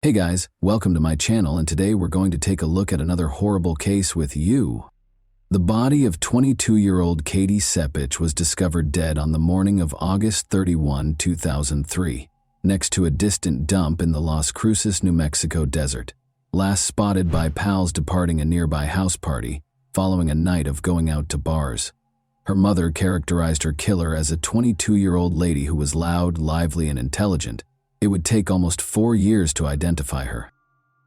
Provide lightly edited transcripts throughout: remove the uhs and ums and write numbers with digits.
Hey guys, welcome to my channel, and today we're going to take a look at another horrible case with you. The body of 22-year-old Katie Sepich was discovered dead on the morning of August 31, 2003, next to a distant dump in the Las Cruces, New Mexico desert, last spotted by pals departing a nearby house party following a night of going out to bars. Her mother characterized her killer as a 22-year-old lady who was loud, lively, and intelligent. It would take almost 4 years to identify her.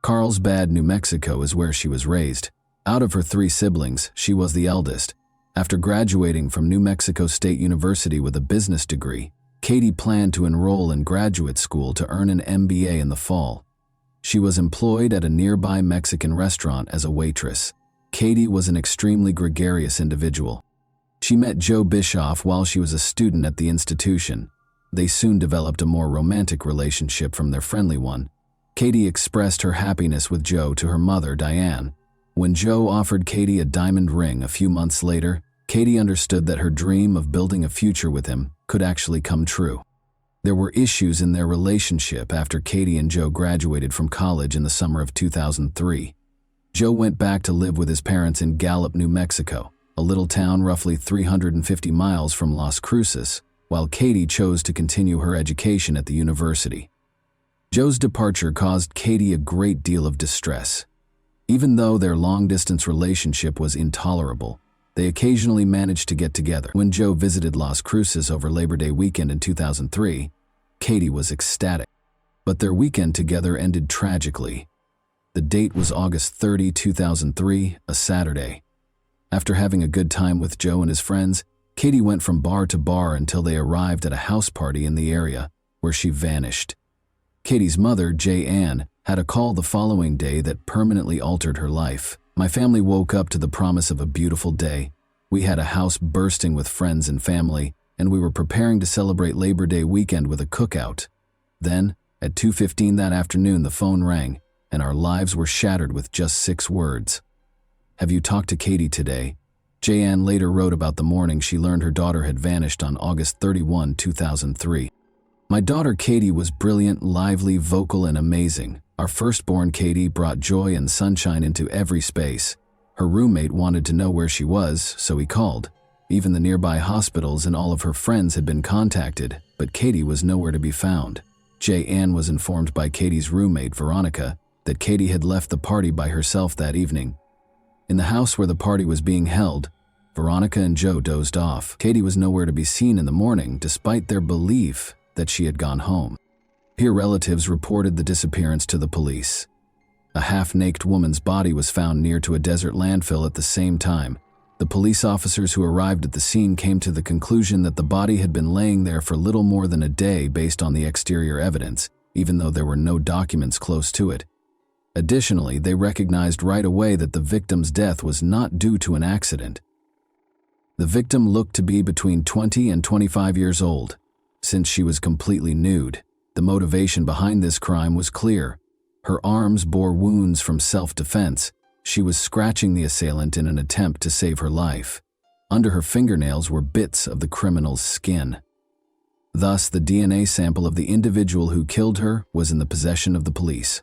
Carlsbad, New Mexico is where she was raised. Out of her 3 siblings, she was the eldest. After graduating from New Mexico State University with a business degree, Katie planned to enroll in graduate school to earn an MBA in the fall. She was employed at a nearby Mexican restaurant as a waitress. Katie was an extremely gregarious individual. She met Joe Bischoff while she was a student at the institution. They soon developed a more romantic relationship from their friendly one. Katie expressed her happiness with Joe to her mother, Diane. When Joe offered Katie a diamond ring a few months later, Katie understood that her dream of building a future with him could actually come true. There were issues in their relationship after Katie and Joe graduated from college in the summer of 2003. Joe went back to live with his parents in Gallup, New Mexico, a little town roughly 350 miles from Las Cruces, while Katie chose to continue her education at the university. Joe's departure caused Katie a great deal of distress. Even though their long-distance relationship was intolerable, they occasionally managed to get together. When Joe visited Las Cruces over Labor Day weekend in 2003, Katie was ecstatic. But their weekend together ended tragically. The date was August 30, 2003, a Saturday. After having a good time with Joe and his friends, Katie went from bar to bar until they arrived at a house party in the area, where she vanished. Katie's mother, Ann, had a call the following day that permanently altered her life. "My family woke up to the promise of a beautiful day. We had a house bursting with friends and family, and we were preparing to celebrate Labor Day weekend with a cookout. Then, at 2:15 that afternoon, the phone rang, and our lives were shattered with just 6 words. Have you talked to Katie today?" Ann later wrote about the morning she learned her daughter had vanished on August 31, 2003. "My daughter Katie was brilliant, lively, vocal, and amazing. Our firstborn Katie brought joy and sunshine into every space. Her roommate wanted to know where she was, so he called. Even the nearby hospitals and all of her friends had been contacted, but Katie was nowhere to be found." Ann was informed by Katie's roommate, Veronica, that Katie had left the party by herself that evening. In the house where the party was being held, Veronica and Joe dozed off. Katie was nowhere to be seen in the morning, despite their belief that she had gone home. Her relatives reported the disappearance to the police. A half-naked woman's body was found near to a desert landfill at the same time. The police officers who arrived at the scene came to the conclusion that the body had been laying there for little more than a day based on the exterior evidence, even though there were no documents close to it. Additionally, they recognized right away that the victim's death was not due to an accident. The victim looked to be between 20 and 25 years old. Since she was completely nude, the motivation behind this crime was clear. Her arms bore wounds from self-defense. She was scratching the assailant in an attempt to save her life. Under her fingernails were bits of the criminal's skin. Thus, the DNA sample of the individual who killed her was in the possession of the police.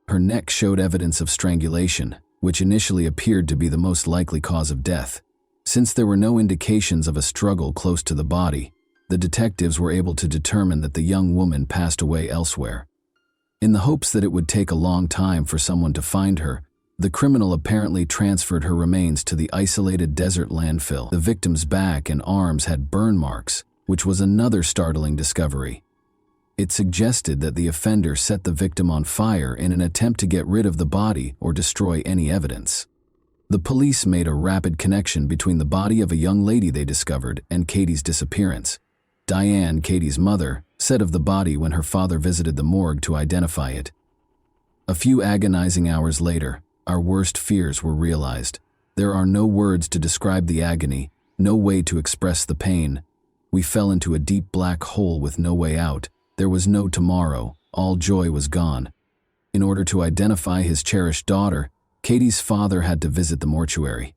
Her neck showed evidence of strangulation, which initially appeared to be the most likely cause of death. Since there were no indications of a struggle close to the body, the detectives were able to determine that the young woman passed away elsewhere. In the hopes that it would take a long time for someone to find her, the criminal apparently transferred her remains to the isolated desert landfill. The victim's back and arms had burn marks, which was another startling discovery. It suggested that the offender set the victim on fire in an attempt to get rid of the body or destroy any evidence. The police made a rapid connection between the body of a young lady they discovered and Katie's disappearance. Diane, Katie's mother, said of the body when her father visited the morgue to identify it, "A few agonizing hours later, our worst fears were realized. There are no words to describe the agony, no way to express the pain. We fell into a deep black hole with no way out. There was no tomorrow, all joy was gone." In order to identify his cherished daughter, Katie's father had to visit the mortuary.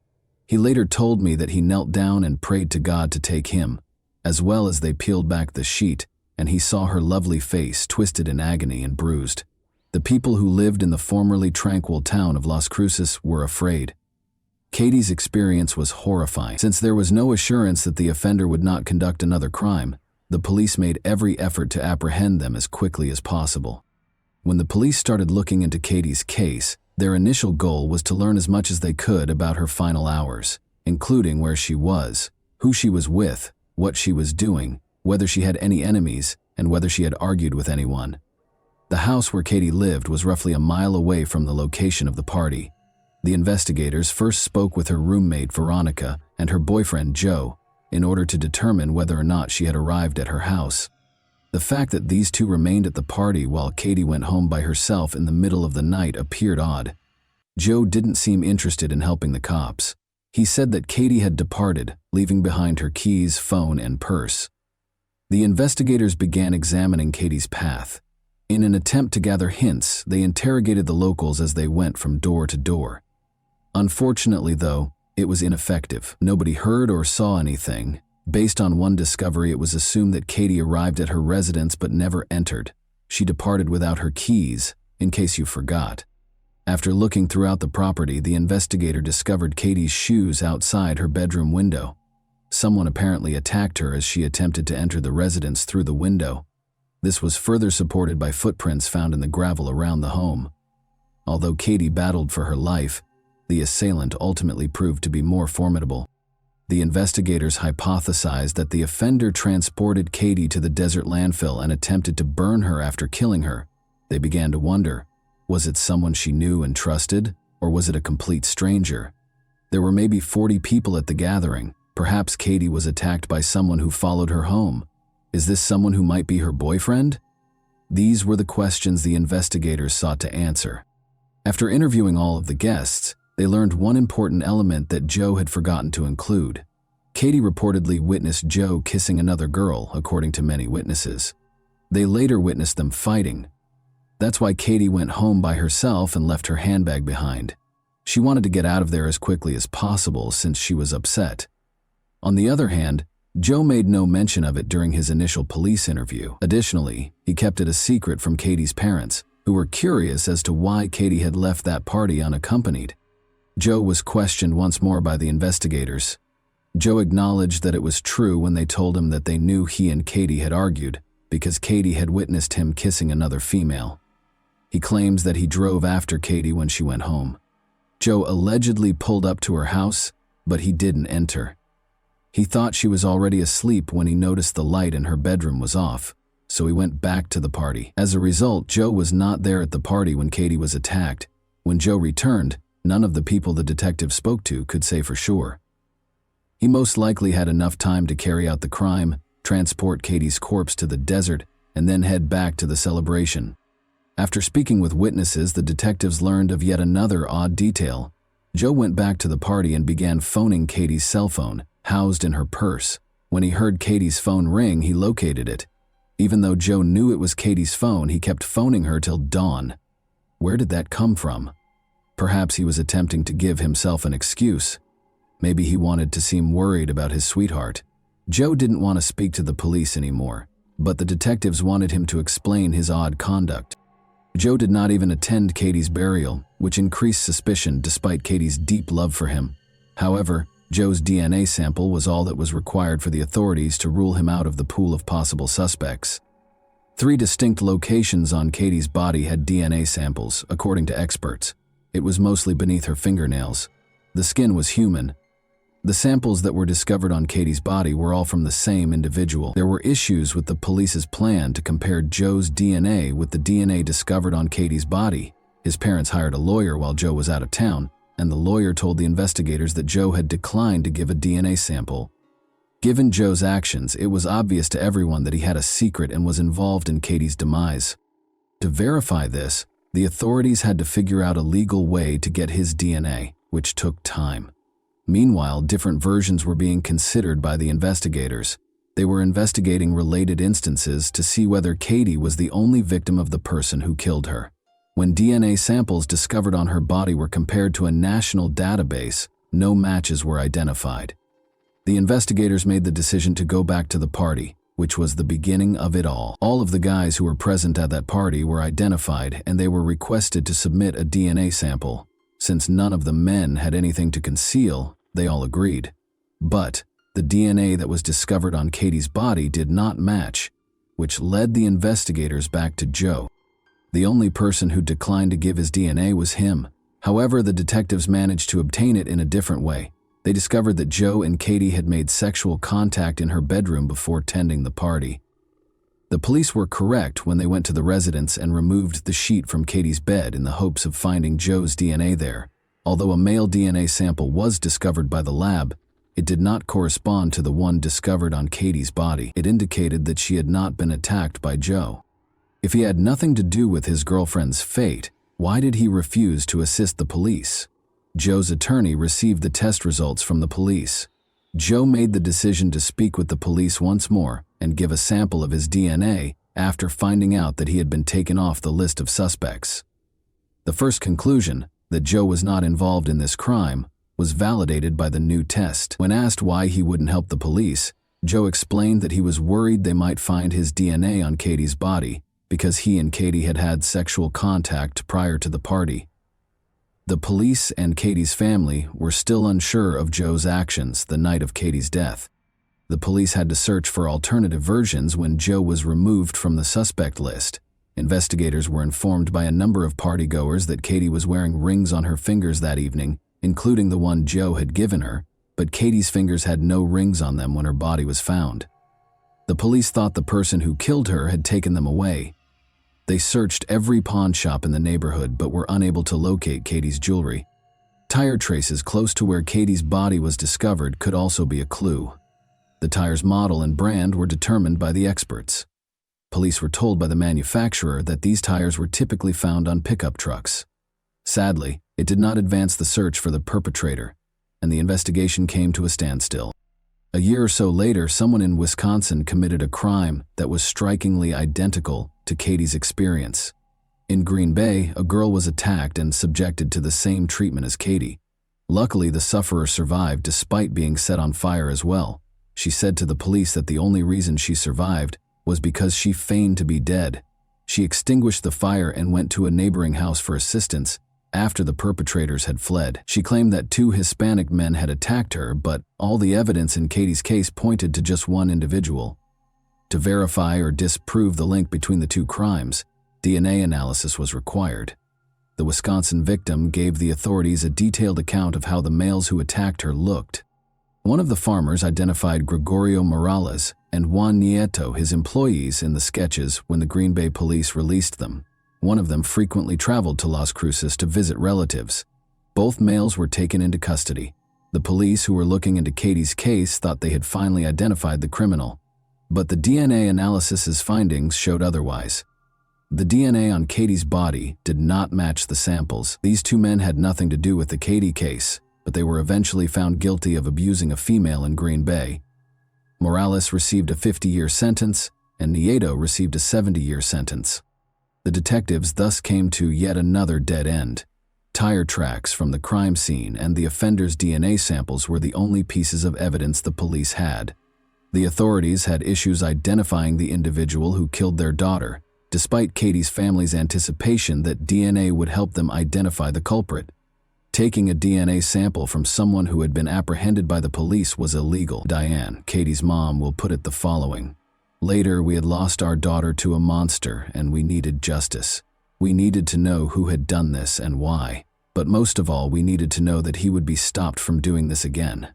He later told me that he knelt down and prayed to God to take him, as well as they peeled back the sheet, and he saw her lovely face twisted in agony and bruised. The people who lived in the formerly tranquil town of Las Cruces were afraid. Katie's experience was horrifying. Since there was no assurance that the offender would not conduct another crime, the police made every effort to apprehend them as quickly as possible. When the police started looking into Katie's case, their initial goal was to learn as much as they could about her final hours, including where she was, who she was with, what she was doing, whether she had any enemies, and whether she had argued with anyone. The house where Katie lived was roughly a mile away from the location of the party. The investigators first spoke with her roommate Veronica and her boyfriend Joe in order to determine whether or not she had arrived at her house. The fact that these two remained at the party while Katie went home by herself in the middle of the night appeared odd. Joe didn't seem interested in helping the cops. He said that Katie had departed, leaving behind her keys, phone, and purse. The investigators began examining Katie's path. In an attempt to gather hints, they interrogated the locals as they went from door to door. Unfortunately, though, it was ineffective. Nobody heard or saw anything. Based on one discovery, it was assumed that Katie arrived at her residence but never entered. She departed without her keys, in case you forgot. After looking throughout the property, the investigator discovered Katie's shoes outside her bedroom window. Someone apparently attacked her as she attempted to enter the residence through the window. This was further supported by footprints found in the gravel around the home. Although Katie battled for her life, the assailant ultimately proved to be more formidable. The investigators hypothesized that the offender transported Katie to the desert landfill and attempted to burn her after killing her. They began to wonder, was it someone she knew and trusted, or was it a complete stranger? There were maybe 40 people at the gathering. Perhaps Katie was attacked by someone who followed her home. Is this someone who might be her boyfriend? These were the questions the investigators sought to answer. After interviewing all of the guests, they learned one important element that Joe had forgotten to include. Katie reportedly witnessed Joe kissing another girl, according to many witnesses. They later witnessed them fighting. That's why Katie went home by herself and left her handbag behind. She wanted to get out of there as quickly as possible since she was upset. On the other hand, Joe made no mention of it during his initial police interview. Additionally, he kept it a secret from Katie's parents, who were curious as to why Katie had left that party unaccompanied. Joe was questioned once more by the investigators. Joe acknowledged that it was true when they told him that they knew he and Katie had argued because Katie had witnessed him kissing another female. He claims that he drove after Katie when she went home. Joe allegedly pulled up to her house, but he didn't enter. He thought she was already asleep when he noticed the light in her bedroom was off, so he went back to the party. As a result, Joe was not there at the party when Katie was attacked. When Joe returned, none of the people the detective spoke to could say for sure. He most likely had enough time to carry out the crime, transport Katie's corpse to the desert, and then head back to the celebration. After speaking with witnesses, the detectives learned of yet another odd detail. Joe went back to the party and began phoning Katie's cell phone, housed in her purse. When he heard Katie's phone ring, he located it. Even though Joe knew it was Katie's phone, he kept phoning her till dawn. Where did that come from? Perhaps he was attempting to give himself an excuse. Maybe he wanted to seem worried about his sweetheart. Joe didn't want to speak to the police anymore, but the detectives wanted him to explain his odd conduct. Joe did not even attend Katie's burial, which increased suspicion despite Katie's deep love for him. However, Joe's DNA sample was all that was required for the authorities to rule him out of the pool of possible suspects. 3 distinct locations on Katie's body had DNA samples, according to experts. It was mostly beneath her fingernails. The skin was human. The samples that were discovered on Katie's body were all from the same individual. There were issues with the police's plan to compare Joe's DNA with the DNA discovered on Katie's body. His parents hired a lawyer while Joe was out of town, and the lawyer told the investigators that Joe had declined to give a DNA sample. Given Joe's actions, it was obvious to everyone that he had a secret and was involved in Katie's demise. To verify this, the authorities had to figure out a legal way to get his DNA, which took time. Meanwhile, different versions were being considered by the investigators. They were investigating related instances to see whether Katie was the only victim of the person who killed her. When DNA samples discovered on her body were compared to a national database, no matches were identified. The investigators made the decision to go back to the party, which was the beginning of it all. All of the guys who were present at that party were identified, and they were requested to submit a DNA sample. Since none of the men had anything to conceal, they all agreed. But the DNA that was discovered on Katie's body did not match, which led the investigators back to Joe. The only person who declined to give his DNA was him. However, the detectives managed to obtain it in a different way. They discovered that Joe and Katie had made sexual contact in her bedroom before tending the party. The police were correct when they went to the residence and removed the sheet from Katie's bed in the hopes of finding Joe's DNA there. Although a male DNA sample was discovered by the lab, it did not correspond to the one discovered on Katie's body. It indicated that she had not been attacked by Joe. If he had nothing to do with his girlfriend's fate, why did he refuse to assist the police? Joe's attorney received the test results from the police. Joe made the decision to speak with the police once more and give a sample of his DNA after finding out that he had been taken off the list of suspects. The first conclusion, that Joe was not involved in this crime, was validated by the new test. When asked why he wouldn't help the police, Joe explained that he was worried they might find his DNA on Katie's body because he and Katie had had sexual contact prior to the party. The police and Katie's family were still unsure of Joe's actions the night of Katie's death. The police had to search for alternative versions when Joe was removed from the suspect list. Investigators were informed by a number of partygoers that Katie was wearing rings on her fingers that evening, including the one Joe had given her, but Katie's fingers had no rings on them when her body was found. The police thought the person who killed her had taken them away. They searched every pawn shop in the neighborhood but were unable to locate Katie's jewelry. Tire traces close to where Katie's body was discovered could also be a clue. The tire's model and brand were determined by the experts. Police were told by the manufacturer that these tires were typically found on pickup trucks. Sadly, it did not advance the search for the perpetrator, and the investigation came to a standstill. A year or so later, someone in Wisconsin committed a crime that was strikingly identical to Katie's experience. In Green Bay, a girl was attacked and subjected to the same treatment as Katie. Luckily, the sufferer survived despite being set on fire as well. She said to the police that the only reason she survived was because she feigned to be dead. She extinguished the fire and went to a neighboring house for assistance after the perpetrators had fled. She claimed that 2 Hispanic men had attacked her, but all the evidence in Katie's case pointed to just one individual. To verify or disprove the link between the 2 crimes, DNA analysis was required. The Wisconsin victim gave the authorities a detailed account of how the males who attacked her looked. One of the farmers identified Gregorio Morales and Juan Nieto, his employees, in the sketches when the Green Bay police released them. One of them frequently traveled to Las Cruces to visit relatives. Both males were taken into custody. The police who were looking into Katie's case thought they had finally identified the criminal. But the DNA analysis's findings showed otherwise. The DNA on Katie's body did not match the samples. These 2 men had nothing to do with the Katie case, but they were eventually found guilty of abusing a female in Green Bay. Morales received a 50-year sentence, and Nieto received a 70-year sentence. The detectives thus came to yet another dead end. Tire tracks from the crime scene and the offender's DNA samples were the only pieces of evidence the police had. The authorities had issues identifying the individual who killed their daughter, despite Katie's family's anticipation that DNA would help them identify the culprit. Taking a DNA sample from someone who had been apprehended by the police was illegal. Diane, Katie's mom, will put it the following: "Later, we had lost our daughter to a monster and we needed justice. We needed to know who had done this and why. But most of all, we needed to know that he would be stopped from doing this again.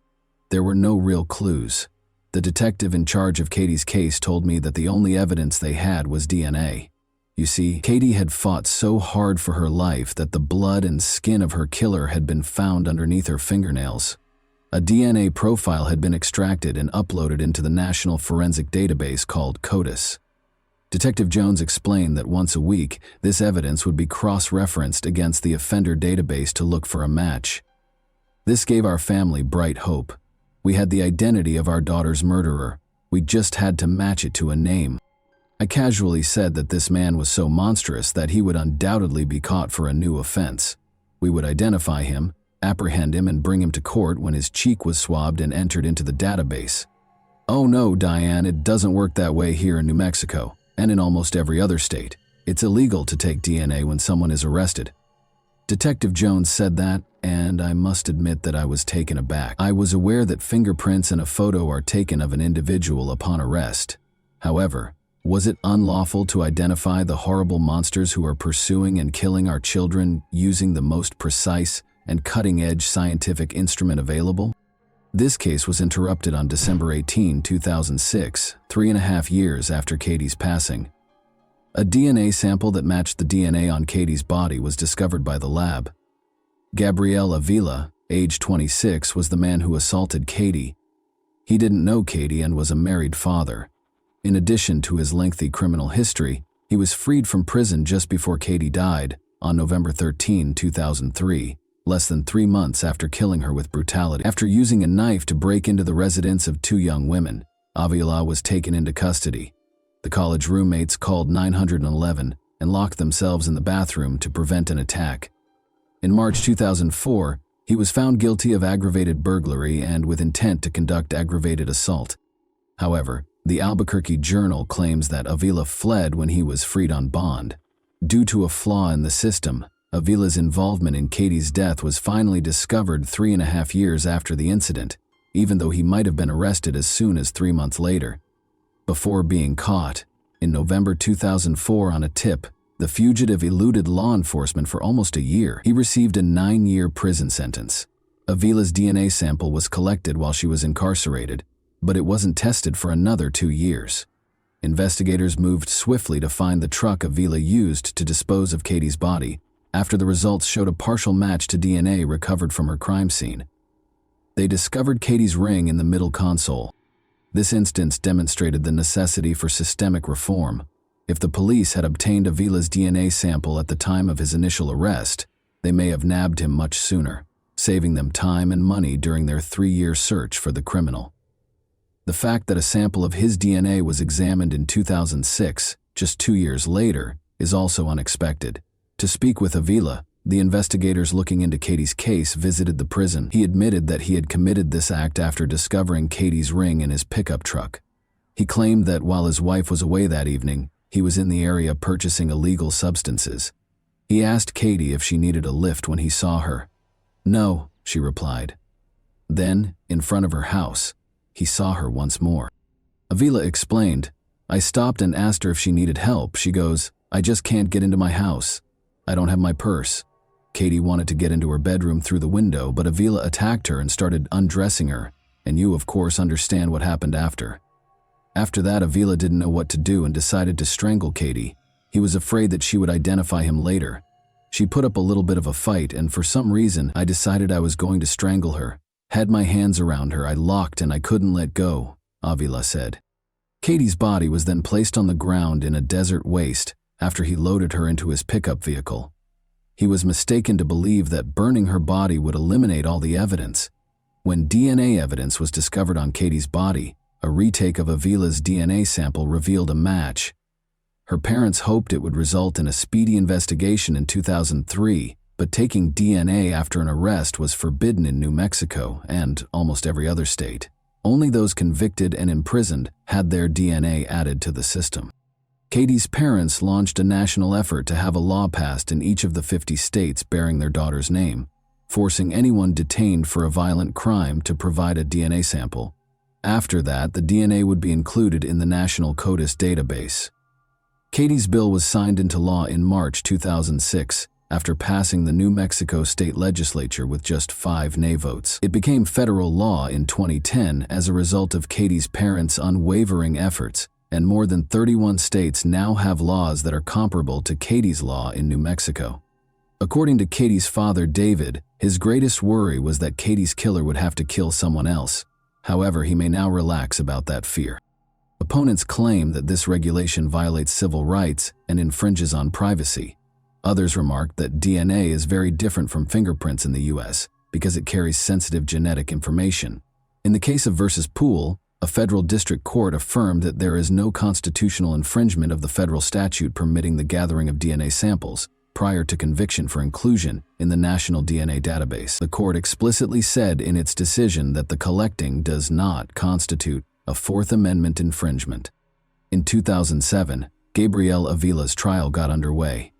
There were no real clues. The detective in charge of Katie's case told me that the only evidence they had was DNA. You see, Katie had fought so hard for her life that the blood and skin of her killer had been found underneath her fingernails. A DNA profile had been extracted and uploaded into the National Forensic Database called CODIS. Detective Jones explained that once a week, this evidence would be cross-referenced against the offender database to look for a match. This gave our family bright hope. We had the identity of our daughter's murderer. We just had to match it to a name. I casually said that this man was so monstrous that he would undoubtedly be caught for a new offense. We would identify him, apprehend him, and bring him to court when his cheek was swabbed and entered into the database. "Oh no, Diane, it doesn't work that way here in New Mexico, and in almost every other state. It's illegal to take DNA when someone is arrested." Detective Jones said that, and I must admit that I was taken aback. I was aware that fingerprints and a photo are taken of an individual upon arrest. However, was it unlawful to identify the horrible monsters who are pursuing and killing our children using the most precise and cutting-edge scientific instrument available? This case was interrupted on December 18, 2006, 3.5 years after Katie's passing. A DNA sample that matched the DNA on Katie's body was discovered by the lab. Gabriel Avila, age 26, was the man who assaulted Katie. He didn't know Katie and was a married father. In addition to his lengthy criminal history, he was freed from prison just before Katie died, on November 13, 2003, less than 3 months after killing her with brutality. After using a knife to break into the residence of 2 young women, Avila was taken into custody. The college roommates called 911 and locked themselves in the bathroom to prevent an attack. In March 2004, he was found guilty of aggravated burglary and with intent to conduct aggravated assault. However, the Albuquerque Journal claims that Avila fled when he was freed on bond. Due to a flaw in the system, Avila's involvement in Katie's death was finally discovered 3.5 years after the incident, even though he might have been arrested as soon as 3 months later. Before being caught, in November 2004 on a tip, the fugitive eluded law enforcement for almost a year. He received a 9-year prison sentence. Avila's DNA sample was collected while she was incarcerated, but it wasn't tested for another 2 years. Investigators moved swiftly to find the truck Avila used to dispose of Katie's body, after the results showed a partial match to DNA recovered from her crime scene. They discovered Katie's ring in the middle console. This instance demonstrated the necessity for systemic reform. If the police had obtained Avila's DNA sample at the time of his initial arrest, they may have nabbed him much sooner, saving them time and money during their 3-year search for the criminal. The fact that a sample of his DNA was examined in 2006, just 2 years later, is also unexpected. To speak with Avila, the investigators looking into Katie's case visited the prison. He admitted that he had committed this act after discovering Katie's ring in his pickup truck. He claimed that while his wife was away that evening, he was in the area purchasing illegal substances. He asked Katie if she needed a lift when he saw her. "No," she replied. Then, in front of her house, he saw her once more. Avila explained, "I stopped and asked her if she needed help. She goes, 'I just can't get into my house. I don't have my purse.' Katie wanted to get into her bedroom through the window, but Avila attacked her and started undressing her, and you of course understand what happened after. After that, Avila didn't know what to do and decided to strangle Katie. He was afraid that she would identify him later. She put up a little bit of a fight, and for some reason, I decided I was going to strangle her. Had my hands around her, I locked and I couldn't let go," Avila said. Katie's body was then placed on the ground in a desert waste after he loaded her into his pickup vehicle. He was mistaken to believe that burning her body would eliminate all the evidence. When DNA evidence was discovered on Katie's body, a retake of Avila's DNA sample revealed a match. Her parents hoped it would result in a speedy investigation in 2003, but taking DNA after an arrest was forbidden in New Mexico and almost every other state. Only those convicted and imprisoned had their DNA added to the system. Katie's parents launched a national effort to have a law passed in each of the 50 states bearing their daughter's name, forcing anyone detained for a violent crime to provide a DNA sample. After that, the DNA would be included in the National CODIS database. Katie's bill was signed into law in March 2006 after passing the New Mexico state legislature with just 5 nay votes. It became federal law in 2010 as a result of Katie's parents' unwavering efforts, and more than 31 states now have laws that are comparable to Katie's law in New Mexico. According to Katie's father, David, his greatest worry was that Katie's killer would have to kill someone else. However, he may now relax about that fear. Opponents claim that this regulation violates civil rights and infringes on privacy. Others remark that DNA is very different from fingerprints in the U.S. because it carries sensitive genetic information. In the case of versus Poole, a federal district court affirmed that there is no constitutional infringement of the federal statute permitting the gathering of DNA samples prior to conviction for inclusion in the National DNA Database. The court explicitly said in its decision that the collecting does not constitute a Fourth Amendment infringement. In 2007, Gabriel Avila's trial got underway.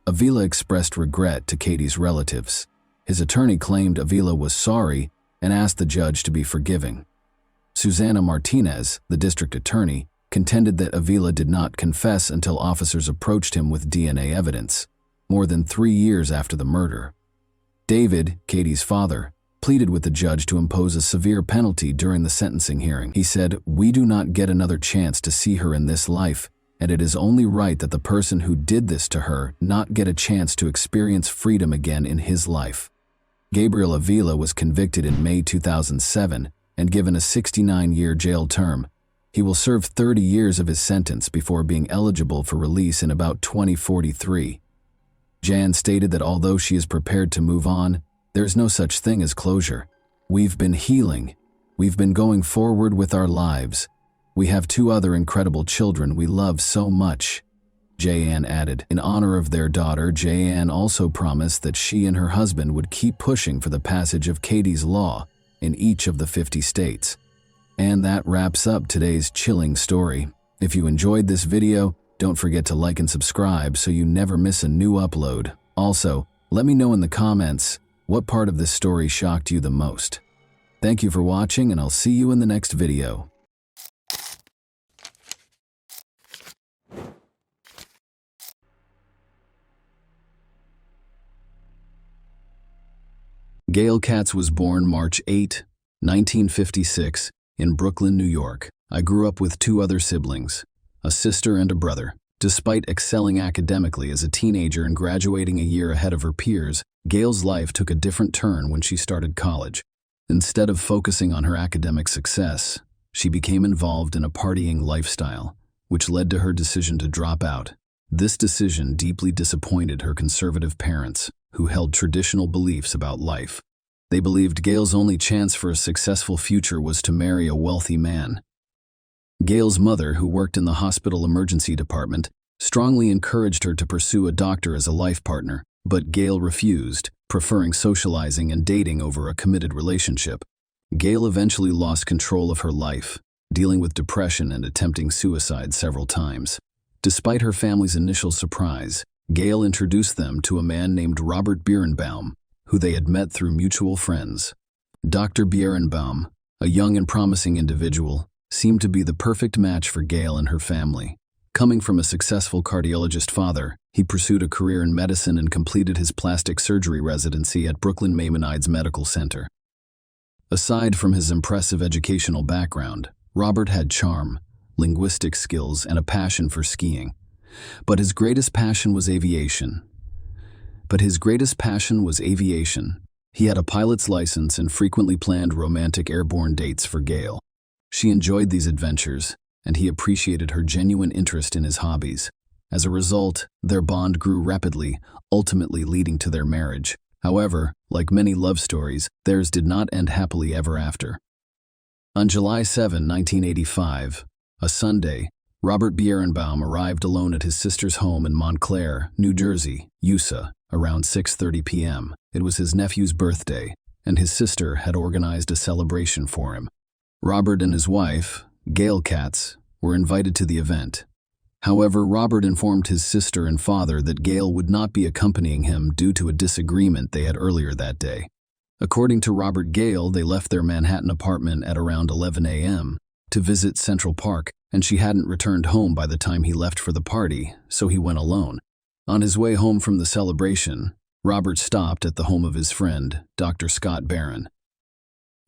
Avila expressed regret to Katie's relatives. His attorney claimed Avila was sorry and asked the judge to be forgiving. Susana Martinez, the district attorney, contended that Avila did not confess until officers approached him with DNA evidence, more than 3 years after the murder. David, Katie's father, pleaded with the judge to impose a severe penalty during the sentencing hearing. He said, "We do not get another chance to see her in this life, and it is only right that the person who did this to her not get a chance to experience freedom again in his life." Gabriel Avila was convicted in May 2007 and given a 69-year jail term. He will serve 30 years of his sentence before being eligible for release in about 2043. Jan stated that although she is prepared to move on, there is no such thing as closure. "We've been healing. We've been going forward with our lives. We have 2 other incredible children we love so much," Jan added. In honor of their daughter, Jan also promised that she and her husband would keep pushing for the passage of Katie's Law in each of the 50 states. And that wraps up today's chilling story. If you enjoyed this video, don't forget to like and subscribe so you never miss a new upload. Also, let me know in the comments what part of this story shocked you the most. Thank you for watching, and I'll see you in the next video. Gail Katz was born March 8, 1956, in Brooklyn, New York. I grew up with 2 other siblings, a sister and a brother. Despite excelling academically as a teenager and graduating a year ahead of her peers, Gail's life took a different turn when she started college. Instead of focusing on her academic success, she became involved in a partying lifestyle, which led to her decision to drop out. This decision deeply disappointed her conservative parents, who held traditional beliefs about life. They believed Gail's only chance for a successful future was to marry a wealthy man. Gail's mother, who worked in the hospital emergency department, strongly encouraged her to pursue a doctor as a life partner, but Gail refused, preferring socializing and dating over a committed relationship. Gail eventually lost control of her life, dealing with depression and attempting suicide several times. Despite her family's initial surprise, Gail introduced them to a man named Robert Birnbaum, who they had met through mutual friends. Dr. Birnbaum, a young and promising individual, seemed to be the perfect match for Gail and her family. Coming from a successful cardiologist father, he pursued a career in medicine and completed his plastic surgery residency at Brooklyn Maimonides Medical Center. Aside from his impressive educational background, Robert had charm, linguistic skills, and a passion for skiing. But his greatest passion was aviation. He had a pilot's license and frequently planned romantic airborne dates for Gail. She enjoyed these adventures, and he appreciated her genuine interest in his hobbies. As a result, their bond grew rapidly, ultimately leading to their marriage. However, like many love stories, theirs did not end happily ever after. On July 7, 1985, a Sunday, Robert Birnbaum arrived alone at his sister's home in Montclair, New Jersey, USA, around 6:30 p.m. It was his nephew's birthday, and his sister had organized a celebration for him. Robert and his wife, Gail Katz, were invited to the event. However, Robert informed his sister and father that Gail would not be accompanying him due to a disagreement they had earlier that day. According to Robert Gail, they left their Manhattan apartment at around 11 a.m. to visit Central Park, and she hadn't returned home by the time he left for the party, so he went alone. On his way home from the celebration, Robert stopped at the home of his friend, Dr. Scott Barron.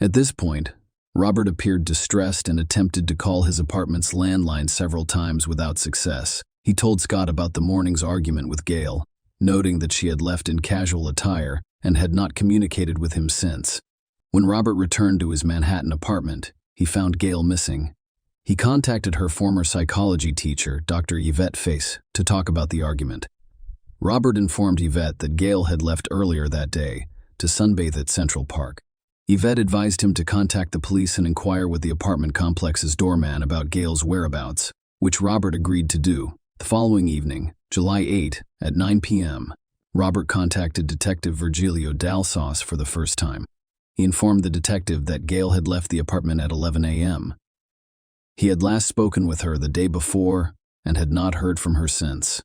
At this point, Robert appeared distressed and attempted to call his apartment's landline several times without success. He told Scott about the morning's argument with Gail, noting that she had left in casual attire and had not communicated with him since. When Robert returned to his Manhattan apartment, he found Gail missing. He contacted her former psychology teacher, Dr. Yvette Face, to talk about the argument. Robert informed Yvette that Gail had left earlier that day to sunbathe at Central Park. Yvette advised him to contact the police and inquire with the apartment complex's doorman about Gail's whereabouts, which Robert agreed to do. The following evening, July 8, at 9 p.m., Robert contacted Detective Virgilio Dalsauce for the first time. He informed the detective that Gail had left the apartment at 11 a.m. He had last spoken with her the day before and had not heard from her since.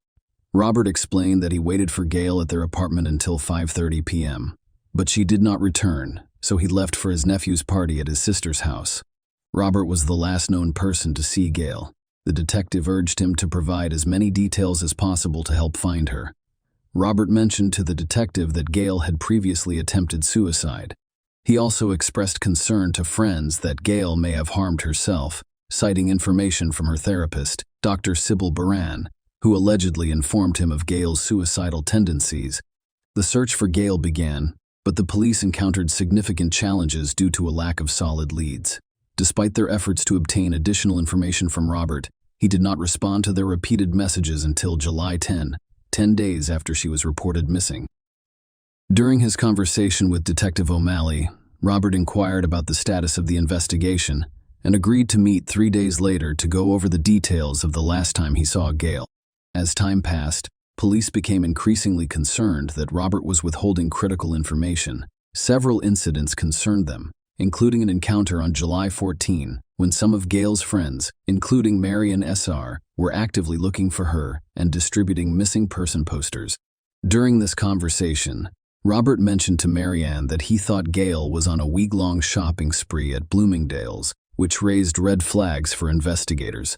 Robert explained that he waited for Gail at their apartment until 5:30 p.m., but she did not return, so he left for his nephew's party at his sister's house. Robert was the last known person to see Gail. The detective urged him to provide as many details as possible to help find her. Robert mentioned to the detective that Gail had previously attempted suicide. He also expressed concern to friends that Gail may have harmed herself, citing information from her therapist, Dr. Sybil Baran, who allegedly informed him of Gail's suicidal tendencies. The search for Gail began, but the police encountered significant challenges due to a lack of solid leads. Despite their efforts to obtain additional information from Robert, he did not respond to their repeated messages until July 10 days after she was reported missing. During his conversation with Detective O'Malley, Robert inquired about the status of the investigation and agreed to meet 3 days later to go over the details of the last time he saw Gail. As time passed, police became increasingly concerned that Robert was withholding critical information. Several incidents concerned them, including an encounter on July 14 when some of Gail's friends, including Marian S.R., were actively looking for her and distributing missing person posters. During this conversation, Robert mentioned to Marianne that he thought Gail was on a week-long shopping spree at Bloomingdale's, which raised red flags for investigators.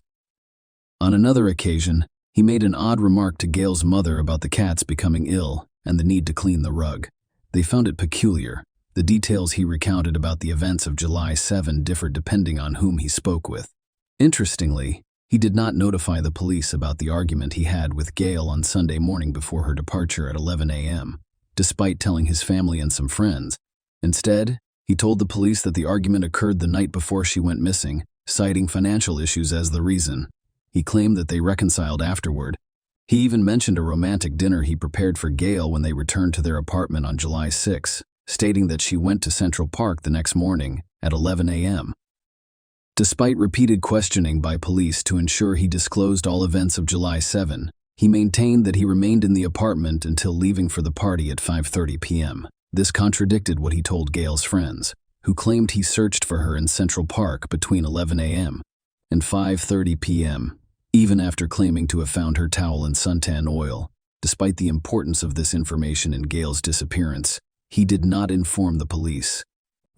On another occasion, he made an odd remark to Gail's mother about the cats becoming ill and the need to clean the rug. They found it peculiar. The details he recounted about the events of July 7 differed depending on whom he spoke with. Interestingly, he did not notify the police about the argument he had with Gail on Sunday morning before her departure at 11 a.m., despite telling his family and some friends. Instead, he told the police that the argument occurred the night before she went missing, citing financial issues as the reason. He claimed that they reconciled afterward. He even mentioned a romantic dinner he prepared for Gail when they returned to their apartment on July 6, stating that she went to Central Park the next morning at 11 a.m. Despite repeated questioning by police to ensure he disclosed all events of July 7, he maintained that he remained in the apartment until leaving for the party at 5:30 p.m. This contradicted what he told Gail's friends, who claimed he searched for her in Central Park between 11 a.m. and 5:30 p.m., even after claiming to have found her towel and suntan oil. Despite the importance of this information in Gail's disappearance, he did not inform the police.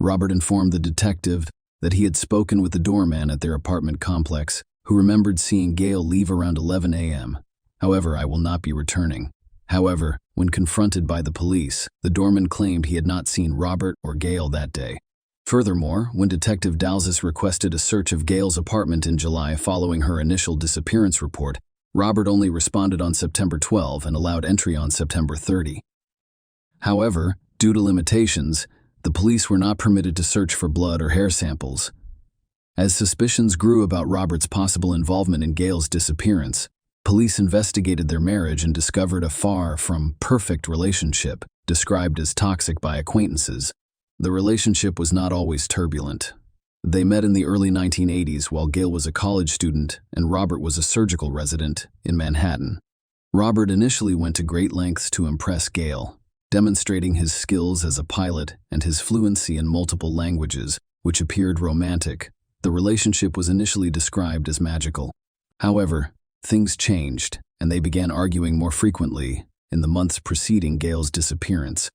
Robert informed the detective that he had spoken with the doorman at their apartment complex, who remembered seeing Gail leave around 11 a.m. However, I will not be returning. However, when confronted by the police, the doorman claimed he had not seen Robert or Gail that day. Furthermore, when Detective Dalzis requested a search of Gail's apartment in July following her initial disappearance report, Robert only responded on September 12 and allowed entry on September 30. However, due to limitations, the police were not permitted to search for blood or hair samples. As suspicions grew about Robert's possible involvement in Gail's disappearance, police investigated their marriage and discovered a far from perfect relationship, described as toxic by acquaintances. The relationship was not always turbulent. They met in the early 1980s while Gail was a college student and Robert was a surgical resident in Manhattan. Robert initially went to great lengths to impress Gail, demonstrating his skills as a pilot and his fluency in multiple languages, which appeared romantic. The relationship was initially described as magical. However, things changed, and they began arguing more frequently in the months preceding Gail's disappearance.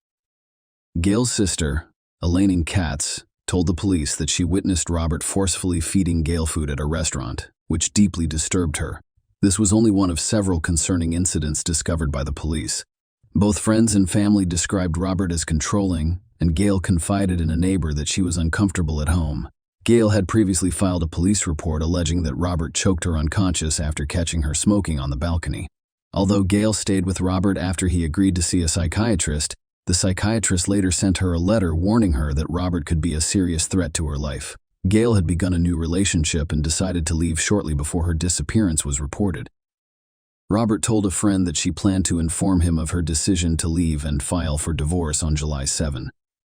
Gail's sister, Elaine Katz, told the police that she witnessed Robert forcefully feeding Gail food at a restaurant, which deeply disturbed her. This was only one of several concerning incidents discovered by the police. Both friends and family described Robert as controlling, and Gail confided in a neighbor that she was uncomfortable at home. Gail had previously filed a police report alleging that Robert choked her unconscious after catching her smoking on the balcony. Although Gail stayed with Robert after he agreed to see a psychiatrist, the psychiatrist later sent her a letter warning her that Robert could be a serious threat to her life. Gail had begun a new relationship and decided to leave shortly before her disappearance was reported. Robert told a friend that she planned to inform him of her decision to leave and file for divorce on July 7.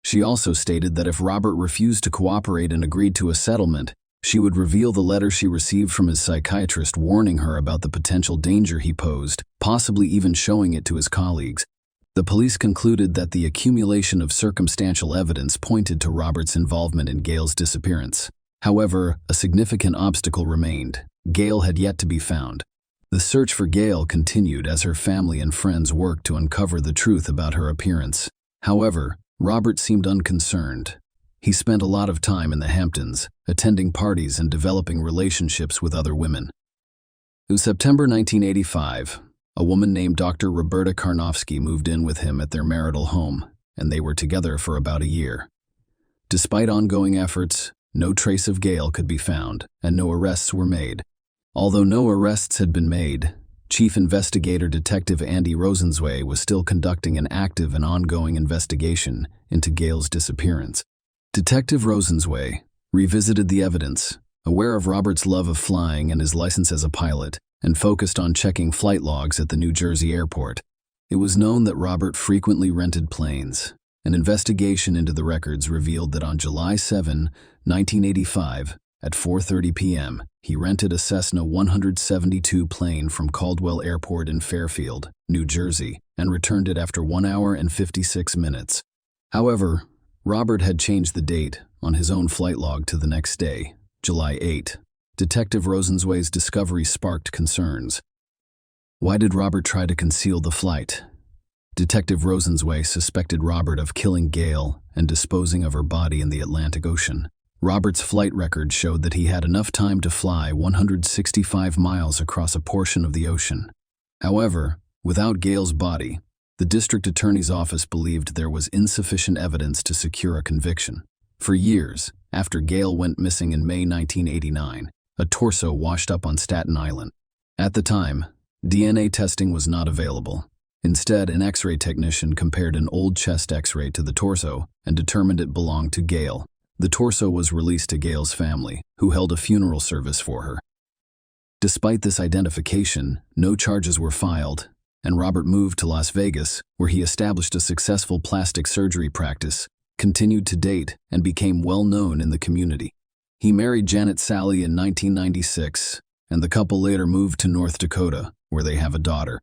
She also stated that if Robert refused to cooperate and agreed to a settlement, she would reveal the letter she received from his psychiatrist warning her about the potential danger he posed, possibly even showing it to his colleagues. The police concluded that the accumulation of circumstantial evidence pointed to Robert's involvement in Gail's disappearance. However, a significant obstacle remained. Gail had yet to be found. The search for Gail continued as her family and friends worked to uncover the truth about her appearance. However, Robert seemed unconcerned. He spent a lot of time in the Hamptons, attending parties and developing relationships with other women. In September 1985, a woman named Dr. Roberta Karnofsky moved in with him at their marital home, and they were together for about a year. Despite ongoing efforts, no trace of Gail could be found, and no arrests were made. Although no arrests had been made, Chief Investigator Detective Andy Rosenzweig was still conducting an active and ongoing investigation into Gail's disappearance. Detective Rosenzweig revisited the evidence, aware of Robert's love of flying and his license as a pilot, and focused on checking flight logs at the New Jersey airport. It was known that Robert frequently rented planes. An investigation into the records revealed that on July 7, 1985, at 4:30 p.m., he rented a Cessna 172 plane from Caldwell Airport in Fairfield, New Jersey, and returned it after 1 hour and 56 minutes. However, Robert had changed the date on his own flight log to the next day, July 8. Detective Rosenzweig's discovery sparked concerns. Why did Robert try to conceal the flight? Detective Rosenzweig suspected Robert of killing Gail and disposing of her body in the Atlantic Ocean. Robert's flight record showed that he had enough time to fly 165 miles across a portion of the ocean. However, without Gail's body, the district attorney's office believed there was insufficient evidence to secure a conviction. For years, after Gail went missing in May 1989, a torso washed up on Staten Island. At the time, DNA testing was not available. Instead, an X-ray technician compared an old chest X-ray to the torso and determined it belonged to Gail. The torso was released to Gail's family, who held a funeral service for her. Despite this identification, no charges were filed, and Robert moved to Las Vegas, where he established a successful plastic surgery practice, continued to date, and became well known in the community. He married Janet Sally in 1996, and the couple later moved to North Dakota, where they have a daughter.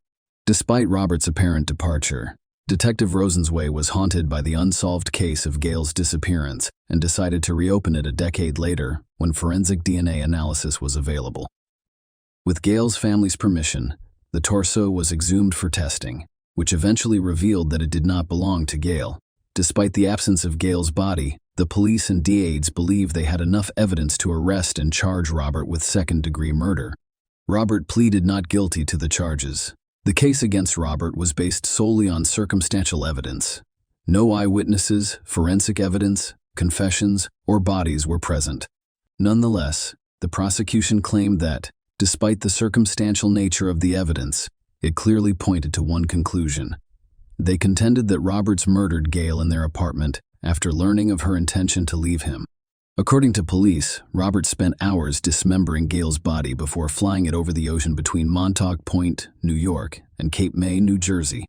Despite Robert's apparent departure, Detective Rosenzweig was haunted by the unsolved case of Gail's disappearance and decided to reopen it a decade later when forensic DNA analysis was available. With Gail's family's permission, the torso was exhumed for testing, which eventually revealed that it did not belong to Gail. Despite the absence of Gail's body, the police and DAs believed they had enough evidence to arrest and charge Robert with second-degree murder. Robert pleaded not guilty to the charges. The case against Robert was based solely on circumstantial evidence. No eyewitnesses, forensic evidence, confessions, or bodies were present. Nonetheless, the prosecution claimed that, despite the circumstantial nature of the evidence, it clearly pointed to one conclusion. They contended that Roberts murdered Gail in their apartment after learning of her intention to leave him. According to police, Robert spent hours dismembering Gail's body before flying it over the ocean between Montauk Point, New York, and Cape May, New Jersey.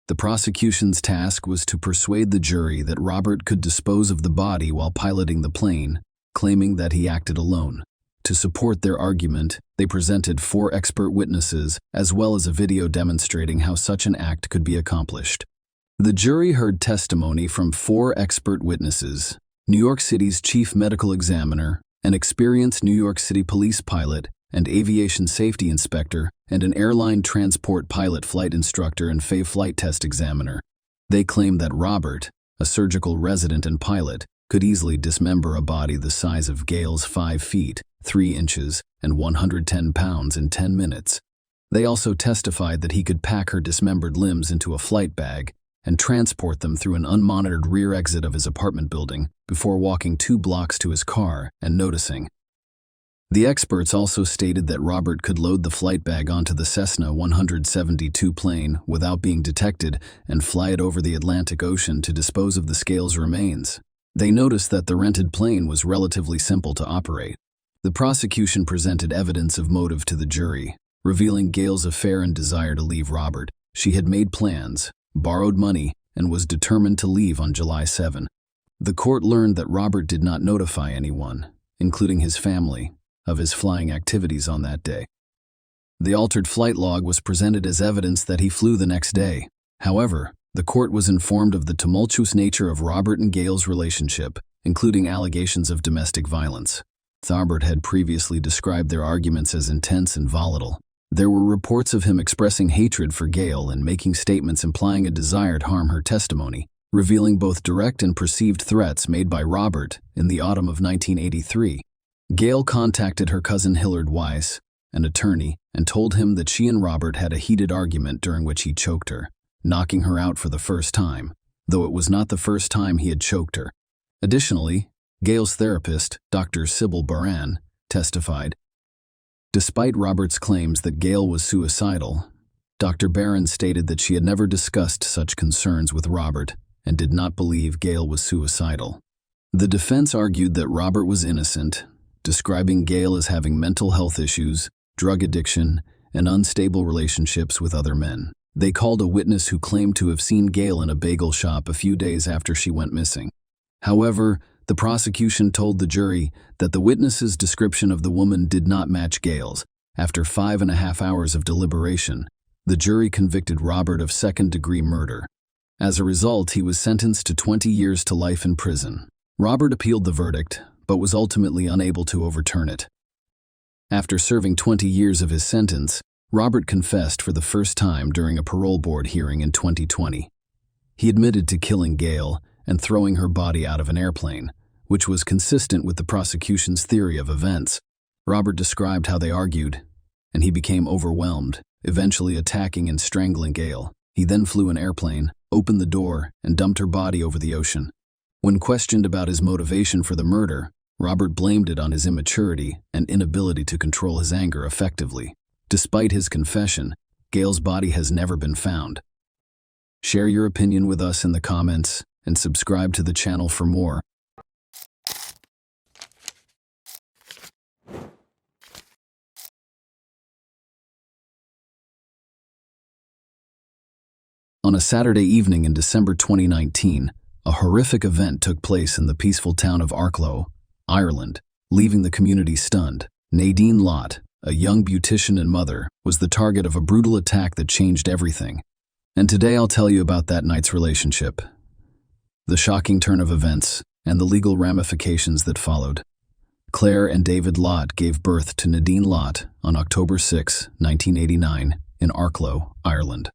The prosecution's task was to persuade the jury that Robert could dispose of the body while piloting the plane, claiming that he acted alone. To support their argument, they presented 4 expert witnesses as well as a video demonstrating how such an act could be accomplished. The jury heard testimony from 4 expert witnesses: New York City's chief medical examiner, an experienced New York City police pilot and aviation safety inspector, and an airline transport pilot flight instructor and flight test examiner. They claimed that Robert, a surgical resident and pilot, could easily dismember a body the size of Gail's 5 feet, 3 inches, and 110 pounds in 10 minutes. They also testified that he could pack her dismembered limbs into a flight bag and transport them through an unmonitored rear exit of his apartment building before walking 2 blocks to his car and noticing. The experts also stated that Robert could load the flight bag onto the Cessna 172 plane without being detected and fly it over the Atlantic Ocean to dispose of the scale's remains. They noticed that the rented plane was relatively simple to operate. The prosecution presented evidence of motive to the jury, revealing Gail's affair and desire to leave Robert. She had made plans, borrowed money, and was determined to leave on July 7. The court learned that Robert did not notify anyone, including his family, of his flying activities on that day. The altered flight log was presented as evidence that he flew the next day. However, the court was informed of the tumultuous nature of Robert and Gail's relationship, including allegations of domestic violence. Robert had previously described their arguments as intense and volatile. There were reports of him expressing hatred for Gail and making statements implying a desire to harm her testimony, revealing both direct and perceived threats made by Robert in the autumn of 1983. Gail contacted her cousin Hillard Weiss, an attorney, and told him that she and Robert had a heated argument during which he choked her, knocking her out for the first time, though it was not the first time he had choked her. Additionally, Gail's therapist, Dr. Sybil Baran, testified. Despite Robert's claims that Gail was suicidal, Dr. Baran stated that she had never discussed such concerns with Robert and did not believe Gail was suicidal. The defense argued that Robert was innocent, describing Gail as having mental health issues, drug addiction, and unstable relationships with other men. They called a witness who claimed to have seen Gail in a bagel shop a few days after she went missing. However, the prosecution told the jury that the witness's description of the woman did not match Gail's. After 5.5 hours of deliberation, the jury convicted Robert of second-degree murder. As a result, he was sentenced to 20 years to life in prison. Robert appealed the verdict, but was ultimately unable to overturn it. After serving 20 years of his sentence, Robert confessed for the first time during a parole board hearing in 2020. He admitted to killing Gail and throwing her body out of an airplane, which was consistent with the prosecution's theory of events. Robert described how they argued, and he became overwhelmed, eventually attacking and strangling Gail. He then flew an airplane, opened the door, and dumped her body over the ocean. When questioned about his motivation for the murder, Robert blamed it on his immaturity and inability to control his anger effectively. Despite his confession, Gail's body has never been found. Share your opinion with us in the comments and subscribe to the channel for more. On a Saturday evening in December 2019, a horrific event took place in the peaceful town of Arklow, Ireland, leaving the community stunned. Nadine Lott, a young beautician and mother, was the target of a brutal attack that changed everything. And today I'll tell you about that night's relationship, the shocking turn of events, and the legal ramifications that followed. Claire and David Lott gave birth to Nadine Lott on October 6, 1989, in Arklow, Ireland.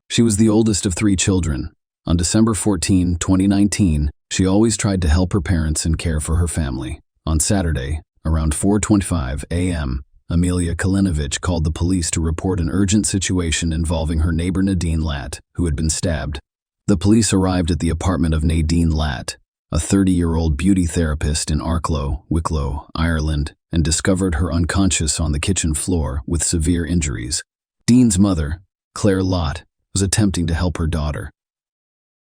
She was the oldest of 3 children. On December 14, 2019, she always tried to help her parents and care for her family. On Saturday, around 4:25 a.m., Amelia Kalinovich called the police to report an urgent situation involving her neighbor Nadine Lott, who had been stabbed. The police arrived at the apartment of Nadine Lott, a 30-year-old beauty therapist in Arklow, Wicklow, Ireland, and discovered her unconscious on the kitchen floor with severe injuries. Dean's mother, Claire Lott, was attempting to help her daughter.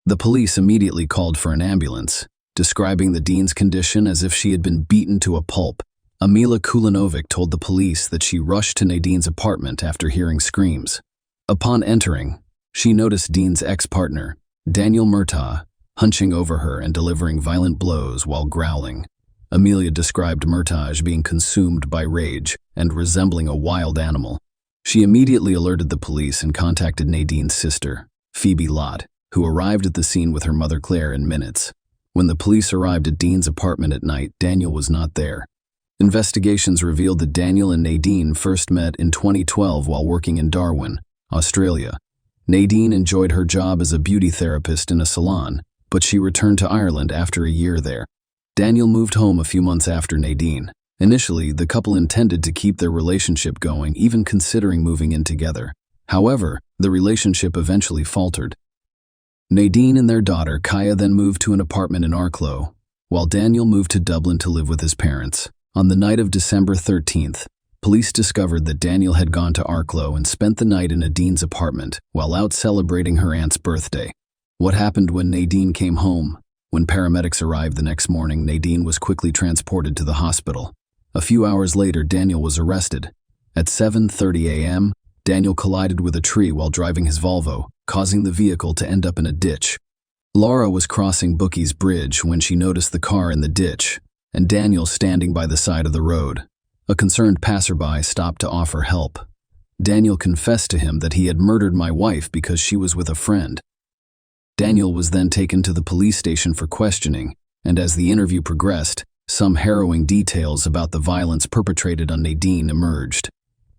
The police immediately called for an ambulance, describing the Dean's condition as if she had been beaten to a pulp. Amelia Kulinovic told the police that she rushed to Nadine's apartment after hearing screams. Upon entering, she noticed Dean's ex-partner, Daniel Murtaugh, hunching over her and delivering violent blows while growling. Amelia described Murtaugh as being consumed by rage and resembling a wild animal. She immediately alerted the police and contacted Nadine's sister, Phoebe Lott, who arrived at the scene with her mother Claire in minutes. When the police arrived at Dean's apartment at night, Daniel was not there. Investigations revealed that Daniel and Nadine first met in 2012 while working in Darwin, Australia. Nadine enjoyed her job as a beauty therapist in a salon, but she returned to Ireland after a year there. Daniel moved home a few months after Nadine. Initially, the couple intended to keep their relationship going, even considering moving in together. However, the relationship eventually faltered. Nadine and their daughter Kaya then moved to an apartment in Arklow, while Daniel moved to Dublin to live with his parents. On the night of December 13th, police discovered that Daniel had gone to Arklow and spent the night in Nadine's apartment while out celebrating her aunt's birthday. What happened when Nadine came home? When paramedics arrived the next morning, Nadine was quickly transported to the hospital. A few hours later, Daniel was arrested. At 7:30 a.m., Daniel collided with a tree while driving his Volvo, causing the vehicle to end up in a ditch. Laura was crossing Bookie's Bridge when she noticed the car in the ditch, and Daniel standing by the side of the road. A concerned passerby stopped to offer help. Daniel confessed to him that he had murdered my wife because she was with a friend. Daniel was then taken to the police station for questioning, and as the interview progressed, some harrowing details about the violence perpetrated on Nadine emerged.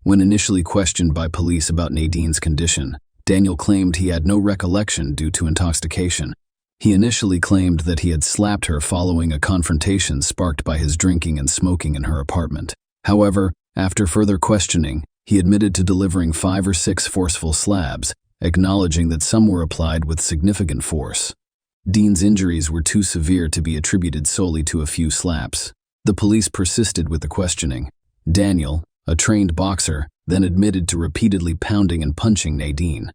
When initially questioned by police about Nadine's condition, Daniel claimed he had no recollection due to intoxication. He initially claimed that he had slapped her following a confrontation sparked by his drinking and smoking in her apartment. However, after further questioning, he admitted to delivering 5 or 6 forceful slabs, acknowledging that some were applied with significant force. Dean's injuries were too severe to be attributed solely to a few slaps. The police persisted with the questioning. Daniel, a trained boxer, then admitted to repeatedly pounding and punching Nadine.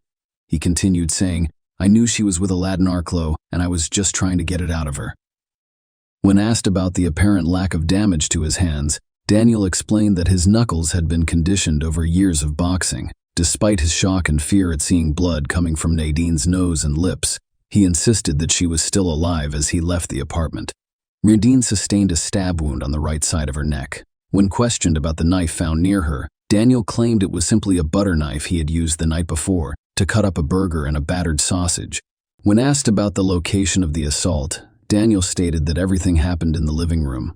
He continued saying, "I knew she was with Aladdin Arklow, and I was just trying to get it out of her." When asked about the apparent lack of damage to his hands, Daniel explained that his knuckles had been conditioned over years of boxing. Despite his shock and fear at seeing blood coming from Nadine's nose and lips, he insisted that she was still alive as he left the apartment. Nadine sustained a stab wound on the right side of her neck. When questioned about the knife found near her, Daniel claimed it was simply a butter knife he had used the night before to cut up a burger and a battered sausage. When asked about the location of the assault, Daniel stated that everything happened in the living room.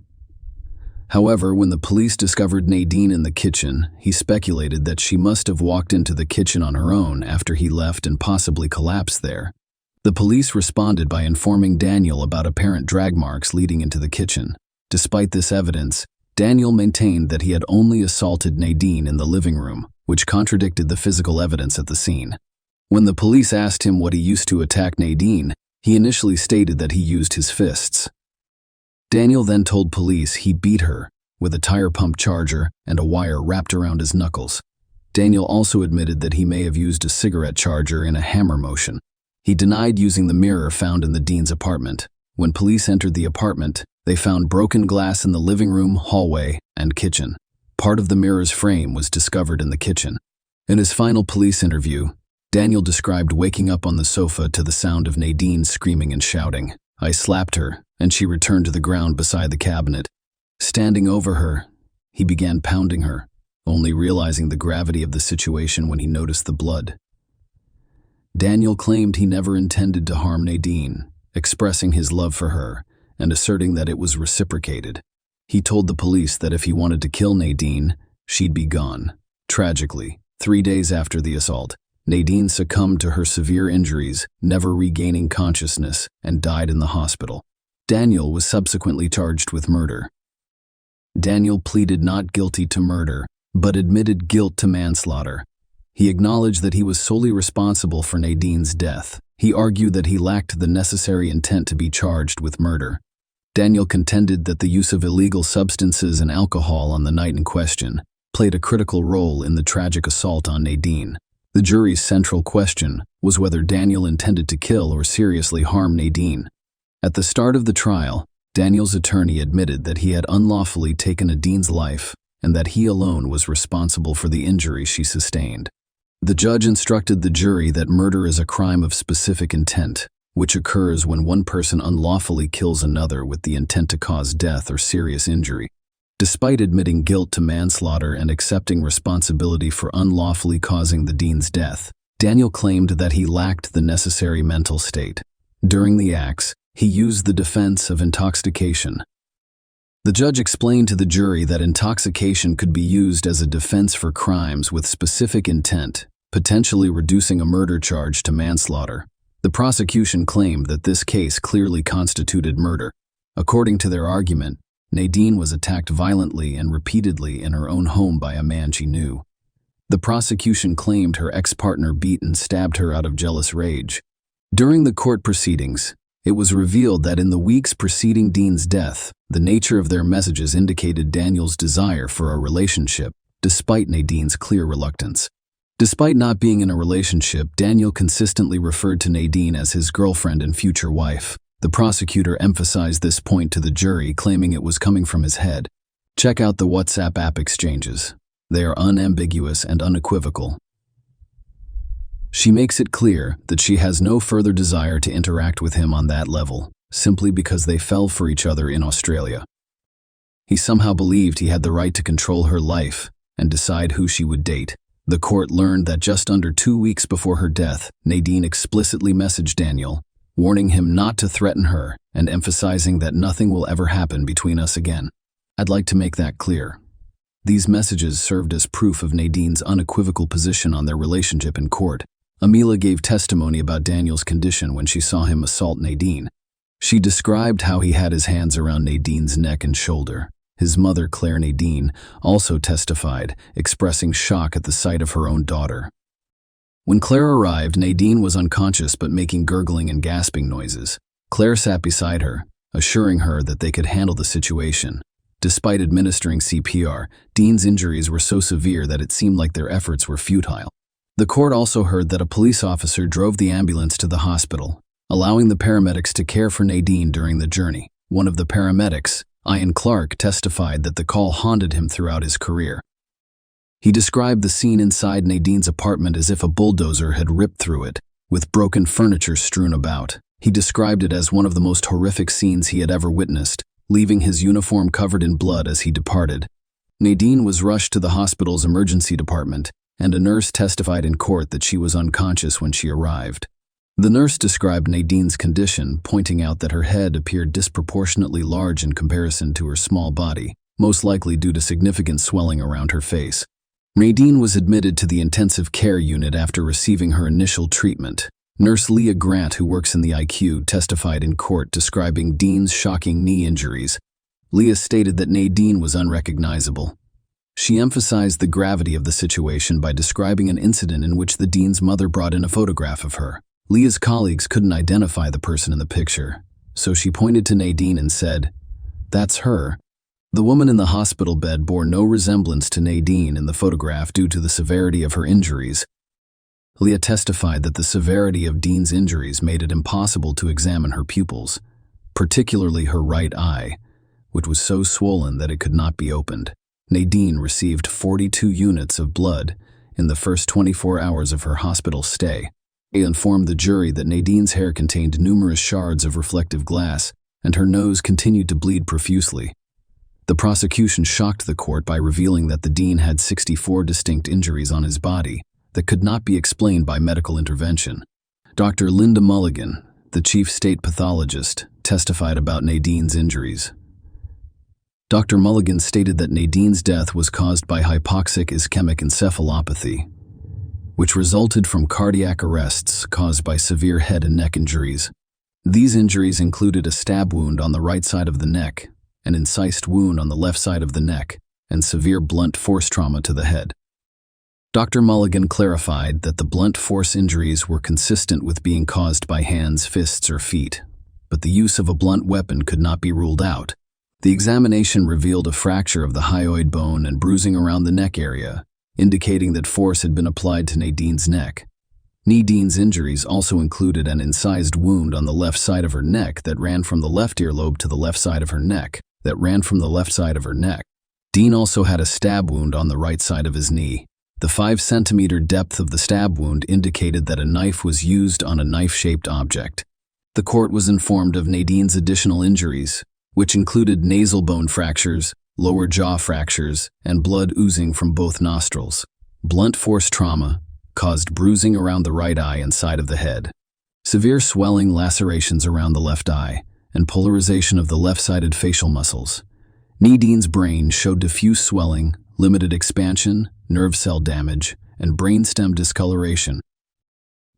However, when the police discovered Nadine in the kitchen, he speculated that she must have walked into the kitchen on her own after he left and possibly collapsed there. The police responded by informing Daniel about apparent drag marks leading into the kitchen. Despite this evidence, Daniel maintained that he had only assaulted Nadine in the living room, which contradicted the physical evidence at the scene. When the police asked him what he used to attack Nadine, he initially stated that he used his fists. Daniel then told police he beat her with a tire pump charger and a wire wrapped around his knuckles. Daniel also admitted that he may have used a cigarette charger in a hammer motion. He denied using the mirror found in the Dean's apartment. When police entered the apartment, they found broken glass in the living room, hallway, and kitchen. Part of the mirror's frame was discovered in the kitchen. In his final police interview, Daniel described waking up on the sofa to the sound of Nadine screaming and shouting. "I slapped her, and she returned to the ground beside the cabinet. Standing over her, he began pounding her, only realizing the gravity of the situation when he noticed the blood." Daniel claimed he never intended to harm Nadine, expressing his love for her and asserting that it was reciprocated. He told the police that if he wanted to kill Nadine, she'd be gone. Tragically, 3 days after the assault, Nadine succumbed to her severe injuries, never regaining consciousness, and died in the hospital. Daniel was subsequently charged with murder. Daniel pleaded not guilty to murder, but admitted guilt to manslaughter. He acknowledged that he was solely responsible for Nadine's death. He argued that he lacked the necessary intent to be charged with murder. Daniel contended that the use of illegal substances and alcohol on the night in question played a critical role in the tragic assault on Nadine. The jury's central question was whether Daniel intended to kill or seriously harm Nadine. At the start of the trial, Daniel's attorney admitted that he had unlawfully taken Nadine's life and that he alone was responsible for the injury she sustained. The judge instructed the jury that murder is a crime of specific intent, which occurs when one person unlawfully kills another with the intent to cause death or serious injury. Despite admitting guilt to manslaughter and accepting responsibility for unlawfully causing the Dean's death, Daniel claimed that he lacked the necessary mental state. During the acts, he used the defense of intoxication. The judge explained to the jury that intoxication could be used as a defense for crimes with specific intent, potentially reducing a murder charge to manslaughter. The prosecution claimed that this case clearly constituted murder. According to their argument, Nadine was attacked violently and repeatedly in her own home by a man she knew. The prosecution claimed her ex-partner beat and stabbed her out of jealous rage. During the court proceedings, it was revealed that in the weeks preceding Dean's death, the nature of their messages indicated Daniel's desire for a relationship, despite Nadine's clear reluctance. Despite not being in a relationship, Daniel consistently referred to Nadine as his girlfriend and future wife. The prosecutor emphasized this point to the jury, claiming it was coming from his head. Check out the WhatsApp app exchanges. They are unambiguous and unequivocal. She makes it clear that she has no further desire to interact with him on that level, simply because they fell for each other in Australia. He somehow believed he had the right to control her life and decide who she would date. The court learned that just under 2 weeks before her death, Nadine explicitly messaged Daniel, warning him not to threaten her and emphasizing that nothing will ever happen between us again. I'd like to make that clear. These messages served as proof of Nadine's unequivocal position on their relationship in court. Amila gave testimony about Daniel's condition when she saw him assault Nadine. She described how he had his hands around Nadine's neck and shoulder. His mother, Claire Nadine, also testified, expressing shock at the sight of her own daughter. When Claire arrived, Nadine was unconscious but making gurgling and gasping noises. Claire sat beside her, assuring her that they could handle the situation. Despite administering CPR, Dean's injuries were so severe that it seemed like their efforts were futile. The court also heard that a police officer drove the ambulance to the hospital, allowing the paramedics to care for Nadine during the journey. One of the paramedics, Ian Clark, testified that the call haunted him throughout his career. He described the scene inside Nadine's apartment as if a bulldozer had ripped through it, with broken furniture strewn about. He described it as one of the most horrific scenes he had ever witnessed, leaving his uniform covered in blood as he departed. Nadine was rushed to the hospital's emergency department, and a nurse testified in court that she was unconscious when she arrived. The nurse described Nadine's condition, pointing out that her head appeared disproportionately large in comparison to her small body, most likely due to significant swelling around her face. Nadine was admitted to the intensive care unit after receiving her initial treatment. Nurse Leah Grant, who works in the IQ, testified in court describing Dean's shocking knee injuries. Leah stated that Nadine was unrecognizable. She emphasized the gravity of the situation by describing an incident in which the Dean's mother brought in a photograph of her. Leah's colleagues couldn't identify the person in the picture, so she pointed to Nadine and said, "That's her." The woman in the hospital bed bore no resemblance to Nadine in the photograph due to the severity of her injuries. Leah testified that the severity of Dean's injuries made it impossible to examine her pupils, particularly her right eye, which was so swollen that it could not be opened. Nadine received 42 units of blood in the first 24 hours of her hospital stay. They informed the jury that Nadine's hair contained numerous shards of reflective glass, and her nose continued to bleed profusely. The prosecution shocked the court by revealing that the Dean had 64 distinct injuries on his body that could not be explained by medical intervention. Dr. Linda Mulligan, the chief state pathologist, testified about Nadine's injuries. Dr. Mulligan stated that Nadine's death was caused by hypoxic ischemic encephalopathy, which resulted from cardiac arrests caused by severe head and neck injuries. These injuries included a stab wound on the right side of the neck, an incised wound on the left side of the neck, and severe blunt force trauma to the head. Dr. Mulligan clarified that the blunt force injuries were consistent with being caused by hands, fists, or feet, but the use of a blunt weapon could not be ruled out. The examination revealed a fracture of the hyoid bone and bruising around the neck area, indicating that force had been applied to Nadine's neck. Nadine's injuries also included an incised wound on the left side of her neck that ran from the left earlobe to the left side of her neck, Dean also had a stab wound on the right side of his knee. The 5-centimeter depth of the stab wound indicated that a knife was used on a knife-shaped object. The court was informed of Nadine's additional injuries, which included nasal bone fractures, lower jaw fractures, and blood oozing from both nostrils. Blunt force trauma caused bruising around the right eye and side of the head, severe swelling, lacerations around the left eye, and polarization of the left-sided facial muscles. Nadine's brain showed diffuse swelling, limited expansion, nerve cell damage, and brainstem discoloration.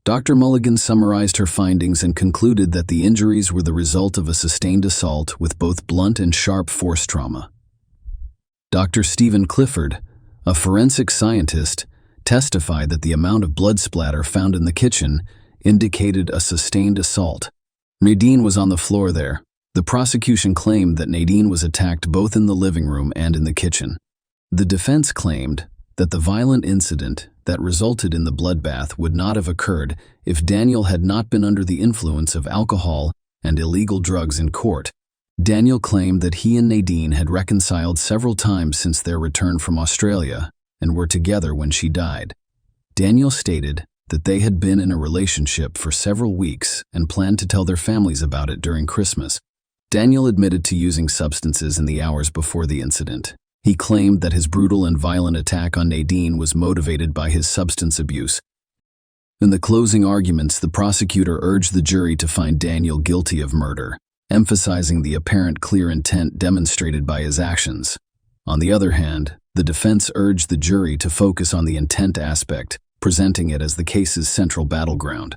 Dr. Mulligan summarized her findings and concluded that the injuries were the result of a sustained assault with both blunt and sharp force trauma. Dr. Stephen Clifford, a forensic scientist, testified that the amount of blood splatter found in the kitchen indicated a sustained assault. Nadine was on the floor there. The prosecution claimed that Nadine was attacked both in the living room and in the kitchen. The defense claimed that the violent incident that resulted in the bloodbath would not have occurred if Daniel had not been under the influence of alcohol and illegal drugs in court. Daniel claimed that he and Nadine had reconciled several times since their return from Australia and were together when she died. Daniel stated that they had been in a relationship for several weeks and planned to tell their families about it during Christmas. Daniel admitted to using substances in the hours before the incident. He claimed that his brutal and violent attack on Nadine was motivated by his substance abuse. In the closing arguments, the prosecutor urged the jury to find Daniel guilty of murder, emphasizing the apparent clear intent demonstrated by his actions. On the other hand, the defense urged the jury to focus on the intent aspect, presenting it as the case's central battleground.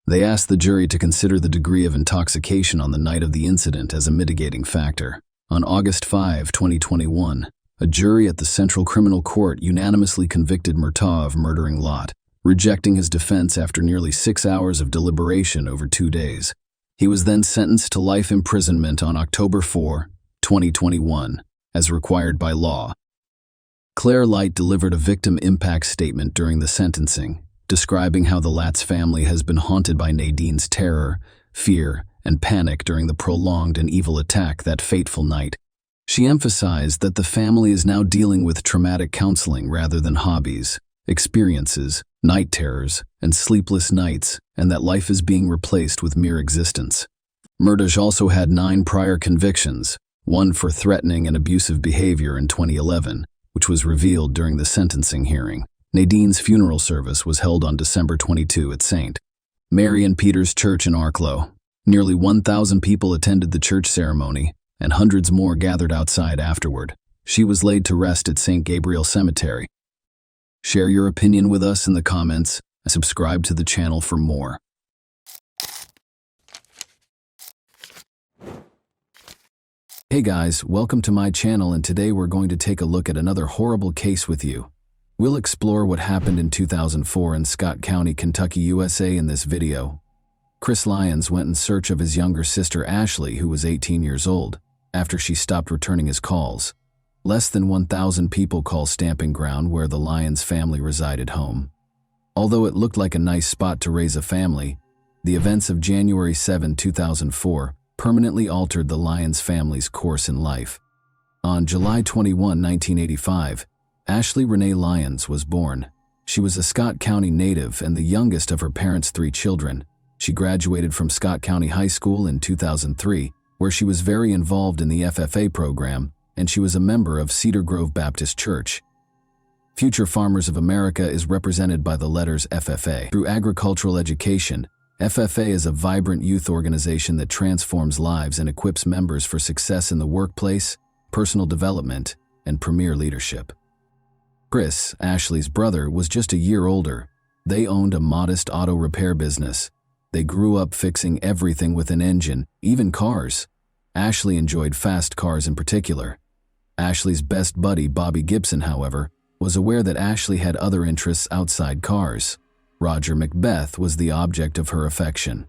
They asked the jury to consider the degree of intoxication on the night of the incident as a mitigating factor. On August 5, 2021, a jury at the Central Criminal Court unanimously convicted Murtaugh of murdering Lot, rejecting his defense after nearly 6 hours of deliberation over 2 days. He was then sentenced to life imprisonment on October 4, 2021, as required by law. Claire Light delivered a victim impact statement during the sentencing, describing how the Latz family has been haunted by Nadine's terror, fear, and panic during the prolonged and evil attack that fateful night. She emphasized that the family is now dealing with traumatic counseling rather than hobbies, experiences, night terrors, and sleepless nights, and that life is being replaced with mere existence. Murtaugh also had 9 prior convictions, one for threatening and abusive behavior in 2011, which was revealed during the sentencing hearing. Nadine's funeral service was held on December 22 at St. Mary and Peter's Church in Arklow. Nearly 1,000 people attended the church ceremony, and hundreds more gathered outside afterward. She was laid to rest at St. Gabriel Cemetery. Share your opinion with us in the comments and subscribe to the channel for more. Hey guys, welcome to my channel, and today we're going to take a look at another horrible case with you. We'll explore what happened in 2004 in Scott County, Kentucky, USA in this video. Chris Lyons went in search of his younger sister Ashley, who was 18 years old, after she stopped returning his calls. Less than 1,000 people call Stamping Ground where the Lyons family resided home. Although it looked like a nice spot to raise a family, the events of January 7, 2004 permanently altered the Lyons family's course in life. On July 21, 1985, Ashley Renee Lyons was born. She was a Scott County native and the youngest of her parents' 3 children. She graduated from Scott County High School in 2003, where she was very involved in the FFA program, and she was a member of Cedar Grove Baptist Church. Future Farmers of America is represented by the letters FFA. Through agricultural education, FFA is a vibrant youth organization that transforms lives and equips members for success in the workplace, personal development, and premier leadership. Chris, Ashley's brother, was just a year older. They owned a modest auto repair business. They grew up fixing everything with an engine, even cars. Ashley enjoyed fast cars in particular. Ashley's best buddy, Bobby Gibson, however, was aware that Ashley had other interests outside cars. Roger Macbeth was the object of her affection.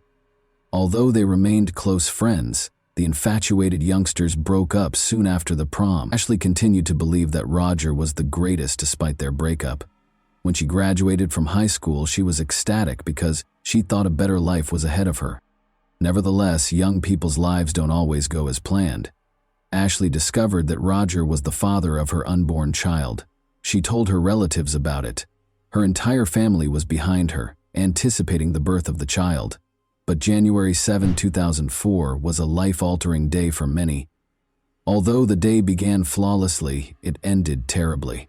Although they remained close friends, the infatuated youngsters broke up soon after the prom. Ashley continued to believe that Roger was the greatest despite their breakup. When she graduated from high school, she was ecstatic because she thought a better life was ahead of her. Nevertheless, young people's lives don't always go as planned. Ashley discovered that Roger was the father of her unborn child. She told her relatives about it. Her entire family was behind her, anticipating the birth of the child. But January 7, 2004 was a life-altering day for many. Although the day began flawlessly, it ended terribly.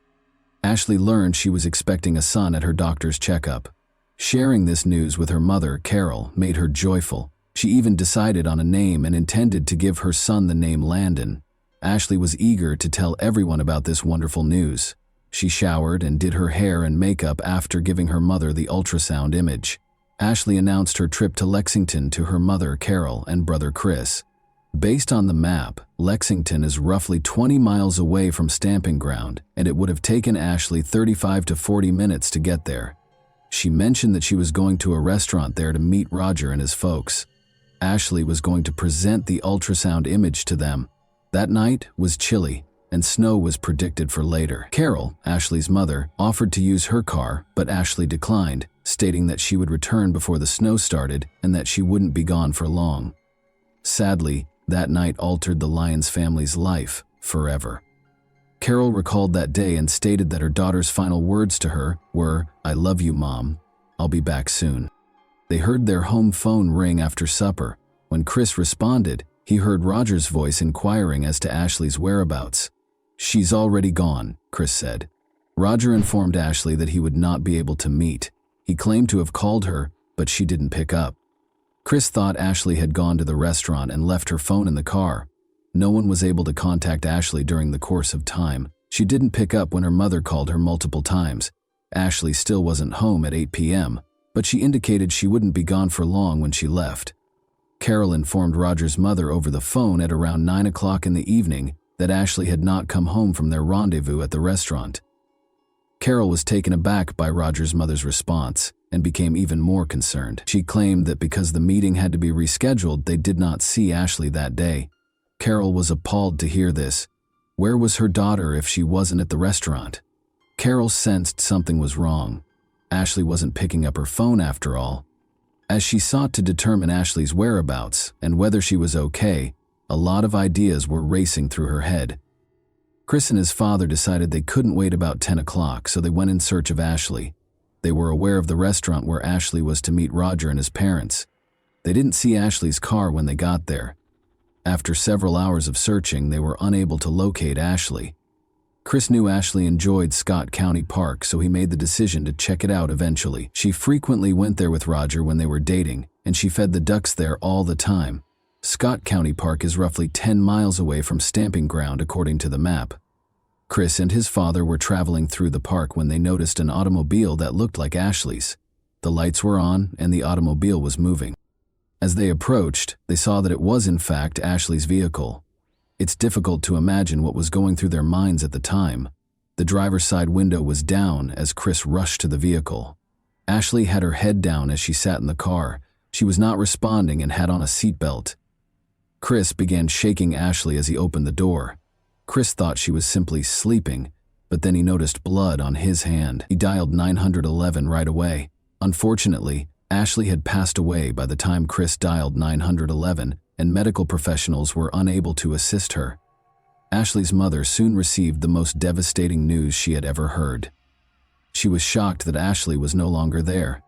Ashley learned she was expecting a son at her doctor's checkup. Sharing this news with her mother, Carol, made her joyful. She even decided on a name and intended to give her son the name Landon. Ashley was eager to tell everyone about this wonderful news. She showered and did her hair and makeup after giving her mother the ultrasound image. Ashley announced her trip to Lexington to her mother, Carol, and brother Chris. Based on the map, Lexington is roughly 20 miles away from Stamping Ground, and it would have taken Ashley 35 to 40 minutes to get there. She mentioned that she was going to a restaurant there to meet Roger and his folks. Ashley was going to present the ultrasound image to them. That night was chilly, and snow was predicted for later. Carol, Ashley's mother, offered to use her car, but Ashley declined, stating that she would return before the snow started and that she wouldn't be gone for long. Sadly, that night altered the Lyons family's life forever. Carol recalled that day and stated that her daughter's final words to her were, "I love you, Mom. I'll be back soon." They heard their home phone ring after supper. When Chris responded, he heard Roger's voice inquiring as to Ashley's whereabouts. "She's already gone," Chris said. Roger informed Ashley that he would not be able to meet. He claimed to have called her, but she didn't pick up. Chris thought Ashley had gone to the restaurant and left her phone in the car. No one was able to contact Ashley during the course of time. She didn't pick up when her mother called her multiple times. Ashley still wasn't home at 8 p.m., but she indicated she wouldn't be gone for long when she left. Carol informed Roger's mother over the phone at around 9 o'clock in the evening that Ashley had not come home from their rendezvous at the restaurant. Carol was taken aback by Roger's mother's response and became even more concerned. She claimed that because the meeting had to be rescheduled, they did not see Ashley that day. Carol was appalled to hear this. Where was her daughter if she wasn't at the restaurant? Carol sensed something was wrong. Ashley wasn't picking up her phone after all. As she sought to determine Ashley's whereabouts and whether she was okay, a lot of ideas were racing through her head. Chris and his father decided they couldn't wait about 10 o'clock, so they went in search of Ashley. They were aware of the restaurant where Ashley was to meet Roger and his parents. They didn't see Ashley's car when they got there. After several hours of searching, they were unable to locate Ashley. Chris knew Ashley enjoyed Scott County Park, so he made the decision to check it out eventually. She frequently went there with Roger when they were dating, and she fed the ducks there all the time. Scott County Park is roughly 10 miles away from Stamping Ground according to the map. Chris and his father were traveling through the park when they noticed an automobile that looked like Ashley's. The lights were on and the automobile was moving. As they approached, they saw that it was in fact Ashley's vehicle. It's difficult to imagine what was going through their minds at the time. The driver's side window was down as Chris rushed to the vehicle. Ashley had her head down as she sat in the car. She was not responding and had on a seatbelt. Chris began shaking Ashley as he opened the door. Chris thought she was simply sleeping, but then he noticed blood on his hand. He dialed 911 right away. Unfortunately, Ashley had passed away by the time Chris dialed 911, and medical professionals were unable to assist her. Ashley's mother soon received the most devastating news she had ever heard. She was shocked that Ashley was no longer there.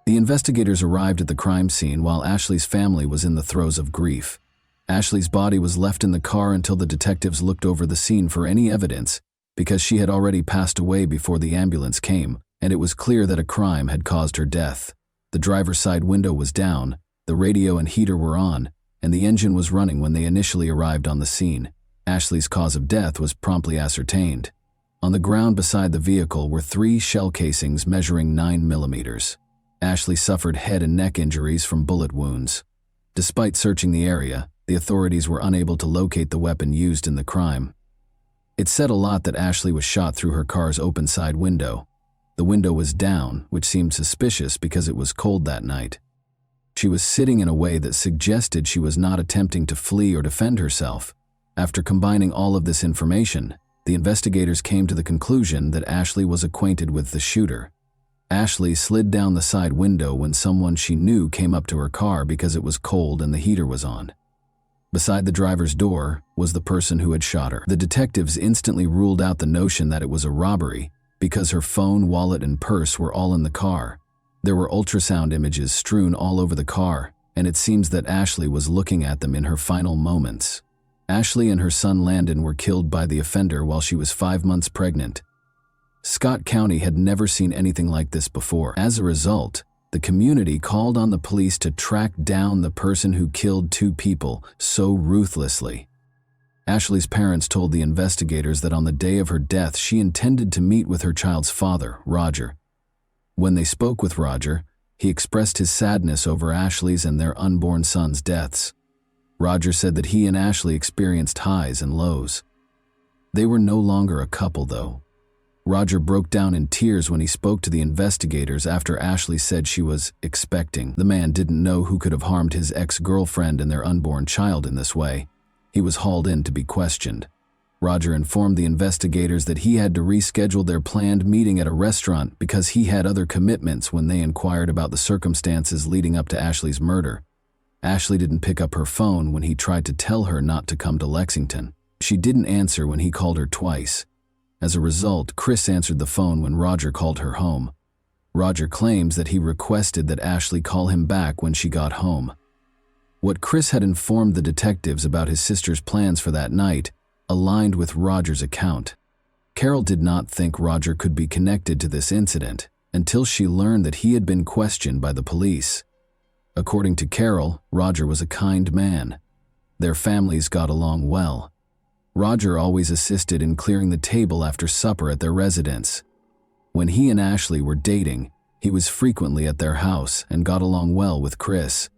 The investigators arrived at the crime scene while Ashley's family was in the throes of grief. Ashley's body was left in the car until the detectives looked over the scene for any evidence, because she had already passed away before the ambulance came, and it was clear that a crime had caused her death. The driver's side window was down, the radio and heater were on, and the engine was running when they initially arrived on the scene. Ashley's cause of death was promptly ascertained. On the ground beside the vehicle were 3 shell casings measuring 9 millimeters. Ashley suffered head and neck injuries from bullet wounds. Despite searching the area, the authorities were unable to locate the weapon used in the crime. It said a lot that Ashley was shot through her car's open side window. The window was down, which seemed suspicious because it was cold that night. She was sitting in a way that suggested she was not attempting to flee or defend herself. After combining all of this information, the investigators came to the conclusion that Ashley was acquainted with the shooter. Ashley slid down the side window when someone she knew came up to her car because it was cold and the heater was on. Beside the driver's door was the person who had shot her. The detectives instantly ruled out the notion that it was a robbery because her phone, wallet, and purse were all in the car. There were ultrasound images strewn all over the car, and it seems that Ashley was looking at them in her final moments. Ashley and her son Landon were killed by the offender while she was 5 months pregnant. Scott County had never seen anything like this before. As a result, the community called on the police to track down the person who killed 2 people so ruthlessly. Ashley's parents told the investigators that on the day of her death, she intended to meet with her child's father, Roger. When they spoke with Roger, he expressed his sadness over Ashley's and their unborn son's deaths. Roger said that he and Ashley experienced highs and lows. They were no longer a couple, though. Roger broke down in tears when he spoke to the investigators after Ashley said she was expecting. The man didn't know who could have harmed his ex-girlfriend and their unborn child in this way. He was hauled in to be questioned. Roger informed the investigators that he had to reschedule their planned meeting at a restaurant because he had other commitments when they inquired about the circumstances leading up to Ashley's murder. Ashley didn't pick up her phone when he tried to tell her not to come to Lexington. She didn't answer when he called her twice. As a result, Chris answered the phone when Roger called her home. Roger claims that he requested that Ashley call him back when she got home. What Chris had informed the detectives about his sister's plans for that night aligned with Roger's account. Carol did not think Roger could be connected to this incident, until she learned that he had been questioned by the police. According to Carol, Roger was a kind man. Their families got along well. Roger always assisted in clearing the table after supper at their residence. When he and Ashley were dating, he was frequently at their house and got along well with Chris.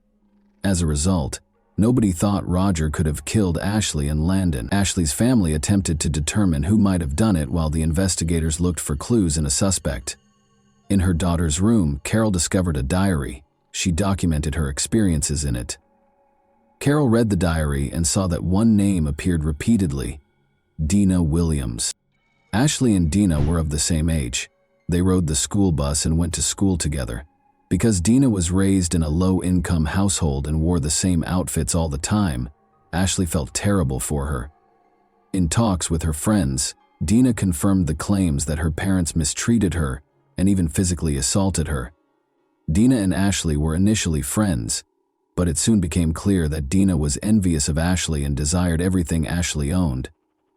As a result, nobody thought Roger could have killed Ashley and Landon. Ashley's family attempted to determine who might have done it while the investigators looked for clues in a suspect. In her daughter's room, Carol discovered a diary. She documented her experiences in it. Carol read the diary and saw that one name appeared repeatedly: Dina Williams. Ashley and Dina were of the same age. They rode the school bus and went to school together. Because Dina was raised in a low-income household and wore the same outfits all the time, Ashley felt terrible for her. In talks with her friends, Dina confirmed the claims that her parents mistreated her and even physically assaulted her. Dina and Ashley were initially friends, but it soon became clear that Dina was envious of Ashley and desired everything Ashley owned,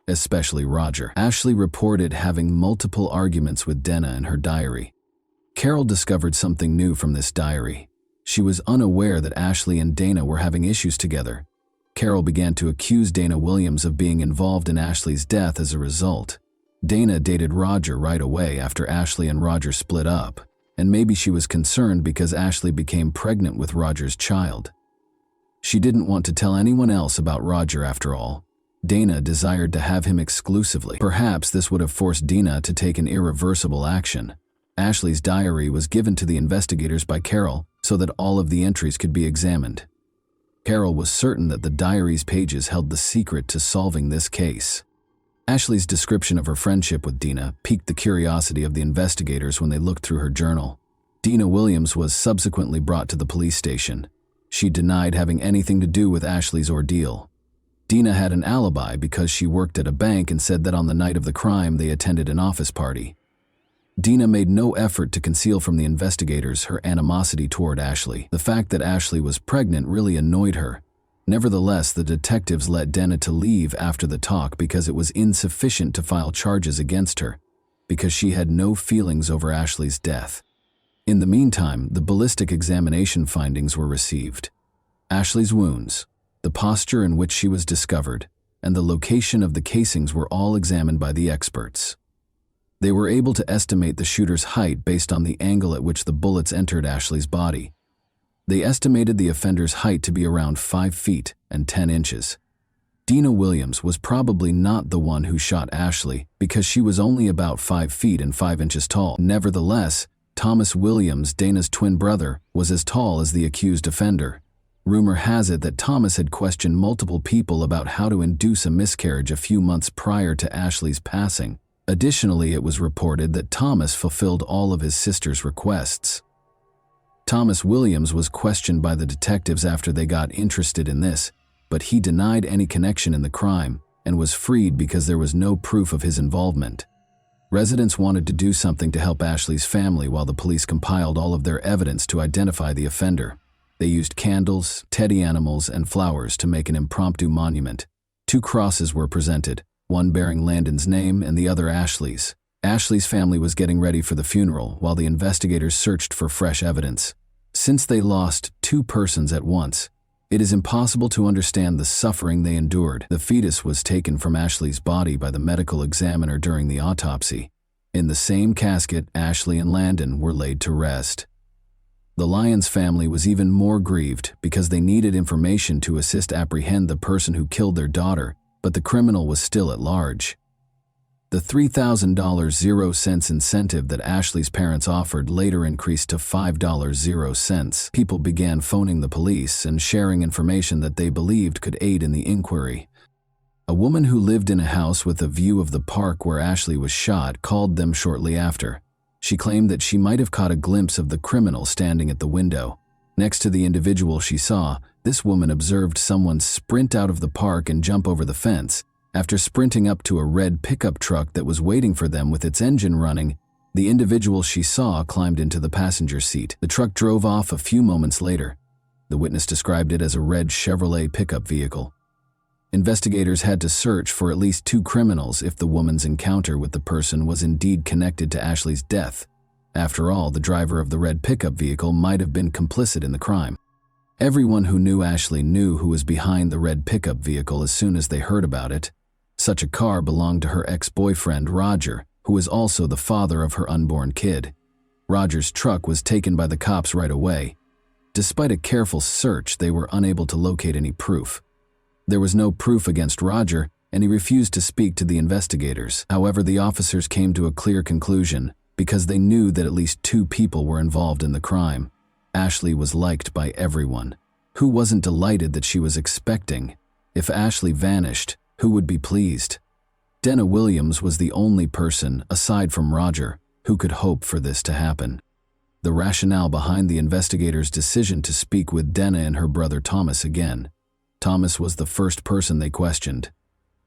especially Roger. Ashley reported having multiple arguments with Dina in her diary. Carol discovered something new from this diary. She was unaware that Ashley and Dana were having issues together. Carol began to accuse Dana Williams of being involved in Ashley's death as a result. Dana dated Roger right away after Ashley and Roger split up, and maybe she was concerned because Ashley became pregnant with Roger's child. She didn't want to tell anyone else about Roger after all. Dana desired to have him exclusively. Perhaps this would have forced Dina to take an irreversible action. Ashley's diary was given to the investigators by Carol so that all of the entries could be examined. Carol was certain that the diary's pages held the secret to solving this case. Ashley's description of her friendship with Dina piqued the curiosity of the investigators when they looked through her journal. Dina Williams was subsequently brought to the police station. She denied having anything to do with Ashley's ordeal. Dina had an alibi because she worked at a bank and said that on the night of the crime they attended an office party. Dina made no effort to conceal from the investigators her animosity toward Ashley. The fact that Ashley was pregnant really annoyed her. Nevertheless, the detectives let Dina to leave after the talk because it was insufficient to file charges against her, because she had no feelings over Ashley's death. In the meantime, the ballistic examination findings were received. Ashley's wounds, the posture in which she was discovered, and the location of the casings were all examined by the experts. They were able to estimate the shooter's height based on the angle at which the bullets entered Ashley's body. They estimated the offender's height to be around 5 feet and 10 inches. Dina Williams was probably not the one who shot Ashley because she was only about 5 feet and 5 inches tall. Nevertheless, Thomas Williams, Dana's twin brother, was as tall as the accused offender. Rumor has it that Thomas had questioned multiple people about how to induce a miscarriage a few months prior to Ashley's passing. Additionally, it was reported that Thomas fulfilled all of his sister's requests. Thomas Williams was questioned by the detectives after they got interested in this, but he denied any connection in the crime and was freed because there was no proof of his involvement. Residents wanted to do something to help Ashley's family while the police compiled all of their evidence to identify the offender. They used candles, teddy animals, and flowers to make an impromptu monument. 2 crosses were presented, one bearing Landon's name and the other Ashley's. Ashley's family was getting ready for the funeral while the investigators searched for fresh evidence. Since they lost 2 persons at once, it is impossible to understand the suffering they endured. The fetus was taken from Ashley's body by the medical examiner during the autopsy. In the same casket, Ashley and Landon were laid to rest. The Lyons family was even more grieved because they needed information to assist apprehend the person who killed their daughter, but the criminal was still at large. The $3,000 0 cents incentive that Ashley's parents offered later increased to $5 0 cents. People began phoning the police and sharing information that they believed could aid in the inquiry. A woman who lived in a house with a view of the park where Ashley was shot called them shortly after. She claimed that she might have caught a glimpse of the criminal standing at the window. Next to the individual she saw, this woman observed someone sprint out of the park and jump over the fence. After sprinting up to a red pickup truck that was waiting for them with its engine running, the individual she saw climbed into the passenger seat. The truck drove off a few moments later. The witness described it as a red Chevrolet pickup vehicle. Investigators had to search for at least 2 criminals if the woman's encounter with the person was indeed connected to Ashley's death. After all, the driver of the red pickup vehicle might have been complicit in the crime. Everyone who knew Ashley knew who was behind the red pickup vehicle as soon as they heard about it. Such a car belonged to her ex-boyfriend, Roger, who is also the father of her unborn kid. Roger's truck was taken by the cops right away. Despite a careful search, they were unable to locate any proof. There was no proof against Roger, and he refused to speak to the investigators. However, the officers came to a clear conclusion because they knew that at least 2 people were involved in the crime. Ashley was liked by everyone. Who wasn't delighted that she was expecting? If Ashley vanished, who would be pleased? Dana Williams was the only person, aside from Roger, who could hope for this to happen. The rationale behind the investigators' decision to speak with Dana and her brother Thomas again. Thomas was the first person they questioned.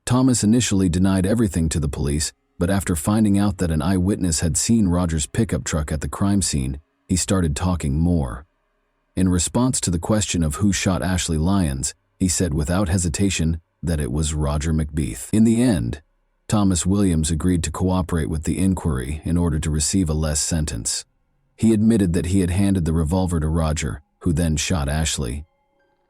Thomas initially denied everything to the police, but after finding out that an eyewitness had seen Roger's pickup truck at the crime scene, he started talking more. In response to the question of who shot Ashley Lyons, he said without hesitation that it was Roger McBeath. In the end, Thomas Williams agreed to cooperate with the inquiry in order to receive a less sentence. He admitted that he had handed the revolver to Roger, who then shot Ashley.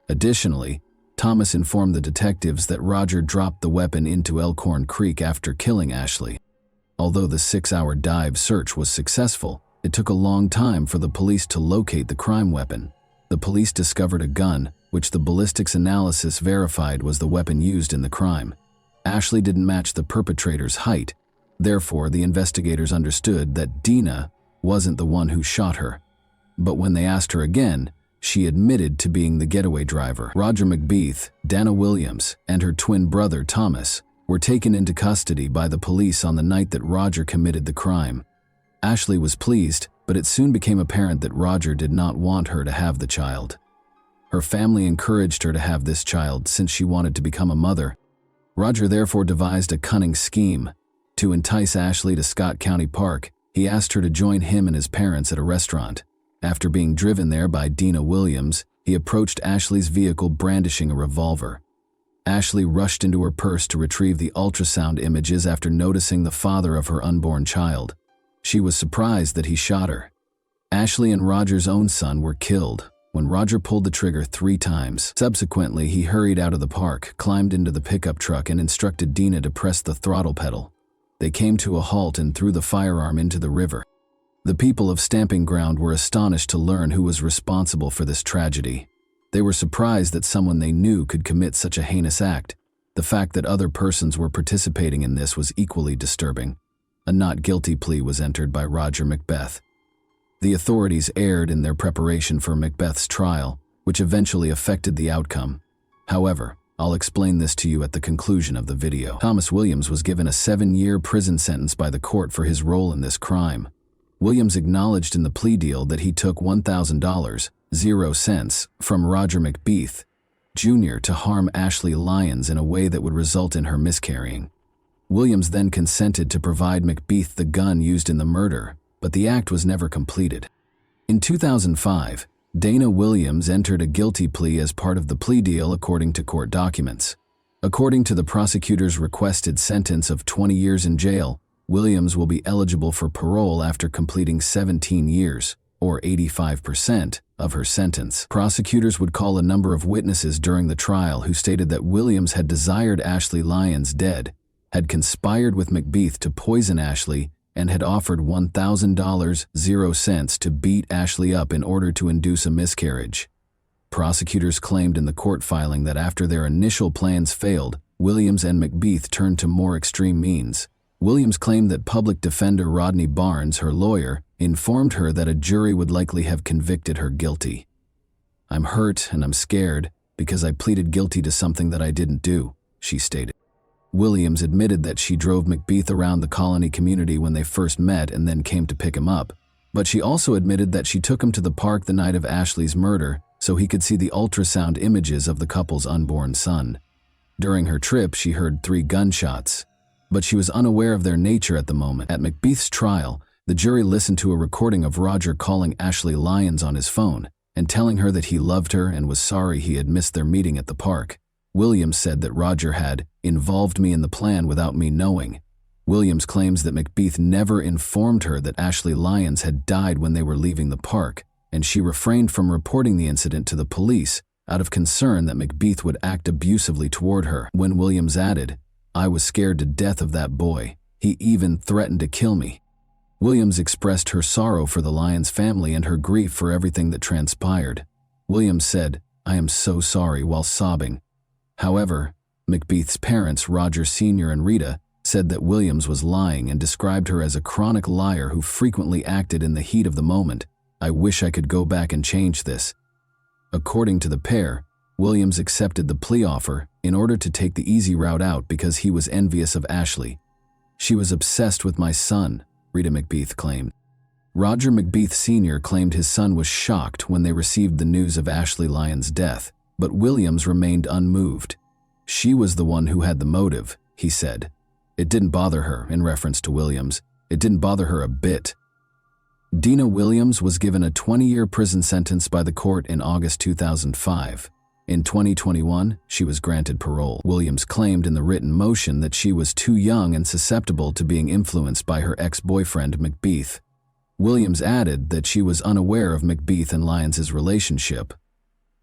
Additionally, Thomas informed the detectives that Roger dropped the weapon into Elkhorn Creek after killing Ashley. Although the 6-hour dive search was successful, it took a long time for the police to locate the crime weapon. The police discovered a gun, which the ballistics analysis verified was the weapon used in the crime. Ashley didn't match the perpetrator's height. Therefore, the investigators understood that Dina wasn't the one who shot her. But when they asked her again, she admitted to being the getaway driver. Roger McBeath, Dana Williams, and her twin brother Thomas were taken into custody by the police on the night that Roger committed the crime. Ashley was pleased, but it soon became apparent that Roger did not want her to have the child. Her family encouraged her to have this child since she wanted to become a mother. Roger therefore devised a cunning scheme. To entice Ashley to Scott County Park, he asked her to join him and his parents at a restaurant. After being driven there by Dina Williams, he approached Ashley's vehicle brandishing a revolver. Ashley rushed into her purse to retrieve the ultrasound images after noticing the father of her unborn child. She was surprised that he shot her. Ashley and Roger's own son were killed when Roger pulled the trigger 3 times. Subsequently, he hurried out of the park, climbed into the pickup truck, and instructed Dina to press the throttle pedal. They came to a halt and threw the firearm into the river. The people of Stamping Ground were astonished to learn who was responsible for this tragedy. They were surprised that someone they knew could commit such a heinous act. The fact that other persons were participating in this was equally disturbing. A not guilty plea was entered by Roger McBeath. The authorities erred in their preparation for McBeath's trial, which eventually affected the outcome. However, I'll explain this to you at the conclusion of the video. Thomas Williams was given a 7-year prison sentence by the court for his role in this crime. Williams acknowledged in the plea deal that he took $1,000, 0 cents, from Roger McBeath, Jr. to harm Ashley Lyons in a way that would result in her miscarrying. Williams then consented to provide McBeath the gun used in the murder, but the act was never completed. In 2005, Dana Williams entered a guilty plea as part of the plea deal according to court documents. According to the prosecutor's requested sentence of 20 years in jail, Williams will be eligible for parole after completing 17 years, or 85% of her sentence. Prosecutors would call a number of witnesses during the trial who stated that Williams had desired Ashley Lyons dead, had conspired with McBeath to poison Ashley, and had offered $1,000, 0 cents to beat Ashley up in order to induce a miscarriage. Prosecutors claimed in the court filing that after their initial plans failed, Williams and McBeath turned to more extreme means. Williams claimed that public defender Rodney Barnes, her lawyer, informed her that a jury would likely have convicted her guilty. "I'm hurt and I'm scared because I pleaded guilty to something that I didn't do," she stated. Williams admitted that she drove McBeath around the Colony community when they first met and then came to pick him up, but she also admitted that she took him to the park the night of Ashley's murder so he could see the ultrasound images of the couple's unborn son. During her trip, she heard 3 gunshots, but she was unaware of their nature at the moment. At McBeath's trial, the jury listened to a recording of Roger calling Ashley Lyons on his phone and telling her that he loved her and was sorry he had missed their meeting at the park. Williams said that Roger had involved me in the plan without me knowing. Williams claims that McBeath never informed her that Ashley Lyons had died when they were leaving the park, and she refrained from reporting the incident to the police out of concern that McBeath would act abusively toward her. When Williams added, "I was scared to death of that boy. He even threatened to kill me." Williams expressed her sorrow for the Lyons family and her grief for everything that transpired. Williams said, "I am so sorry," while sobbing. However, McBeath's parents, Roger Sr. and Rita, said that Williams was lying and described her as a chronic liar who frequently acted in the heat of the moment. "I wish I could go back and change this." According to the pair, Williams accepted the plea offer in order to take the easy route out because he was envious of Ashley. "She was obsessed with my son," Rita McBeath claimed. Roger McBeath Sr. claimed his son was shocked when they received the news of Ashley Lyons' death, but Williams remained unmoved. "She was the one who had the motive," he said. "It didn't bother her," in reference to Williams. "It didn't bother her a bit." Dina Williams was given a 20-year prison sentence by the court in August 2005. In 2021, she was granted parole. Williams claimed in the written motion that she was too young and susceptible to being influenced by her ex-boyfriend McBeath. Williams added that she was unaware of McBeath and Lyons' relationship.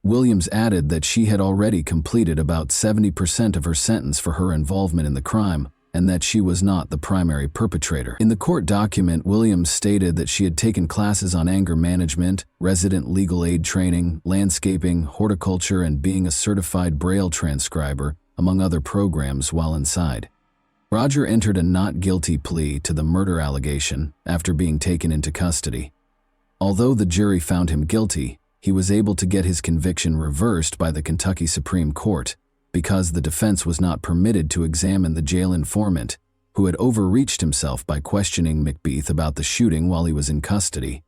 Williams added that she had already completed about 70% of her sentence for her involvement in the crime, and that she was not the primary perpetrator. In the court document, Williams stated that she had taken classes on anger management, resident legal aid training, landscaping, horticulture, and being a certified Braille transcriber, among other programs while inside. Roger entered a not guilty plea to the murder allegation after being taken into custody. Although the jury found him guilty, he was able to get his conviction reversed by the Kentucky Supreme Court, because the defense was not permitted to examine the jail informant, who had overreached himself by questioning McBeath about the shooting while he was in custody.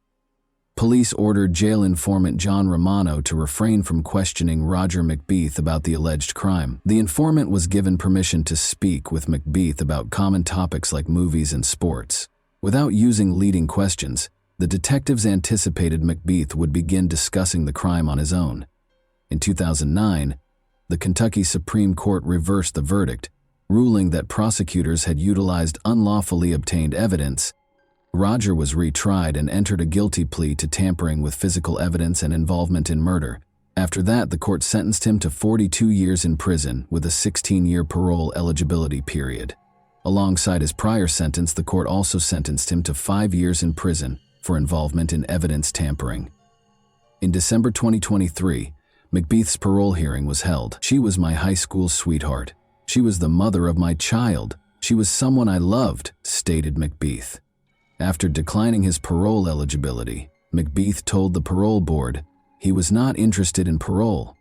Police ordered jail informant John Romano to refrain from questioning Roger McBeath about the alleged crime. The informant was given permission to speak with McBeath about common topics like movies and sports. Without using leading questions, the detectives anticipated McBeath would begin discussing the crime on his own. In 2009, the Kentucky Supreme Court reversed the verdict, ruling that prosecutors had utilized unlawfully obtained evidence. Roger was retried and entered a guilty plea to tampering with physical evidence and involvement in murder. After that, the court sentenced him to 42 years in prison with a 16-year parole eligibility period. Alongside his prior sentence, the court also sentenced him to 5 years in prison for involvement in evidence tampering. In December 2023, McBeath's parole hearing was held. "She was my high school sweetheart. She was the mother of my child. She was someone I loved," stated McBeath. After declining his parole eligibility, McBeath told the parole board he was not interested in parole.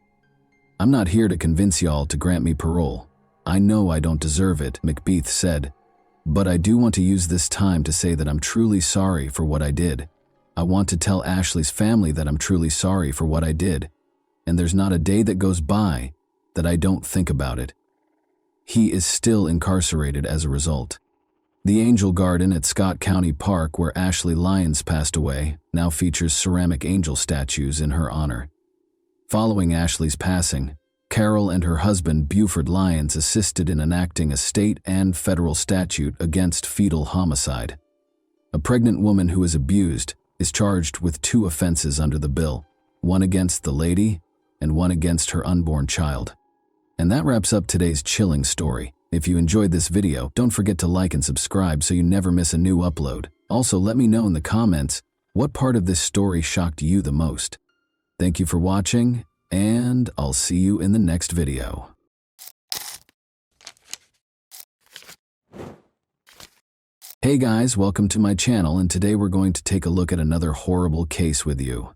"I'm not here to convince y'all to grant me parole. I know I don't deserve it," McBeath said. "But I do want to use this time to say that I'm truly sorry for what I did. I want to tell Ashley's family that I'm truly sorry for what I did. And there's not a day that goes by that I don't think about it." He is still incarcerated as a result. The Angel Garden at Scott County Park, where Ashley Lyons passed away, now features ceramic angel statues in her honor. Following Ashley's passing, Carol and her husband Buford Lyons assisted in enacting a state and federal statute against fetal homicide. A pregnant woman who is abused is charged with 2 offenses under the bill, one against the lady and one against her unborn child. And that wraps up today's chilling story. If you enjoyed this video, don't forget to like and subscribe so you never miss a new upload. Also, let me know in the comments what part of this story shocked you the most. Thank you for watching, and I'll see you in the next video. Hey guys, welcome to my channel, and today we're going to take a look at another horrible case with you.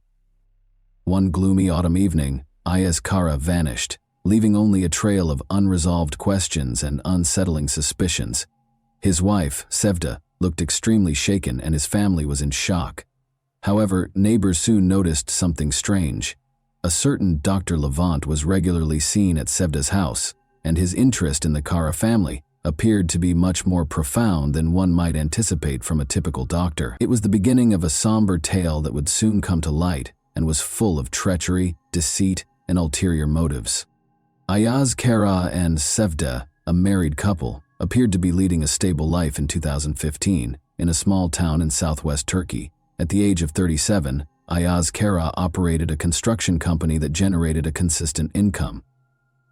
One gloomy autumn evening, Ayaz Kara vanished, leaving only a trail of unresolved questions and unsettling suspicions. His wife, Sevda, looked extremely shaken and his family was in shock. However, neighbors soon noticed something strange. A certain Dr. Levant was regularly seen at Sevda's house, and his interest in the Kara family appeared to be much more profound than one might anticipate from a typical doctor. It was the beginning of a somber tale that would soon come to light and was full of treachery, deceit, and ulterior motives. Ayaz Kara and Sevda, a married couple, appeared to be leading a stable life in 2015 in a small town in southwest Turkey. At the age of 37, Ayaz Kara operated a construction company that generated a consistent income.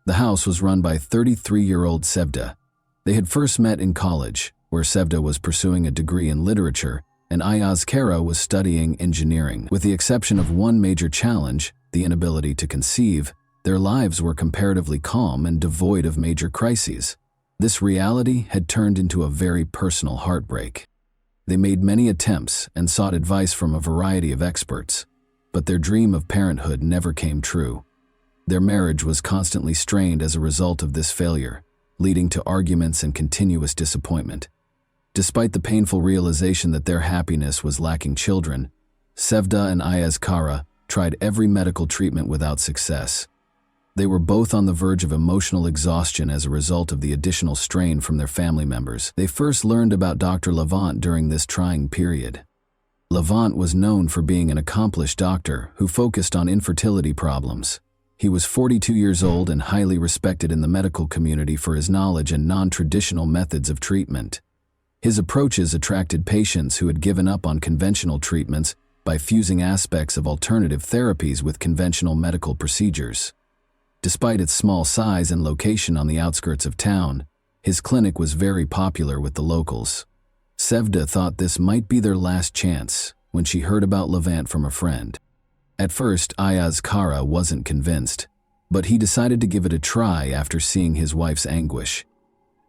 The house was run by 33-year-old Sevda. They had first met in college, where Sevda was pursuing a degree in literature and Ayaz Kara was studying engineering. With the exception of one major challenge, the inability to conceive, their lives were comparatively calm and devoid of major crises. This reality had turned into a very personal heartbreak. They made many attempts and sought advice from a variety of experts, but their dream of parenthood never came true. Their marriage was constantly strained as a result of this failure, leading to arguments and continuous disappointment. Despite the painful realization that their happiness was lacking children, Sevda and Ayaz Kara tried every medical treatment without success. They were both on the verge of emotional exhaustion as a result of the additional strain from their family members. They first learned about Dr. Levant during this trying period. Levant was known for being an accomplished doctor who focused on infertility problems. He was 42 years old and highly respected in the medical community for his knowledge and non-traditional methods of treatment. His approaches attracted patients who had given up on conventional treatments by fusing aspects of alternative therapies with conventional medical procedures. Despite its small size and location on the outskirts of town, his clinic was very popular with the locals. Sevda thought this might be their last chance when she heard about Levant from a friend. At first, Ayaz Kara wasn't convinced, but he decided to give it a try after seeing his wife's anguish.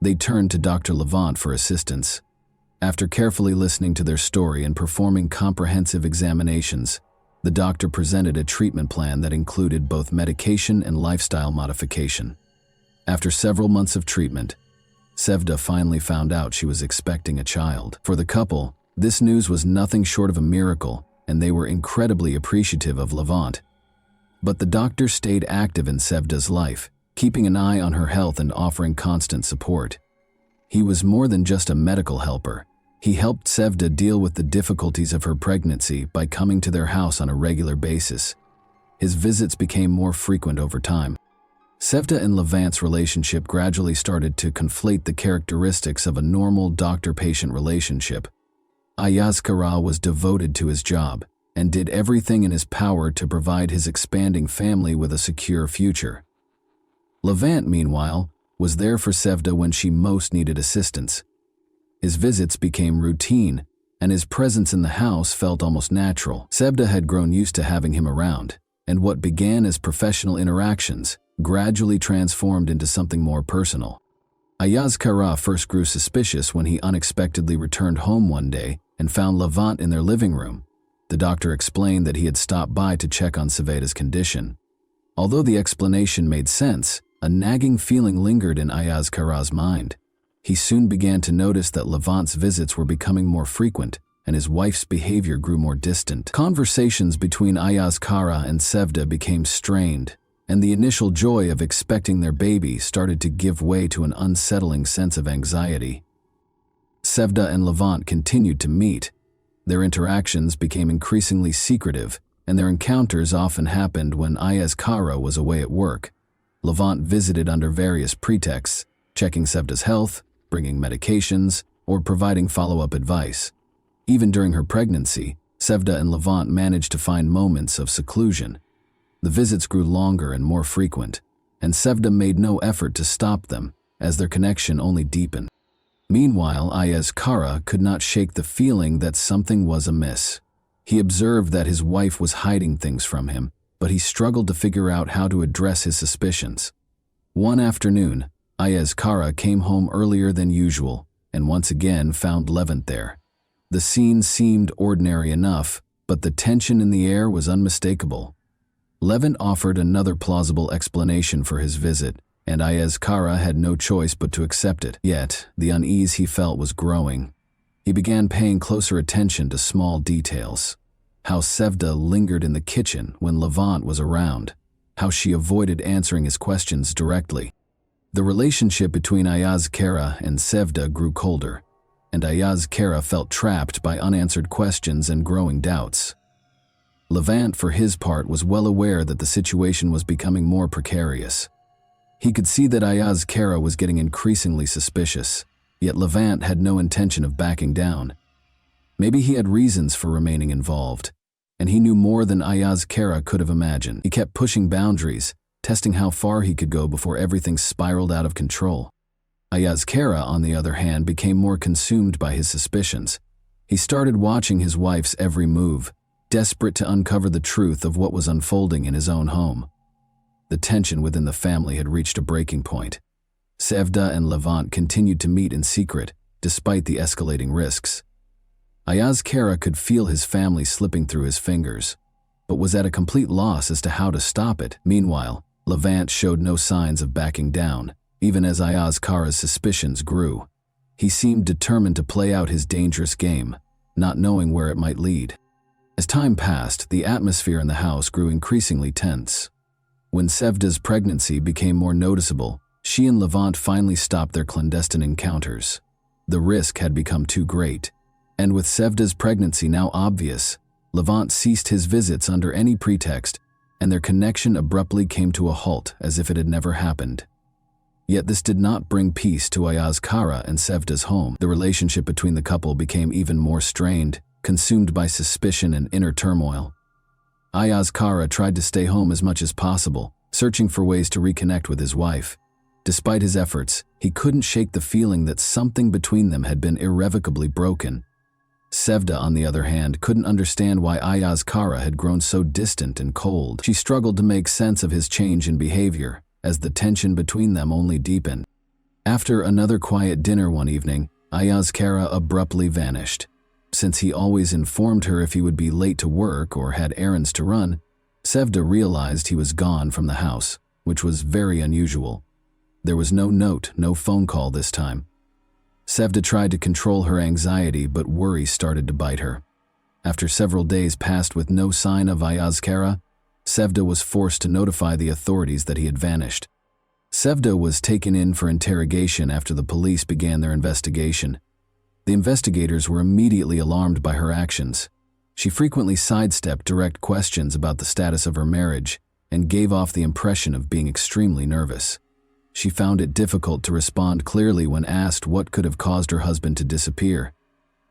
They turned to Dr. Levant for assistance. After carefully listening to their story and performing comprehensive examinations, the doctor presented a treatment plan that included both medication and lifestyle modification. After several months of treatment, Sevda finally found out she was expecting a child. For the couple, this news was nothing short of a miracle, and they were incredibly appreciative of Levant. But the doctor stayed active in Sevda's life, keeping an eye on her health and offering constant support. He was more than just a medical helper. He helped Sevda deal with the difficulties of her pregnancy by coming to their house on a regular basis. His visits became more frequent over time. Sevda and Levant's relationship gradually started to conflate the characteristics of a normal doctor-patient relationship. Ayaz Kara was devoted to his job and did everything in his power to provide his expanding family with a secure future. Levant, meanwhile, was there for Sevda when she most needed assistance. His visits became routine, and his presence in the house felt almost natural. Sevda had grown used to having him around, and what began as professional interactions gradually transformed into something more personal. Ayaz Kara first grew suspicious when he unexpectedly returned home one day and found Levant in their living room. The doctor explained that he had stopped by to check on Sevda's condition. Although the explanation made sense, a nagging feeling lingered in Ayaz Kara's mind. He soon began to notice that Levant's visits were becoming more frequent, and his wife's behavior grew more distant. Conversations between Ayaz Kara and Sevda became strained, and the initial joy of expecting their baby started to give way to an unsettling sense of anxiety. Sevda and Levant continued to meet. Their interactions became increasingly secretive, and their encounters often happened when Ayaz Kara was away at work. Levant visited under various pretexts, checking Sevda's health, bringing medications, or providing follow-up advice. Even during her pregnancy, Sevda and Levant managed to find moments of seclusion. The visits grew longer and more frequent, and Sevda made no effort to stop them, as their connection only deepened. Meanwhile, Ayaz Kara could not shake the feeling that something was amiss. He observed that his wife was hiding things from him, but he struggled to figure out how to address his suspicions. One afternoon, Ayaz Kara came home earlier than usual and once again found Levant there. The scene seemed ordinary enough, but the tension in the air was unmistakable. Levant offered another plausible explanation for his visit, and Ayaz Kara had no choice but to accept it. Yet, the unease he felt was growing. He began paying closer attention to small details. How Sevda lingered in the kitchen when Levant was around. How she avoided answering his questions directly. The relationship between Ayaz Kara and Sevda grew colder, and Ayaz Kara felt trapped by unanswered questions and growing doubts. Levant, for his part, was well aware that the situation was becoming more precarious. He could see that Ayaz Kara was getting increasingly suspicious, Yet Levant had no intention of backing down. Maybe he had reasons for remaining involved, and he knew more than Ayaz Kara could have imagined. He kept pushing boundaries, testing how far he could go before everything spiraled out of control. Ayaz Kara, on the other hand, became more consumed by his suspicions. He started watching his wife's every move, desperate to uncover the truth of what was unfolding in his own home. The tension within the family had reached a breaking point. Sevda and Levant continued to meet in secret, despite the escalating risks. Ayaz Kara could feel his family slipping through his fingers, but was at a complete loss as to how to stop it. Meanwhile, Levant showed no signs of backing down, even as Ayaz Kara's suspicions grew. He seemed determined to play out his dangerous game, not knowing where it might lead. As time passed, the atmosphere in the house grew increasingly tense. When Sevda's pregnancy became more noticeable, she and Levant finally stopped their clandestine encounters. The risk had become too great, and with Sevda's pregnancy now obvious, Levant ceased his visits under any pretext, and their connection abruptly came to a halt as if it had never happened. Yet this did not bring peace to Ayaz Kara and Sevda's home. The relationship between the couple became even more strained, consumed by suspicion and inner turmoil. Ayaz Kara tried to stay home as much as possible, searching for ways to reconnect with his wife. Despite his efforts, he couldn't shake the feeling that something between them had been irrevocably broken. Sevda, on the other hand, couldn't understand why Ayaz Kara had grown so distant and cold. She struggled to make sense of his change in behavior, as the tension between them only deepened. After another quiet dinner one evening, Ayaz Kara abruptly vanished. Since he always informed her if he would be late to work or had errands to run, Sevda realized he was gone from the house, which was very unusual. There was no note, no phone call this time. Sevda tried to control her anxiety, but worry started to bite her. After several days passed with no sign of Ayaz Kara, Sevda was forced to notify the authorities that he had vanished. Sevda was taken in for interrogation after the police began their investigation. The investigators were immediately alarmed by her actions. She frequently sidestepped direct questions about the status of her marriage and gave off the impression of being extremely nervous. She found it difficult to respond clearly when asked what could have caused her husband to disappear.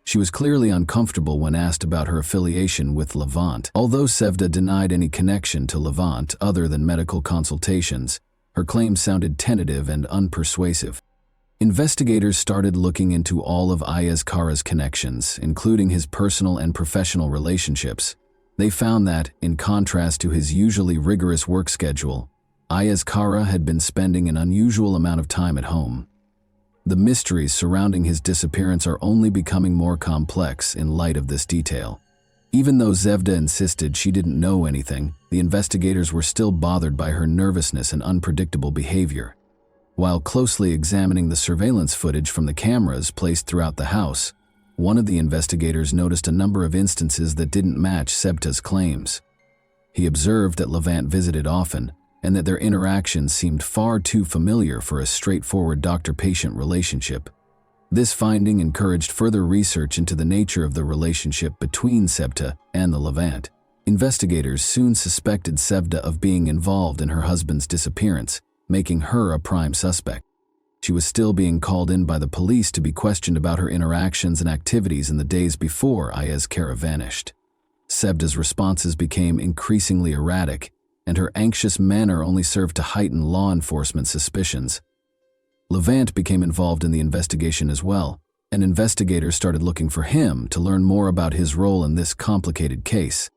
She was clearly uncomfortable when asked about her affiliation with Levant. Although Sevda denied any connection to Levant other than medical consultations, her claims sounded tentative and unpersuasive. Investigators started looking into all of Ayaz Kara's connections, including his personal and professional relationships. They found that, in contrast to his usually rigorous work schedule, Ayaz Kara had been spending an unusual amount of time at home. The mysteries surrounding his disappearance are only becoming more complex in light of this detail. Even though Sevda insisted she didn't know anything, the investigators were still bothered by her nervousness and unpredictable behavior. While closely examining the surveillance footage from the cameras placed throughout the house, one of the investigators noticed a number of instances that didn't match Sevda's claims. He observed that Levant visited often, and that their interactions seemed far too familiar for a straightforward doctor-patient relationship. This finding encouraged further research into the nature of the relationship between Sevda and the Levant. Investigators soon suspected Sevda of being involved in her husband's disappearance, making her a prime suspect. She was still being called in by the police to be questioned about her interactions and activities in the days before Ayaz Kara vanished. Sevda's responses became increasingly erratic, and her anxious manner only served to heighten law enforcement suspicions. Levant became involved in the investigation as well, and investigators started looking for him to learn more about his role in this complicated case.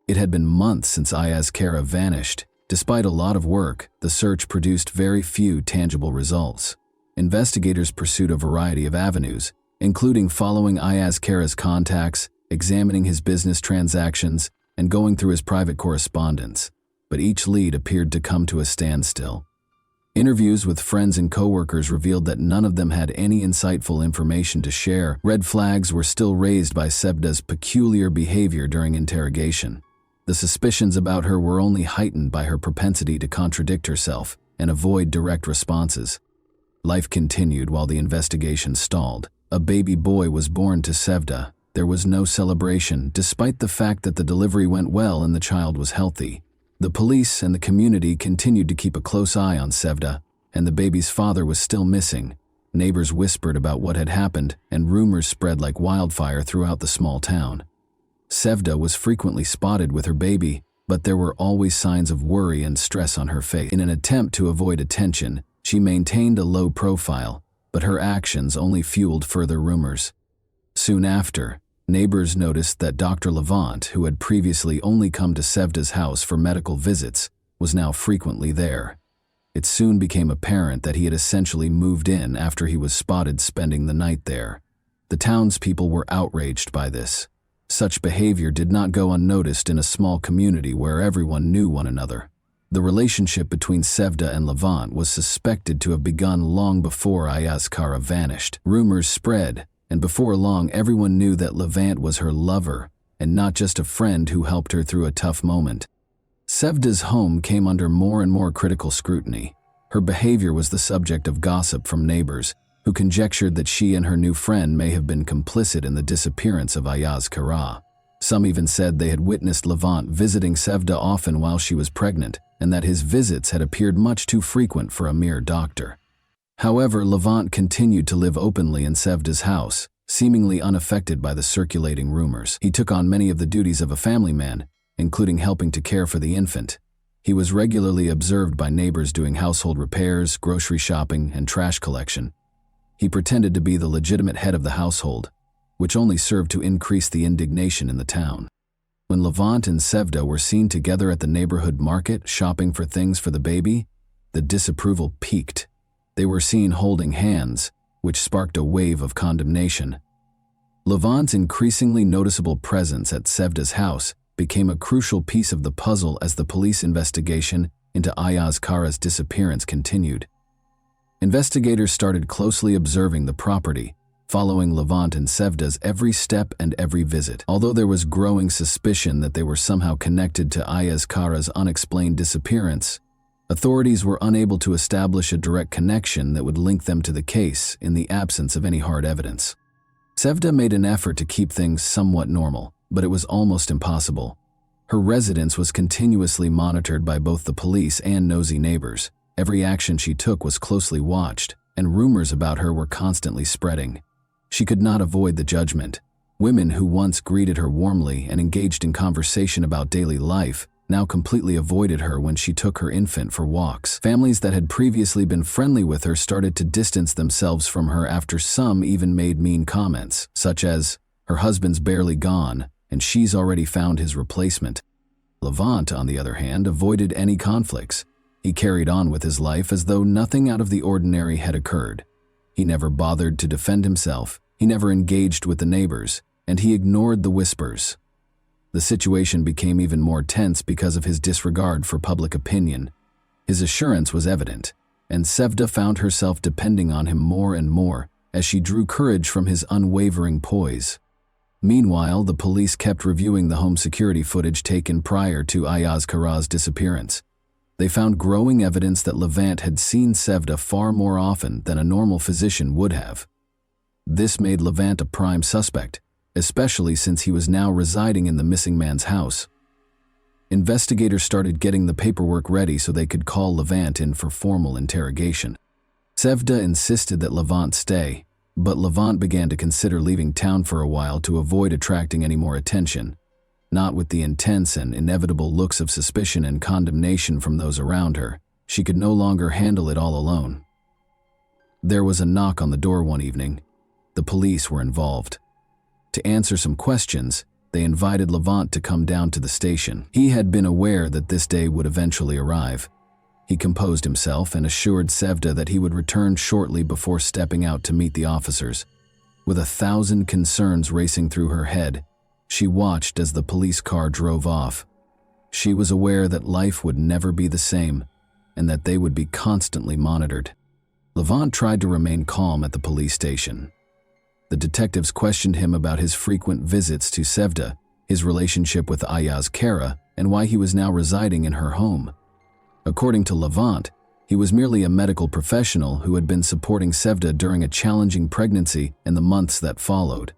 It had been months since Ayaz Kara vanished. Despite a lot of work, the search produced very few tangible results. Investigators pursued a variety of avenues, including following Ayaz Kara's contacts, examining his business transactions, and going through his private correspondence. But each lead appeared to come to a standstill. Interviews with friends and coworkers revealed that none of them had any insightful information to share. Red flags were still raised by Sevda's peculiar behavior during interrogation. The suspicions about her were only heightened by her propensity to contradict herself and avoid direct responses. Life continued while the investigation stalled. A baby boy was born to Sevda. There was no celebration, despite the fact that the delivery went well and the child was healthy. The police and the community continued to keep a close eye on Sevda, and the baby's father was still missing. Neighbors whispered about what had happened, and rumors spread like wildfire throughout the small town. Sevda was frequently spotted with her baby, but there were always signs of worry and stress on her face. In an attempt to avoid attention, she maintained a low profile, but her actions only fueled further rumors. Soon after, neighbors noticed that Dr. Levant, who had previously only come to Sevda's house for medical visits, was now frequently there. It soon became apparent that he had essentially moved in after he was spotted spending the night there. The townspeople were outraged by this. Such behavior did not go unnoticed in a small community where everyone knew one another. The relationship between Sevda and Levant was suspected to have begun long before Ayaz Kara vanished. Rumors spread, and before long everyone knew that Levant was her lover, and not just a friend who helped her through a tough moment. Sevda's home came under more and more critical scrutiny. Her behavior was the subject of gossip from neighbors, who conjectured that she and her new friend may have been complicit in the disappearance of Ayaz Kara. Some even said they had witnessed Levant visiting Sevda often while she was pregnant, and that his visits had appeared much too frequent for a mere doctor. However, Levant continued to live openly in Sevda's house, seemingly unaffected by the circulating rumors. He took on many of the duties of a family man, including helping to care for the infant. He was regularly observed by neighbors doing household repairs, grocery shopping, and trash collection. He pretended to be the legitimate head of the household, which only served to increase the indignation in the town. When Levant and Sevda were seen together at the neighborhood market shopping for things for the baby, the disapproval peaked. They were seen holding hands, which sparked a wave of condemnation. Levant's increasingly noticeable presence at Sevda's house became a crucial piece of the puzzle as the police investigation into Ayaz Kara's disappearance continued. Investigators started closely observing the property, following Levant and Sevda's every step and every visit. Although there was growing suspicion that they were somehow connected to Ayaz Kara's unexplained disappearance, authorities were unable to establish a direct connection that would link them to the case in the absence of any hard evidence. Sevda made an effort to keep things somewhat normal, but it was almost impossible. Her residence was continuously monitored by both the police and nosy neighbors. Every action she took was closely watched, and rumors about her were constantly spreading. She could not avoid the judgment. Women who once greeted her warmly and engaged in conversation about daily life now completely avoided her when she took her infant for walks. Families that had previously been friendly with her started to distance themselves from her after some even made mean comments, such as, "Her husband's barely gone, and she's already found his replacement." Levant, on the other hand, avoided any conflicts. He carried on with his life as though nothing out of the ordinary had occurred. He never bothered to defend himself, he never engaged with the neighbors, and he ignored the whispers. The situation became even more tense because of his disregard for public opinion. His assurance was evident, and Sevda found herself depending on him more and more as she drew courage from his unwavering poise. Meanwhile, the police kept reviewing the home security footage taken prior to Ayaz Kara's disappearance. They found growing evidence that Levant had seen Sevda far more often than a normal physician would have. This made Levant a prime suspect, especially since he was now residing in the missing man's house. Investigators started getting the paperwork ready so they could call Levant in for formal interrogation. Sevda insisted that Levant stay, but Levant began to consider leaving town for a while to avoid attracting any more attention. Not with the intense and inevitable looks of suspicion and condemnation from those around her. She could no longer handle it all alone. There was a knock on the door one evening. The police were involved. To answer some questions, they invited Levant to come down to the station. He had been aware that this day would eventually arrive. He composed himself and assured Sevda that he would return shortly before stepping out to meet the officers. With 1,000 concerns racing through her head, she watched as the police car drove off. She was aware that life would never be the same and that they would be constantly monitored. Levant tried to remain calm at the police station. The detectives questioned him about his frequent visits to Sevda, his relationship with Ayaz Kara, and why he was now residing in her home. According to Levant, he was merely a medical professional who had been supporting Sevda during a challenging pregnancy and the months that followed.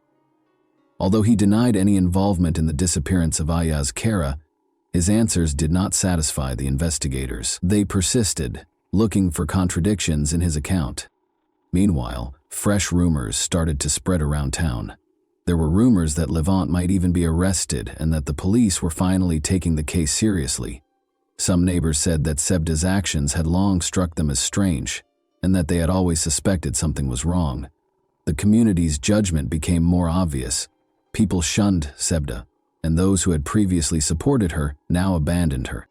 Although he denied any involvement in the disappearance of Ayaz Kara, his answers did not satisfy the investigators. They persisted, looking for contradictions in his account. Meanwhile, fresh rumors started to spread around town. There were rumors that Levant might even be arrested and that the police were finally taking the case seriously. Some neighbors said that Sevda's actions had long struck them as strange, and that they had always suspected something was wrong. The community's judgment became more obvious. People shunned Sevda, and those who had previously supported her now abandoned her.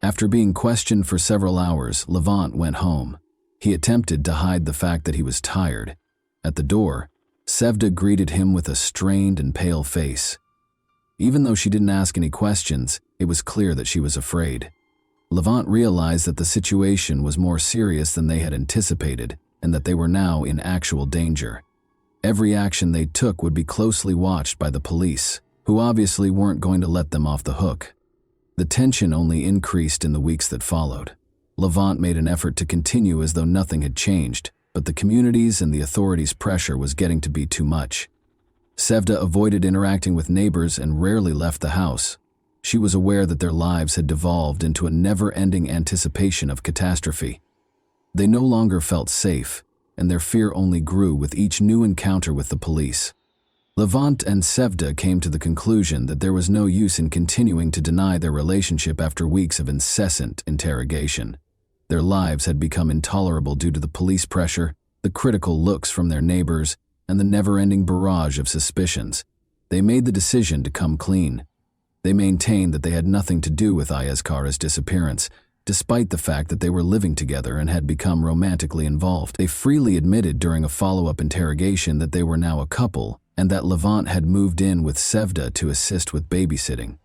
After being questioned for several hours, Levant went home. He attempted to hide the fact that he was tired. At the door, Sevda greeted him with a strained and pale face. Even though she didn't ask any questions, it was clear that she was afraid. Levant realized that the situation was more serious than they had anticipated and that they were now in actual danger. Every action they took would be closely watched by the police, who obviously weren't going to let them off the hook. The tension only increased in the weeks that followed. Levant made an effort to continue as though nothing had changed, but the community's and the authorities' pressure was getting to be too much. Sevda avoided interacting with neighbors and rarely left the house. She was aware that their lives had devolved into a never-ending anticipation of catastrophe. They no longer felt safe, and their fear only grew with each new encounter with the police. Levant and Sevda came to the conclusion that there was no use in continuing to deny their relationship after weeks of incessant interrogation. Their lives had become intolerable due to the police pressure, the critical looks from their neighbors, and the never-ending barrage of suspicions. They made the decision to come clean. They maintained that they had nothing to do with Ayazkara's disappearance, despite the fact that they were living together and had become romantically involved. They freely admitted during a follow-up interrogation that they were now a couple and that Levant had moved in with Sevda to assist with babysitting.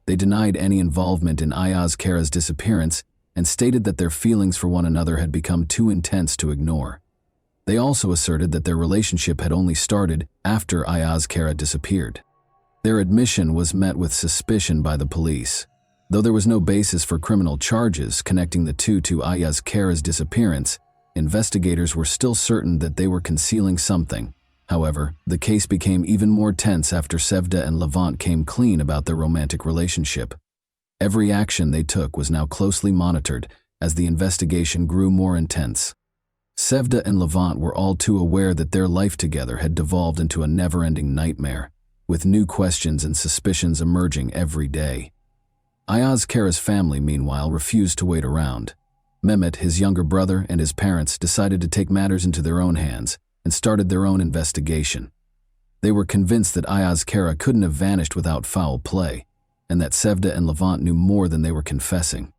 They denied any involvement in Ayazkara's disappearance and stated that their feelings for one another had become too intense to ignore. They also asserted that their relationship had only started after Ayazkara disappeared. Their admission was met with suspicion by the police. Though there was no basis for criminal charges connecting the two to Ayazkara's disappearance, investigators were still certain that they were concealing something. However, the case became even more tense after Sevda and Levant came clean about their romantic relationship. Every action they took was now closely monitored as the investigation grew more intense. Sevda and Levant were all too aware that their life together had devolved into a never-ending nightmare, with new questions and suspicions emerging every day. Ayazkara's family, meanwhile, refused to wait around. Mehmet, his younger brother, and his parents decided to take matters into their own hands and started their own investigation. They were convinced that Ayazkara couldn't have vanished without foul play, and that Sevda and Levant knew more than they were confessing.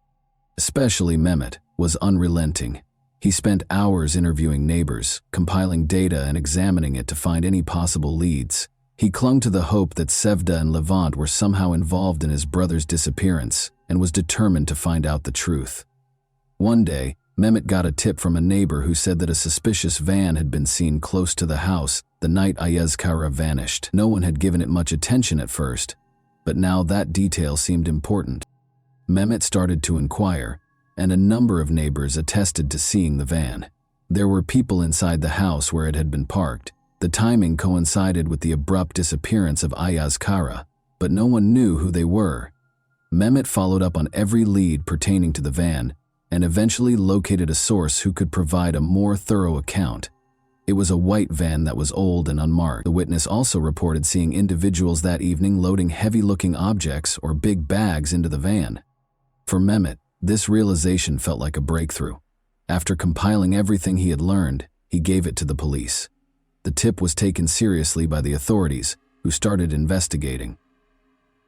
Especially Mehmet was unrelenting. He spent hours interviewing neighbors, compiling data and examining it to find any possible leads. He clung to the hope that Sevda and Levant were somehow involved in his brother's disappearance and was determined to find out the truth. One day, Mehmet got a tip from a neighbor who said that a suspicious van had been seen close to the house the night Ayazkara vanished. No one had given it much attention at first, but now that detail seemed important. Mehmet started to inquire, and a number of neighbors attested to seeing the van. There were people inside the house where it had been parked. The timing coincided with the abrupt disappearance of Ayazkara, but no one knew who they were. Mehmet followed up on every lead pertaining to the van and eventually located a source who could provide a more thorough account. It was a white van that was old and unmarked. The witness also reported seeing individuals that evening loading heavy-looking objects or big bags into the van. For Mehmet, this realization felt like a breakthrough. After compiling everything he had learned, he gave it to the police. The tip was taken seriously by the authorities, who started investigating.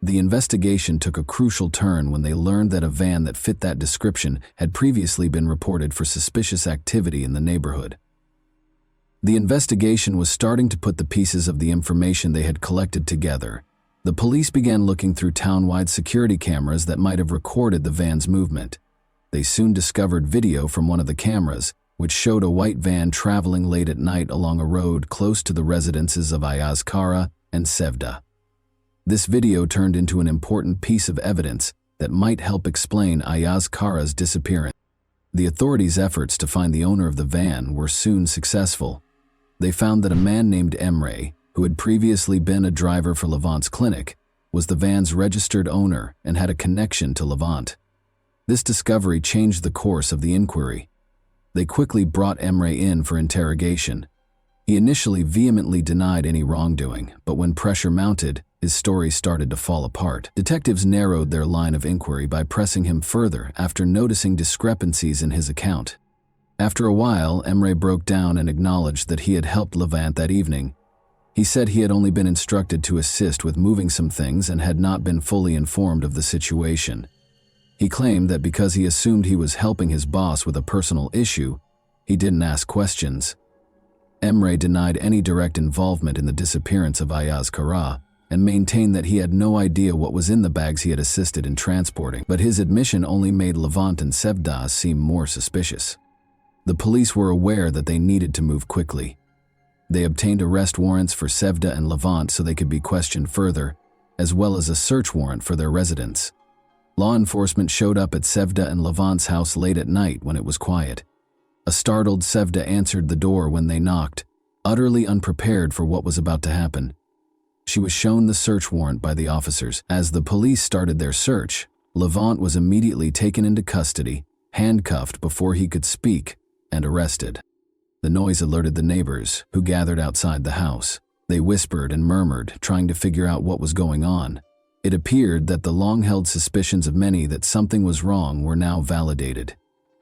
The investigation took a crucial turn when they learned that a van that fit that description had previously been reported for suspicious activity in the neighborhood. The investigation was starting to put the pieces of the information they had collected together. The police began looking through town-wide security cameras that might have recorded the van's movement. They soon discovered video from one of the cameras, which showed a white van traveling late at night along a road close to the residences of Ayazkara and Sevda. This video turned into an important piece of evidence that might help explain Ayazkara's disappearance. The authorities' efforts to find the owner of the van were soon successful. They found that a man named Emre, who had previously been a driver for Levant's clinic, was the van's registered owner and had a connection to Levant. This discovery changed the course of the inquiry. They quickly brought Emre in for interrogation. He initially vehemently denied any wrongdoing, but when pressure mounted, his story started to fall apart. Detectives narrowed their line of inquiry by pressing him further after noticing discrepancies in his account. After a while, Emre broke down and acknowledged that he had helped Levant that evening. He said he had only been instructed to assist with moving some things and had not been fully informed of the situation. He claimed that because he assumed he was helping his boss with a personal issue, he didn't ask questions. Emre denied any direct involvement in the disappearance of Ayaz Kara and maintained that he had no idea what was in the bags he had assisted in transporting, but his admission only made Levant and Sevda seem more suspicious. The police were aware that they needed to move quickly. They obtained arrest warrants for Sevda and Levant so they could be questioned further, as well as a search warrant for their residence. Law enforcement showed up at Sevda and Levant's house late at night when it was quiet. A startled Sevda answered the door when they knocked, utterly unprepared for what was about to happen. She was shown the search warrant by the officers. As the police started their search, Levant was immediately taken into custody, handcuffed before he could speak, and arrested. The noise alerted the neighbors, who gathered outside the house. They whispered and murmured, trying to figure out what was going on. It appeared that the long-held suspicions of many that something was wrong were now validated.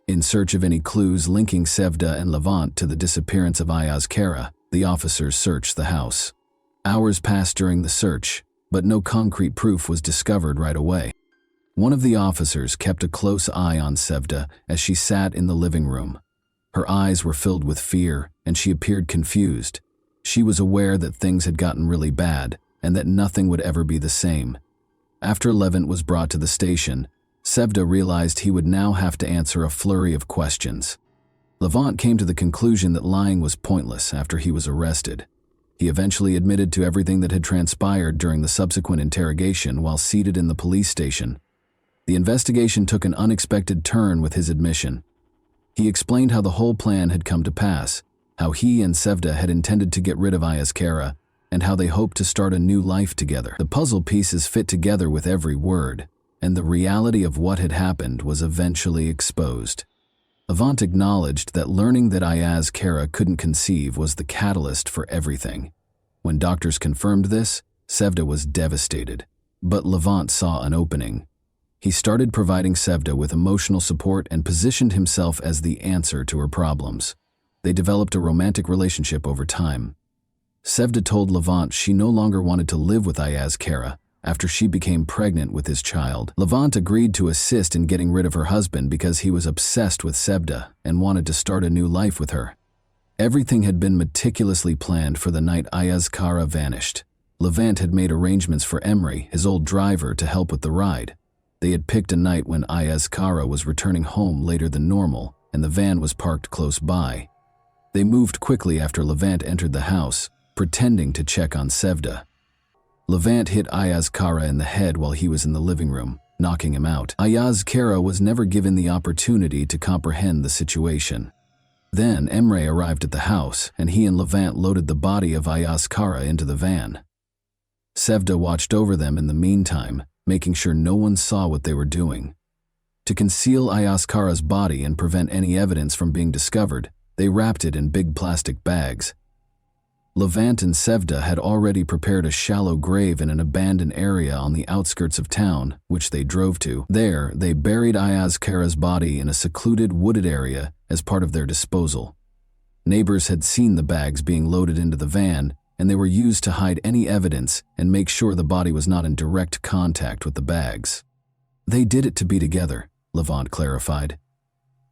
In search of any clues linking Sevda and Levant to the disappearance of Ayaz Kara, the officers searched the house. Hours passed during the search, but no concrete proof was discovered right away. One of the officers kept a close eye on Sevda as she sat in the living room. Her eyes were filled with fear, and she appeared confused. She was aware that things had gotten really bad, and that nothing would ever be the same. After Levant was brought to the station, Sevda realized he would now have to answer a flurry of questions. Levant came to the conclusion that lying was pointless after he was arrested. He eventually admitted to everything that had transpired during the subsequent interrogation while seated in the police station. The investigation took an unexpected turn with his admission. He explained how the whole plan had come to pass, how he and Sevda had intended to get rid of Ayaz Kara, and how they hoped to start a new life together. The puzzle pieces fit together with every word, and the reality of what had happened was eventually exposed. Levant acknowledged that learning that Ayaz Kara couldn't conceive was the catalyst for everything. When doctors confirmed this, Sevda was devastated, but Levant saw an opening. He started providing Sevda with emotional support and positioned himself as the answer to her problems. They developed a romantic relationship over time. Sevda told Levant she no longer wanted to live with Ayaz Kara after she became pregnant with his child. Levant agreed to assist in getting rid of her husband because he was obsessed with Sevda and wanted to start a new life with her. Everything had been meticulously planned for the night Ayaz Kara vanished. Levant had made arrangements for Emre, his old driver, to help with the ride. They had picked a night when Ayaz Kara was returning home later than normal, and the van was parked close by. They moved quickly after Levant entered the house, pretending to check on Sevda. Levant hit Ayaz Kara in the head while he was in the living room, knocking him out. Ayaz Kara was never given the opportunity to comprehend the situation. Then Emre arrived at the house, and he and Levant loaded the body of Ayaz Kara into the van. Sevda watched over them in the meantime, making sure no one saw what they were doing. To conceal Ayaz Kara's body and prevent any evidence from being discovered, they wrapped it in big plastic bags. Levant and Sevda had already prepared a shallow grave in an abandoned area on the outskirts of town, which they drove to. There, they buried Ayaz Kara's body in a secluded wooded area as part of their disposal. Neighbors had seen the bags being loaded into the van, and they were used to hide any evidence and make sure the body was not in direct contact with the bags. They did it to be together, Levant clarified.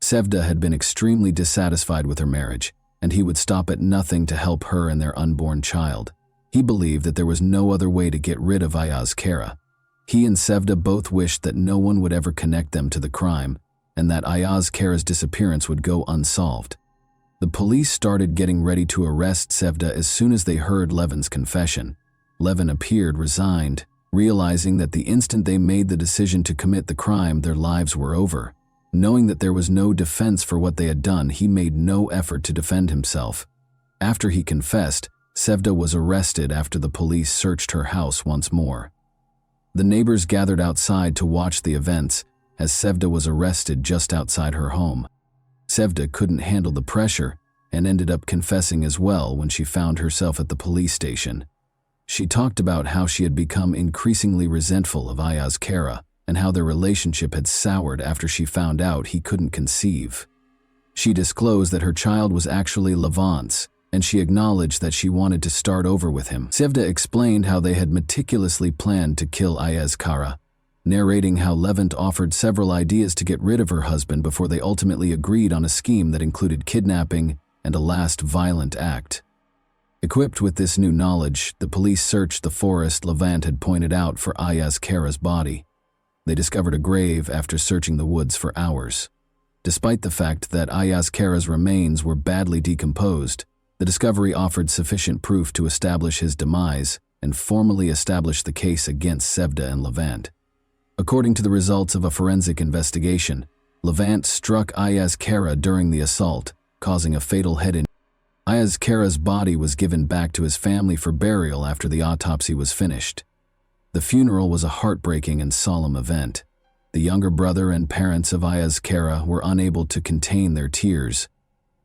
Sevda had been extremely dissatisfied with her marriage, and he would stop at nothing to help her and their unborn child. He believed that there was no other way to get rid of Ayaz Kara. He and Sevda both wished that no one would ever connect them to the crime, and that Ayaz Kara's disappearance would go unsolved. The police started getting ready to arrest Sevda as soon as they heard Levin's confession. Levin appeared resigned, realizing that the instant they made the decision to commit the crime, their lives were over. Knowing that there was no defense for what they had done, he made no effort to defend himself. After he confessed, Sevda was arrested after the police searched her house once more. The neighbors gathered outside to watch the events as Sevda was arrested just outside her home. Sevda couldn't handle the pressure and ended up confessing as well when she found herself at the police station. She talked about how she had become increasingly resentful of Ayaz Kara and how their relationship had soured after she found out he couldn't conceive. She disclosed that her child was actually Levant's, and she acknowledged that she wanted to start over with him. Sevda explained how they had meticulously planned to kill Ayaz Kara, narrating how Levant offered several ideas to get rid of her husband before they ultimately agreed on a scheme that included kidnapping and a last violent act. Equipped with this new knowledge, the police searched the forest Levant had pointed out for Ayaz Kara's body. They discovered a grave after searching the woods for hours. Despite the fact that Ayaz Kara's remains were badly decomposed, the discovery offered sufficient proof to establish his demise and formally establish the case against Sevda and Levant. According to the results of a forensic investigation, Levant struck Ayaz Kara during the assault, causing a fatal head injury. Ayaz Kara's body was given back to his family for burial after the autopsy was finished. The funeral was a heartbreaking and solemn event. The younger brother and parents of Ayaz Kara were unable to contain their tears.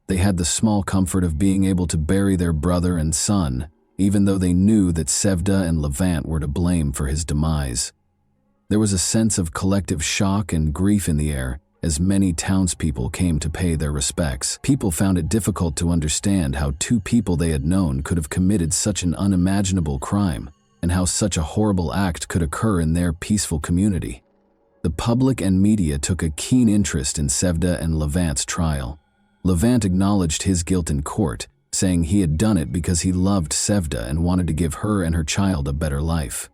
They had the small comfort of being able to bury their brother and son, even though they knew that Sevda and Levant were to blame for his demise. There was a sense of collective shock and grief in the air as many townspeople came to pay their respects. People found it difficult to understand how two people they had known could have committed such an unimaginable crime, and how such a horrible act could occur in their peaceful community. The public and media took a keen interest in Sevda and Levant's trial. Levant acknowledged his guilt in court, saying he had done it because he loved Sevda and wanted to give her and her child a better life.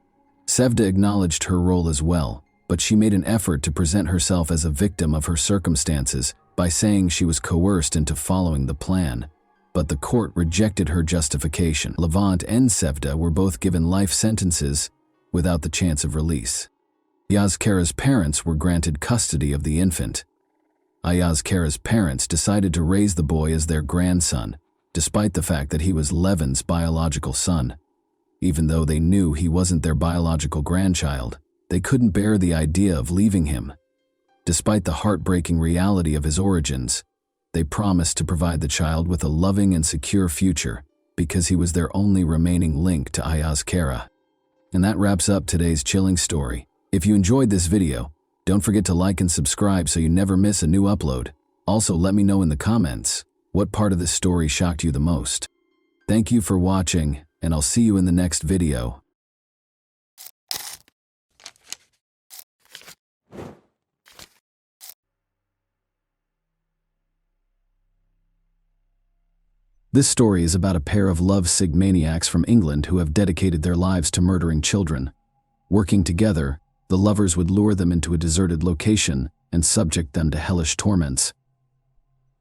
Sevda acknowledged her role as well, but she made an effort to present herself as a victim of her circumstances by saying she was coerced into following the plan. But the court rejected her justification. Levant and Sevda were both given life sentences without the chance of release. Ayaz Kara's parents were granted custody of the infant. Ayaz Kara's parents decided to raise the boy as their grandson, despite the fact that he was Levant's biological son. Even though they knew he wasn't their biological grandchild, they couldn't bear the idea of leaving him. Despite the heartbreaking reality of his origins, they promised to provide the child with a loving and secure future because he was their only remaining link to Ayaz Kara. And that wraps up today's chilling story. If you enjoyed this video, don't forget to like and subscribe so you never miss a new upload. Also, let me know in the comments what part of this story shocked you the most. Thank you for watching, and I'll see you in the next video. This story is about a pair of lovesick maniacs from England who have dedicated their lives to murdering children. Working together, the lovers would lure them into a deserted location and subject them to hellish torments.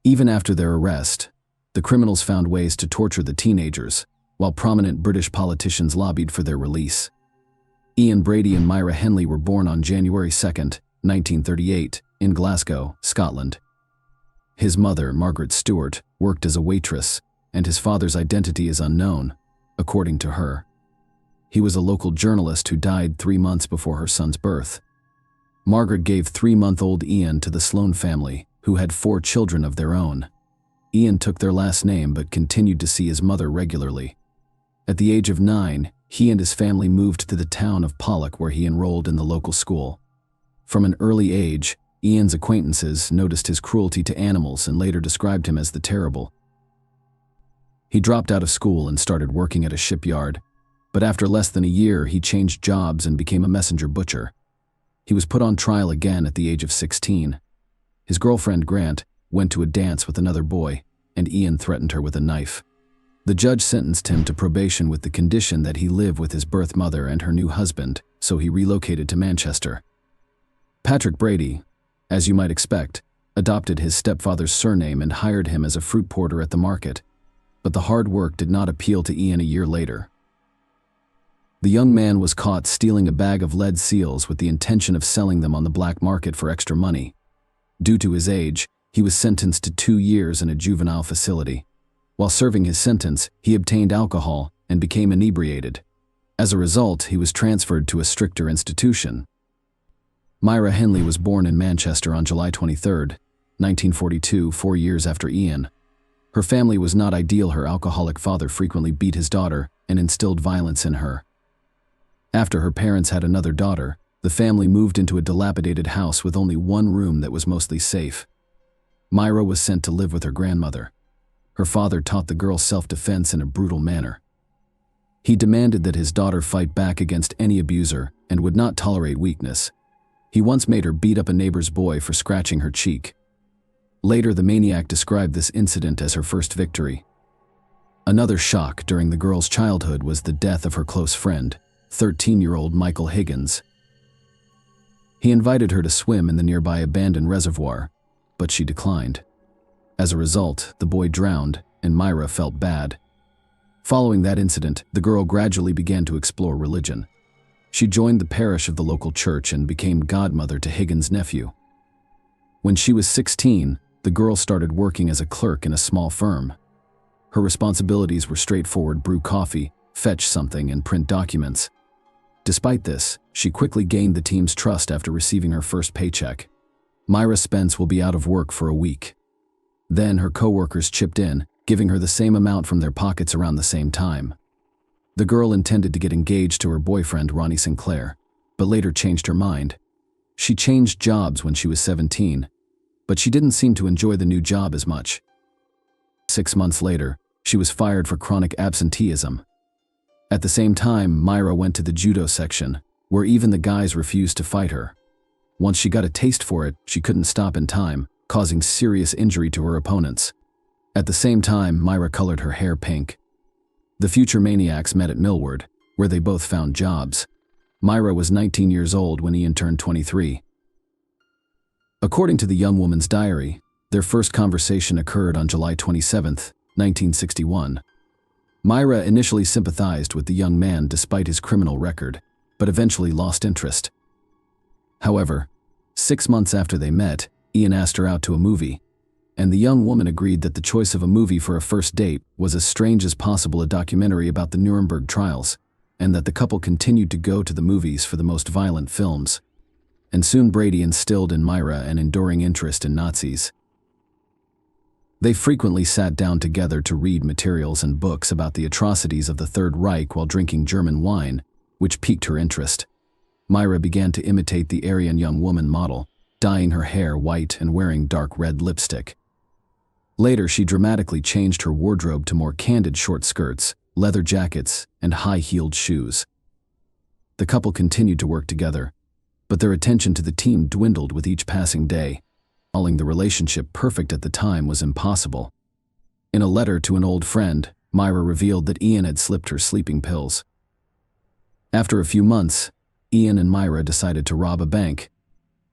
Even after their arrest, the criminals found ways to torture the teenagers, while prominent British politicians lobbied for their release. Ian Brady and Myra Henley were born on January 2, 1938, in Glasgow, Scotland. His mother, Margaret Stewart, worked as a waitress, and his father's identity is unknown, according to her. He was a local journalist who died 3 months before her son's birth. Margaret gave 3-month-old Ian to the Sloane family, who had 4 children of their own. Ian took their last name but continued to see his mother regularly. At the age of 9, he and his family moved to the town of Pollock, where he enrolled in the local school. From an early age, Ian's acquaintances noticed his cruelty to animals and later described him as the Terrible. He dropped out of school and started working at a shipyard, but after less than a year, he changed jobs and became a messenger butcher. He was put on trial again at the age of 16. His girlfriend, Grant, went to a dance with another boy, and Ian threatened her with a knife. The judge sentenced him to probation with the condition that he live with his birth mother and her new husband, so he relocated to Manchester. Patrick Brady, as you might expect, adopted his stepfather's surname and hired him as a fruit porter at the market, but the hard work did not appeal to Ian a year later. The young man was caught stealing a bag of lead seals with the intention of selling them on the black market for extra money. Due to his age, he was sentenced to 2 years in a juvenile facility. While serving his sentence, he obtained alcohol and became inebriated. As a result, he was transferred to a stricter institution. Myra Henley was born in Manchester on July 23, 1942, 4 years after Ian. Her family was not ideal. Her alcoholic father frequently beat his daughter and instilled violence in her. After her parents had another daughter, the family moved into a dilapidated house with only one room that was mostly safe. Myra was sent to live with her grandmother. Her father taught the girl self-defense in a brutal manner. He demanded that his daughter fight back against any abuser and would not tolerate weakness. He once made her beat up a neighbor's boy for scratching her cheek. Later, the maniac described this incident as her first victory. Another shock during the girl's childhood was the death of her close friend, 13-year-old Michael Higgins. He invited her to swim in the nearby abandoned reservoir, but she declined. As a result, the boy drowned, and Myra felt bad. Following that incident, the girl gradually began to explore religion. She joined the parish of the local church and became godmother to Higgins' nephew. When she was 16, the girl started working as a clerk in a small firm. Her responsibilities were straightforward: brew coffee, fetch something, and print documents. Despite this, she quickly gained the team's trust after receiving her first paycheck. Myra Spence will be out of work for a week. Then her co-workers chipped in, giving her the same amount from their pockets around the same time. The girl intended to get engaged to her boyfriend, Ronnie Sinclair, but later changed her mind. She changed jobs when she was 17, but she didn't seem to enjoy the new job as much. 6 months later, she was fired for chronic absenteeism. At the same time, Myra went to the judo section, where even the guys refused to fight her. Once she got a taste for it, she couldn't stop in time, causing serious injury to her opponents. At the same time, Myra colored her hair pink. The future maniacs met at Millward, where they both found jobs. Myra was 19 years old when Ian turned 23. According to the young woman's diary, their first conversation occurred on July 27, 1961. Myra initially sympathized with the young man despite his criminal record, but eventually lost interest. However, 6 months after they met, Ian asked her out to a movie, and the young woman agreed that the choice of a movie for a first date was as strange as possible, a documentary about the Nuremberg trials, and that the couple continued to go to the movies for the most violent films. And soon Brady instilled in Myra an enduring interest in Nazis. They frequently sat down together to read materials and books about the atrocities of the Third Reich while drinking German wine, which piqued her interest. Myra began to imitate the Aryan young woman model, dyeing her hair white and wearing dark red lipstick. Later, she dramatically changed her wardrobe to more candid short skirts, leather jackets, and high-heeled shoes. The couple continued to work together, but their attention to the team dwindled with each passing day. Calling the relationship perfect at the time was impossible. In a letter to an old friend, Myra revealed that Ian had slipped her sleeping pills. After a few months, Ian and Myra decided to rob a bank.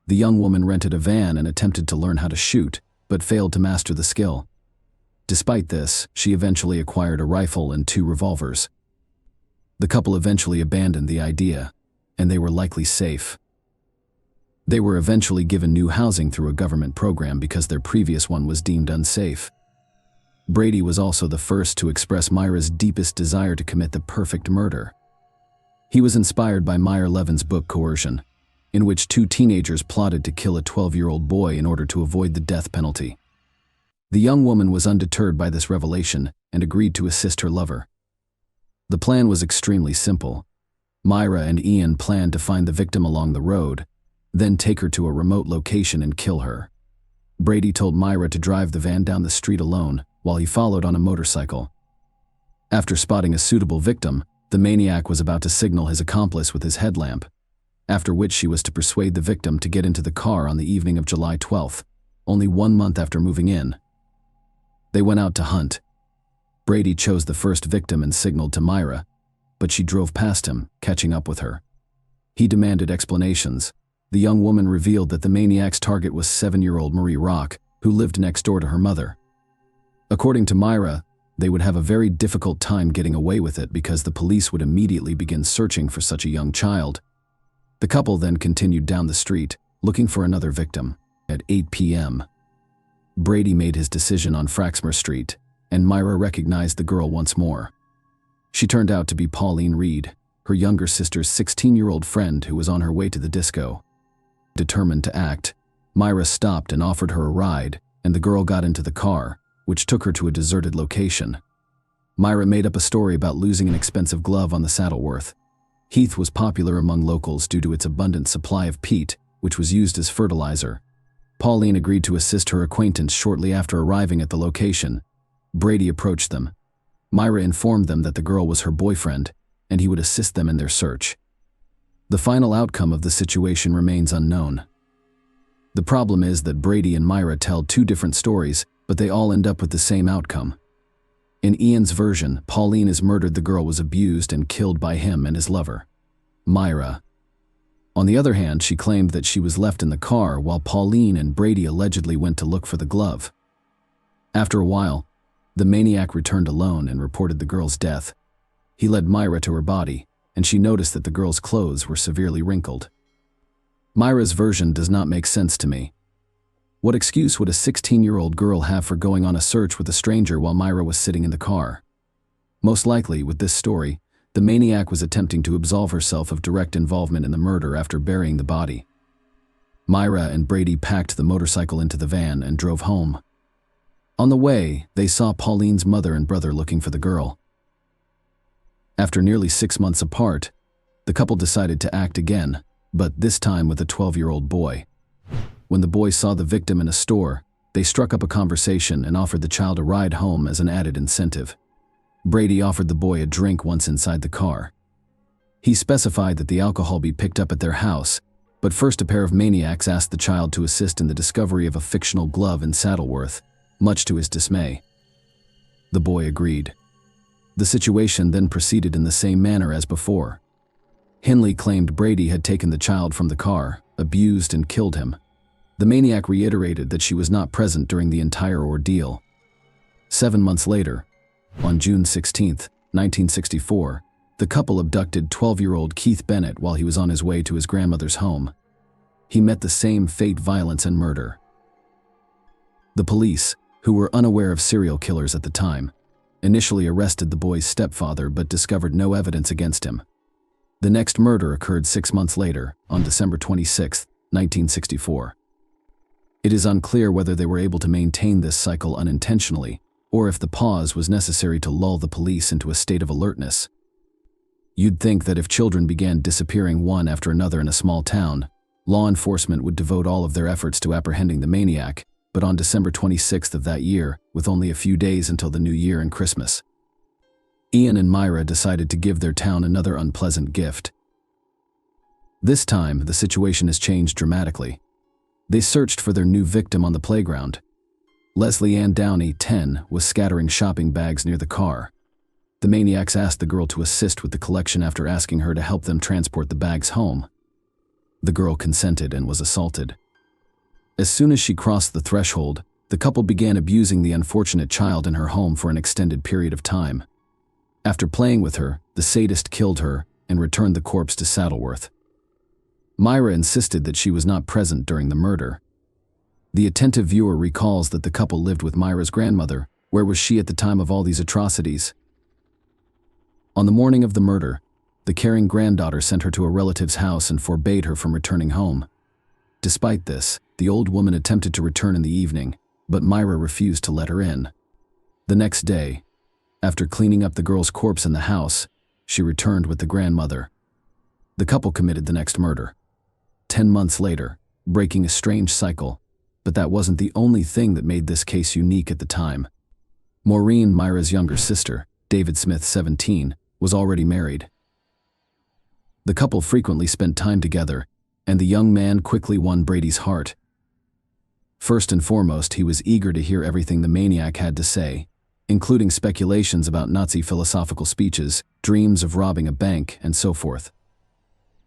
The young woman rented a van and attempted to learn how to shoot, but failed to master the skill. Despite this, she eventually acquired a rifle and 2 revolvers. The couple eventually abandoned the idea, and they were likely safe. They were eventually given new housing through a government program because their previous one was deemed unsafe. Brady was also the first to express Myra's deepest desire to commit the perfect murder. He was inspired by Meyer Levin's book Coercion, in which 2 teenagers plotted to kill a 12-year-old boy in order to avoid the death penalty. The young woman was undeterred by this revelation and agreed to assist her lover. The plan was extremely simple. Myra and Ian planned to find the victim along the road, then take her to a remote location and kill her. Brady told Myra to drive the van down the street alone while he followed on a motorcycle. After spotting a suitable victim, the maniac was about to signal his accomplice with his headlamp, after which she was to persuade the victim to get into the car on the evening of July 12th, only 1 month after moving in. They went out to hunt. Brady chose the first victim and signaled to Myra, but she drove past him, catching up with her. He demanded explanations. The young woman revealed that the maniac's target was 7-year-old Marie Rock, who lived next door to her mother. According to Myra, they would have a very difficult time getting away with it because the police would immediately begin searching for such a young child. The couple then continued down the street, looking for another victim. At 8 p.m., Brady made his decision on Fraxmer Street, and Myra recognized the girl once more. She turned out to be Pauline Reed, her younger sister's 16-year-old friend who was on her way to the disco. Determined to act, Myra stopped and offered her a ride, and the girl got into the car, which took her to a deserted location. Myra made up a story about losing an expensive glove on the Saddleworth. Heath was popular among locals due to its abundant supply of peat, which was used as fertilizer. Pauline agreed to assist her acquaintance shortly after arriving at the location. Brady approached them. Myra informed them that the girl was her boyfriend, and he would assist them in their search. The final outcome of the situation remains unknown. The problem is that Brady and Myra tell two different stories, but they all end up with the same outcome. In Ian's version, Pauline is murdered. The girl was abused and killed by him and his lover, Myra. On the other hand, she claimed that she was left in the car while Pauline and Brady allegedly went to look for the glove. After a while, the maniac returned alone and reported the girl's death. He led Myra to her body, and she noticed that the girl's clothes were severely wrinkled. Myra's version does not make sense to me. What excuse would a 16-year-old girl have for going on a search with a stranger while Myra was sitting in the car? Most likely, with this story, the maniac was attempting to absolve herself of direct involvement in the murder after burying the body. Myra and Brady packed the motorcycle into the van and drove home. On the way, they saw Pauline's mother and brother looking for the girl. After nearly 6 months apart, the couple decided to act again, but this time with a 12-year-old boy. When the boy saw the victim in a store, they struck up a conversation and offered the child a ride home as an added incentive. Brady offered the boy a drink once inside the car. He specified that the alcohol be picked up at their house, but first a pair of maniacs asked the child to assist in the discovery of a fictional glove in Saddleworth, much to his dismay. The boy agreed. The situation then proceeded in the same manner as before. Henley claimed Brady had taken the child from the car, abused and killed him. The maniac reiterated that she was not present during the entire ordeal. 7 months later, on June 16, 1964, the couple abducted 12-year-old Keith Bennett while he was on his way to his grandmother's home. He met the same fate, violence, and murder. The police, who were unaware of serial killers at the time, initially arrested the boy's stepfather but discovered no evidence against him. The next murder occurred 6 months later, on December 26, 1964. It is unclear whether they were able to maintain this cycle unintentionally, or if the pause was necessary to lull the police into a state of alertness. You'd think that if children began disappearing one after another in a small town, law enforcement would devote all of their efforts to apprehending the maniac, but on December 26th of that year, with only a few days until the New Year and Christmas, Ian and Myra decided to give their town another unpleasant gift. This time, the situation has changed dramatically. They searched for their new victim on the playground. Leslie Ann Downey, 10, was scattering shopping bags near the car. The maniacs asked the girl to assist with the collection after asking her to help them transport the bags home. The girl consented and was assaulted. As soon as she crossed the threshold, the couple began abusing the unfortunate child in her home for an extended period of time. After playing with her, the sadist killed her and returned the corpse to Saddleworth. Myra insisted that she was not present during the murder. The attentive viewer recalls that the couple lived with Myra's grandmother. Where was she at the time of all these atrocities? On the morning of the murder, the caring granddaughter sent her to a relative's house and forbade her from returning home. Despite this, the old woman attempted to return in the evening, but Myra refused to let her in. The next day, after cleaning up the girl's corpse in the house, she returned with the grandmother. The couple committed the next murder. 10 months later, breaking a strange cycle, but that wasn't the only thing that made this case unique at the time. Maureen, Myra's younger sister, David Smith, 17, was already married. The couple frequently spent time together, and the young man quickly won Brady's heart. First and foremost, he was eager to hear everything the maniac had to say, including speculations about Nazi philosophical speeches, dreams of robbing a bank, and so forth.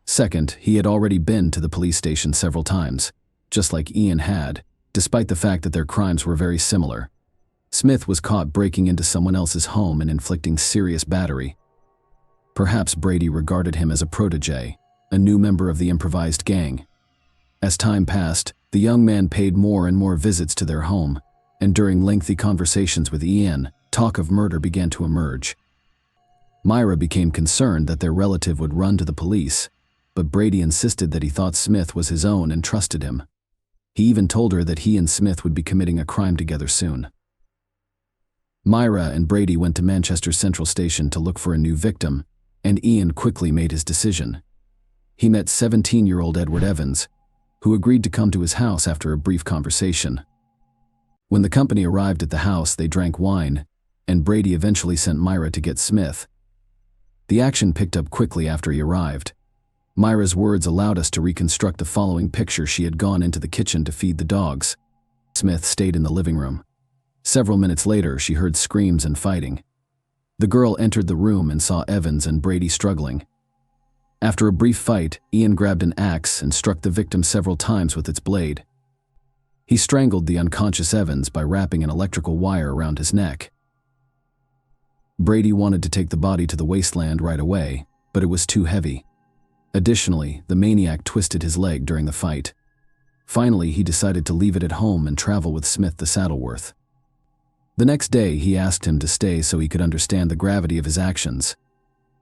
Second, he had already been to the police station several times, just like Ian had, despite the fact that their crimes were very similar. Smith was caught breaking into someone else's home and inflicting serious battery. Perhaps Brady regarded him as a protege, a new member of the improvised gang. As time passed, the young man paid more and more visits to their home, and during lengthy conversations with Ian, talk of murder began to emerge. Myra became concerned that their relative would run to the police, but Brady insisted that he thought Smith was his own and trusted him. He even told her that he and Smith would be committing a crime together soon. Myra and Brady went to Manchester Central Station to look for a new victim, and Ian quickly made his decision. He met 17-year-old Edward Evans, who agreed to come to his house after a brief conversation. When the company arrived at the house, they drank wine, and Brady eventually sent Myra to get Smith. The action picked up quickly after he arrived. Myra's words allowed us to reconstruct the following picture. She had gone into the kitchen to feed the dogs. Smith stayed in the living room. Several minutes later, she heard screams and fighting. The girl entered the room and saw Evans and Brady struggling. After a brief fight, Ian grabbed an axe and struck the victim several times with its blade. He strangled the unconscious Evans by wrapping an electrical wire around his neck. Brady wanted to take the body to the wasteland right away, but it was too heavy. Additionally, the maniac twisted his leg during the fight. Finally, he decided to leave it at home and travel with Smith to Saddleworth. The next day, he asked him to stay so he could understand the gravity of his actions.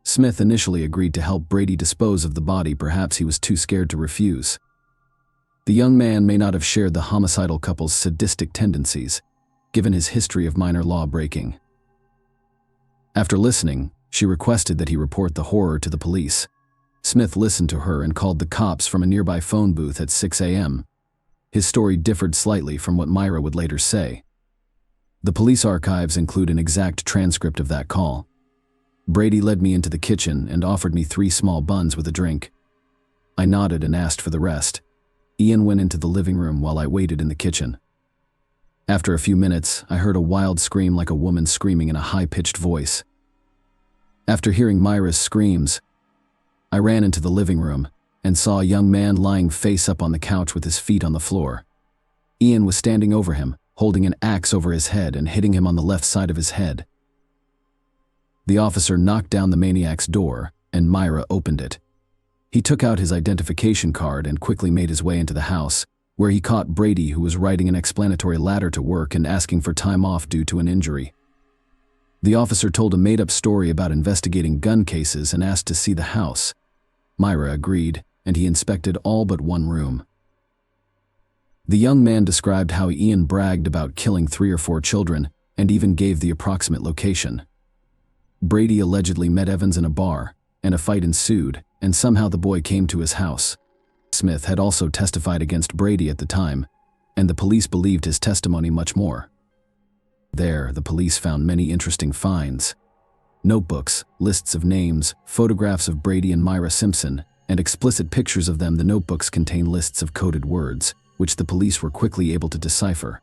Smith initially agreed to help Brady dispose of the body. Perhaps he was too scared to refuse. The young man may not have shared the homicidal couple's sadistic tendencies, given his history of minor law breaking. After listening, she requested that he report the horror to the police. Smith listened to her and called the cops from a nearby phone booth at 6 a.m. His story differed slightly from what Myra would later say. The police archives include an exact transcript of that call. Brady led me into the kitchen and offered me 3 small buns with a drink. I nodded and asked for the rest. Ian went into the living room while I waited in the kitchen. After a few minutes, I heard a wild scream like a woman screaming in a high-pitched voice. After hearing Myra's screams, I ran into the living room and saw a young man lying face up on the couch with his feet on the floor. Ian was standing over him, holding an axe over his head and hitting him on the left side of his head. The officer knocked down the maniac's door, and Myra opened it. He took out his identification card and quickly made his way into the house, where he caught Brady, who was writing an explanatory letter to work and asking for time off due to an injury. The officer told a made-up story about investigating gun cases and asked to see the house. Myra agreed, and he inspected all but one room. The young man described how Ian bragged about killing 3 or 4 children and even gave the approximate location. Brady allegedly met Evans in a bar, and a fight ensued, and somehow the boy came to his house. Smith had also testified against Brady at the time, and the police believed his testimony much more. There, the police found many interesting finds. Notebooks, lists of names, photographs of Brady and Myra Simpson, and explicit pictures of them. The notebooks contain lists of coded words, which the police were quickly able to decipher.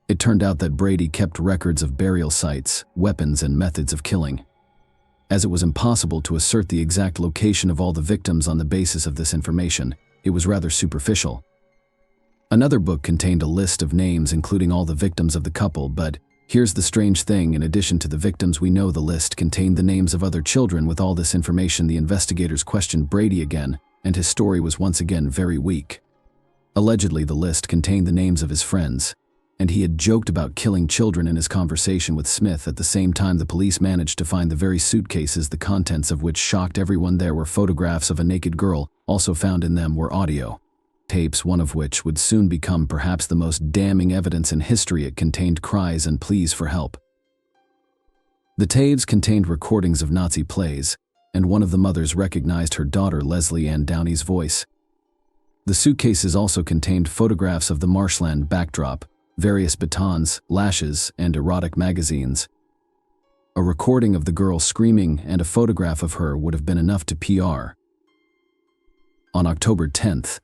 It turned out that Brady kept records of burial sites, weapons, and methods of killing. As it was impossible to assert the exact location of all the victims on the basis of this information, it was rather superficial. Another book contained a list of names including all the victims of the couple, but here's the strange thing: in addition to the victims we know, the list contained the names of other children. With all this information, the investigators questioned Brady again, and his story was once again very weak. Allegedly, the list contained the names of his friends, and he had joked about killing children in his conversation with Smith. At the same time, the police managed to find the very suitcases, the contents of which shocked everyone. There were photographs of a naked girl. Also found in them were audio tapes, one of which would soon become perhaps the most damning evidence in history. It contained cries and pleas for help. The tapes contained recordings of Nazi plays, and one of the mothers recognized her daughter Leslie Ann Downey's voice. The suitcases also contained photographs of the marshland backdrop, various batons, lashes, and erotic magazines. A recording of the girl screaming and a photograph of her would have been enough to PR. On October 10th,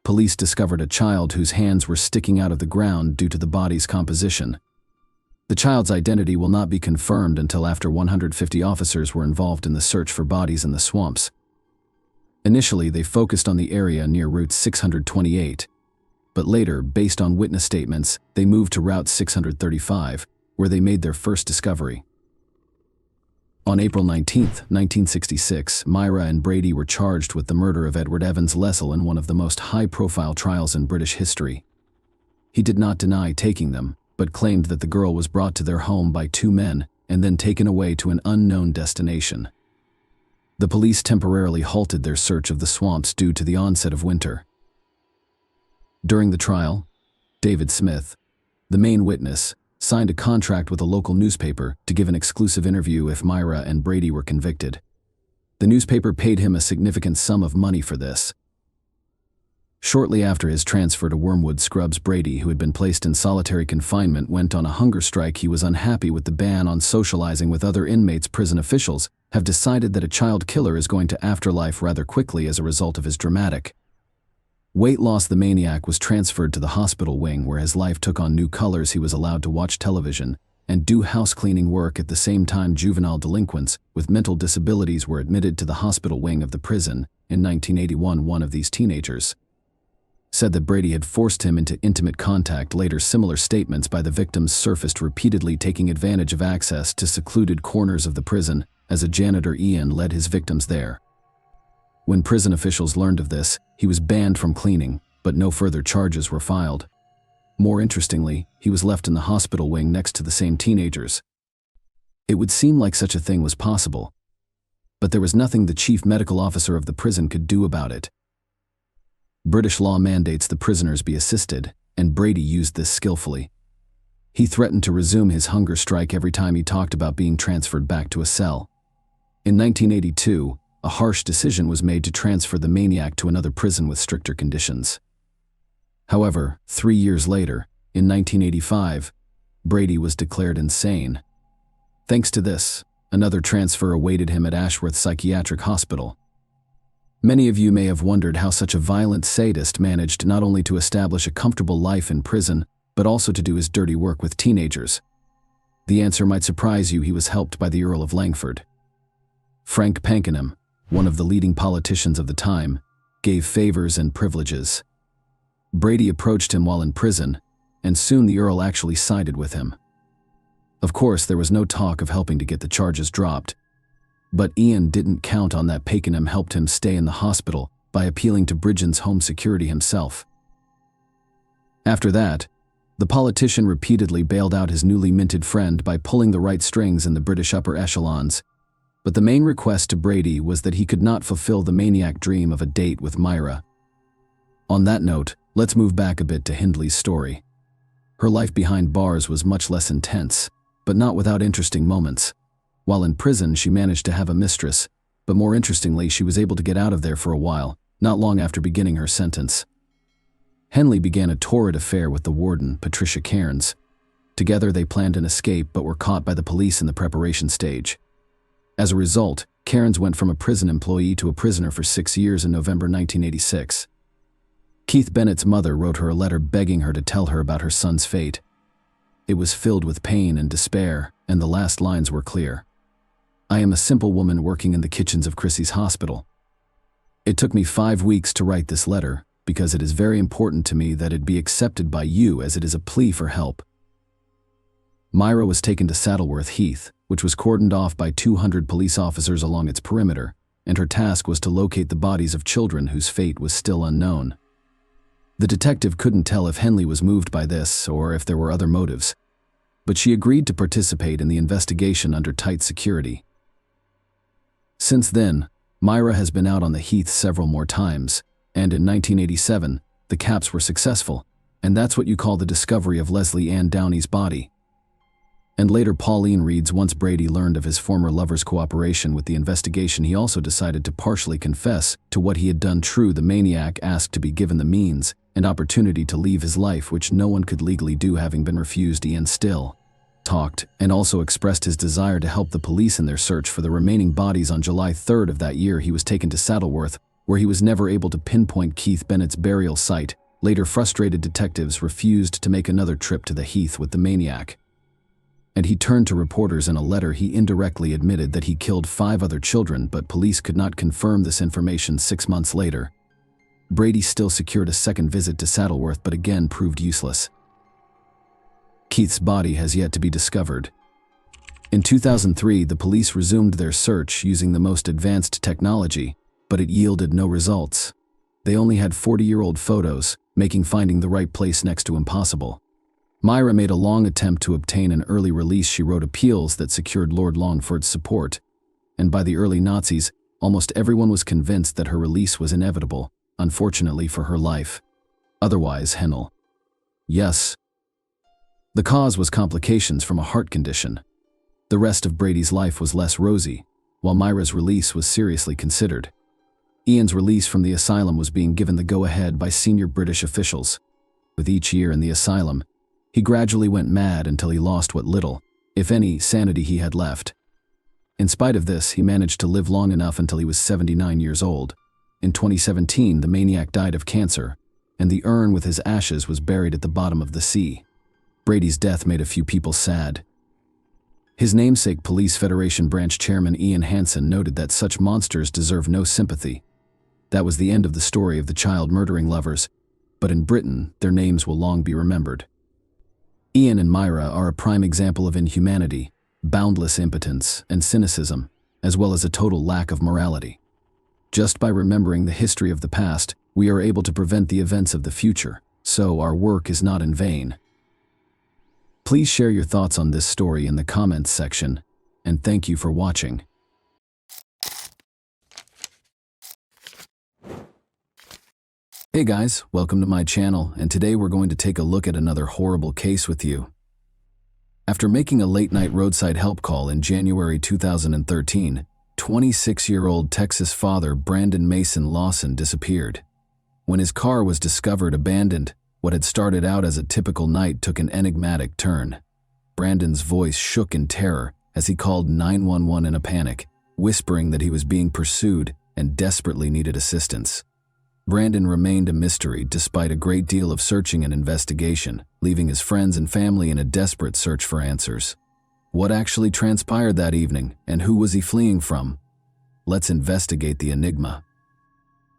police discovered a child whose hands were sticking out of the ground due to the body's composition. The child's identity will not be confirmed until after 150 officers were involved in the search for bodies in the swamps. Initially, they focused on the area near Route 628, but later, based on witness statements, they moved to Route 635, where they made their first discovery. On April 19, 1966, Myra and Brady were charged with the murder of Edward Evans Lessell in one of the most high-profile trials in British history. He did not deny taking them, but claimed that the girl was brought to their home by 2 men and then taken away to an unknown destination. The police temporarily halted their search of the swamps due to the onset of winter. During the trial, David Smith, the main witness, signed a contract with a local newspaper to give an exclusive interview if Myra and Brady were convicted. The newspaper paid him a significant sum of money for this. Shortly after his transfer to Wormwood Scrubs, Brady, who had been placed in solitary confinement, went on a hunger strike. He was unhappy with the ban on socializing with other inmates. Prison officials have decided that a child killer is going to afterlife rather quickly as a result of his dramatic weight loss. The maniac was transferred to the hospital wing, where his life took on new colors. He was allowed to watch television and do house cleaning work. At the same time, juvenile delinquents with mental disabilities were admitted to the hospital wing of the prison. In 1981, one of these teenagers said that Brady had forced him into intimate contact. Later, similar statements by the victims surfaced, repeatedly taking advantage of access to secluded corners of the prison. As a janitor, Ian led his victims there. When prison officials learned of this, he was banned from cleaning, but no further charges were filed. More interestingly, he was left in the hospital wing next to the same teenagers. It would seem like such a thing was possible, but there was nothing the chief medical officer of the prison could do about it. British law mandates the prisoners be assisted, and Brady used this skillfully. He threatened to resume his hunger strike every time he talked about being transferred back to a cell. In 1982, a harsh decision was made to transfer the maniac to another prison with stricter conditions. However, 3 years later, in 1985, Brady was declared insane. Thanks to this, another transfer awaited him at Ashworth Psychiatric Hospital. Many of you may have wondered how such a violent sadist managed not only to establish a comfortable life in prison, but also to do his dirty work with teenagers. The answer might surprise you. He was helped by the Earl of Langford. Frank Pakenham, one of the leading politicians of the time, gave favors and privileges. Brady approached him while in prison, and soon the Earl actually sided with him. Of course, there was no talk of helping to get the charges dropped, but Ian didn't count on that. Pakenham helped him stay in the hospital by appealing to Britain's Home Security himself. After that, the politician repeatedly bailed out his newly minted friend by pulling the right strings in the British upper echelons. But the main request to Brady was that he could not fulfill the maniac dream of a date with Myra. On that note, let's move back a bit to Hindley's story. Her life behind bars was much less intense, but not without interesting moments. While in prison, she managed to have a mistress, but more interestingly, she was able to get out of there for a while, not long after beginning her sentence. Henley began a torrid affair with the warden, Patricia Cairns. Together, they planned an escape but were caught by the police in the preparation stage. As a result, Cairns went from a prison employee to a prisoner for 6 years in November 1986. Keith Bennett's mother wrote her a letter begging her to tell her about her son's fate. It was filled with pain and despair, and the last lines were clear. "I am a simple woman working in the kitchens of Chrissy's hospital. It took me 5 weeks to write this letter because it is very important to me that it be accepted by you, as it is a plea for help." Myra was taken to Saddleworth Heath, which was cordoned off by 200 police officers along its perimeter, and her task was to locate the bodies of children whose fate was still unknown. The detective couldn't tell if Henley was moved by this or if there were other motives, but she agreed to participate in the investigation under tight security. Since then, Myra has been out on the heath several more times, and in 1987, the caps were successful, and that's what you call the discovery of Leslie Ann Downey's body. And later, Pauline reads, once Brady learned of his former lover's cooperation with the investigation, he also decided to partially confess to what he had done. True, the maniac asked to be given the means and opportunity to leave his life, which no one could legally do, having been refused. Ian still talked and also expressed his desire to help the police in their search for the remaining bodies. On July 3rd of that year, he was taken to Saddleworth, where he was never able to pinpoint Keith Bennett's burial site. Later, frustrated detectives refused to make another trip to the heath with the maniac, and he turned to reporters. In a letter, he indirectly admitted that he killed 5 other children, but police could not confirm this information. 6 months later, Brady still secured a second visit to Saddleworth, but again proved useless. Keith's body has yet to be discovered. In 2003, the police resumed their search using the most advanced technology, but it yielded no results. They only had 40-year-old photos, making finding the right place next to impossible. Myra made a long attempt to obtain an early release. She wrote appeals that secured Lord Longford's support, and by the early Nazis, almost everyone was convinced that her release was inevitable, unfortunately for her life. otherwise Hennel. Yes. The cause was complications from a heart condition. The rest of Brady's life was less rosy, while Myra's release was seriously considered. Ian's release from the asylum was being given the go-ahead by senior British officials. With each year in the asylum, he gradually went mad until he lost what little, if any, sanity he had left. In spite of this, he managed to live long enough until he was 79 years old. In 2017, the maniac died of cancer, and the urn with his ashes was buried at the bottom of the sea. Brady's death made a few people sad. His namesake Police Federation branch chairman Ian Hansen noted that such monsters deserve no sympathy. That was the end of the story of the child-murdering lovers, but in Britain, their names will long be remembered. Ian and Myra are a prime example of inhumanity, boundless impotence, and cynicism, as well as a total lack of morality. Just by remembering the history of the past, we are able to prevent the events of the future, so our work is not in vain. Please share your thoughts on this story in the comments section, and thank you for watching. Hey guys, welcome to my channel, and today we're going to take a look at another horrible case with you. After making a late-night roadside help call in January 2013, 26-year-old Texas father Brandon Mason Lawson disappeared. When his car was discovered abandoned, what had started out as a typical night took an enigmatic turn. Brandon's voice shook in terror as he called 911 in a panic, whispering that he was being pursued and desperately needed assistance. Brandon remained a mystery despite a great deal of searching and investigation, leaving his friends and family in a desperate search for answers. What actually transpired that evening, and who was he fleeing from? Let's investigate the enigma.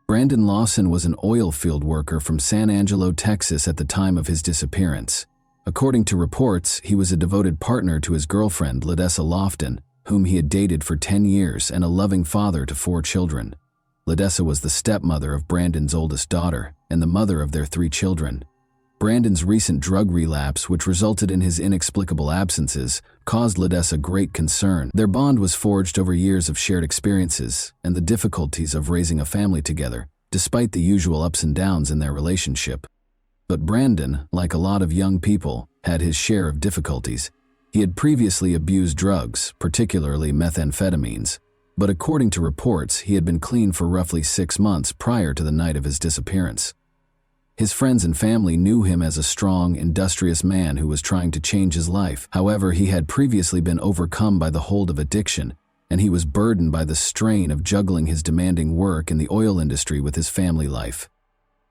Brandon Lawson was an oil field worker from San Angelo, Texas at the time of his disappearance. According to reports, he was a devoted partner to his girlfriend, Ledessa Lofton, whom he had dated for 10 years and a loving father to 4 children. Ledessa was the stepmother of Brandon's oldest daughter and the mother of their 3 children. Brandon's recent drug relapse, which resulted in his inexplicable absences, caused Ledessa great concern. Their bond was forged over years of shared experiences and the difficulties of raising a family together, despite the usual ups and downs in their relationship. But Brandon, like a lot of young people, had his share of difficulties. He had previously abused drugs, particularly methamphetamines, but according to reports, he had been clean for roughly 6 months prior to the night of his disappearance. His friends and family knew him as a strong, industrious man who was trying to change his life. However, he had previously been overcome by the hold of addiction, and he was burdened by the strain of juggling his demanding work in the oil industry with his family life.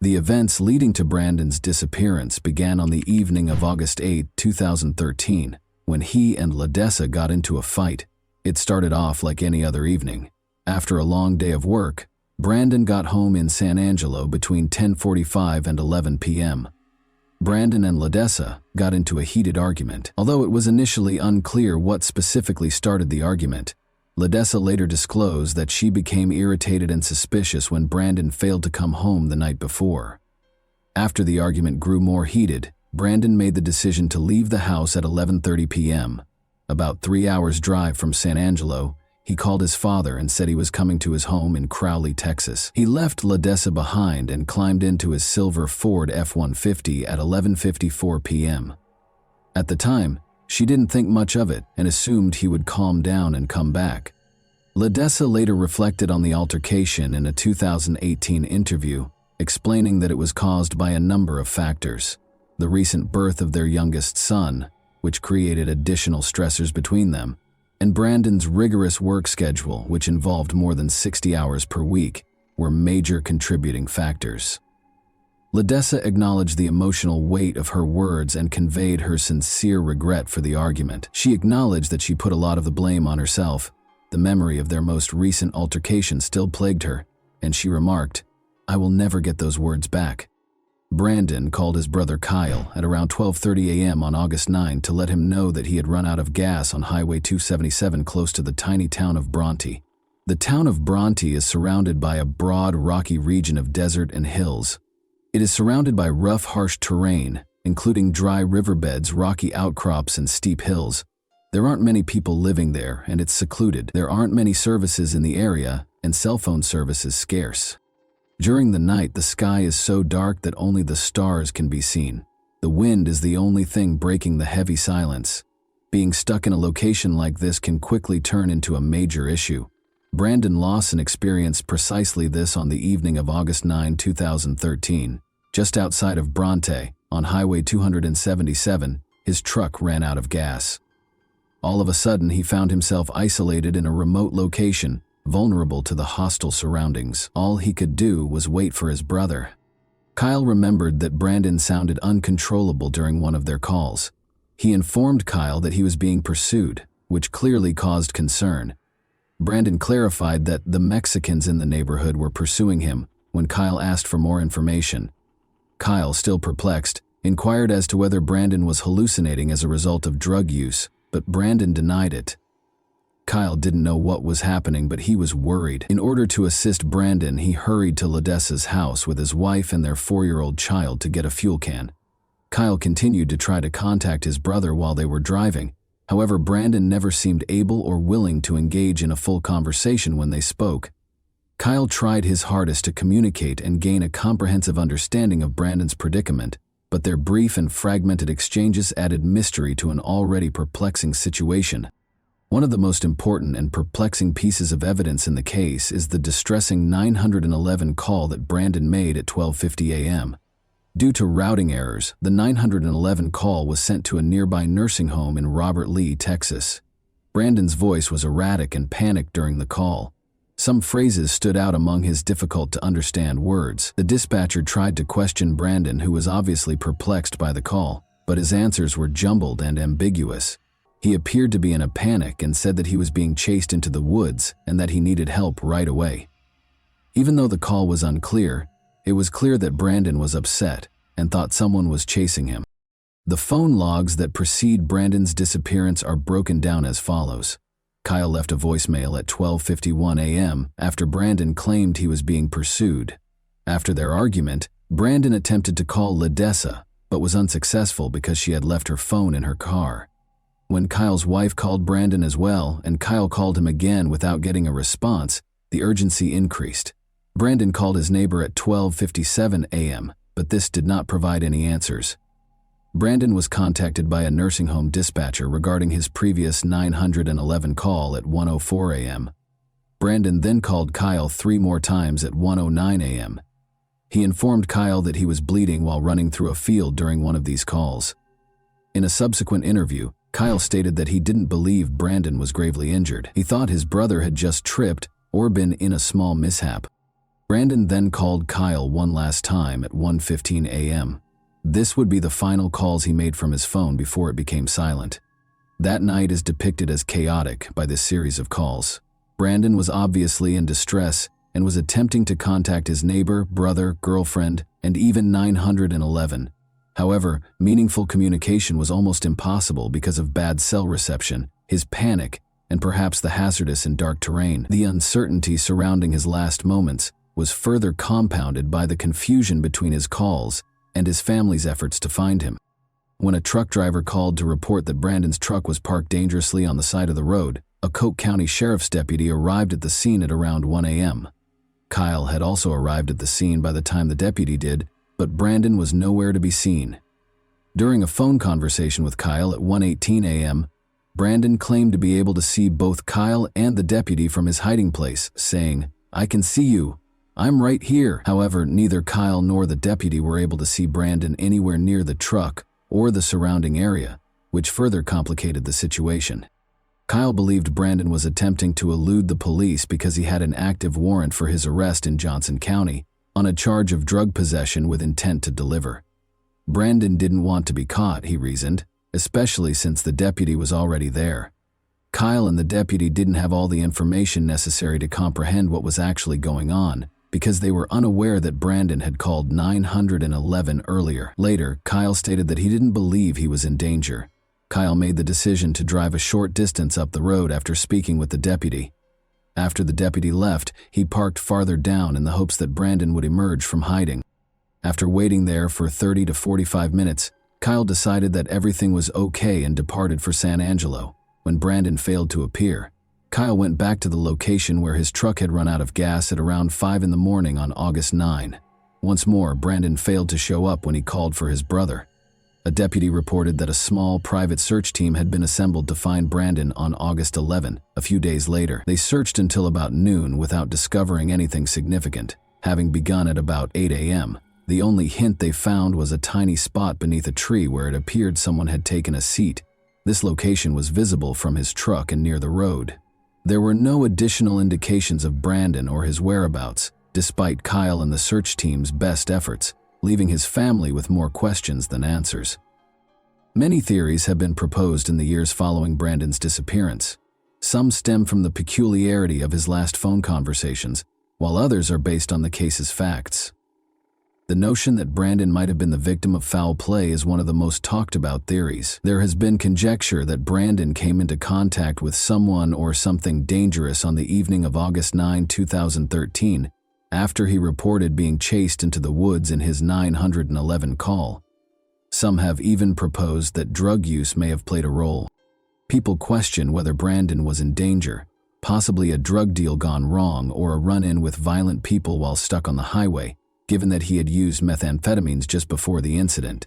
The events leading to Brandon's disappearance began on the evening of August 8, 2013, when he and Ledessa got into a fight. It started off like any other evening. After a long day of work, Brandon got home in San Angelo between 10:45 and 11 p.m. Brandon and Ledessa got into a heated argument. Although it was initially unclear what specifically started the argument, Ledessa later disclosed that she became irritated and suspicious when Brandon failed to come home the night before. After the argument grew more heated, Brandon made the decision to leave the house at 11:30 p.m. About 3 hours' drive from San Angelo, he called his father and said he was coming to his home in Crowley, Texas. He left Ledessa behind and climbed into his silver Ford F-150 at 11:54 p.m. At the time, she didn't think much of it and assumed he would calm down and come back. Ledessa later reflected on the altercation in a 2018 interview, explaining that it was caused by a number of factors: the recent birth of their youngest son, which created additional stressors between them, and Brandon's rigorous work schedule, which involved more than 60 hours per week, were major contributing factors. Ledessa acknowledged the emotional weight of her words and conveyed her sincere regret for the argument. She acknowledged that she put a lot of the blame on herself. The memory of their most recent altercation still plagued her, and she remarked, "I will never get those words back." Brandon called his brother Kyle at around 12:30 a.m. on August 9 to let him know that he had run out of gas on Highway 277 close to the tiny town of Bronte. The town of Bronte is surrounded by a broad, rocky region of desert and hills. It is surrounded by rough, harsh terrain, including dry riverbeds, rocky outcrops, and steep hills. There aren't many people living there, and it's secluded. There aren't many services in the area, and cell phone service is scarce. During the night, the sky is so dark that only the stars can be seen. The wind is the only thing breaking the heavy silence. Being stuck in a location like this can quickly turn into a major issue. Brandon Lawson experienced precisely this on the evening of August 9, 2013. Just outside of Bronte, on Highway 277, his truck ran out of gas. All of a sudden, he found himself isolated in a remote location, vulnerable to the hostile surroundings. All he could do was wait for his brother. Kyle remembered that Brandon sounded uncontrollable during one of their calls. He informed Kyle that he was being pursued, which clearly caused concern. Brandon clarified that the Mexicans in the neighborhood were pursuing him when Kyle asked for more information. Kyle, still perplexed, inquired as to whether Brandon was hallucinating as a result of drug use, but Brandon denied it. Kyle didn't know what was happening, but he was worried. In order to assist Brandon, he hurried to Ledessa's house with his wife and their 4-year-old child to get a fuel can. Kyle continued to try to contact his brother while they were driving. However, Brandon never seemed able or willing to engage in a full conversation when they spoke. Kyle tried his hardest to communicate and gain a comprehensive understanding of Brandon's predicament, but their brief and fragmented exchanges added mystery to an already perplexing situation. One of the most important and perplexing pieces of evidence in the case is the distressing 911 call that Brandon made at 12:50 a.m. Due to routing errors, the 911 call was sent to a nearby nursing home in Robert Lee, Texas. Brandon's voice was erratic and panicked during the call. Some phrases stood out among his difficult-to-understand words. The dispatcher tried to question Brandon, who was obviously perplexed by the call, but his answers were jumbled and ambiguous. He appeared to be in a panic and said that he was being chased into the woods and that he needed help right away. Even though the call was unclear, it was clear that Brandon was upset and thought someone was chasing him. The phone logs that precede Brandon's disappearance are broken down as follows. Kyle left a voicemail at 12:51 a.m. after Brandon claimed he was being pursued. After their argument, Brandon attempted to call Ledessa, but was unsuccessful because she had left her phone in her car. When Kyle's wife called Brandon as well, and Kyle called him again without getting a response, the urgency increased. Brandon called his neighbor at 12:57 a.m., but this did not provide any answers. Brandon was contacted by a nursing home dispatcher regarding his previous 911 call at 1:04 a.m. Brandon then called Kyle 3 more times at 1:09 a.m. He informed Kyle that he was bleeding while running through a field during one of these calls. In a subsequent interview, Kyle stated that he didn't believe Brandon was gravely injured. He thought his brother had just tripped or been in a small mishap. Brandon then called Kyle one last time at 1:15 a.m. This would be the final calls he made from his phone before it became silent. That night is depicted as chaotic by this series of calls. Brandon was obviously in distress and was attempting to contact his neighbor, brother, girlfriend, and even 911. However, meaningful communication was almost impossible because of bad cell reception, his panic, and perhaps the hazardous and dark terrain. The uncertainty surrounding his last moments was further compounded by the confusion between his calls and his family's efforts to find him. When a truck driver called to report that Brandon's truck was parked dangerously on the side of the road, a Coke County Sheriff's deputy arrived at the scene at around 1 a.m. Kyle had also arrived at the scene by the time the deputy did, but Brandon was nowhere to be seen. During a phone conversation with Kyle at 1:18 a.m., Brandon claimed to be able to see both Kyle and the deputy from his hiding place, saying, "I can see you. I'm right here." However, neither Kyle nor the deputy were able to see Brandon anywhere near the truck or the surrounding area, which further complicated the situation. Kyle believed Brandon was attempting to elude the police because he had an active warrant for his arrest in Johnson County on a charge of drug possession with intent to deliver. Brandon didn't want to be caught, he reasoned, especially since the deputy was already there. Kyle and the deputy didn't have all the information necessary to comprehend what was actually going on, because they were unaware that Brandon had called 911 earlier. Later, Kyle stated that he didn't believe he was in danger. Kyle made the decision to drive a short distance up the road after speaking with the deputy. After the deputy left, he parked farther down in the hopes that Brandon would emerge from hiding. After waiting there for 30 to 45 minutes, Kyle decided that everything was okay and departed for San Angelo. When Brandon failed to appear, Kyle went back to the location where his truck had run out of gas at around 5 in the morning on August 9. Once more, Brandon failed to show up when he called for his brother. A deputy reported that a small private search team had been assembled to find Brandon on August 11. A few days later, they searched until about noon without discovering anything significant, having begun at about 8 a.m. The only hint they found was a tiny spot beneath a tree where it appeared someone had taken a seat. This location was visible from his truck and near the road. There were no additional indications of Brandon or his whereabouts, despite Kyle and the search team's best efforts, leaving his family with more questions than answers. Many theories have been proposed in the years following Brandon's disappearance. Some stem from the peculiarity of his last phone conversations, while others are based on the case's facts. The notion that Brandon might have been the victim of foul play is one of the most talked about theories. There has been conjecture that Brandon came into contact with someone or something dangerous on the evening of August 9, 2013, after he reported being chased into the woods in his 911 call. Some have even proposed that drug use may have played a role. People question whether Brandon was in danger, possibly a drug deal gone wrong or a run-in with violent people while stuck on the highway, given that he had used methamphetamines just before the incident.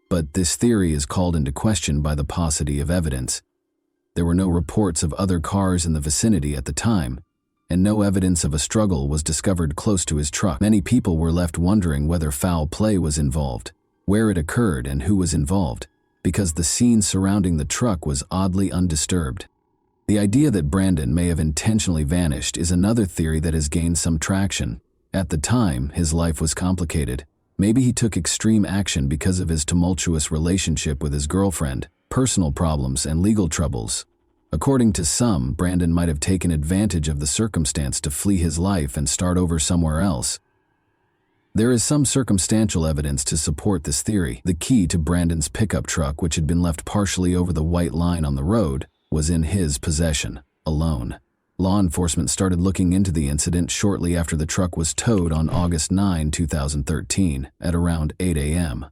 But this theory is called into question by the paucity of evidence. There were no reports of other cars in the vicinity at the time, and no evidence of a struggle was discovered close to his truck. Many people were left wondering whether foul play was involved, where it occurred and who was involved, because the scene surrounding the truck was oddly undisturbed. The idea that Brandon may have intentionally vanished is another theory that has gained some traction. At the time, his life was complicated. Maybe he took extreme action because of his tumultuous relationship with his girlfriend, personal problems, and legal troubles. According to some, Brandon might have taken advantage of the circumstance to flee his life and start over somewhere else. There is some circumstantial evidence to support this theory. The key to Brandon's pickup truck, which had been left partially over the white line on the road, was in his possession, alone. Law enforcement started looking into the incident shortly after the truck was towed on August 9, 2013, at around 8 a.m.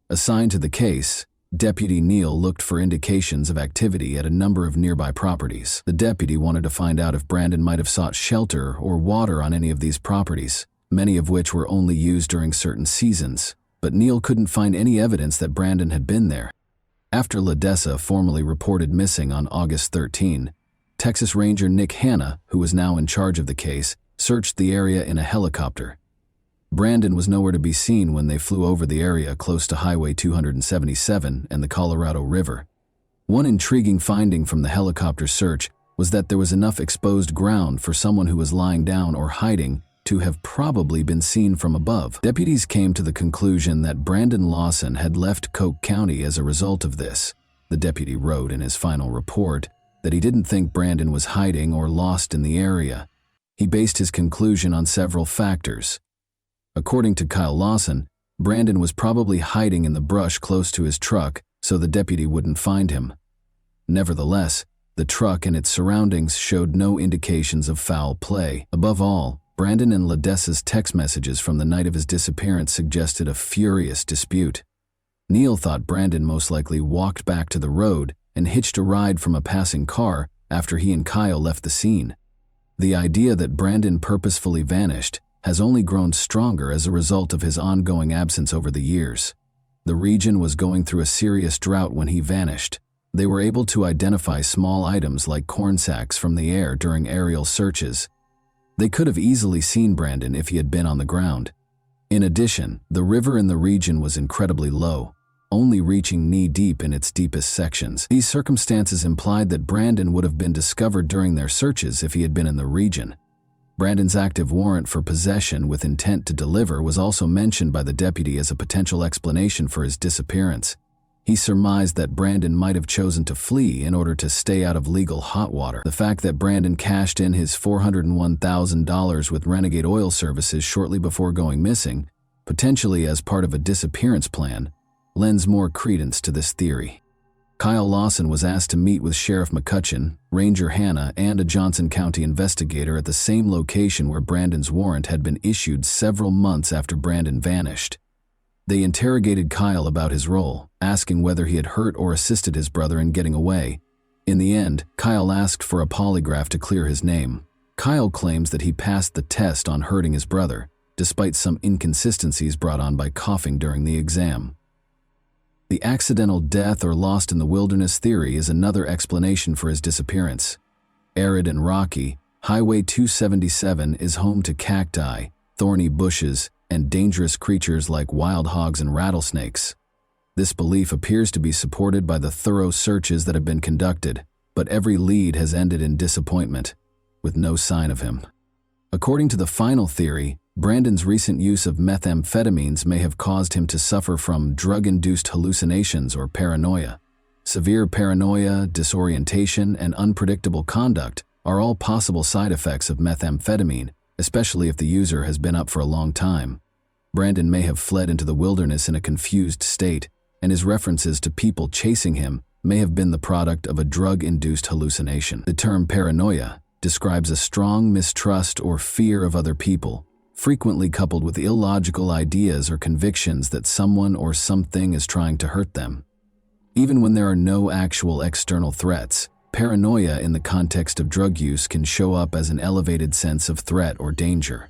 Assigned to the case, Deputy Neal looked for indications of activity at a number of nearby properties. The deputy wanted to find out if Brandon might have sought shelter or water on any of these properties, many of which were only used during certain seasons, but Neal couldn't find any evidence that Brandon had been there. After LaDessa formally reported missing on August 13, Texas Ranger Nick Hanna, who was now in charge of the case, searched the area in a helicopter. Brandon was nowhere to be seen when they flew over the area close to Highway 277 and the Colorado River. One intriguing finding from the helicopter search was that there was enough exposed ground for someone who was lying down or hiding to have probably been seen from above. Deputies came to the conclusion that Brandon Lawson had left Coke County as a result of this. The deputy wrote in his final report that he didn't think Brandon was hiding or lost in the area. He based his conclusion on several factors. According to Kyle Lawson, Brandon was probably hiding in the brush close to his truck so the deputy wouldn't find him. Nevertheless, the truck and its surroundings showed no indications of foul play. Above all, Brandon and LaDessa's text messages from the night of his disappearance suggested a furious dispute. Neal thought Brandon most likely walked back to the road and hitched a ride from a passing car after he and Kyle left the scene. The idea that Brandon purposefully vanished has only grown stronger as a result of his ongoing absence over the years. The region was going through a serious drought when he vanished. They were able to identify small items like corn sacks from the air during aerial searches. They could have easily seen Brandon if he had been on the ground. In addition, the river in the region was incredibly low, only reaching knee-deep in its deepest sections. These circumstances implied that Brandon would have been discovered during their searches if he had been in the region. Brandon's active warrant for possession with intent to deliver was also mentioned by the deputy as a potential explanation for his disappearance. He surmised that Brandon might have chosen to flee in order to stay out of legal hot water. The fact that Brandon cashed in his $401,000 with Renegade Oil Services shortly before going missing, potentially as part of a disappearance plan, lends more credence to this theory. Kyle Lawson was asked to meet with Sheriff McCutcheon, Ranger Hanna, and a Johnson County investigator at the same location where Brandon's warrant had been issued several months after Brandon vanished. They interrogated Kyle about his role, asking whether he had hurt or assisted his brother in getting away. In the end, Kyle asked for a polygraph to clear his name. Kyle claims that he passed the test on hurting his brother, despite some inconsistencies brought on by coughing during the exam. The accidental death or lost in the wilderness theory is another explanation for his disappearance. Arid and rocky, Highway 277 is home to cacti, thorny bushes, and dangerous creatures like wild hogs and rattlesnakes. This belief appears to be supported by the thorough searches that have been conducted, but every lead has ended in disappointment, with no sign of him. According to the final theory, Brandon's recent use of methamphetamines may have caused him to suffer from drug-induced hallucinations or paranoia. Severe paranoia, disorientation, and unpredictable conduct are all possible side effects of methamphetamine, especially if the user has been up for a long time. Brandon may have fled into the wilderness in a confused state, and his references to people chasing him may have been the product of a drug-induced hallucination. The term paranoia describes a strong mistrust or fear of other people, frequently coupled with illogical ideas or convictions that someone or something is trying to hurt them. Even when there are no actual external threats, paranoia in the context of drug use can show up as an elevated sense of threat or danger.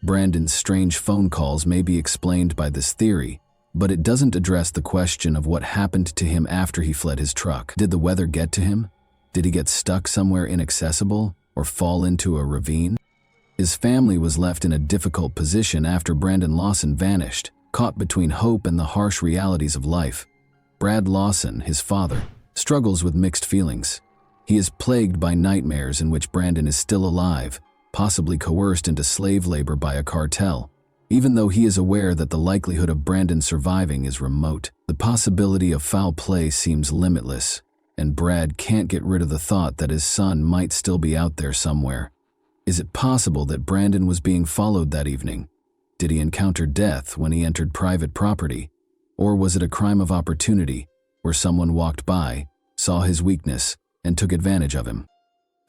Brandon's strange phone calls may be explained by this theory, but it doesn't address the question of what happened to him after he fled his truck. Did the weather get to him? Did he get stuck somewhere inaccessible or fall into a ravine? His family was left in a difficult position after Brandon Lawson vanished, caught between hope and the harsh realities of life. Brad Lawson, his father, struggles with mixed feelings. He is plagued by nightmares in which Brandon is still alive, possibly coerced into slave labor by a cartel. Even though he is aware that the likelihood of Brandon surviving is remote, the possibility of foul play seems limitless, and Brad can't get rid of the thought that his son might still be out there somewhere. Is it possible that Brandon was being followed that evening? Did he encounter death when he entered private property? Or was it a crime of opportunity, where someone walked by, saw his weakness, and took advantage of him?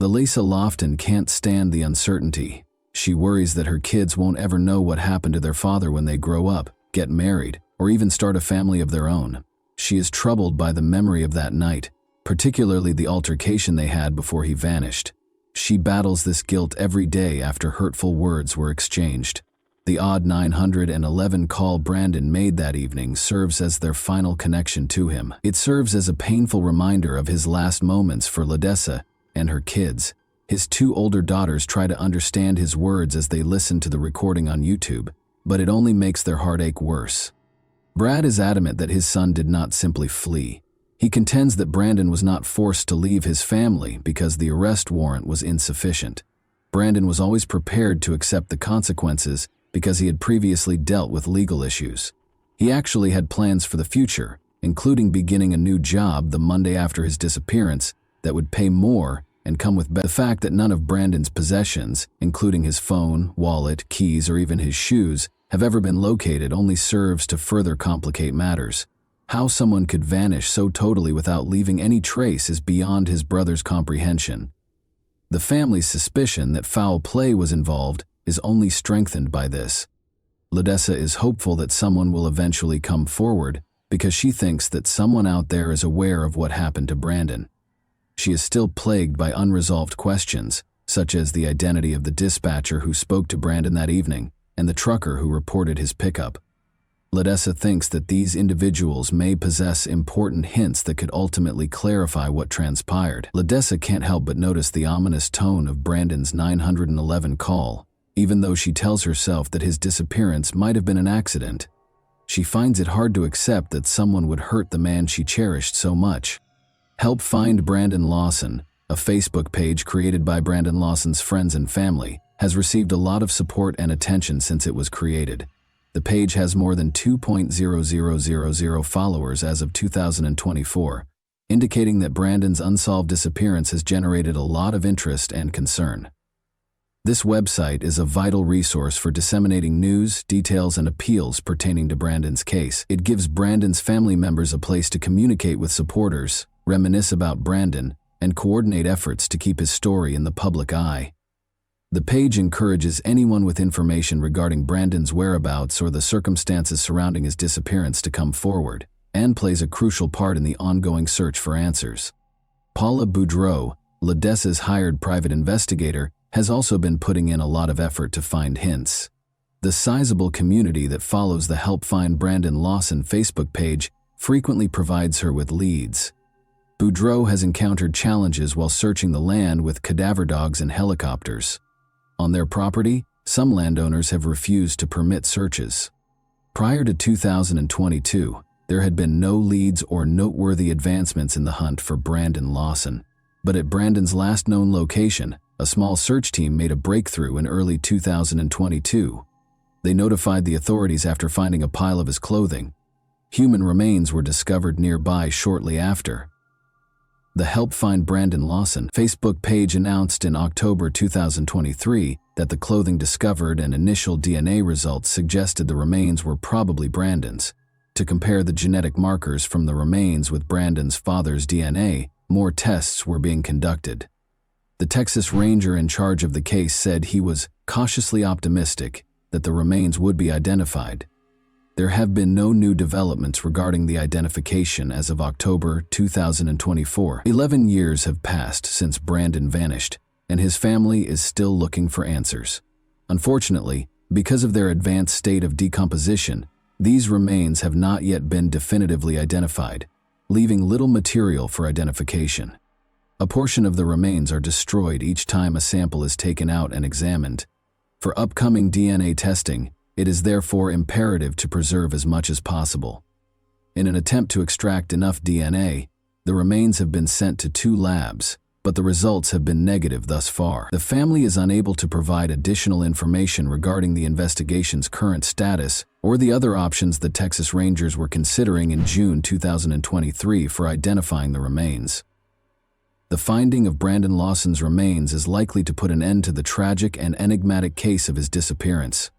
Lisa Lofton can't stand the uncertainty. She worries that her kids won't ever know what happened to their father when they grow up, get married, or even start a family of their own. She is troubled by the memory of that night, particularly the altercation they had before he vanished. She battles this guilt every day after hurtful words were exchanged. The odd 911 call Brandon made that evening serves as their final connection to him. It serves as a painful reminder of his last moments for Ledessa and her kids. His two older daughters try to understand his words as they listen to the recording on YouTube, but it only makes their heartache worse. Brad is adamant that his son did not simply flee. He contends that Brandon was not forced to leave his family because the arrest warrant was insufficient. Brandon was always prepared to accept the consequences because he had previously dealt with legal issues. He actually had plans for the future, including beginning a new job the Monday after his disappearance that would pay more and come with the fact that none of Brandon's possessions, including his phone, wallet, keys, or even his shoes, have ever been located only serves to further complicate matters. How someone could vanish so totally without leaving any trace is beyond his brother's comprehension. The family's suspicion that foul play was involved is only strengthened by this. Ledessa is hopeful that someone will eventually come forward because she thinks that someone out there is aware of what happened to Brandon. She is still plagued by unresolved questions, such as the identity of the dispatcher who spoke to Brandon that evening and the trucker who reported his pickup. Ledessa thinks that these individuals may possess important hints that could ultimately clarify what transpired. Ledessa can't help but notice the ominous tone of Brandon's 911 call, even though she tells herself that his disappearance might have been an accident. She finds it hard to accept that someone would hurt the man she cherished so much. Help Find Brandon Lawson, a Facebook page created by Brandon Lawson's friends and family, has received a lot of support and attention since it was created. The page has more than 2,000 followers as of 2024, indicating that Brandon's unsolved disappearance has generated a lot of interest and concern. This website is a vital resource for disseminating news, details, and appeals pertaining to Brandon's case. It gives Brandon's family members a place to communicate with supporters, reminisce about Brandon, and coordinate efforts to keep his story in the public eye. The page encourages anyone with information regarding Brandon's whereabouts or the circumstances surrounding his disappearance to come forward, and plays a crucial part in the ongoing search for answers. Paula Boudreau, Ledessa's hired private investigator, has also been putting in a lot of effort to find hints. The sizable community that follows the Help Find Brandon Lawson Facebook page frequently provides her with leads. Boudreau has encountered challenges while searching the land with cadaver dogs and helicopters. On their property, some landowners have refused to permit searches. Prior to 2022, there had been no leads or noteworthy advancements in the hunt for Brandon Lawson. But at Brandon's last known location, a small search team made a breakthrough in early 2022. They notified the authorities after finding a pile of his clothing. Human remains were discovered nearby shortly after. The Help Find Brandon Lawson Facebook page announced in October 2023 that the clothing discovered and initial DNA results suggested the remains were probably Brandon's. To compare the genetic markers from the remains with Brandon's father's DNA, more tests were being conducted. The Texas Ranger in charge of the case said he was cautiously optimistic that the remains would be identified. There have been no new developments regarding the identification as of October 2024. 11 years have passed since Brandon vanished, and his family is still looking for answers. Unfortunately, because of their advanced state of decomposition, these remains have not yet been definitively identified, leaving little material for identification. A portion of the remains are destroyed each time a sample is taken out and examined. For upcoming DNA testing, it is therefore imperative to preserve as much as possible. In an attempt to extract enough DNA, the remains have been sent to 2 labs, but the results have been negative thus far. The family is unable to provide additional information regarding the investigation's current status or the other options the Texas Rangers were considering in June 2023 for identifying the remains. The finding of Brandon Lawson's remains is likely to put an end to the tragic and enigmatic case of his disappearance.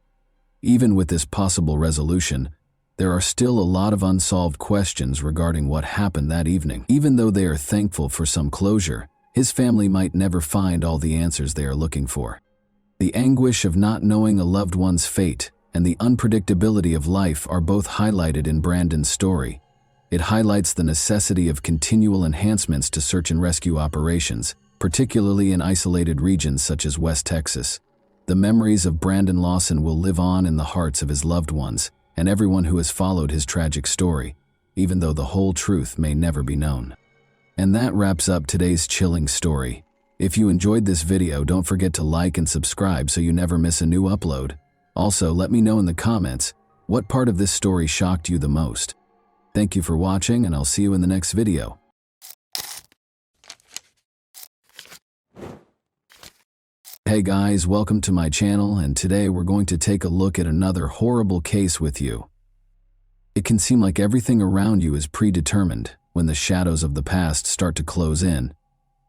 Even with this possible resolution, there are still a lot of unsolved questions regarding what happened that evening. Even though they are thankful for some closure, his family might never find all the answers they are looking for. The anguish of not knowing a loved one's fate and the unpredictability of life are both highlighted in Brandon's story. It highlights the necessity of continual enhancements to search and rescue operations, particularly in isolated regions such as West Texas. The memories of Brandon Lawson will live on in the hearts of his loved ones and everyone who has followed his tragic story, even though the whole truth may never be known. And that wraps up today's chilling story. If you enjoyed this video, don't forget to like and subscribe so you never miss a new upload. Also, let me know in the comments what part of this story shocked you the most. Thank you for watching, and I'll see you in the next video. Hey guys, welcome to my channel, and today we're going to take a look at another horrible case with you. It can seem like everything around you is predetermined when the shadows of the past start to close in.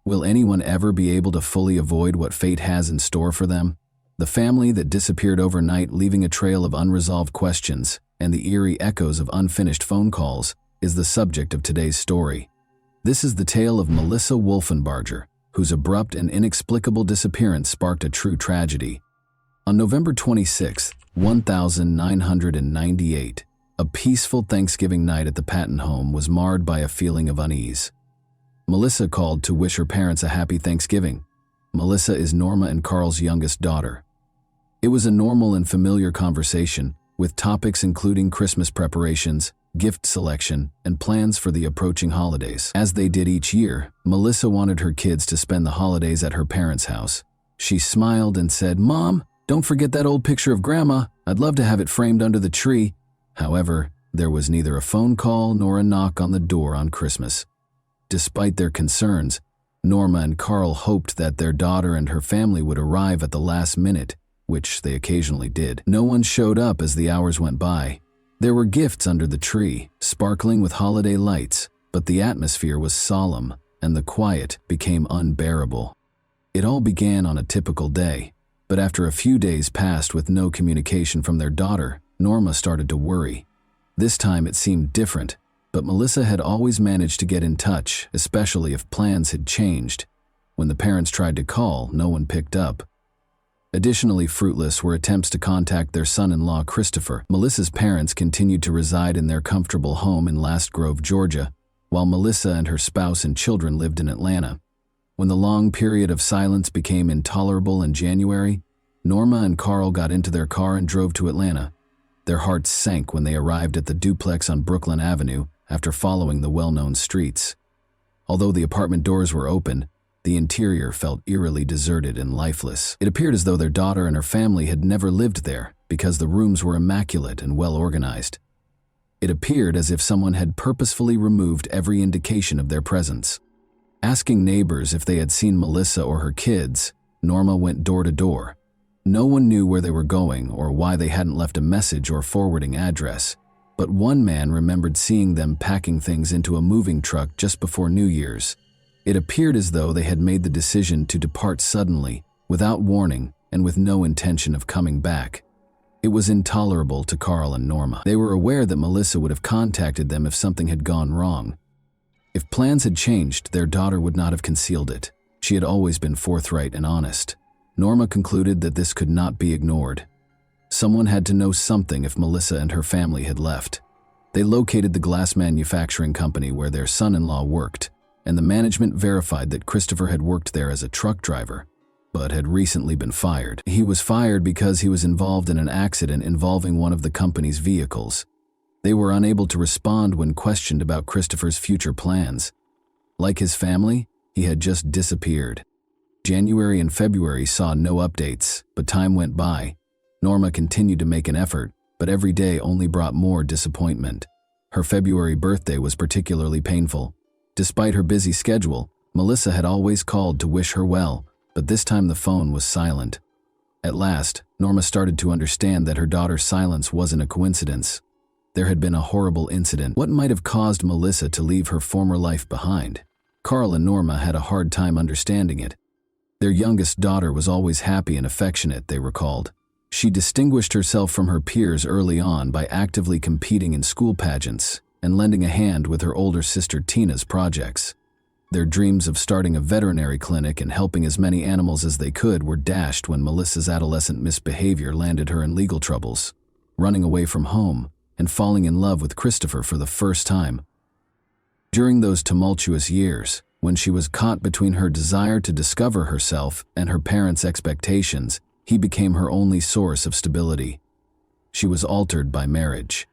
Will anyone ever be able to fully avoid what fate has in store for them? The family that disappeared overnight, leaving a trail of unresolved questions and the eerie echoes of unfinished phone calls, is the subject of today's story. This is the tale of Melissa Wolfenbarger, whose abrupt and inexplicable disappearance sparked a true tragedy. On November 26, 1998, a peaceful Thanksgiving night at the Patton home was marred by a feeling of unease. Melissa called to wish her parents a happy Thanksgiving. Melissa is Norma and Carl's youngest daughter. It was a normal and familiar conversation, with topics including Christmas preparations, gift selection, and plans for the approaching holidays. As they did each year, Melissa wanted her kids to spend the holidays at her parents' house. She smiled and said, "Mom, don't forget that old picture of Grandma. I'd love to have it framed under the tree." However, there was neither a phone call nor a knock on the door on Christmas. Despite their concerns, Norma and Carl hoped that their daughter and her family would arrive at the last minute, which they occasionally did. No one showed up as the hours went by. There were gifts under the tree, sparkling with holiday lights, but the atmosphere was solemn, and the quiet became unbearable. It all began on a typical day, but after a few days passed with no communication from their daughter, Norma started to worry. This time it seemed different, but Melissa had always managed to get in touch, especially if plans had changed. When the parents tried to call, no one picked up. Additionally fruitless were attempts to contact their son-in-law Christopher. Melissa's parents continued to reside in their comfortable home in Last Grove, Georgia, while Melissa and her spouse and children lived in Atlanta. When the long period of silence became intolerable in January, Norma and Carl got into their car and drove to Atlanta. Their hearts sank when they arrived at the duplex on Brooklyn Avenue after following the well-known streets. Although the apartment doors were open, the interior felt eerily deserted and lifeless. It appeared as though their daughter and her family had never lived there because the rooms were immaculate and well-organized. It appeared as if someone had purposefully removed every indication of their presence. Asking neighbors if they had seen Melissa or her kids, Norma went door to door. No one knew where they were going or why they hadn't left a message or forwarding address, but one man remembered seeing them packing things into a moving truck just before New Year's. It appeared as though they had made the decision to depart suddenly, without warning, and with no intention of coming back. It was intolerable to Carl and Norma. They were aware that Melissa would have contacted them if something had gone wrong. If plans had changed, their daughter would not have concealed it. She had always been forthright and honest. Norma concluded that this could not be ignored. Someone had to know something if Melissa and her family had left. They located the glass manufacturing company where their son-in-law worked, and the management verified that Christopher had worked there as a truck driver, but had recently been fired. He was fired because he was involved in an accident involving one of the company's vehicles. They were unable to respond when questioned about Christopher's future plans. Like his family, he had just disappeared. January and February saw no updates, but time went by. Norma continued to make an effort, but every day only brought more disappointment. Her February birthday was particularly painful. Despite her busy schedule, Melissa had always called to wish her well, but this time the phone was silent. At last, Norma started to understand that her daughter's silence wasn't a coincidence. There had been a horrible incident. What might have caused Melissa to leave her former life behind? Carl and Norma had a hard time understanding it. Their youngest daughter was always happy and affectionate, they recalled. She distinguished herself from her peers early on by actively competing in school pageants and lending a hand with her older sister Tina's projects. Their dreams of starting a veterinary clinic and helping as many animals as they could were dashed when Melissa's adolescent misbehavior landed her in legal troubles, running away from home and falling in love with Christopher for the first time. During those tumultuous years, when she was caught between her desire to discover herself and her parents' expectations, he became her only source of stability. She was altered by marriage.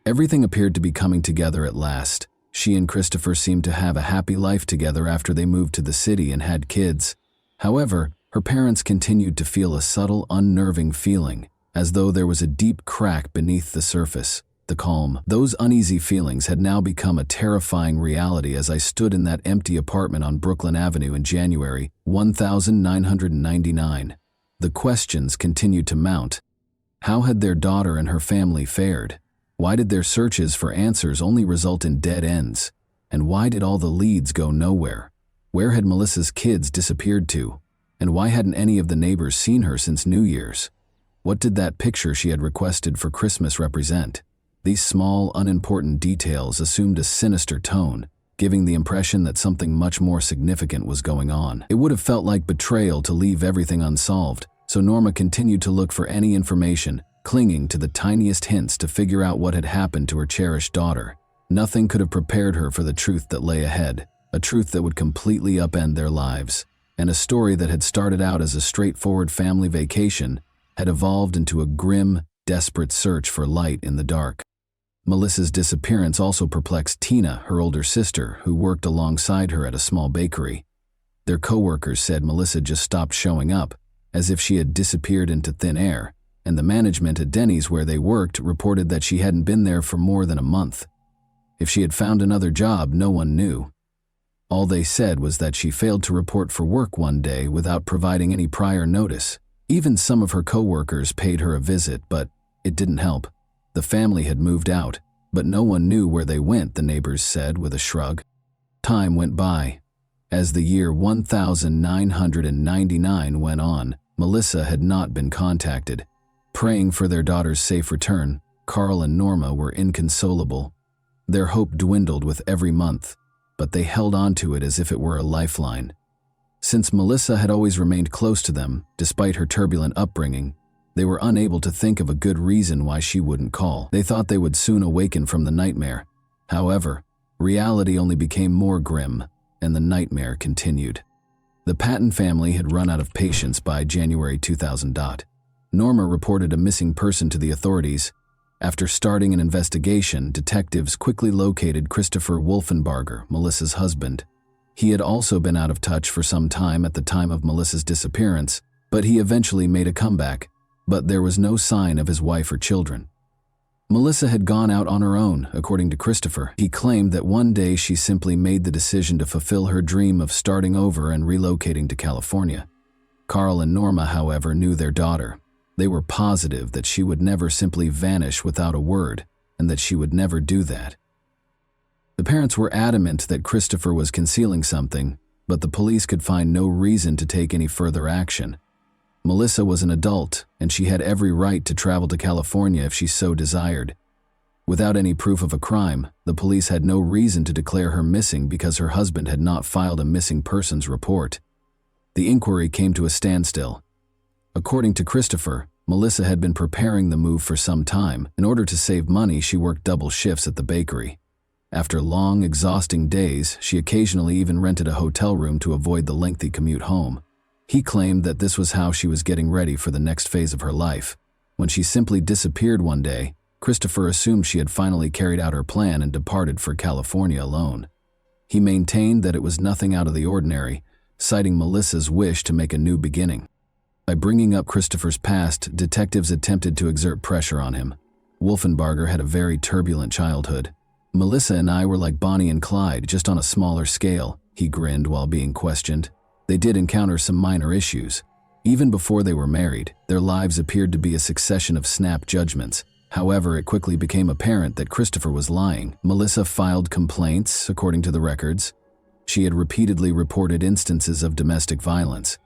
Everything appeared to be coming together at last. She and Christopher seemed to have a happy life together after they moved to the city and had kids. However, her parents continued to feel a subtle, unnerving feeling, as though there was a deep crack beneath the surface. The calm. Those uneasy feelings had now become a terrifying reality as I stood in that empty apartment on Brooklyn Avenue in January 1999. The questions continued to mount. How had their daughter and her family fared? Why did their searches for answers only result in dead ends? And why did all the leads go nowhere? Where had Melissa's kids disappeared to? And why hadn't any of the neighbors seen her since New Year's? What did that picture she had requested for Christmas represent? These small, unimportant details assumed a sinister tone, giving the impression that something much more significant was going on. It would have felt like betrayal to leave everything unsolved, so Norma continued to look for any information, clinging to the tiniest hints to figure out what had happened to her cherished daughter. Nothing could have prepared her for the truth that lay ahead, a truth that would completely upend their lives, and a story that had started out as a straightforward family vacation had evolved into a grim, desperate search for light in the dark. Melissa's disappearance also perplexed Tina, her older sister, who worked alongside her at a small bakery. Their co-workers said Melissa just stopped showing up, as if she had disappeared into thin air, and the management at Denny's where they worked reported that she hadn't been there for more than a month. If she had found another job, no one knew. All they said was that she failed to report for work one day without providing any prior notice. Even some of her co-workers paid her a visit, but it didn't help. The family had moved out, but no one knew where they went, the neighbors said with a shrug. Time went by. As the year 1999 went on, Melissa had not been contacted. Praying for their daughter's safe return, Carl and Norma were inconsolable. Their hope dwindled with every month, but they held on to it as if it were a lifeline. Since Melissa had always remained close to them, despite her turbulent upbringing, they were unable to think of a good reason why she wouldn't call. They thought they would soon awaken from the nightmare. However, Reality only became more grim, and the nightmare continued. The Patton family had run out of patience by January 2000. Norma reported a missing person to the authorities. After starting an investigation, detectives quickly located Christopher Wolfenbarger, Melissa's husband. He had also been out of touch for some time at the time of Melissa's disappearance, but he eventually made a comeback, but there was no sign of his wife or children. Melissa had gone out on her own, according to Christopher. He claimed that one day she simply made the decision to fulfill her dream of starting over and relocating to California. Carl and Norma, however, knew their daughter. They were positive that she would never simply vanish without a word, and that she would never do that. The parents were adamant that Christopher was concealing something, but the police could find no reason to take any further action. Melissa was an adult, and she had every right to travel to California if she so desired. Without any proof of a crime, the police had no reason to declare her missing because her husband had not filed a missing persons report. The inquiry came to a standstill. According to Christopher, Melissa had been preparing the move for some time. In order to save money, she worked double shifts at the bakery. After long, exhausting days, she occasionally even rented a hotel room to avoid the lengthy commute home. He claimed that this was how she was getting ready for the next phase of her life. When she simply disappeared one day, Christopher assumed she had finally carried out her plan and departed for California alone. He maintained that it was nothing out of the ordinary, citing Melissa's wish to make a new beginning. By bringing up Christopher's past, detectives attempted to exert pressure on him. Wolfenbarger had a very turbulent childhood. "Melissa and I were like Bonnie and Clyde, just on a smaller scale," he grinned while being questioned. They did encounter some minor issues. Even before they were married, their lives appeared to be a succession of snap judgments. However, it quickly became apparent that Christopher was lying. Melissa filed complaints, according to the records. She had repeatedly reported instances of domestic violence.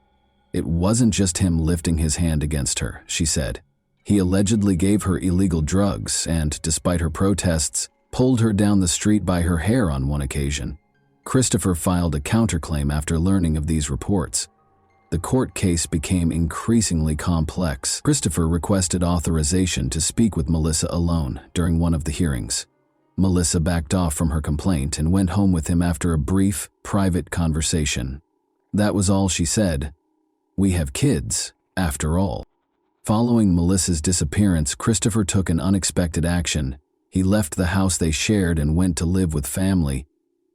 It wasn't just him lifting his hand against her, she said. He allegedly gave her illegal drugs and, despite her protests, pulled her down the street by her hair on one occasion. Christopher filed a counterclaim after learning of these reports. The court case became increasingly complex. Christopher requested authorization to speak with Melissa alone during one of the hearings. Melissa backed off from her complaint and went home with him after a brief, private conversation. That was all she said. "We have kids, after all." Following Melissa's disappearance, Christopher took an unexpected action. He left the house they shared and went to live with family.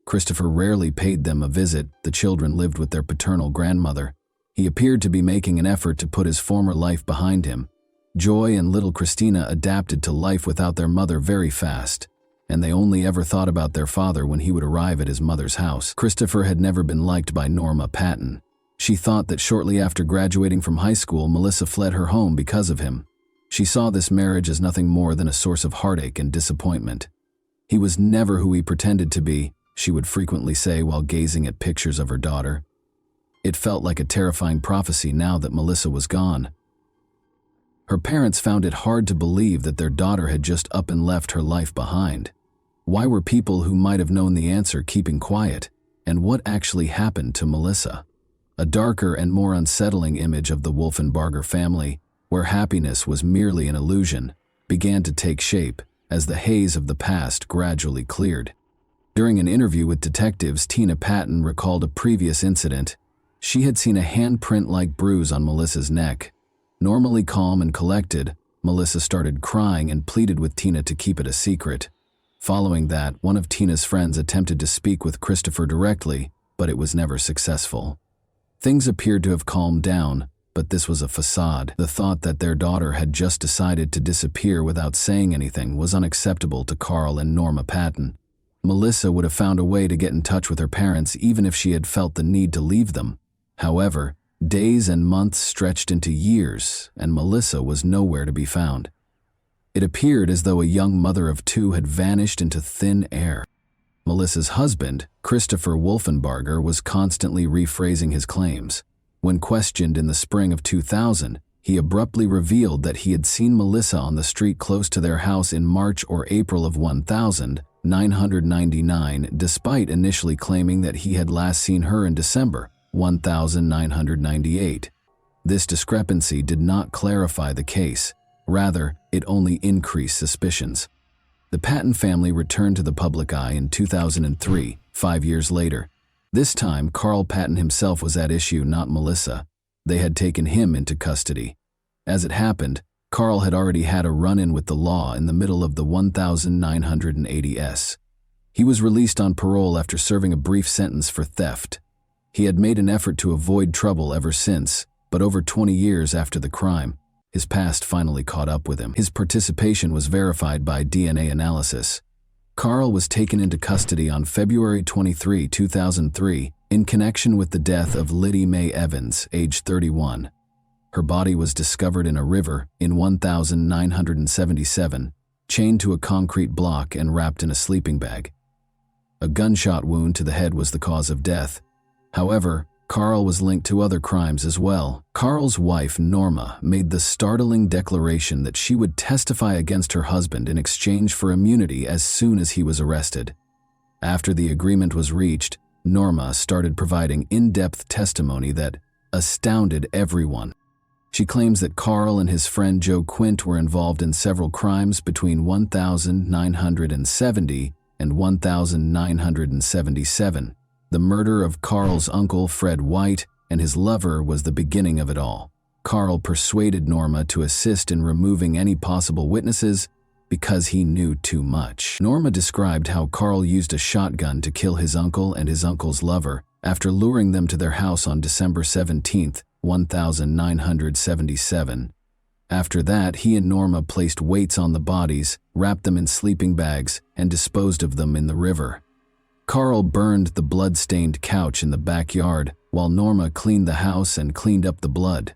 Christopher rarely paid them a visit. The children lived with their paternal grandmother. He appeared to be making an effort to put his former life behind him. Joy and little Christina adapted to life without their mother very fast, and they only ever thought about their father when he would arrive at his mother's house. Christopher had never been liked by Norma Patton. She thought that shortly after graduating from high school, Melissa fled her home because of him. She saw this marriage as nothing more than a source of heartache and disappointment. "He was never who he pretended to be," she would frequently say while gazing at pictures of her daughter. It felt like a terrifying prophecy now that Melissa was gone. Her parents found it hard to believe that their daughter had just up and left her life behind. Why were people who might have known the answer keeping quiet? And what actually happened to Melissa? A darker and more unsettling image of the Wolfenbarger family, where happiness was merely an illusion, began to take shape as the haze of the past gradually cleared. During an interview with detectives, Tina Patton recalled a previous incident. She had seen a handprint-like bruise on Melissa's neck. Normally calm and collected, Melissa started crying and pleaded with Tina to keep it a secret. Following that, one of Tina's friends attempted to speak with Christopher directly, but it was never successful. Things appeared to have calmed down, but this was a facade. The thought that their daughter had just decided to disappear without saying anything was unacceptable to Carl and Norma Patton. Melissa would have found a way to get in touch with her parents even if she had felt the need to leave them. However, days and months stretched into years, and Melissa was nowhere to be found. It appeared as though a young mother of two had vanished into thin air. Melissa's husband, Christopher Wolfenbarger, was constantly rephrasing his claims. When questioned in the spring of 2000, he abruptly revealed that he had seen Melissa on the street close to their house in March or April of 1999, despite initially claiming that he had last seen her in December 1998. This discrepancy did not clarify the case. Rather, it only increased suspicions. The Patton family returned to the public eye in 2003, 5 years later. This time, Carl Patton himself was at issue, not Melissa. They had taken him into custody. As it happened, Carl had already had a run-in with the law in the middle of the 1980s. He was released on parole after serving a brief sentence for theft. He had made an effort to avoid trouble ever since, but over 20 years after the crime, his past finally caught up with him. His participation was verified by DNA analysis. Carl was taken into custody on February 23, 2003, in connection with the death of Liddy Mae Evans, age 31. Her body was discovered in a river in 1977, chained to a concrete block and wrapped in a sleeping bag. A gunshot wound to the head was the cause of death. However, Carl was linked to other crimes as well. Carl's wife, Norma, made the startling declaration that she would testify against her husband in exchange for immunity as soon as he was arrested. After the agreement was reached, Norma started providing in-depth testimony that astounded everyone. She claims that Carl and his friend Joe Quint were involved in several crimes between 1970 and 1977. The murder of Carl's uncle, Fred White, and his lover was the beginning of it all. Carl persuaded Norma to assist in removing any possible witnesses because he knew too much. Norma described how Carl used a shotgun to kill his uncle and his uncle's lover after luring them to their house on December 17, 1977. After that, he and Norma placed weights on the bodies, wrapped them in sleeping bags, and disposed of them in the river. Carl burned the blood-stained couch in the backyard, while Norma cleaned the house and cleaned up the blood.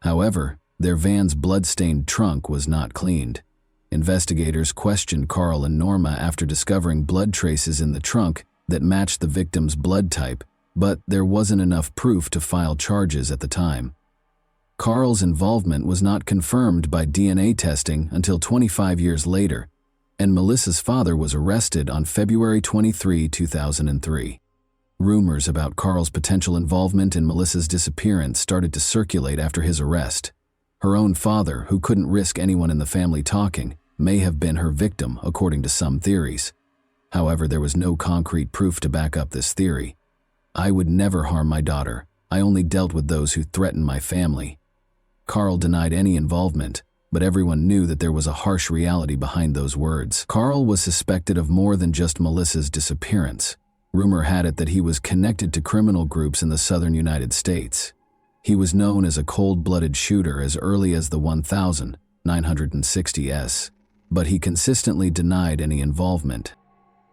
However, their van's blood-stained trunk was not cleaned. Investigators questioned Carl and Norma after discovering blood traces in the trunk that matched the victim's blood type, but there wasn't enough proof to file charges at the time. Carl's involvement was not confirmed by DNA testing until 25 years later, and Melissa's father was arrested on February 23, 2003. Rumors about Carl's potential involvement in Melissa's disappearance started to circulate after his arrest. Her own father, who couldn't risk anyone in the family talking, may have been her victim, according to some theories. However, there was no concrete proof to back up this theory. "I would never harm my daughter. I only dealt with those who threatened my family." Carl denied any involvement, but everyone knew that there was a harsh reality behind those words. Carl was suspected of more than just Melissa's disappearance. Rumor had it that he was connected to criminal groups in the southern United States. He was known as a cold-blooded shooter as early as the 1960s, but he consistently denied any involvement.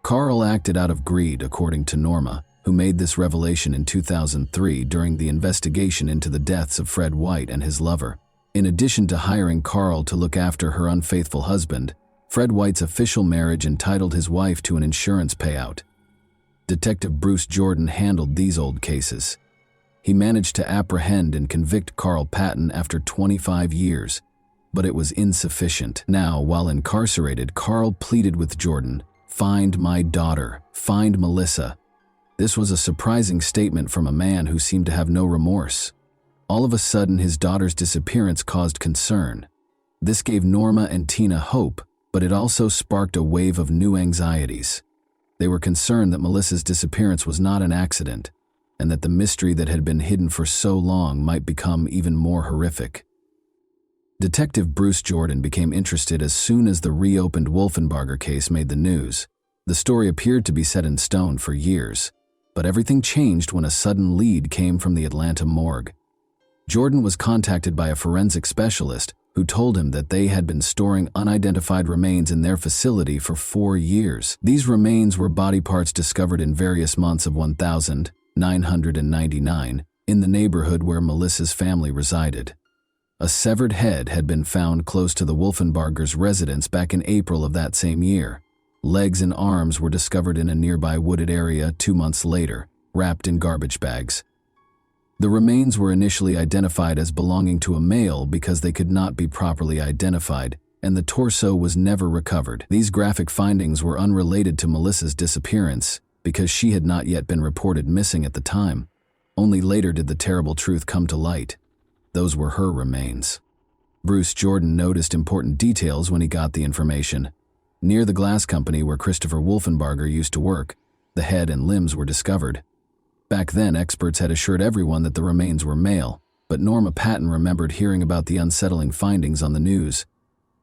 Carl acted out of greed, according to Norma, who made this revelation in 2003 during the investigation into the deaths of Fred White and his lover. In addition to hiring Carl to look after her unfaithful husband, Fred White's official marriage entitled his wife to an insurance payout. Detective Bruce Jordan handled these old cases. He managed to apprehend and convict Carl Patton after 25 years, but it was insufficient. Now, while incarcerated, Carl pleaded with Jordan, "Find my daughter, find Melissa." This was a surprising statement from a man who seemed to have no remorse. All of a sudden, his daughter's disappearance caused concern. This gave Norma and Tina hope, but it also sparked a wave of new anxieties. They were concerned that Melissa's disappearance was not an accident, and that the mystery that had been hidden for so long might become even more horrific. Detective Bruce Jordan became interested as soon as the reopened Wolfenbarger case made the news. The story appeared to be set in stone for years, but everything changed when a sudden lead came from the Atlanta morgue. Jordan was contacted by a forensic specialist who told him that they had been storing unidentified remains in their facility for 4 years. These remains were body parts discovered in various months of 1999 in the neighborhood where Melissa's family resided. A severed head had been found close to the Wolfenbargers' residence back in April of that same year. Legs and arms were discovered in a nearby wooded area 2 months later, wrapped in garbage bags. The remains were initially identified as belonging to a male because they could not be properly identified, and the torso was never recovered. These graphic findings were unrelated to Melissa's disappearance because she had not yet been reported missing at the time. Only later did the terrible truth come to light. Those were her remains. Bruce Jordan noticed important details when he got the information. Near the glass company where Christopher Wolfenbarger used to work, the head and limbs were discovered. Back then, experts had assured everyone that the remains were male, but Norma Patton remembered hearing about the unsettling findings on the news.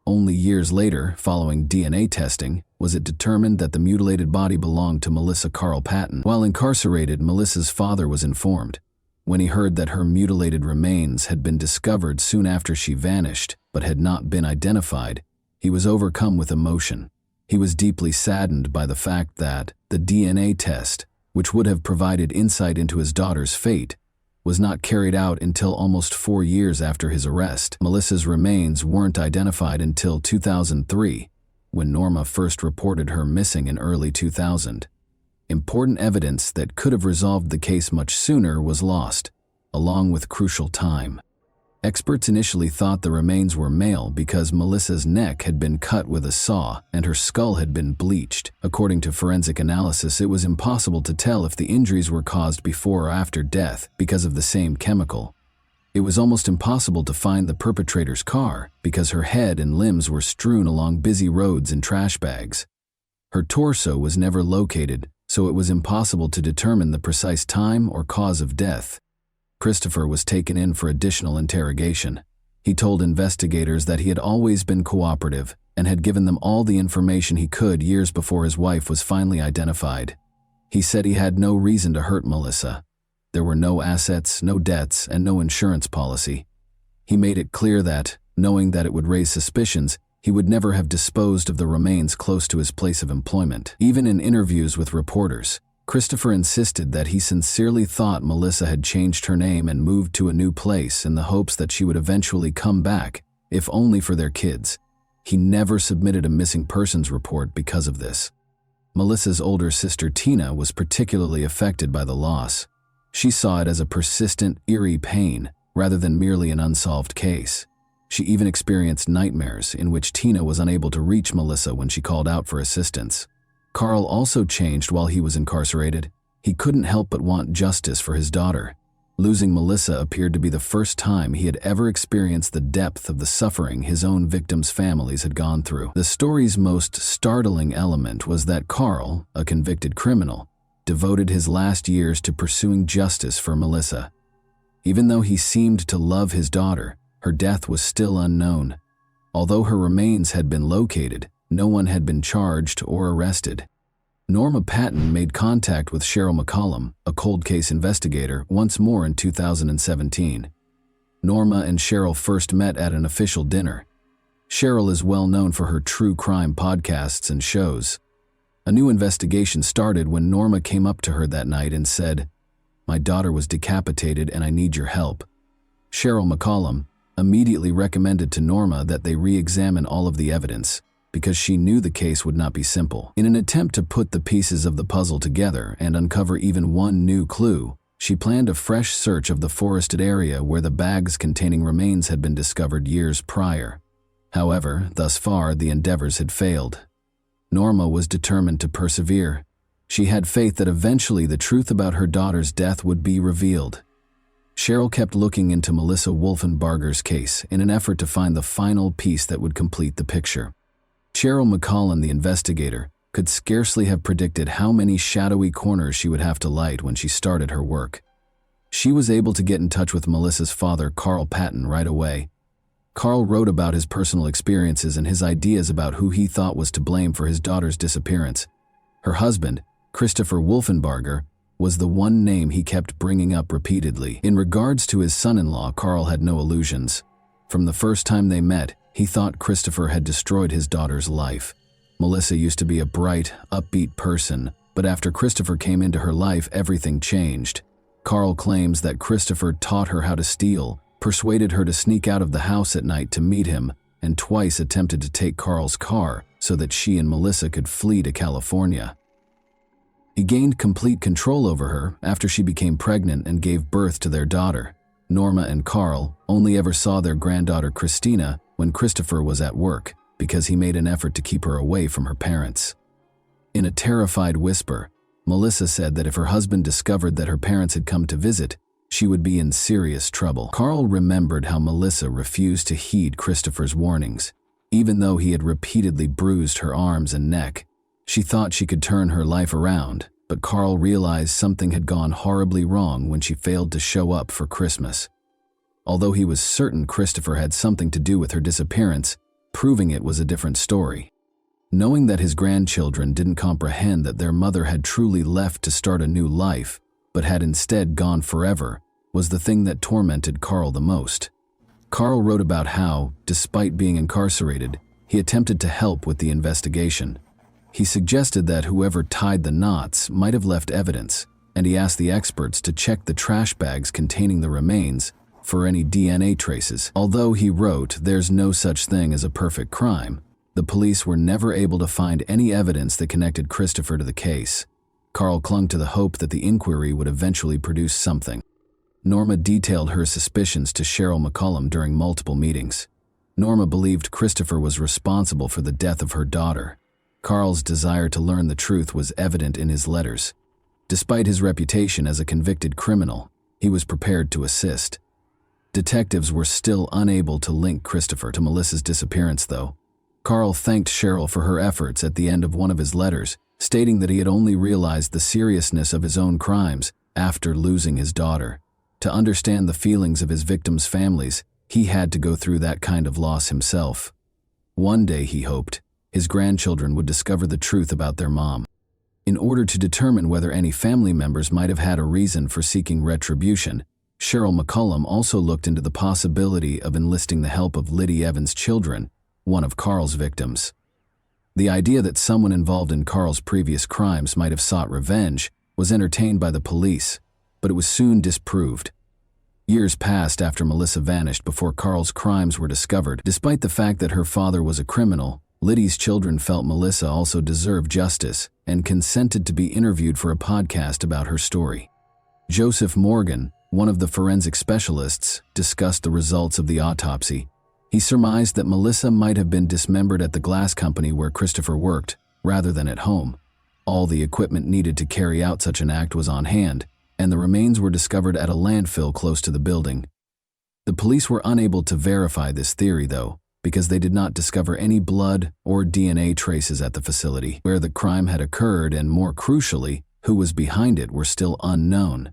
Only years later, following DNA testing, was it determined that the mutilated body belonged to Melissa Carl Patton. While incarcerated, Melissa's father was informed. When he heard that her mutilated remains had been discovered soon after she vanished, but had not been identified, he was overcome with emotion. He was deeply saddened by the fact that the DNA test, which would have provided insight into his daughter's fate, was not carried out until almost 4 years after his arrest. Melissa's remains weren't identified until 2003, when Norma first reported her missing in early 2000. Important evidence that could have resolved the case much sooner was lost, along with crucial time. Experts initially thought the remains were male because Melissa's neck had been cut with a saw and her skull had been bleached. According to forensic analysis, it was impossible to tell if the injuries were caused before or after death because of the same chemical. It was almost impossible to find the perpetrator's car because her head and limbs were strewn along busy roads in trash bags. Her torso was never located, so it was impossible to determine the precise time or cause of death. Christopher was taken in for additional interrogation. He told investigators that he had always been cooperative and had given them all the information he could years before his wife was finally identified. He said he had no reason to hurt Melissa. There were no assets, no debts, and no insurance policy. He made it clear that, knowing that it would raise suspicions, he would never have disposed of the remains close to his place of employment. Even in interviews with reporters, Christopher insisted that he sincerely thought Melissa had changed her name and moved to a new place in the hopes that she would eventually come back, if only for their kids. He never submitted a missing persons report because of this. Melissa's older sister Tina was particularly affected by the loss. She saw it as a persistent, eerie pain, rather than merely an unsolved case. She even experienced nightmares in which Tina was unable to reach Melissa when she called out for assistance. Carl also changed while he was incarcerated. He couldn't help but want justice for his daughter. Losing Melissa appeared to be the first time he had ever experienced the depth of the suffering his own victims' families had gone through. The story's most startling element was that Carl, a convicted criminal, devoted his last years to pursuing justice for Melissa. Even though he seemed to love his daughter, her death was still unknown. Although her remains had been located, no one had been charged or arrested. Norma Patton made contact with Cheryl McCollum, a cold case investigator, once more in 2017. Norma and Cheryl first met at an official dinner. Cheryl is well known for her true crime podcasts and shows. A new investigation started when Norma came up to her that night and said, "My daughter was decapitated and I need your help." Cheryl McCollum immediately recommended to Norma that they re-examine all of the evidence, because she knew the case would not be simple. In an attempt to put the pieces of the puzzle together and uncover even one new clue, she planned a fresh search of the forested area where the bags containing remains had been discovered years prior. However, thus far, the endeavors had failed. Norma was determined to persevere. She had faith that eventually the truth about her daughter's death would be revealed. Cheryl kept looking into Melissa Wolfenbarger's case in an effort to find the final piece that would complete the picture. Cheryl McCollum, the investigator, could scarcely have predicted how many shadowy corners she would have to light when she started her work. She was able to get in touch with Melissa's father, Carl Patton, right away. Carl wrote about his personal experiences and his ideas about who he thought was to blame for his daughter's disappearance. Her husband, Christopher Wolfenbarger, was the one name he kept bringing up repeatedly. In regards to his son-in-law, Carl had no illusions. From the first time they met, he thought Christopher had destroyed his daughter's life. Melissa used to be a bright, upbeat person, but after Christopher came into her life, everything changed. Carl claims that Christopher taught her how to steal, persuaded her to sneak out of the house at night to meet him, and twice attempted to take Carl's car so that she and Melissa could flee to California. He gained complete control over her after she became pregnant and gave birth to their daughter. Norma and Carl only ever saw their granddaughter Christina when Christopher was at work, because he made an effort to keep her away from her parents. In a terrified whisper, Melissa said that if her husband discovered that her parents had come to visit, she would be in serious trouble. Carl remembered how Melissa refused to heed Christopher's warnings. Even though he had repeatedly bruised her arms and neck, she thought she could turn her life around, but Carl realized something had gone horribly wrong when she failed to show up for Christmas. Although he was certain Christopher had something to do with her disappearance, proving it was a different story. Knowing that his grandchildren didn't comprehend that their mother had truly left to start a new life, but had instead gone forever, was the thing that tormented Carl the most. Carl wrote about how, despite being incarcerated, he attempted to help with the investigation. He suggested that whoever tied the knots might have left evidence, and he asked the experts to check the trash bags containing the remains for any DNA traces. Although he wrote, "There's no such thing as a perfect crime," the police were never able to find any evidence that connected Christopher to the case. Carl clung to the hope that the inquiry would eventually produce something. Norma detailed her suspicions to Cheryl McCollum during multiple meetings. Norma believed Christopher was responsible for the death of her daughter. Carl's desire to learn the truth was evident in his letters. Despite his reputation as a convicted criminal, he was prepared to assist. Detectives were still unable to link Christopher to Melissa's disappearance, though. Carl thanked Cheryl for her efforts at the end of one of his letters, stating that he had only realized the seriousness of his own crimes after losing his daughter. To understand the feelings of his victims' families, he had to go through that kind of loss himself. One day, he hoped, his grandchildren would discover the truth about their mom. In order to determine whether any family members might have had a reason for seeking retribution, Cheryl McCollum also looked into the possibility of enlisting the help of Liddy Evans' children, one of Carl's victims. The idea that someone involved in Carl's previous crimes might have sought revenge was entertained by the police, but it was soon disproved. Years passed after Melissa vanished before Carl's crimes were discovered. Despite the fact that her father was a criminal, Liddy's children felt Melissa also deserved justice and consented to be interviewed for a podcast about her story. Joseph Morgan, one of the forensic specialists, discussed the results of the autopsy. He surmised that Melissa might have been dismembered at the glass company where Christopher worked, rather than at home. All the equipment needed to carry out such an act was on hand, and the remains were discovered at a landfill close to the building. The police were unable to verify this theory, though, because they did not discover any blood or DNA traces at the facility where the crime had occurred, and more crucially, who was behind it were still unknown.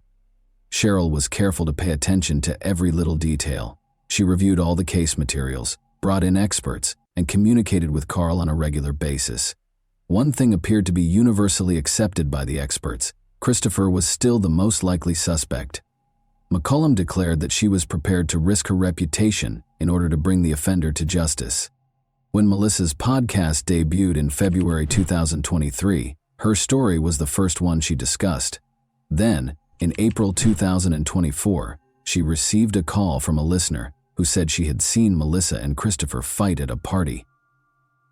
Cheryl was careful to pay attention to every little detail. She reviewed all the case materials, brought in experts, and communicated with Carl on a regular basis. One thing appeared to be universally accepted by the experts: Christopher was still the most likely suspect. McCollum declared that she was prepared to risk her reputation in order to bring the offender to justice. When Melissa's podcast debuted in February 2023, her story was the first one she discussed. Then, in April 2024, she received a call from a listener who said she had seen Melissa and Christopher fight at a party.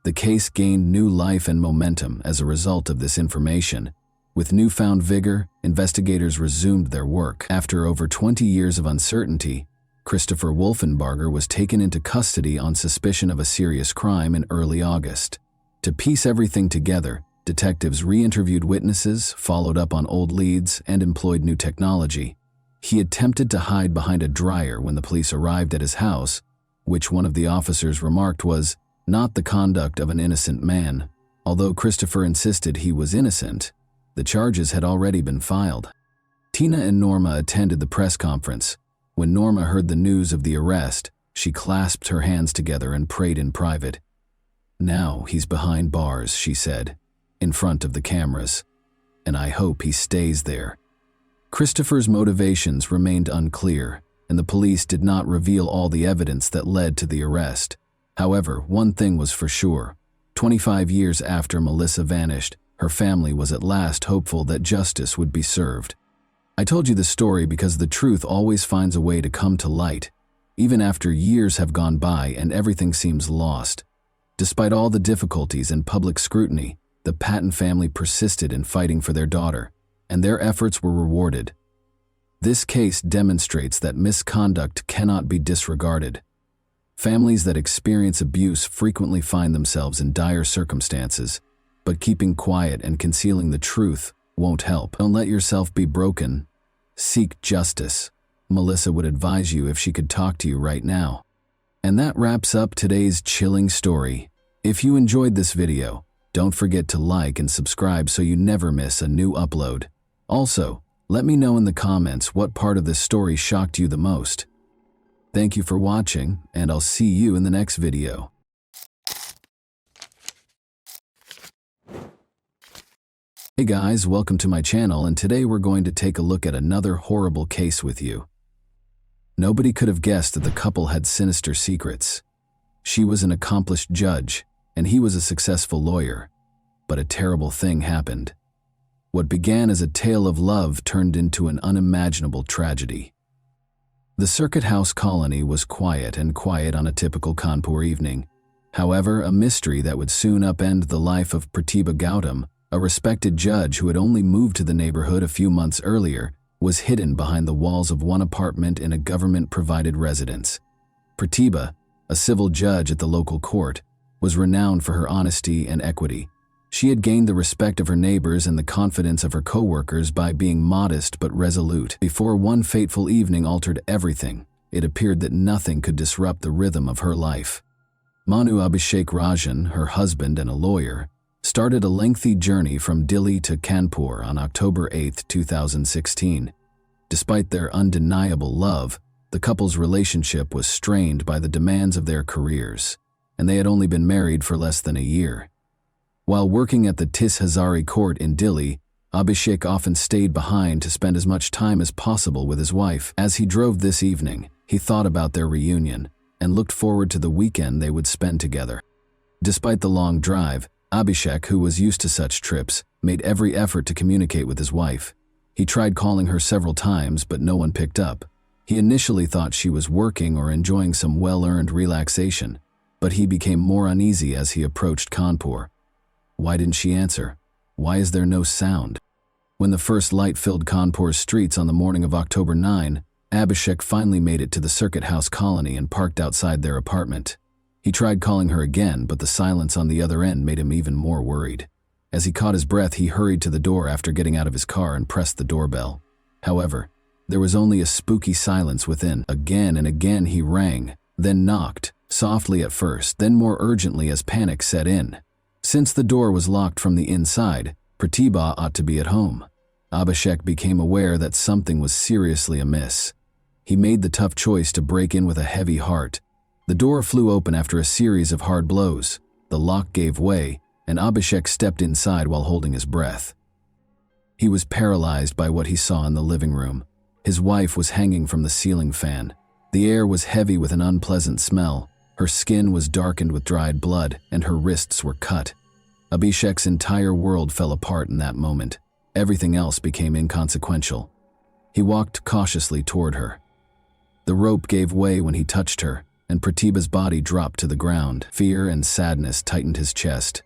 The case gained new life and momentum as a result of this information. With newfound vigor, investigators resumed their work. After over 20 years of uncertainty, Christopher Wolfenbarger was taken into custody on suspicion of a serious crime in early August. To piece everything together, detectives re-interviewed witnesses, followed up on old leads, and employed new technology. He attempted to hide behind a dryer when the police arrived at his house, which one of the officers remarked was not the conduct of an innocent man. Although Christopher insisted he was innocent, the charges had already been filed. Tina and Norma attended the press conference. When Norma heard the news of the arrest, she clasped her hands together and prayed in private. "Now he's behind bars," she said, in front of the cameras, "and I hope he stays there." Christopher's motivations remained unclear, and the police did not reveal all the evidence that led to the arrest. However, one thing was for sure: 25 years after Melissa vanished, her family was at last hopeful that justice would be served. I told you this story because the truth always finds a way to come to light, even after years have gone by and everything seems lost. Despite all the difficulties and public scrutiny, the Patton family persisted in fighting for their daughter, and their efforts were rewarded. This case demonstrates that misconduct cannot be disregarded. Families that experience abuse frequently find themselves in dire circumstances, but keeping quiet and concealing the truth won't help. Don't let yourself be broken. Seek justice. Melissa would advise you if she could talk to you right now. And that wraps up today's chilling story. If you enjoyed this video, don't forget to like and subscribe so you never miss a new upload. Also, let me know in the comments what part of this story shocked you the most. Thank you for watching, and I'll see you in the next video. Hey guys, welcome to my channel, and today we're going to take a look at another horrible case with you. Nobody could have guessed that the couple had sinister secrets. She was an accomplished judge, and he was a successful lawyer. But a terrible thing happened. What began as a tale of love turned into an unimaginable tragedy. The Circuit House colony was quiet on a typical Kanpur evening. However, a mystery that would soon upend the life of Pratibha Gautam, a respected judge who had only moved to the neighborhood a few months earlier, was hidden behind the walls of one apartment in a government-provided residence. Pratibha, a civil judge at the local court, was renowned for her honesty and equity. She had gained the respect of her neighbors and the confidence of her co-workers by being modest but resolute. Before one fateful evening altered everything, it appeared that nothing could disrupt the rhythm of her life. Manu Abhishek Rajan, her husband and a lawyer, started a lengthy journey from Delhi to Kanpur on October 8, 2016. Despite their undeniable love, the couple's relationship was strained by the demands of their careers, and they had only been married for less than a year. While working at the Tis Hazari court in Delhi, Abhishek often stayed behind to spend as much time as possible with his wife. As he drove this evening, he thought about their reunion and looked forward to the weekend they would spend together. Despite the long drive, Abhishek, who was used to such trips, made every effort to communicate with his wife. He tried calling her several times, but no one picked up. He initially thought she was working or enjoying some well-earned relaxation, but he became more uneasy as he approached Kanpur. Why didn't she answer? Why is there no sound? When the first light filled Kanpur's streets on the morning of October 9, Abhishek finally made it to the Circuit House colony and parked outside their apartment. He tried calling her again, but the silence on the other end made him even more worried. As he caught his breath, he hurried to the door after getting out of his car and pressed the doorbell. However, there was only a spooky silence within. Again and again he rang, then knocked, softly at first, then more urgently as panic set in. Since the door was locked from the inside, Pratibha ought to be at home. Abhishek became aware that something was seriously amiss. He made the tough choice to break in with a heavy heart. The door flew open after a series of hard blows. The lock gave way, and Abhishek stepped inside while holding his breath. He was paralyzed by what he saw in the living room. His wife was hanging from the ceiling fan. The air was heavy with an unpleasant smell. Her skin was darkened with dried blood, and her wrists were cut. Abhishek's entire world fell apart in that moment. Everything else became inconsequential. He walked cautiously toward her. The rope gave way when he touched her, and Pratibha's body dropped to the ground. Fear and sadness tightened his chest.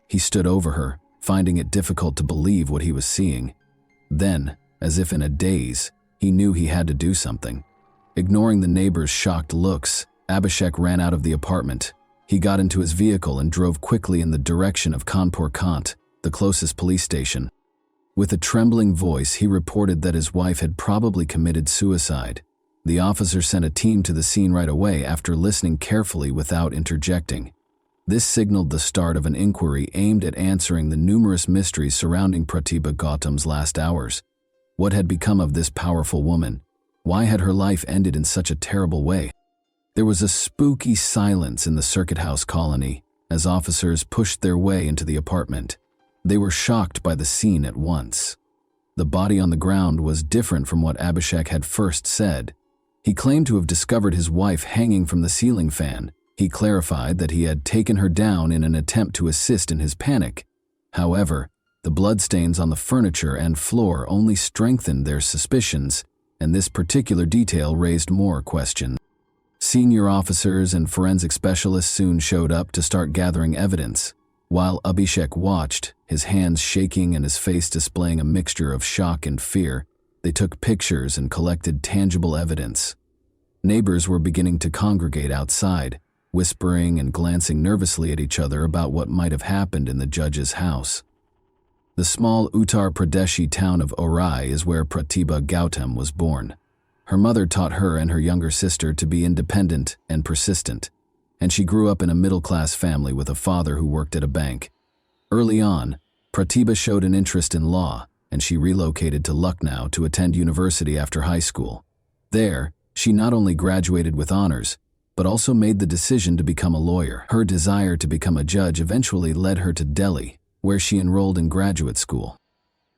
He stood over her, finding it difficult to believe what he was seeing. Then, as if in a daze, he knew he had to do something. Ignoring the neighbors' shocked looks, Abhishek ran out of the apartment. He got into his vehicle and drove quickly in the direction of Kanpur Kant, the closest police station. With a trembling voice, he reported that his wife had probably committed suicide. The officer sent a team to the scene right away after listening carefully without interjecting. This signaled the start of an inquiry aimed at answering the numerous mysteries surrounding Pratibha Gautam's last hours. What had become of this powerful woman? Why had her life ended in such a terrible way? There was a spooky silence in the Circuit House colony as officers pushed their way into the apartment. They were shocked by the scene at once. The body on the ground was different from what Abhishek had first said. He claimed to have discovered his wife hanging from the ceiling fan. He clarified that he had taken her down in an attempt to assist in his panic. However, the bloodstains on the furniture and floor only strengthened their suspicions, and this particular detail raised more questions. Senior officers and forensic specialists soon showed up to start gathering evidence. While Abhishek watched, his hands shaking and his face displaying a mixture of shock and fear, they took pictures and collected tangible evidence. Neighbors were beginning to congregate outside, whispering and glancing nervously at each other about what might have happened in the judge's house. The small Uttar Pradeshi town of Orai is where Pratibha Gautam was born. Her mother taught her and her younger sister to be independent and persistent, and she grew up in a middle-class family with a father who worked at a bank. Early on, Pratibha showed an interest in law, and she relocated to Lucknow to attend university after high school. There, she not only graduated with honors, but also made the decision to become a lawyer. Her desire to become a judge eventually led her to Delhi, where she enrolled in graduate school.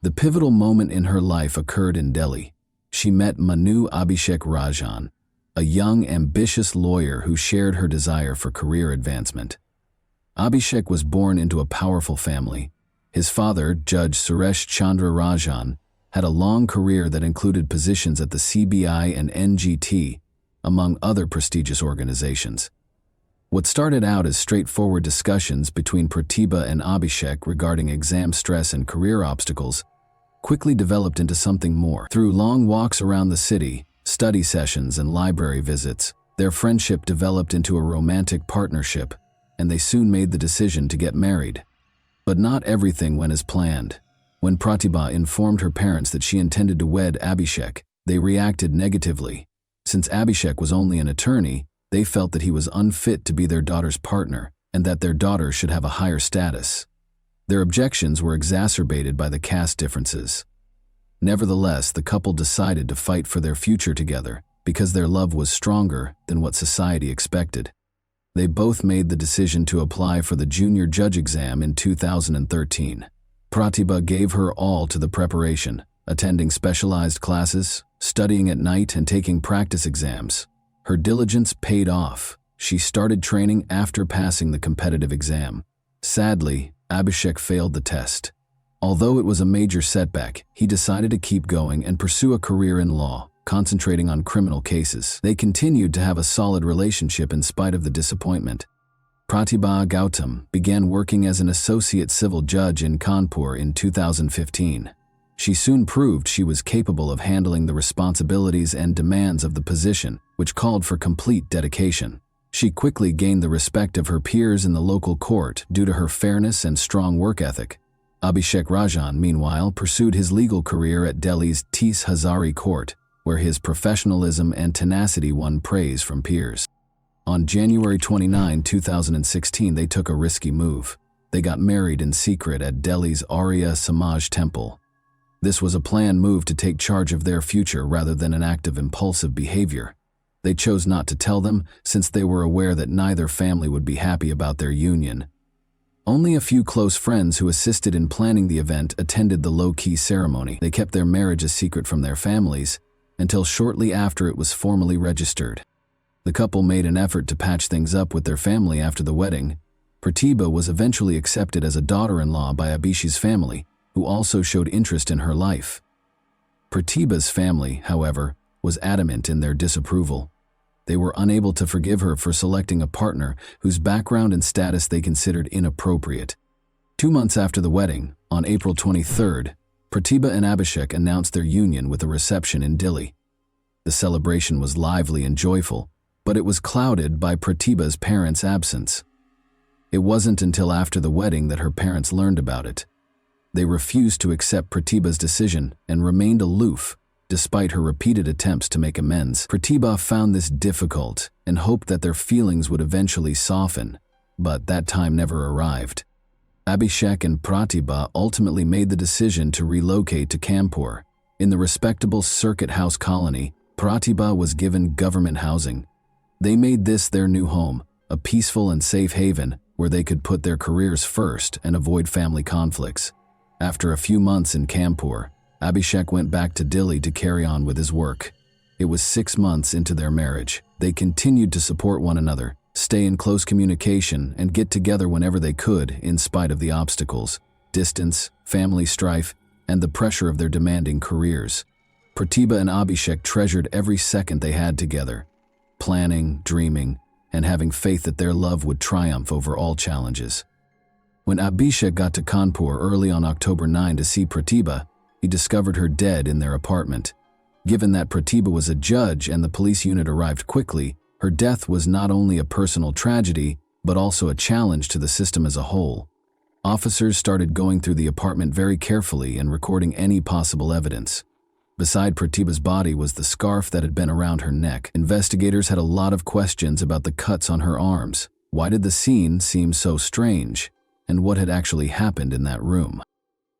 The pivotal moment in her life occurred in Delhi. She met Manu Abhishek Rajan, a young, ambitious lawyer who shared her desire for career advancement. Abhishek was born into a powerful family. His father, Judge Suresh Chandra Rajan, had a long career that included positions at the CBI and NGT, among other prestigious organizations. What started out as straightforward discussions between Pratibha and Abhishek regarding exam stress and career obstacles quickly developed into something more. Through long walks around the city, study sessions, and library visits, their friendship developed into a romantic partnership, and they soon made the decision to get married. But not everything went as planned. When Pratibha informed her parents that she intended to wed Abhishek, they reacted negatively. Since Abhishek was only an attorney, they felt that he was unfit to be their daughter's partner and that their daughter should have a higher status. Their objections were exacerbated by the caste differences. Nevertheless, the couple decided to fight for their future together because their love was stronger than what society expected. They both made the decision to apply for the junior judge exam in 2013. Pratibha gave her all to the preparation, attending specialized classes, studying at night, and taking practice exams. Her diligence paid off. She started training after passing the competitive exam. Sadly, Abhishek failed the test. Although it was a major setback, he decided to keep going and pursue a career in law, concentrating on criminal cases. They continued to have a solid relationship in spite of the disappointment. Pratibha Gautam began working as an associate civil judge in Kanpur in 2015. She soon proved she was capable of handling the responsibilities and demands of the position, which called for complete dedication. She quickly gained the respect of her peers in the local court due to her fairness and strong work ethic. Abhishek Rajan, meanwhile, pursued his legal career at Delhi's Tis Hazari Court, where his professionalism and tenacity won praise from peers. On January 29, 2016, they took a risky move. They got married in secret at Delhi's Arya Samaj temple. This was a planned move to take charge of their future rather than an act of impulsive behavior. They chose not to tell them since they were aware that neither family would be happy about their union. Only a few close friends who assisted in planning the event attended the low-key ceremony. They kept their marriage a secret from their families until shortly after it was formally registered. The couple made an effort to patch things up with their family after the wedding. Pratibha was eventually accepted as a daughter-in-law by Abhishek's family, who also showed interest in her life. Pratibha's family, however, was adamant in their disapproval. They were unable to forgive her for selecting a partner whose background and status they considered inappropriate. 2 months after the wedding, on April 23rd, Pratibha and Abhishek announced their union with a reception in Delhi. The celebration was lively and joyful, but it was clouded by Pratibha's parents' absence. It wasn't until after the wedding that her parents learned about it. They refused to accept Pratibha's decision and remained aloof, despite her repeated attempts to make amends. Pratibha found this difficult and hoped that their feelings would eventually soften, but that time never arrived. Abhishek and Pratibha ultimately made the decision to relocate to Kanpur. In the respectable Circuit House colony, Pratibha was given government housing. They made this their new home, a peaceful and safe haven where they could put their careers first and avoid family conflicts. After a few months in Kanpur, Abhishek went back to Delhi to carry on with his work. It was 6 months into their marriage. They continued to support one another, stay in close communication, and get together whenever they could in spite of the obstacles, distance, family strife, and the pressure of their demanding careers. Pratibha and Abhishek treasured every second they had together, planning, dreaming, and having faith that their love would triumph over all challenges. When Abhishek got to Kanpur early on October 9 to see Pratibha, he discovered her dead in their apartment. Given that Pratibha was a judge and the police unit arrived quickly, her death was not only a personal tragedy, but also a challenge to the system as a whole. Officers started going through the apartment very carefully and recording any possible evidence. Beside Pratibha's body was the scarf that had been around her neck. Investigators had a lot of questions about the cuts on her arms. Why did the scene seem so strange? And what had actually happened in that room?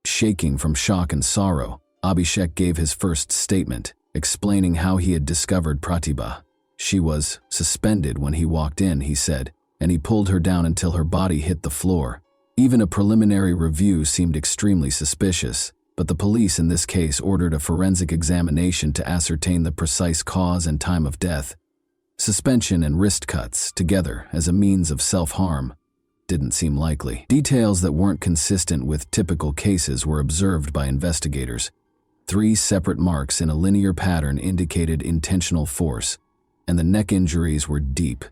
Shaking from shock and sorrow, Abhishek gave his first statement, explaining how he had discovered Pratibha. She was suspended when he walked in, he said, and he pulled her down until her body hit the floor. Even a preliminary review seemed extremely suspicious, but the police in this case ordered a forensic examination to ascertain the precise cause and time of death. Suspension and wrist cuts, together as a means of self-harm, didn't seem likely. Details that weren't consistent with typical cases were observed by investigators. 3 separate marks in a linear pattern indicated intentional force, and the neck injuries were deep.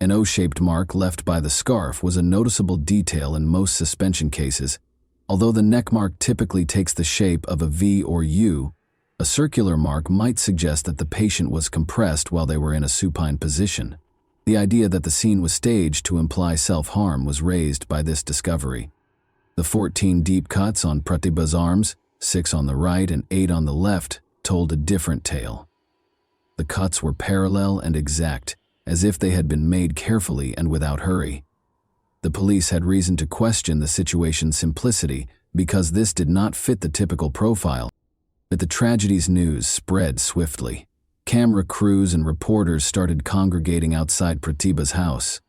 An O-shaped mark left by the scarf was a noticeable detail in most suspension cases. Although the neck mark typically takes the shape of a V or U, a circular mark might suggest that the patient was compressed while they were in a supine position. The idea that the scene was staged to imply self-harm was raised by this discovery. The 14 deep cuts on Pratibha's arms, 6 on the right and 8 on the left, told a different tale. The cuts were parallel and exact, as if they had been made carefully and without hurry. The police had reason to question the situation's simplicity because this did not fit the typical profile. But the tragedy's news spread swiftly. Camera crews and reporters started congregating outside Pratibha's house.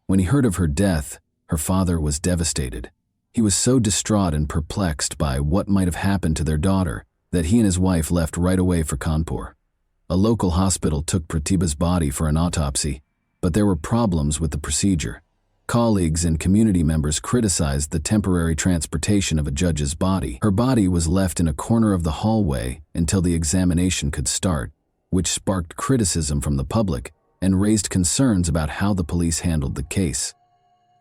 When he heard of her death, her father was devastated. He was so distraught and perplexed by what might have happened to their daughter that he and his wife left right away for Kanpur. A local hospital took Pratibha's body for an autopsy, but there were problems with the procedure. Colleagues and community members criticized the temporary transportation of a judge's body. Her body was left in a corner of the hallway until the examination could start, which sparked criticism from the public and raised concerns about how the police handled the case.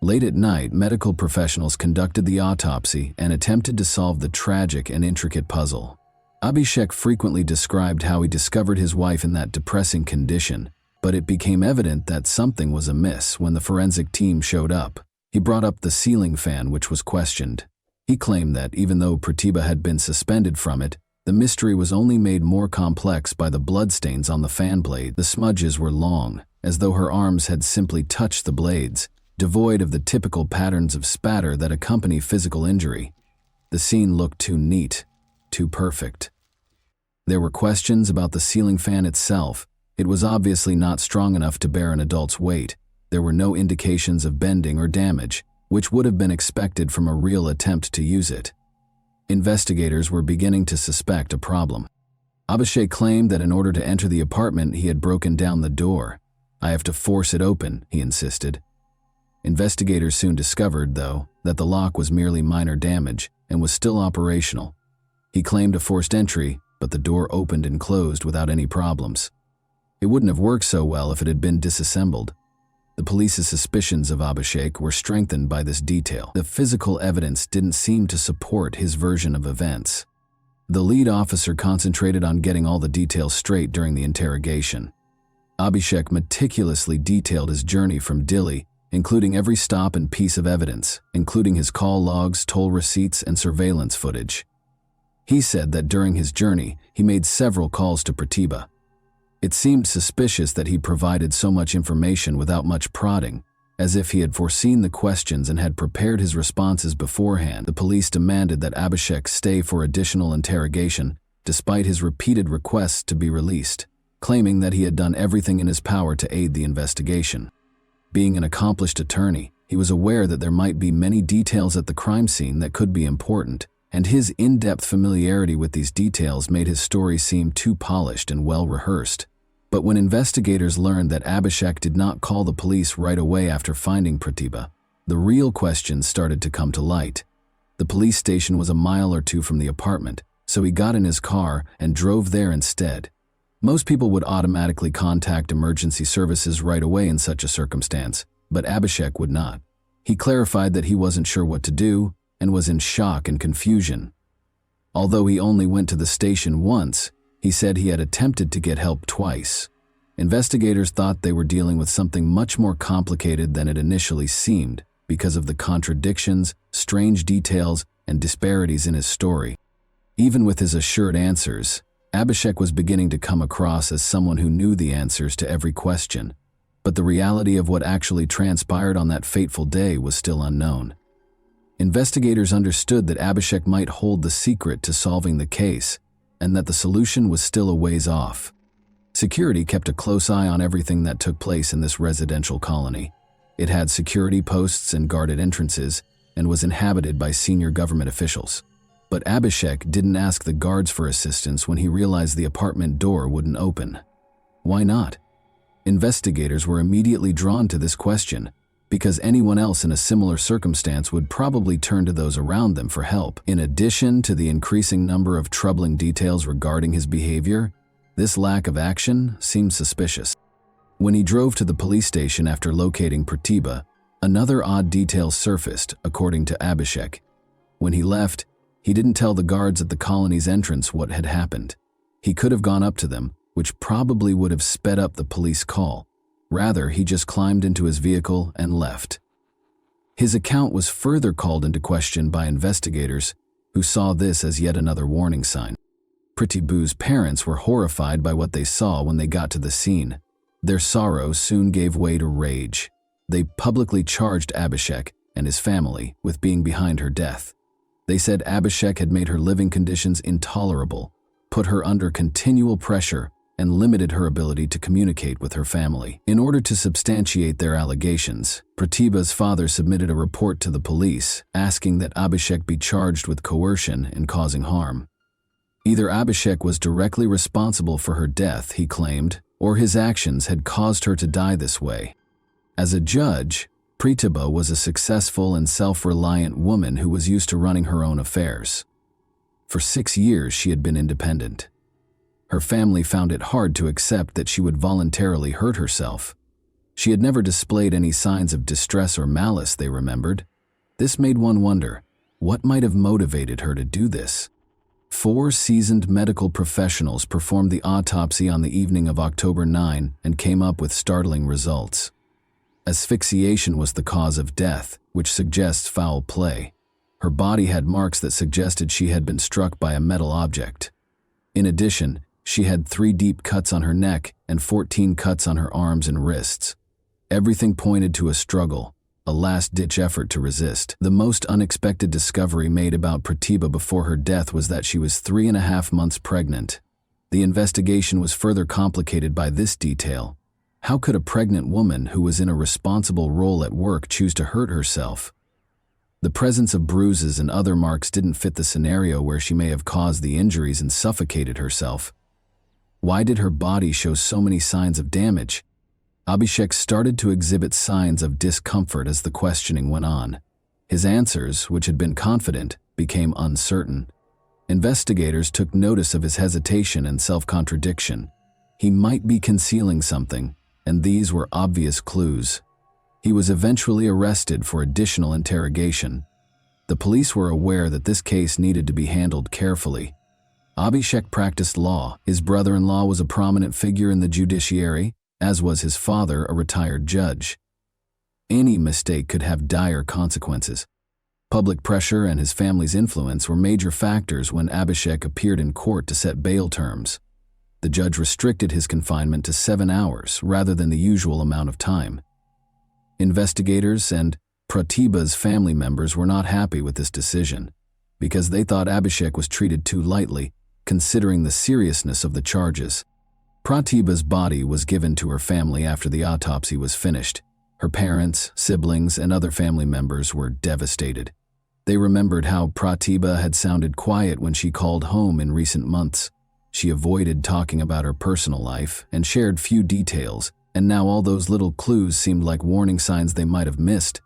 Late at night, medical professionals conducted the autopsy and attempted to solve the tragic and intricate puzzle. Abhishek frequently described how he discovered his wife in that depressing condition, but it became evident that something was amiss when the forensic team showed up. He brought up the ceiling fan, which was questioned. He claimed that even though Pratibha had been suspended from it, the mystery was only made more complex by the bloodstains on the fan blade. The smudges were long, as though her arms had simply touched the blades, devoid of the typical patterns of spatter that accompany physical injury. The scene looked too neat, too perfect. There were questions about the ceiling fan itself. It was obviously not strong enough to bear an adult's weight. There were no indications of bending or damage, which would have been expected from a real attempt to use it. Investigators were beginning to suspect a problem. Abhishek claimed that in order to enter the apartment, he had broken down the door. "I have to force it open," he insisted. Investigators soon discovered, though, that the lock was merely minor damage and was still operational. He claimed a forced entry, but the door opened and closed without any problems. It wouldn't have worked so well if it had been disassembled. The police's suspicions of Abhishek were strengthened by this detail. The physical evidence didn't seem to support his version of events. The lead officer concentrated on getting all the details straight during the interrogation. Abhishek meticulously detailed his journey from Delhi, including every stop and piece of evidence, including his call logs, toll receipts, and surveillance footage. He said that during his journey, he made several calls to Pratibha. It seemed suspicious that he provided so much information without much prodding, as if he had foreseen the questions and had prepared his responses beforehand. The police demanded that Abhishek stay for additional interrogation, despite his repeated requests to be released, claiming that he had done everything in his power to aid the investigation. Being an accomplished attorney, he was aware that there might be many details at the crime scene that could be important, and his in-depth familiarity with these details made his story seem too polished and well-rehearsed. But when investigators learned that Abhishek did not call the police right away after finding Pratibha, the real questions started to come to light. The police station was a mile or two from the apartment, so he got in his car and drove there instead. Most people would automatically contact emergency services right away in such a circumstance, but Abhishek would not. He clarified that he wasn't sure what to do and was in shock and confusion. Although he only went to the station once, he said he had attempted to get help twice. Investigators thought they were dealing with something much more complicated than it initially seemed because of the contradictions, strange details, and disparities in his story. Even with his assured answers, Abhishek was beginning to come across as someone who knew the answers to every question, but the reality of what actually transpired on that fateful day was still unknown. Investigators understood that Abhishek might hold the secret to solving the case, and that the solution was still a ways off. Security kept a close eye on everything that took place in this residential colony. It had security posts and guarded entrances, and was inhabited by senior government officials. But Abhishek didn't ask the guards for assistance when he realized the apartment door wouldn't open. Why not? Investigators were immediately drawn to this question, because anyone else in a similar circumstance would probably turn to those around them for help. In addition to the increasing number of troubling details regarding his behavior, this lack of action seemed suspicious. When he drove to the police station after locating Pratibha, another odd detail surfaced, according to Abhishek. When he left, he didn't tell the guards at the colony's entrance what had happened. He could have gone up to them, which probably would have sped up the police call. Rather, he just climbed into his vehicle and left. His account was further called into question by investigators, who saw this as yet another warning sign. Pratibha's parents were horrified by what they saw when they got to the scene. Their sorrow soon gave way to rage. They publicly charged Abhishek and his family with being behind her death. They said Abhishek had made her living conditions intolerable, put her under continual pressure, and limited her ability to communicate with her family. In order to substantiate their allegations, Pratibha's father submitted a report to the police asking that Abhishek be charged with coercion and causing harm. Either Abhishek was directly responsible for her death, he claimed, or his actions had caused her to die this way. As a judge, Pratibha was a successful and self-reliant woman who was used to running her own affairs. For 6 years, she had been independent. Her family found it hard to accept that she would voluntarily hurt herself. She had never displayed any signs of distress or malice, they remembered. This made one wonder, what might have motivated her to do this? 4 seasoned medical professionals performed the autopsy on the evening of October 9 and came up with startling results. Asphyxiation was the cause of death, which suggests foul play. Her body had marks that suggested she had been struck by a metal object. In addition, she had 3 deep cuts on her neck and 14 cuts on her arms and wrists. Everything pointed to a struggle, a last-ditch effort to resist. The most unexpected discovery made about Pratibha before her death was that she was 3.5 months pregnant. The investigation was further complicated by this detail. How could a pregnant woman who was in a responsible role at work choose to hurt herself? The presence of bruises and other marks didn't fit the scenario where she may have caused the injuries and suffocated herself. Why did her body show so many signs of damage? Abhishek started to exhibit signs of discomfort as the questioning went on. His answers, which had been confident, became uncertain. Investigators took notice of his hesitation and self-contradiction. He might be concealing something, and these were obvious clues. He was eventually arrested for additional interrogation. The police were aware that this case needed to be handled carefully. Abhishek practiced law. His brother-in-law was a prominent figure in the judiciary, as was his father, a retired judge. Any mistake could have dire consequences. Public pressure and his family's influence were major factors when Abhishek appeared in court to set bail terms. The judge restricted his confinement to 7 hours rather than the usual amount of time. Investigators and Pratibha's family members were not happy with this decision, because they thought Abhishek was treated too lightly, considering the seriousness of the charges. Pratibha's body was given to her family after the autopsy was finished. Her parents, siblings, and other family members were devastated. They remembered how Pratibha had sounded quiet when she called home in recent months. She avoided talking about her personal life and shared few details, and now all those little clues seemed like warning signs they might have missed.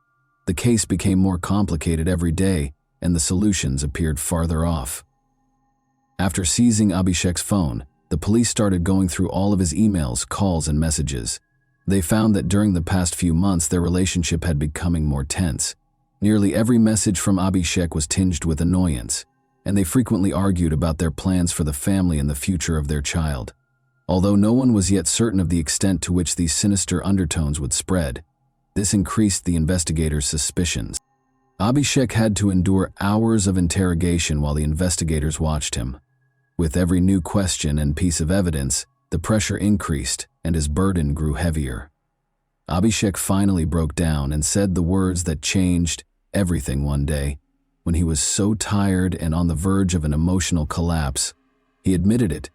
The case became more complicated every day, and the solutions appeared farther off. After seizing Abhishek's phone, the police started going through all of his emails, calls, and messages. They found that during the past few months their relationship had becoming more tense. Nearly every message from Abhishek was tinged with annoyance, and they frequently argued about their plans for the family and the future of their child. Although no one was yet certain of the extent to which these sinister undertones would spread, this increased the investigators' suspicions. Abhishek had to endure hours of interrogation while the investigators watched him. With every new question and piece of evidence, the pressure increased and his burden grew heavier. Abhishek finally broke down and said the words that changed everything one day. When he was so tired and on the verge of an emotional collapse, he admitted it.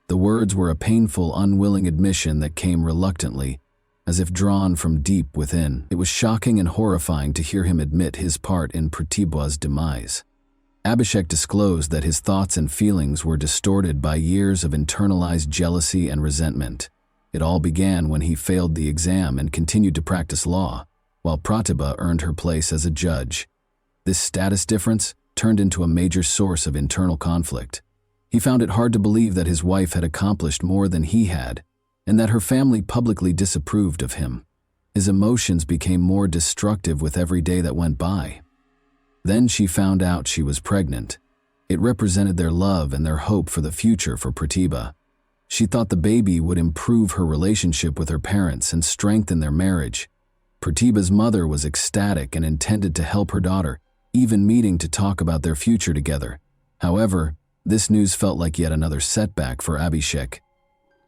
The words were a painful, unwilling admission that came reluctantly, as if drawn from deep within. It was shocking and horrifying to hear him admit his part in Pratibha's demise. Abhishek disclosed that his thoughts and feelings were distorted by years of internalized jealousy and resentment. It all began when he failed the exam and continued to practice law, while Pratibha earned her place as a judge. This status difference turned into a major source of internal conflict. He found it hard to believe that his wife had accomplished more than he had, and that her family publicly disapproved of him. His emotions became more destructive with every day that went by. Then she found out she was pregnant. It represented their love and their hope for the future for Pratibha. She thought the baby would improve her relationship with her parents and strengthen their marriage. Pratibha's mother was ecstatic and intended to help her daughter, even meeting to talk about their future together. However, this news felt like yet another setback for Abhishek.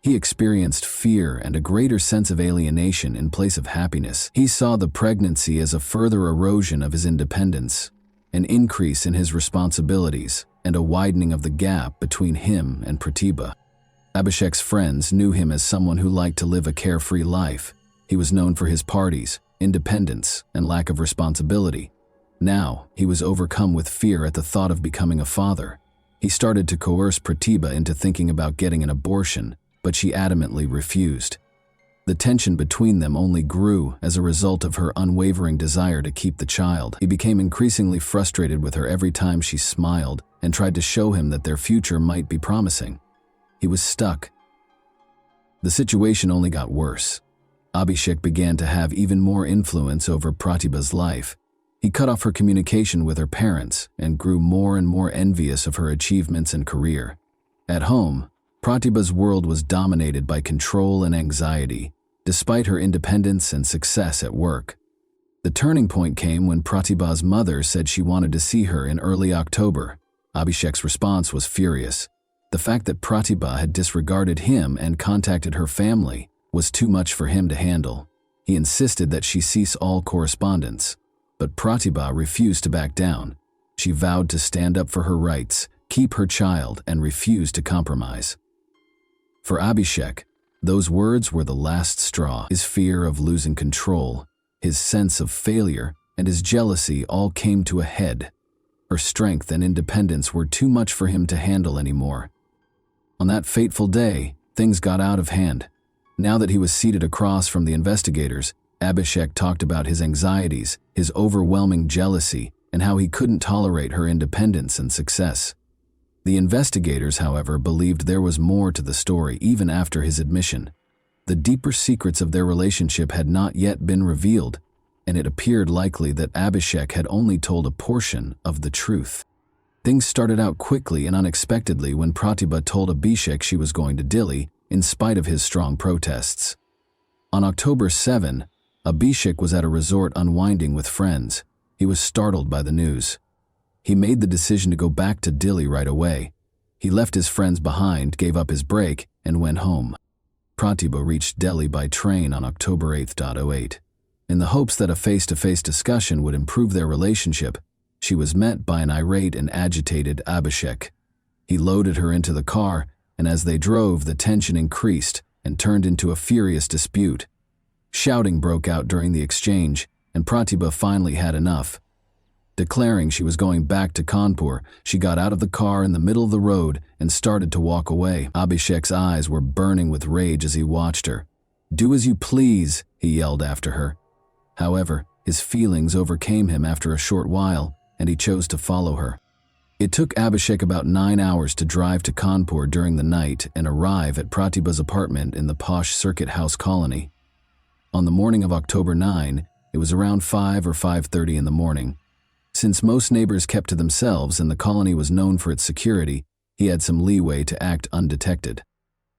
He experienced fear and a greater sense of alienation in place of happiness. He saw the pregnancy as a further erosion of his independence, an increase in his responsibilities, and a widening of the gap between him and Pratibha. Abhishek's friends knew him as someone who liked to live a carefree life. He was known for his parties, independence, and lack of responsibility. Now, he was overcome with fear at the thought of becoming a father. He started to coerce Pratibha into thinking about getting an abortion, but she adamantly refused. The tension between them only grew as a result of her unwavering desire to keep the child. He became increasingly frustrated with her every time she smiled and tried to show him that their future might be promising. He was stuck. The situation only got worse. Abhishek began to have even more influence over Pratibha's life. He cut off her communication with her parents and grew more and more envious of her achievements and career. At home, Pratibha's world was dominated by control and anxiety, despite her independence and success at work. The turning point came when Pratibha's mother said she wanted to see her in early October. Abhishek's response was furious. The fact that Pratibha had disregarded him and contacted her family was too much for him to handle. He insisted that she cease all correspondence, but Pratibha refused to back down. She vowed to stand up for her rights, keep her child, and refuse to compromise. For Abhishek, those words were the last straw. His fear of losing control, his sense of failure, and his jealousy all came to a head. Her strength and independence were too much for him to handle anymore. On that fateful day, things got out of hand. Now that he was seated across from the investigators, Abhishek talked about his anxieties, his overwhelming jealousy, and how he couldn't tolerate her independence and success. The investigators, however, believed there was more to the story even after his admission. The deeper secrets of their relationship had not yet been revealed, and it appeared likely that Abhishek had only told a portion of the truth. Things started out quickly and unexpectedly when Pratibha told Abhishek she was going to Delhi, in spite of his strong protests. On October 7, Abhishek was at a resort unwinding with friends. He was startled by the news. He made the decision to go back to Delhi right away. He left his friends behind, gave up his break, and went home. Pratibha reached Delhi by train on October 8. In the hopes that a face-to-face discussion would improve their relationship, she was met by an irate and agitated Abhishek. He loaded her into the car, and as they drove, the tension increased and turned into a furious dispute. Shouting broke out during the exchange, and Pratibha finally had enough. Declaring she was going back to Kanpur, she got out of the car in the middle of the road and started to walk away. Abhishek's eyes were burning with rage as he watched her. "Do as you please," he yelled after her. However, his feelings overcame him after a short while, and he chose to follow her. It took Abhishek about 9 hours to drive to Kanpur during the night and arrive at Pratibha's apartment in the posh Circuit House colony. On the morning of October 9, it was around 5 or 5:30 in the morning. Since most neighbors kept to themselves and the colony was known for its security, he had some leeway to act undetected.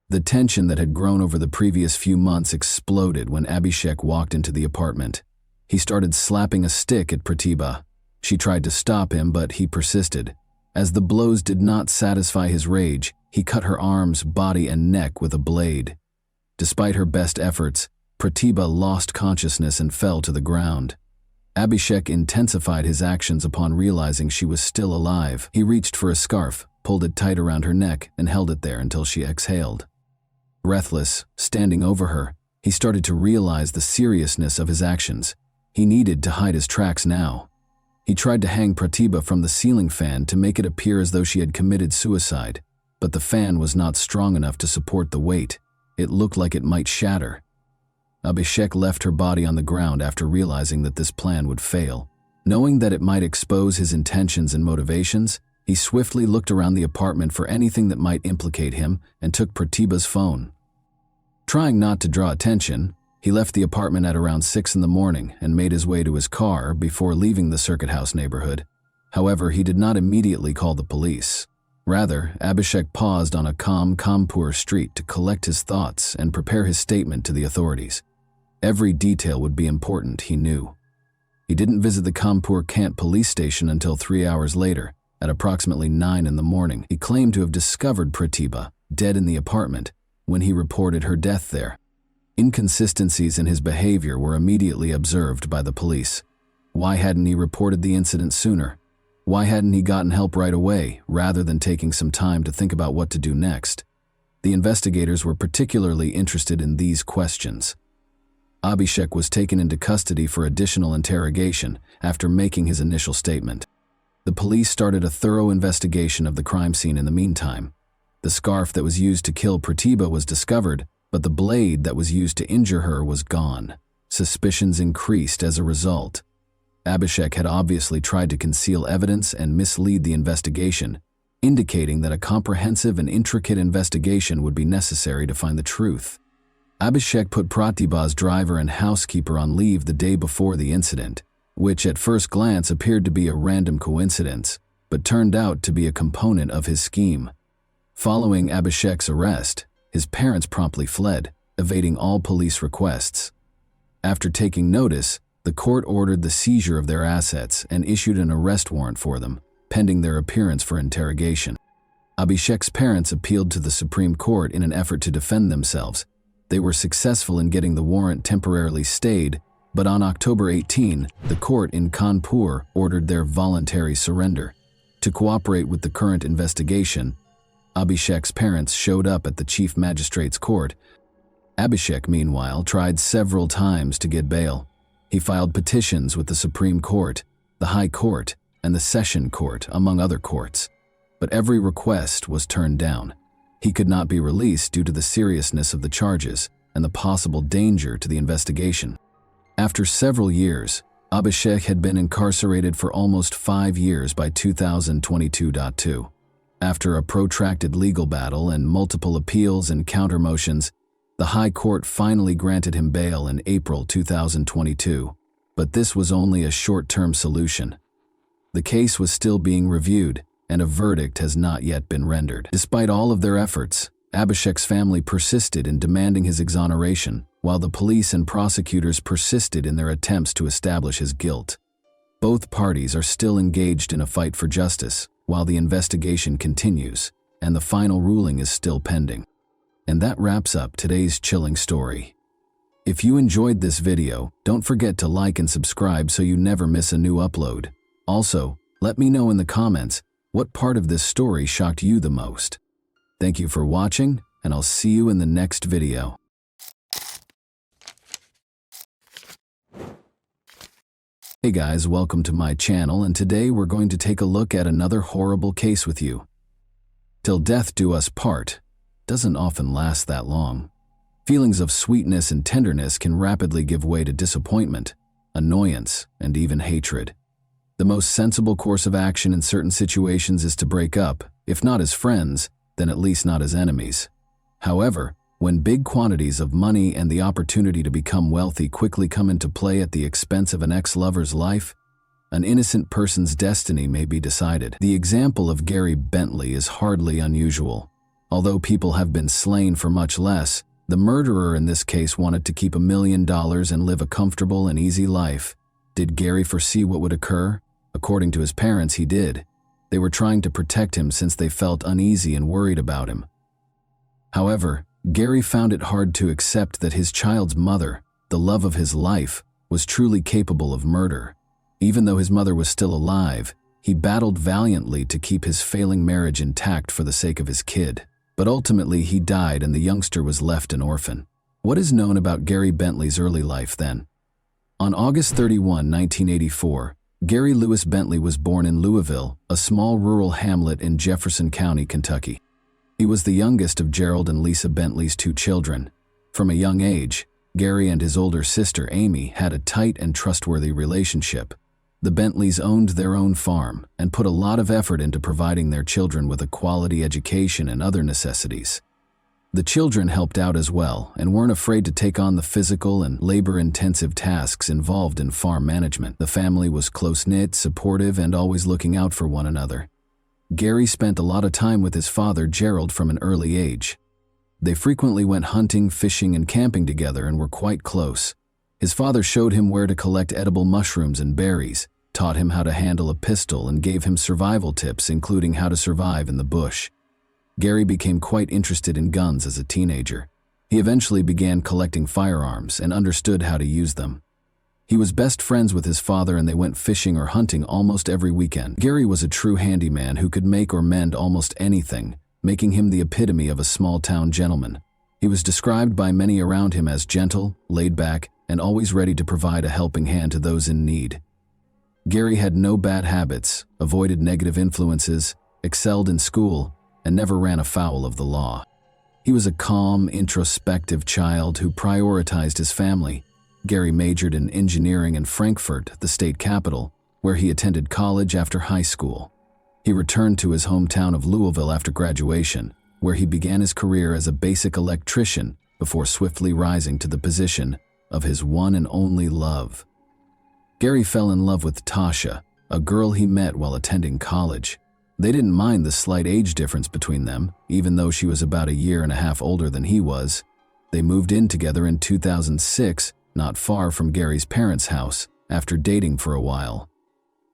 The tension that had grown over the previous few months exploded when Abhishek walked into the apartment. He started slapping a stick at Pratibha. She tried to stop him, but he persisted. As the blows did not satisfy his rage, he cut her arms, body, and neck with a blade. Despite her best efforts, Pratibha lost consciousness and fell to the ground. Abhishek intensified his actions upon realizing she was still alive. He reached for a scarf, pulled it tight around her neck, and held it there until she exhaled. Breathless, standing over her, he started to realize the seriousness of his actions. He needed to hide his tracks now. He tried to hang Pratibha from the ceiling fan to make it appear as though she had committed suicide, but the fan was not strong enough to support the weight. It looked like it might shatter. Abhishek left her body on the ground after realizing that this plan would fail. Knowing that it might expose his intentions and motivations, he swiftly looked around the apartment for anything that might implicate him and took Pratibha's phone. Trying not to draw attention, he left the apartment at around 6 in the morning and made his way to his car before leaving the Circuit House neighborhood. However, he did not immediately call the police. Rather, Abhishek paused on a calm Kanpur street to collect his thoughts and prepare his statement to the authorities. Every detail would be important, he knew. He didn't visit the Kanpur Cant police station until 3 hours later, at approximately 9 in the morning. He claimed to have discovered Pratibha, dead in the apartment, when he reported her death there. Inconsistencies in his behavior were immediately observed by the police. Why hadn't he reported the incident sooner? Why hadn't he gotten help right away, rather than taking some time to think about what to do next? The investigators were particularly interested in these questions. Abhishek was taken into custody for additional interrogation after making his initial statement. The police started a thorough investigation of the crime scene in the meantime. The scarf that was used to kill Pratibha was discovered, but the blade that was used to injure her was gone. Suspicions increased as a result. Abhishek had obviously tried to conceal evidence and mislead the investigation, indicating that a comprehensive and intricate investigation would be necessary to find the truth. Abhishek put Pratibha's driver and housekeeper on leave the day before the incident, which at first glance appeared to be a random coincidence, but turned out to be a component of his scheme. Following Abhishek's arrest, his parents promptly fled, evading all police requests. After taking notice, the court ordered the seizure of their assets and issued an arrest warrant for them, pending their appearance for interrogation. Abhishek's parents appealed to the Supreme Court in an effort to defend themselves. They were successful in getting the warrant temporarily stayed, but on October 18, the court in Kanpur ordered their voluntary surrender. To cooperate with the current investigation, Abhishek's parents showed up at the chief magistrate's court. Abhishek, meanwhile, tried several times to get bail. He filed petitions with the Supreme Court, the High Court, and the Session Court, among other courts. But every request was turned down. He could not be released due to the seriousness of the charges and the possible danger to the investigation. After several years, Abhishek had been incarcerated for almost 5 years by 2022. After a protracted legal battle and multiple appeals and counter-motions, the High Court finally granted him bail in April 2022, but this was only a short-term solution. The case was still being reviewed, and a verdict has not yet been rendered. Despite all of their efforts, Abhishek's family persisted in demanding his exoneration, while the police and prosecutors persisted in their attempts to establish his guilt. Both parties are still engaged in a fight for justice, while the investigation continues, and the final ruling is still pending. And that wraps up today's chilling story. If you enjoyed this video, don't forget to like and subscribe so you never miss a new upload. Also, let me know in the comments what part of this story shocked you the most. Thank you for watching, and I'll see you in the next video. Hey guys, welcome to my channel, and today we're going to take a look at another horrible case with you. Till death do us part doesn't often last that long. Feelings of sweetness and tenderness can rapidly give way to disappointment, annoyance, and even hatred. The most sensible course of action in certain situations is to break up, if not as friends, then at least not as enemies. However, when big quantities of money and the opportunity to become wealthy quickly come into play at the expense of an ex-lover's life, an innocent person's destiny may be decided. The example of Gary Bentley is hardly unusual. Although people have been slain for much less, the murderer in this case wanted to keep $1 million and live a comfortable and easy life. Did Gary foresee what would occur? According to his parents, he did. They were trying to protect him since they felt uneasy and worried about him. However, Gary found it hard to accept that his child's mother, the love of his life, was truly capable of murder. Even though his mother was still alive, he battled valiantly to keep his failing marriage intact for the sake of his kid. But ultimately he died and the youngster was left an orphan. What is known about Gary Bentley's early life then? On August 31, 1984, Gary Lewis Bentley was born in Louisville, a small rural hamlet in Jefferson County, Kentucky. He was the youngest of Gerald and Lisa Bentley's 2 children. From a young age, Gary and his older sister Amy had a tight and trustworthy relationship. The Bentleys owned their own farm and put a lot of effort into providing their children with a quality education and other necessities. The children helped out as well and weren't afraid to take on the physical and labor-intensive tasks involved in farm management. The family was close-knit, supportive, and always looking out for one another. Gary spent a lot of time with his father, Gerald, from an early age. They frequently went hunting, fishing, and camping together and were quite close. His father showed him where to collect edible mushrooms and berries, taught him how to handle a pistol, and gave him survival tips, including how to survive in the bush. Gary became quite interested in guns as a teenager. He eventually began collecting firearms and understood how to use them. He was best friends with his father and they went fishing or hunting almost every weekend. Gary was a true handyman who could make or mend almost anything, making him the epitome of a small-town gentleman. He was described by many around him as gentle, laid-back, and always ready to provide a helping hand to those in need. Gary had no bad habits, avoided negative influences, excelled in school, and never ran afoul of the law. He was a calm, introspective child who prioritized his family. Gary majored in engineering in Frankfurt, the state capital, where he attended college after high school. He returned to his hometown of Louisville after graduation, where he began his career as a basic electrician before swiftly rising to the position of his one and only love. Gary fell in love with Tasha, a girl he met while attending college. They didn't mind the slight age difference between them, even though she was about 1.5 years older than he was. They moved in together in 2006, not far from Gary's parents' house, after dating for a while.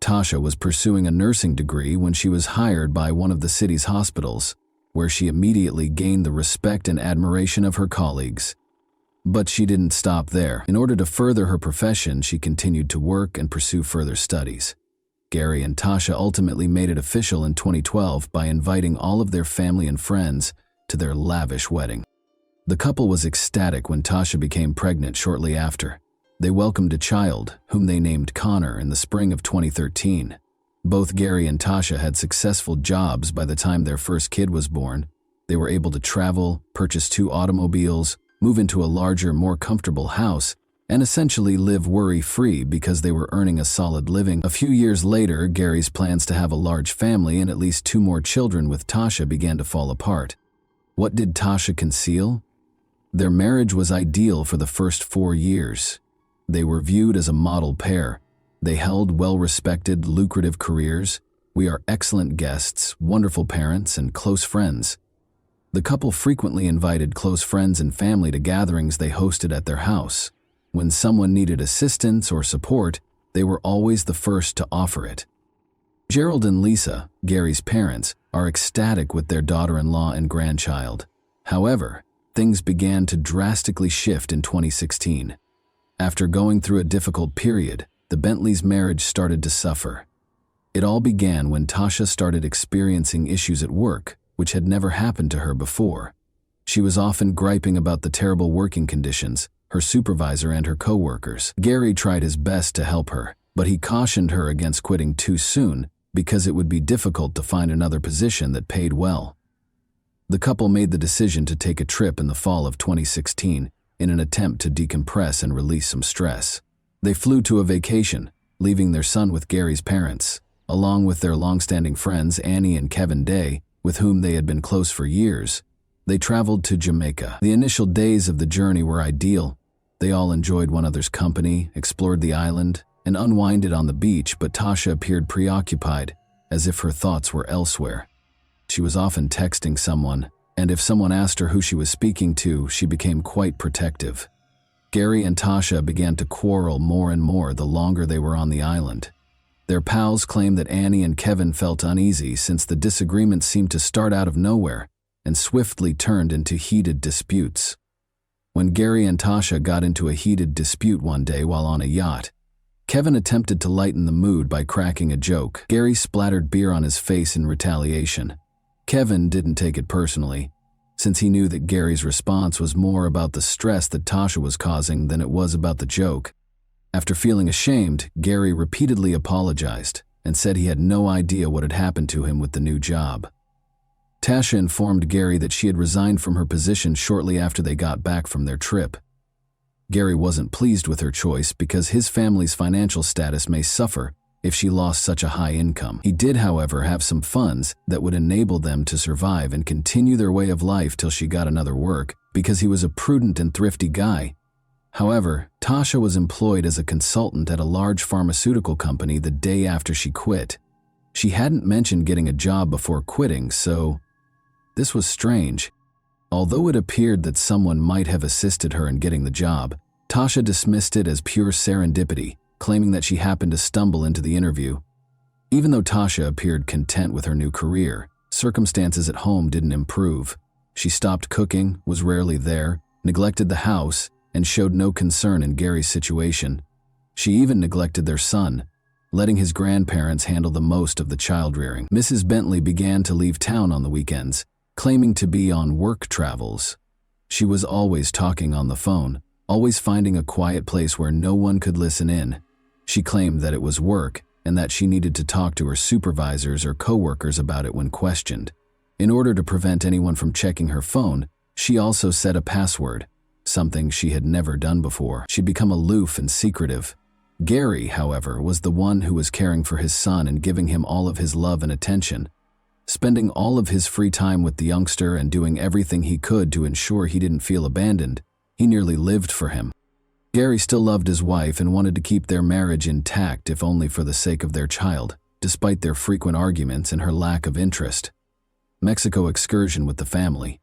Tasha was pursuing a nursing degree when she was hired by one of the city's hospitals, where she immediately gained the respect and admiration of her colleagues. But she didn't stop there. In order to further her profession, she continued to work and pursue further studies. Gary and Tasha ultimately made it official in 2012 by inviting all of their family and friends to their lavish wedding. The couple was ecstatic when Tasha became pregnant shortly after. They welcomed a child, whom they named Connor, in the spring of 2013. Both Gary and Tasha had successful jobs by the time their first kid was born. They were able to travel, purchase 2 automobiles, move into a larger, more comfortable house, and essentially live worry-free because they were earning a solid living. A few years later, Gary's plans to have a large family and at least 2 more children with Tasha began to fall apart. What did Tasha conceal? Their marriage was ideal for the first 4 years. They were viewed as a model pair. They held well-respected, lucrative careers. We are excellent guests, wonderful parents, and close friends. The couple frequently invited close friends and family to gatherings they hosted at their house. When someone needed assistance or support, they were always the first to offer it. Gerald and Lisa, Gary's parents, are ecstatic with their daughter-in-law and grandchild. However, things began to drastically shift in 2016. After going through a difficult period, the Bentleys' marriage started to suffer. It all began when Tasha started experiencing issues at work, which had never happened to her before. She was often griping about the terrible working conditions, her supervisor and her co-workers. Gary tried his best to help her, but he cautioned her against quitting too soon because it would be difficult to find another position that paid well. The couple made the decision to take a trip in the fall of 2016 in an attempt to decompress and release some stress. They flew to a vacation, leaving their son with Gary's parents, along with their long-standing friends Annie and Kevin Day, with whom they had been close for years. They traveled to Jamaica. The initial days of the journey were ideal. They all enjoyed one another's company, explored the island, and unwinded on the beach, but Tasha appeared preoccupied, as if her thoughts were elsewhere. She was often texting someone, and if someone asked her who she was speaking to, she became quite protective. Gary and Tasha began to quarrel more and more the longer they were on the island. Their pals claimed that Annie and Kevin felt uneasy since the disagreements seemed to start out of nowhere and swiftly turned into heated disputes. When Gary and Tasha got into a heated dispute one day while on a yacht, Kevin attempted to lighten the mood by cracking a joke. Gary splattered beer on his face in retaliation. Kevin didn't take it personally, since he knew that Gary's response was more about the stress that Tasha was causing than it was about the joke. After feeling ashamed, Gary repeatedly apologized and said he had no idea what had happened to him with the new job. Tasha informed Gary that she had resigned from her position shortly after they got back from their trip. Gary wasn't pleased with her choice because his family's financial status may suffer if she lost such a high income. He did, however, have some funds that would enable them to survive and continue their way of life till she got another work, because he was a prudent and thrifty guy. However, Tasha was employed as a consultant at a large pharmaceutical company the day after she quit. She hadn't mentioned getting a job before quitting, so this was strange. Although it appeared that someone might have assisted her in getting the job, Tasha dismissed it as pure serendipity, claiming that she happened to stumble into the interview. Even though Tasha appeared content with her new career, circumstances at home didn't improve. She stopped cooking, was rarely there, neglected the house, and showed no concern in Gary's situation. She even neglected their son, letting his grandparents handle the most of the child rearing. Mrs. Bentley began to leave town on the weekends, claiming to be on work travels. She was always talking on the phone, always finding a quiet place where no one could listen in. She claimed that it was work and that she needed to talk to her supervisors or coworkers about it when questioned. In order to prevent anyone from checking her phone, she also set a password, something she had never done before. She'd become aloof and secretive. Gary, however, was the one who was caring for his son and giving him all of his love and attention, spending all of his free time with the youngster and doing everything he could to ensure he didn't feel abandoned. He nearly lived for him. Gary still loved his wife and wanted to keep their marriage intact, if only for the sake of their child, despite their frequent arguments and her lack of interest. Mexico excursion with the family.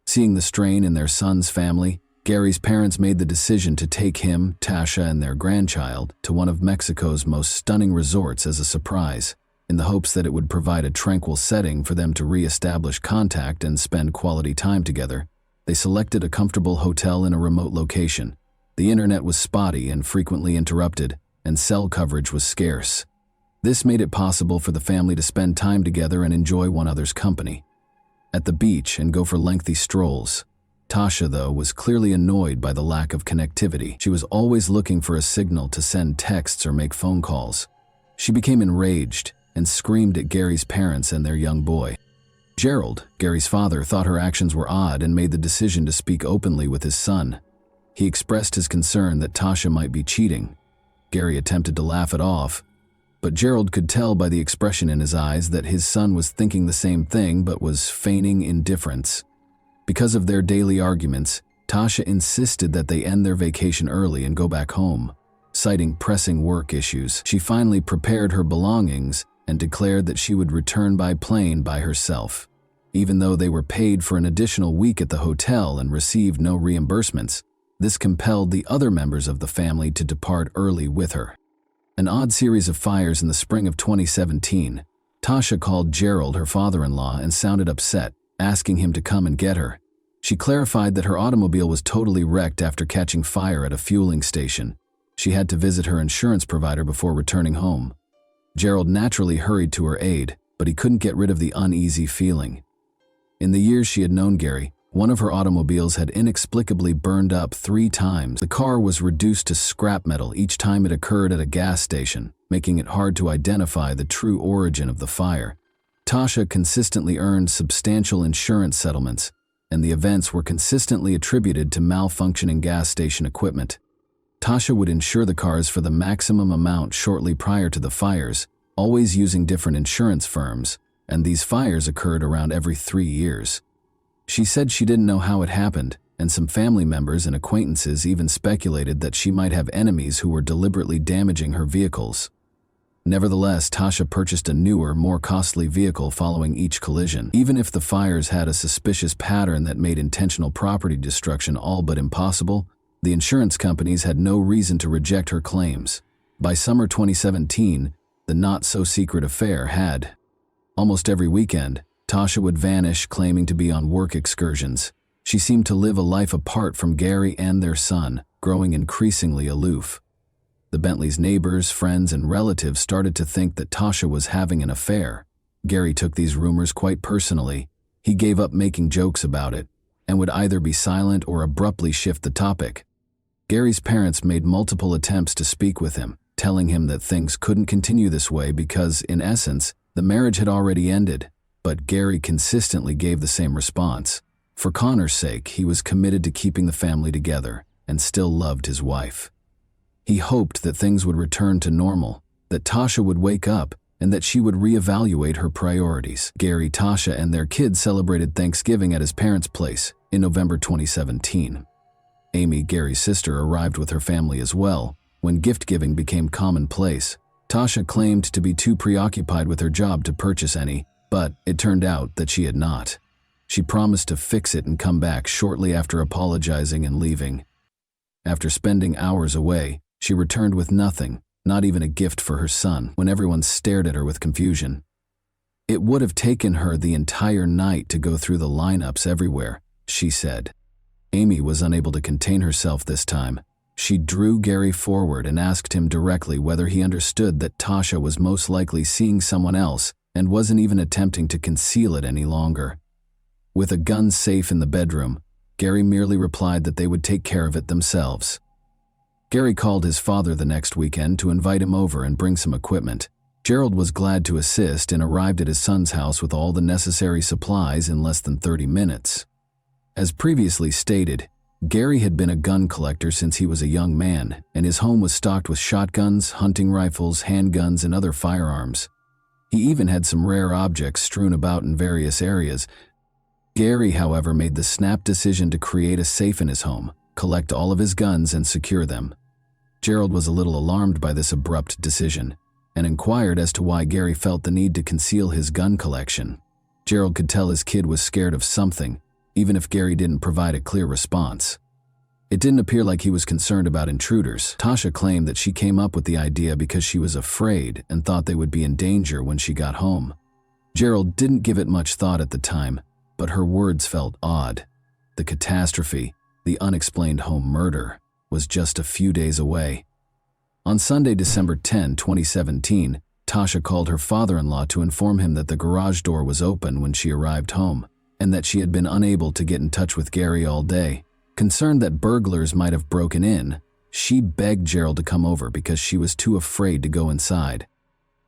Seeing the strain in their son's family, Gary's parents made the decision to take him, Tasha, and their grandchild to one of Mexico's most stunning resorts as a surprise, in the hopes that it would provide a tranquil setting for them to re-establish contact and spend quality time together. They selected a comfortable hotel in a remote location. The internet was spotty and frequently interrupted, and cell coverage was scarce. This made it possible for the family to spend time together and enjoy one another's company at the beach and go for lengthy strolls. Tasha, though, was clearly annoyed by the lack of connectivity. She was always looking for a signal to send texts or make phone calls. She became enraged and screamed at Gary's parents and their young boy. Gerald, Gary's father, thought her actions were odd and made the decision to speak openly with his son. He expressed his concern that Tasha might be cheating. Gary attempted to laugh it off, but Gerald could tell by the expression in his eyes that his son was thinking the same thing but was feigning indifference. Because of their daily arguments, Tasha insisted that they end their vacation early and go back home. Citing pressing work issues, she finally prepared her belongings and declared that she would return by plane by herself. Even though they were paid for an additional week at the hotel and received no reimbursements, this compelled the other members of the family to depart early with her. An odd series of fires in the spring of 2017, Tasha called Gerald, her father-in-law, and sounded upset, asking him to come and get her. She clarified that her automobile was totally wrecked after catching fire at a fueling station. She had to visit her insurance provider before returning home. Gerald naturally hurried to her aid, but he couldn't get rid of the uneasy feeling. In the years she had known Gary, one of her automobiles had inexplicably burned up 3 times. The car was reduced to scrap metal each time it occurred at a gas station, making it hard to identify the true origin of the fire. Tasha consistently earned substantial insurance settlements, and the events were consistently attributed to malfunctioning gas station equipment. Tasha would insure the cars for the maximum amount shortly prior to the fires, always using different insurance firms, and these fires occurred around every 3 years. She said she didn't know how it happened, and some family members and acquaintances even speculated that she might have enemies who were deliberately damaging her vehicles. Nevertheless, Tasha purchased a newer, more costly vehicle following each collision. Even if the fires had a suspicious pattern that made intentional property destruction all but impossible, the insurance companies had no reason to reject her claims. By summer 2017, the not-so-secret affair had. Almost every weekend, Tasha would vanish, claiming to be on work excursions. She seemed to live a life apart from Gary and their son, growing increasingly aloof. The Bentleys' neighbors, friends, and relatives started to think that Tasha was having an affair. Gary took these rumors quite personally. He gave up making jokes about it, and would either be silent or abruptly shift the topic. Gary's parents made multiple attempts to speak with him, telling him that things couldn't continue this way because, in essence, the marriage had already ended, but Gary consistently gave the same response. For Connor's sake, he was committed to keeping the family together and still loved his wife. He hoped that things would return to normal, that Tasha would wake up, and that she would reevaluate her priorities. Gary, Tasha, and their kids celebrated Thanksgiving at his parents' place in November 2017. Amy, Gary's sister, arrived with her family as well. When gift-giving became commonplace, Tasha claimed to be too preoccupied with her job to purchase any, but it turned out that she had not. She promised to fix it and come back shortly after apologizing and leaving. After spending hours away, she returned with nothing, not even a gift for her son, when everyone stared at her with confusion. It would have taken her the entire night to go through the lineups everywhere, she said. Amy was unable to contain herself this time. She drew Gary forward and asked him directly whether he understood that Tasha was most likely seeing someone else and wasn't even attempting to conceal it any longer. With a gun safe in the bedroom, Gary merely replied that they would take care of it themselves. Gary called his father the next weekend to invite him over and bring some equipment. Gerald was glad to assist and arrived at his son's house with all the necessary supplies in less than 30 minutes. As previously stated, Gary had been a gun collector since he was a young man, and his home was stocked with shotguns, hunting rifles, handguns, and other firearms. He even had some rare objects strewn about in various areas. Gary, however, made the snap decision to create a safe in his home, collect all of his guns, and secure them. Gerald was a little alarmed by this abrupt decision, and inquired as to why Gary felt the need to conceal his gun collection. Gerald could tell his kid was scared of something, even if Gary didn't provide a clear response. It didn't appear like he was concerned about intruders. Tasha claimed that she came up with the idea because she was afraid and thought they would be in danger when she got home. Gerald didn't give it much thought at the time, but her words felt odd. The catastrophe, the unexplained home murder, was just a few days away. On Sunday, December 10, 2017, Tasha called her father-in-law to inform him that the garage door was open when she arrived home, and that she had been unable to get in touch with Gary all day. Concerned that burglars might have broken in, she begged Gerald to come over because she was too afraid to go inside.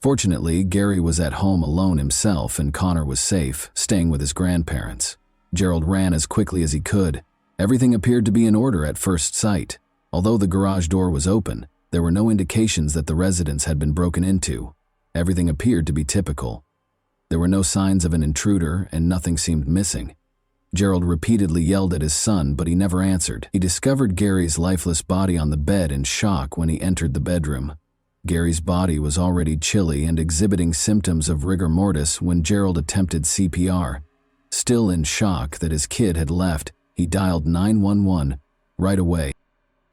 Fortunately, Gary was at home alone himself and Connor was safe, staying with his grandparents. Gerald ran as quickly as he could. Everything appeared to be in order at first sight. Although the garage door was open, there were no indications that the residence had been broken into. Everything appeared to be typical. There were no signs of an intruder and nothing seemed missing. Gerald repeatedly yelled at his son, but he never answered. He discovered Gary's lifeless body on the bed in shock when he entered the bedroom. Gary's body was already chilly and exhibiting symptoms of rigor mortis when Gerald attempted CPR. Still in shock that his kid had left, he dialed 911 right away.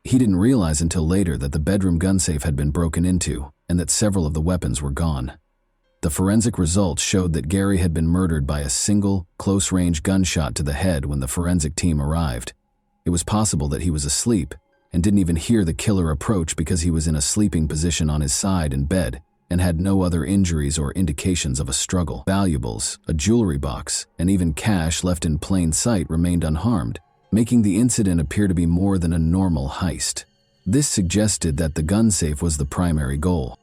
He didn't realize until later that the bedroom gun safe had been broken into and that several of the weapons were gone. The forensic results showed that Gary had been murdered by a single, close-range gunshot to the head when the forensic team arrived. It was possible that he was asleep and didn't even hear the killer approach because he was in a sleeping position on his side in bed and had no other injuries or indications of a struggle. Valuables, a jewelry box, and even cash left in plain sight remained unharmed, making the incident appear to be more than a normal heist. This suggested that the gun safe was the primary goal.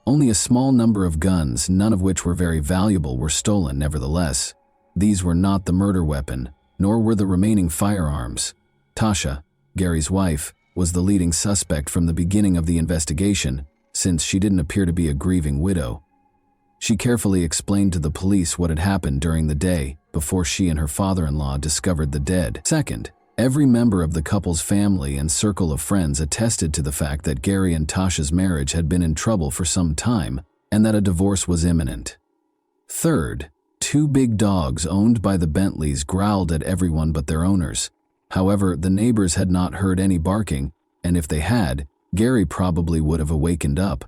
Only a small number of guns, none of which were very valuable, were stolen nevertheless. These were not the murder weapon, nor were the remaining firearms. Tasha, Gary's wife, was the leading suspect from the beginning of the investigation, since she didn't appear to be a grieving widow. She carefully explained to the police what had happened during the day before she and her father-in-law discovered the dead. Second, every member of the couple's family and circle of friends attested to the fact that Gary and Tasha's marriage had been in trouble for some time and that a divorce was imminent. Third, two big dogs owned by the Bentleys growled at everyone but their owners. However, the neighbors had not heard any barking, and if they had, Gary probably would have awakened up.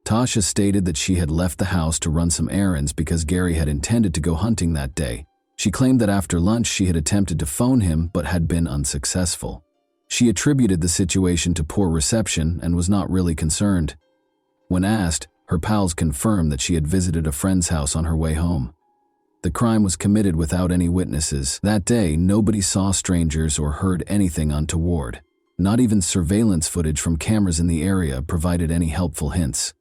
Tasha stated that she had left the house to run some errands because Gary had intended to go hunting that day. She claimed that after lunch she had attempted to phone him but had been unsuccessful. She attributed the situation to poor reception and was not really concerned. When asked, her pals confirmed that she had visited a friend's house on her way home. The crime was committed without any witnesses. That day, nobody saw strangers or heard anything untoward. Not even surveillance footage from cameras in the area provided any helpful hints.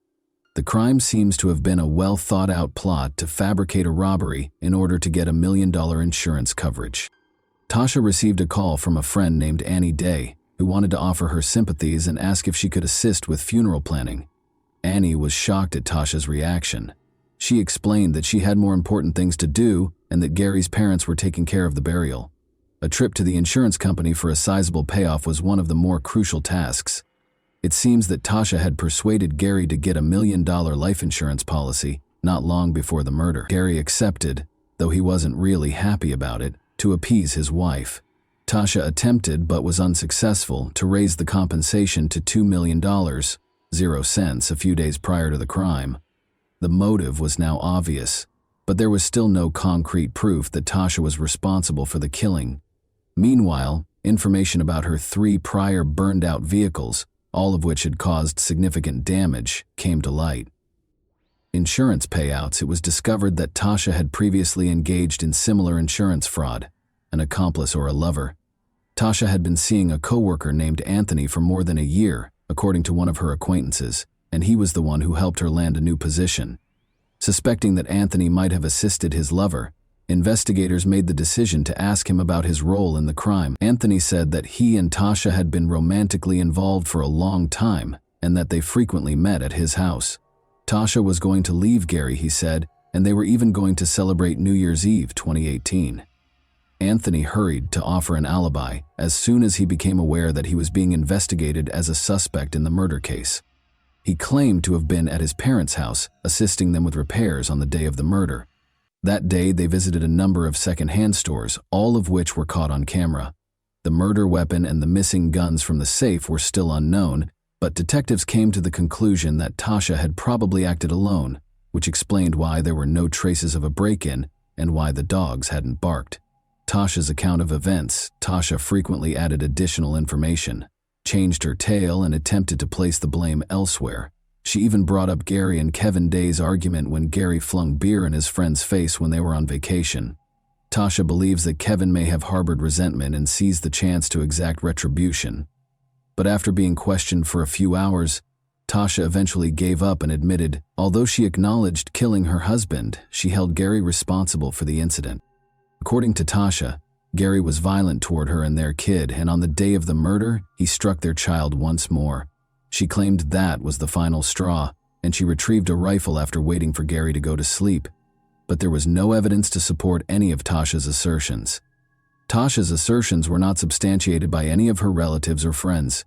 The crime seems to have been a well-thought-out plot to fabricate a robbery in order to get $1 million insurance coverage. Tasha received a call from a friend named Annie Day, who wanted to offer her sympathies and ask if she could assist with funeral planning. Annie was shocked at Tasha's reaction. She explained that she had more important things to do and that Gary's parents were taking care of the burial. A trip to the insurance company for a sizable payoff was one of the more crucial tasks. It seems that Tasha had persuaded Gary to get $1 million life insurance policy not long before the murder. Gary accepted, though he wasn't really happy about it, to appease his wife. Tasha attempted, but was unsuccessful, to raise the compensation to $2 million, 0 cents, a few days prior to the crime. The motive was now obvious, but there was still no concrete proof that Tasha was responsible for the killing. Meanwhile, information about her 3 prior burned-out vehicles, all of which had caused significant damage, came to light. Insurance payouts. It was discovered that Tasha had previously engaged in similar insurance fraud, an accomplice or a lover. Tasha had been seeing a coworker named Anthony for more than a year, according to one of her acquaintances, and he was the one who helped her land a new position. Suspecting that Anthony might have assisted his lover, investigators made the decision to ask him about his role in the crime. Anthony said that he and Tasha had been romantically involved for a long time and that they frequently met at his house. Tasha was going to leave Gary, he said, and they were even going to celebrate New Year's Eve 2018. Anthony hurried to offer an alibi as soon as he became aware that he was being investigated as a suspect in the murder case. He claimed to have been at his parents' house, assisting them with repairs on the day of the murder. That day, they visited a number of second-hand stores, all of which were caught on camera. The murder weapon and the missing guns from the safe were still unknown, but detectives came to the conclusion that Tasha had probably acted alone, which explained why there were no traces of a break-in and why the dogs hadn't barked. Tasha's account of events. Tasha frequently added additional information, changed her tale, and attempted to place the blame elsewhere. She even brought up Gary and Kevin Day's argument when Gary flung beer in his friend's face when they were on vacation. Tasha believes that Kevin may have harbored resentment and seized the chance to exact retribution. But after being questioned for a few hours, Tasha eventually gave up and admitted, although she acknowledged killing her husband, she held Gary responsible for the incident. According to Tasha, Gary was violent toward her and their kid, and on the day of the murder, he struck their child once more. She claimed that was the final straw, and she retrieved a rifle after waiting for Gary to go to sleep. But there was no evidence to support any of Tasha's assertions. Tasha's assertions were not substantiated by any of her relatives or friends.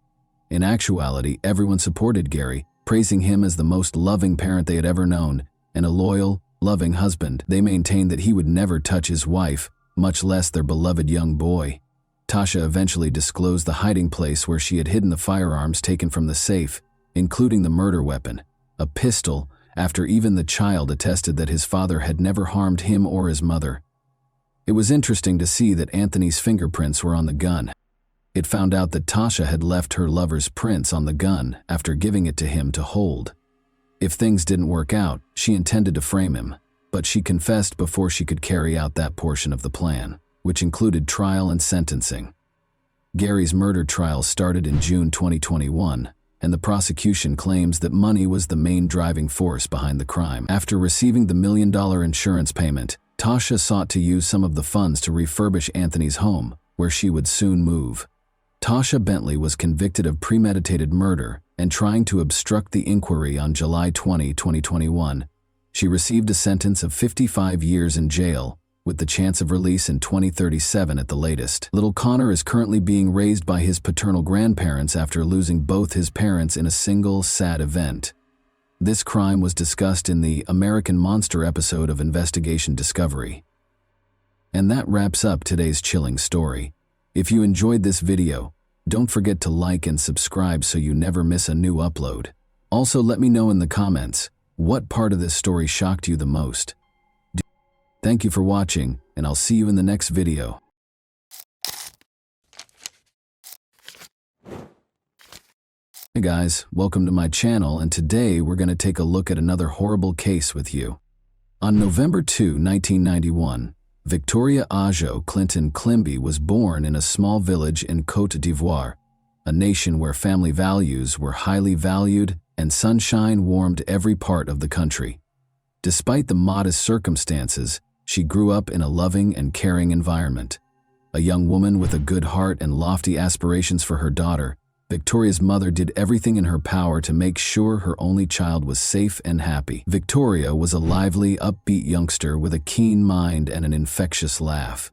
In actuality, everyone supported Gary, praising him as the most loving parent they had ever known, and a loyal, loving husband. They maintained that he would never touch his wife, much less their beloved young boy. Tasha eventually disclosed the hiding place where she had hidden the firearms taken from the safe, including the murder weapon, a pistol, after even the child attested that his father had never harmed him or his mother. It was interesting to see that Anthony's fingerprints were on the gun. It found out that Tasha had left her lover's prints on the gun after giving it to him to hold. If things didn't work out, she intended to frame him, but she confessed before she could carry out that portion of the plan, which included trial and sentencing. Gary's murder trial started in June 2021, and the prosecution claims that money was the main driving force behind the crime. After receiving the $1 million insurance payment, Tasha sought to use some of the funds to refurbish Anthony's home, where she would soon move. Tasha Bentley was convicted of premeditated murder and trying to obstruct the inquiry on July 20, 2021. She received a sentence of 55 years in jail, with the chance of release in 2037 at the latest. Little Connor is currently being raised by his paternal grandparents after losing both his parents in a single, sad event. This crime was discussed in the American Monster episode of Investigation Discovery. And that wraps up today's chilling story. If you enjoyed this video, don't forget to like and subscribe so you never miss a new upload. Also, let me know in the comments, what part of this story shocked you the most? Thank you for watching, and I'll see you in the next video. Hey guys, welcome to my channel, and today we're going to take a look at another horrible case with you. On November 2, 1991, Victoria Ajo Clinton Climby was born in a small village in Côte d'Ivoire, a nation where family values were highly valued and sunshine warmed every part of the country. Despite the modest circumstances, she grew up in a loving and caring environment. A young woman with a good heart and lofty aspirations for her daughter, Victoria's mother did everything in her power to make sure her only child was safe and happy. Victoria was a lively, upbeat youngster with a keen mind and an infectious laugh.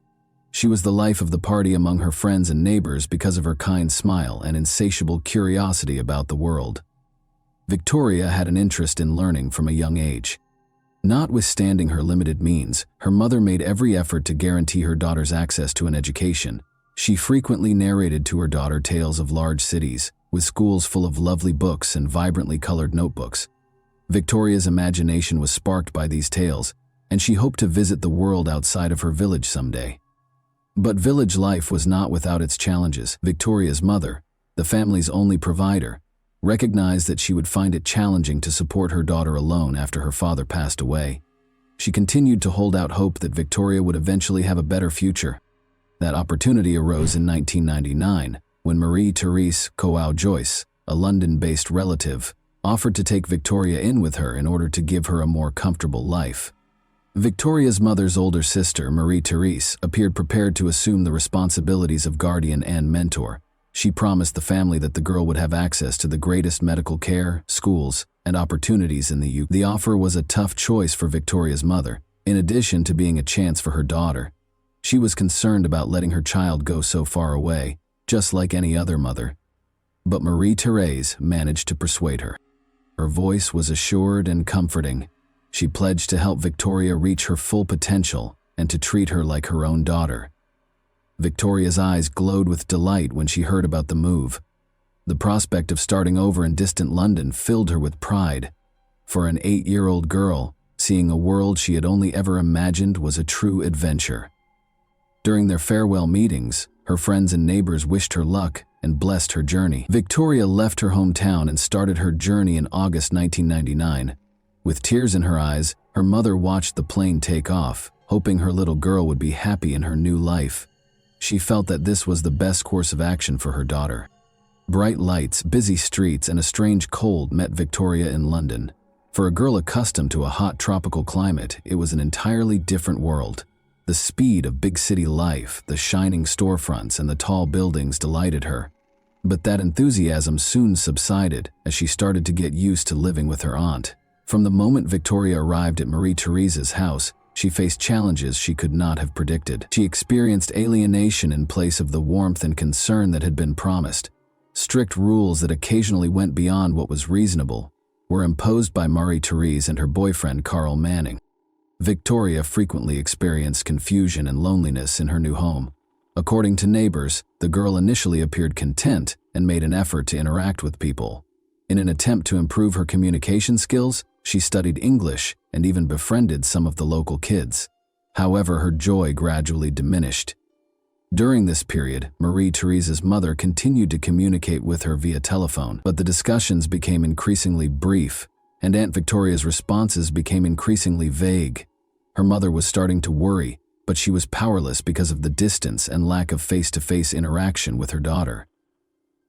She was the life of the party among her friends and neighbors because of her kind smile and insatiable curiosity about the world. Victoria had an interest in learning from a young age. Notwithstanding her limited means, her mother made every effort to guarantee her daughter's access to an education. She frequently narrated to her daughter tales of large cities, with schools full of lovely books and vibrantly colored notebooks. Victoria's imagination was sparked by these tales, and she hoped to visit the world outside of her village someday. But village life was not without its challenges. Victoria's mother, the family's only provider, recognized that she would find it challenging to support her daughter alone after her father passed away. She continued to hold out hope that Victoria would eventually have a better future. That opportunity arose in 1999 when Marie-Therese Coau-Joyce, a London-based relative, offered to take Victoria in with her in order to give her a more comfortable life. Victoria's mother's older sister, Marie-Therese, appeared prepared to assume the responsibilities of guardian and mentor. She promised the family that the girl would have access to the greatest medical care, schools, and opportunities in the UK. The offer was a tough choice for Victoria's mother, in addition to being a chance for her daughter. She was concerned about letting her child go so far away, just like any other mother. But Marie-Therese managed to persuade her. Her voice was assured and comforting. She pledged to help Victoria reach her full potential and to treat her like her own daughter. Victoria's eyes glowed with delight when she heard about the move. The prospect of starting over in distant London filled her with pride. For an 8-year-old girl, seeing a world she had only ever imagined was a true adventure. During their farewell meetings, her friends and neighbors wished her luck and blessed her journey. Victoria left her hometown and started her journey in August 1999. With tears in her eyes, her mother watched the plane take off, hoping her little girl would be happy in her new life. She felt that this was the best course of action for her daughter. Bright lights, busy streets, and a strange cold met Victoria in London. For a girl accustomed to a hot tropical climate, it was an entirely different world. The speed of big city life, the shining storefronts, and the tall buildings delighted her. But that enthusiasm soon subsided as she started to get used to living with her aunt. From the moment Victoria arrived at Marie-Therese's house, she faced challenges she could not have predicted. She experienced alienation in place of the warmth and concern that had been promised. Strict rules that occasionally went beyond what was reasonable were imposed by Marie-Therese and her boyfriend Carl Manning. Victoria frequently experienced confusion and loneliness in her new home. According to neighbors, the girl initially appeared content and made an effort to interact with people. In an attempt to improve her communication skills, she studied English and even befriended some of the local kids. However, her joy gradually diminished. During this period, Marie-Therese's mother continued to communicate with her via telephone, but the discussions became increasingly brief, and Aunt Victoria's responses became increasingly vague. Her mother was starting to worry, but she was powerless because of the distance and lack of face-to-face interaction with her daughter.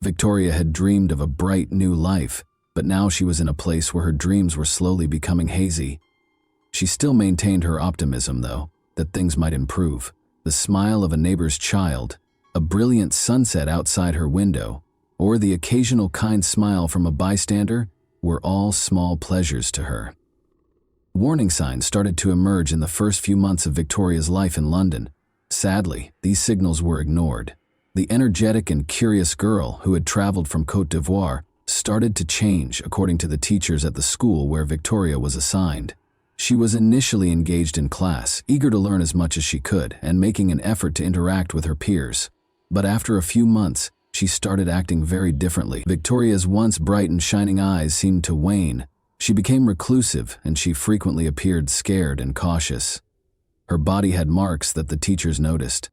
Victoria had dreamed of a bright new life, but now she was in a place where her dreams were slowly becoming hazy. She still maintained her optimism, though, that things might improve. The smile of a neighbor's child, a brilliant sunset outside her window, or the occasional kind smile from a bystander were all small pleasures to her. Warning signs started to emerge in the first few months of Victoria's life in London. Sadly, these signals were ignored. The energetic and curious girl who had traveled from Côte d'Ivoire started to change, according to the teachers at the school where Victoria was assigned. She was initially engaged in class, eager to learn as much as she could and making an effort to interact with her peers. But after a few months, she started acting very differently. Victoria's once bright and shining eyes seemed to wane. She became reclusive, and she frequently appeared scared and cautious. Her body had marks that the teachers noticed.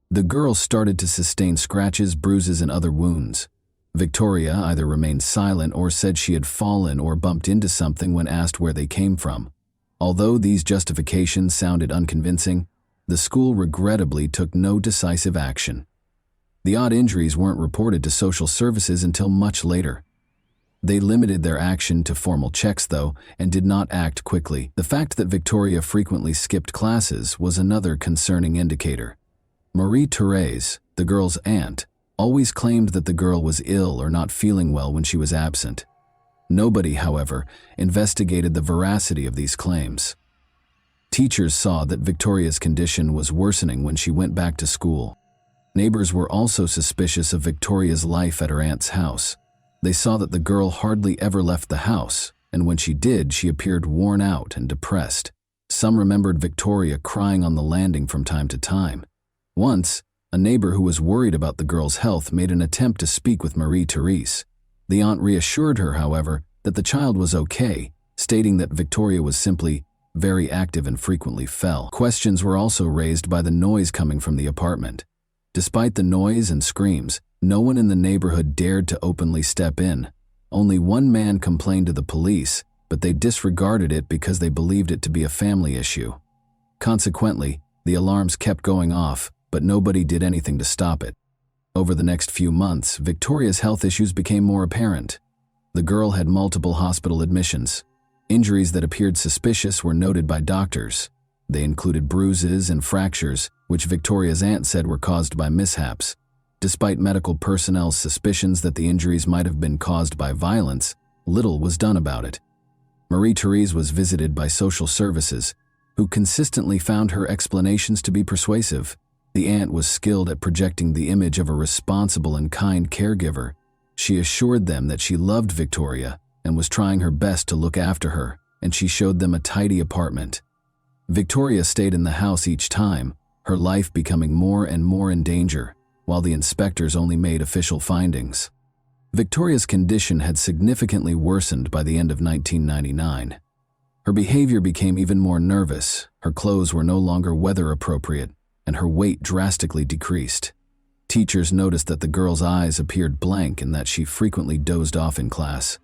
The girl started to sustain scratches, bruises, and other wounds. Victoria either remained silent or said she had fallen or bumped into something when asked where they came from. Although these justifications sounded unconvincing, the school regrettably took no decisive action. The odd injuries weren't reported to social services until much later. They limited their action to formal checks, though, and did not act quickly. The fact that Victoria frequently skipped classes was another concerning indicator. Marie-Thérèse, the girl's aunt, always claimed that the girl was ill or not feeling well when she was absent. Nobody, however, investigated the veracity of these claims. Teachers saw that Victoria's condition was worsening when she went back to school. Neighbors were also suspicious of Victoria's life at her aunt's house. They saw that the girl hardly ever left the house, and when she did, she appeared worn out and depressed. Some remembered Victoria crying on the landing from time to time. Once, a neighbor who was worried about the girl's health made an attempt to speak with Marie-Thérèse. The aunt reassured her, however, that the child was okay, stating that Victoria was simply very active and frequently fell. Questions were also raised by the noise coming from the apartment. Despite the noise and screams, no one in the neighborhood dared to openly step in. Only one man complained to the police, but they disregarded it because they believed it to be a family issue. Consequently, the alarms kept going off, but nobody did anything to stop it. Over the next few months, Victoria's health issues became more apparent. The girl had multiple hospital admissions. Injuries that appeared suspicious were noted by doctors. They included bruises and fractures, which Victoria's aunt said were caused by mishaps. Despite medical personnel's suspicions that the injuries might have been caused by violence, little was done about it. Marie-Thérèse was visited by social services, who consistently found her explanations to be persuasive. The aunt was skilled at projecting the image of a responsible and kind caregiver. She assured them that she loved Victoria and was trying her best to look after her, and she showed them a tidy apartment. Victoria stayed in the house each time, her life becoming more and more in danger, while the inspectors only made official findings. Victoria's condition had significantly worsened by the end of 1999. Her behavior became even more nervous, her clothes were no longer weather appropriate, and her weight drastically decreased. Teachers noticed that the girl's eyes appeared blank and that she frequently dozed off in class.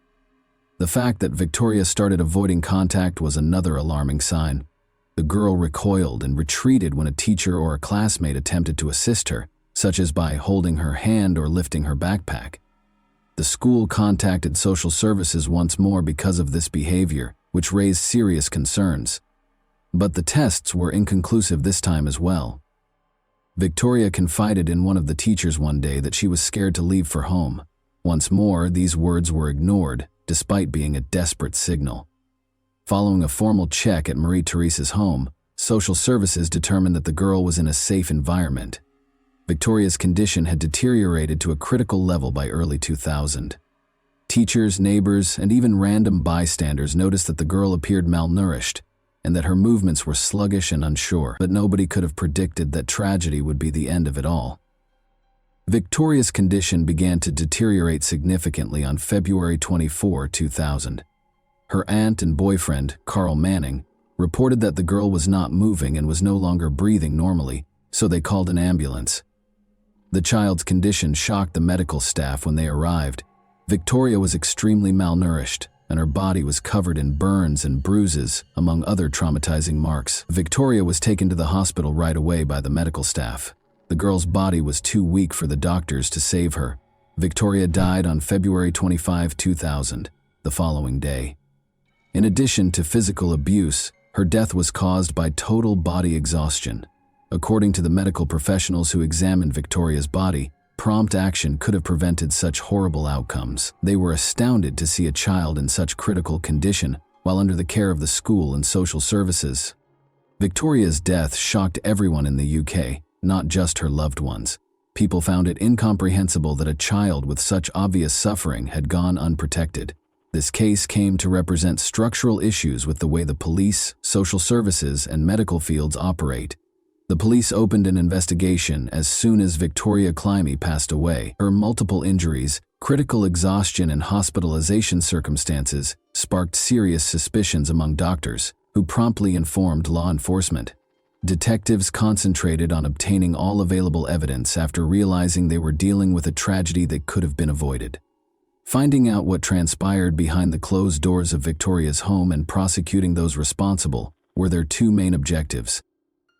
The fact that Victoria started avoiding contact was another alarming sign. The girl recoiled and retreated when a teacher or a classmate attempted to assist her, such as by holding her hand or lifting her backpack. The school contacted social services once more because of this behavior, which raised serious concerns. But the tests were inconclusive this time as well. Victoria confided in one of the teachers one day that she was scared to leave for home. Once more, these words were ignored, despite being a desperate signal. Following a formal check at Marie-Thérèse's home, social services determined that the girl was in a safe environment. Victoria's condition had deteriorated to a critical level by early 2000. Teachers, neighbors, and even random bystanders noticed that the girl appeared malnourished and that her movements were sluggish and unsure, but nobody could have predicted that tragedy would be the end of it all. Victoria's condition began to deteriorate significantly on February 24, 2000. Her aunt and boyfriend, Carl Manning, reported that the girl was not moving and was no longer breathing normally, so they called an ambulance. The child's condition shocked the medical staff when they arrived. Victoria was extremely malnourished, and her body was covered in burns and bruises, among other traumatizing marks. Victoria was taken to the hospital right away by the medical staff. The girl's body was too weak for the doctors to save her. Victoria died on February 25, 2000, the following day. In addition to physical abuse, her death was caused by total body exhaustion. According to the medical professionals who examined Victoria's body, prompt action could have prevented such horrible outcomes. They were astounded to see a child in such critical condition while under the care of the school and social services. Victoria's death shocked everyone in the UK, not just her loved ones. People found it incomprehensible that a child with such obvious suffering had gone unprotected. This case came to represent structural issues with the way the police, social services, and medical fields operate. The police opened an investigation as soon as Victoria Climie passed away. Her multiple injuries, critical exhaustion, and hospitalization circumstances sparked serious suspicions among doctors, who promptly informed law enforcement. Detectives concentrated on obtaining all available evidence after realizing they were dealing with a tragedy that could have been avoided. Finding out what transpired behind the closed doors of Victoria's home and prosecuting those responsible were their two main objectives.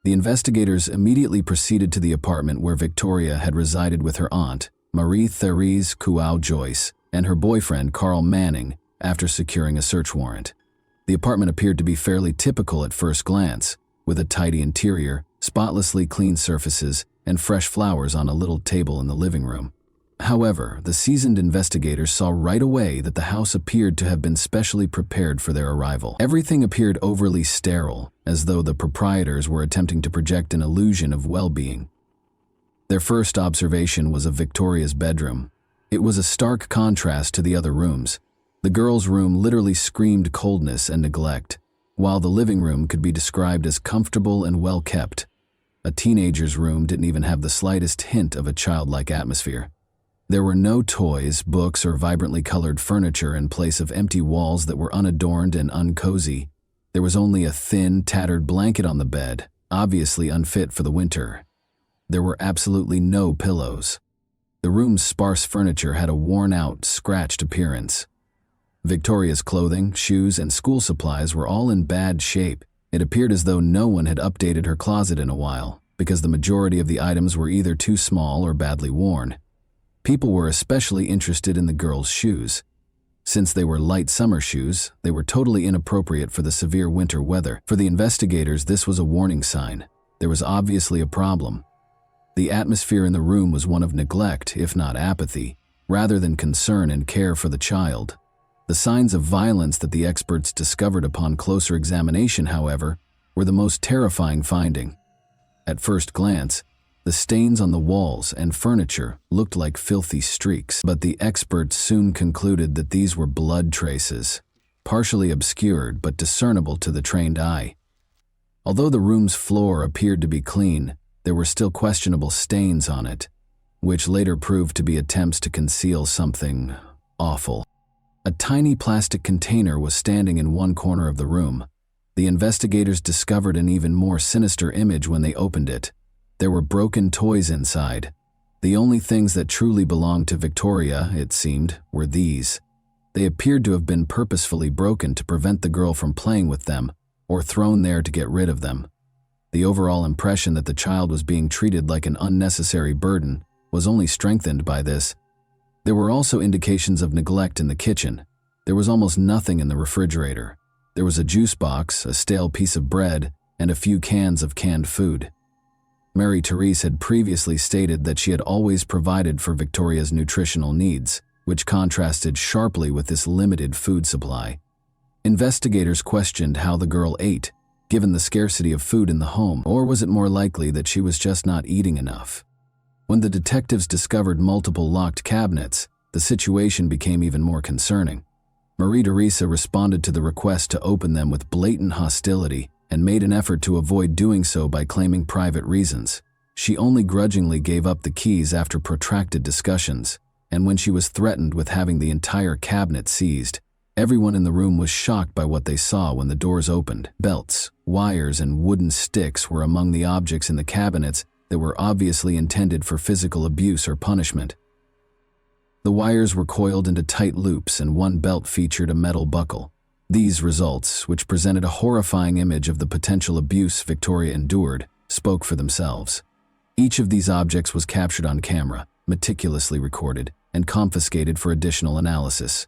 The investigators immediately proceeded to the apartment where Victoria had resided with her aunt, Marie-Therese Kouao-Joyce, and her boyfriend, Carl Manning, after securing a search warrant. The apartment appeared to be fairly typical at first glance, with a tidy interior, spotlessly clean surfaces, and fresh flowers on a little table in the living room. However, the seasoned investigators saw right away that the house appeared to have been specially prepared for their arrival. Everything appeared overly sterile, as though the proprietors were attempting to project an illusion of well-being. Their first observation was of Victoria's bedroom. It was a stark contrast to the other rooms. The girls' room literally screamed coldness and neglect, while the living room could be described as comfortable and well-kept. A teenager's room didn't even have the slightest hint of a childlike atmosphere. There were no toys, books, or vibrantly colored furniture in place of empty walls that were unadorned and uncozy. There was only a thin, tattered blanket on the bed, obviously unfit for the winter. There were absolutely no pillows. The room's sparse furniture had a worn-out, scratched appearance. Victoria's clothing, shoes, and school supplies were all in bad shape. It appeared as though no one had updated her closet in a while, because the majority of the items were either too small or badly worn. People were especially interested in the girls' shoes. Since they were light summer shoes, they were totally inappropriate for the severe winter weather. For the investigators, this was a warning sign. There was obviously a problem. The atmosphere in the room was one of neglect, if not apathy, rather than concern and care for the child. The signs of violence that the experts discovered upon closer examination, however, were the most terrifying finding. At first glance, the stains on the walls and furniture looked like filthy streaks, but the experts soon concluded that these were blood traces, partially obscured but discernible to the trained eye. Although the room's floor appeared to be clean, there were still questionable stains on it, which later proved to be attempts to conceal something awful. A tiny plastic container was standing in one corner of the room. The investigators discovered an even more sinister image when they opened it. There were broken toys inside. The only things that truly belonged to Victoria, it seemed, were these. They appeared to have been purposefully broken to prevent the girl from playing with them, or thrown there to get rid of them. The overall impression that the child was being treated like an unnecessary burden was only strengthened by this. There were also indications of neglect in the kitchen. There was almost nothing in the refrigerator. There was a juice box, a stale piece of bread, and a few cans of canned food. Marie-Therese had previously stated that she had always provided for Victoria's nutritional needs, which contrasted sharply with this limited food supply. Investigators questioned how the girl ate, given the scarcity of food in the home, or was it more likely that she was just not eating enough? When the detectives discovered multiple locked cabinets, the situation became even more concerning. Marie-Therese responded to the request to open them with blatant hostility and made an effort to avoid doing so by claiming private reasons. She only grudgingly gave up the keys after protracted discussions, and when she was threatened with having the entire cabinet seized, everyone in the room was shocked by what they saw when the doors opened. Belts, wires, and wooden sticks were among the objects in the cabinets that were obviously intended for physical abuse or punishment. The wires were coiled into tight loops, and one belt featured a metal buckle. These results, which presented a horrifying image of the potential abuse Victoria endured, spoke for themselves. Each of these objects was captured on camera, meticulously recorded, and confiscated for additional analysis.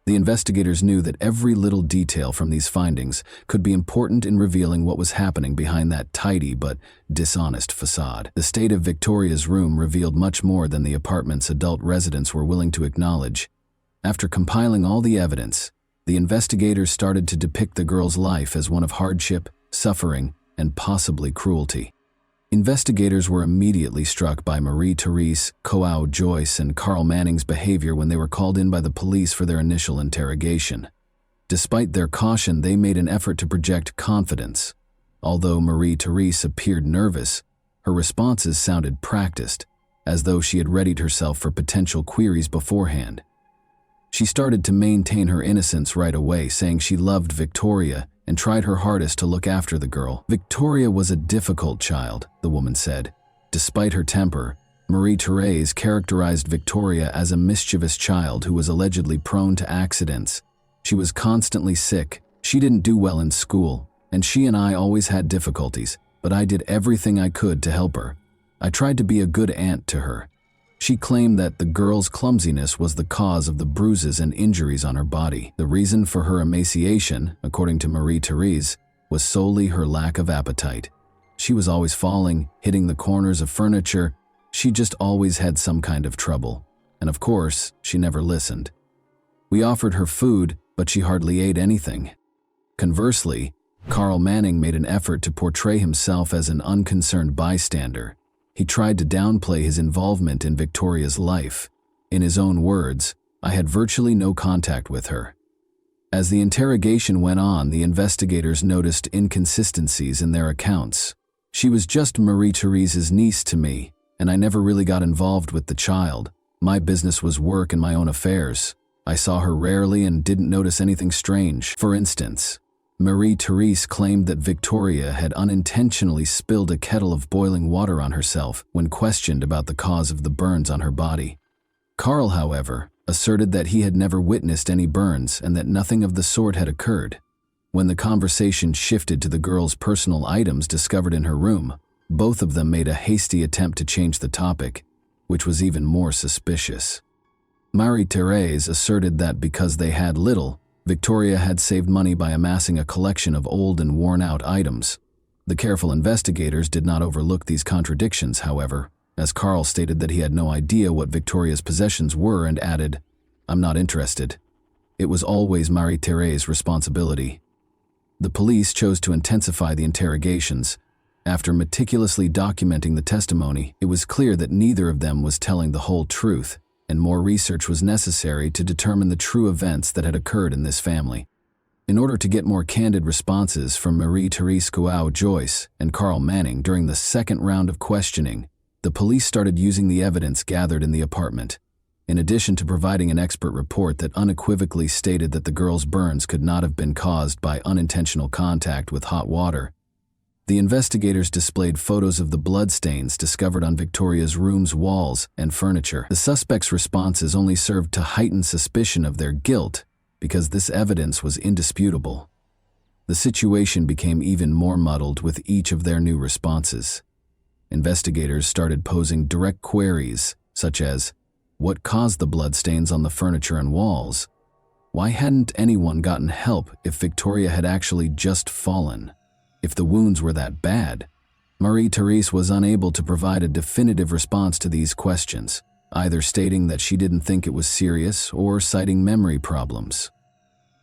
The investigators knew that every little detail from these findings could be important in revealing what was happening behind that tidy but dishonest facade. The state of Victoria's room revealed much more than the apartment's adult residents were willing to acknowledge. After compiling all the evidence, the investigators started to depict the girl's life as one of hardship, suffering, and possibly cruelty. Investigators were immediately struck by Marie-Therese Kouao-Joyce and Carl Manning's behavior when they were called in by the police for their initial interrogation. Despite their caution, they made an effort to project confidence. Although Marie-Therese appeared nervous, Her responses sounded practiced, as though she had readied herself for potential queries beforehand. She started to maintain her innocence right away, saying she loved Victoria and tried her hardest to look after the girl. Victoria was a difficult child, the woman said. Despite her temper, Marie-Thérèse characterized Victoria as a mischievous child who was allegedly prone to accidents. She was constantly sick, she didn't do well in school, and she and I always had difficulties, but I did everything I could to help her. I tried to be a good aunt to her. She claimed that the girl's clumsiness was the cause of the bruises and injuries on her body. The reason for her emaciation, according to Marie-Thérèse, was solely her lack of appetite. She was always falling, hitting the corners of furniture. She just always had some kind of trouble. And of course, she never listened. We offered her food, but she hardly ate anything. Conversely, Carl Manning made an effort to portray himself as an unconcerned bystander. He tried to downplay his involvement in Victoria's life. In his own words, "I had virtually no contact with her." As the interrogation went on, the investigators noticed inconsistencies in their accounts. "She was just Marie-Thérèse's niece to me, and I never really got involved with the child. My business was work and my own affairs. I saw her rarely and didn't notice anything strange." For instance, Marie-Thérèse claimed that Victoria had unintentionally spilled a kettle of boiling water on herself when questioned about the cause of the burns on her body. Carl, however, asserted that he had never witnessed any burns and that nothing of the sort had occurred. When the conversation shifted to the girl's personal items discovered in her room, both of them made a hasty attempt to change the topic, which was even more suspicious. Marie-Thérèse asserted that because they had little, Victoria had saved money by amassing a collection of old and worn-out items. The careful investigators did not overlook these contradictions, however, as Carl stated that he had no idea what Victoria's possessions were and added, "I'm not interested." It was always Marie-Thérèse's responsibility. The police chose to intensify the interrogations. After meticulously documenting the testimony, it was clear that neither of them was telling the whole truth, and more research was necessary to determine the true events that had occurred in this family. In order to get more candid responses from Marie-Thérèse Joyce and Carl Manning during the second round of questioning, the police started using the evidence gathered in the apartment. In addition to providing an expert report that unequivocally stated that the girl's burns could not have been caused by unintentional contact with hot water, the investigators displayed photos of the bloodstains discovered on Victoria's room's walls and furniture. The suspects' responses only served to heighten suspicion of their guilt because this evidence was indisputable. The situation became even more muddled with each of their new responses. Investigators started posing direct queries, such as, what caused the bloodstains on the furniture and walls? Why hadn't anyone gotten help if Victoria had actually just fallen? If the wounds were that bad? Marie-Thérèse was unable to provide a definitive response to these questions, either stating that she didn't think it was serious or citing memory problems.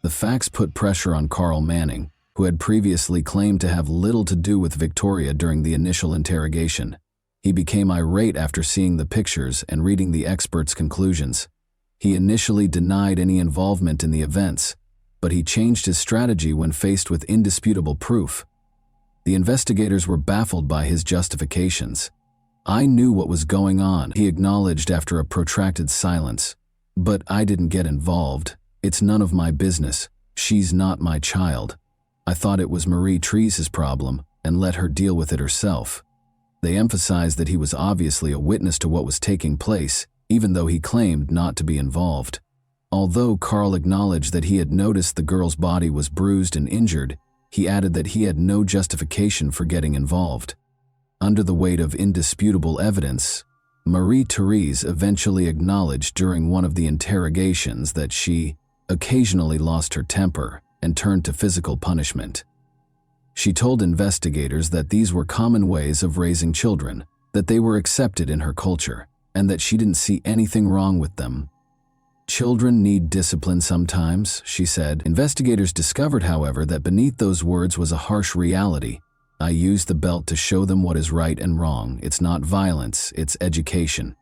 The facts put pressure on Carl Manning, who had previously claimed to have little to do with Victoria during the initial interrogation. He became irate after seeing the pictures and reading the experts' conclusions. He initially denied any involvement in the events, but he changed his strategy when faced with indisputable proof. The investigators were baffled by his justifications. "I knew what was going on," he acknowledged after a protracted silence. "But I didn't get involved. It's none of my business. She's not my child. I thought it was Marie-Thérèse's problem and let her deal with it herself." They emphasized that he was obviously a witness to what was taking place, even though he claimed not to be involved. Although Carl acknowledged that he had noticed the girl's body was bruised and injured, he added that he had no justification for getting involved. Under the weight of indisputable evidence, Marie-Thérèse eventually acknowledged during one of the interrogations that she occasionally lost her temper and turned to physical punishment. She told investigators that these were common ways of raising children, that they were accepted in her culture, and that she didn't see anything wrong with them. "Children need discipline sometimes," she said. Investigators discovered, however, that beneath those words was a harsh reality. "I used the belt to show them what is right and wrong. It's not violence, it's education."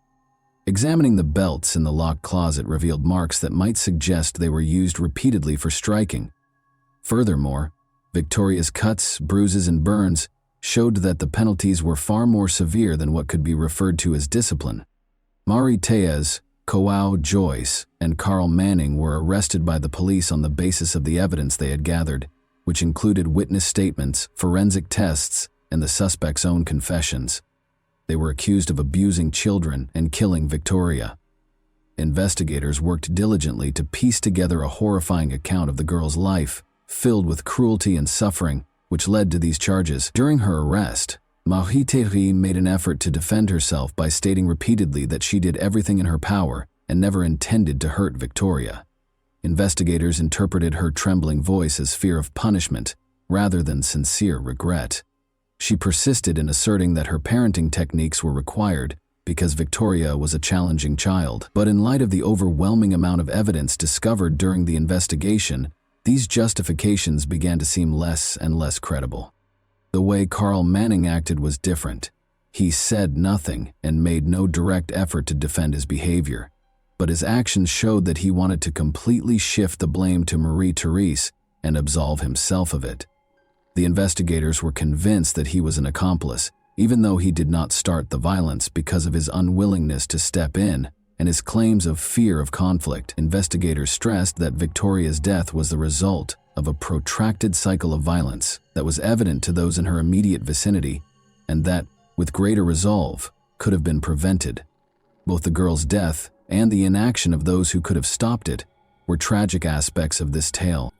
Examining the belts in the locked closet revealed marks that might suggest they were used repeatedly for striking. Furthermore, Victoria's cuts, bruises, and burns showed that the penalties were far more severe than what could be referred to as discipline. Mari Tellez, Joao Joyce, and Carl Manning were arrested by the police on the basis of the evidence they had gathered, which included witness statements, forensic tests, and the suspect's own confessions. They were accused of abusing children and killing Victoria. Investigators worked diligently to piece together a horrifying account of the girl's life, filled with cruelty and suffering, which led to these charges. During her arrest, Marie Thierry made an effort to defend herself by stating repeatedly that she did everything in her power and never intended to hurt Victoria. Investigators interpreted her trembling voice as fear of punishment rather than sincere regret. She persisted in asserting that her parenting techniques were required because Victoria was a challenging child. But in light of the overwhelming amount of evidence discovered during the investigation, these justifications began to seem less and less credible. The way Carl Manning acted was different. He said nothing and made no direct effort to defend his behavior, but his actions showed that he wanted to completely shift the blame to Marie-Therese and absolve himself of it. The investigators were convinced that he was an accomplice, even though he did not start the violence because of his unwillingness to step in and his claims of fear of conflict. Investigators stressed that Victoria's death was the result of a protracted cycle of violence that was evident to those in her immediate vicinity and that, with greater resolve, could have been prevented. Both the girl's death and the inaction of those who could have stopped it were tragic aspects of this tale.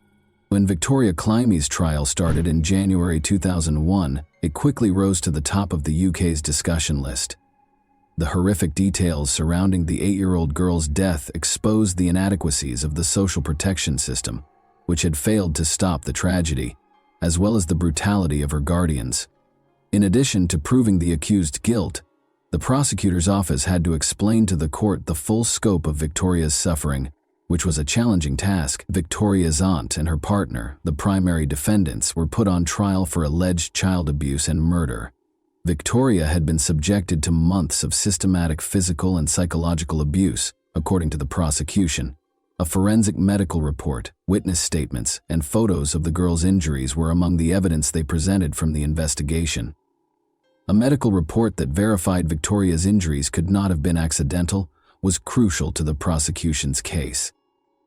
When Victoria Climie's trial started in January 2001, it quickly rose to the top of the UK's discussion list. The horrific details surrounding the 8-year-old girl's death exposed the inadequacies of the social protection system, which had failed to stop the tragedy, as well as the brutality of her guardians. In addition to proving the accused guilt, the prosecutor's office had to explain to the court the full scope of Victoria's suffering, which was a challenging task. Victoria's aunt and her partner, the primary defendants, were put on trial for alleged child abuse and murder. Victoria had been subjected to months of systematic physical and psychological abuse, according to the prosecution. A forensic medical report, witness statements, and photos of the girl's injuries were among the evidence they presented from the investigation. A medical report that verified Victoria's injuries could not have been accidental was crucial to the prosecution's case.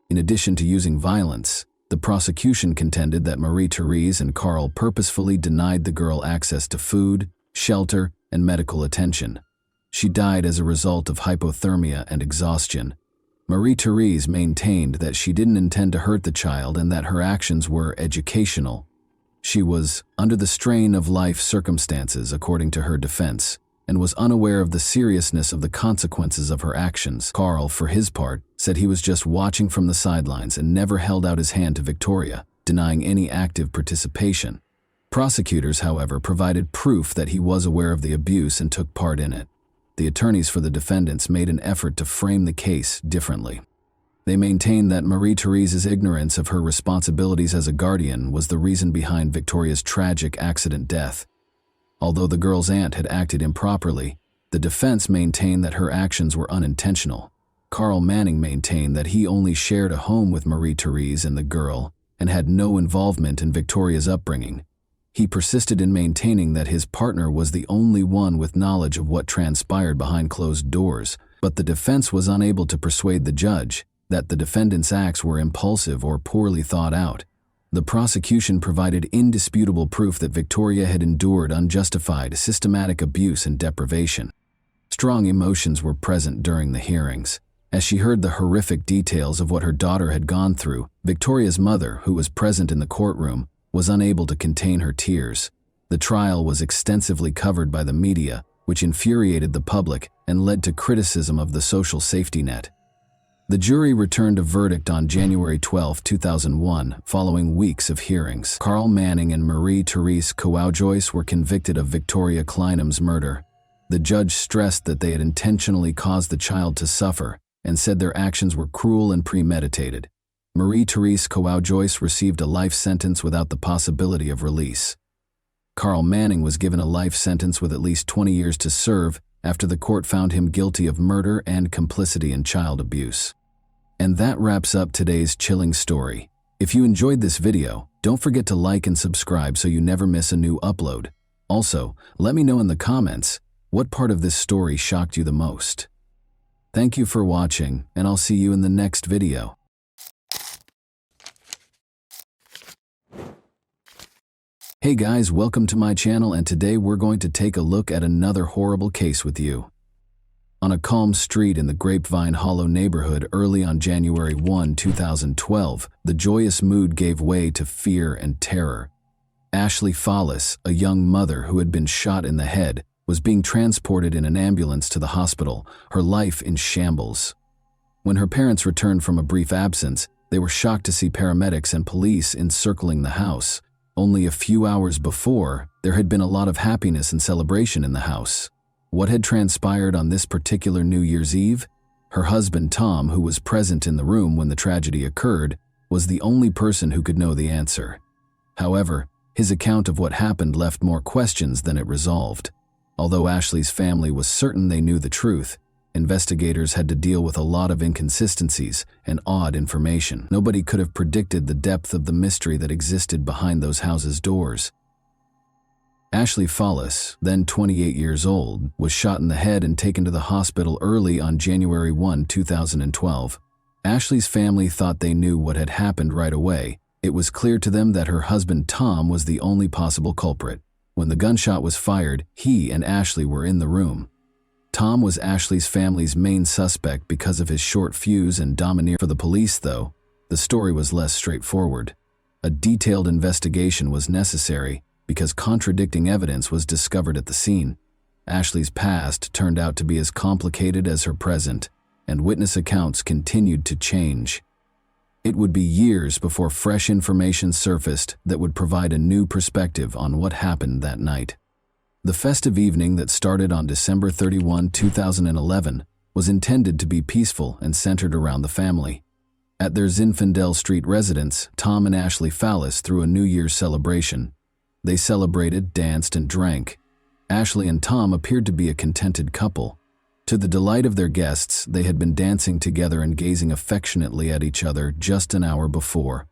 In addition to using violence, the prosecution contended that Marie-Therese and Carl purposefully denied the girl access to food, shelter, and medical attention. She died as a result of hypothermia and exhaustion. Marie-Therese maintained that she didn't intend to hurt the child and that her actions were educational. She was under the strain of life circumstances, according to her defense, and was unaware of the seriousness of the consequences of her actions. Carl, for his part, said he was just watching from the sidelines and never held out his hand to Victoria, denying any active participation. Prosecutors, however, provided proof that he was aware of the abuse and took part in it. The attorneys for the defendants made an effort to frame the case differently. They maintained that Marie-Therese's ignorance of her responsibilities as a guardian was the reason behind Victoria's tragic accident death. Although the girl's aunt had acted improperly, the defense maintained that her actions were unintentional. Carl Manning maintained that he only shared a home with Marie-Therese and the girl and had no involvement in Victoria's upbringing. He persisted in maintaining that his partner was the only one with knowledge of what transpired behind closed doors, but the defense was unable to persuade the judge that the defendant's acts were impulsive or poorly thought out. The prosecution provided indisputable proof that Victoria had endured unjustified, systematic abuse and deprivation. Strong emotions were present during the hearings. As she heard the horrific details of what her daughter had gone through, Victoria's mother, who was present in the courtroom, was unable to contain her tears. The trial was extensively covered by the media, which infuriated the public and led to criticism of the social safety net. The jury returned a verdict on January 12, 2001, following weeks of hearings. Carl Manning and Marie-Therese Joyce were convicted of Victoria Climie's murder. The judge stressed that they had intentionally caused the child to suffer and said their actions were cruel and premeditated. Marie-Therese Joyce received a life sentence without the possibility of release. Carl Manning was given a life sentence with at least 20 years to serve after the court found him guilty of murder and complicity in child abuse. And that wraps up today's chilling story. If you enjoyed this video, don't forget to like and subscribe so you never miss a new upload. Also, let me know in the comments, what part of this story shocked you the most? Thank you for watching, and I'll see you in the next video. Hey guys, welcome to my channel, and today we're going to take a look at another horrible case with you. On a calm street in the Grapevine Hollow neighborhood early on January 1, 2012, the joyous mood gave way to fear and terror. Ashley Fallis, a young mother who had been shot in the head, was being transported in an ambulance to the hospital, her life in shambles. When her parents returned from a brief absence, they were shocked to see paramedics and police encircling the house. Only a few hours before, there had been a lot of happiness and celebration in the house. What had transpired on this particular New Year's Eve? Her husband Tom, who was present in the room when the tragedy occurred, was the only person who could know the answer. However, his account of what happened left more questions than it resolved. Although Ashley's family was certain they knew the truth, investigators had to deal with a lot of inconsistencies and odd information. Nobody could have predicted the depth of the mystery that existed behind those houses' doors. Ashley Fallis, then 28 years old, was shot in the head and taken to the hospital early on January 1, 2012. Ashley's family thought they knew what had happened right away. It was clear to them that her husband Tom was the only possible culprit. When the gunshot was fired, he and Ashley were in the room. Tom was Ashley's family's main suspect because of his short fuse and domineer. For the police, though, the story was less straightforward. A detailed investigation was necessary because contradicting evidence was discovered at the scene. Ashley's past turned out to be as complicated as her present, and witness accounts continued to change. It would be years before fresh information surfaced that would provide a new perspective on what happened that night. The festive evening that started on December 31, 2011, was intended to be peaceful and centered around the family. At their Zinfandel Street residence, Tom and Ashley Fallis threw a New Year's celebration. They celebrated, danced, and drank. Ashley and Tom appeared to be a contented couple. To the delight of their guests, they had been dancing together and gazing affectionately at each other just an hour before.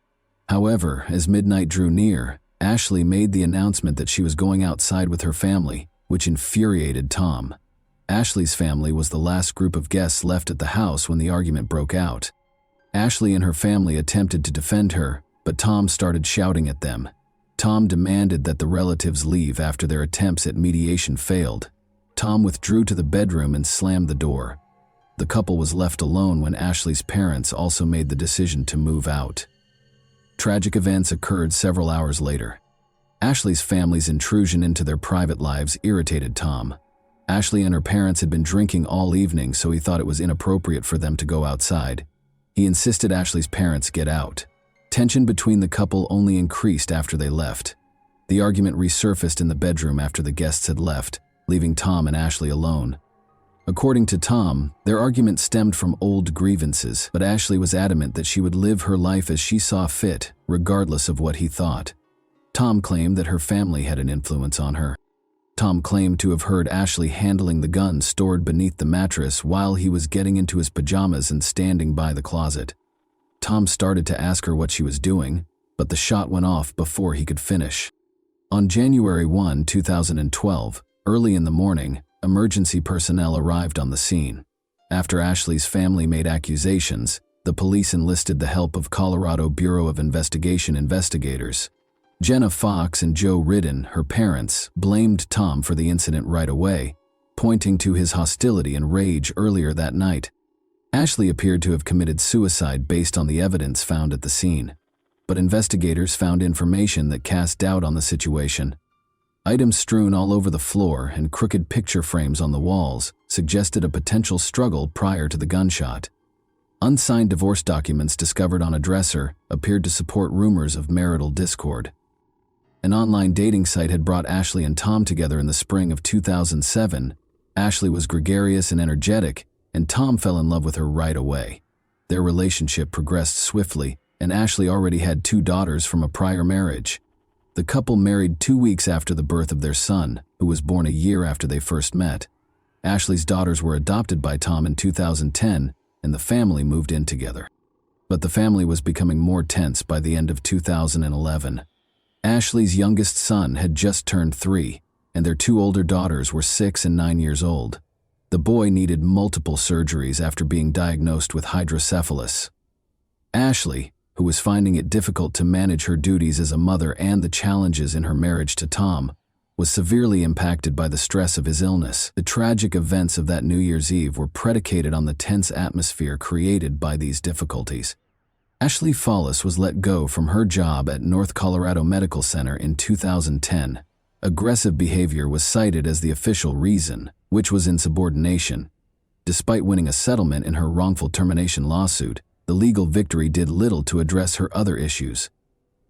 However, as midnight drew near, Ashley made the announcement that she was going outside with her family, which infuriated Tom. Ashley's family was the last group of guests left at the house when the argument broke out. Ashley and her family attempted to defend her, but Tom started shouting at them. Tom demanded that the relatives leave after their attempts at mediation failed. Tom withdrew to the bedroom and slammed the door. The couple was left alone when Ashley's parents also made the decision to move out. Tragic events occurred several hours later. Ashley's family's intrusion into their private lives irritated Tom. Ashley and her parents had been drinking all evening, so he thought it was inappropriate for them to go outside. He insisted Ashley's parents get out. Tension between the couple only increased after they left. The argument resurfaced in the bedroom after the guests had left, leaving Tom and Ashley alone. According to Tom, their argument stemmed from old grievances, but Ashley was adamant that she would live her life as she saw fit, regardless of what he thought. Tom claimed that her family had an influence on her. Tom claimed to have heard Ashley handling the gun stored beneath the mattress while he was getting into his pajamas and standing by the closet. Tom started to ask her what she was doing, but the shot went off before he could finish. On January 1, 2012, early in the morning, emergency personnel arrived on the scene. After Ashley's family made accusations, the police enlisted the help of Colorado Bureau of Investigation investigators. Jenna Fox and Joe Ridden, her parents, blamed Tom for the incident right away, pointing to his hostility and rage earlier that night. Ashley appeared to have committed suicide based on the evidence found at the scene, but investigators found information that cast doubt on the situation. Items strewn all over the floor and crooked picture frames on the walls suggested a potential struggle prior to the gunshot. Unsigned divorce documents discovered on a dresser appeared to support rumors of marital discord. An online dating site had brought Ashley and Tom together in the spring of 2007. Ashley was gregarious and energetic, and Tom fell in love with her right away. Their relationship progressed swiftly, and Ashley already had 2 daughters from a prior marriage. The couple married 2 weeks after the birth of their son, who was born a year after they first met. Ashley's daughters were adopted by Tom in 2010, and the family moved in together. But the family was becoming more tense by the end of 2011. Ashley's youngest son had just turned 3, and their two older daughters were 6 and 9 years old. The boy needed multiple surgeries after being diagnosed with hydrocephalus. Ashley, who was finding it difficult to manage her duties as a mother and the challenges in her marriage to Tom, was severely impacted by the stress of his illness. The tragic events of that New Year's Eve were predicated on the tense atmosphere created by these difficulties. Ashley Follis was let go from her job at North Colorado Medical Center in 2010. Aggressive behavior was cited as the official reason, which was insubordination. Despite winning a settlement in her wrongful termination lawsuit, the legal victory did little to address her other issues.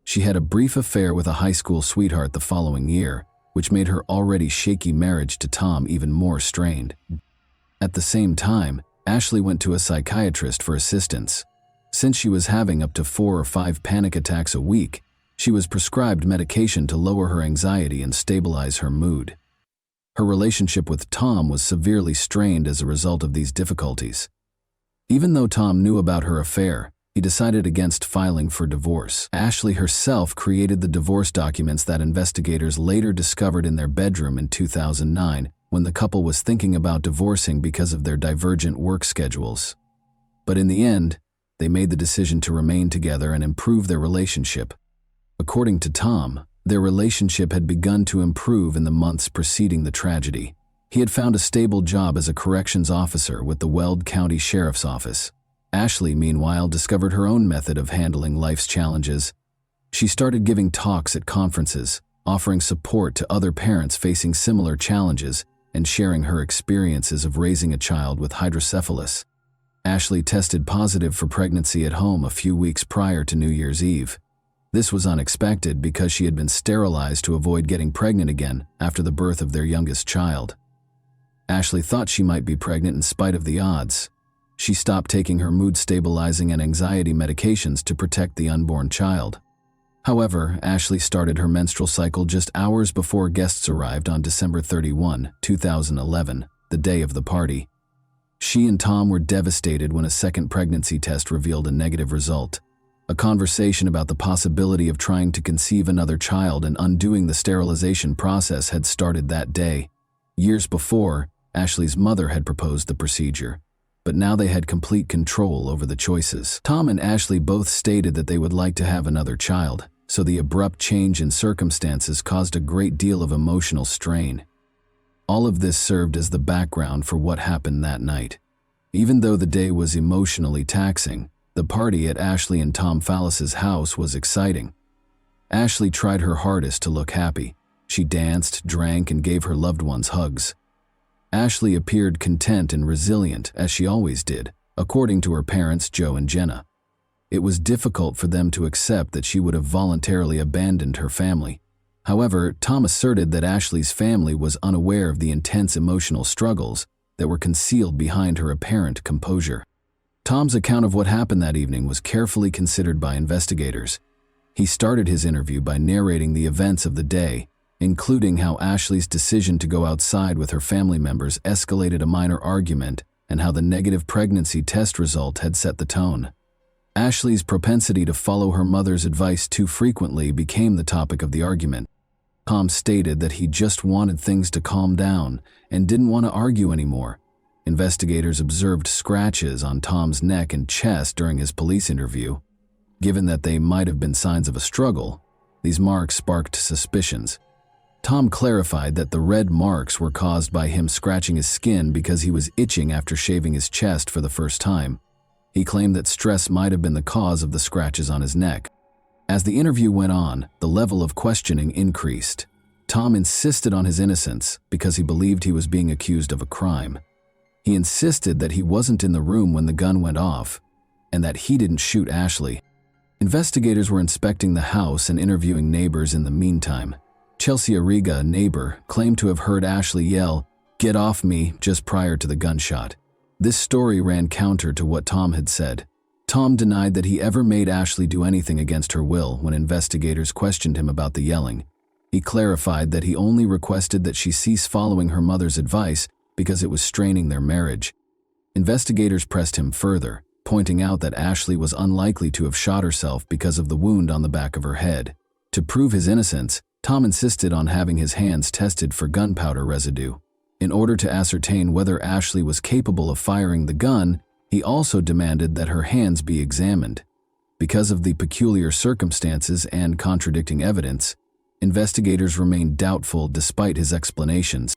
She had a brief affair with a high school sweetheart the following year, which made her already shaky marriage to Tom even more strained. At the same time, Ashley went to a psychiatrist for assistance. Since she was having up to 4 or 5 panic attacks a week, she was prescribed medication to lower her anxiety and stabilize her mood. Her relationship with Tom was severely strained as a result of these difficulties. Even though Tom knew about her affair, he decided against filing for divorce. Ashley herself created the divorce documents that investigators later discovered in their bedroom in 2009 when the couple was thinking about divorcing because of their divergent work schedules. But in the end, they made the decision to remain together and improve their relationship. According to Tom, their relationship had begun to improve in the months preceding the tragedy. He had found a stable job as a corrections officer with the Weld County Sheriff's Office. Ashley, meanwhile, discovered her own method of handling life's challenges. She started giving talks at conferences, offering support to other parents facing similar challenges, and sharing her experiences of raising a child with hydrocephalus. Ashley tested positive for pregnancy at home a few weeks prior to New Year's Eve. This was unexpected because she had been sterilized to avoid getting pregnant again after the birth of their youngest child. Ashley thought she might be pregnant in spite of the odds. She stopped taking her mood-stabilizing and anxiety medications to protect the unborn child. However, Ashley started her menstrual cycle just hours before guests arrived on December 31, 2011, the day of the party. She and Tom were devastated when a second pregnancy test revealed a negative result. A conversation about the possibility of trying to conceive another child and undoing the sterilization process had started that day. Years before, Ashley's mother had proposed the procedure, but now they had complete control over the choices. Tom and Ashley both stated that they would like to have another child, so the abrupt change in circumstances caused a great deal of emotional strain. All of this served as the background for what happened that night. Even though the day was emotionally taxing, the party at Ashley and Tom Follis's house was exciting. Ashley tried her hardest to look happy. She danced, drank, and gave her loved ones hugs. Ashley appeared content and resilient, as she always did, according to her parents Joe and Jenna. It was difficult for them to accept that she would have voluntarily abandoned her family. However, Tom asserted that Ashley's family was unaware of the intense emotional struggles that were concealed behind her apparent composure. Tom's account of what happened that evening was carefully considered by investigators. He started his interview by narrating the events of the day, including how Ashley's decision to go outside with her family members escalated a minor argument and how the negative pregnancy test result had set the tone. Ashley's propensity to follow her mother's advice too frequently became the topic of the argument. Tom stated that he just wanted things to calm down and didn't want to argue anymore. Investigators observed scratches on Tom's neck and chest during his police interview. Given that they might have been signs of a struggle, these marks sparked suspicions. Tom clarified that the red marks were caused by him scratching his skin because he was itching after shaving his chest for the first time. He claimed that stress might have been the cause of the scratches on his neck. As the interview went on, the level of questioning increased. Tom insisted on his innocence because he believed he was being accused of a crime. He insisted that he wasn't in the room when the gun went off and that he didn't shoot Ashley. Investigators were inspecting the house and interviewing neighbors in the meantime. Chelsea Arriga, a neighbor, claimed to have heard Ashley yell, "Get off me," just prior to the gunshot. This story ran counter to what Tom had said. Tom denied that he ever made Ashley do anything against her will when investigators questioned him about the yelling. He clarified that he only requested that she cease following her mother's advice because it was straining their marriage. Investigators pressed him further, pointing out that Ashley was unlikely to have shot herself because of the wound on the back of her head. To prove his innocence, Tom insisted on having his hands tested for gunpowder residue. In order to ascertain whether Ashley was capable of firing the gun, he also demanded that her hands be examined. Because of the peculiar circumstances and contradicting evidence, investigators remained doubtful despite his explanations.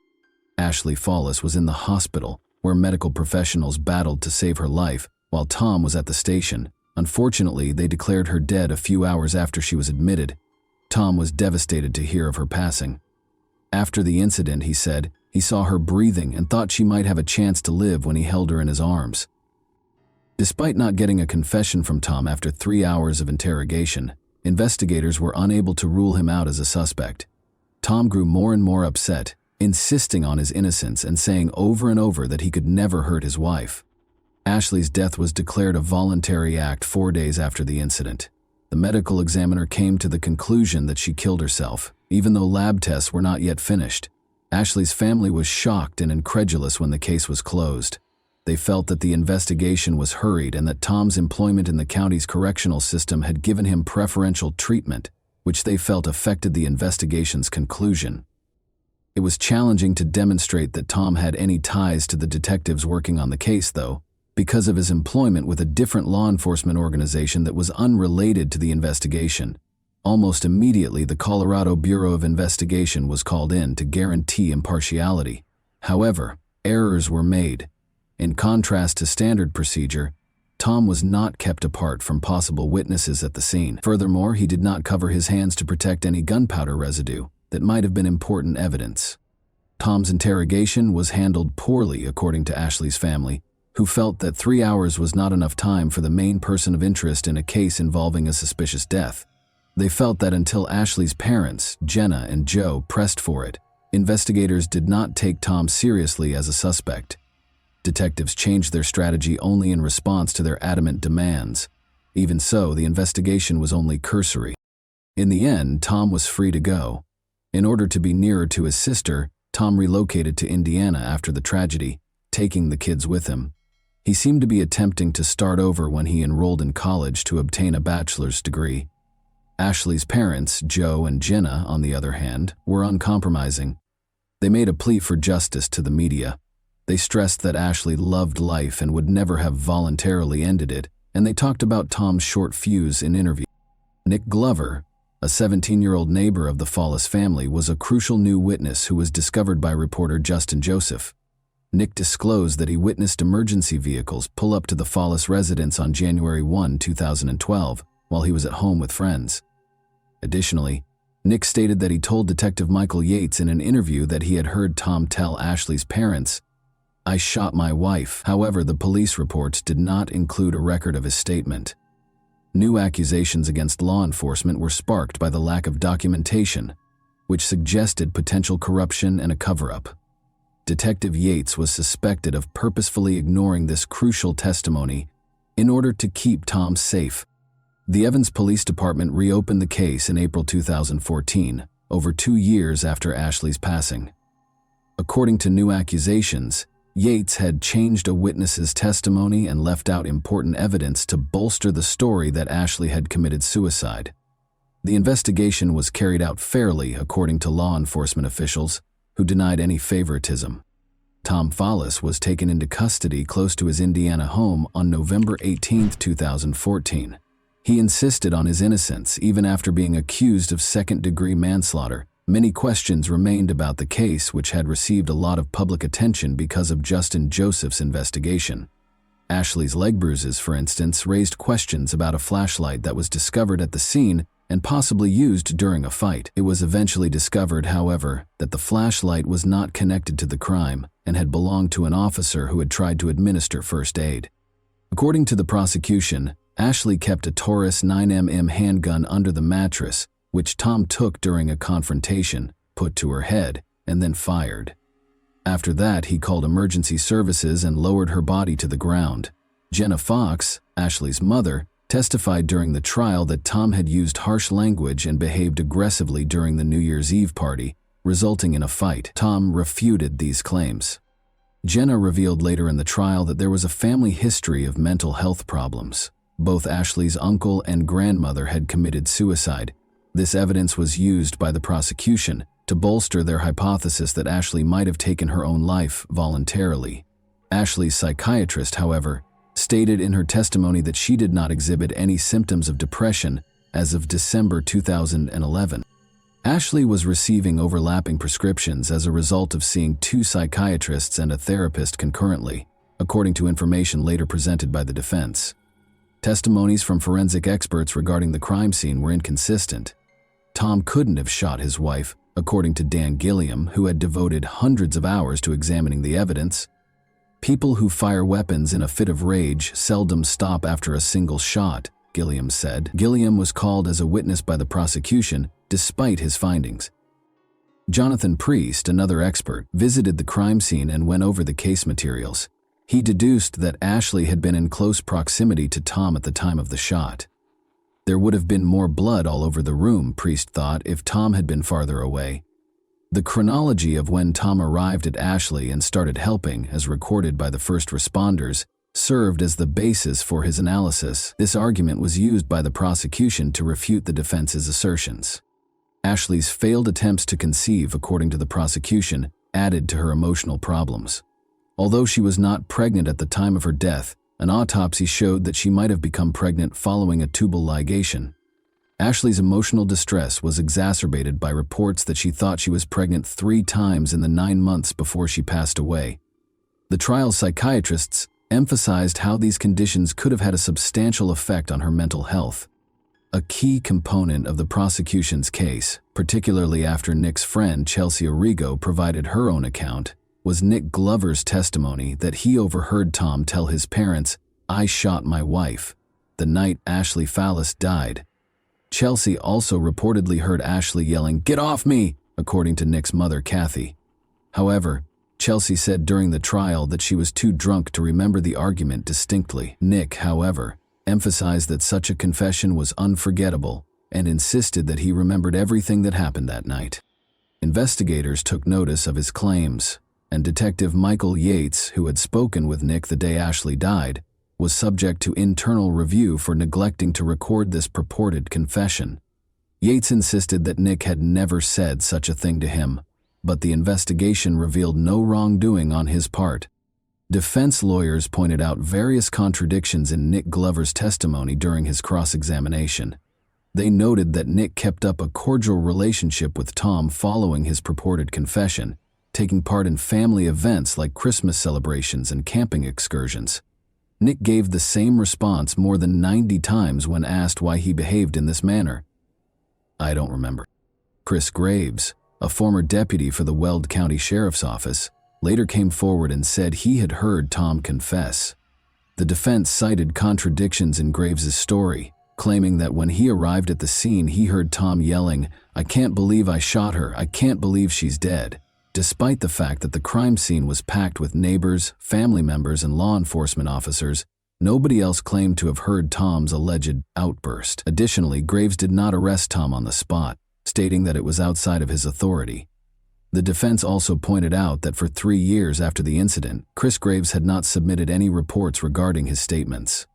Ashley Fawless was in the hospital, where medical professionals battled to save her life, while Tom was at the station. Unfortunately, they declared her dead a few hours after she was admitted. Tom was devastated to hear of her passing. After the incident, he said, he saw her breathing and thought she might have a chance to live when he held her in his arms. Despite not getting a confession from Tom after 3 hours of interrogation, investigators were unable to rule him out as a suspect. Tom grew more and more upset, insisting on his innocence and saying over and over that he could never hurt his wife. Ashley's death was declared a voluntary act 4 days after the incident. The medical examiner came to the conclusion that she killed herself, even though lab tests were not yet finished. Ashley's family was shocked and incredulous when the case was closed. They felt that the investigation was hurried and that Tom's employment in the county's correctional system had given him preferential treatment, which they felt affected the investigation's conclusion. It was challenging to demonstrate that Tom had any ties to the detectives working on the case, though, because of his employment with a different law enforcement organization that was unrelated to the investigation. Almost immediately, the Colorado Bureau of Investigation was called in to guarantee impartiality. However, errors were made. In contrast to standard procedure, Tom was not kept apart from possible witnesses at the scene. Furthermore, he did not cover his hands to protect any gunpowder residue that might have been important evidence. Tom's interrogation was handled poorly, according to Ashley's family, who felt that 3 hours was not enough time for the main person of interest in a case involving a suspicious death. They felt that until Ashley's parents, Jenna and Joe, pressed for it, investigators did not take Tom seriously as a suspect. Detectives changed their strategy only in response to their adamant demands. Even so, the investigation was only cursory. In the end, Tom was free to go. In order to be nearer to his sister, Tom relocated to Indiana after the tragedy, taking the kids with him. He seemed to be attempting to start over when he enrolled in college to obtain a bachelor's degree. Ashley's parents, Joe and Jenna, on the other hand, were uncompromising. They made a plea for justice to the media. They stressed that Ashley loved life and would never have voluntarily ended it, and they talked about Tom's short fuse in interviews. Nick Glover, a 17-year-old neighbor of the Fawless family, was a crucial new witness who was discovered by reporter Justin Joseph. Nick disclosed that he witnessed emergency vehicles pull up to the Fawless residence on January 1, 2012, while he was at home with friends. Additionally, Nick stated that he told Detective Michael Yates in an interview that he had heard Tom tell Ashley's parents, "I shot my wife." However, the police reports did not include a record of his statement. New accusations against law enforcement were sparked by the lack of documentation, which suggested potential corruption and a cover-up. Detective Yates was suspected of purposefully ignoring this crucial testimony in order to keep Tom safe. The Evans Police Department reopened the case in April 2014, over 2 years after Ashley's passing. According to new accusations, Yates had changed a witness's testimony and left out important evidence to bolster the story that Ashley had committed suicide. The investigation was carried out fairly, according to law enforcement officials, who denied any favoritism. Tom Fawless was taken into custody close to his Indiana home on November 18, 2014. He insisted on his innocence even after being accused of second-degree manslaughter. Many questions remained about the case, which had received a lot of public attention because of Justin Joseph's investigation. Ashley's leg bruises, for instance, raised questions about a flashlight that was discovered at the scene and possibly used during a fight. It was eventually discovered, however, that the flashlight was not connected to the crime and had belonged to an officer who had tried to administer first aid. According to the prosecution, Ashley kept a Taurus 9mm handgun under the mattress, which Tom took during a confrontation, put to her head, and then fired. After that, he called emergency services and lowered her body to the ground. Jenna Fox, Ashley's mother, testified during the trial that Tom had used harsh language and behaved aggressively during the New Year's Eve party, resulting in a fight. Tom refuted these claims. Jenna revealed later in the trial that there was a family history of mental health problems. Both Ashley's uncle and grandmother had committed suicide. This evidence was used by the prosecution to bolster their hypothesis that Ashley might have taken her own life voluntarily. Ashley's psychiatrist, however, stated in her testimony that she did not exhibit any symptoms of depression as of December 2011. Ashley was receiving overlapping prescriptions as a result of seeing 2 psychiatrists and a therapist concurrently, according to information later presented by the defense. Testimonies from forensic experts regarding the crime scene were inconsistent. Tom couldn't have shot his wife, according to Dan Gilliam, who had devoted hundreds of hours to examining the evidence. People who fire weapons in a fit of rage seldom stop after a single shot, Gilliam said. Gilliam was called as a witness by the prosecution, despite his findings. Jonathan Priest, another expert, visited the crime scene and went over the case materials. He deduced that Ashley had been in close proximity to Tom at the time of the shot. There would have been more blood all over the room, Priest thought, if Tom had been farther away. The chronology of when Tom arrived at Ashley and started helping, as recorded by the first responders, served as the basis for his analysis. This argument was used by the prosecution to refute the defense's assertions. Ashley's failed attempts to conceive, according to the prosecution, added to her emotional problems. Although she was not pregnant at the time of her death, an autopsy showed that she might have become pregnant following a tubal ligation. Ashley's emotional distress was exacerbated by reports that she thought she was pregnant 3 times in the 9 months before she passed away. The trial psychiatrists emphasized how these conditions could have had a substantial effect on her mental health. A key component of the prosecution's case, particularly after Nick's friend Chelsea Origo provided her own account, was Nick Glover's testimony that he overheard Tom tell his parents, "I shot my wife," the night Ashley Fallis died. Chelsea also reportedly heard Ashley yelling, "Get off me!" according to Nick's mother, Kathy. However, Chelsea said during the trial that she was too drunk to remember the argument distinctly. Nick, however, emphasized that such a confession was unforgettable and insisted that he remembered everything that happened that night. Investigators took notice of his claims, and Detective Michael Yates, who had spoken with Nick the day Ashley died, was subject to internal review for neglecting to record this purported confession. Yates insisted that Nick had never said such a thing to him, but the investigation revealed no wrongdoing on his part. Defense lawyers pointed out various contradictions in Nick Glover's testimony during his cross-examination. They noted that Nick kept up a cordial relationship with Tom following his purported confession, taking part in family events like Christmas celebrations and camping excursions. Nick gave the same response more than 90 times when asked why he behaved in this manner. "I don't remember." Chris Graves, a former deputy for the Weld County Sheriff's Office, later came forward and said he had heard Tom confess. The defense cited contradictions in Graves' story, claiming that when he arrived at the scene he heard Tom yelling, "I can't believe I shot her, I can't believe she's dead," despite the fact that the crime scene was packed with neighbors, family members, and law enforcement officers. Nobody else claimed to have heard Tom's alleged outburst. Additionally, Graves did not arrest Tom on the spot, stating that it was outside of his authority. The defense also pointed out that for 3 years after the incident, Chris Graves had not submitted any reports regarding his statements.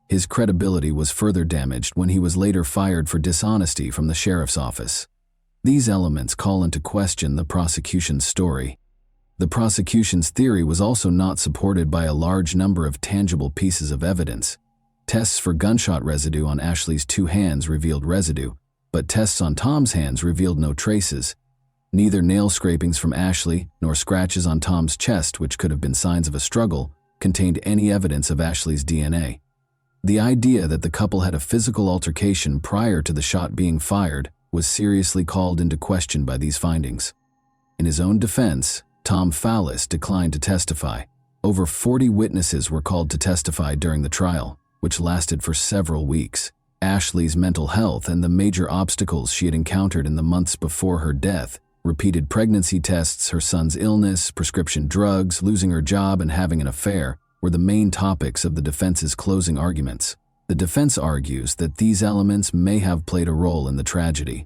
His credibility was further damaged when he was later fired for dishonesty from the sheriff's office. These elements call into question the prosecution's story. The prosecution's theory was also not supported by a large number of tangible pieces of evidence. Tests for gunshot residue on Ashley's 2 hands revealed residue, but tests on Tom's hands revealed no traces. Neither nail scrapings from Ashley nor scratches on Tom's chest, which could have been signs of a struggle, contained any evidence of Ashley's DNA. The idea that the couple had a physical altercation prior to the shot being fired was seriously called into question by these findings. In his own defense, Tom Fallis declined to testify. Over 40 witnesses were called to testify during the trial, which lasted for several weeks. Ashley's mental health and the major obstacles she had encountered in the months before her death, repeated pregnancy tests, her son's illness, prescription drugs, losing her job, and having an affair, were the main topics of the defense's closing arguments. The defense argues that these elements may have played a role in the tragedy.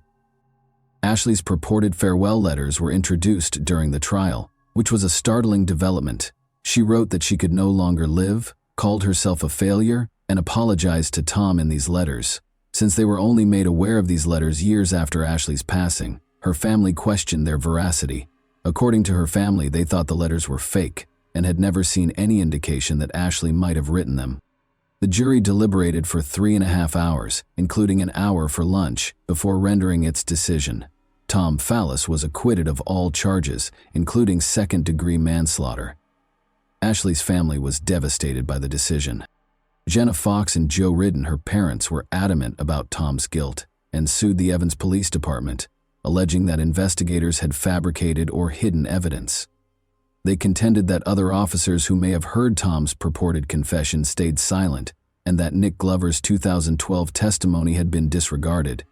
Ashley's purported farewell letters were introduced during the trial, which was a startling development. She wrote that she could no longer live, called herself a failure, and apologized to Tom in these letters. Since they were only made aware of these letters years after Ashley's passing, her family questioned their veracity. According to her family, they thought the letters were fake and had never seen any indication that Ashley might have written them. The jury deliberated for 3.5 hours, including an hour for lunch, before rendering its decision. Tom Fallis was acquitted of all charges, including second-degree manslaughter. Ashley's family was devastated by the decision. Jenna Fox and Joe Ridden, her parents, were adamant about Tom's guilt and sued the Evans Police Department, alleging that investigators had fabricated or hidden evidence. They contended that other officers who may have heard Tom's purported confession stayed silent and that Nick Glover's 2012 testimony had been disregarded.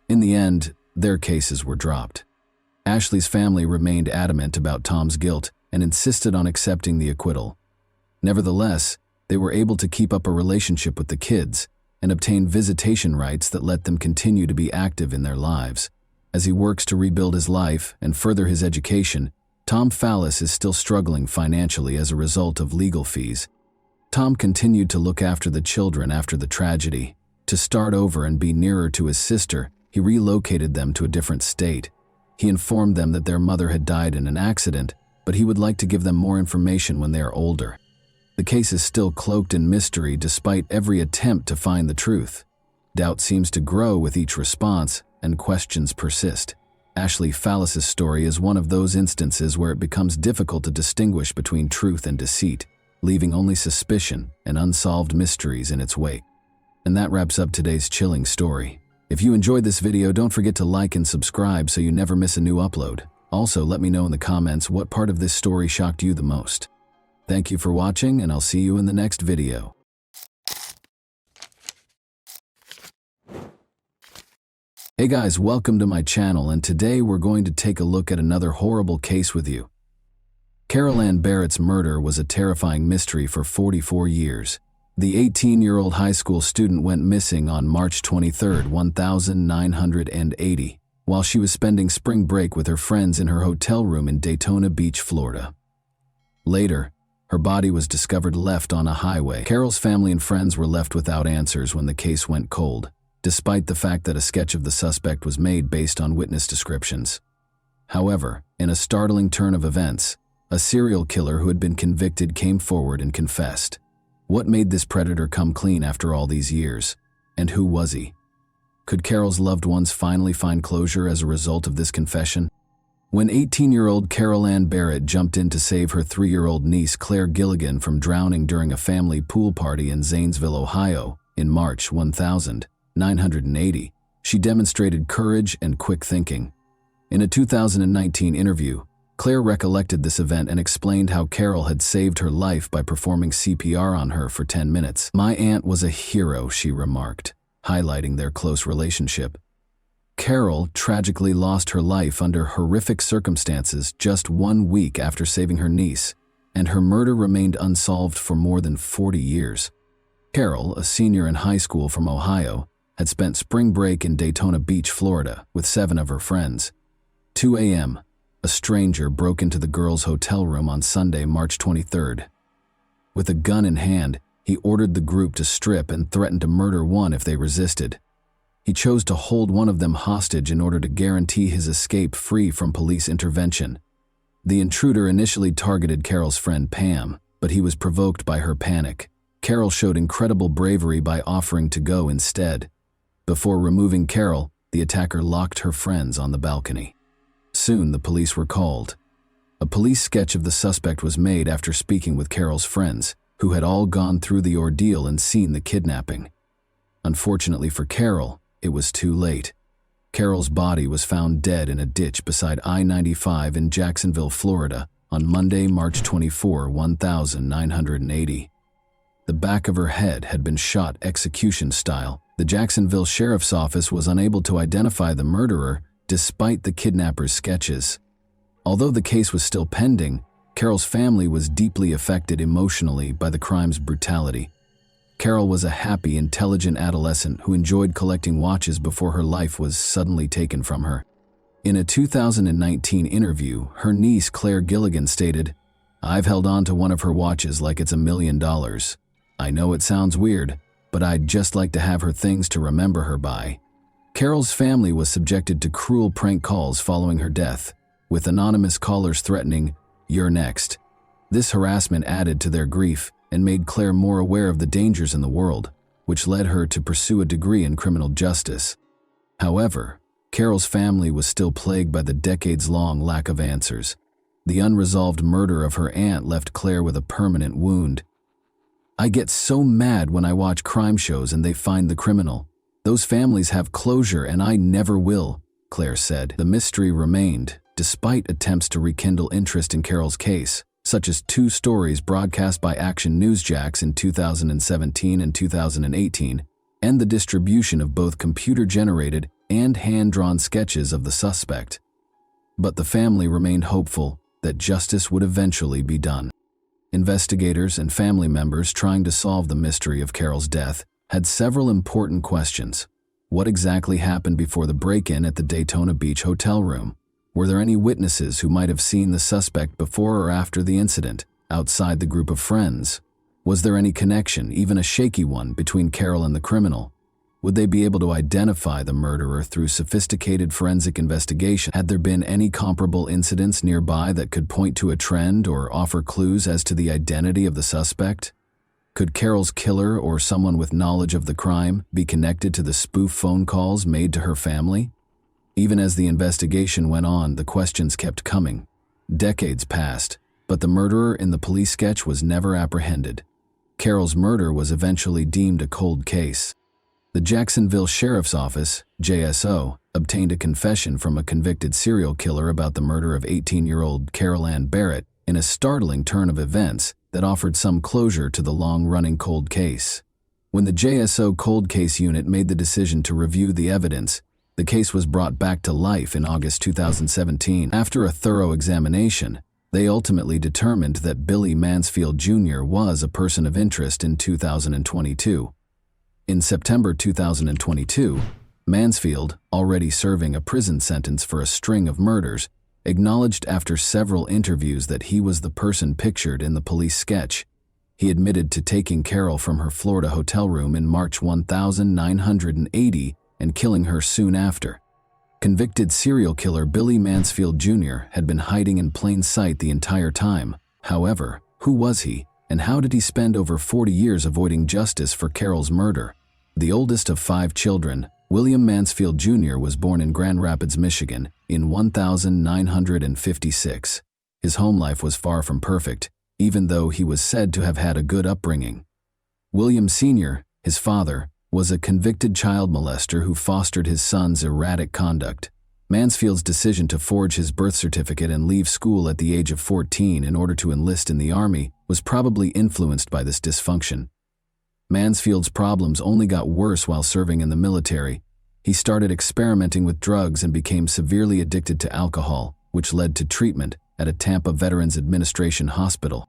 In the end, their cases were dropped. Ashley's family remained adamant about Tom's guilt and insisted on accepting the acquittal. Nevertheless, they were able to keep up a relationship with the kids and obtain visitation rights that let them continue to be active in their lives. As he works to rebuild his life and further his education, Tom Fallis is still struggling financially as a result of legal fees. Tom continued to look after the children after the tragedy. To start over and be nearer to his sister, he relocated them to a different state. He informed them that their mother had died in an accident, but he would like to give them more information when they are older. The case is still cloaked in mystery despite every attempt to find the truth. Doubt seems to grow with each response, and questions persist. Ashley Fallis's story is one of those instances where it becomes difficult to distinguish between truth and deceit, leaving only suspicion and unsolved mysteries in its wake. And that wraps up today's chilling story. If you enjoyed this video, don't forget to like and subscribe so you never miss a new upload. Also, let me know in the comments what part of this story shocked you the most. Thank you for watching, and I'll see you in the next video. Hey guys, welcome to my channel, and today we're going to take a look at another horrible case with you. Carol Ann Barrett's murder was a terrifying mystery for 44 years. The 18-year-old high school student went missing on March 23, 1980, while she was spending spring break with her friends in her hotel room in Daytona Beach, Florida. Later, her body was discovered left on a highway. Carol's family and friends were left without answers when the case went cold, despite the fact that a sketch of the suspect was made based on witness descriptions. However, in a startling turn of events, a serial killer who had been convicted came forward and confessed. What made this predator come clean after all these years? And who was he? Could Carol's loved ones finally find closure as a result of this confession? When 18-year-old Carol Ann Barrett jumped in to save her 3-year-old niece Claire Gilligan from drowning during a family pool party in Zanesville, Ohio, in March 1980, she demonstrated courage and quick thinking. In a 2019 interview, Claire recollected this event and explained how Carol had saved her life by performing CPR on her for 10 minutes. "My aunt was a hero," she remarked, highlighting their close relationship. Carol tragically lost her life under horrific circumstances just 1 week after saving her niece, and her murder remained unsolved for more than 40 years. Carol, a senior in high school from Ohio, had spent spring break in Daytona Beach, Florida, with 7 of her friends. 2 a.m., a stranger broke into the girls' hotel room on Sunday, March 23rd. With a gun in hand, he ordered the group to strip and threatened to murder one if they resisted. He chose to hold one of them hostage in order to guarantee his escape free from police intervention. The intruder initially targeted Carol's friend Pam, but he was provoked by her panic. Carol showed incredible bravery by offering to go instead. Before removing Carol, the attacker locked her friends on the balcony. Soon, the police were called. A police sketch of the suspect was made after speaking with Carol's friends, who had all gone through the ordeal and seen the kidnapping. Unfortunately for Carol, it was too late. Carol's body was found dead in a ditch beside I-95 in Jacksonville, Florida, on Monday, March 24, 1980. The back of her head had been shot execution style. The Jacksonville Sheriff's Office was unable to identify the murderer despite the kidnapper's sketches. Although the case was still pending, Carol's family was deeply affected emotionally by the crime's brutality. Carol was a happy, intelligent adolescent who enjoyed collecting watches before her life was suddenly taken from her. In a 2019 interview, her niece Claire Gilligan stated, "I've held on to one of her watches like it's $1 million. I know it sounds weird, but I'd just like to have her things to remember her by. Carol's family was subjected to cruel prank calls following her death, with anonymous callers threatening, "You're next." This harassment added to their grief and made Claire more aware of the dangers in the world, which led her to pursue a degree in criminal justice. However, Carol's family was still plagued by the decades-long lack of answers. The unresolved murder of her aunt left Claire with a permanent wound. "I get so mad when I watch crime shows and they find the criminal. Those families have closure and I never will," Claire said. The mystery remained, despite attempts to rekindle interest in Carol's case, such as 2 stories broadcast by Action Newsjacks in 2017 and 2018, and the distribution of both computer-generated and hand-drawn sketches of the suspect. But the family remained hopeful that justice would eventually be done. Investigators and family members trying to solve the mystery of Carol's death had several important questions. What exactly happened before the break-in at the Daytona Beach hotel room? Were there any witnesses who might have seen the suspect before or after the incident, outside the group of friends? Was there any connection, even a shaky one, between Carol and the criminal? Would they be able to identify the murderer through sophisticated forensic investigation? Had there been any comparable incidents nearby that could point to a trend or offer clues as to the identity of the suspect? Could Carol's killer or someone with knowledge of the crime be connected to the spoof phone calls made to her family? Even as the investigation went on, the questions kept coming. Decades passed, but the murderer in the police sketch was never apprehended. Carol's murder was eventually deemed a cold case. The Jacksonville Sheriff's Office, JSO, obtained a confession from a convicted serial killer about the murder of 18-year-old Carol Ann Barrett in a startling turn of events that offered some closure to the long-running cold case. When the JSO Cold Case Unit made the decision to review the evidence, the case was brought back to life in August 2017. After a thorough examination, they ultimately determined that Billy Mansfield Jr. was a person of interest in 2022. In September 2022, Mansfield, already serving a prison sentence for a string of murders, acknowledged after several interviews that he was the person pictured in the police sketch. He admitted to taking Carol from her Florida hotel room in March 1980 and killing her soon after. Convicted serial killer Billy Mansfield Jr. had been hiding in plain sight the entire time. However, who was he, and how did he spend over 40 years avoiding justice for Carol's murder? The oldest of 5 children, William Mansfield Jr. was born in Grand Rapids, Michigan, in 1956. His home life was far from perfect, even though he was said to have had a good upbringing. William Sr., his father, was a convicted child molester who fostered his son's erratic conduct. Mansfield's decision to forge his birth certificate and leave school at the age of 14 in order to enlist in the Army was probably influenced by this dysfunction. Mansfield's problems only got worse while serving in the military. He started experimenting with drugs and became severely addicted to alcohol, which led to treatment at a Tampa Veterans Administration hospital.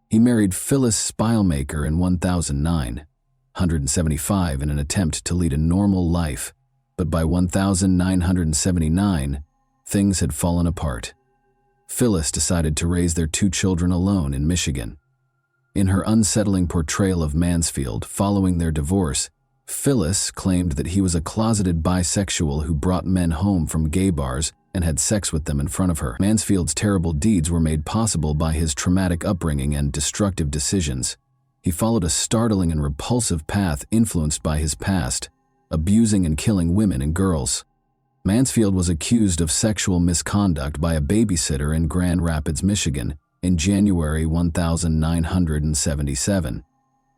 He married Phyllis Spilemaker in 1975 in an attempt to lead a normal life, but by 1979, things had fallen apart. Phyllis decided to raise their 2 children alone in Michigan. In her unsettling portrayal of Mansfield following their divorce, Phyllis claimed that he was a closeted bisexual who brought men home from gay bars and had sex with them in front of her. Mansfield's terrible deeds were made possible by his traumatic upbringing and destructive decisions. He followed a startling and repulsive path influenced by his past, abusing and killing women and girls. Mansfield was accused of sexual misconduct by a babysitter in Grand Rapids, Michigan, in January 1977.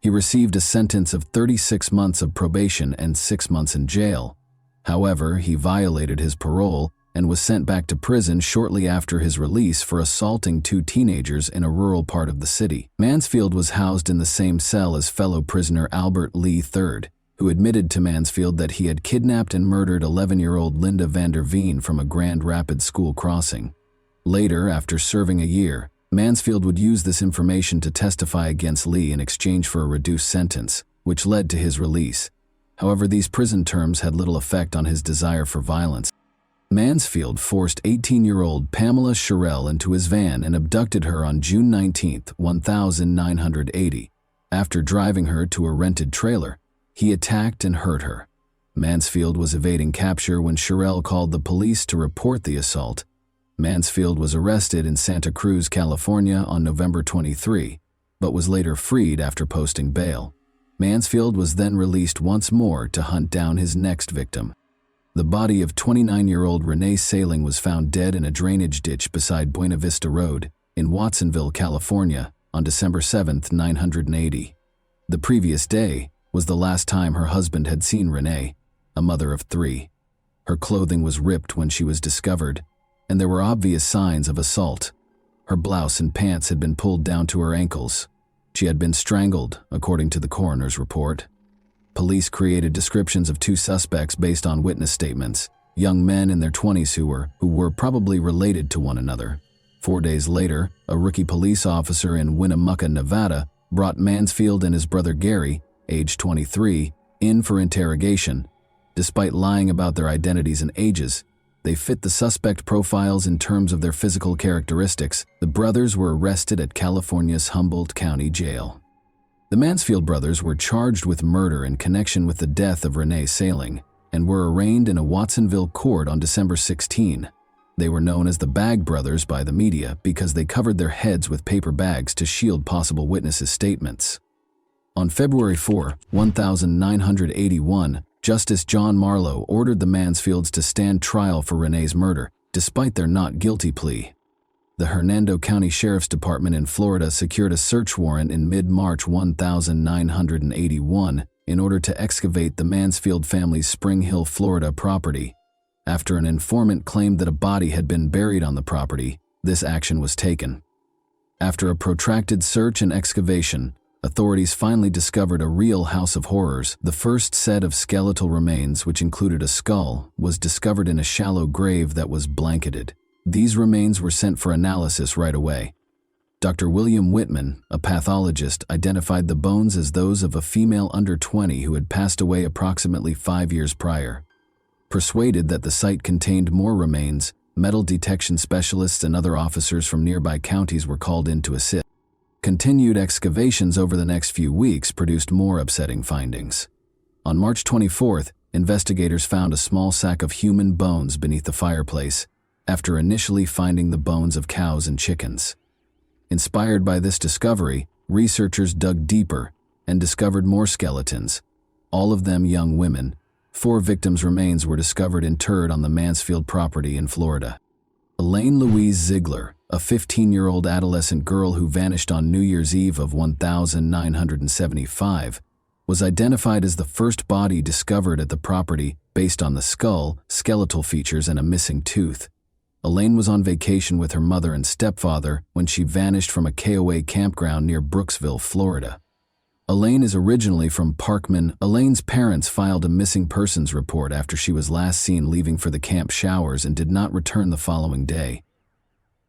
He received a sentence of 36 months of probation and 6 months in jail. However, he violated his parole and was sent back to prison shortly after his release for assaulting 2 teenagers in a rural part of the city. Mansfield was housed in the same cell as fellow prisoner Albert Lee III, who admitted to Mansfield that he had kidnapped and murdered 11-year-old Linda Vander Veen from a Grand Rapids school crossing. Later, after serving a year, Mansfield would use this information to testify against Lee in exchange for a reduced sentence, which led to his release. However, these prison terms had little effect on his desire for violence. Mansfield forced 18-year-old Pamela Sherrill into his van and abducted her on June 19, 1980. After driving her to a rented trailer, He attacked and hurt her. Mansfield was evading capture when Sherrill called the police to report the assault. Mansfield was arrested in Santa Cruz, California on November 23, but was later freed after posting bail. Mansfield was then released once more to hunt down his next victim. The body of 29-year-old Renee Saling was found dead in a drainage ditch beside Buena Vista Road in Watsonville, California, on December 7, 980. The previous day was the last time her husband had seen Renee, a mother of 3. Her clothing was ripped when she was discovered, and there were obvious signs of assault. Her blouse and pants had been pulled down to her ankles. She had been strangled, according to the coroner's report. Police created descriptions of 2 suspects based on witness statements, young men in their 20s who were probably related to one another. 4 days later, a rookie police officer in Winnemucca, Nevada, brought Mansfield and his brother Gary, age 23, in for interrogation. Despite lying about their identities and ages, they fit the suspect profiles in terms of their physical characteristics. The brothers were arrested at California's Humboldt County Jail. The Mansfield brothers were charged with murder in connection with the death of Renee Saling and were arraigned in a Watsonville court on December 16. They were known as the Bag Brothers by the media because they covered their heads with paper bags to shield possible witnesses' statements. On February 4, 1981, Justice John Marlowe ordered the Mansfields to stand trial for Renee's murder, despite their not guilty plea. The Hernando County Sheriff's Department in Florida secured a search warrant in mid-March 1981 in order to excavate the Mansfield family's Spring Hill, Florida property. After an informant claimed that a body had been buried on the property, this action was taken. After a protracted search and excavation, authorities finally discovered a real house of horrors. The first set of skeletal remains, which included a skull, was discovered in a shallow grave that was blanketed. These remains were sent for analysis right away. Dr. William Whitman, a pathologist, identified the bones as those of a female under 20 who had passed away approximately 5 years prior. Persuaded that the site contained more remains, metal detection specialists and other officers from nearby counties were called in to assist. Continued excavations over the next few weeks produced more upsetting findings. On March 24th, investigators found a small sack of human bones beneath the fireplace, after initially finding the bones of cows and chickens. Inspired by this discovery, researchers dug deeper and discovered more skeletons, all of them young women. 4 victims' remains were discovered interred on the Mansfield property in Florida. Elaine Louise Ziegler, a 15-year-old adolescent girl who vanished on New Year's Eve of 1975, was identified as the first body discovered at the property based on the skull, skeletal features, and a missing tooth. Elaine was on vacation with her mother and stepfather when she vanished from a KOA campground near Brooksville, Florida. Elaine is originally from Parkman. Elaine's parents filed a missing persons report after she was last seen leaving for the camp showers and did not return the following day.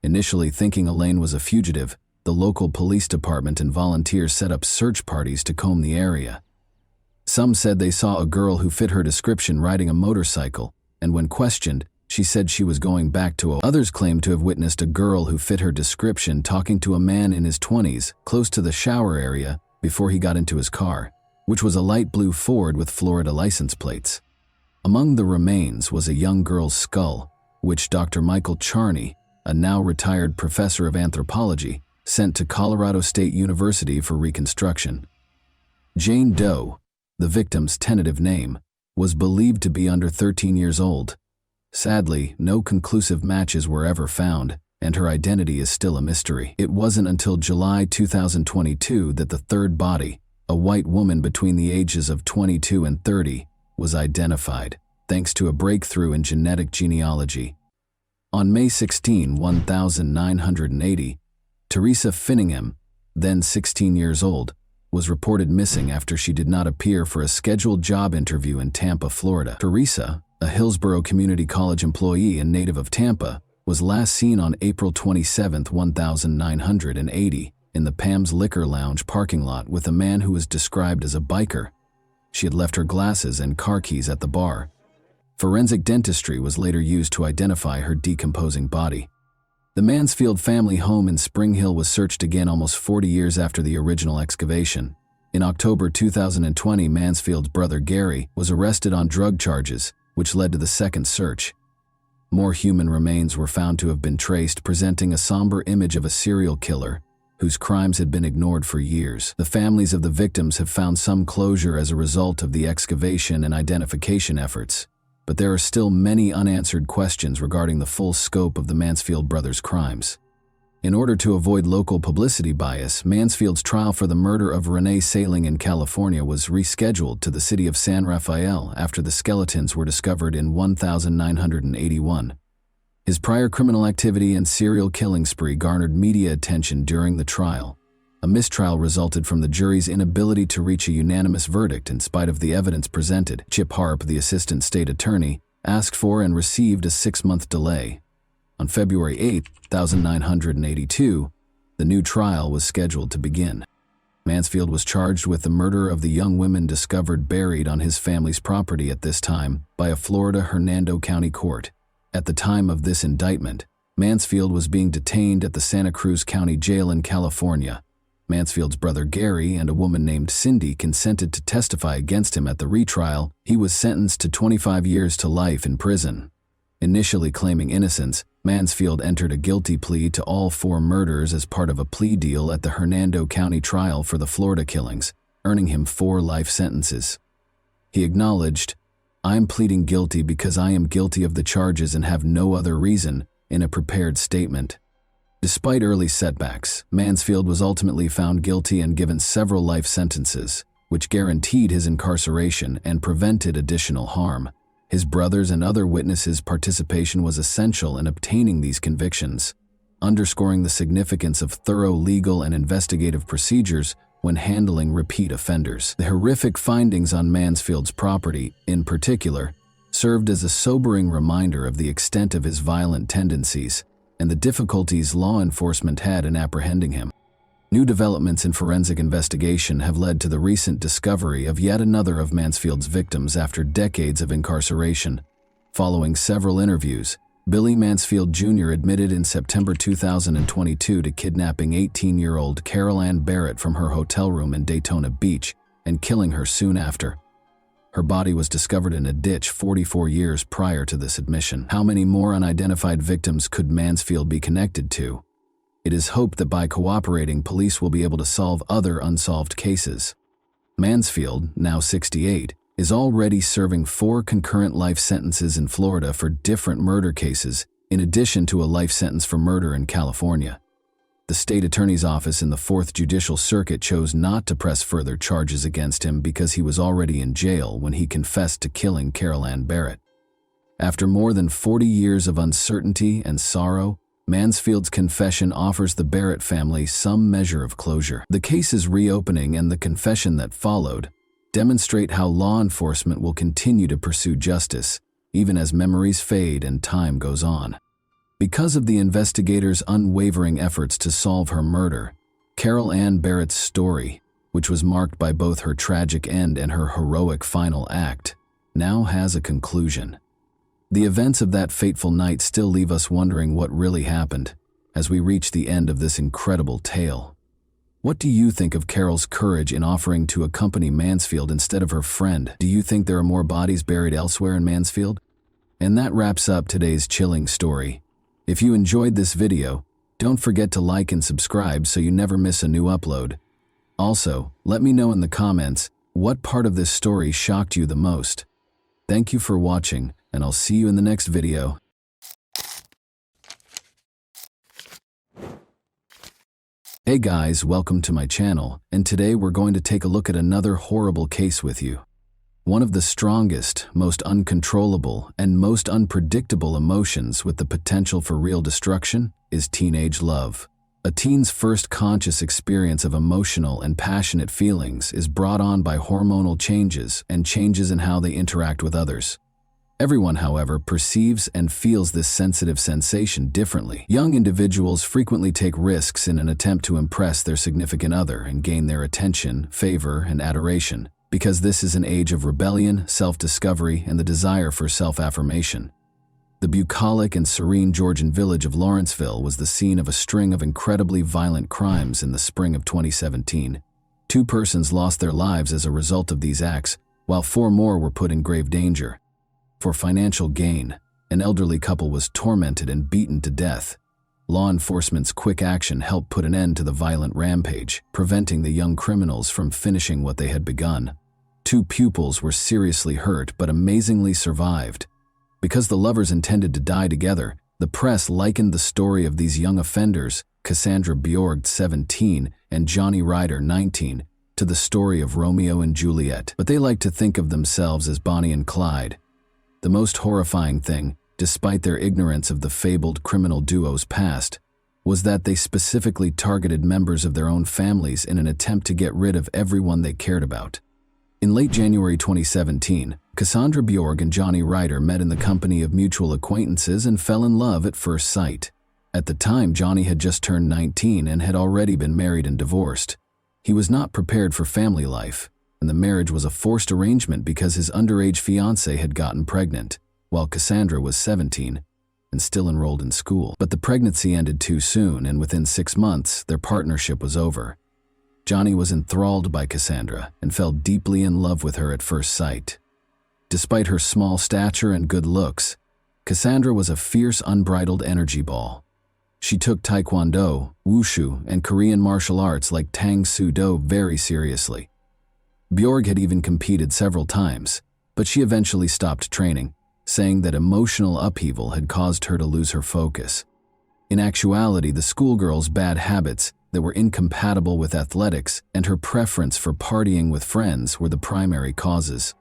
Initially thinking Elaine was a fugitive, the local police department and volunteers set up search parties to comb the area. Some said they saw a girl who fit her description riding a motorcycle, and when questioned, she said she was going back to Others claimed to have witnessed a girl who fit her description talking to a man in his 20s close to the shower area before he got into his car, which was a light blue Ford with Florida license plates. Among the remains was a young girl's skull, which Dr. Michael Charney, a now retired professor of anthropology, sent to Colorado State University for reconstruction. Jane Doe, the victim's tentative name, was believed to be under 13 years old. Sadly, no conclusive matches were ever found, and her identity is still a mystery. It wasn't until July 2022 that the third body, a white woman between the ages of 22 and 30, was identified, thanks to a breakthrough in genetic genealogy. On May 16, 1980, Teresa Finningham, then 16 years old, was reported missing after she did not appear for a scheduled job interview in Tampa, Florida. Teresa, a Hillsborough Community College employee and native of Tampa, was last seen on April 27, 1980, in the Pam's Liquor Lounge parking lot with a man who was described as a biker. She had left her glasses and car keys at the bar. Forensic dentistry was later used to identify her decomposing body. The Mansfield family home in Spring Hill was searched again almost 40 years after the original excavation. In October 2020, Mansfield's brother Gary was arrested on drug charges, which led to the second search. More human remains were found to have been traced, presenting a somber image of a serial killer whose crimes had been ignored for years. The families of the victims have found some closure as a result of the excavation and identification efforts, but there are still many unanswered questions regarding the full scope of the Mansfield brothers' crimes. In order to avoid local publicity bias, Mansfield's trial for the murder of Renee Saling in California was rescheduled to the city of San Rafael after the skeletons were discovered in 1981. His prior criminal activity and serial killing spree garnered media attention during the trial. A mistrial resulted from the jury's inability to reach a unanimous verdict in spite of the evidence presented. Chip Harp, the assistant state attorney, asked for and received a 6-month delay. On February 8, 1982, the new trial was scheduled to begin. Mansfield was charged with the murder of the young women discovered buried on his family's property at this time by a Florida Hernando County court. At the time of this indictment, Mansfield was being detained at the Santa Cruz County Jail in California. Mansfield's brother Gary and a woman named Cindy consented to testify against him at the retrial. He was sentenced to 25 years to life in prison. Initially claiming innocence, Mansfield entered a guilty plea to all 4 murders as part of a plea deal at the Hernando County trial for the Florida killings, earning him 4 life sentences. He acknowledged, "I am pleading guilty because I am guilty of the charges and have no other reason," in a prepared statement. Despite early setbacks, Mansfield was ultimately found guilty and given several life sentences, which guaranteed his incarceration and prevented additional harm. His brothers and other witnesses' participation was essential in obtaining these convictions, underscoring the significance of thorough legal and investigative procedures when handling repeat offenders. The horrific findings on Mansfield's property, in particular, served as a sobering reminder of the extent of his violent tendencies and the difficulties law enforcement had in apprehending him. New developments in forensic investigation have led to the recent discovery of yet another of Mansfield's victims after decades of incarceration. Following several interviews, Billy Mansfield Jr. admitted in September 2022 to kidnapping 18-year-old Carol Ann Barrett from her hotel room in Daytona Beach and killing her soon after. Her body was discovered in a ditch 44 years prior to this admission. How many more unidentified victims could Mansfield be connected to? It is hoped that by cooperating, police will be able to solve other unsolved cases. Mansfield, now 68, is already serving 4 concurrent life sentences in Florida for different murder cases, in addition to a life sentence for murder in California. The state attorney's office in the 4th Judicial Circuit chose not to press further charges against him because he was already in jail when he confessed to killing Carol Ann Barrett. After more than 40 years of uncertainty and sorrow, Mansfield's confession offers the Barrett family some measure of closure. The case's reopening and the confession that followed demonstrate how law enforcement will continue to pursue justice, even as memories fade and time goes on. Because of the investigators' unwavering efforts to solve her murder, Carol Ann Barrett's story, which was marked by both her tragic end and her heroic final act, now has a conclusion. The events of that fateful night still leave us wondering what really happened as we reach the end of this incredible tale. What do you think of Carol's courage in offering to accompany Mansfield instead of her friend? Do you think there are more bodies buried elsewhere in Mansfield? And that wraps up today's chilling story. If you enjoyed this video, don't forget to like and subscribe so you never miss a new upload. Also, let me know in the comments what part of this story shocked you the most. Thank you for watching, and I'll see you in the next video. Hey guys, welcome to my channel, and today we're going to take a look at another horrible case with you. One of the strongest, most uncontrollable, and most unpredictable emotions with the potential for real destruction is teenage love. A teen's first conscious experience of emotional and passionate feelings is brought on by hormonal changes and changes in how they interact with others. Everyone, however, perceives and feels this sensitive sensation differently. Young individuals frequently take risks in an attempt to impress their significant other and gain their attention, favor, and adoration, because this is an age of rebellion, self-discovery, and the desire for self-affirmation. The bucolic and serene Georgian village of Lawrenceville was the scene of a string of incredibly violent crimes in the spring of 2017. 2 persons lost their lives as a result of these acts, while 4 more were put in grave danger. For financial gain, an elderly couple was tormented and beaten to death. Law enforcement's quick action helped put an end to the violent rampage, preventing the young criminals from finishing what they had begun. 2 pupils were seriously hurt but amazingly survived. Because the lovers intended to die together, the press likened the story of these young offenders, Cassandra Bjorg, 17, and Johnny Ryder, 19, to the story of Romeo and Juliet. But they liked to think of themselves as Bonnie and Clyde. The most horrifying thing, despite their ignorance of the fabled criminal duo's past, was that they specifically targeted members of their own families in an attempt to get rid of everyone they cared about. In late January 2017, Cassandra Bjorg and Johnny Ryder met in the company of mutual acquaintances and fell in love at first sight. At the time, Johnny had just turned 19 and had already been married and divorced. He was not prepared for family life, and the marriage was a forced arrangement because his underage fiancée had gotten pregnant, while Cassandra was 17 and still enrolled in school. But the pregnancy ended too soon, and within 6 months, their partnership was over. Johnny was enthralled by Cassandra and fell deeply in love with her at first sight. Despite her small stature and good looks, Cassandra was a fierce, unbridled energy ball. She took Taekwondo, Wushu, and Korean martial arts like Tang Soo Do very seriously. Bjorg had even competed several times, but she eventually stopped training, saying that emotional upheaval had caused her to lose her focus. In actuality, the schoolgirl's bad habits that were incompatible with athletics and her preference for partying with friends were the primary causes.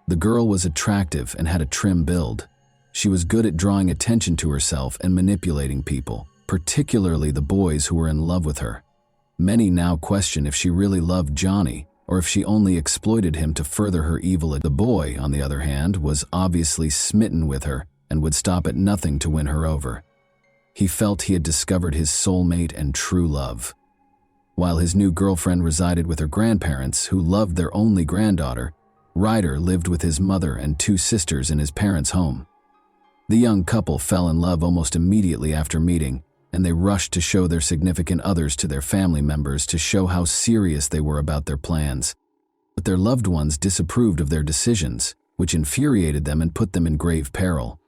The girl was attractive and had a trim build. She was good at drawing attention to herself and manipulating people, particularly the boys who were in love with her. Many now question if she really loved Johnny or if she only exploited him to further her evil. The boy, on the other hand, was obviously smitten with her and would stop at nothing to win her over. He felt he had discovered his soulmate and true love. While his new girlfriend resided with her grandparents, who loved their only granddaughter, Ryder lived with his mother and 2 sisters in his parents' home. The young couple fell in love almost immediately after meeting, and they rushed to show their significant others to their family members to show how serious they were about their plans. But their loved ones disapproved of their decisions, which infuriated them and put them in grave peril.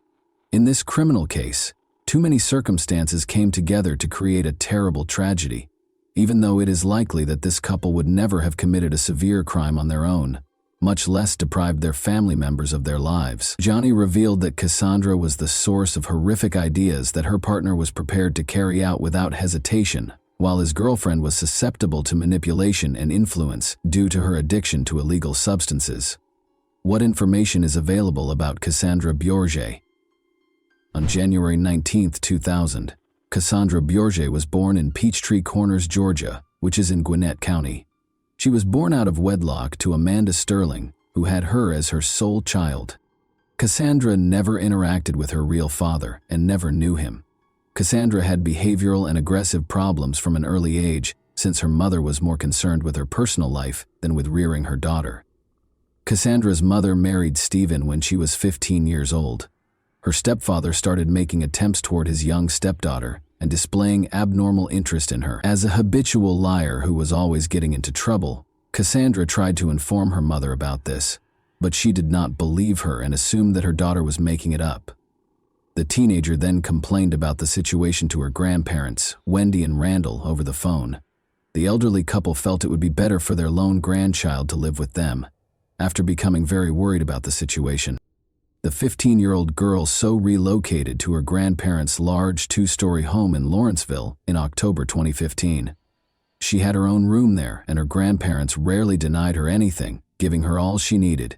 In this criminal case, too many circumstances came together to create a terrible tragedy, even though it is likely that this couple would never have committed a severe crime on their own, much less deprived their family members of their lives. Johnny revealed that Cassandra was the source of horrific ideas that her partner was prepared to carry out without hesitation, while his girlfriend was susceptible to manipulation and influence due to her addiction to illegal substances. What information is available about Cassandra Bjorg? On January 19, 2000, Cassandra Bjorg was born in Peachtree Corners, Georgia, which is in Gwinnett County. She was born out of wedlock to Amanda Sterling, who had her as her sole child. Cassandra never interacted with her real father and never knew him. Cassandra had behavioral and aggressive problems from an early age, since her mother was more concerned with her personal life than with rearing her daughter. Cassandra's mother married Stephen when she was 15 years old. Her stepfather started making attempts toward his young stepdaughter and displaying abnormal interest in her. As a habitual liar who was always getting into trouble, Cassandra tried to inform her mother about this, but she did not believe her and assumed that her daughter was making it up. The teenager then complained about the situation to her grandparents, Wendy and Randall, over the phone. The elderly couple felt it would be better for their lone grandchild to live with them, after becoming very worried about the situation. The 15-year-old girl so relocated to her grandparents' large 2-story home in Lawrenceville in October 2015. She had her own room there, and her grandparents rarely denied her anything, giving her all she needed.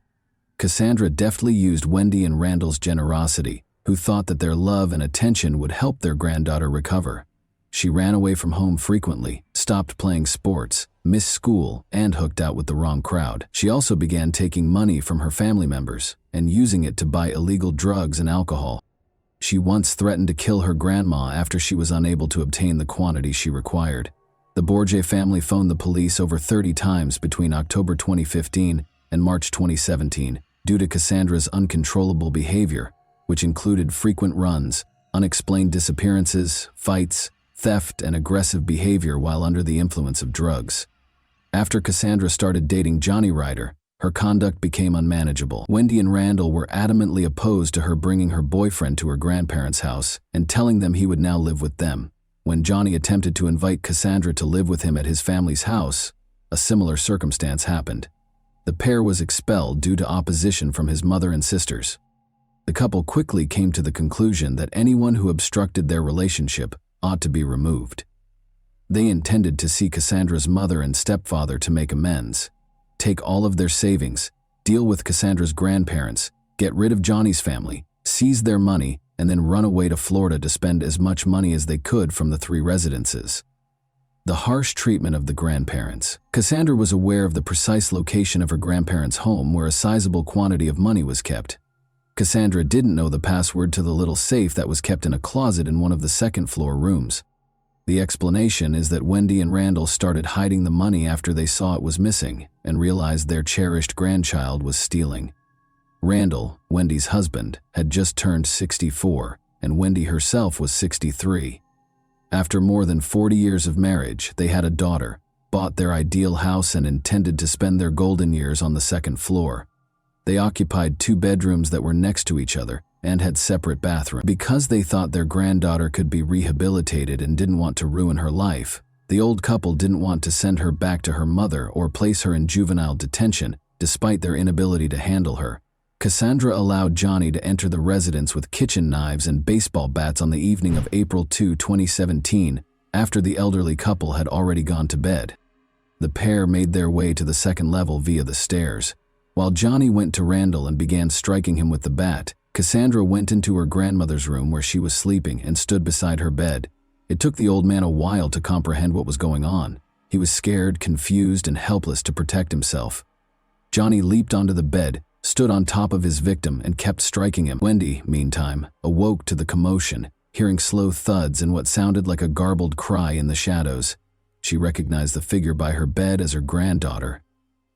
Cassandra deftly used Wendy and Randall's generosity, who thought that their love and attention would help their granddaughter recover. She ran away from home frequently, stopped playing sports, missed school, and hooked out with the wrong crowd. She also began taking money from her family members and using it to buy illegal drugs and alcohol. She once threatened to kill her grandma after she was unable to obtain the quantity she required. The Bjorg family phoned the police over 30 times between October 2015 and March 2017 due to Cassandra's uncontrollable behavior, which included frequent runs, unexplained disappearances, fights, theft, and aggressive behavior while under the influence of drugs. After Cassandra started dating Johnny Ryder, her conduct became unmanageable. Wendy and Randall were adamantly opposed to her bringing her boyfriend to her grandparents' house and telling them he would now live with them. When Johnny attempted to invite Cassandra to live with him at his family's house, a similar circumstance happened. The pair was expelled due to opposition from his mother and sisters. The couple quickly came to the conclusion that anyone who obstructed their relationship ought to be removed. They intended to see Cassandra's mother and stepfather to make amends, take all of their savings, deal with Cassandra's grandparents, get rid of Johnny's family, seize their money, and then run away to Florida to spend as much money as they could from the 3 residences. The harsh treatment of the grandparents. Cassandra was aware of the precise location of her grandparents' home where a sizable quantity of money was kept. Cassandra didn't know the password to the little safe that was kept in a closet in one of the second-floor rooms. The explanation is that Wendy and Randall started hiding the money after they saw it was missing and realized their cherished grandchild was stealing. Randall, Wendy's husband, had just turned 64, and Wendy herself was 63. After more than 40 years of marriage, they had a daughter, bought their ideal house, and intended to spend their golden years on the second floor. They occupied 2 bedrooms that were next to each other and had separate bathrooms. Because they thought their granddaughter could be rehabilitated and didn't want to ruin her life, the old couple didn't want to send her back to her mother or place her in juvenile detention, despite their inability to handle her. Cassandra allowed Johnny to enter the residence with kitchen knives and baseball bats on the evening of April 2, 2017, after the elderly couple had already gone to bed. The pair made their way to the second level via the stairs. While Johnny went to Randall and began striking him with the bat, Cassandra went into her grandmother's room where she was sleeping and stood beside her bed. It took the old man a while to comprehend what was going on. He was scared, confused, and helpless to protect himself. Johnny leaped onto the bed, stood on top of his victim, and kept striking him. Wendy, meantime, awoke to the commotion, hearing slow thuds and what sounded like a garbled cry in the shadows. She recognized the figure by her bed as her granddaughter.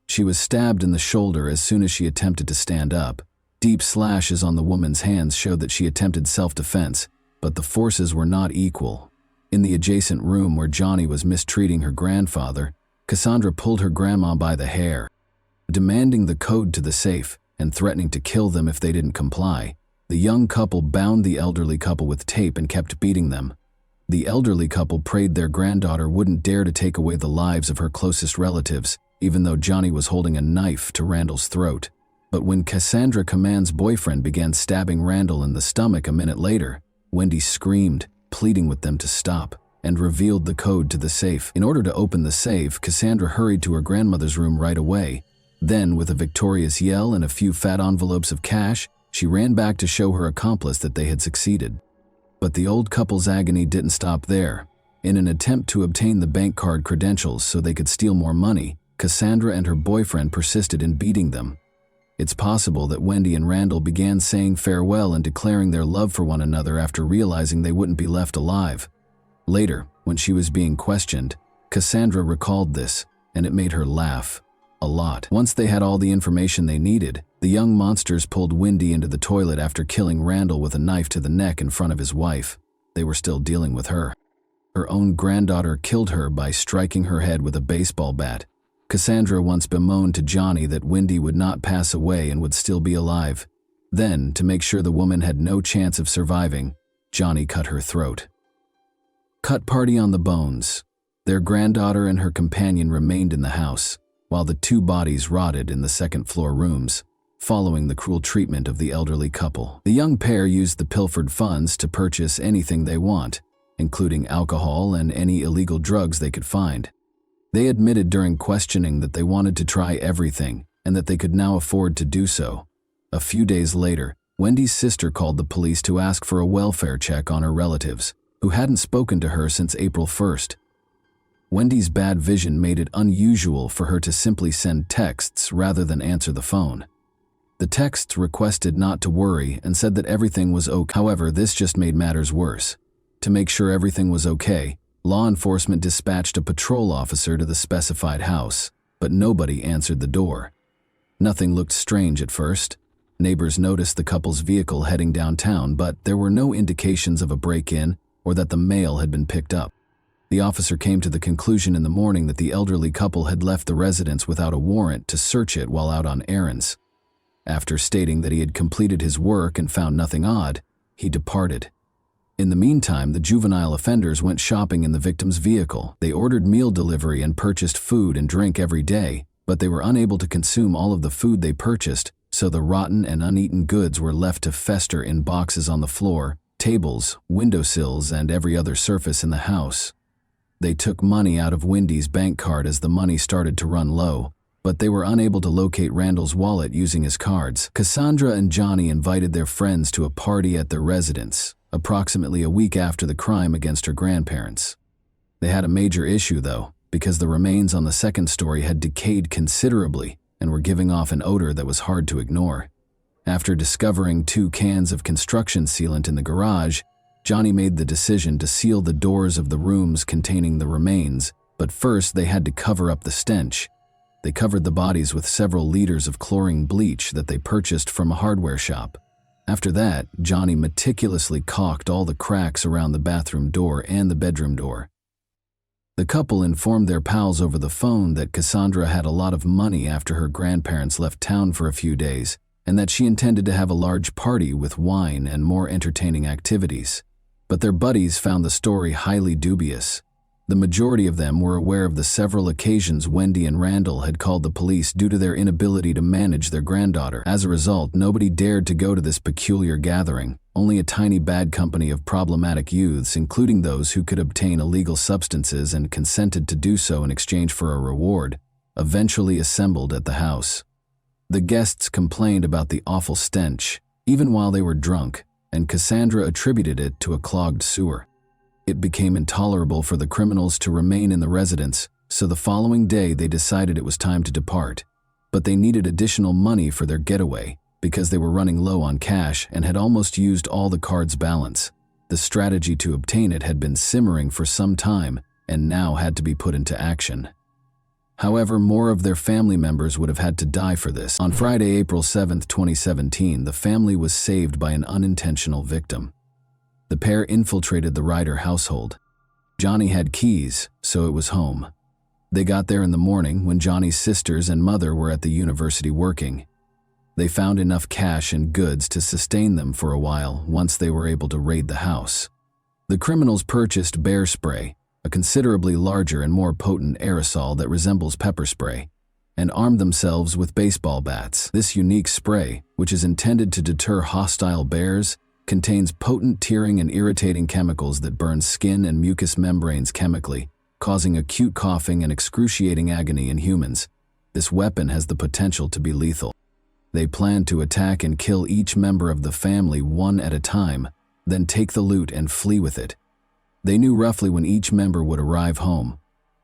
She was stabbed in the shoulder as soon as she attempted to stand up. Deep slashes on the woman's hands showed that she attempted self-defense, but the forces were not equal. In the adjacent room where Johnny was mistreating her grandfather, Cassandra pulled her grandma by the hair, demanding the code to the safe and threatening to kill them if they didn't comply. The young couple bound the elderly couple with tape and kept beating them. The elderly couple prayed their granddaughter wouldn't dare to take away the lives of her closest relatives, even though Johnny was holding a knife to Randall's throat. But when Cassandra Command's boyfriend began stabbing Randall in the stomach a minute later, Wendy screamed, pleading with them to stop, and revealed the code to the safe. In order to open the safe, Cassandra hurried to her grandmother's room right away. Then, with a victorious yell and a few fat envelopes of cash, she ran back to show her accomplice that they had succeeded. But the old couple's agony didn't stop there. In an attempt to obtain the bank card credentials so they could steal more money, Cassandra and her boyfriend persisted in beating them. It's possible that Wendy and Randall began saying farewell and declaring their love for one another after realizing they wouldn't be left alive. Later, when she was being questioned, Cassandra recalled this, and it made her laugh. A lot. Once they had all the information they needed, the young monsters pulled Wendy into the toilet after killing Randall with a knife to the neck in front of his wife. They were still dealing with her. Her own granddaughter killed her by striking her head with a baseball bat. Cassandra once bemoaned to Johnny that Wendy would not pass away and would still be alive. Then, to make sure the woman had no chance of surviving, Johnny cut her throat. Cut party on the bones. Their granddaughter and her companion remained in the house, while the 2 bodies rotted in the second-floor rooms, following the cruel treatment of the elderly couple. The young pair used the pilfered funds to purchase anything they want, including alcohol and any illegal drugs they could find. They admitted during questioning that they wanted to try everything and that they could now afford to do so. A few days later, Wendy's sister called the police to ask for a welfare check on her relatives, who hadn't spoken to her since April 1st. Wendy's bad vision made it unusual for her to simply send texts rather than answer the phone. The texts requested not to worry and said that everything was okay. However, this just made matters worse. To make sure everything was okay, law enforcement dispatched a patrol officer to the specified house, but nobody answered the door. Nothing looked strange at first. Neighbors noticed the couple's vehicle heading downtown, but there were no indications of a break-in or that the mail had been picked up. The officer came to the conclusion in the morning that the elderly couple had left the residence without a warrant to search it while out on errands. After stating that he had completed his work and found nothing odd, he departed. In the meantime, the juvenile offenders went shopping in the victim's vehicle. They ordered meal delivery and purchased food and drink every day, but they were unable to consume all of the food they purchased, so the rotten and uneaten goods were left to fester in boxes on the floor, tables, windowsills, and every other surface in the house. They took money out of Wendy's bank card as the money started to run low, but they were unable to locate Randall's wallet using his cards. Cassandra and Johnny invited their friends to a party at their residence, approximately a week after the crime against her grandparents. They had a major issue, though, because the remains on the second story had decayed considerably and were giving off an odor that was hard to ignore. After discovering 2 cans of construction sealant in the garage, Johnny made the decision to seal the doors of the rooms containing the remains, but first they had to cover up the stench. They covered the bodies with several liters of chlorine bleach that they purchased from a hardware shop. After that, Johnny meticulously caulked all the cracks around the bathroom door and the bedroom door. The couple informed their pals over the phone that Cassandra had a lot of money after her grandparents left town for a few days, and that she intended to have a large party with wine and more entertaining activities. But their buddies found the story highly dubious. The majority of them were aware of the several occasions Wendy and Randall had called the police due to their inability to manage their granddaughter. As a result, nobody dared to go to this peculiar gathering. Only a tiny bad company of problematic youths, including those who could obtain illegal substances and consented to do so in exchange for a reward, eventually assembled at the house. The guests complained about the awful stench, even while they were drunk, and Cassandra attributed it to a clogged sewer. It became intolerable for the criminals to remain in the residence, so the following day they decided it was time to depart. But they needed additional money for their getaway, because they were running low on cash and had almost used all the card's balance. The strategy to obtain it had been simmering for some time and now had to be put into action. However, more of their family members would have had to die for this. On Friday, April 7, 2017, the family was saved by an unintentional victim. The pair infiltrated the Ryder household. Johnny had keys, so it was home. They got there in the morning when Johnny's sisters and mother were at the university working. They found enough cash and goods to sustain them for a while once they were able to raid the house. The criminals purchased bear spray, a considerably larger and more potent aerosol that resembles pepper spray, and armed themselves with baseball bats. This unique spray, which is intended to deter hostile bears, contains potent tearing and irritating chemicals that burn skin and mucous membranes chemically, causing acute coughing and excruciating agony in humans. This weapon has the potential to be lethal. They planned to attack and kill each member of the family one at a time, then take the loot and flee with it. They knew roughly when each member would arrive home.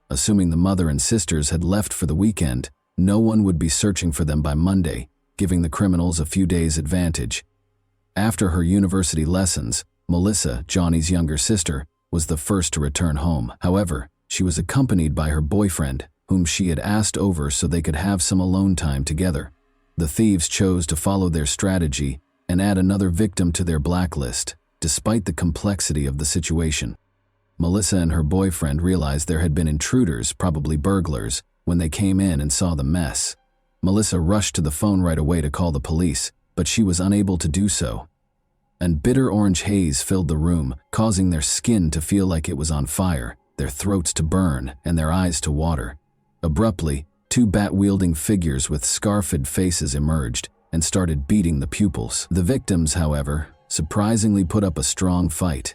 Assuming the mother and sisters had left for the weekend, no one would be searching for them by Monday, giving the criminals a few days' advantage. After her university lessons, Melissa, Johnny's younger sister, was the first to return home. However, she was accompanied by her boyfriend, whom she had asked over so they could have some alone time together. The thieves chose to follow their strategy and add another victim to their blacklist, despite the complexity of the situation. Melissa and her boyfriend realized there had been intruders, probably burglars, when they came in and saw the mess. Melissa rushed to the phone right away to call the police, but she was unable to do so. And bitter orange haze filled the room, causing their skin to feel like it was on fire, their throats to burn, and their eyes to water. Abruptly, 2 bat-wielding figures with scarfed faces emerged and started beating the pupils. The victims, however, surprisingly put up a strong fight.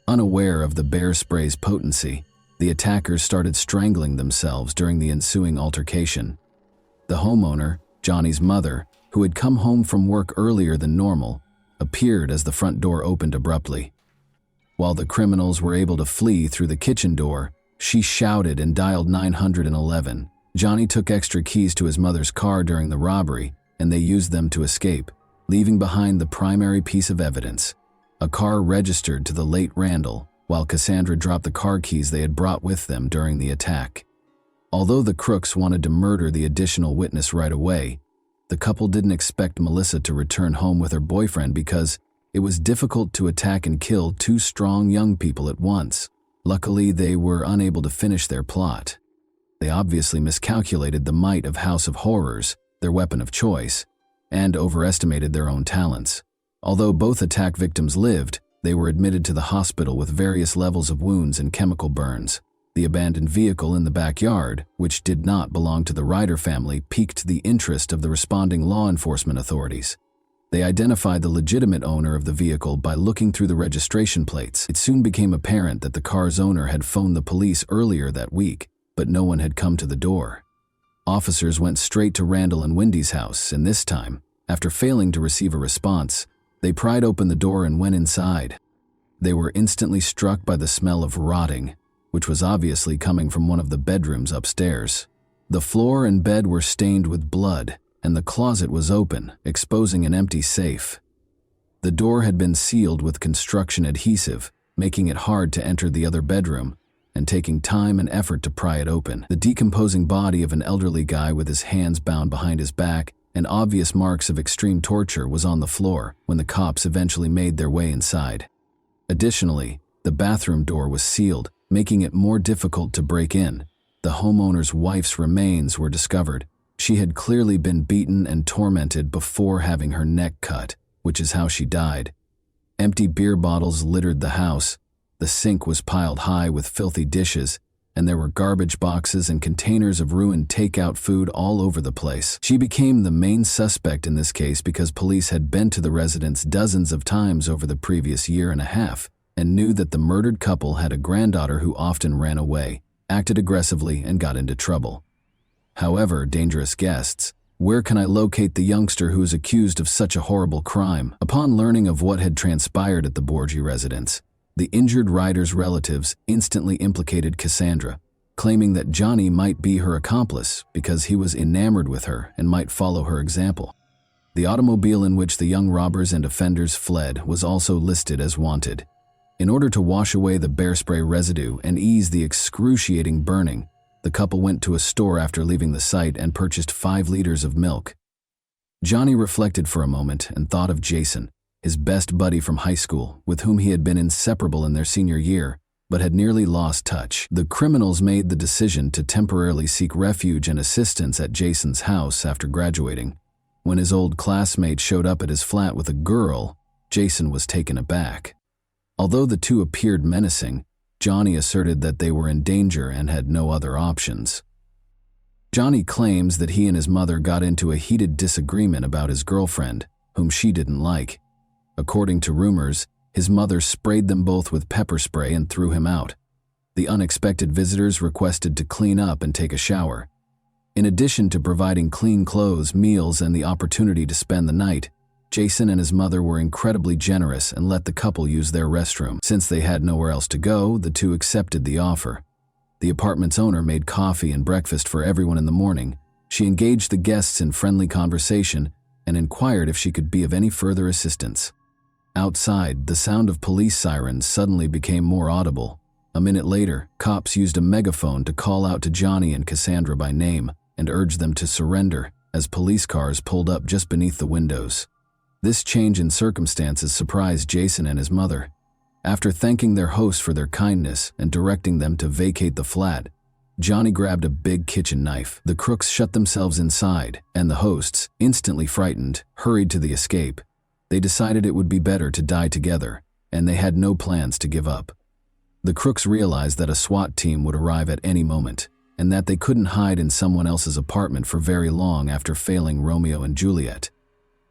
Unaware of the bear spray's potency, the attackers started strangling themselves during the ensuing altercation. The homeowner, Johnny's mother, who had come home from work earlier than normal, appeared as the front door opened abruptly. While the criminals were able to flee through the kitchen door, she shouted and dialed 911. Johnny took extra keys to his mother's car during the robbery, and they used them to escape, leaving behind the primary piece of evidence, a car registered to the late Randall, while Cassandra dropped the car keys they had brought with them during the attack. Although the crooks wanted to murder the additional witness right away, the couple didn't expect Melissa to return home with her boyfriend because it was difficult to attack and kill 2 strong young people at once. Luckily, they were unable to finish their plot. They obviously miscalculated the might of House of Horrors, their weapon of choice, and overestimated their own talents. Although both attack victims lived, they were admitted to the hospital with various levels of wounds and chemical burns. The abandoned vehicle in the backyard, which did not belong to the Ryder family, piqued the interest of the responding law enforcement authorities. They identified the legitimate owner of the vehicle by looking through the registration plates. It soon became apparent that the car's owner had phoned the police earlier that week, but no one had come to the door. Officers went straight to Randall and Wendy's house, and this time, after failing to receive a response, they pried open the door and went inside. They were instantly struck by the smell of rotting, which was obviously coming from one of the bedrooms upstairs. The floor and bed were stained with blood, and the closet was open, exposing an empty safe. The door had been sealed with construction adhesive, making it hard to enter the other bedroom, and taking time and effort to pry it open. The decomposing body of an elderly guy with his hands bound behind his back and obvious marks of extreme torture was on the floor when the cops eventually made their way inside. Additionally, the bathroom door was sealed, making it more difficult to break in. The homeowner's wife's remains were discovered. She had clearly been beaten and tormented before having her neck cut, which is how she died. Empty beer bottles littered the house. The sink was piled high with filthy dishes, and there were garbage boxes and containers of ruined takeout food all over the place. She became the main suspect in this case because police had been to the residence dozens of times over the previous year and a half, and knew that the murdered couple had a granddaughter who often ran away, acted aggressively, and got into trouble. However, dangerous guests, where can I locate the youngster who is accused of such a horrible crime? Upon learning of what had transpired at the Borgi residence, the injured Ryder's relatives instantly implicated Cassandra, claiming that Johnny might be her accomplice because he was enamored with her and might follow her example. The automobile in which the young robbers and offenders fled was also listed as wanted. In order to wash away the bear spray residue and ease the excruciating burning, the couple went to a store after leaving the site and purchased 5 liters of milk. Johnny reflected for a moment and thought of Jason, his best buddy from high school, with whom he had been inseparable in their senior year, but had nearly lost touch. The criminals made the decision to temporarily seek refuge and assistance at Jason's house after graduating. When his old classmate showed up at his flat with a girl, Jason was taken aback. Although the two appeared menacing, Johnny asserted that they were in danger and had no other options. Johnny claims that he and his mother got into a heated disagreement about his girlfriend, whom she didn't like. According to rumors, his mother sprayed them both with pepper spray and threw him out. The unexpected visitors requested to clean up and take a shower. In addition to providing clean clothes, meals, and the opportunity to spend the night, Jason and his mother were incredibly generous and let the couple use their restroom. Since they had nowhere else to go, the two accepted the offer. The apartment's owner made coffee and breakfast for everyone in the morning. She engaged the guests in friendly conversation and inquired if she could be of any further assistance. Outside, the sound of police sirens suddenly became more audible. A minute later, cops used a megaphone to call out to Johnny and Cassandra by name and urge them to surrender as police cars pulled up just beneath the windows. This change in circumstances surprised Jason and his mother. After thanking their host for their kindness and directing them to vacate the flat, Johnny grabbed a big kitchen knife. The crooks shut themselves inside, and the hosts, instantly frightened, hurried to the escape. They decided it would be better to die together, and they had no plans to give up. The crooks realized that a SWAT team would arrive at any moment, and that they couldn't hide in someone else's apartment for very long after failing Romeo and Juliet.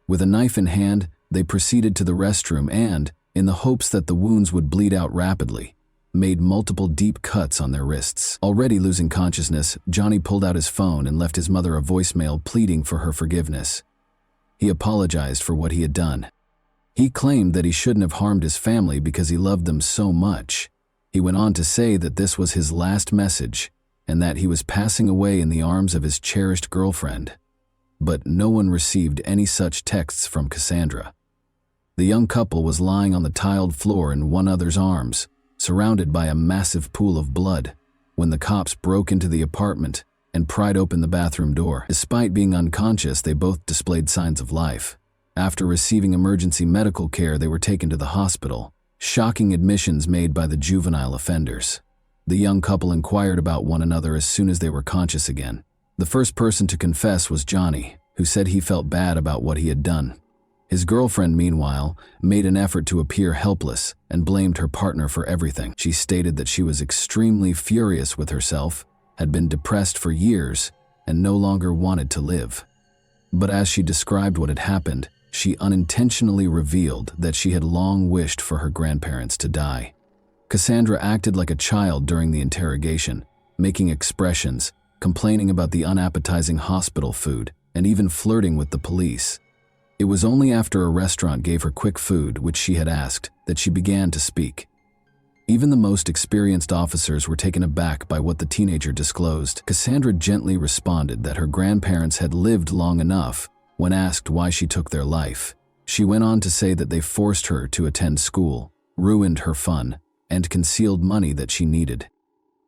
With a knife in hand, they proceeded to the restroom and, in the hopes that the wounds would bleed out rapidly, made multiple deep cuts on their wrists. Already losing consciousness, Johnny pulled out his phone and left his mother a voicemail pleading for her forgiveness. He apologized for what he had done. He claimed that he shouldn't have harmed his family because he loved them so much. He went on to say that this was his last message and that he was passing away in the arms of his cherished girlfriend. But no one received any such texts from Cassandra. The young couple was lying on the tiled floor in one another's arms, surrounded by a massive pool of blood, when the cops broke into the apartment and pried open the bathroom door. Despite being unconscious, they both displayed signs of life. After receiving emergency medical care, they were taken to the hospital. Shocking admissions made by the juvenile offenders. The young couple inquired about one another as soon as they were conscious again. The first person to confess was Johnny, who said he felt bad about what he had done. His girlfriend, meanwhile, made an effort to appear helpless and blamed her partner for everything. She stated that she was extremely furious with herself, had been depressed for years, and no longer wanted to live. But as she described what had happened, she unintentionally revealed that she had long wished for her grandparents to die. Cassandra acted like a child during the interrogation, making expressions, complaining about the unappetizing hospital food, and even flirting with the police. It was only after a restaurant gave her quick food, which she had asked, that she began to speak. Even the most experienced officers were taken aback by what the teenager disclosed. Cassandra gently responded that her grandparents had lived long enough when asked why she took their life. She went on to say that they forced her to attend school, ruined her fun, and concealed money that she needed.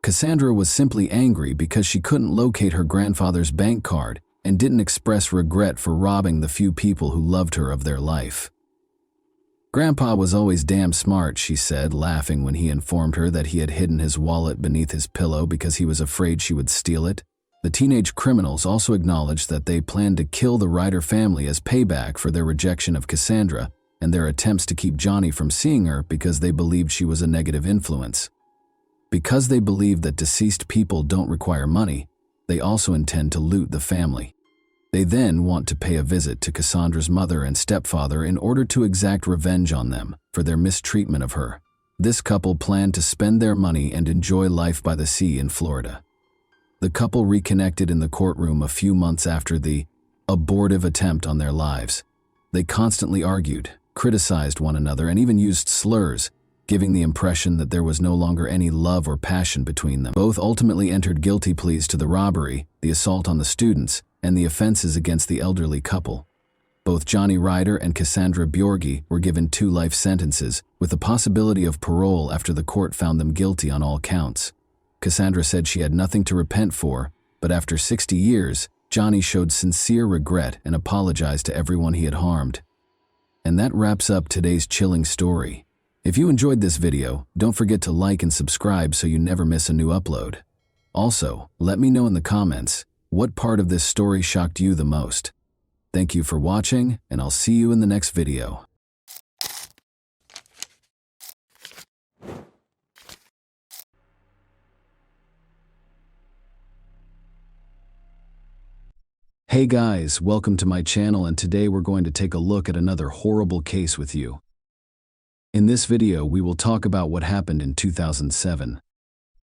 Cassandra was simply angry because she couldn't locate her grandfather's bank card and didn't express regret for robbing the few people who loved her of their life. Grandpa was always damn smart, she said, laughing when he informed her that he had hidden his wallet beneath his pillow because he was afraid she would steal it. The teenage criminals also acknowledged that they planned to kill the Ryder family as payback for their rejection of Cassandra and their attempts to keep Johnny from seeing her because they believed she was a negative influence. Because they believed that deceased people don't require money, they also intend to loot the family. They then want to pay a visit to Cassandra's mother and stepfather in order to exact revenge on them for their mistreatment of her. This couple planned to spend their money and enjoy life by the sea in Florida. The couple reconnected in the courtroom a few months after the abortive attempt on their lives. They constantly argued, criticized one another, and even used slurs, giving the impression that there was no longer any love or passion between them. Both ultimately entered guilty pleas to the robbery, the assault on the students, and the offenses against the elderly couple. Both Johnny Ryder and Cassandra Bjorgi were given 2 life sentences, with the possibility of parole after the court found them guilty on all counts. Cassandra said she had nothing to repent for, but after 60 years, Johnny showed sincere regret and apologized to everyone he had harmed. And that wraps up today's chilling story. If you enjoyed this video, don't forget to like and subscribe so you never miss a new upload. Also, let me know in the comments, what part of this story shocked you the most? Thank you for watching, and I'll see you in the next video. Hey guys, welcome to my channel, and today we're going to take a look at another horrible case with you. In this video, we will talk about what happened in 2007.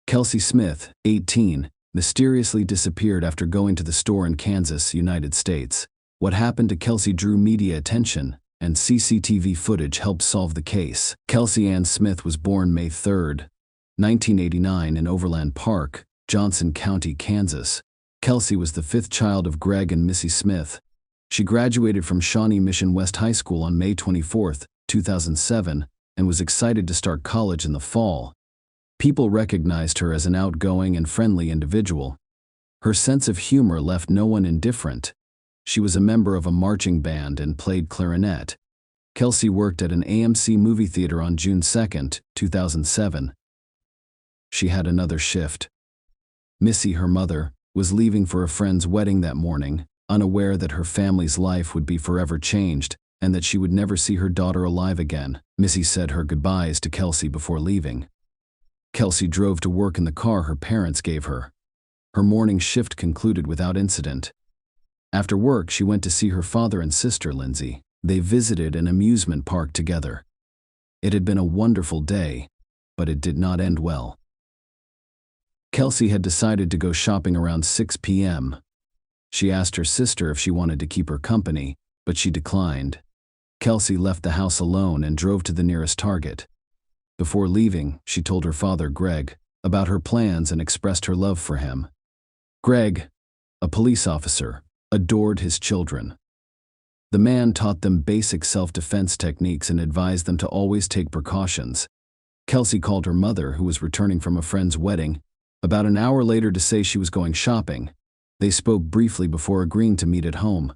Kelsey Smith, 18, mysteriously disappeared after going to the store in Kansas, United States. What happened to Kelsey drew media attention, and CCTV footage helped solve the case. Kelsey Ann Smith was born May 3, 1989 in Overland Park, Johnson County, Kansas. Kelsey was the 5th child of Greg and Missy Smith. She graduated from Shawnee Mission West High School on May 24, 2007, and was excited to start college in the fall. People recognized her as an outgoing and friendly individual. Her sense of humor left no one indifferent. She was a member of a marching band and played clarinet. Kelsey worked at an AMC movie theater on June 2, 2007. She had another shift. Missy, her mother, was leaving for a friend's wedding that morning, unaware that her family's life would be forever changed and that she would never see her daughter alive again. Missy said her goodbyes to Kelsey before leaving. Kelsey drove to work in the car her parents gave her. Her morning shift concluded without incident. After work, she went to see her father and sister, Lindsay. They visited an amusement park together. It had been a wonderful day, but it did not end well. Kelsey had decided to go shopping around 6 p.m. She asked her sister if she wanted to keep her company, but she declined. Kelsey left the house alone and drove to the nearest Target. Before leaving, she told her father, Greg, about her plans and expressed her love for him. Greg, a police officer, adored his children. The man taught them basic self-defense techniques and advised them to always take precautions. Kelsey called her mother, who was returning from a friend's wedding, about an hour later to say she was going shopping. They spoke briefly before agreeing to meet at home.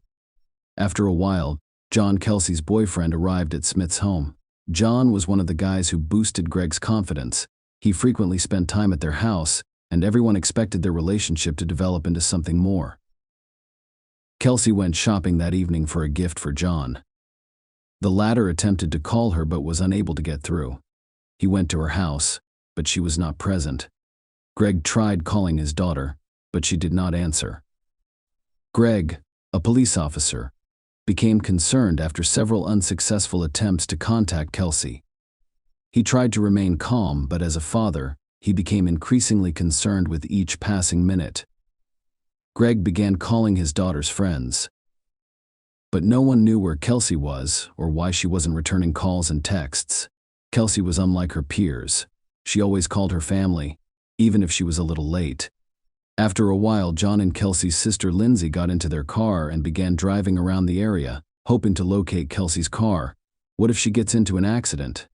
After a while, John, Kelsey's boyfriend, arrived at Smith's home. John was one of the guys who boosted Greg's confidence. He frequently spent time at their house, and everyone expected their relationship to develop into something more. Kelsey went shopping that evening for a gift for John. The latter attempted to call her but was unable to get through. He went to her house, but she was not present. Greg tried calling his daughter, but she did not answer. Greg, a police officer, became concerned after several unsuccessful attempts to contact Kelsey. He tried to remain calm, but as a father, he became increasingly concerned with each passing minute. Greg began calling his daughter's friends. But no one knew where Kelsey was or why she wasn't returning calls and texts. Kelsey was unlike her peers. She always called her family, even if she was a little late. After a while, John and Kelsey's sister Lindsay got into their car and began driving around the area, hoping to locate Kelsey's car. What if she gets into an accident?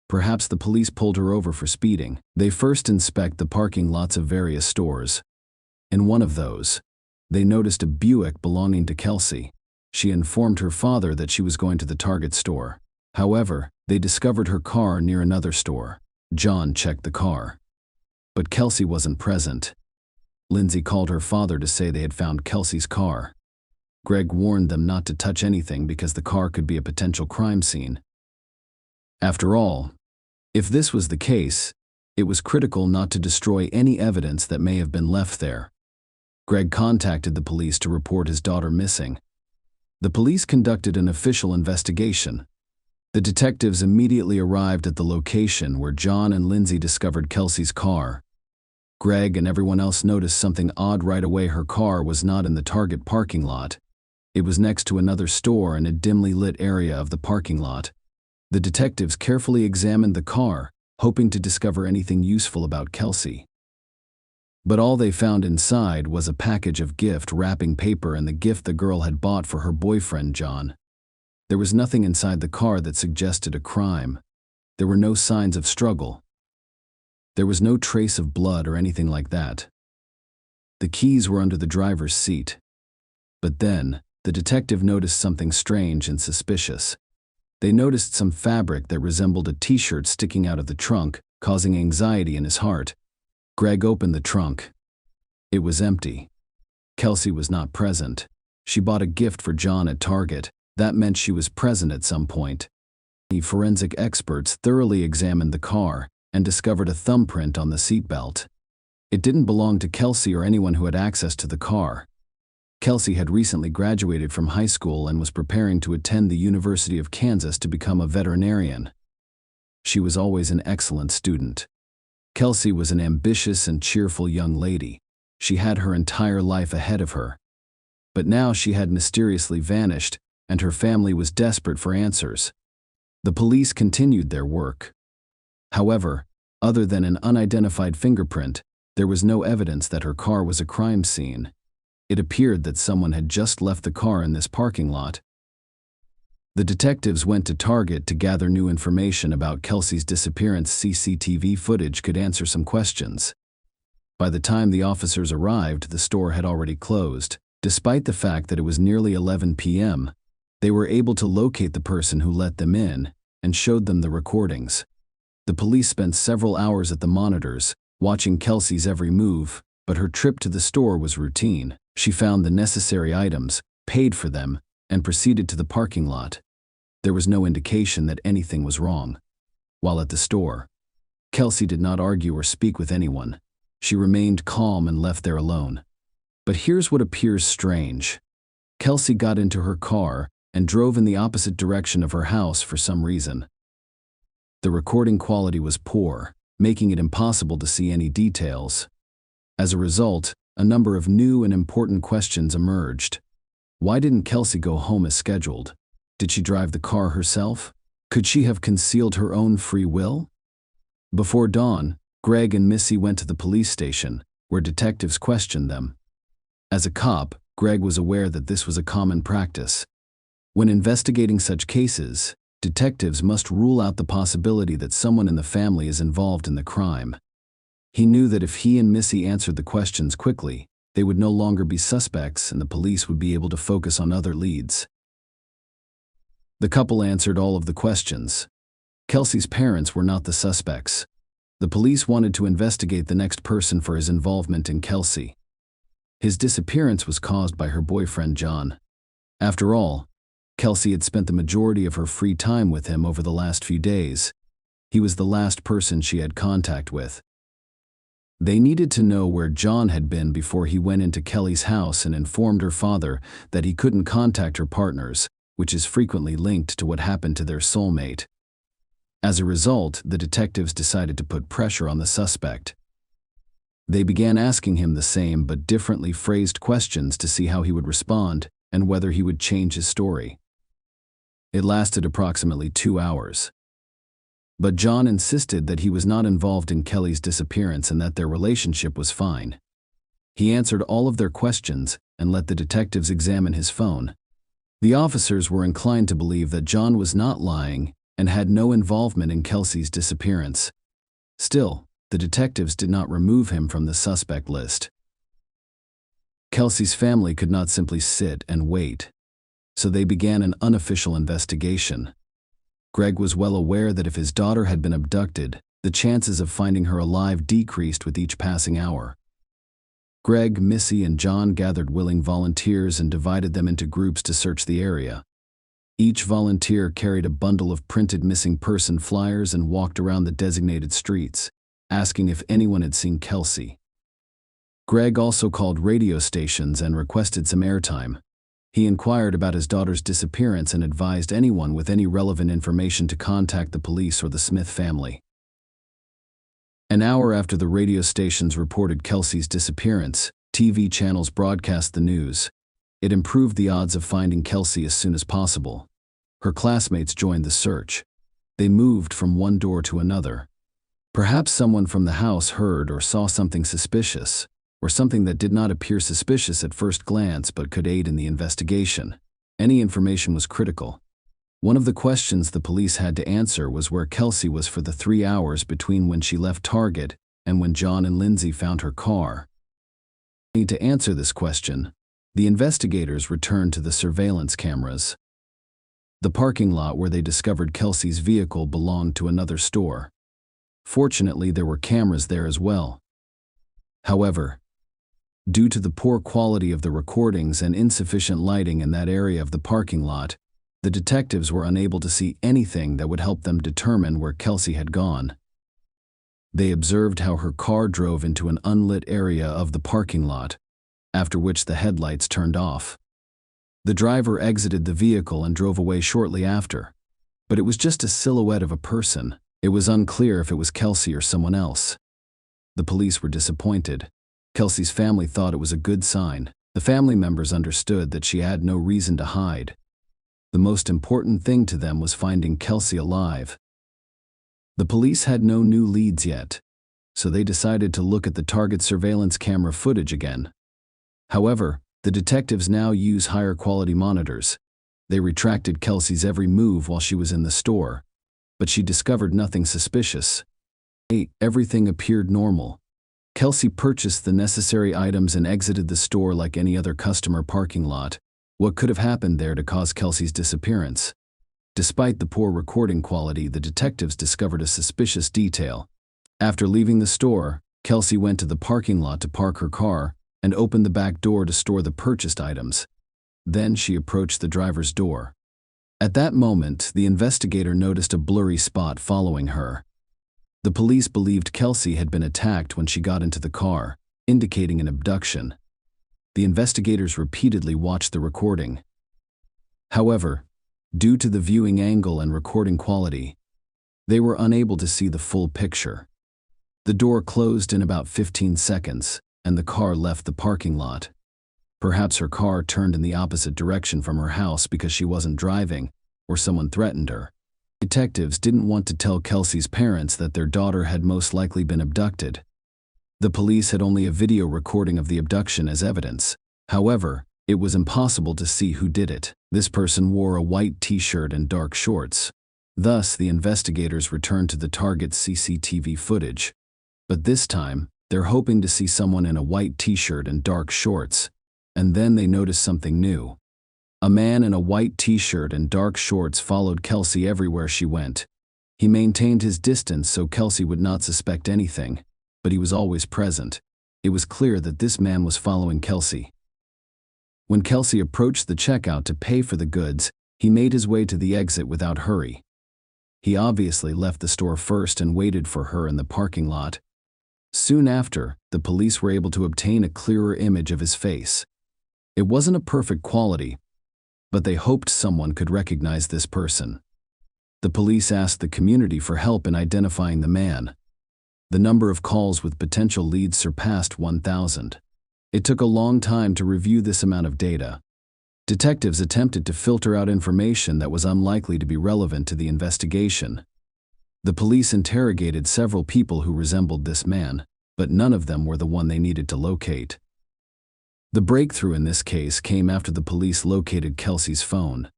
Perhaps the police pulled her over for speeding. They first inspect the parking lots of various stores. In one of those, they noticed a Buick belonging to Kelsey. She informed her father that she was going to the Target store. However, they discovered her car near another store. John checked the car, but Kelsey wasn't present. Lindsay called her father to say they had found Kelsey's car. Greg warned them not to touch anything because the car could be a potential crime scene. After all, if this was the case, it was critical not to destroy any evidence that may have been left there. Greg contacted the police to report his daughter missing. The police conducted an official investigation. The detectives immediately arrived at the location where John and Lindsay discovered Kelsey's car. Greg and everyone else noticed something odd right away. Her car was not in the Target parking lot. It was next to another store in a dimly lit area of the parking lot. The detectives carefully examined the car, hoping to discover anything useful about Kelsey. But all they found inside was a package of gift wrapping paper and the gift the girl had bought for her boyfriend, John. There was nothing inside the car that suggested a crime. There were no signs of struggle. There was no trace of blood or anything like that. The keys were under the driver's seat. But then, the detective noticed something strange and suspicious. They noticed some fabric that resembled a t-shirt sticking out of the trunk, causing anxiety in his heart. Greg opened the trunk. It was empty. Kelsey was not present. She bought a gift for John at Target. That meant she was present at some point. The forensic experts thoroughly examined the car and discovered a thumbprint on the seatbelt. It didn't belong to Kelsey or anyone who had access to the car. Kelsey had recently graduated from high school and was preparing to attend the University of Kansas to become a veterinarian. She was always an excellent student. Kelsey was an ambitious and cheerful young lady. She had her entire life ahead of her. But now she had mysteriously vanished, and her family was desperate for answers. The police continued their work. However, other than an unidentified fingerprint, there was no evidence that her car was a crime scene. It appeared that someone had just left the car in this parking lot. The detectives went to Target to gather new information about Kelsey's disappearance. CCTV footage could answer some questions. By the time the officers arrived, the store had already closed. Despite the fact that it was nearly 11 p.m., they were able to locate the person who let them in and showed them the recordings. The police spent several hours at the monitors, watching Kelsey's every move, but her trip to the store was routine. She found the necessary items, paid for them, and proceeded to the parking lot. There was no indication that anything was wrong. While at the store, Kelsey did not argue or speak with anyone. She remained calm and left there alone. But here's what appears strange. Kelsey got into her car and drove in the opposite direction of her house for some reason. The recording quality was poor, making it impossible to see any details. As a result, a number of new and important questions emerged. Why didn't Kelsey go home as scheduled? Did she drive the car herself? Could she have concealed her own free will? Before dawn, Greg and Missy went to the police station, where detectives questioned them. As a cop, Greg was aware that this was a common practice. When investigating such cases, detectives must rule out the possibility that someone in the family is involved in the crime. He knew that if he and Missy answered the questions quickly, they would no longer be suspects and the police would be able to focus on other leads. The couple answered all of the questions. Kelsey's parents were not the suspects. The police wanted to investigate the next person for his involvement in Kelsey. His disappearance was caused by her boyfriend John. After all, Kelsey had spent the majority of her free time with him over the last few days. He was the last person she had contact with. They needed to know where John had been before he went into Kelly's house and informed her father that he couldn't contact her partners, which is frequently linked to what happened to their soulmate. As a result, the detectives decided to put pressure on the suspect. They began asking him the same but differently phrased questions to see how he would respond and whether he would change his story. It lasted approximately 2 hours. But John insisted that he was not involved in Kelly's disappearance and that their relationship was fine. He answered all of their questions and let the detectives examine his phone. The officers were inclined to believe that John was not lying and had no involvement in Kelsey's disappearance. Still, the detectives did not remove him from the suspect list. Kelsey's family could not simply sit and wait, so they began an unofficial investigation. Greg was well aware that if his daughter had been abducted, the chances of finding her alive decreased with each passing hour. Greg, Missy, and John gathered willing volunteers and divided them into groups to search the area. Each volunteer carried a bundle of printed missing person flyers and walked around the designated streets, asking if anyone had seen Kelsey. Greg also called radio stations and requested some airtime. He inquired about his daughter's disappearance and advised anyone with any relevant information to contact the police or the Smith family. An hour after the radio stations reported Kelsey's disappearance, TV channels broadcast the news. It improved the odds of finding Kelsey as soon as possible. Her classmates joined the search. They moved from one door to another. Perhaps someone from the house heard or saw something suspicious, or something that did not appear suspicious at first glance but could aid in the investigation. Any information was critical. One of the questions the police had to answer was where Kelsey was for the 3 hours between when she left Target and when John and Lindsay found her car. To answer this question, the investigators returned to the surveillance cameras. The parking lot where they discovered Kelsey's vehicle belonged to another store. Fortunately, there were cameras there as well. However, due to the poor quality of the recordings and insufficient lighting in that area of the parking lot, the detectives were unable to see anything that would help them determine where Kelsey had gone. They observed how her car drove into an unlit area of the parking lot, after which the headlights turned off. The driver exited the vehicle and drove away shortly after, but it was just a silhouette of a person. It was unclear if it was Kelsey or someone else. The police were disappointed. Kelsey's family thought it was a good sign. The family members understood that she had no reason to hide. The most important thing to them was finding Kelsey alive. The police had no new leads yet, so they decided to look at the Target surveillance camera footage again. However, the detectives now use higher quality monitors. They retracted Kelsey's every move while she was in the store, but she discovered nothing suspicious. Everything appeared normal. Kelsey purchased the necessary items and exited the store like any other customer parking lot. What could have happened there to cause Kelsey's disappearance? Despite the poor recording quality, the detectives discovered a suspicious detail. After leaving the store, Kelsey went to the parking lot to park her car and opened the back door to store the purchased items. Then she approached the driver's door. At that moment, the investigator noticed a blurry spot following her. The police believed Kelsey had been attacked when she got into the car, indicating an abduction. The investigators repeatedly watched the recording. However, due to the viewing angle and recording quality, they were unable to see the full picture. The door closed in about 15 seconds, and the car left the parking lot. Perhaps her car turned in the opposite direction from her house because she wasn't driving, or someone threatened her. Detectives didn't want to tell Kelsey's parents that their daughter had most likely been abducted. The police had only a video recording of the abduction as evidence. However, it was impossible to see who did it. This person wore a white t-shirt and dark shorts. Thus, the investigators returned to the Target's CCTV footage. But this time, they're hoping to see someone in a white t-shirt and dark shorts. And then they noticed something new. A man in a white t-shirt and dark shorts followed Kelsey everywhere she went. He maintained his distance so Kelsey would not suspect anything, but he was always present. It was clear that this man was following Kelsey. When Kelsey approached the checkout to pay for the goods, he made his way to the exit without hurry. He obviously left the store first and waited for her in the parking lot. Soon after, the police were able to obtain a clearer image of his face. It wasn't a perfect quality, but they hoped someone could recognize this person. The police asked the community for help in identifying the man. The number of calls with potential leads surpassed 1,000. It took a long time to review this amount of data. Detectives attempted to filter out information that was unlikely to be relevant to the investigation. The police interrogated several people who resembled this man, but none of them were the one they needed to locate. The breakthrough in this case came after the police located Kelsey's phone.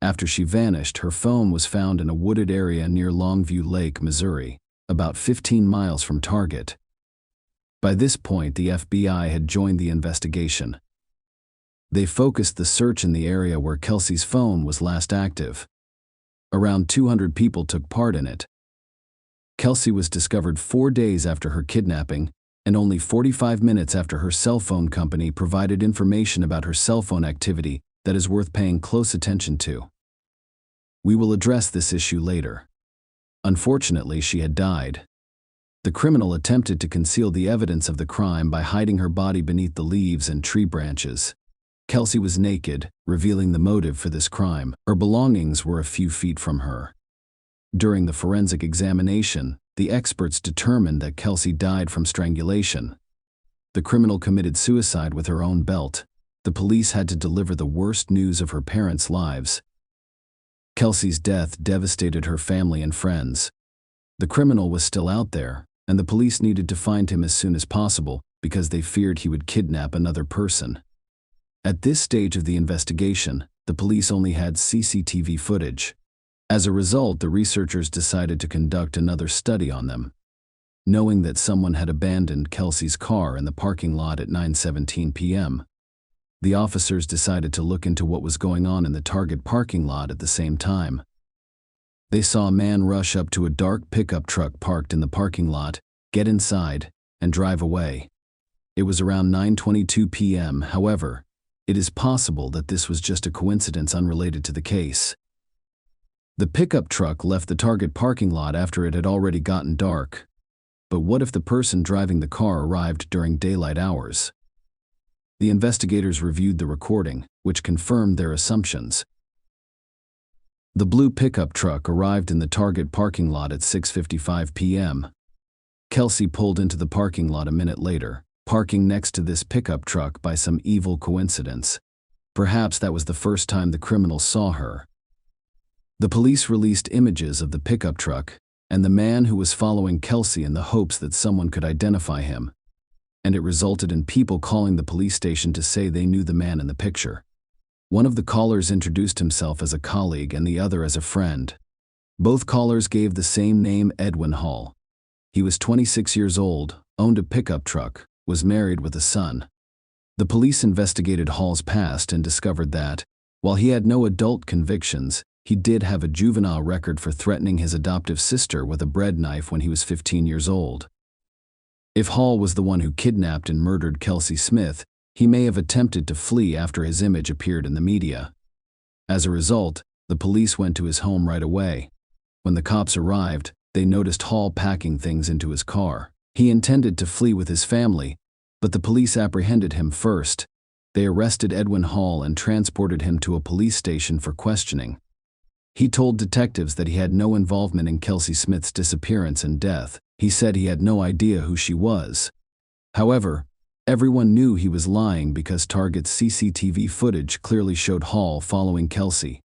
After she vanished, her phone was found in a wooded area near Longview Lake, Missouri, about 15 miles from Target. By this point, the FBI had joined the investigation. They focused the search in the area where Kelsey's phone was last active. Around 200 people took part in it. Kelsey was discovered 4 days after her kidnapping, and only 45 minutes after her cell phone company provided information about her cell phone activity that is worth paying close attention to. We will address this issue later. Unfortunately, she had died. The criminal attempted to conceal the evidence of the crime by hiding her body beneath the leaves and tree branches. Kelsey was naked, revealing the motive for this crime. Her belongings were a few feet from her. During the forensic examination, the experts determined that Kelsey died from strangulation. The criminal committed suicide with her own belt. The police had to deliver the worst news of her parents' lives. Kelsey's death devastated her family and friends. The criminal was still out there, and the police needed to find him as soon as possible because they feared he would kidnap another person. At this stage of the investigation, the police only had CCTV footage. As a result, the researchers decided to conduct another study on them. Knowing that someone had abandoned Kelsey's car in the parking lot at 9:17 p.m., the officers decided to look into what was going on in the Target parking lot at the same time. They saw a man rush up to a dark pickup truck parked in the parking lot, get inside, and drive away. It was around 9:22 p.m., however, it is possible that this was just a coincidence unrelated to the case. The pickup truck left the Target parking lot after it had already gotten dark. But what if the person driving the car arrived during daylight hours? The investigators reviewed the recording, which confirmed their assumptions. The blue pickup truck arrived in the Target parking lot at 6:55 p.m. Kelsey pulled into the parking lot a minute later, parking next to this pickup truck by some evil coincidence. Perhaps that was the first time the criminal saw her. The police released images of the pickup truck and the man who was following Kelsey in the hopes that someone could identify him, and it resulted in people calling the police station to say they knew the man in the picture. One of the callers introduced himself as a colleague and the other as a friend. Both callers gave the same name, Edwin Hall. He was 26 years old, owned a pickup truck, was married with a son. The police investigated Hall's past and discovered that, while he had no adult convictions, he did have a juvenile record for threatening his adoptive sister with a bread knife when he was 15 years old. If Hall was the one who kidnapped and murdered Kelsey Smith, he may have attempted to flee after his image appeared in the media. As a result, the police went to his home right away. When the cops arrived, they noticed Hall packing things into his car. He intended to flee with his family, but the police apprehended him first. They arrested Edwin Hall and transported him to a police station for questioning. He told detectives that he had no involvement in Kelsey Smith's disappearance and death. He said he had no idea who she was. However, everyone knew he was lying because Target's CCTV footage clearly showed Hall following Kelsey.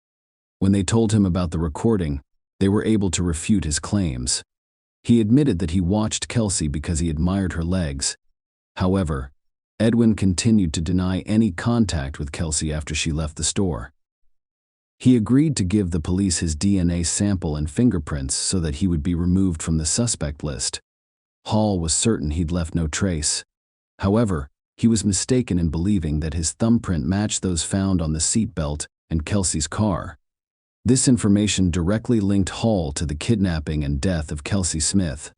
When they told him about the recording, they were able to refute his claims. He admitted that he watched Kelsey because he admired her legs. However, Edwin continued to deny any contact with Kelsey after she left the store. He agreed to give the police his DNA sample and fingerprints so that he would be removed from the suspect list. Hall was certain he'd left no trace. However, he was mistaken in believing that his thumbprint matched those found on the seatbelt and Kelsey's car. This information directly linked Hall to the kidnapping and death of Kelsey Smith.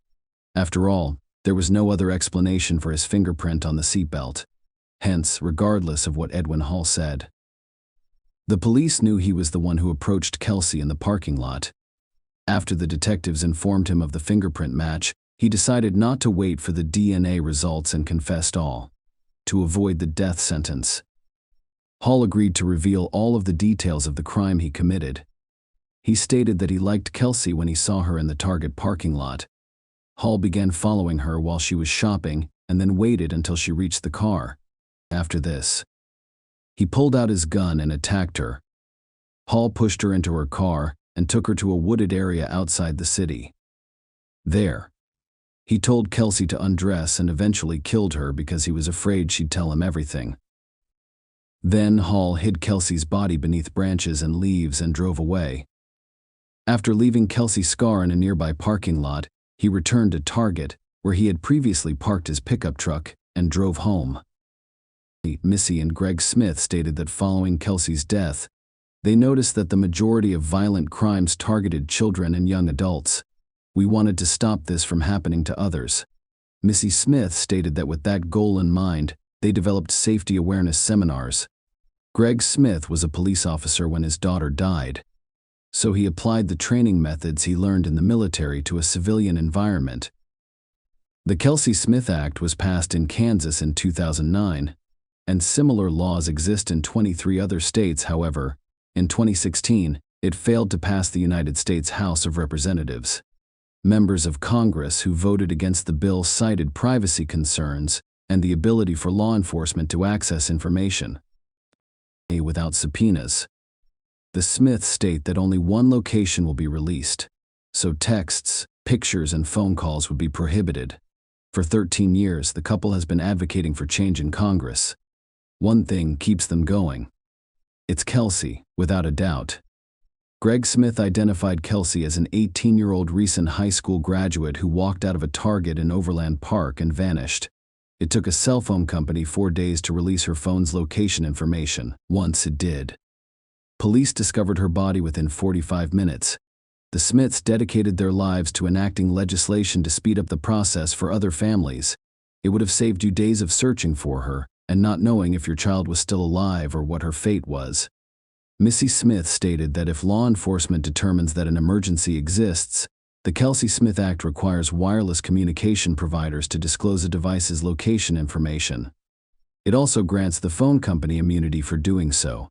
After all, there was no other explanation for his fingerprint on the seatbelt. Hence, regardless of what Edwin Hall said. The police knew he was the one who approached Kelsey in the parking lot. After the detectives informed him of the fingerprint match, he decided not to wait for the DNA results and confessed all, to avoid the death sentence. Hall agreed to reveal all of the details of the crime he committed. He stated that he liked Kelsey when he saw her in the Target parking lot. Hall began following her while she was shopping and then waited until she reached the car. After this, he pulled out his gun and attacked her. Hall pushed her into her car and took her to a wooded area outside the city. There, he told Kelsey to undress and eventually killed her because he was afraid she'd tell him everything. Then Hall hid Kelsey's body beneath branches and leaves and drove away. After leaving Kelsey's car in a nearby parking lot, he returned to Target, where he had previously parked his pickup truck, and drove home. Missy and Greg Smith stated that following Kelsey's death, they noticed that the majority of violent crimes targeted children and young adults. We wanted to stop this from happening to others. Missy Smith stated that with that goal in mind, they developed safety awareness seminars. Greg Smith was a police officer when his daughter died, so he applied the training methods he learned in the military to a civilian environment. The Kelsey Smith Act was passed in Kansas in 2009, and similar laws exist in 23 other states. However, in 2016, it failed to pass the United States House of Representatives. Members of Congress who voted against the bill cited privacy concerns and the ability for law enforcement to access information without subpoenas. The Smiths state that only one location will be released, so texts, pictures, and phone calls would be prohibited. For 13 years, the couple has been advocating for change in Congress. One thing keeps them going. It's Kelsey, without a doubt. Greg Smith identified Kelsey as an 18-year-old recent high school graduate who walked out of a Target in Overland Park and vanished. It took a cell phone company 4 days to release her phone's location information. Once it did, police discovered her body within 45 minutes. The Smiths dedicated their lives to enacting legislation to speed up the process for other families. It would have saved you days of searching for her and not knowing if your child was still alive or what her fate was. Missy Smith stated that if law enforcement determines that an emergency exists, the Kelsey Smith Act requires wireless communication providers to disclose a device's location information. It also grants the phone company immunity for doing so.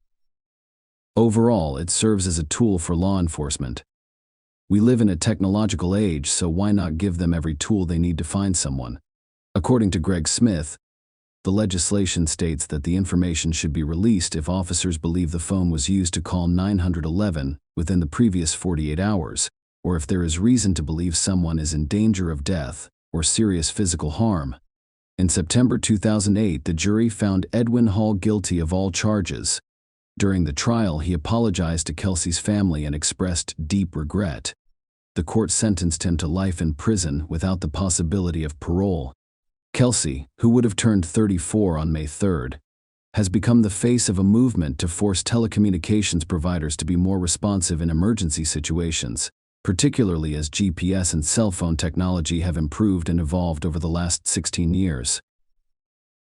Overall, it serves as a tool for law enforcement. We live in a technological age, so why not give them every tool they need to find someone? According to Greg Smith, the legislation states that the information should be released if officers believe the phone was used to call 911 within the previous 48 hours, or if there is reason to believe someone is in danger of death or serious physical harm. In September 2008, the jury found Edwin Hall guilty of all charges. During the trial, he apologized to Kelsey's family and expressed deep regret. The court sentenced him to life in prison without the possibility of parole. Kelsey, who would have turned 34 on May 3rd, has become the face of a movement to force telecommunications providers to be more responsive in emergency situations, particularly as GPS and cell phone technology have improved and evolved over the last 16 years.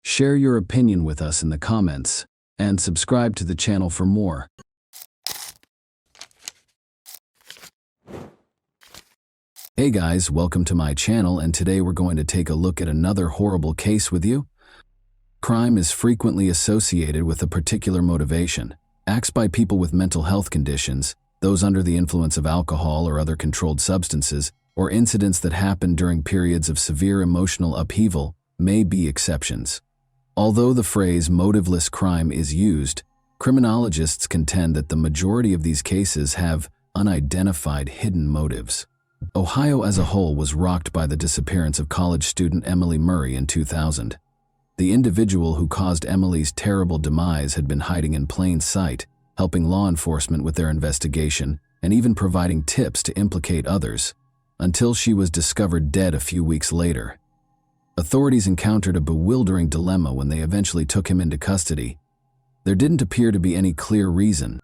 Share your opinion with us in the comments, and subscribe to the channel for more. Hey guys, welcome to my channel, and today we're going to take a look at another horrible case with you. Crime is frequently associated with a particular motivation. Acts by people with mental health conditions, those under the influence of alcohol or other controlled substances, or incidents that happen during periods of severe emotional upheaval may be exceptions. Although the phrase motiveless crime is used, criminologists contend that the majority of these cases have unidentified hidden motives. Ohio as a whole was rocked by the disappearance of college student Emily Murray in 2000. The individual who caused Emily's terrible demise had been hiding in plain sight, helping law enforcement with their investigation and even providing tips to implicate others, until she was discovered dead a few weeks later. Authorities encountered a bewildering dilemma when they eventually took him into custody. There didn't appear to be any clear reason.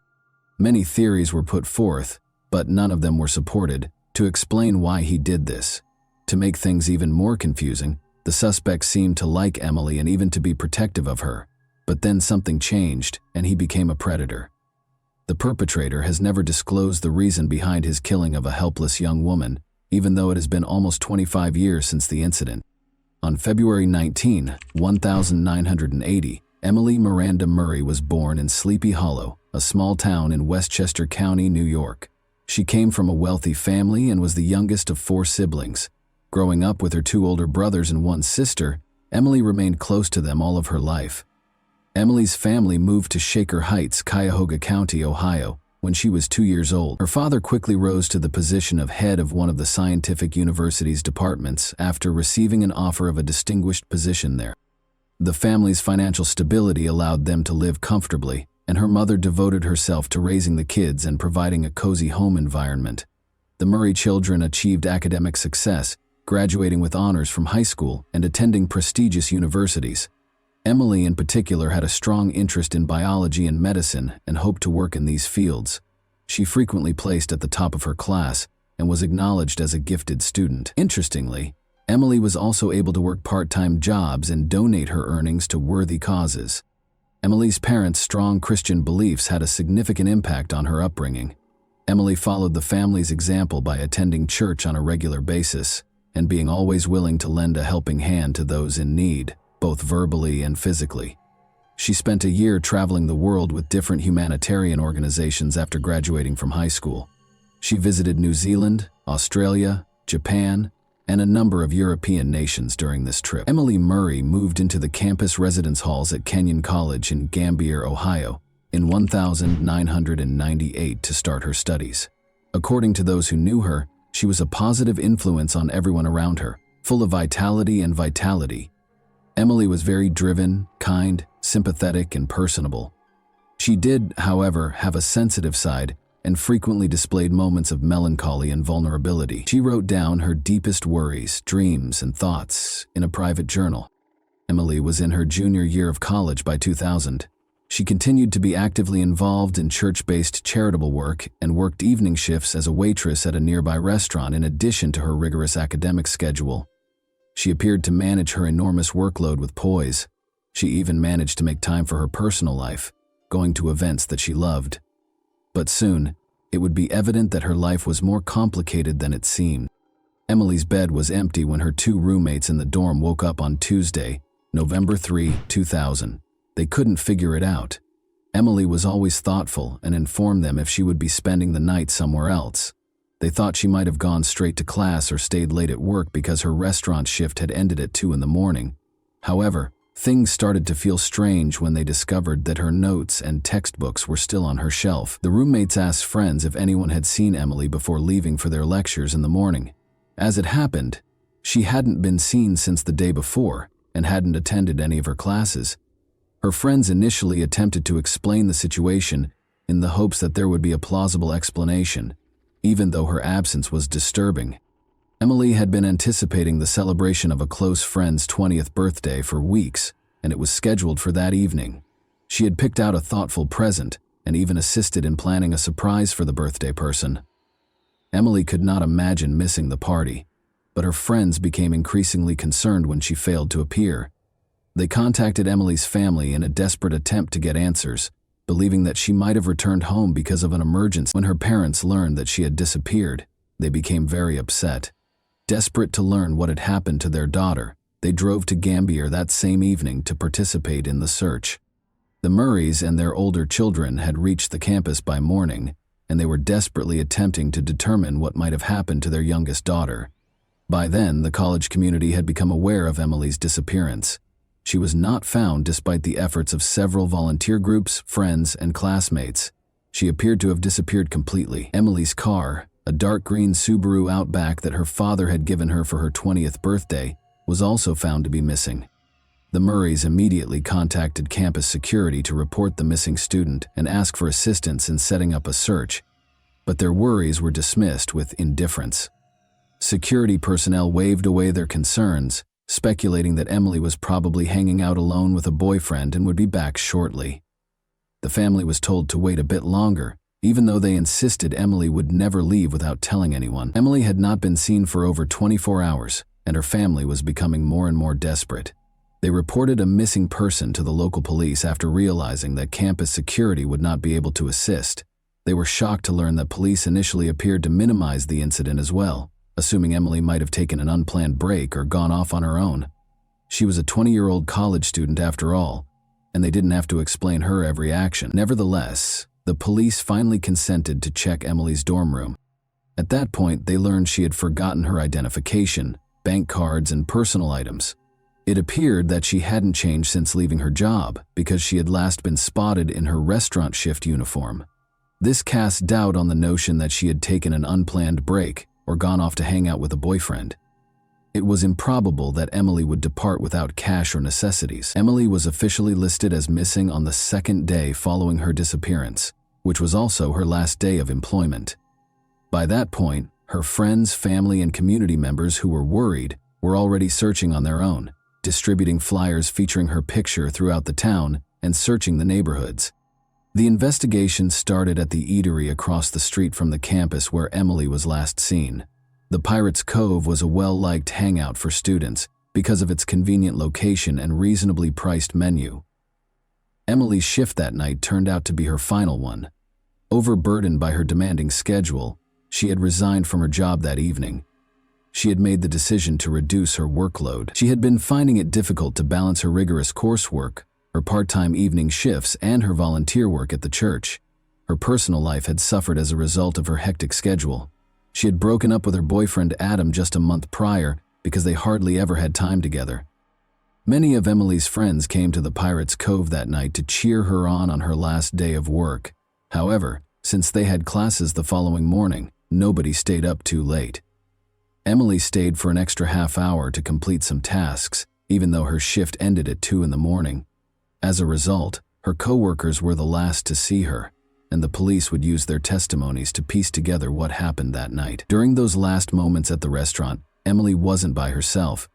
Many theories were put forth, but none of them were supported, to explain why he did this. To make things even more confusing, the suspect seemed to like Emily and even to be protective of her. But then something changed, and he became a predator. The perpetrator has never disclosed the reason behind his killing of a helpless young woman, even though it has been almost 25 years since the incident. On February 19, 1980, Emily Miranda Murray was born in Sleepy Hollow, a small town in Westchester County, New York. She came from a wealthy family and was the youngest of 4 siblings. Growing up with her 2 older brothers and 1 sister, Emily remained close to them all of her life. Emily's family moved to Shaker Heights, Cuyahoga County, Ohio, when she was 2 years old. Her father quickly rose to the position of head of one of the scientific university's departments after receiving an offer of a distinguished position there. The family's financial stability allowed them to live comfortably, and her mother devoted herself to raising the kids and providing a cozy home environment. The Murray children achieved academic success, graduating with honors from high school and attending prestigious universities. Emily in particular had a strong interest in biology and medicine and hoped to work in these fields. She frequently placed at the top of her class and was acknowledged as a gifted student. Interestingly, Emily was also able to work part-time jobs and donate her earnings to worthy causes. Emily's parents' strong Christian beliefs had a significant impact on her upbringing. Emily followed the family's example by attending church on a regular basis and being always willing to lend a helping hand to those in need, both verbally and physically. She spent a year traveling the world with different humanitarian organizations after graduating from high school. She visited New Zealand, Australia, Japan, and a number of European nations during this trip. Emily Murray moved into the campus residence halls at Kenyon College in Gambier, Ohio, in 1998 to start her studies. According to those who knew her, she was a positive influence on everyone around her, full of vitality. Emily was very driven, kind, sympathetic, and personable. She did, however, have a sensitive side and frequently displayed moments of melancholy and vulnerability. She wrote down her deepest worries, dreams, and thoughts in a private journal. Emily was in her junior year of college by 2000. She continued to be actively involved in church-based charitable work and worked evening shifts as a waitress at a nearby restaurant in addition to her rigorous academic schedule. She appeared to manage her enormous workload with poise. She even managed to make time for her personal life, going to events that she loved. But soon, it would be evident that her life was more complicated than it seemed. Emily's bed was empty when her 2 roommates in the dorm woke up on Tuesday, November 3, 2000. They couldn't figure it out. Emily was always thoughtful and informed them if she would be spending the night somewhere else. They thought she might have gone straight to class or stayed late at work because her restaurant shift had ended at 2 in the morning. However, things started to feel strange when they discovered that her notes and textbooks were still on her shelf. The roommates asked friends if anyone had seen Emily before leaving for their lectures in the morning. As it happened, she hadn't been seen since the day before and hadn't attended any of her classes. Her friends initially attempted to explain the situation in the hopes that there would be a plausible explanation, even though her absence was disturbing. Emily had been anticipating the celebration of a close friend's 20th birthday for weeks, and it was scheduled for that evening. She had picked out a thoughtful present and even assisted in planning a surprise for the birthday person. Emily could not imagine missing the party, but her friends became increasingly concerned when she failed to appear. They contacted Emily's family in a desperate attempt to get answers, believing that she might have returned home because of an emergency. When her parents learned that she had disappeared, they became very upset. Desperate to learn what had happened to their daughter, they drove to Gambier that same evening to participate in the search. The Murrays and their older children had reached the campus by morning, and they were desperately attempting to determine what might have happened to their youngest daughter. By then, the college community had become aware of Emily's disappearance. She was not found despite the efforts of several volunteer groups, friends, and classmates. She appeared to have disappeared completely. Emily's car, a dark green Subaru Outback that her father had given her for her 20th birthday, was also found to be missing. The Murrays immediately contacted campus security to report the missing student and ask for assistance in setting up a search, but their worries were dismissed with indifference. Security personnel waved away their concerns, speculating that Emily was probably hanging out alone with a boyfriend and would be back shortly. The family was told to wait a bit longer, even though they insisted Emily would never leave without telling anyone. Emily had not been seen for over 24 hours, and her family was becoming more and more desperate. They reported a missing person to the local police after realizing that campus security would not be able to assist. They were shocked to learn that police initially appeared to minimize the incident as well, assuming Emily might have taken an unplanned break or gone off on her own. She was a 20-year-old college student after all, and they didn't have to explain her every action. Nevertheless, the police finally consented to check Emily's dorm room. At that point, they learned she had forgotten her identification, bank cards, and personal items. It appeared that she hadn't changed since leaving her job because she had last been spotted in her restaurant shift uniform. This cast doubt on the notion that she had taken an unplanned break or gone off to hang out with a boyfriend. It was improbable that Emily would depart without cash or necessities. Emily was officially listed as missing on the second day following her disappearance, which was also her last day of employment. By that point, her friends, family, and community members who were worried were already searching on their own, distributing flyers featuring her picture throughout the town and searching the neighborhoods. The investigation started at the eatery across the street from the campus where Emily was last seen. The Pirates Cove was a well-liked hangout for students because of its convenient location and reasonably priced menu. Emily's shift that night turned out to be her final one. Overburdened by her demanding schedule, she had resigned from her job that evening. She had made the decision to reduce her workload. She had been finding it difficult to balance her rigorous coursework, her part-time evening shifts, and her volunteer work at the church. Her personal life had suffered as a result of her hectic schedule. She had broken up with her boyfriend Adam just a month prior because they hardly ever had time together. Many of Emily's friends came to the Pirates Cove that night to cheer her on her last day of work. However, since they had classes the following morning, nobody stayed up too late. Emily stayed for an extra half hour to complete some tasks, even though her shift ended at 2 in the morning. As a result, her coworkers were the last to see her, and the police would use their testimonies to piece together what happened that night. During those last moments at the restaurant, Emily wasn't by herself.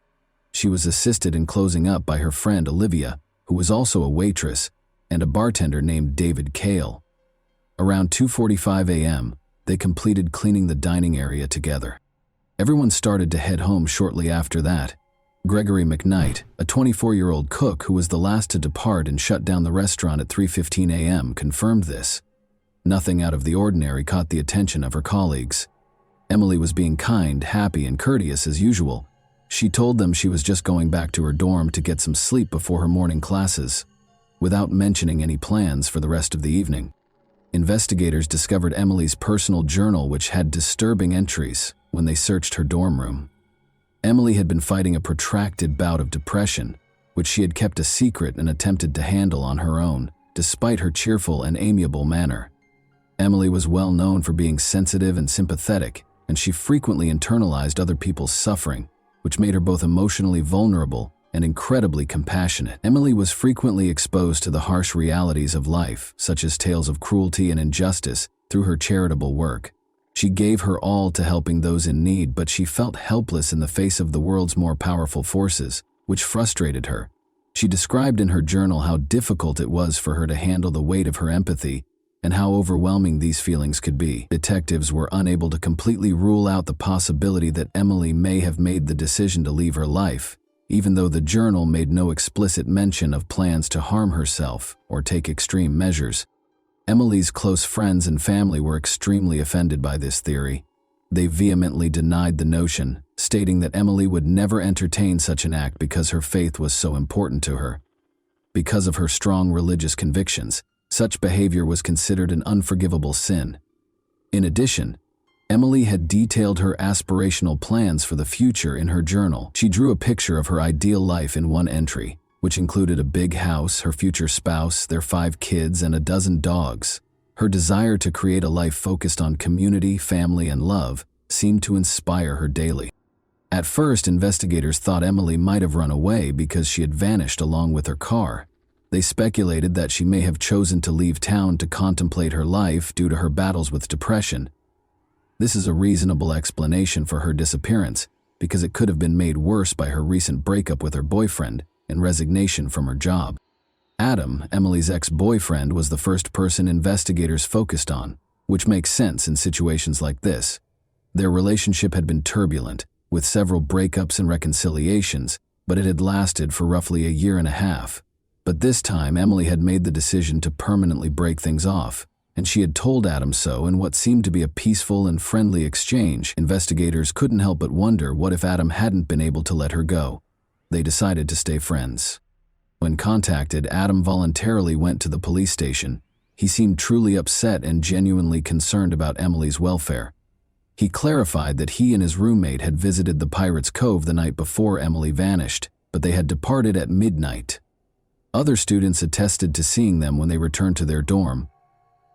She was assisted in closing up by her friend Olivia, who was also a waitress, and a bartender named David Cale. Around 2:45 a.m., they completed cleaning the dining area together. Everyone started to head home shortly after that. Gregory McKnight, a 24-year-old cook who was the last to depart and shut down the restaurant at 3:15 a.m., confirmed this. Nothing out of the ordinary caught the attention of her colleagues. Emily was being kind, happy, and courteous as usual. She told them she was just going back to her dorm to get some sleep before her morning classes, without mentioning any plans for the rest of the evening. Investigators discovered Emily's personal journal, which had disturbing entries when they searched her dorm room. Emily had been fighting a protracted bout of depression, which she had kept a secret and attempted to handle on her own, despite her cheerful and amiable manner. Emily was well known for being sensitive and sympathetic, and she frequently internalized other people's suffering, which made her both emotionally vulnerable and incredibly compassionate. Emily was frequently exposed to the harsh realities of life, such as tales of cruelty and injustice, through her charitable work. She gave her all to helping those in need, but she felt helpless in the face of the world's more powerful forces, which frustrated her. She described in her journal how difficult it was for her to handle the weight of her empathy and how overwhelming these feelings could be. Detectives were unable to completely rule out the possibility that Emily may have made the decision to leave her life, even though the journal made no explicit mention of plans to harm herself or take extreme measures. Emily's close friends and family were extremely offended by this theory. They vehemently denied the notion, stating that Emily would never entertain such an act because her faith was so important to her. Because of her strong religious convictions, such behavior was considered an unforgivable sin. In addition, Emily had detailed her aspirational plans for the future in her journal. She drew a picture of her ideal life in one entry, which included a big house, her future spouse, their 5 kids, and a dozen dogs. Her desire to create a life focused on community, family, and love seemed to inspire her daily. At first, investigators thought Emily might have run away because she had vanished along with her car. They speculated that she may have chosen to leave town to contemplate her life due to her battles with depression. This is a reasonable explanation for her disappearance, because it could have been made worse by her recent breakup with her boyfriend and resignation from her job. Adam, Emily's ex-boyfriend, was the first person investigators focused on. which makes sense in situations like this. Their relationship had been turbulent, with several breakups and reconciliations, but it had lasted for roughly a year and a half. But this time, Emily had made the decision to permanently break things off, and she had told Adam so in what seemed to be a peaceful and friendly exchange. Investigators couldn't help but wonder what if Adam hadn't been able to let her go. They decided to stay friends. When contacted, Adam voluntarily went to the police station. He seemed truly upset and genuinely concerned about Emily's welfare. He clarified that he and his roommate had visited the Pirates Cove the night before Emily vanished, but they had departed at midnight. Other students attested to seeing them when they returned to their dorm.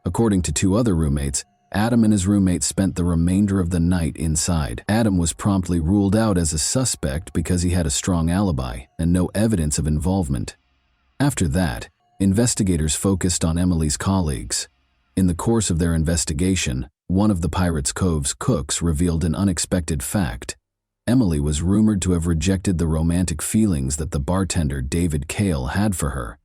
According to two other roommates, Adam and his roommate spent the remainder of the night inside. Adam was promptly ruled out as a suspect because he had a strong alibi and no evidence of involvement. After that, investigators focused on Emily's colleagues. In the course of their investigation, one of the Pirates Cove's cooks revealed an unexpected fact. Emily was rumored to have rejected the romantic feelings that the bartender David Cale had for her.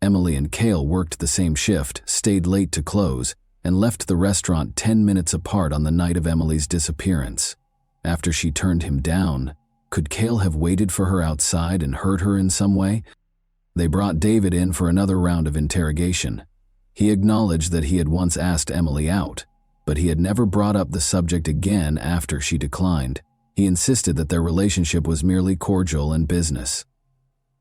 Emily and Cale worked the same shift, stayed late to close, and left the restaurant 10 minutes apart on the night of Emily's disappearance. After she turned him down, could Cale have waited for her outside and hurt her in some way? They brought David in for another round of interrogation. He acknowledged that he had once asked Emily out, but he had never brought up the subject again after she declined. He insisted that their relationship was merely cordial and business.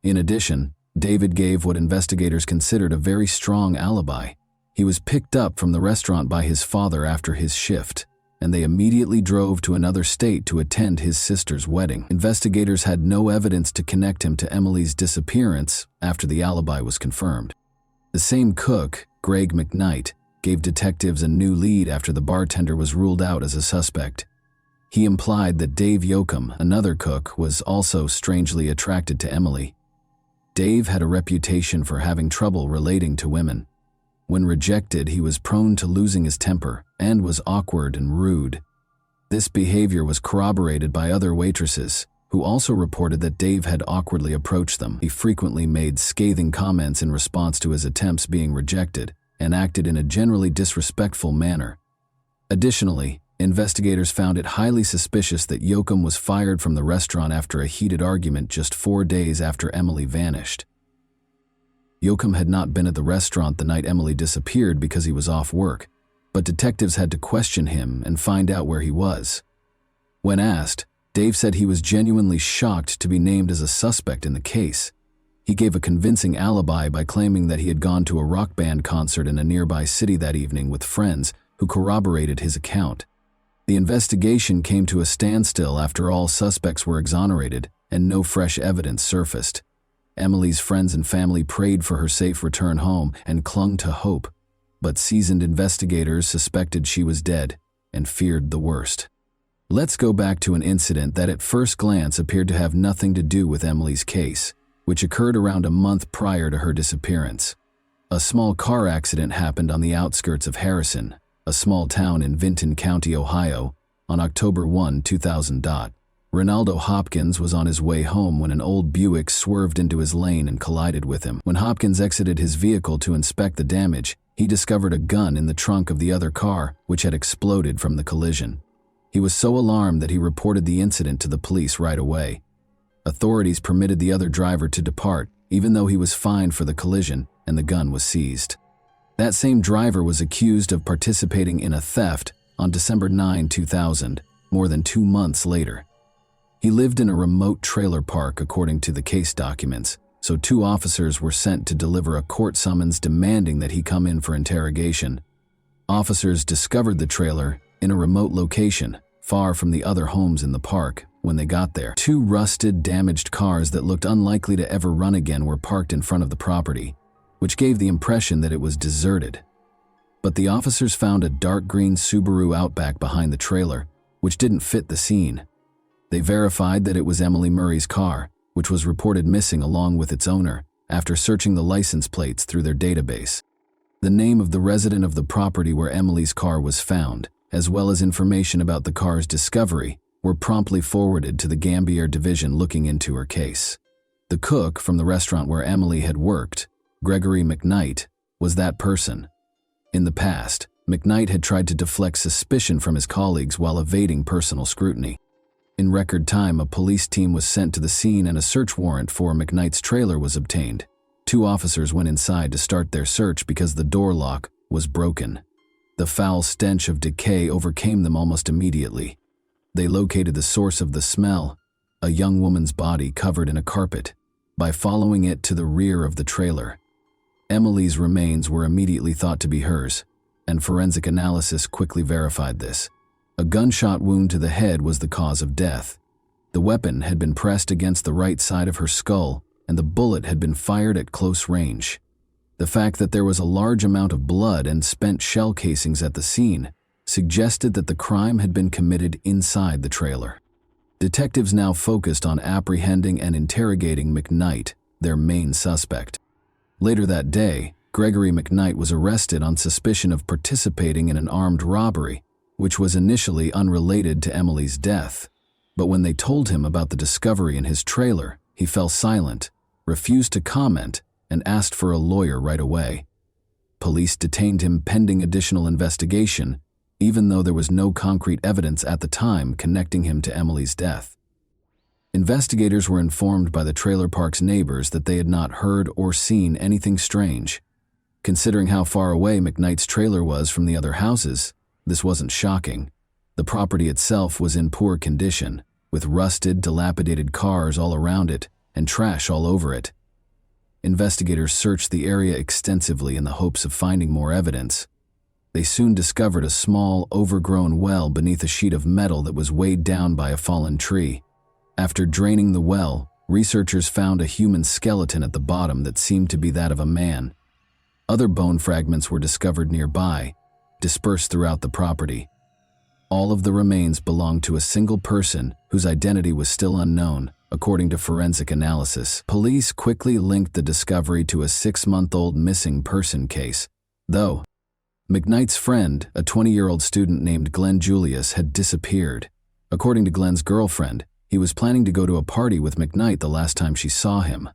In addition, David gave what investigators considered a very strong alibi. He was picked up from the restaurant by his father after his shift, and they immediately drove to another state to attend his sister's wedding. Investigators had no evidence to connect him to Emily's disappearance after the alibi was confirmed. The same cook, Greg McKnight, gave detectives a new lead after the bartender was ruled out as a suspect. He implied that Dave Yoakum, another cook, was also strangely attracted to Emily. Dave had a reputation for having trouble relating to women. When rejected, he was prone to losing his temper and was awkward and rude. This behavior was corroborated by other waitresses, who also reported that Dave had awkwardly approached them. He frequently made scathing comments in response to his attempts being rejected and acted in a generally disrespectful manner. Additionally, investigators found it highly suspicious that Yoakum was fired from the restaurant after a heated argument just 4 days after Emily vanished. Yoakum had not been at the restaurant the night Emily disappeared because he was off work, but detectives had to question him and find out where he was. When asked, Dave said he was genuinely shocked to be named as a suspect in the case. He gave a convincing alibi by claiming that he had gone to a rock band concert in a nearby city that evening with friends who corroborated his account. The investigation came to a standstill after all suspects were exonerated and no fresh evidence surfaced. Emily's friends and family prayed for her safe return home and clung to hope, but seasoned investigators suspected she was dead and feared the worst. Let's go back to an incident that at first glance appeared to have nothing to do with Emily's case, which occurred around a month prior to her disappearance. A small car accident happened on the outskirts of Harrison, a small town in Vinton County, Ohio, on October 1, 2000. Ronaldo Hopkins was on his way home when an old Buick swerved into his lane and collided with him. When Hopkins exited his vehicle to inspect the damage, he discovered a gun in the trunk of the other car, which had exploded from the collision. He was so alarmed that he reported the incident to the police right away. Authorities permitted the other driver to depart, even though he was fined for the collision, and the gun was seized. That same driver was accused of participating in a theft on December 9, 2000, more than 2 months later. He lived in a remote trailer park according to the case documents, so 2 officers were sent to deliver a court summons demanding that he come in for interrogation. Officers discovered the trailer in a remote location, far from the other homes in the park. When they got there, 2 rusted, damaged cars that looked unlikely to ever run again were parked in front of the property, which gave the impression that it was deserted. But the officers found a dark green Subaru Outback behind the trailer, which didn't fit the scene. They verified that it was Emily Murray's car, which was reported missing along with its owner, after searching the license plates through their database. The name of the resident of the property where Emily's car was found, as well as information about the car's discovery, were promptly forwarded to the Gambier Division looking into her case. The cook from the restaurant where Emily had worked, Gregory McKnight, was that person. In the past, McKnight had tried to deflect suspicion from his colleagues while evading personal scrutiny. In record time, a police team was sent to the scene and a search warrant for McKnight's trailer was obtained. 2 officers went inside to start their search because the door lock was broken. The foul stench of decay overcame them almost immediately. They located the source of the smell, a young woman's body covered in a carpet, by following it to the rear of the trailer. Emily's remains were immediately thought to be hers, and forensic analysis quickly verified this. A gunshot wound to the head was the cause of death. The weapon had been pressed against the right side of her skull, and the bullet had been fired at close range. The fact that there was a large amount of blood and spent shell casings at the scene suggested that the crime had been committed inside the trailer. Detectives now focused on apprehending and interrogating McKnight, their main suspect. Later that day, Gregory McKnight was arrested on suspicion of participating in an armed robbery, which was initially unrelated to Emily's death. But when they told him about the discovery in his trailer, he fell silent, refused to comment, and asked for a lawyer right away. Police detained him pending additional investigation, even though there was no concrete evidence at the time connecting him to Emily's death. Investigators were informed by the trailer park's neighbors that they had not heard or seen anything strange. Considering how far away McKnight's trailer was from the other houses, this wasn't shocking. The property itself was in poor condition, with rusted, dilapidated cars all around it and trash all over it. Investigators searched the area extensively in the hopes of finding more evidence. They soon discovered a small, overgrown well beneath a sheet of metal that was weighed down by a fallen tree. After draining the well, researchers found a human skeleton at the bottom that seemed to be that of a man. Other bone fragments were discovered nearby, dispersed throughout the property. All of the remains belonged to a single person whose identity was still unknown, according to forensic analysis. Police quickly linked the discovery to a 6-month-old missing person case, though McKnight's friend, a 20-year-old student named Glenn Julius, had disappeared. According to Glenn's girlfriend, he was planning to go to a party with McKnight the last time she saw him.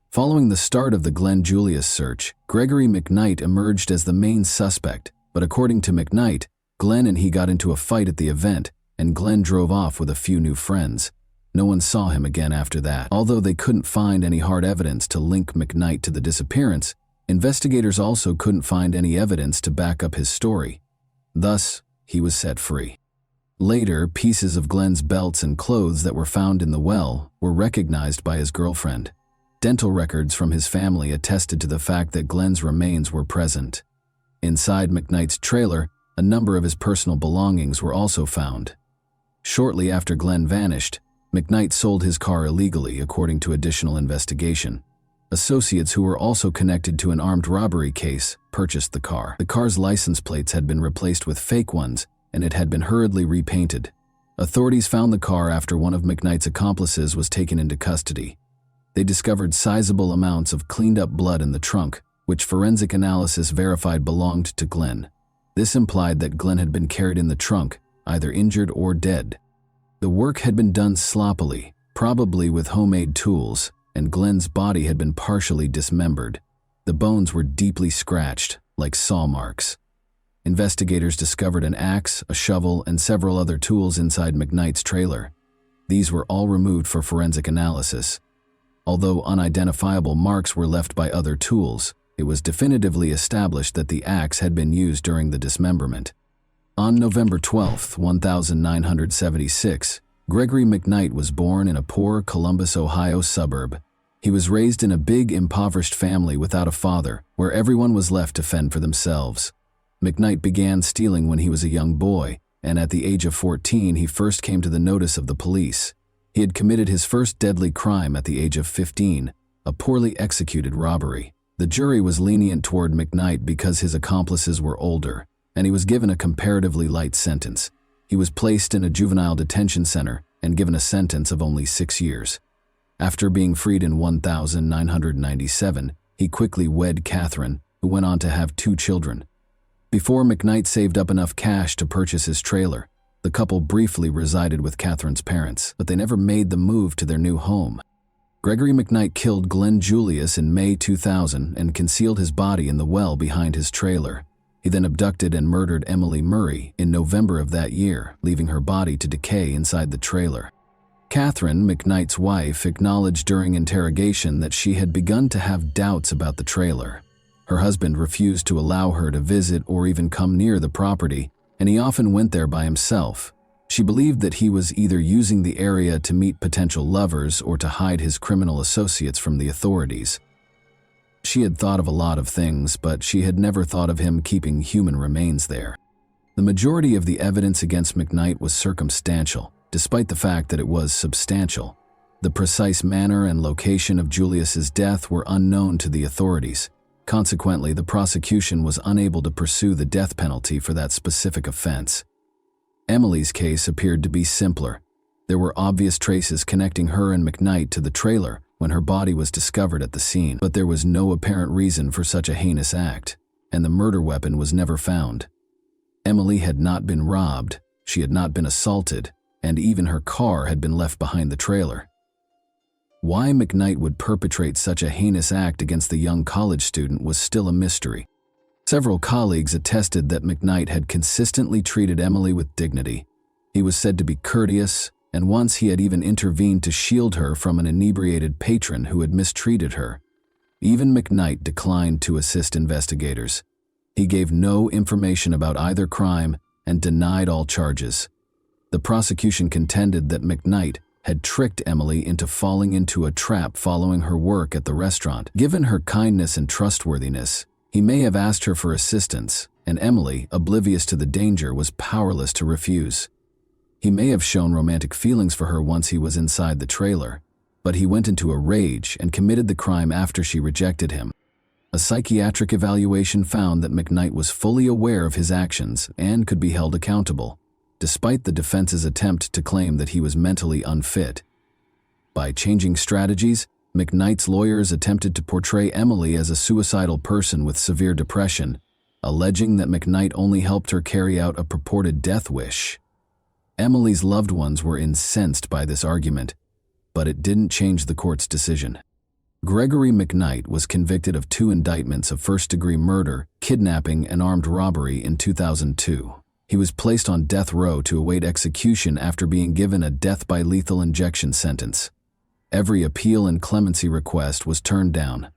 Following the start of the Glenn Julius search, Gregory McKnight emerged as the main suspect, but according to McKnight, Glenn and he got into a fight at the event, and Glenn drove off with a few new friends. No one saw him again after that. Although they couldn't find any hard evidence to link McKnight to the disappearance, investigators also couldn't find any evidence to back up his story. Thus, he was set free. Later, pieces of Glenn's belts and clothes that were found in the well were recognized by his girlfriend. Dental records from his family attested to the fact that Glenn's remains were present. Inside McKnight's trailer, a number of his personal belongings were also found. Shortly after Glenn vanished, McKnight sold his car illegally, according to additional investigation. Associates who were also connected to an armed robbery case purchased the car. The car's license plates had been replaced with fake ones, and it had been hurriedly repainted. Authorities found the car after one of McKnight's accomplices was taken into custody. They discovered sizable amounts of cleaned-up blood in the trunk, which forensic analysis verified belonged to Glenn. This implied that Glenn had been carried in the trunk, either injured or dead. The work had been done sloppily, probably with homemade tools, and Glenn's body had been partially dismembered. The bones were deeply scratched, like saw marks. Investigators discovered an axe, a shovel, and several other tools inside McKnight's trailer. These were all removed for forensic analysis. Although unidentifiable marks were left by other tools, it was definitively established that the axe had been used during the dismemberment. On November 12, 1976, Gregory McKnight was born in a poor Columbus, Ohio suburb. He was raised in a big, impoverished family without a father, where everyone was left to fend for themselves. McKnight began stealing when he was a young boy, and at the age of 14 he first came to the notice of the police. He had committed his first deadly crime at the age of 15, a poorly executed robbery. The jury was lenient toward McKnight because his accomplices were older, and he was given a comparatively light sentence. He was placed in a juvenile detention center and given a sentence of only 6 years. After being freed in 1997, he quickly wed Catherine, who went on to have 2 children. Before McKnight saved up enough cash to purchase his trailer, the couple briefly resided with Catherine's parents, but they never made the move to their new home. Gregory McKnight killed Glenn Julius in May 2000 and concealed his body in the well behind his trailer. He then abducted and murdered Emily Murray in November of that year, leaving her body to decay inside the trailer. Catherine, McKnight's wife, acknowledged during interrogation that she had begun to have doubts about the trailer. Her husband refused to allow her to visit or even come near the property, and he often went there by himself. She believed that he was either using the area to meet potential lovers or to hide his criminal associates from the authorities. She had thought of a lot of things, but she had never thought of him keeping human remains there. The majority of the evidence against McKnight was circumstantial, despite the fact that it was substantial. The precise manner and location of Julius's death were unknown to the authorities. Consequently, the prosecution was unable to pursue the death penalty for that specific offense. Emily's case appeared to be simpler. There were obvious traces connecting her and McKnight to the trailer when her body was discovered at the scene, but there was no apparent reason for such a heinous act, and the murder weapon was never found. Emily had not been robbed, she had not been assaulted, and even her car had been left behind the trailer. Why McKnight would perpetrate such a heinous act against the young college student was still a mystery. Several colleagues attested that McKnight had consistently treated Emily with dignity. He was said to be courteous, and once he had even intervened to shield her from an inebriated patron who had mistreated her. Even McKnight declined to assist investigators. He gave no information about either crime and denied all charges. The prosecution contended that McKnight had tricked Emily into falling into a trap following her work at the restaurant. Given her kindness and trustworthiness, he may have asked her for assistance, and Emily, oblivious to the danger, was powerless to refuse. He may have shown romantic feelings for her once he was inside the trailer, but he went into a rage and committed the crime after she rejected him. A psychiatric evaluation found that McKnight was fully aware of his actions and could be held accountable, despite the defense's attempt to claim that he was mentally unfit. By changing strategies, McKnight's lawyers attempted to portray Emily as a suicidal person with severe depression, alleging that McKnight only helped her carry out a purported death wish. Emily's loved ones were incensed by this argument, but it didn't change the court's decision. Gregory McKnight was convicted of 2 indictments of first-degree murder, kidnapping, and armed robbery in 2002. He was placed on death row to await execution after being given a death by lethal injection sentence. Every appeal and clemency request was turned down.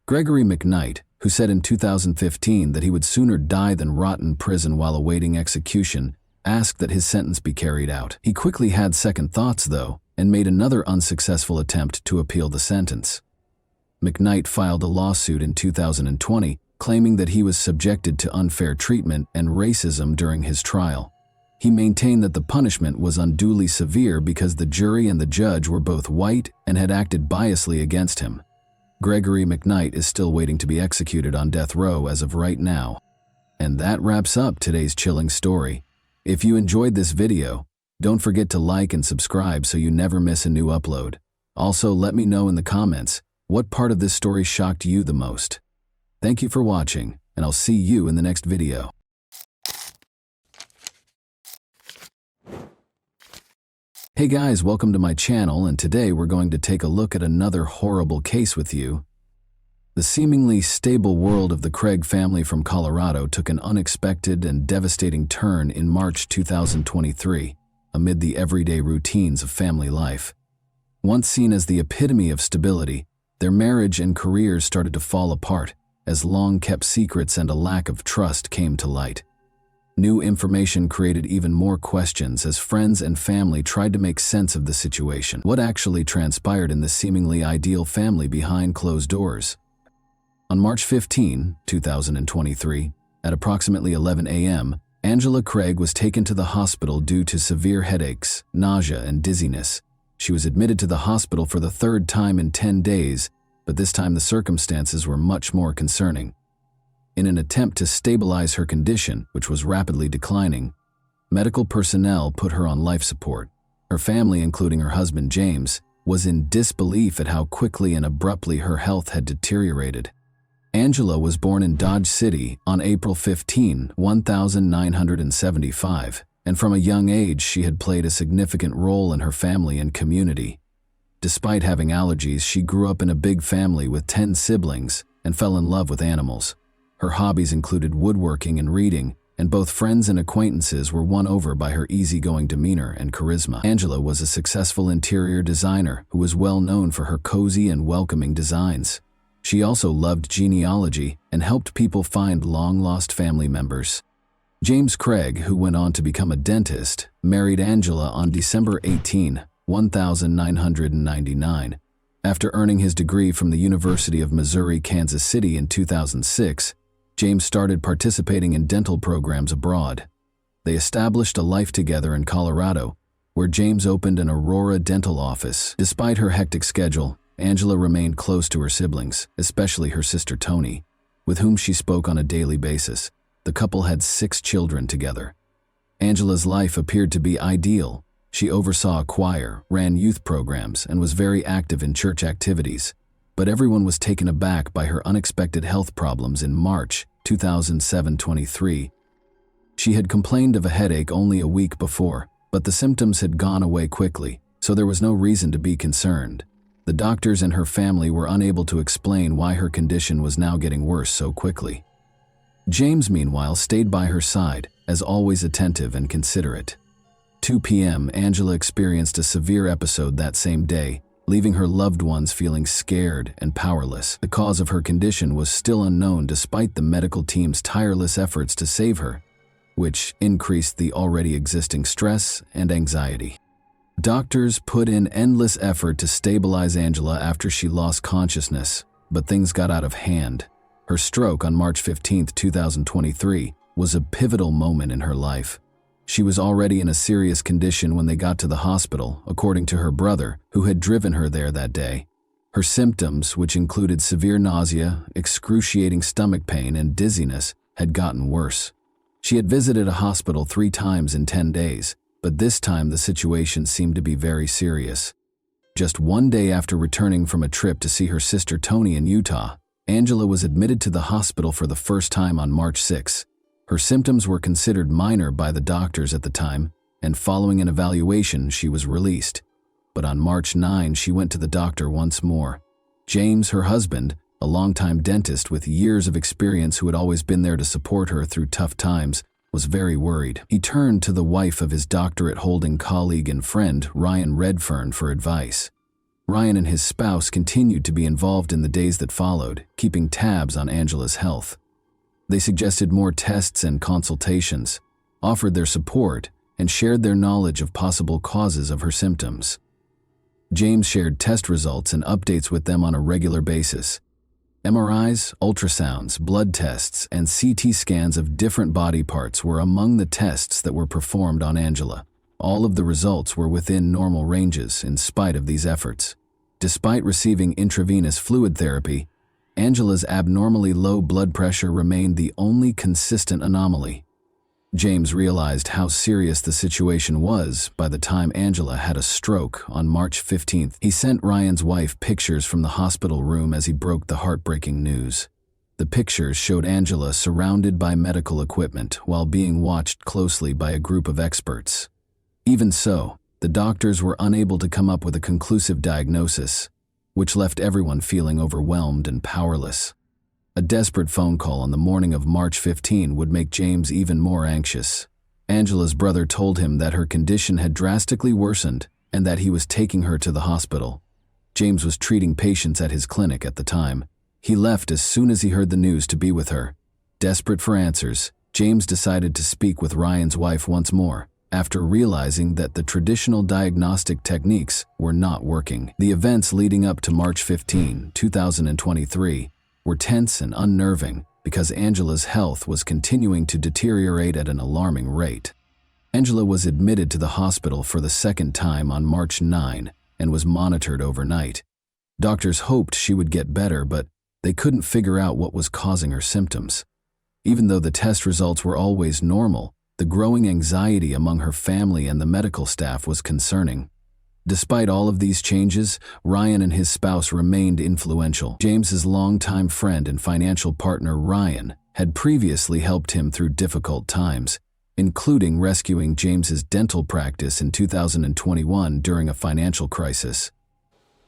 Gregory McKnight, who said in 2015 that he would sooner die than rot in prison while awaiting execution, asked that his sentence be carried out. He quickly had second thoughts, though, and made another unsuccessful attempt to appeal the sentence. McKnight filed a lawsuit in 2020, claiming that he was subjected to unfair treatment and racism during his trial. He maintained that the punishment was unduly severe because the jury and the judge were both white and had acted biasly against him. Gregory McKnight is still waiting to be executed on death row as of right now. And that wraps up today's chilling story. If you enjoyed this video, don't forget to like and subscribe so you never miss a new upload. Also, let me know in the comments what part of this story shocked you the most. Thank you for watching, and I'll see you in the next video. Hey guys, welcome to my channel, and today we're going to take a look at another horrible case with you. The seemingly stable world of the Craig family from Colorado took an unexpected and devastating turn in March 2023, amid the everyday routines of family life. Once seen as the epitome of stability, their marriage and careers started to fall apart as long-kept secrets and a lack of trust came to light. New information created even more questions as friends and family tried to make sense of the situation. What actually transpired in this seemingly ideal family behind closed doors? On March 15, 2023, at approximately 11 a.m., Angela Craig was taken to the hospital due to severe headaches, nausea, and dizziness. She was admitted to the hospital for the 3rd time in 10 days, but this time the circumstances were much more concerning. In an attempt to stabilize her condition, which was rapidly declining, medical personnel put her on life support. Her family, including her husband James, was in disbelief at how quickly and abruptly her health had deteriorated. Angela was born in Dodge City on April 15, 1975, and from a young age she had played a significant role in her family and community. Despite having allergies, she grew up in a big family with 10 siblings and fell in love with animals. Her hobbies included woodworking and reading, and both friends and acquaintances were won over by her easygoing demeanor and charisma. Angela was a successful interior designer who was well known for her cozy and welcoming designs. She also loved genealogy and helped people find long-lost family members. James Craig, who went on to become a dentist, married Angela on December 18, 1999. After earning his degree from the University of Missouri-Kansas City in 2006, James started participating in dental programs abroad. They established a life together in Colorado, where James opened an Aurora dental office. Despite her hectic schedule, Angela remained close to her siblings, especially her sister Toni, with whom she spoke on a daily basis. The couple had 6 children together. Angela's life appeared to be ideal. She oversaw a choir, ran youth programs, and was very active in church activities. But everyone was taken aback by her unexpected health problems in March 2007-23. She had complained of a headache only a week before, but the symptoms had gone away quickly, so there was no reason to be concerned. The doctors and her family were unable to explain why her condition was now getting worse so quickly. James, meanwhile, stayed by her side, as always attentive and considerate. 2 p.m., Angela experienced a severe episode that same day, leaving her loved ones feeling scared and powerless. The cause of her condition was still unknown despite the medical team's tireless efforts to save her, which increased the already existing stress and anxiety. Doctors put in endless effort to stabilize Angela after she lost consciousness, but things got out of hand. Her stroke on March 15, 2023, was a pivotal moment in her life. She was already in a serious condition when they got to the hospital, according to her brother, who had driven her there that day. Her symptoms, which included severe nausea, excruciating stomach pain, and dizziness, had gotten worse. She had visited a hospital 3 times in 10 days, but this time the situation seemed to be very serious. Just 1 day after returning from a trip to see her sister Toni in Utah, Angela was admitted to the hospital for the first time on March 6. Her symptoms were considered minor by the doctors at the time, and following an evaluation, she was released. But on March 9, she went to the doctor once more. James, her husband, a longtime dentist with years of experience who had always been there to support her through tough times, was very worried. He turned to the wife of his doctorate-holding colleague and friend, Ryan Redfern, for advice. Ryan and his spouse continued to be involved in the days that followed, keeping tabs on Angela's health. They suggested more tests and consultations, offered their support, and shared their knowledge of possible causes of her symptoms. James shared test results and updates with them on a regular basis. MRIs, ultrasounds, blood tests, and CT scans of different body parts were among the tests that were performed on Angela. All of the results were within normal ranges in spite of these efforts. Despite receiving intravenous fluid therapy, Angela's abnormally low blood pressure remained the only consistent anomaly. James realized how serious the situation was by the time Angela had a stroke on March 15th. He sent Ryan's wife pictures from the hospital room as he broke the heartbreaking news. The pictures showed Angela surrounded by medical equipment while being watched closely by a group of experts. Even so, the doctors were unable to come up with a conclusive diagnosis, which left everyone feeling overwhelmed and powerless. A desperate phone call on the morning of March 15 would make James even more anxious. Angela's brother told him that her condition had drastically worsened and that he was taking her to the hospital. James was treating patients at his clinic at the time. He left as soon as he heard the news to be with her. Desperate for answers, James decided to speak with Ryan's wife once more, after realizing that the traditional diagnostic techniques were not working. The events leading up to March 15, 2023, were tense and unnerving because Angela's health was continuing to deteriorate at an alarming rate. Angela was admitted to the hospital for the second time on March 9 and was monitored overnight. Doctors hoped she would get better, but they couldn't figure out what was causing her symptoms. Even though the test results were always normal, the growing anxiety among her family and the medical staff was concerning. Despite all of these changes, Ryan and his spouse remained influential. James's longtime friend and financial partner Ryan had previously helped him through difficult times, including rescuing James's dental practice in 2021 during a financial crisis.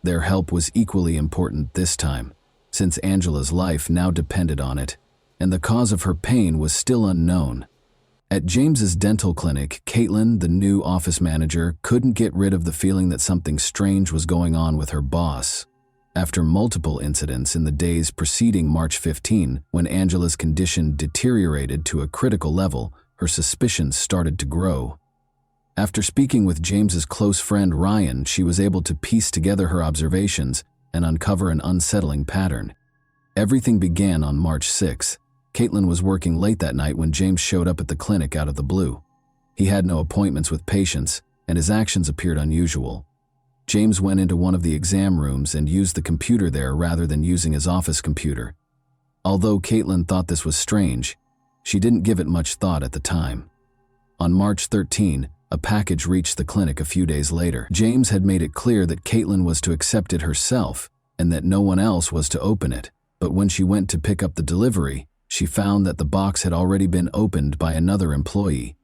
Their help was equally important this time, since Angela's life now depended on it, and the cause of her pain was still unknown. At James's dental clinic, Caitlin, the new office manager, couldn't get rid of the feeling that something strange was going on with her boss. After multiple incidents in the days preceding March 15, when Angela's condition deteriorated to a critical level, her suspicions started to grow. After speaking with James's close friend Ryan, she was able to piece together her observations and uncover an unsettling pattern. Everything began on March 6. Caitlin was working late that night when James showed up at the clinic out of the blue. He had no appointments with patients, and his actions appeared unusual. James went into one of the exam rooms and used the computer there rather than using his office computer. Although Caitlin thought this was strange, she didn't give it much thought at the time. On March 13, a package reached the clinic a few days later. James had made it clear that Caitlin was to accept it herself and that no one else was to open it, but when she went to pick up the delivery, she found that the box had already been opened by another employee.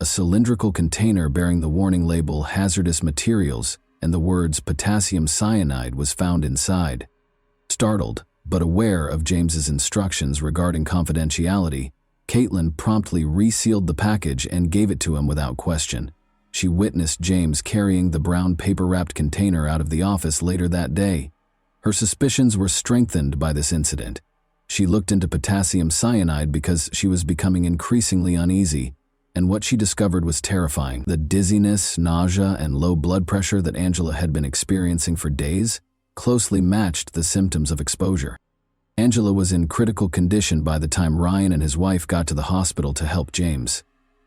A cylindrical container bearing the warning label "Hazardous Materials" and the words "Potassium Cyanide" was found inside. Startled, but aware of James's instructions regarding confidentiality, Caitlin promptly resealed the package and gave it to him without question. She witnessed James carrying the brown paper-wrapped container out of the office later that day. Her suspicions were strengthened by this incident. She looked into potassium cyanide because she was becoming increasingly uneasy, and what she discovered was terrifying. The dizziness, nausea, and low blood pressure that Angela had been experiencing for days closely matched the symptoms of exposure. Angela was in critical condition by the time Ryan and his wife got to the hospital to help James.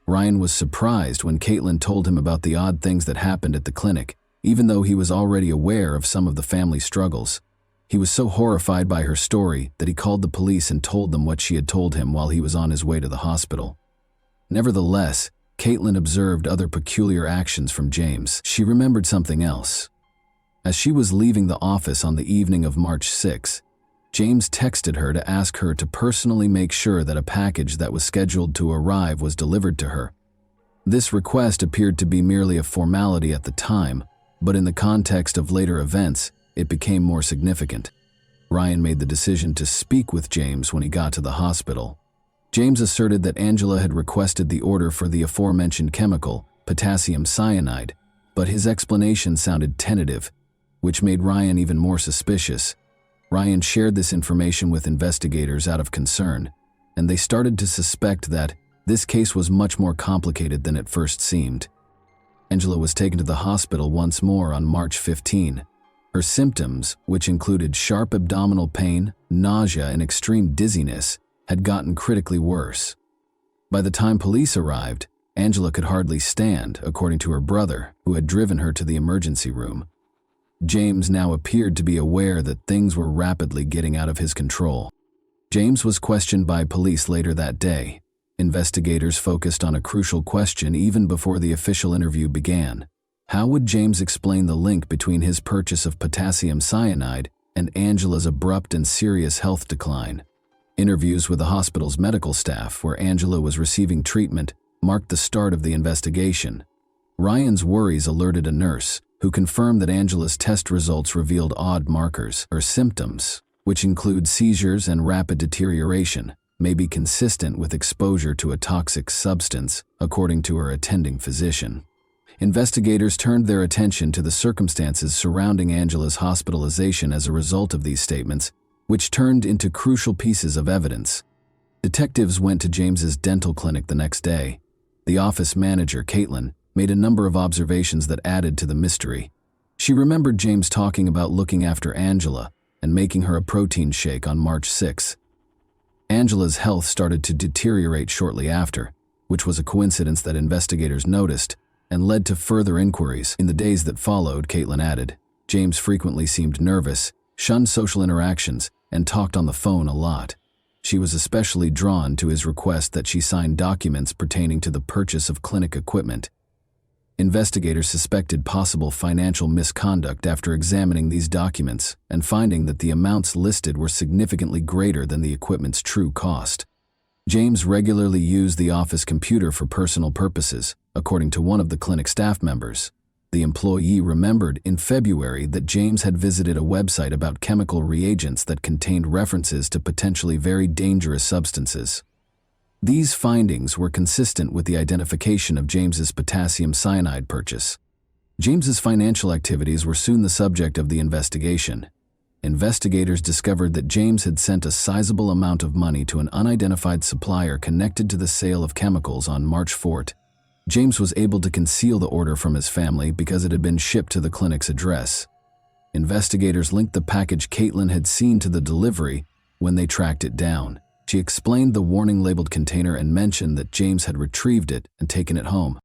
Ryan was surprised when Caitlin told him about the odd things that happened at the clinic, even though he was already aware of some of the family struggles. He was so horrified by her story that he called the police and told them what she had told him while he was on his way to the hospital. Nevertheless, Caitlin observed other peculiar actions from James. She remembered something else. As she was leaving the office on the evening of March 6, James texted her to ask her to personally make sure that a package that was scheduled to arrive was delivered to her. This request appeared to be merely a formality at the time, but in the context of later events, it became more significant. Ryan made the decision to speak with James when he got to the hospital. James asserted that Angela had requested the order for the aforementioned chemical, potassium cyanide, but his explanation sounded tentative, which made Ryan even more suspicious. Ryan shared this information with investigators out of concern, and they started to suspect that this case was much more complicated than it first seemed. Angela was taken to the hospital once more on March 15. Her symptoms, which included sharp abdominal pain, nausea, and extreme dizziness, had gotten critically worse. By the time police arrived, Angela could hardly stand, according to her brother, who had driven her to the emergency room. James now appeared to be aware that things were rapidly getting out of his control. James was questioned by police later that day. Investigators focused on a crucial question even before the official interview began. How would James explain the link between his purchase of potassium cyanide and Angela's abrupt and serious health decline? Interviews with the hospital's medical staff, where Angela was receiving treatment, marked the start of the investigation. Ryan's worries alerted a nurse, who confirmed that Angela's test results revealed odd markers, or symptoms, which include seizures and rapid deterioration, may be consistent with exposure to a toxic substance, according to her attending physician. Investigators turned their attention to the circumstances surrounding Angela's hospitalization as a result of these statements, which turned into crucial pieces of evidence. Detectives went to James's dental clinic the next day. The office manager, Caitlin, made a number of observations that added to the mystery. She remembered James talking about looking after Angela and making her a protein shake on March 6. Angela's health started to deteriorate shortly after, which was a coincidence that investigators noticed and led to further inquiries. In the days that followed, Caitlin added, James frequently seemed nervous, shunned social interactions, and talked on the phone a lot. She was especially drawn to his request that she sign documents pertaining to the purchase of clinic equipment. Investigators suspected possible financial misconduct after examining these documents and finding that the amounts listed were significantly greater than the equipment's true cost. James regularly used the office computer for personal purposes, according to one of the clinic staff members. The employee remembered in February that James had visited a website about chemical reagents that contained references to potentially very dangerous substances. These findings were consistent with the identification of James's potassium cyanide purchase. James's financial activities were soon the subject of the investigation. Investigators discovered that James had sent a sizable amount of money to an unidentified supplier connected to the sale of chemicals on March 4. James was able to conceal the order from his family because it had been shipped to the clinic's address. Investigators linked the package Caitlin had seen to the delivery when they tracked it down. She explained the warning-labeled container and mentioned that James had retrieved it and taken it home.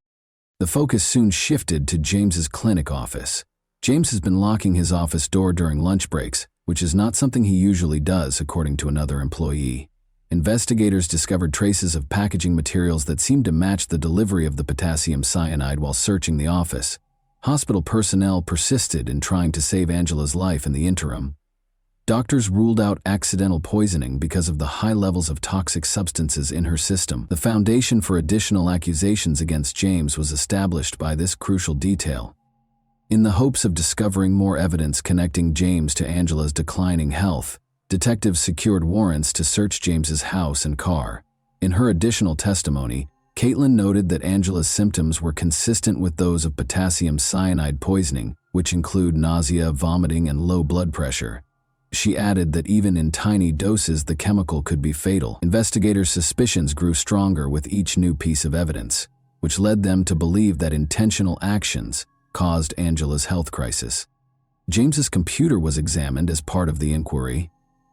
The focus soon shifted to James's clinic office. James has been locking his office door during lunch breaks, which is not something he usually does, according to another employee. Investigators discovered traces of packaging materials that seemed to match the delivery of the potassium cyanide while searching the office. Hospital personnel persisted in trying to save Angela's life in the interim. Doctors ruled out accidental poisoning because of the high levels of toxic substances in her system. The foundation for additional accusations against James was established by this crucial detail. In the hopes of discovering more evidence connecting James to Angela's declining health, detectives secured warrants to search James's house and car. In her additional testimony, Caitlin noted that Angela's symptoms were consistent with those of potassium cyanide poisoning, which include nausea, vomiting, and low blood pressure. She added that even in tiny doses, the chemical could be fatal. Investigators' suspicions grew stronger with each new piece of evidence, which led them to believe that intentional actions caused Angela's health crisis. James's computer was examined as part of the inquiry.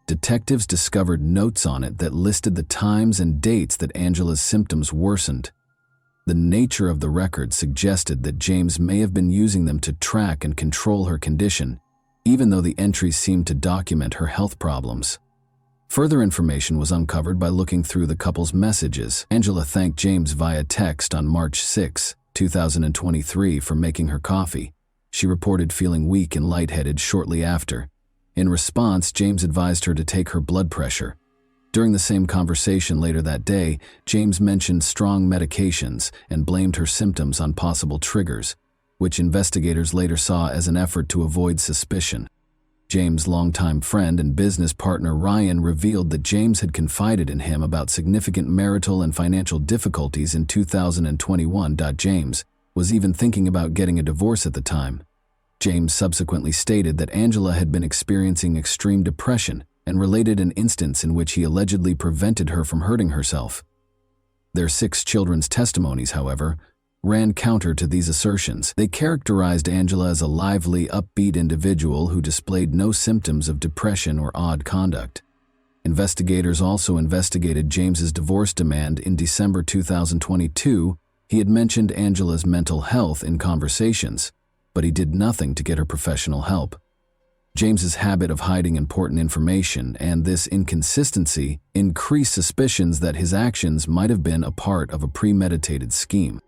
Detectives discovered notes on it that listed the times and dates that Angela's symptoms worsened. The nature of the records suggested that James may have been using them to track and control her condition, even though the entries seemed to document her health problems. Further information was uncovered by looking through the couple's messages. Angela thanked James via text on March 6, 2023 for making her coffee. She reported feeling weak and lightheaded shortly after. In response, James advised her to take her blood pressure. During the same conversation later that day, James mentioned strong medications and blamed her symptoms on possible triggers, which investigators later saw as an effort to avoid suspicion. James' longtime friend and business partner Ryan revealed that James had confided in him about significant marital and financial difficulties in 2021. James was even thinking about getting a divorce at the time. James subsequently stated that Angela had been experiencing extreme depression and related an instance in which he allegedly prevented her from hurting herself. Their 6 children's testimonies, however, ran counter to these assertions. They characterized Angela as a lively, upbeat individual who displayed no symptoms of depression or odd conduct. Investigators also investigated James's divorce demand. In December 2022, he had mentioned Angela's mental health in conversations, but he did nothing to get her professional help. James's habit of hiding important information and this inconsistency increased suspicions that his actions might have been a part of a premeditated scheme.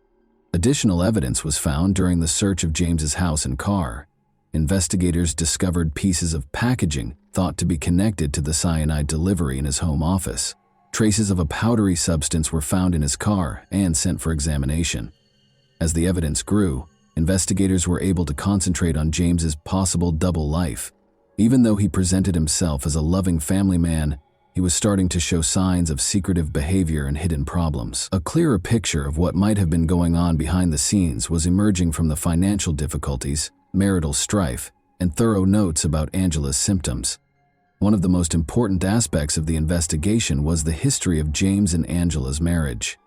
Additional evidence was found during the search of James's house and car. Investigators discovered pieces of packaging thought to be connected to the cyanide delivery in his home office. Traces of a powdery substance were found in his car and sent for examination. As the evidence grew, investigators were able to concentrate on James's possible double life. Even though he presented himself as a loving family man, he was starting to show signs of secretive behavior and hidden problems. A clearer picture of what might have been going on behind the scenes was emerging from the financial difficulties, marital strife, and thorough notes about Angela's symptoms. One of the most important aspects of the investigation was the history of James and Angela's marriage.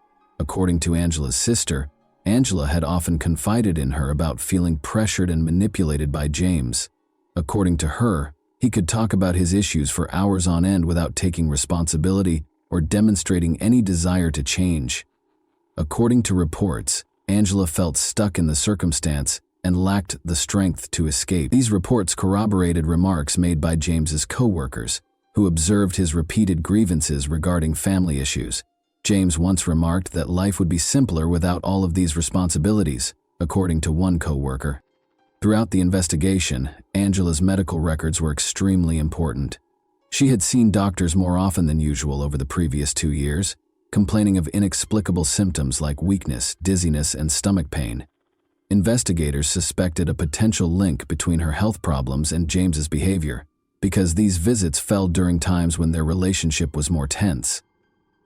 According to Angela's sister, Angela had often confided in her about feeling pressured and manipulated by James. According to her, he could talk about his issues for hours on end without taking responsibility or demonstrating any desire to change. According to reports, Angela felt stuck in the circumstance and lacked the strength to escape. These reports corroborated remarks made by James's co-workers, who observed his repeated grievances regarding family issues. James once remarked that life would be simpler without all of these responsibilities, according to one co-worker. Throughout the investigation, Angela's medical records were extremely important. She had seen doctors more often than usual over the previous 2 years, complaining of inexplicable symptoms like weakness, dizziness, and stomach pain. Investigators suspected a potential link between her health problems and James's behavior, because these visits fell during times when their relationship was more tense.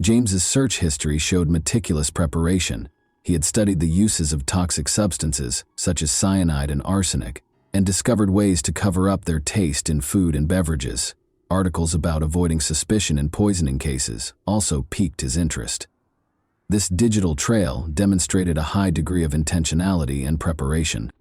James's search history showed meticulous preparation. He had studied the uses of toxic substances, such as cyanide and arsenic, and discovered ways to cover up their taste in food and beverages. Articles about avoiding suspicion in poisoning cases also piqued his interest. This digital trail demonstrated a high degree of intentionality and preparation.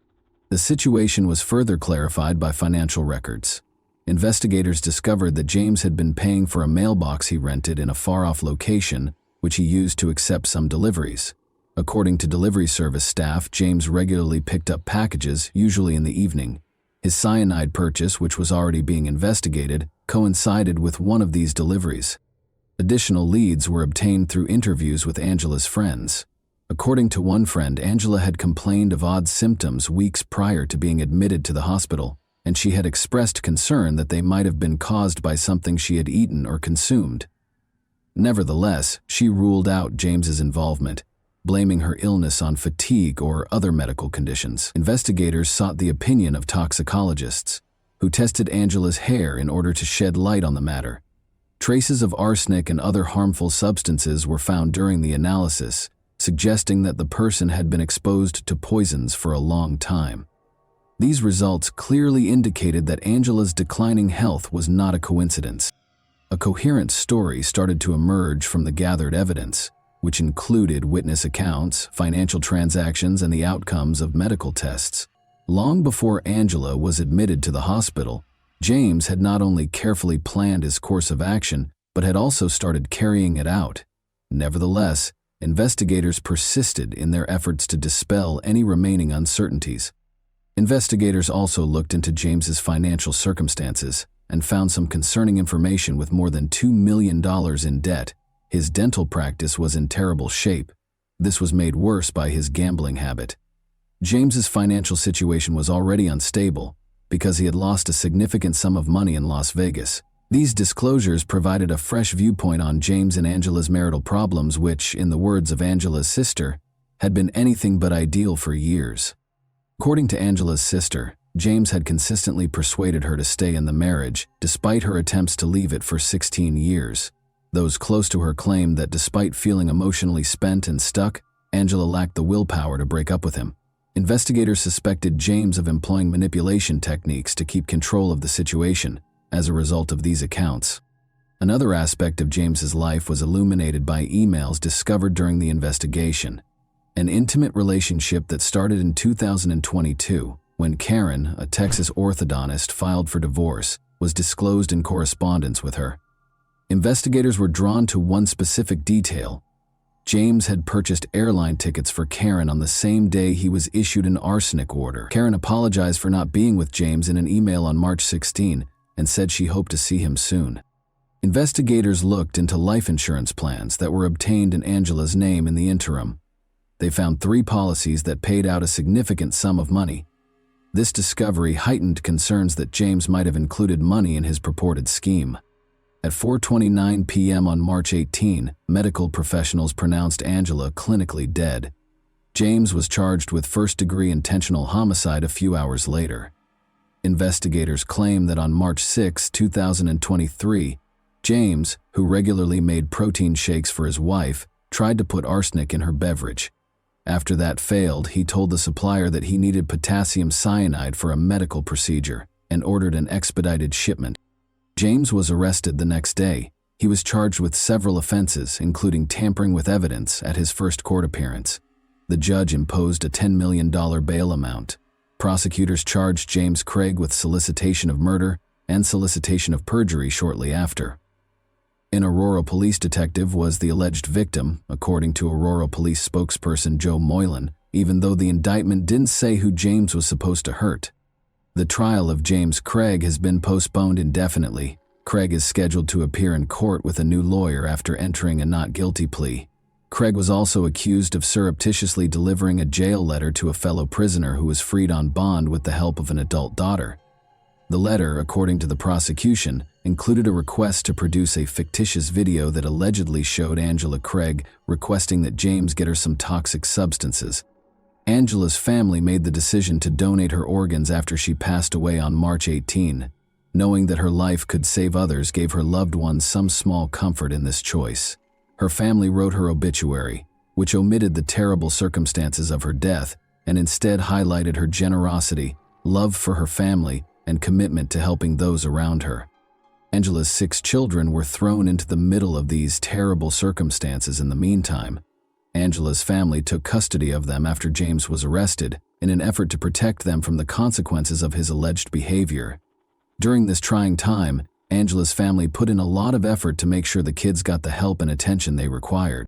The situation was further clarified by financial records. Investigators discovered that James had been paying for a mailbox he rented in a far-off location, which he used to accept some deliveries. According to delivery service staff, James regularly picked up packages, usually in the evening. His cyanide purchase, which was already being investigated, coincided with one of these deliveries. Additional leads were obtained through interviews with Angela's friends. According to one friend, Angela had complained of odd symptoms weeks prior to being admitted to the hospital, and she had expressed concern that they might have been caused by something she had eaten or consumed. Nevertheless, she ruled out James's involvement, blaming her illness on fatigue or other medical conditions. Investigators sought the opinion of toxicologists, who tested Angela's hair in order to shed light on the matter. Traces of arsenic and other harmful substances were found during the analysis, suggesting that the person had been exposed to poisons for a long time. These results clearly indicated that Angela's declining health was not a coincidence. A coherent story started to emerge from the gathered evidence, which included witness accounts, financial transactions, and the outcomes of medical tests. Long before Angela was admitted to the hospital, James had not only carefully planned his course of action, but had also started carrying it out. Nevertheless, investigators persisted in their efforts to dispel any remaining uncertainties. Investigators also looked into James's financial circumstances and found some concerning information. With more than $2 million in debt, his dental practice was in terrible shape. This was made worse by his gambling habit. James's financial situation was already unstable because he had lost a significant sum of money in Las Vegas. These disclosures provided a fresh viewpoint on James and Angela's marital problems, which, in the words of Angela's sister, had been anything but ideal for years. According to Angela's sister, James had consistently persuaded her to stay in the marriage, despite her attempts to leave it for 16 years. Those close to her claimed that despite feeling emotionally spent and stuck, Angela lacked the willpower to break up with him. Investigators suspected James of employing manipulation techniques to keep control of the situation as a result of these accounts. Another aspect of James's life was illuminated by emails discovered during the investigation. An intimate relationship that started in 2022, when Karen, a Texas orthodontist, filed for divorce, was disclosed in correspondence with her. Investigators were drawn to one specific detail. James had purchased airline tickets for Karen on the same day he was issued an arsenic order. Karen apologized for not being with James in an email on March 16 and said she hoped to see him soon. Investigators looked into life insurance plans that were obtained in Angela's name in the interim. They found 3 policies that paid out a significant sum of money. This discovery heightened concerns that James might have included money in his purported scheme. At 4:29 p.m. on March 18, medical professionals pronounced Angela clinically dead. James was charged with first-degree intentional homicide a few hours later. Investigators claim that on March 6, 2023, James, who regularly made protein shakes for his wife, tried to put arsenic in her beverage. After that failed, he told the supplier that he needed potassium cyanide for a medical procedure and ordered an expedited shipment. James was arrested the next day. He was charged with several offenses, including tampering with evidence, at his first court appearance. The judge imposed a $10 million bail amount. Prosecutors charged James Craig with solicitation of murder and solicitation of perjury shortly after. An Aurora police detective was the alleged victim, according to Aurora police spokesperson Joe Moylan, even though the indictment didn't say who James was supposed to hurt. The trial of James Craig has been postponed indefinitely. Craig is scheduled to appear in court with a new lawyer after entering a not guilty plea. Craig was also accused of surreptitiously delivering a jail letter to a fellow prisoner who was freed on bond with the help of an adult daughter. The letter, according to the prosecution, included a request to produce a fictitious video that allegedly showed Angela Craig requesting that James get her some toxic substances. Angela's family made the decision to donate her organs after she passed away on March 18. Knowing that her life could save others gave her loved ones some small comfort in this choice. Her family wrote her obituary, which omitted the terrible circumstances of her death and instead highlighted her generosity, love for her family, and commitment to helping those around her. Angela's 6 children were thrown into the middle of these terrible circumstances in the meantime. Angela's family took custody of them after James was arrested in an effort to protect them from the consequences of his alleged behavior. During this trying time, Angela's family put in a lot of effort to make sure the kids got the help and attention they required.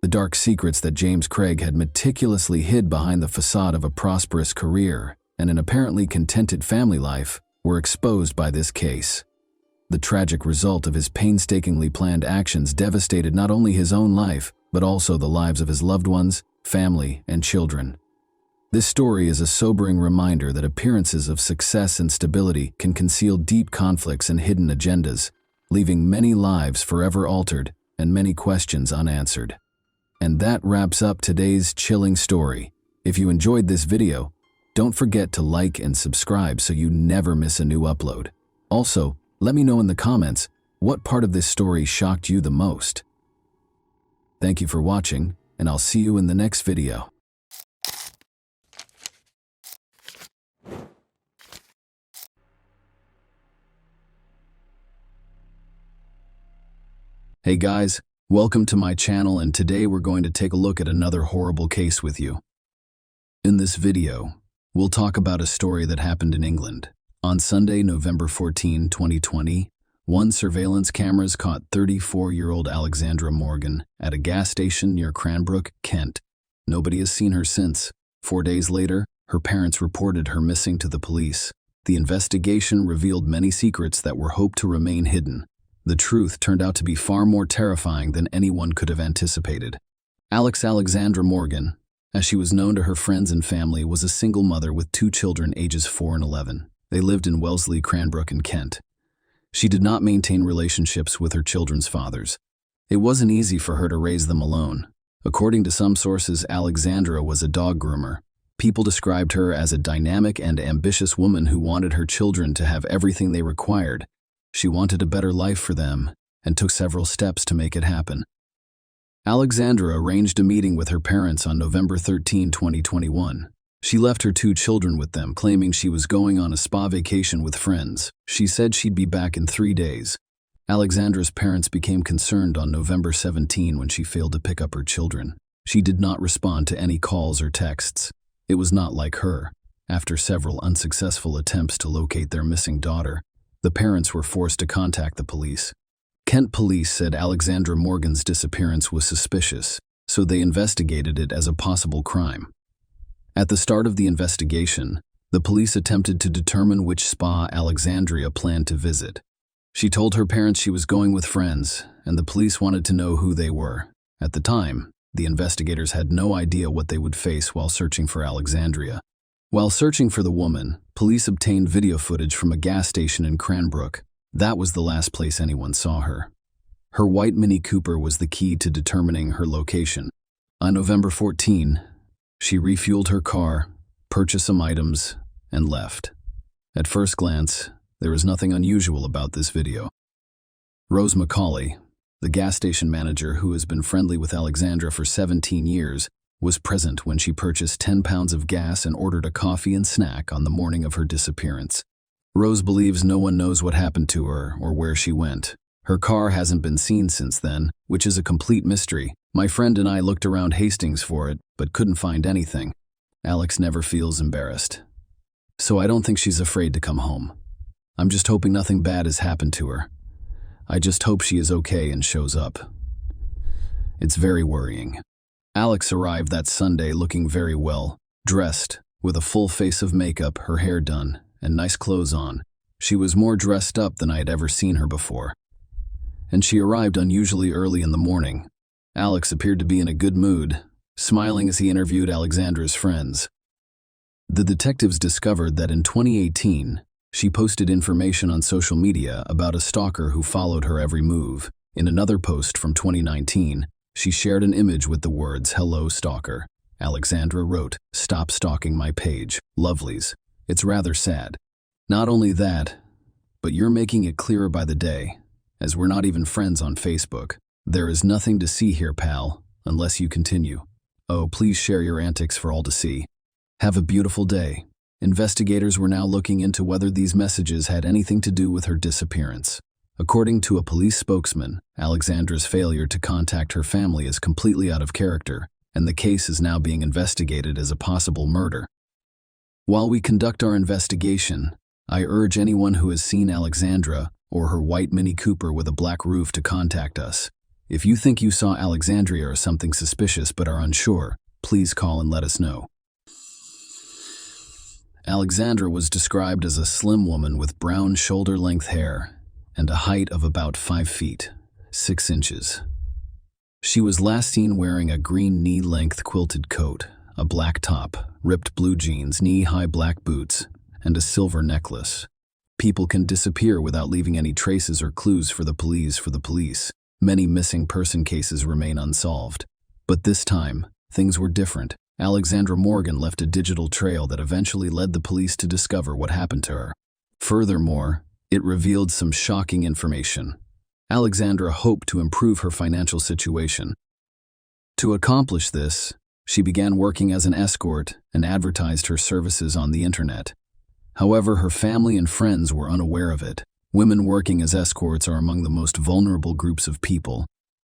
The dark secrets that James Craig had meticulously hid behind the facade of a prosperous career and an apparently contented family life were exposed by this case. The tragic result of his painstakingly planned actions devastated not only his own life, but also the lives of his loved ones, family, and children. This story is a sobering reminder that appearances of success and stability can conceal deep conflicts and hidden agendas, leaving many lives forever altered and many questions unanswered. And that wraps up today's chilling story. If you enjoyed this video, don't forget to like and subscribe so you never miss a new upload. Also, let me know in the comments what part of this story shocked you the most. Thank you for watching, and I'll see you in the next video. Hey guys, welcome to my channel, and today we're going to take a look at another horrible case with you. In this video, we'll talk about a story that happened in England. On Sunday, November 14, 2020, one surveillance cameras caught 34-year-old Alexandra Morgan at a gas station near Cranbrook, Kent. Nobody has seen her since. 4 days later, her parents reported her missing to the police. The investigation revealed many secrets that were hoped to remain hidden. The truth turned out to be far more terrifying than anyone could have anticipated. Alexandra Morgan, as she was known to her friends and family, was a single mother with 2 children ages 4 and 11. They lived in Wellesley, Cranbrook, in Kent. She did not maintain relationships with her children's fathers. It wasn't easy for her to raise them alone. According to some sources, Alexandra was a dog groomer. People described her as a dynamic and ambitious woman who wanted her children to have everything they required. She wanted a better life for them and took several steps to make it happen. Alexandra arranged a meeting with her parents on November 13, 2021. She left her 2 children with them, claiming she was going on a spa vacation with friends. She said she'd be back in 3 days. Alexandra's parents became concerned on November 17 when she failed to pick up her children. She did not respond to any calls or texts. It was not like her. After several unsuccessful attempts to locate their missing daughter, the parents were forced to contact the police. Kent police said Alexandra Morgan's disappearance was suspicious, so they investigated it as a possible crime. At the start of the investigation, the police attempted to determine which spa Alexandria planned to visit. She told her parents she was going with friends, and the police wanted to know who they were. At the time, the investigators had no idea what they would face while searching for Alexandria. While searching for the woman, police obtained video footage from a gas station in Cranbrook. That was the last place anyone saw her. Her white Mini Cooper was the key to determining her location. On November 14, she refueled her car, purchased some items, and left. At first glance, there was nothing unusual about this video. Rose McCauley, the gas station manager who has been friendly with Alexandra for 17 years, was present when she purchased 10 pounds of gas and ordered a coffee and snack on the morning of her disappearance. Rose believes no one knows what happened to her or where she went. Her car hasn't been seen since then, which is a complete mystery. My friend and I looked around Hastings for it, but couldn't find anything. Alex never feels embarrassed. So I don't think she's afraid to come home. I'm just hoping nothing bad has happened to her. I just hope she is okay and shows up. It's very worrying. Alex arrived that Sunday looking very well, dressed, with a full face of makeup, her hair done, and nice clothes on. She was more dressed up than I had ever seen her before. And she arrived unusually early in the morning. Alex appeared to be in a good mood, smiling as he interviewed Alexandra's friends. The detectives discovered that in 2018, she posted information on social media about a stalker who followed her every move. In another post from 2019, she shared an image with the words, "Hello, stalker," Alexandra wrote, "Stop stalking my page. Lovelies. It's rather sad. Not only that, but you're making it clearer by the day, as we're not even friends on Facebook. There is nothing to see here, pal, unless you continue. Oh, please share your antics for all to see. Have a beautiful day." Investigators were now looking into whether these messages had anything to do with her disappearance. According to a police spokesman, Alexandra's failure to contact her family is completely out of character, and the case is now being investigated as a possible murder. While we conduct our investigation, I urge anyone who has seen Alexandra or her white Mini Cooper with a black roof to contact us. If you think you saw Alexandria or something suspicious but are unsure, please call and let us know. Alexandra was described as a slim woman with brown shoulder-length hair and a height of about 5 feet, 6 inches. She was last seen wearing a green knee-length quilted coat, a black top, ripped blue jeans, knee-high black boots, and a silver necklace. People can disappear without leaving any traces or clues for the police. Many missing person cases remain unsolved. But this time, things were different. Alexandra Morgan left a digital trail that eventually led the police to discover what happened to her. Furthermore, it revealed some shocking information. Alexandra hoped to improve her financial situation. To accomplish this, she began working as an escort and advertised her services on the internet. However, her family and friends were unaware of it. Women working as escorts are among the most vulnerable groups of people.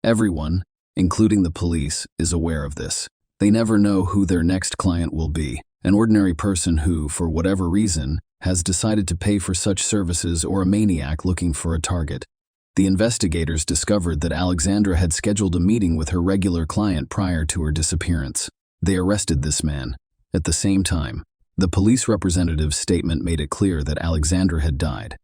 Everyone, including the police, is aware of this. They never know who their next client will be. An ordinary person who, for whatever reason, has decided to pay for such services, or a maniac looking for a target. The investigators discovered that Alexandra had scheduled a meeting with her regular client prior to her disappearance. They arrested this man. At the same time, the police representative's statement made it clear that Alexandra had died.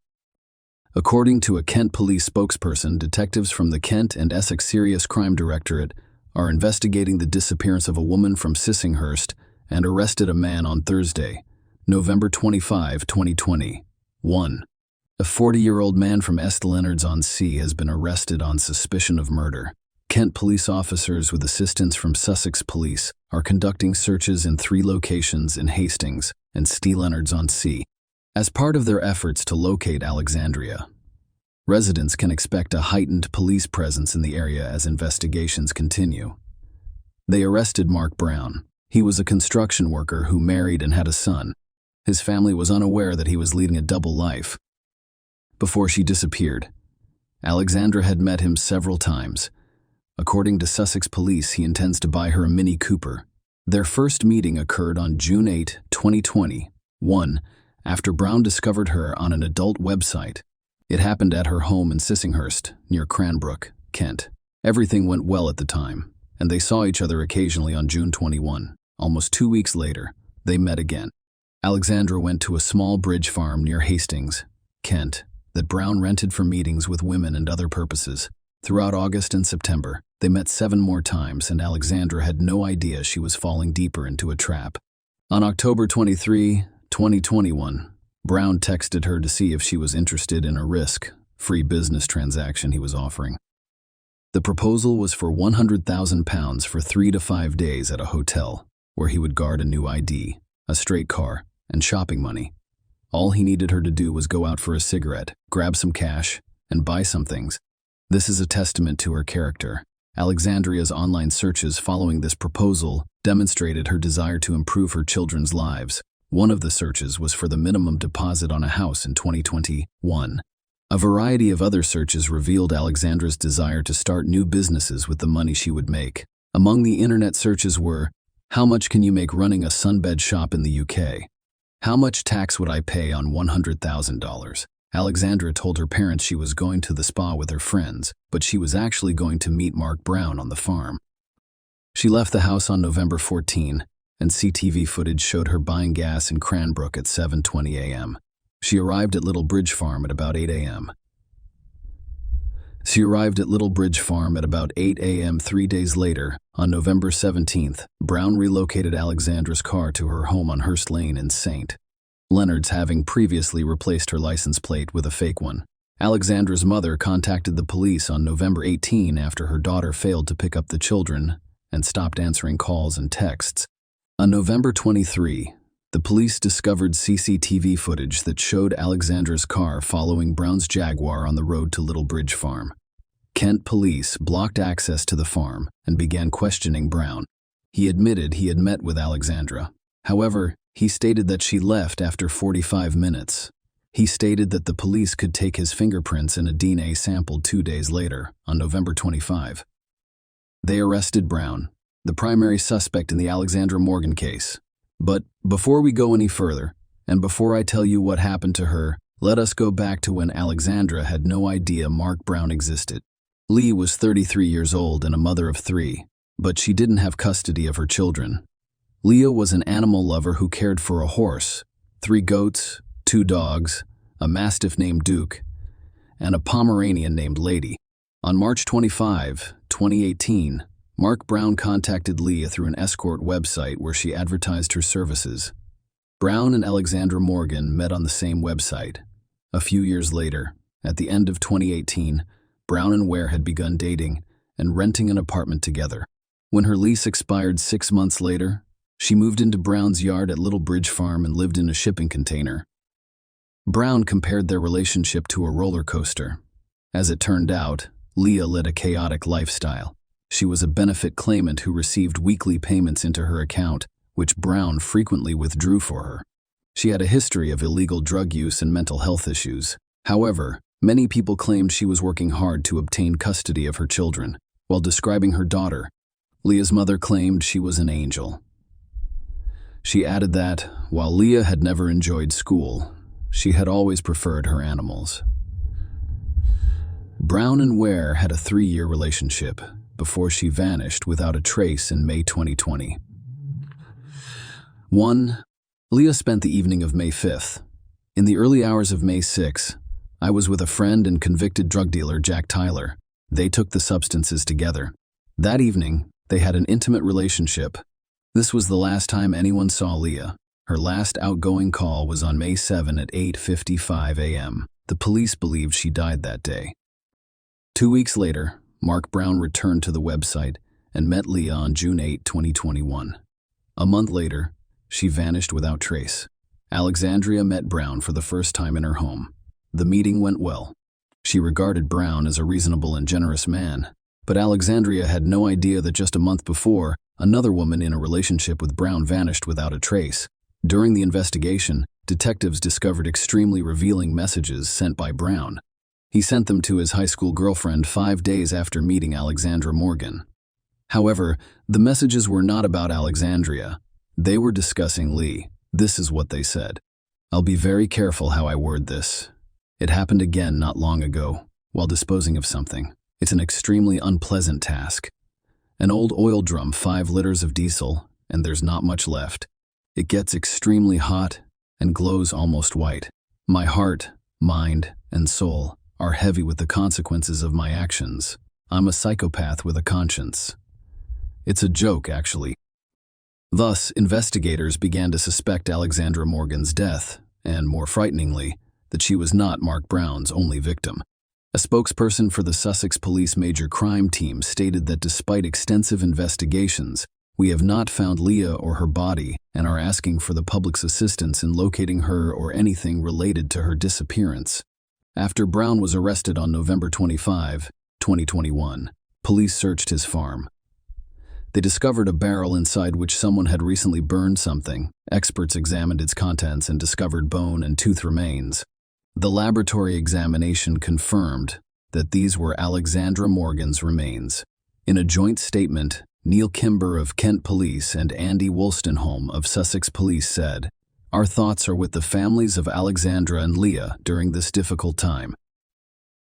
According to a Kent police spokesperson, detectives from the Kent and Essex Serious Crime Directorate are investigating the disappearance of a woman from Sissinghurst and arrested a man on Thursday, November 25, 2020. 1. A 40-year-old man from East Leonards-on-Sea has been arrested on suspicion of murder. Kent police officers with assistance from Sussex Police are conducting searches in 3 locations in Hastings and East Leonards-on-Sea as part of their efforts to locate Alexandria. Residents can expect a heightened police presence in the area as investigations continue. They arrested Mark Brown. He was a construction worker who married and had a son. His family was unaware that he was leading a double life. Before she disappeared, Alexandra had met him several times. According to Sussex Police, he intends to buy her a Mini Cooper. Their first meeting occurred on June 8, 2021, after Brown discovered her on an adult website. It happened at her home in Sissinghurst, near Cranbrook, Kent. Everything went well at the time, and they saw each other occasionally on June 21. Almost 2 weeks later, they met again. Alexandra went to a small bridge farm near Hastings, Kent, that Brown rented for meetings with women and other purposes. Throughout August and September, they met 7 more times, and Alexandra had no idea she was falling deeper into a trap. On October 23, 2021, Brown texted her to see if she was interested in a risk-free business transaction he was offering. The proposal was for £100,000 for 3 to 5 days at a hotel, where he would guard a new ID, a straight car, and shopping money. All he needed her to do was go out for a cigarette, grab some cash, and buy some things. This is a testament to her character. Alexandria's online searches following this proposal demonstrated her desire to improve her children's lives. One of the searches was for the minimum deposit on a house in 2021. A variety of other searches revealed Alexandra's desire to start new businesses with the money she would make. Among the internet searches were, how much can you make running a sunbed shop in the UK? How much tax would I pay on $100,000? Alexandra told her parents she was going to the spa with her friends, but she was actually going to meet Mark Brown on the farm. She left the house on November 14, and CTV footage showed her buying gas in Cranbrook at 7:20 a.m. She arrived at Little Bridge Farm at about 8 a.m. 8 a.m. 3 days later, on November 17th, Brown relocated Alexandra's car to her home on Hurst Lane in St. Leonards, having previously replaced her license plate with a fake one. Alexandra's mother contacted the police on November 18 after her daughter failed to pick up the children and stopped answering calls and texts. On November 23, the police discovered CCTV footage that showed Alexandra's car following Brown's Jaguar on the road to Little Bridge Farm. Kent police blocked access to the farm and began questioning Brown. He admitted he had met with Alexandra. However, he stated that she left after 45 minutes. He stated that the police could take his fingerprints in a DNA sample 2 days later, on November 25. They arrested Brown, the primary suspect in the Alexandra Morgan case. But before we go any further, and before I tell you what happened to her, let us go back to when Alexandra had no idea Mark Brown existed. Lee was 33 years old and a mother of 3, but she didn't have custody of her children. Leah was an animal lover who cared for a horse, 3 goats, 2 dogs, a mastiff named Duke, and a Pomeranian named Lady. On March 25, 2018, Mark Brown contacted Leah through an escort website where she advertised her services. Brown and Alexandra Morgan met on the same website. A few years later, at the end of 2018, Brown and Ware had begun dating and renting an apartment together. When her lease expired 6 months later, she moved into Brown's yard at Little Bridge Farm and lived in a shipping container. Brown compared their relationship to a roller coaster. As it turned out, Leah led a chaotic lifestyle. She was a benefit claimant who received weekly payments into her account, which Brown frequently withdrew for her. She had a history of illegal drug use and mental health issues. However, many people claimed she was working hard to obtain custody of her children. While describing her daughter, Leah's mother claimed she was an angel. She added that, while Leah had never enjoyed school, she had always preferred her animals. Brown and Ware had a 3-year relationship before she vanished without a trace in May 2020. 1. Leah spent the evening of May 5th. In the early hours of May 6, I was with a friend and convicted drug dealer Jack Tyler. They took the substances together. That evening, they had an intimate relationship. This was the last time anyone saw Leah. Her last outgoing call was on May 7 at 8:55 a.m. The police believed she died that day. 2 weeks later, Mark Brown returned to the website and met Leah on June 8, 2021. A month later, she vanished without trace. Alexandria met Brown for the first time in her home. The meeting went well. She regarded Brown as a reasonable and generous man, but Alexandria had no idea that just a month before, another woman in a relationship with Brown vanished without a trace. During the investigation, detectives discovered extremely revealing messages sent by Brown. He sent them to his high school girlfriend 5 days after meeting Alexandra Morgan. However, the messages were not about Alexandria. They were discussing Lee. This is what they said. "I'll be very careful how I word this. It happened again not long ago, while disposing of something. It's an extremely unpleasant task. An old oil drum, 5 liters of diesel, and there's not much left. It gets extremely hot and glows almost white. My heart, mind, and soul are heavy with the consequences of my actions. I'm a psychopath with a conscience." It's a joke, actually. Thus, investigators began to suspect Alexandra Morgan's death, and more frighteningly, that she was not Mark Brown's only victim. A spokesperson for the Sussex Police Major Crime Team stated that despite extensive investigations, "We have not found Leah or her body and are asking for the public's assistance in locating her or anything related to her disappearance." After Brown was arrested on November 25, 2021, police searched his farm. They discovered a barrel inside which someone had recently burned something. Experts examined its contents and discovered bone and tooth remains. The laboratory examination confirmed that these were Alexandra Morgan's remains. In a joint statement, Neil Kimber of Kent Police and Andy Wolstenholme of Sussex Police said, "Our thoughts are with the families of Alexandra and Leah during this difficult time.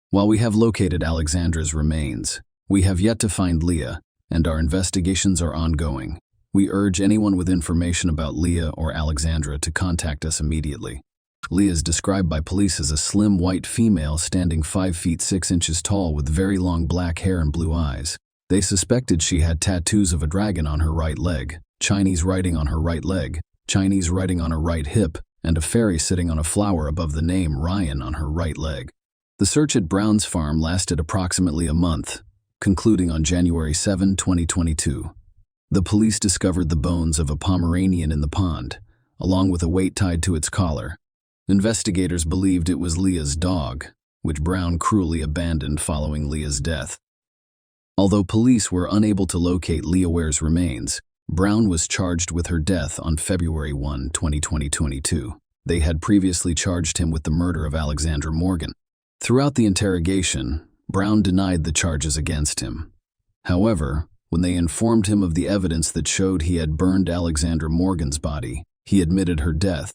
While we have located Alexandra's remains, we have yet to find Leah, and our investigations are ongoing. We urge anyone with information about Leah or Alexandra to contact us immediately." Leah is described by police as a slim white female standing 5 feet 6 inches tall with very long black hair and blue eyes. They suspected she had tattoos of a dragon on her right leg, Chinese writing on her right leg, Chinese writing on her right hip, and a fairy sitting on a flower above the name Ryan on her right leg. The search at Brown's farm lasted approximately a month, concluding on January 7, 2022. The police discovered the bones of a Pomeranian in the pond, along with a weight tied to its collar. Investigators believed it was Leah's dog, which Brown cruelly abandoned following Leah's death. Although police were unable to locate Leah Ware's remains, Brown was charged with her death on February 1, 2022. They had previously charged him with the murder of Alexandra Morgan. Throughout the interrogation, Brown denied the charges against him. However, when they informed him of the evidence that showed he had burned Alexandra Morgan's body, he admitted her death.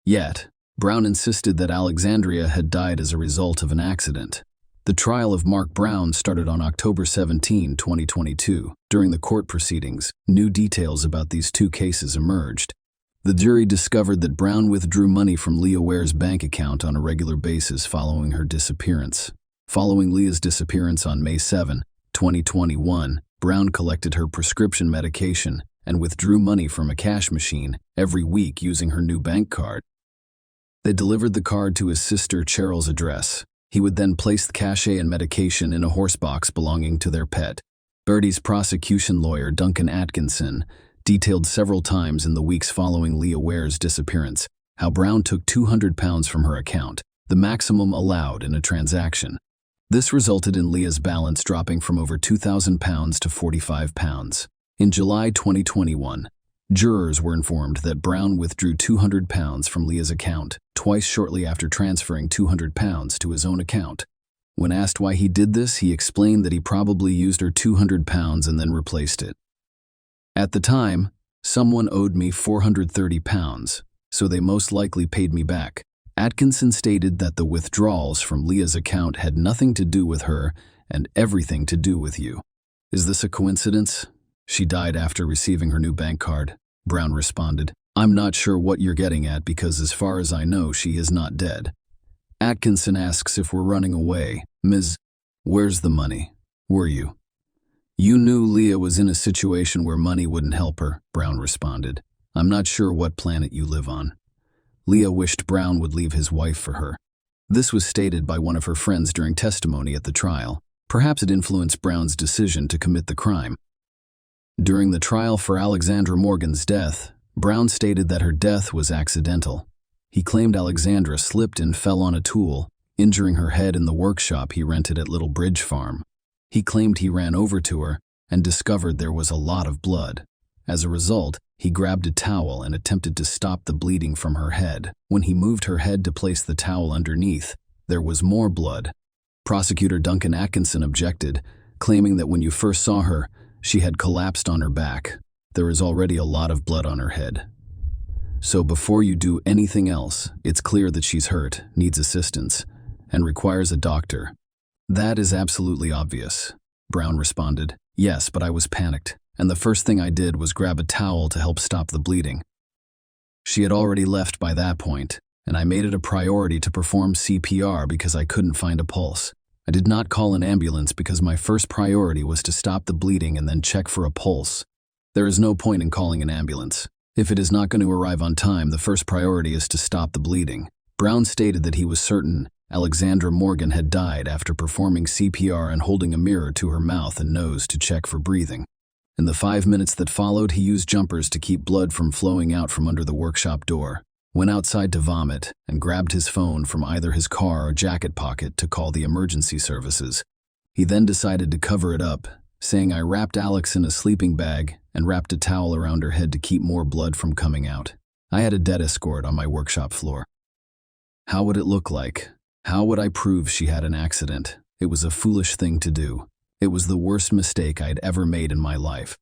Yet, Brown insisted that Alexandria had died as a result of an accident. The trial of Mark Brown started on October 17, 2022. During the court proceedings, new details about these two cases emerged. The jury discovered that Brown withdrew money from Leah Ware's bank account on a regular basis following her disappearance. Following Leah's disappearance on May 7, 2021, Brown collected her prescription medication and withdrew money from a cash machine every week using her new bank card. They delivered the card to his sister Cheryl's address. He would then place the cachet and medication in a horse box belonging to their pet. Birdie's prosecution lawyer, Duncan Atkinson, detailed several times in the weeks following Leah Ware's disappearance how Brown took £200 from her account, the maximum allowed in a transaction. This resulted in Leah's balance dropping from over £2,000 to £45. In July 2021, jurors were informed that Brown withdrew £200 from Leah's account twice shortly after transferring £200 to his own account. When asked why he did this, he explained that he probably used her £200 and then replaced it. At the time, someone owed me £430, so they most likely paid me back. Atkinson stated that the withdrawals from Leah's account had nothing to do with her and everything to do with you. Is this a coincidence? She died after receiving her new bank card. Brown responded, I'm not sure what you're getting at because as far as I know, she is not dead. Atkinson asks if we're running away. Ms. Where's the money? Were you? You knew Leah was in a situation where money wouldn't help her, Brown responded. I'm not sure what planet you live on. Leah wished Brown would leave his wife for her. This was stated by one of her friends during testimony at the trial. Perhaps it influenced Brown's decision to commit the crime. During the trial for Alexandra Morgan's death, Brown stated that her death was accidental. He claimed Alexandra slipped and fell on a tool, injuring her head in the workshop he rented at Little Bridge Farm. He claimed he ran over to her and discovered there was a lot of blood. As a result, he grabbed a towel and attempted to stop the bleeding from her head. When he moved her head to place the towel underneath, there was more blood. Prosecutor Duncan Atkinson objected, claiming that when you first saw her, she had collapsed on her back. There is already a lot of blood on her head. So before you do anything else, it's clear that she's hurt, needs assistance, and requires a doctor. That is absolutely obvious, Brown responded. Yes, but I was panicked, and the first thing I did was grab a towel to help stop the bleeding. She had already left by that point, and I made it a priority to perform CPR because I couldn't find a pulse. I did not call an ambulance because my first priority was to stop the bleeding and then check for a pulse. There is no point in calling an ambulance. If it is not going to arrive on time, the first priority is to stop the bleeding. Brown stated that he was certain Alexandra Morgan had died after performing CPR and holding a mirror to her mouth and nose to check for breathing. In the 5 minutes that followed, he used jumpers to keep blood from flowing out from under the workshop door, went outside to vomit, and grabbed his phone from either his car or jacket pocket to call the emergency services. He then decided to cover it up, saying, I wrapped Alex in a sleeping bag and wrapped a towel around her head to keep more blood from coming out. I had a dead escort on my workshop floor. How would it look like? How would I prove she had an accident? It was a foolish thing to do. It was the worst mistake I'd ever made in my life.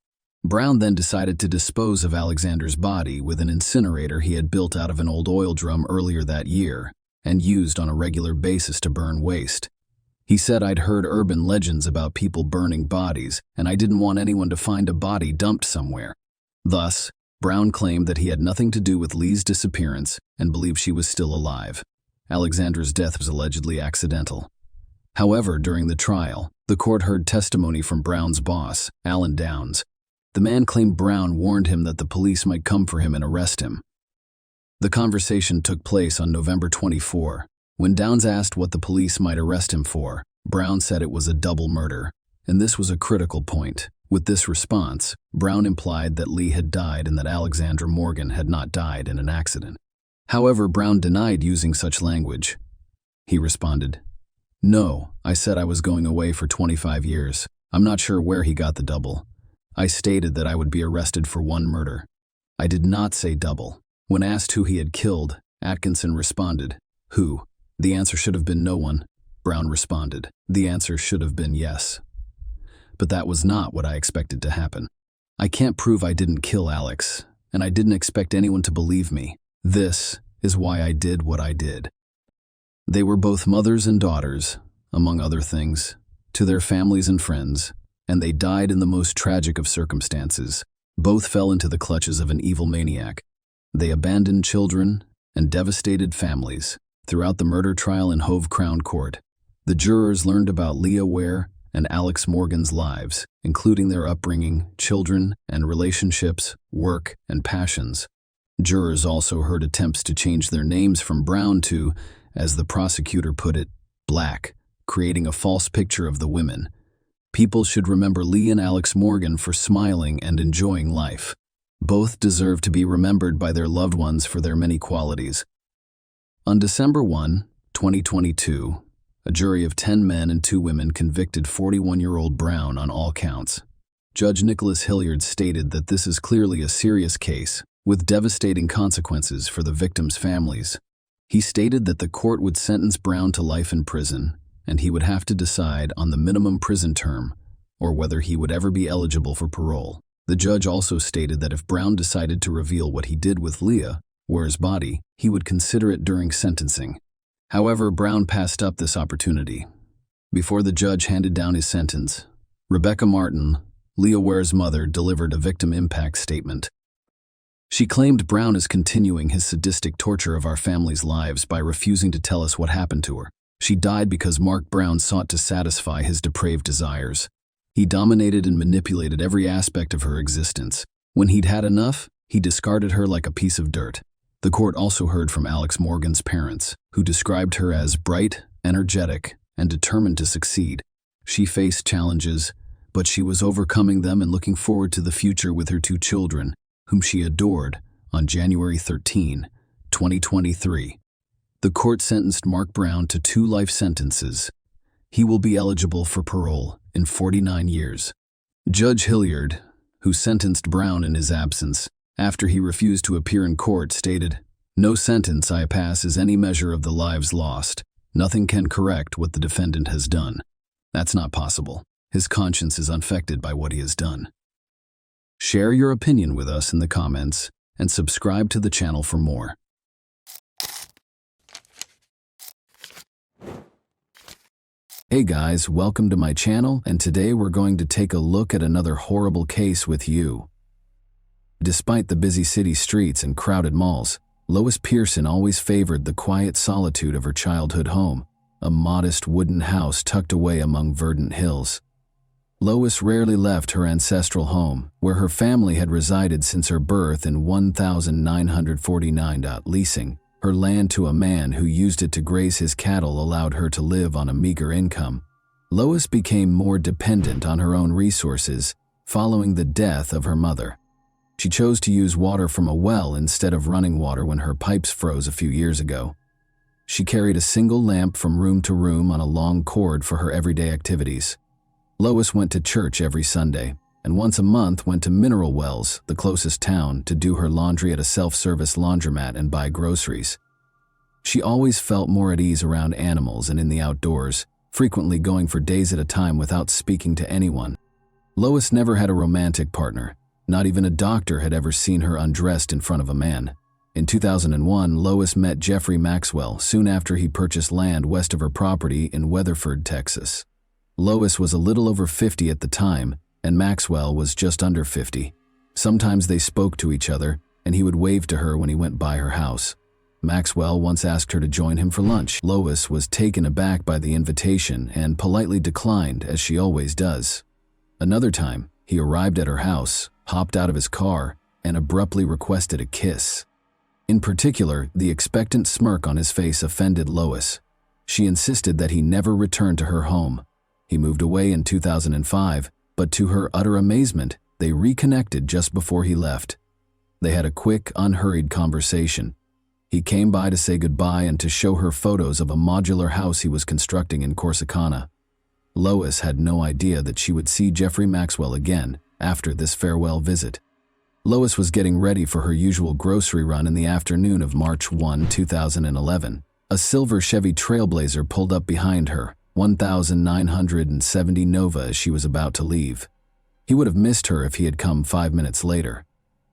Brown then decided to dispose of Alexandra's body with an incinerator he had built out of an old oil drum earlier that year and used on a regular basis to burn waste. He said, I'd heard urban legends about people burning bodies, and I didn't want anyone to find a body dumped somewhere. Thus, Brown claimed that he had nothing to do with Lee's disappearance and believed she was still alive. Alexandra's death was allegedly accidental. However, during the trial, the court heard testimony from Brown's boss, Alan Downs. The man claimed Brown warned him that the police might come for him and arrest him. The conversation took place on November 24. When Downs asked what the police might arrest him for, Brown said it was a double murder, and this was a critical point. With this response, Brown implied that Lee had died and that Alexandra Morgan had not died in an accident. However, Brown denied using such language. He responded, "No, I said I was going away for 25 years. I'm not sure where he got the double. I stated that I would be arrested for one murder. I did not say double." When asked who he had killed, Atkinson responded, "Who? The answer should have been no one." Brown responded, "The answer should have been yes." But that was not what I expected to happen. I can't prove I didn't kill Alex, and I didn't expect anyone to believe me. This is why I did what I did. They were both mothers and daughters, among other things, to their families and friends, and they died in the most tragic of circumstances. Both fell into the clutches of an evil maniac. They abandoned children and devastated families. Throughout the murder trial in Hove Crown Court, the jurors learned about Leah Ware and Alex Morgan's lives, including their upbringing, children and relationships, work and passions. Jurors also heard attempts to change their names from Brown to, as the prosecutor put it, Black, creating a false picture of the women. People should remember Lee and Alex Morgan for smiling and enjoying life. Both deserve to be remembered by their loved ones for their many qualities. On December 1, 2022, a jury of 10 men and 2 women convicted 41-year-old Brown on all counts. Judge Nicholas Hilliard stated that this is clearly a serious case with devastating consequences for the victims' families. He stated that the court would sentence Brown to life in prison, and he would have to decide on the minimum prison term or whether he would ever be eligible for parole. The judge also stated that if Brown decided to reveal what he did with Leah Ware's body, he would consider it during sentencing. However, Brown passed up this opportunity. Before the judge handed down his sentence, Rebecca Martin, Leah Ware's mother, delivered a victim impact statement. She claimed Brown is continuing his sadistic torture of our family's lives by refusing to tell us what happened to her. She died because Mark Brown sought to satisfy his depraved desires. He dominated and manipulated every aspect of her existence. When he'd had enough, he discarded her like a piece of dirt. The court also heard from Alex Morgan's parents, who described her as bright, energetic, and determined to succeed. She faced challenges, but she was overcoming them and looking forward to the future with her 2 children, whom she adored, on January 13, 2023. The court sentenced Mark Brown to 2 life sentences. He will be eligible for parole in 49 years. Judge Hilliard, who sentenced Brown in his absence, after he refused to appear in court, stated, "No sentence I pass is any measure of the lives lost. Nothing can correct what the defendant has done. That's not possible. His conscience is unaffected by what he has done." Share your opinion with us in the comments and subscribe to the channel for more. Hey guys, welcome to my channel, and today we're going to take a look at another horrible case with you. Despite the busy city streets and crowded malls, Lois Pearson always favored the quiet solitude of her childhood home, a modest wooden house tucked away among verdant hills. Lois rarely left her ancestral home, where her family had resided since her birth in 1949. Leasing her land to a man who used it to graze his cattle allowed her to live on a meager income. Lois became more dependent on her own resources following the death of her mother. She chose to use water from a well instead of running water when her pipes froze a few years ago. She carried a single lamp from room to room on a long cord for her everyday activities. Lois went to church every Sunday, and once a month went to Mineral Wells, the closest town, to do her laundry at a self-service laundromat and buy groceries. She always felt more at ease around animals and in the outdoors, frequently going for days at a time without speaking to anyone. Lois never had a romantic partner. Not even a doctor had ever seen her undressed in front of a man. In 2001, Lois met Jeffrey Maxwell soon after he purchased land west of her property in Weatherford, Texas. Lois was a little over 50 at the time, and Maxwell was just under 50. Sometimes they spoke to each other, and he would wave to her when he went by her house. Maxwell once asked her to join him for lunch. Lois was taken aback by the invitation and politely declined, as she always does. Another time, he arrived at her house, hopped out of his car, and abruptly requested a kiss. In particular, the expectant smirk on his face offended Lois. She insisted that he never return to her home. He moved away in 2005, but to her utter amazement, they reconnected just before he left. They had a quick, unhurried conversation. He came by to say goodbye and to show her photos of a modular house he was constructing in Corsicana. Lois had no idea that she would see Jeffrey Maxwell again after this farewell visit. Lois was getting ready for her usual grocery run in the afternoon of March 1, 2011. A silver Chevy Trailblazer pulled up behind her, 1970 Nova, as she was about to leave. He would have missed her if he had come 5 minutes later.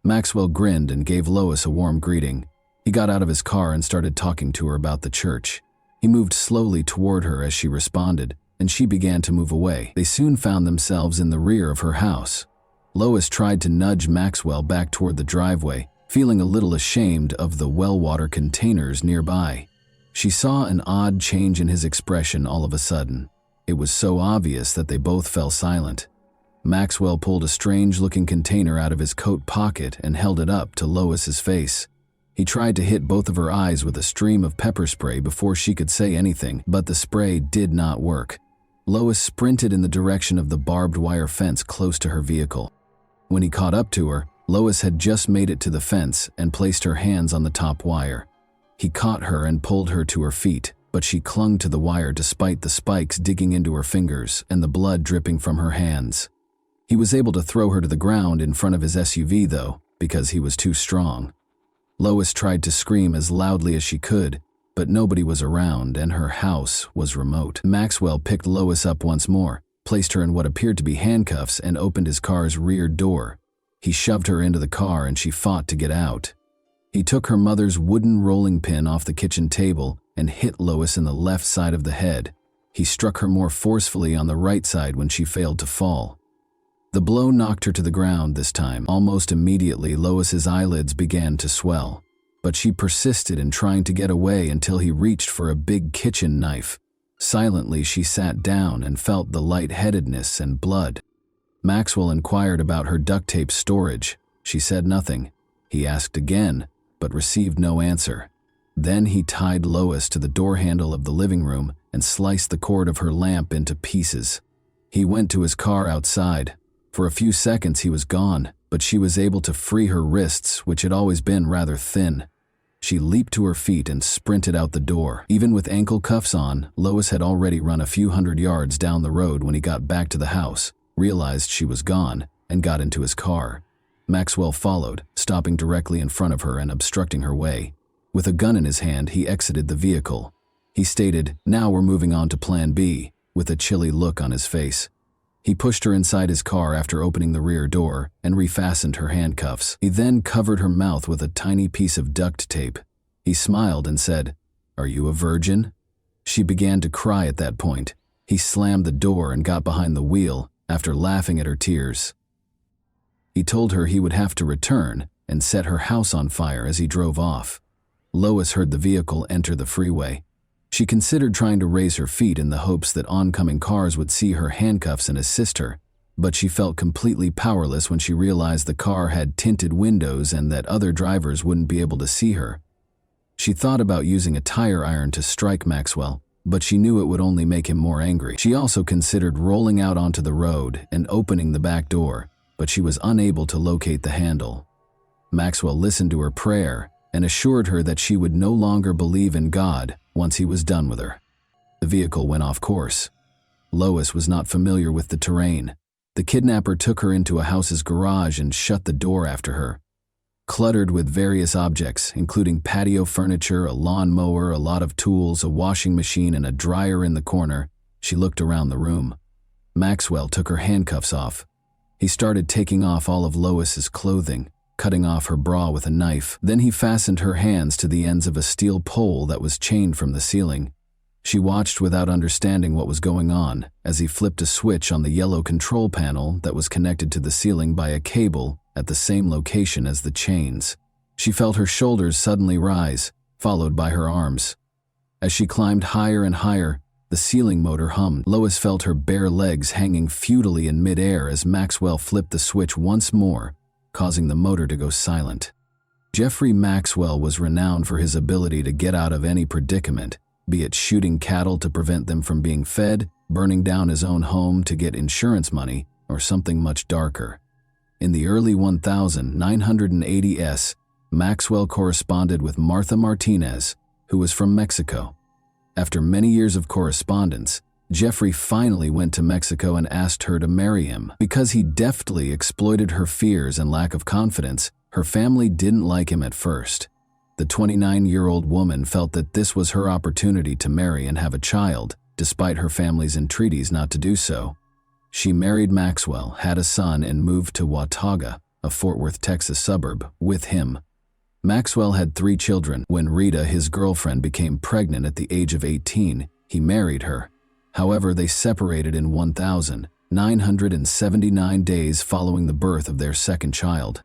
Maxwell grinned and gave Lois a warm greeting. He got out of his car and started talking to her about the church. He moved slowly toward her as she responded, and she began to move away. They soon found themselves in the rear of her house. Lois tried to nudge Maxwell back toward the driveway, feeling a little ashamed of the well water containers nearby. She saw an odd change in his expression all of a sudden. It was so obvious that they both fell silent. Maxwell pulled a strange-looking container out of his coat pocket and held it up to Lois's face. He tried to hit both of her eyes with a stream of pepper spray before she could say anything, but the spray did not work. Lois sprinted in the direction of the barbed wire fence close to her vehicle. When he caught up to her, Lois had just made it to the fence and placed her hands on the top wire. He caught her and pulled her to her feet, but she clung to the wire despite the spikes digging into her fingers and the blood dripping from her hands. He was able to throw her to the ground in front of his SUV, though, because he was too strong. Lois tried to scream as loudly as she could, but nobody was around and her house was remote. Maxwell picked Lois up once more, placed her in what appeared to be handcuffs, and opened his car's rear door. He shoved her into the car and she fought to get out. He took her mother's wooden rolling pin off the kitchen table and hit Lois in the left side of the head. He struck her more forcefully on the right side when she failed to fall. The blow knocked her to the ground this time. Almost immediately, Lois's eyelids began to swell, but she persisted in trying to get away until he reached for a big kitchen knife. Silently, she sat down and felt the lightheadedness and blood. Maxwell inquired about her duct tape storage. She said nothing. He asked again, but received no answer. Then he tied Lois to the door handle of the living room and sliced the cord of her lamp into pieces. He went to his car outside. For a few seconds he was gone, but she was able to free her wrists, which had always been rather thin. She leaped to her feet and sprinted out the door. Even with ankle cuffs on, Lois had already run a few hundred yards down the road when he got back to the house, realized she was gone, and got into his car. Maxwell followed, stopping directly in front of her and obstructing her way. With a gun in his hand, he exited the vehicle. He stated, "Now we're moving on to Plan B," with a chilly look on his face. He pushed her inside his car after opening the rear door and refastened her handcuffs. He then covered her mouth with a tiny piece of duct tape. He smiled and said, "Are you a virgin?" She began to cry at that point. He slammed the door and got behind the wheel after laughing at her tears. He told her he would have to return and set her house on fire as he drove off. Lois heard the vehicle enter the freeway. She considered trying to raise her feet in the hopes that oncoming cars would see her handcuffs and assist her, but she felt completely powerless when she realized the car had tinted windows and that other drivers wouldn't be able to see her. She thought about using a tire iron to strike Maxwell, but she knew it would only make him more angry. She also considered rolling out onto the road and opening the back door, but she was unable to locate the handle. Maxwell listened to her prayer and assured her that she would no longer believe in God once he was done with her. The vehicle went off course. Lois was not familiar with the terrain. The kidnapper took her into a house's garage and shut the door after her. Cluttered with various objects, including patio furniture, a lawn mower, a lot of tools, a washing machine, and a dryer in the corner, she looked around the room. Maxwell took her handcuffs off. He started taking off all of Lois's clothing, cutting off her bra with a knife. Then he fastened her hands to the ends of a steel pole that was chained from the ceiling. She watched without understanding what was going on as he flipped a switch on the yellow control panel that was connected to the ceiling by a cable at the same location as the chains. She felt her shoulders suddenly rise, followed by her arms. As she climbed higher and higher, the ceiling motor hummed. Lois felt her bare legs hanging futilely in midair as Maxwell flipped the switch once more, causing the motor to go silent. Jeffrey Maxwell was renowned for his ability to get out of any predicament, be it shooting cattle to prevent them from being fed, burning down his own home to get insurance money, or something much darker? In the early 1980s, Maxwell corresponded with Martha Martinez, who was from Mexico. After many years of correspondence, Jeffrey finally went to Mexico and asked her to marry him. Because he deftly exploited her fears and lack of confidence, her family didn't like him at first. The 29-year-old woman felt that this was her opportunity to marry and have a child, despite her family's entreaties not to do so. She married Maxwell, had a son, and moved to Watauga, a Fort Worth, Texas suburb, with him. Maxwell had 3 children. When Rita, his girlfriend, became pregnant at the age of 18, he married her. However, they separated in 1,979 days following the birth of their second child.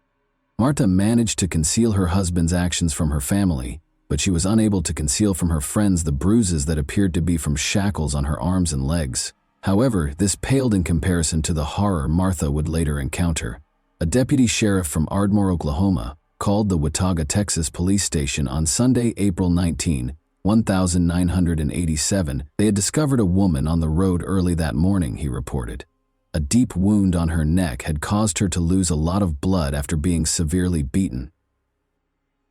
Martha managed to conceal her husband's actions from her family, but she was unable to conceal from her friends the bruises that appeared to be from shackles on her arms and legs. However, this paled in comparison to the horror Martha would later encounter. A deputy sheriff from Ardmore, Oklahoma, called the Watauga, Texas police station on Sunday, April 19, 1987. They had discovered a woman on the road early that morning, he reported. A deep wound on her neck had caused her to lose a lot of blood after being severely beaten.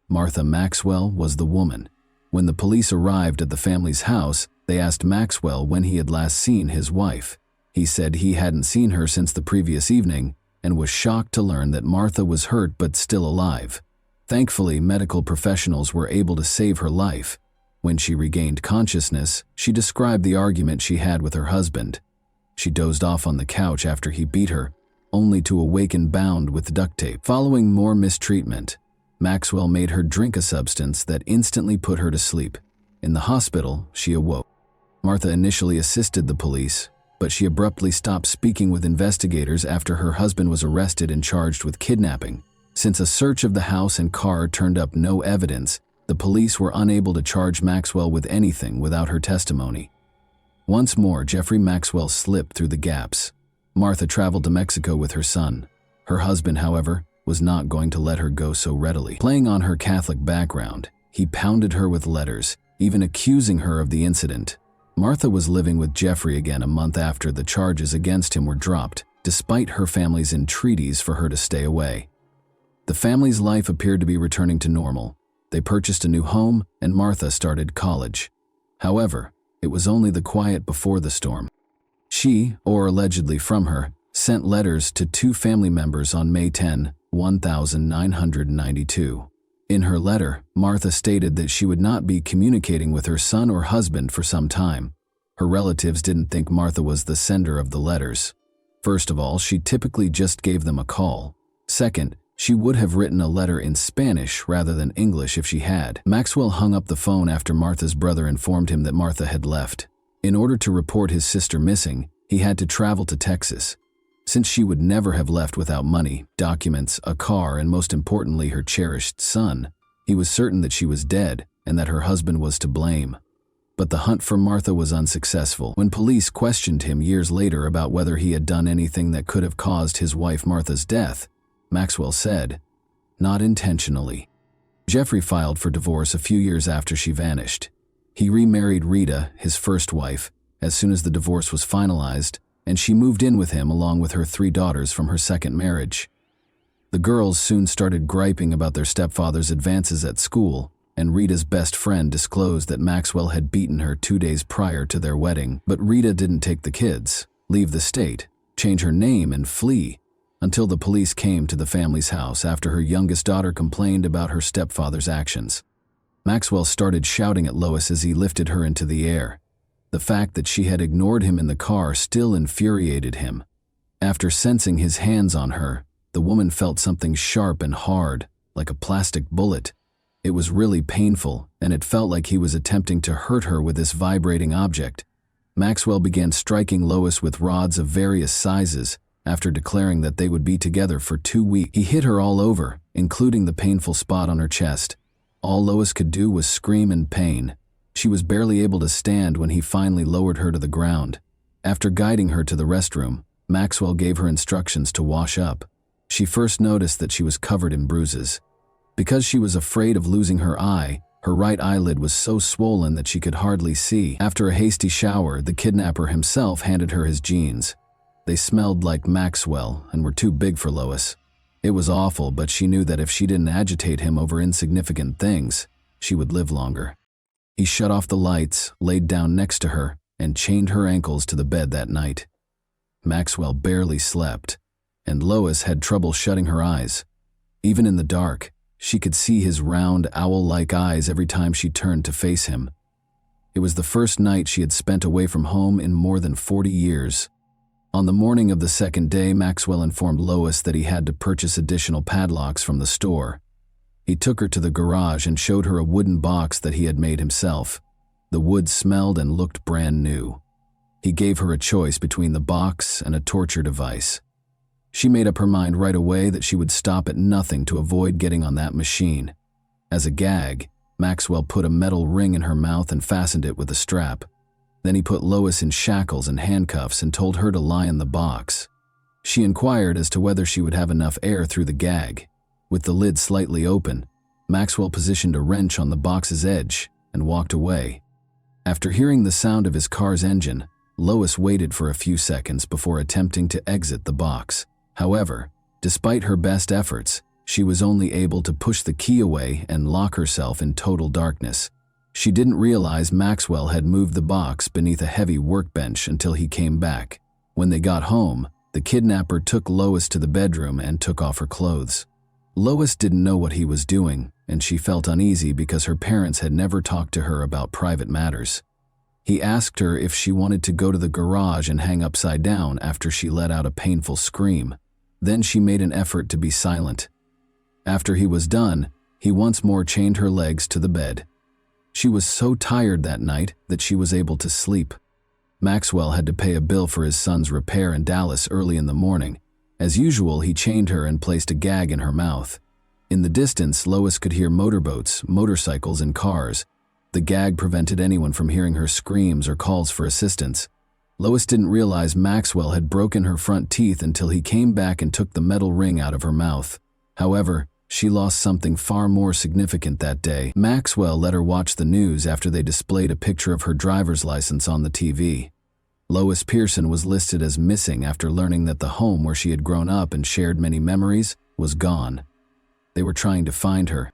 Martha Maxwell was the woman. When the police arrived at the family's house, they asked Maxwell when he had last seen his wife. He said he hadn't seen her since the previous evening and was shocked to learn that Martha was hurt but still alive. Thankfully, medical professionals were able to save her life. When she regained consciousness, she described the argument she had with her husband. She dozed off on the couch after he beat her, only to awaken bound with duct tape. Following more mistreatment, Maxwell made her drink a substance that instantly put her to sleep. In the hospital, she awoke. Martha initially assisted the police, but she abruptly stopped speaking with investigators after her husband was arrested and charged with kidnapping. Since a search of the house and car turned up no evidence, the police were unable to charge Maxwell with anything without her testimony. Once more, Jeffrey Maxwell slipped through the gaps. Martha traveled to Mexico with her son. Her husband, however, was not going to let her go so readily. Playing on her Catholic background, he pounded her with letters, even accusing her of the incident. Martha was living with Jeffrey again a month after the charges against him were dropped, despite her family's entreaties for her to stay away. The family's life appeared to be returning to normal. They purchased a new home, and Martha started college. However, it was only the quiet before the storm. She, or allegedly from her, sent letters to 2 family members on May 10, 1992. In her letter, Martha stated that she would not be communicating with her son or husband for some time. Her relatives didn't think Martha was the sender of the letters. First of all, she typically just gave them a call. Second, she would have written a letter in Spanish rather than English if she had. Maxwell hung up the phone after Martha's brother informed him that Martha had left. In order to report his sister missing, he had to travel to Texas. Since she would never have left without money, documents, a car, and most importantly her cherished son, he was certain that she was dead and that her husband was to blame. But the hunt for Martha was unsuccessful. When police questioned him years later about whether he had done anything that could have caused his wife Martha's death, Maxwell said, "Not intentionally." Jeffrey filed for divorce a few years after she vanished. He remarried Rita, his first wife, as soon as the divorce was finalized, and she moved in with him along with her 3 daughters from her second marriage. The girls soon started griping about their stepfather's advances at school, and Rita's best friend disclosed that Maxwell had beaten her 2 days prior to their wedding. But Rita didn't take the kids, leave the state, change her name, and flee, until the police came to the family's house after her youngest daughter complained about her stepfather's actions. Maxwell started shouting at Lois as he lifted her into the air. The fact that she had ignored him in the car still infuriated him. After sensing his hands on her, the woman felt something sharp and hard, like a plastic bullet. It was really painful, and it felt like he was attempting to hurt her with this vibrating object. Maxwell began striking Lois with rods of various sizes, after declaring that they would be together for 2 weeks. He hit her all over, including the painful spot on her chest. All Lois could do was scream in pain. She was barely able to stand when he finally lowered her to the ground. After guiding her to the restroom, Maxwell gave her instructions to wash up. She first noticed that she was covered in bruises. Because she was afraid of losing her eye, her right eyelid was so swollen that she could hardly see. After a hasty shower, the kidnapper himself handed her his jeans. They smelled like Maxwell and were too big for Lois. It was awful, but she knew that if she didn't agitate him over insignificant things, she would live longer. He shut off the lights, laid down next to her, and chained her ankles to the bed that night. Maxwell barely slept, and Lois had trouble shutting her eyes. Even in the dark, she could see his round, owl-like eyes every time she turned to face him. It was the first night she had spent away from home in more than 40 years. On the morning of the second day, Maxwell informed Lois that he had to purchase additional padlocks from the store. He took her to the garage and showed her a wooden box that he had made himself. The wood smelled and looked brand new. He gave her a choice between the box and a torture device. She made up her mind right away that she would stop at nothing to avoid getting on that machine. As a gag, Maxwell put a metal ring in her mouth and fastened it with a strap. Then he put Lois in shackles and handcuffs and told her to lie in the box. She inquired as to whether she would have enough air through the gag. With the lid slightly open, Maxwell positioned a wrench on the box's edge and walked away. After hearing the sound of his car's engine, Lois waited for a few seconds before attempting to exit the box. However, despite her best efforts, she was only able to push the key away and lock herself in total darkness. She didn't realize Maxwell had moved the box beneath a heavy workbench until he came back. When they got home, the kidnapper took Lois to the bedroom and took off her clothes. Lois didn't know what he was doing, and she felt uneasy because her parents had never talked to her about private matters. He asked her if she wanted to go to the garage and hang upside down after she let out a painful scream. Then she made an effort to be silent. After he was done, he once more chained her legs to the bed. She was so tired that night that she was able to sleep. Maxwell had to pay a bill for his son's repair in Dallas early in the morning. As usual, he chained her and placed a gag in her mouth. In the distance, Lois could hear motorboats, motorcycles, and cars. The gag prevented anyone from hearing her screams or calls for assistance. Lois didn't realize Maxwell had broken her front teeth until he came back and took the metal ring out of her mouth. However, she lost something far more significant that day. Maxwell let her watch the news after they displayed a picture of her driver's license on the TV. Lois Pearson was listed as missing after learning that the home where she had grown up and shared many memories was gone. They were trying to find her.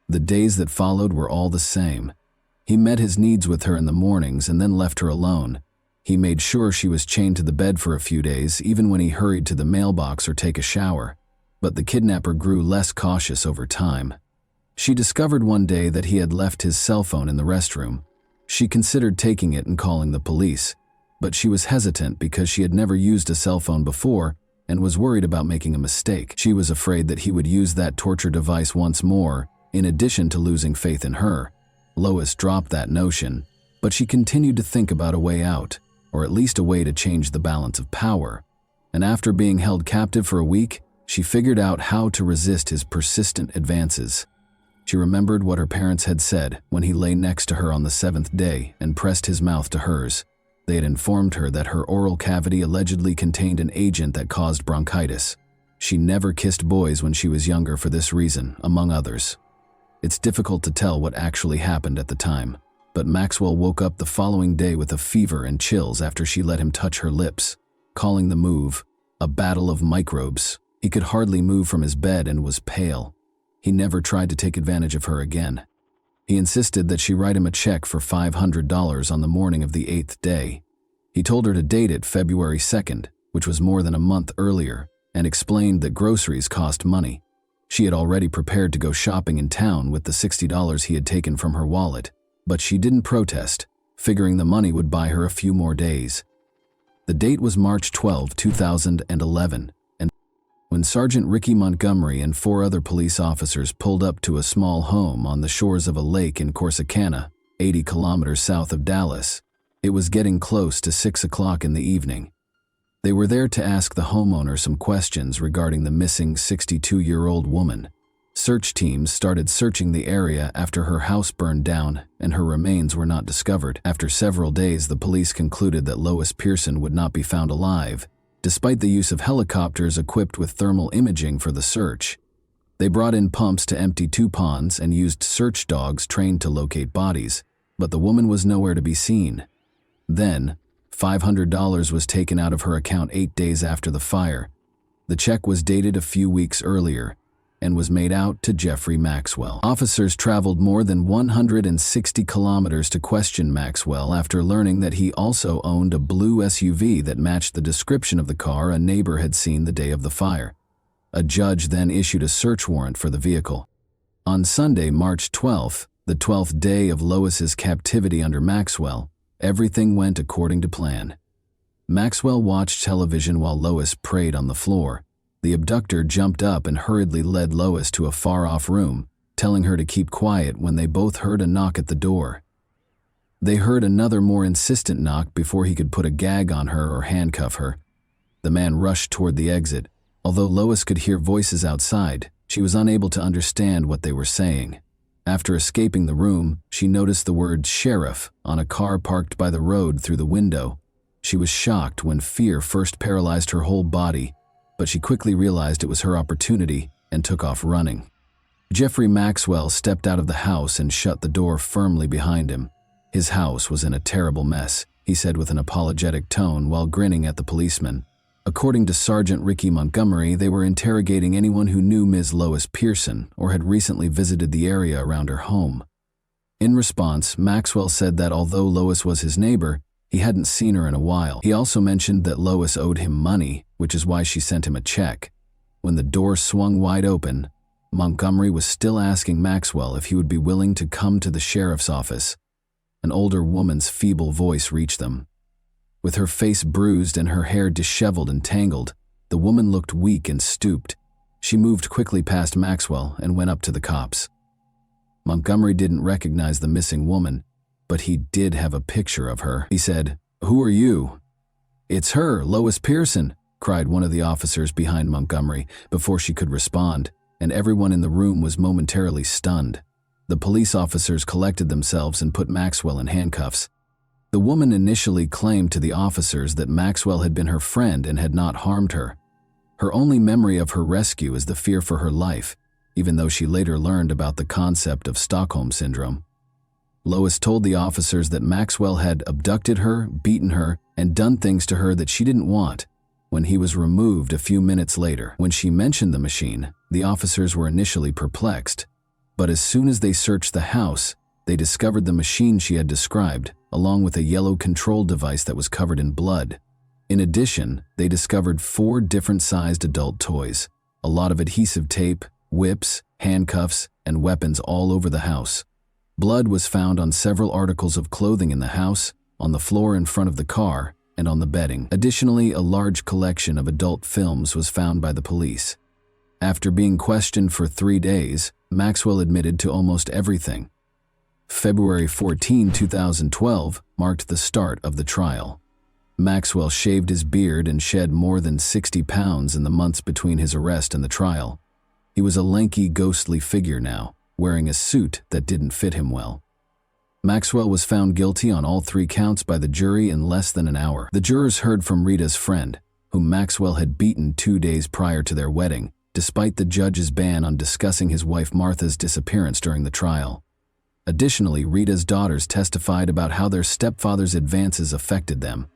The days that followed were all the same. He met his needs with her in the mornings and then left her alone. He made sure she was chained to the bed for a few days, even when he hurried to the mailbox or take a shower. But the kidnapper grew less cautious over time. She discovered one day that he had left his cell phone in the restroom. She considered taking it and calling the police, but she was hesitant because she had never used a cell phone before and was worried about making a mistake. She was afraid that he would use that torture device once more, in addition to losing faith in her. Lois dropped that notion, but she continued to think about a way out, or at least a way to change the balance of power. And after being held captive for a week, she figured out how to resist his persistent advances. She remembered what her parents had said when he lay next to her on the 7th day and pressed his mouth to hers. They had informed her that her oral cavity allegedly contained an agent that caused bronchitis. She never kissed boys when she was younger for this reason, among others. It's difficult to tell what actually happened at the time, but Maxwell woke up the following day with a fever and chills after she let him touch her lips, calling the move a battle of microbes. He could hardly move from his bed and was pale. He never tried to take advantage of her again. He insisted that she write him a check for $500 on the morning of the 8th day. He told her to date it February 2nd, which was more than a month earlier, and explained that groceries cost money. She had already prepared to go shopping in town with the $60 he had taken from her wallet, but she didn't protest, figuring the money would buy her a few more days. The date was March 12, 2011, and when Sergeant Ricky Montgomery and 4 other police officers pulled up to a small home on the shores of a lake in Corsicana, 80 kilometers south of Dallas, it was getting close to 6 o'clock in the evening. They were there to ask the homeowner some questions regarding the missing 62-year-old woman. Search teams started searching the area after her house burned down and her remains were not discovered. After several days, the police concluded that Lois Pearson would not be found alive, despite the use of helicopters equipped with thermal imaging for the search. They brought in pumps to empty 2 ponds and used search dogs trained to locate bodies, but the woman was nowhere to be seen. Then, $500 was taken out of her account 8 days after the fire. The check was dated a few weeks earlier and was made out to Jeffrey Maxwell. Officers traveled more than 160 kilometers to question Maxwell after learning that he also owned a blue SUV that matched the description of the car a neighbor had seen the day of the fire. A judge then issued a search warrant for the vehicle. On Sunday, March 12th, the 12th day of Lois's captivity under Maxwell, everything went according to plan. Maxwell watched television while Lois prayed on the floor. The abductor jumped up and hurriedly led Lois to a far-off room, telling her to keep quiet when they both heard a knock at the door. They heard another more insistent knock before he could put a gag on her or handcuff her. The man rushed toward the exit. Although Lois could hear voices outside, she was unable to understand what they were saying. After escaping the room, she noticed the word sheriff on a car parked by the road through the window. She was shocked when fear first paralyzed her whole body, but she quickly realized it was her opportunity and took off running. Jeffrey Maxwell stepped out of the house and shut the door firmly behind him. His house was in a terrible mess, he said with an apologetic tone while grinning at the policeman. According to Sergeant Ricky Montgomery, they were interrogating anyone who knew Ms. Lois Pearson or had recently visited the area around her home. In response, Maxwell said that although Lois was his neighbor, he hadn't seen her in a while. He also mentioned that Lois owed him money, which is why she sent him a check. When the door swung wide open, Montgomery was still asking Maxwell if he would be willing to come to the sheriff's office. An older woman's feeble voice reached them. With her face bruised and her hair disheveled and tangled, the woman looked weak and stooped. She moved quickly past Maxwell and went up to the cops. Montgomery didn't recognize the missing woman, but he did have a picture of her. He said, "Who are you?" "It's her, Lois Pearson," cried one of the officers behind Montgomery before she could respond, and everyone in the room was momentarily stunned. The police officers collected themselves and put Maxwell in handcuffs. The woman initially claimed to the officers that Maxwell had been her friend and had not harmed her. Her only memory of her rescue is the fear for her life, even though she later learned about the concept of Stockholm Syndrome. Lois told the officers that Maxwell had abducted her, beaten her, and done things to her that she didn't want when he was removed a few minutes later. When she mentioned the machine, the officers were initially perplexed, but as soon as they searched the house, they discovered the machine she had described, along with a yellow control device that was covered in blood. In addition, they discovered 4 different-sized adult toys, a lot of adhesive tape, whips, handcuffs, and weapons all over the house. Blood was found on several articles of clothing in the house, on the floor in front of the car, and on the bedding. Additionally, a large collection of adult films was found by the police. After being questioned for 3 days, Maxwell admitted to almost everything. February 14, 2012 marked the start of the trial. Maxwell shaved his beard and shed more than 60 pounds in the months between his arrest and the trial. He was a lanky, ghostly figure now, wearing a suit that didn't fit him well. Maxwell was found guilty on all 3 counts by the jury in less than an hour. The jurors heard from Rita's friend, whom Maxwell had beaten 2 days prior to their wedding, despite the judge's ban on discussing his wife Martha's disappearance during the trial. Additionally, Rita's daughters testified about how their stepfather's advances affected them.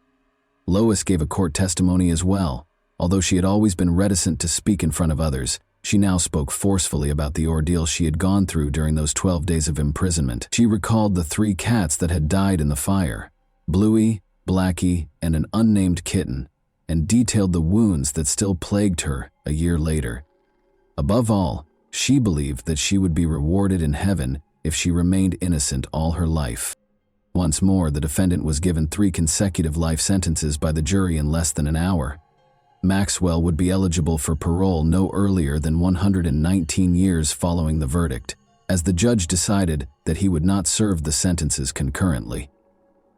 Lois gave a court testimony as well. Although she had always been reticent to speak in front of others, she now spoke forcefully about the ordeal she had gone through during those 12 days of imprisonment. She recalled the 3 cats that had died in the fire, Bluey, Blackie, and an unnamed kitten, and detailed the wounds that still plagued her a year later. Above all, she believed that she would be rewarded in heaven if she remained innocent all her life. Once more, the defendant was given 3 consecutive life sentences by the jury in less than an hour. Maxwell would be eligible for parole no earlier than 119 years following the verdict, as the judge decided that he would not serve the sentences concurrently.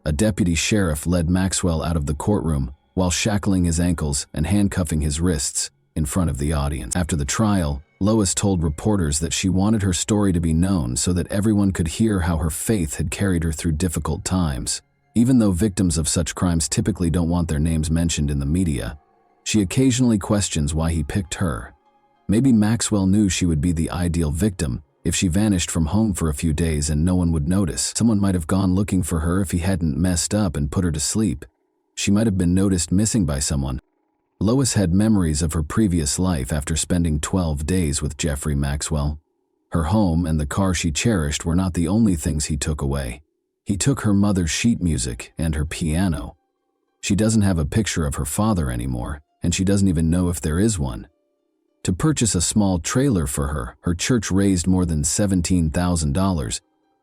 A deputy sheriff led Maxwell out of the courtroom while shackling his ankles and handcuffing his wrists in front of the audience. After the trial, Lois told reporters that she wanted her story to be known so that everyone could hear how her faith had carried her through difficult times. Even though victims of such crimes typically don't want their names mentioned in the media, she occasionally questions why he picked her. Maybe Maxwell knew she would be the ideal victim if she vanished from home for a few days and no one would notice. Someone might have gone looking for her if he hadn't messed up and put her to sleep. She might have been noticed missing by someone. Lois had memories of her previous life after spending 12 days with Jeffrey Maxwell. Her home and the car she cherished were not the only things he took away. He took her mother's sheet music and her piano. She doesn't have a picture of her father anymore, and she doesn't even know if there is one. To purchase a small trailer for her, her church raised more than $17,000.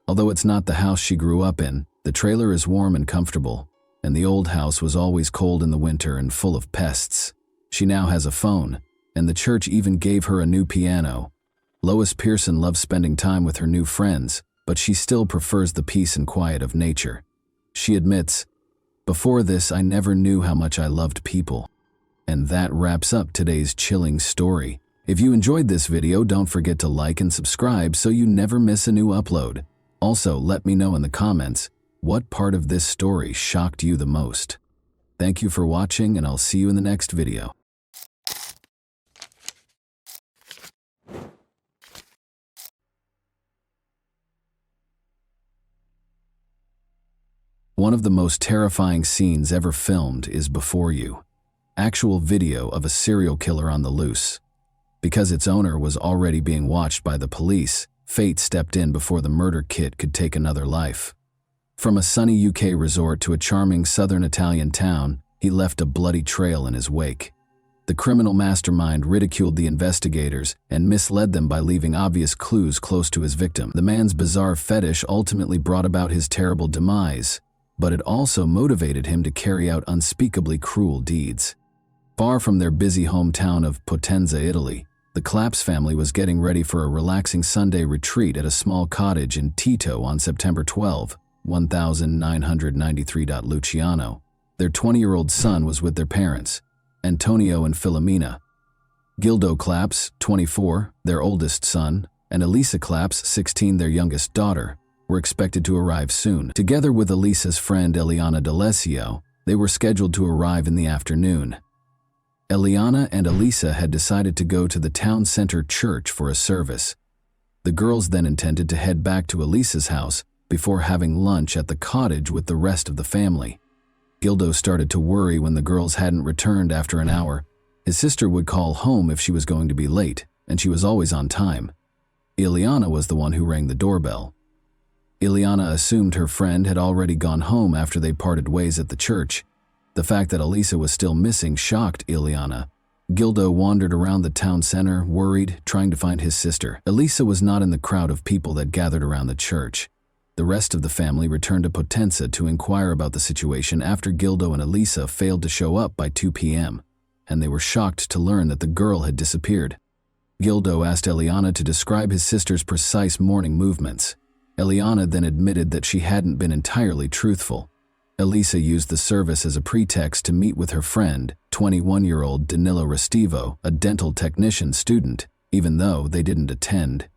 Although it's not the house she grew up in, the trailer is warm and comfortable, and the old house was always cold in the winter and full of pests. She now has a phone, and the church even gave her a new piano. Lois Pearson loves spending time with her new friends, but she still prefers the peace and quiet of nature. She admits, "Before this, I never knew how much I loved people." And that wraps up today's chilling story. If you enjoyed this video, don't forget to like and subscribe so you never miss a new upload. Also, let me know in the comments, what part of this story shocked you the most? Thank you for watching, and I'll see you in the next video. One of the most terrifying scenes ever filmed is before you. Actual video of a serial killer on the loose. Because its owner was already being watched by the police, fate stepped in before the murder kit could take another life. From a sunny UK resort to a charming southern Italian town, he left a bloody trail in his wake. The criminal mastermind ridiculed the investigators and misled them by leaving obvious clues close to his victim. The man's bizarre fetish ultimately brought about his terrible demise, but it also motivated him to carry out unspeakably cruel deeds. Far from their busy hometown of Potenza, Italy, the Claps family was getting ready for a relaxing Sunday retreat at a small cottage in Tito on September 12, 1993. Luciano, their 20-year-old son, was with their parents, Antonio and Filomena. Gildo Claps, 24, their oldest son, and Elisa Claps, 16, their youngest daughter, were expected to arrive soon. Together with Elisa's friend Eliana D'Alessio, they were scheduled to arrive in the afternoon. Eliana and Elisa had decided to go to the town center church for a service. The girls then intended to head back to Elisa's house before having lunch at the cottage with the rest of the family. Gildo started to worry when the girls hadn't returned after an hour. His sister would call home if she was going to be late, and she was always on time. Eliana was the one who rang the doorbell. Eliana assumed her friend had already gone home after they parted ways at the church. The fact that Elisa was still missing shocked Eliana. Gildo wandered around the town center, worried, trying to find his sister. Elisa was not in the crowd of people that gathered around the church. The rest of the family returned to Potenza to inquire about the situation after Gildo and Elisa failed to show up by 2 p.m., and they were shocked to learn that the girl had disappeared. Gildo asked Eliana to describe his sister's precise morning movements. Eliana then admitted that she hadn't been entirely truthful. Elisa used the service as a pretext to meet with her friend, 21-year-old Danilo Restivo, a dental technician student, even though they didn't attend.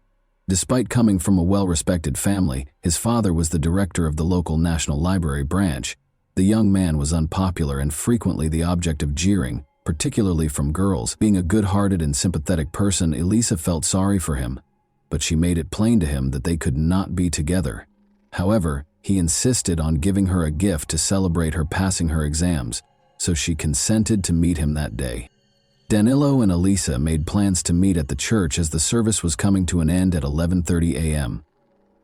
Despite coming from a well-respected family, his father was the director of the local National Library branch. The young man was unpopular and frequently the object of jeering, particularly from girls. Being a good-hearted and sympathetic person, Elisa felt sorry for him, but she made it plain to him that they could not be together. However, he insisted on giving her a gift to celebrate her passing her exams, so she consented to meet him that day. Danilo and Elisa made plans to meet at the church as the service was coming to an end at 11:30 a.m.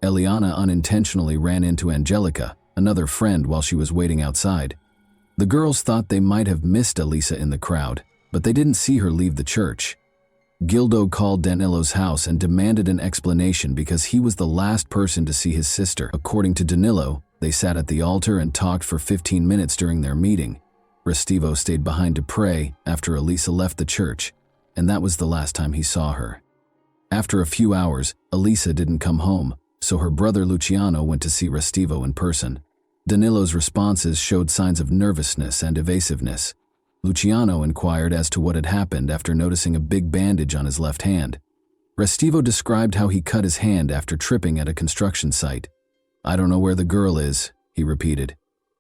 Eliana unintentionally ran into Angelica, another friend, while she was waiting outside. The girls thought they might have missed Elisa in the crowd, but they didn't see her leave the church. Gildo called Danilo's house and demanded an explanation because he was the last person to see his sister. According to Danilo, they sat at the altar and talked for 15 minutes during their meeting. Restivo stayed behind to pray after Elisa left the church, and that was the last time he saw her. After a few hours, Elisa didn't come home, so her brother Luciano went to see Restivo in person. Danilo's responses showed signs of nervousness and evasiveness. Luciano inquired as to what had happened after noticing a big bandage on his left hand. Restivo described how he cut his hand after tripping at a construction site. "I don't know where the girl is," he repeated.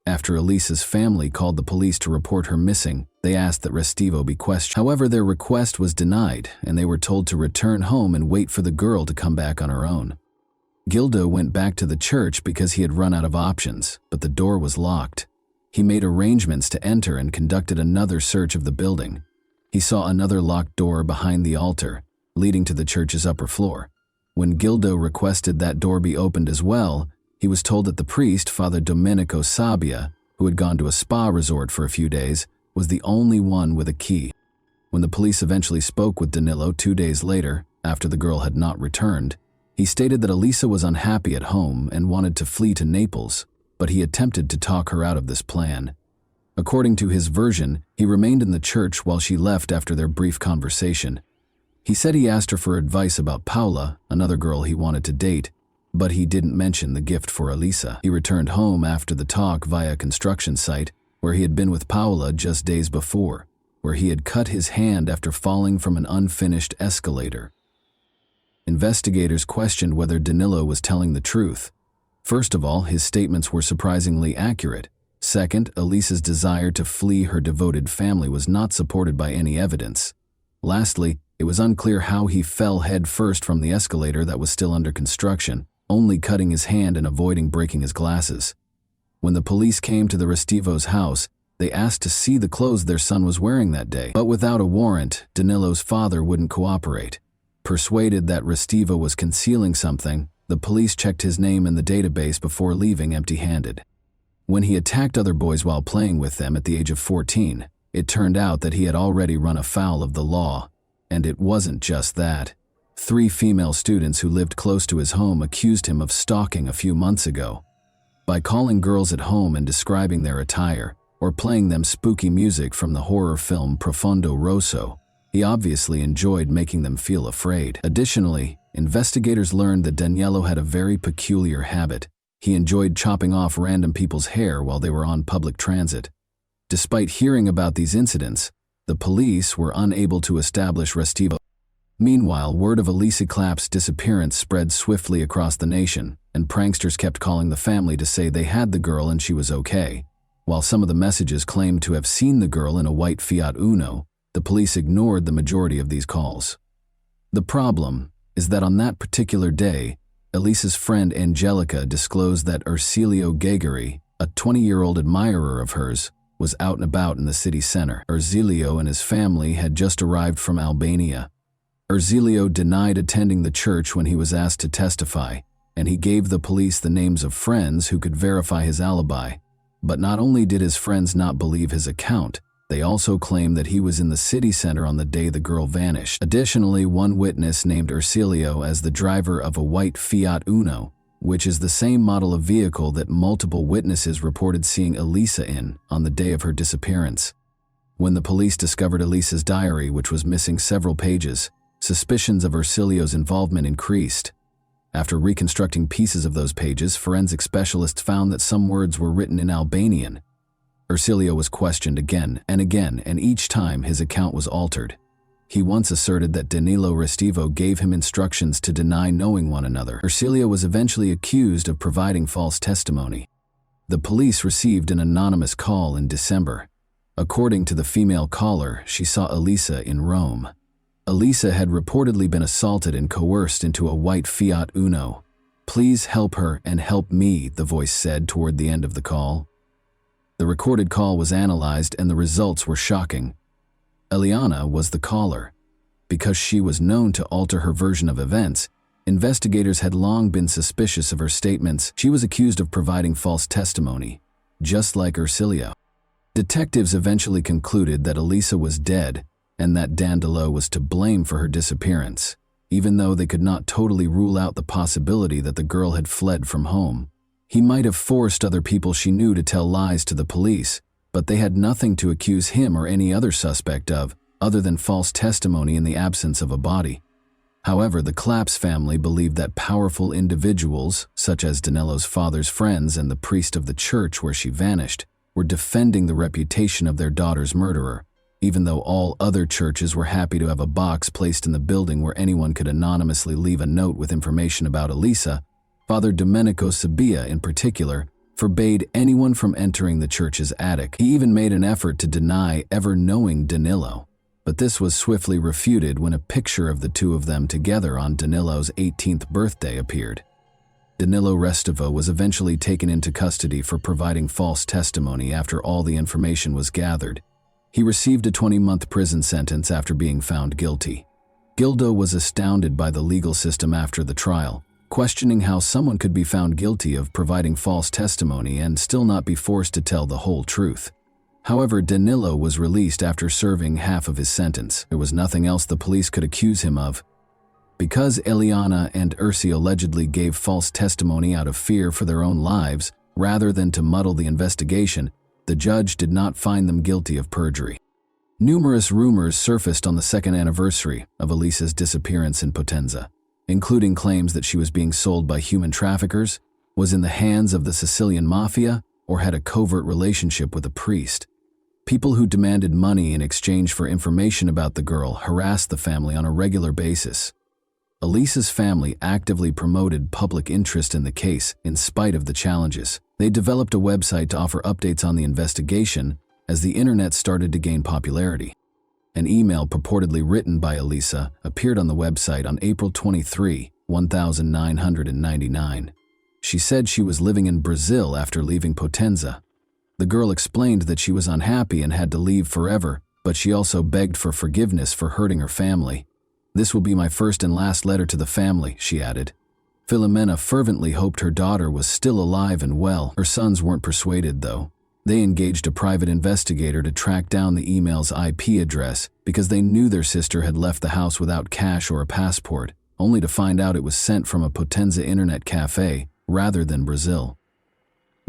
After Elisa's family called the police to report her missing, they asked that Restivo be questioned. However, their request was denied, and they were told to return home and wait for the girl to come back on her own. Gildo went back to the church because he had run out of options, but the door was locked. He made arrangements to enter and conducted another search of the building. He saw another locked door behind the altar, leading to the church's upper floor. When Gildo requested that door be opened as well, he was told that the priest, Father Domenico Sabbia, who had gone to a spa resort for a few days, was the only one with a key. When the police eventually spoke with Danilo 2 days later, after the girl had not returned, he stated that Elisa was unhappy at home and wanted to flee to Naples, but he attempted to talk her out of this plan. According to his version, he remained in the church while she left after their brief conversation. He said he asked her for advice about Paola, another girl he wanted to date, but he didn't mention the gift for Elisa. He returned home after the talk via a construction site where he had been with Paola just days before, where he had cut his hand after falling from an unfinished escalator. Investigators questioned whether Danilo was telling the truth. First of all, his statements were surprisingly accurate. Second, Elisa's desire to flee her devoted family was not supported by any evidence. Lastly, it was unclear how he fell head first from the escalator that was still under construction, only cutting his hand and avoiding breaking his glasses. When the police came to the Restivos' house, they asked to see the clothes their son was wearing that day. But without a warrant, Danilo's father wouldn't cooperate. Persuaded that Restivo was concealing something, the police checked his name in the database before leaving empty-handed. When he attacked other boys while playing with them at the age of 14, it turned out that he had already run afoul of the law. And it wasn't just that. 3 female students who lived close to his home accused him of stalking a few months ago. By calling girls at home and describing their attire, or playing them spooky music from the horror film Profondo Rosso, he obviously enjoyed making them feel afraid. Additionally, investigators learned that Danielo had a very peculiar habit. He enjoyed chopping off random people's hair while they were on public transit. Despite hearing about these incidents, the police were unable to establish Restivo. Meanwhile, word of Elisa Clapp's disappearance spread swiftly across the nation, and pranksters kept calling the family to say they had the girl and she was okay. While some of the messages claimed to have seen the girl in a white Fiat Uno, the police ignored the majority of these calls. The problem is that on that particular day, Elisa's friend Angelica disclosed that Ercilio Gagari, a 20-year-old admirer of hers, was out and about in the city center. Ercilio and his family had just arrived from Albania. Ercilio denied attending the church when he was asked to testify, and he gave the police the names of friends who could verify his alibi. But not only did his friends not believe his account, they also claimed that he was in the city center on the day the girl vanished. Additionally, one witness named Ercilio as the driver of a white Fiat Uno, which is the same model of vehicle that multiple witnesses reported seeing Elisa in on the day of her disappearance. When the police discovered Elisa's diary, which was missing several pages, suspicions of Ercilio's involvement increased. After reconstructing pieces of those pages, forensic specialists found that some words were written in Albanian. Ercilio was questioned again, and each time his account was altered. He once asserted that Danilo Restivo gave him instructions to deny knowing one another. Ercilio was eventually accused of providing false testimony. The police received an anonymous call in December. According to the female caller, she saw Elisa in Rome. Elisa had reportedly been assaulted and coerced into a white Fiat Uno. "Please help her and help me," the voice said toward the end of the call. The recorded call was analyzed and the results were shocking. Eliana was the caller. Because she was known to alter her version of events, investigators had long been suspicious of her statements. She was accused of providing false testimony, just like Ercilio. Detectives eventually concluded that Elisa was dead and that Danilo was to blame for her disappearance, even though they could not totally rule out the possibility that the girl had fled from home. He might have forced other people she knew to tell lies to the police, but they had nothing to accuse him or any other suspect of, other than false testimony in the absence of a body. However, the Claps family believed that powerful individuals, such as Danilo's father's friends and the priest of the church where she vanished, were defending the reputation of their daughter's murderer, even though all other churches were happy to have a box placed in the building where anyone could anonymously leave a note with information about Elisa. Father Domenico Sabbia, in particular, forbade anyone from entering the church's attic. He even made an effort to deny ever knowing Danilo, but this was swiftly refuted when a picture of the two of them together on Danilo's 18th birthday appeared. Danilo Restivo was eventually taken into custody for providing false testimony after all the information was gathered. He received a 20-month prison sentence after being found guilty. Gildo was astounded by the legal system after the trial, questioning how someone could be found guilty of providing false testimony and still not be forced to tell the whole truth. However, Danilo was released after serving half of his sentence. There was nothing else the police could accuse him of. Because Eliana and Ursi allegedly gave false testimony out of fear for their own lives, rather than to muddle the investigation, the judge did not find them guilty of perjury. Numerous rumors surfaced on the second anniversary of Elisa's disappearance in Potenza, including claims that she was being sold by human traffickers, was in the hands of the Sicilian mafia, or had a covert relationship with a priest. People who demanded money in exchange for information about the girl harassed the family on a regular basis. Elisa's family actively promoted public interest in the case in spite of the challenges. They developed a website to offer updates on the investigation as the internet started to gain popularity. An email purportedly written by Elisa appeared on the website on April 23, 1999. She said she was living in Brazil after leaving Potenza. The girl explained that she was unhappy and had to leave forever, but she also begged for forgiveness for hurting her family. "This will be my first and last letter to the family," she added. Filomena fervently hoped her daughter was still alive and well. Her sons weren't persuaded, though. They engaged a private investigator to track down the email's IP address because they knew their sister had left the house without cash or a passport, only to find out it was sent from a Potenza internet cafe rather than Brazil.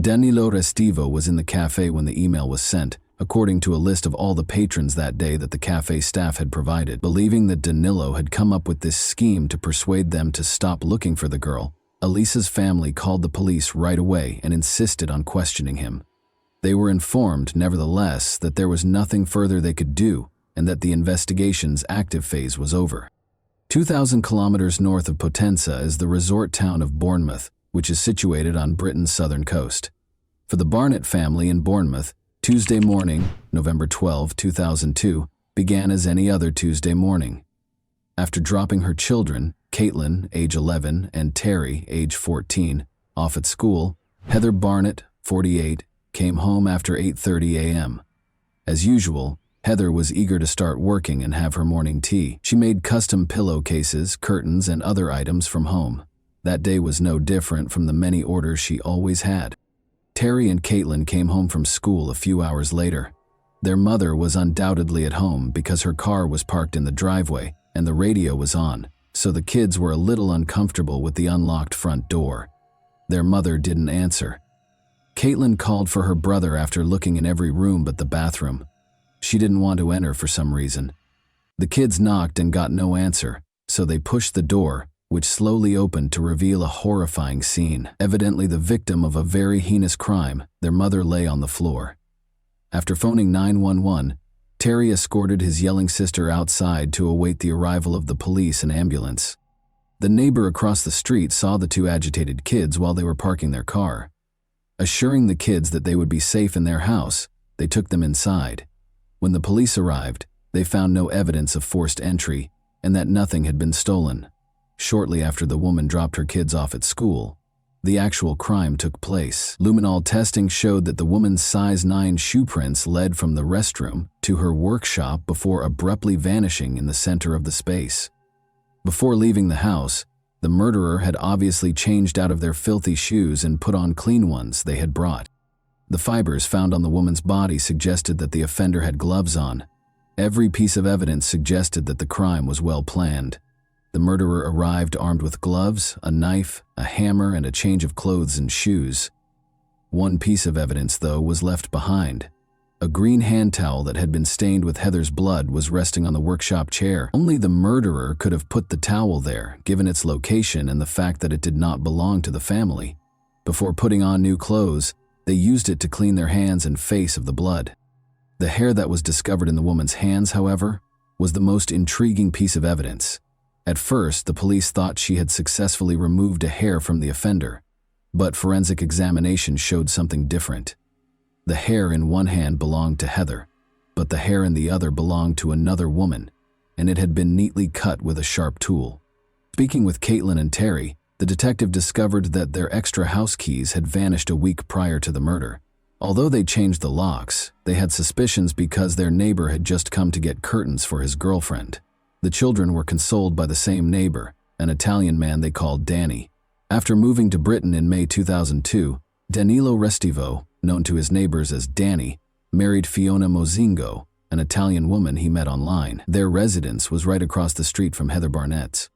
Danilo Restivo was in the cafe when the email was sent, according to a list of all the patrons that day that the cafe staff had provided. Believing that Danilo had come up with this scheme to persuade them to stop looking for the girl, Elisa's family called the police right away and insisted on questioning him. They were informed, nevertheless, that there was nothing further they could do and that the investigation's active phase was over. 2,000 kilometers north of Potenza is the resort town of Bournemouth, which is situated on Britain's southern coast. For the Barnett family in Bournemouth, Tuesday morning, November 12, 2002, began as any other Tuesday morning. After dropping her children, Caitlin, age 11, and Terry, age 14, off at school, Heather Barnett, 48, came home after 8:30 a.m. As usual, Heather was eager to start working and have her morning tea. She made custom pillowcases, curtains, and other items from home. That day was no different from the many orders she always had. Terry and Caitlin came home from school a few hours later. Their mother was undoubtedly at home because her car was parked in the driveway and the radio was on, so the kids were a little uncomfortable with the unlocked front door. Their mother didn't answer. Caitlin called for her brother after looking in every room but the bathroom. She didn't want to enter for some reason. The kids knocked and got no answer, so they pushed the door, which slowly opened to reveal a horrifying scene. Evidently the victim of a very heinous crime, their mother lay on the floor. After phoning 911, Terry escorted his yelling sister outside to await the arrival of the police and ambulance. The neighbor across the street saw the two agitated kids while they were parking their car. Assuring the kids that they would be safe in their house, they took them inside. When the police arrived, they found no evidence of forced entry and that nothing had been stolen. Shortly after the woman dropped her kids off at school, the actual crime took place. Luminol testing showed that the woman's size 9 shoe prints led from the restroom to her workshop before abruptly vanishing in the center of the space. Before leaving the house, the murderer had obviously changed out of their filthy shoes and put on clean ones they had brought. The fibers found on the woman's body suggested that the offender had gloves on. Every piece of evidence suggested that the crime was well planned. The murderer arrived armed with gloves, a knife, a hammer, and a change of clothes and shoes. One piece of evidence, though, was left behind. A green hand towel that had been stained with Heather's blood was resting on the workshop chair. Only the murderer could have put the towel there, given its location and the fact that it did not belong to the family. Before putting on new clothes, they used it to clean their hands and face of the blood. The hair that was discovered in the woman's hands, however, was the most intriguing piece of evidence. At first, the police thought she had successfully removed a hair from the offender, but forensic examination showed something different. The hair in one hand belonged to Heather, but the hair in the other belonged to another woman, and it had been neatly cut with a sharp tool. Speaking with Caitlin and Terry, the detective discovered that their extra house keys had vanished a week prior to the murder. Although they changed the locks, they had suspicions because their neighbor had just come to get curtains for his girlfriend. The children were consoled by the same neighbor, an Italian man they called Danny. After moving to Britain in May 2002, Danilo Restivo, known to his neighbors as Danny, married Fiona Mozingo, an Italian woman he met online. Their residence was right across the street from Heather Barnett's.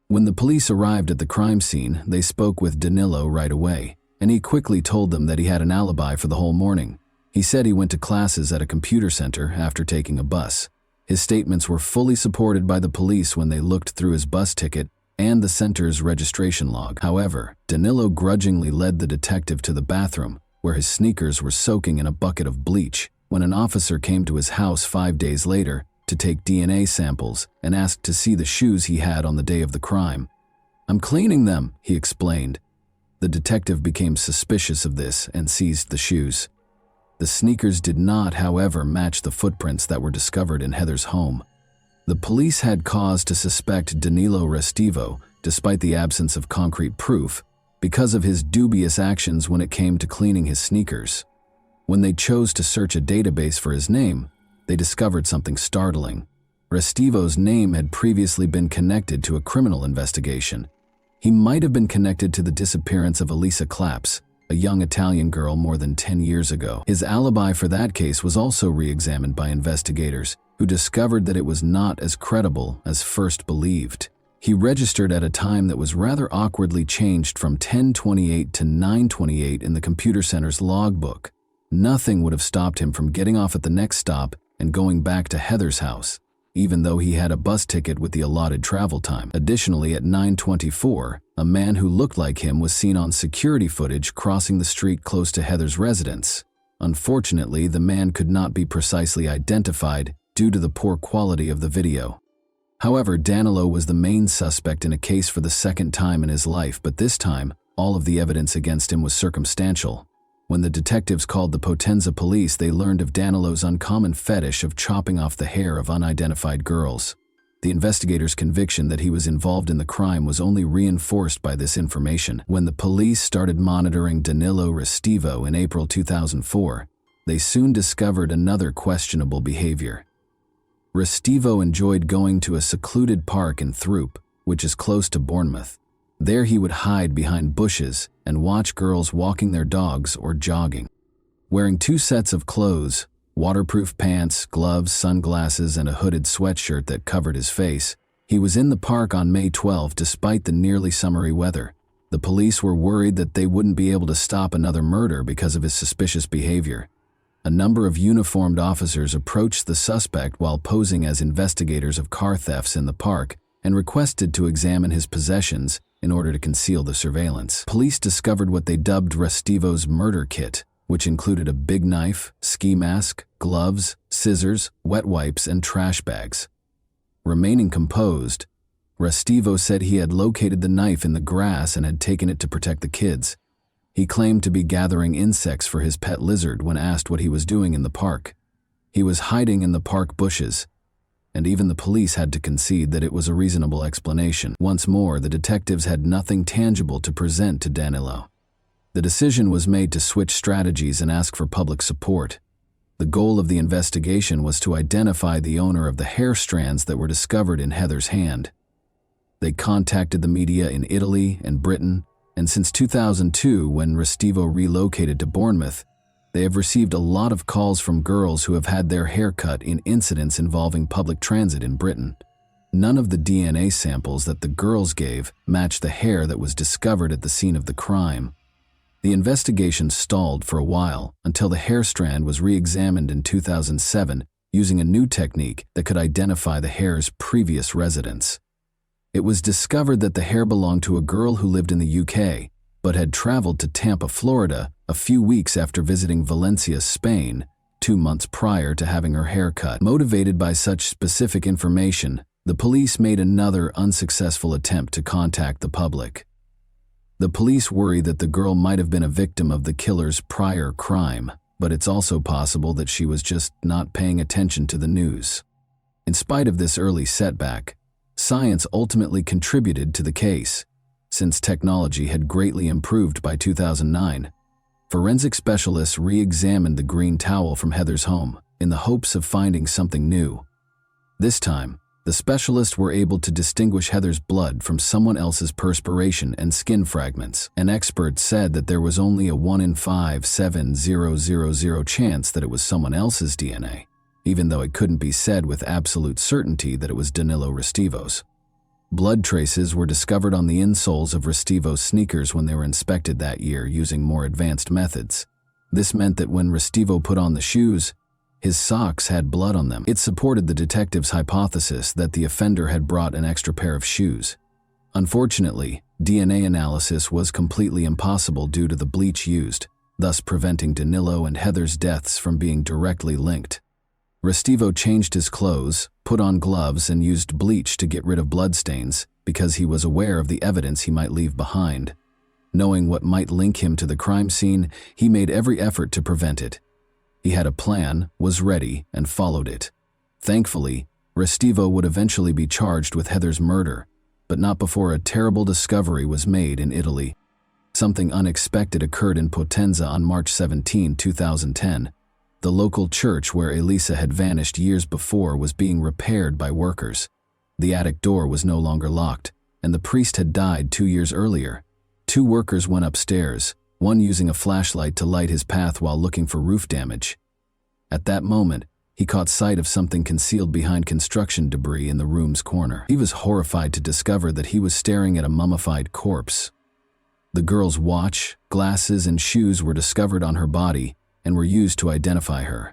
When the police arrived at the crime scene, they spoke with Danilo right away, and he quickly told them that he had an alibi for the whole morning. He said he went to classes at a computer center after taking a bus. His statements were fully supported by the police when they looked through his bus ticket and the center's registration log. However, Danilo grudgingly led the detective to the bathroom, where his sneakers were soaking in a bucket of bleach, when an officer came to his house 5 days later to take DNA samples and asked to see the shoes he had on the day of the crime. "I'm cleaning them," he explained. The detective became suspicious of this and seized the shoes. The sneakers did not, however, match the footprints that were discovered in Heather's home. The police had cause to suspect Danilo Restivo, despite the absence of concrete proof, because of his dubious actions when it came to cleaning his sneakers. When they chose to search a database for his name, they discovered something startling. Restivo's name had previously been connected to a criminal investigation. He might have been connected to the disappearance of Elisa Claps, a young Italian girl more than 10 years ago. His alibi for that case was also re-examined by investigators, who discovered that it was not as credible as first believed. He registered at a time that was rather awkwardly changed from 10:28 to 9:28 in the computer center's logbook. Nothing would have stopped him from getting off at the next stop and going back to Heather's house, even though he had a bus ticket with the allotted travel time. Additionally, at 9:24, a man who looked like him was seen on security footage crossing the street close to Heather's residence. Unfortunately, the man could not be precisely identified due to the poor quality of the video. However, Danilo was the main suspect in a case for the second time in his life, but this time, all of the evidence against him was circumstantial. When the detectives called the Potenza police, they learned of Danilo's uncommon fetish of chopping off the hair of unidentified girls. The investigators' conviction that he was involved in the crime was only reinforced by this information. When the police started monitoring Danilo Restivo in April 2004, they soon discovered another questionable behavior. Restivo enjoyed going to a secluded park in Throop, which is close to Bournemouth. There he would hide behind bushes and watch girls walking their dogs or jogging. Wearing 2 sets of clothes, waterproof pants, gloves, sunglasses, and a hooded sweatshirt that covered his face, he was in the park on May 12 despite the nearly summery weather. The police were worried that they wouldn't be able to stop another murder because of his suspicious behavior. A number of uniformed officers approached the suspect while posing as investigators of car thefts in the park and requested to examine his possessions in order to conceal the surveillance. Police discovered what they dubbed Restivo's murder kit, which included a big knife, ski mask, gloves, scissors, wet wipes, and trash bags. Remaining composed, Restivo said he had located the knife in the grass and had taken it to protect the kids. He claimed to be gathering insects for his pet lizard when asked what he was doing in the park. He was hiding in the park bushes, and even the police had to concede that it was a reasonable explanation. Once more, the detectives had nothing tangible to present to Danilo. The decision was made to switch strategies and ask for public support. The goal of the investigation was to identify the owner of the hair strands that were discovered in Heather's hand. They contacted the media in Italy and Britain, and since 2002, when Restivo relocated to Bournemouth, they have received a lot of calls from girls who have had their hair cut in incidents involving public transit in Britain. None of the DNA samples that the girls gave matched the hair that was discovered at the scene of the crime. The investigation stalled for a while until the hair strand was re-examined in 2007 using a new technique that could identify the hair's previous residence. It was discovered that the hair belonged to a girl who lived in the UK, but had traveled to Tampa, Florida, a few weeks after visiting Valencia, Spain, 2 months prior to having her hair cut. Motivated by such specific information, the police made another unsuccessful attempt to contact the public. The police worry that the girl might have been a victim of the killer's prior crime, but it's also possible that she was just not paying attention to the news. In spite of this early setback, science ultimately contributed to the case. since technology had greatly improved by 2009. Forensic specialists re-examined the green towel from Heather's home in the hopes of finding something new. This time, the specialists were able to distinguish Heather's blood from someone else's perspiration and skin fragments. An expert said that there was only a 1 in 5,7,000 chance that it was someone else's DNA, even though it couldn't be said with absolute certainty that it was Danilo Restivo's. Blood traces were discovered on the insoles of Restivo's sneakers when they were inspected that year using more advanced methods. This meant that when Restivo put on the shoes, his socks had blood on them. It supported the detective's hypothesis that the offender had brought an extra pair of shoes. Unfortunately, DNA analysis was completely impossible due to the bleach used, thus preventing Danilo and Heather's deaths from being directly linked. Restivo changed his clothes, put on gloves, and used bleach to get rid of bloodstains because he was aware of the evidence he might leave behind. Knowing what might link him to the crime scene, he made every effort to prevent it. He had a plan, was ready, and followed it. Thankfully, Restivo would eventually be charged with Heather's murder, but not before a terrible discovery was made in Italy. Something unexpected occurred in Potenza on March 17, 2010. The local church where Elisa had vanished years before was being repaired by workers. The attic door was no longer locked, and the priest had died 2 years earlier. 2 workers went upstairs, one using a flashlight to light his path while looking for roof damage. At that moment, he caught sight of something concealed behind construction debris in the room's corner. He was horrified to discover that he was staring at a mummified corpse. The girl's watch, glasses, and shoes were discovered on her body and were used to identify her.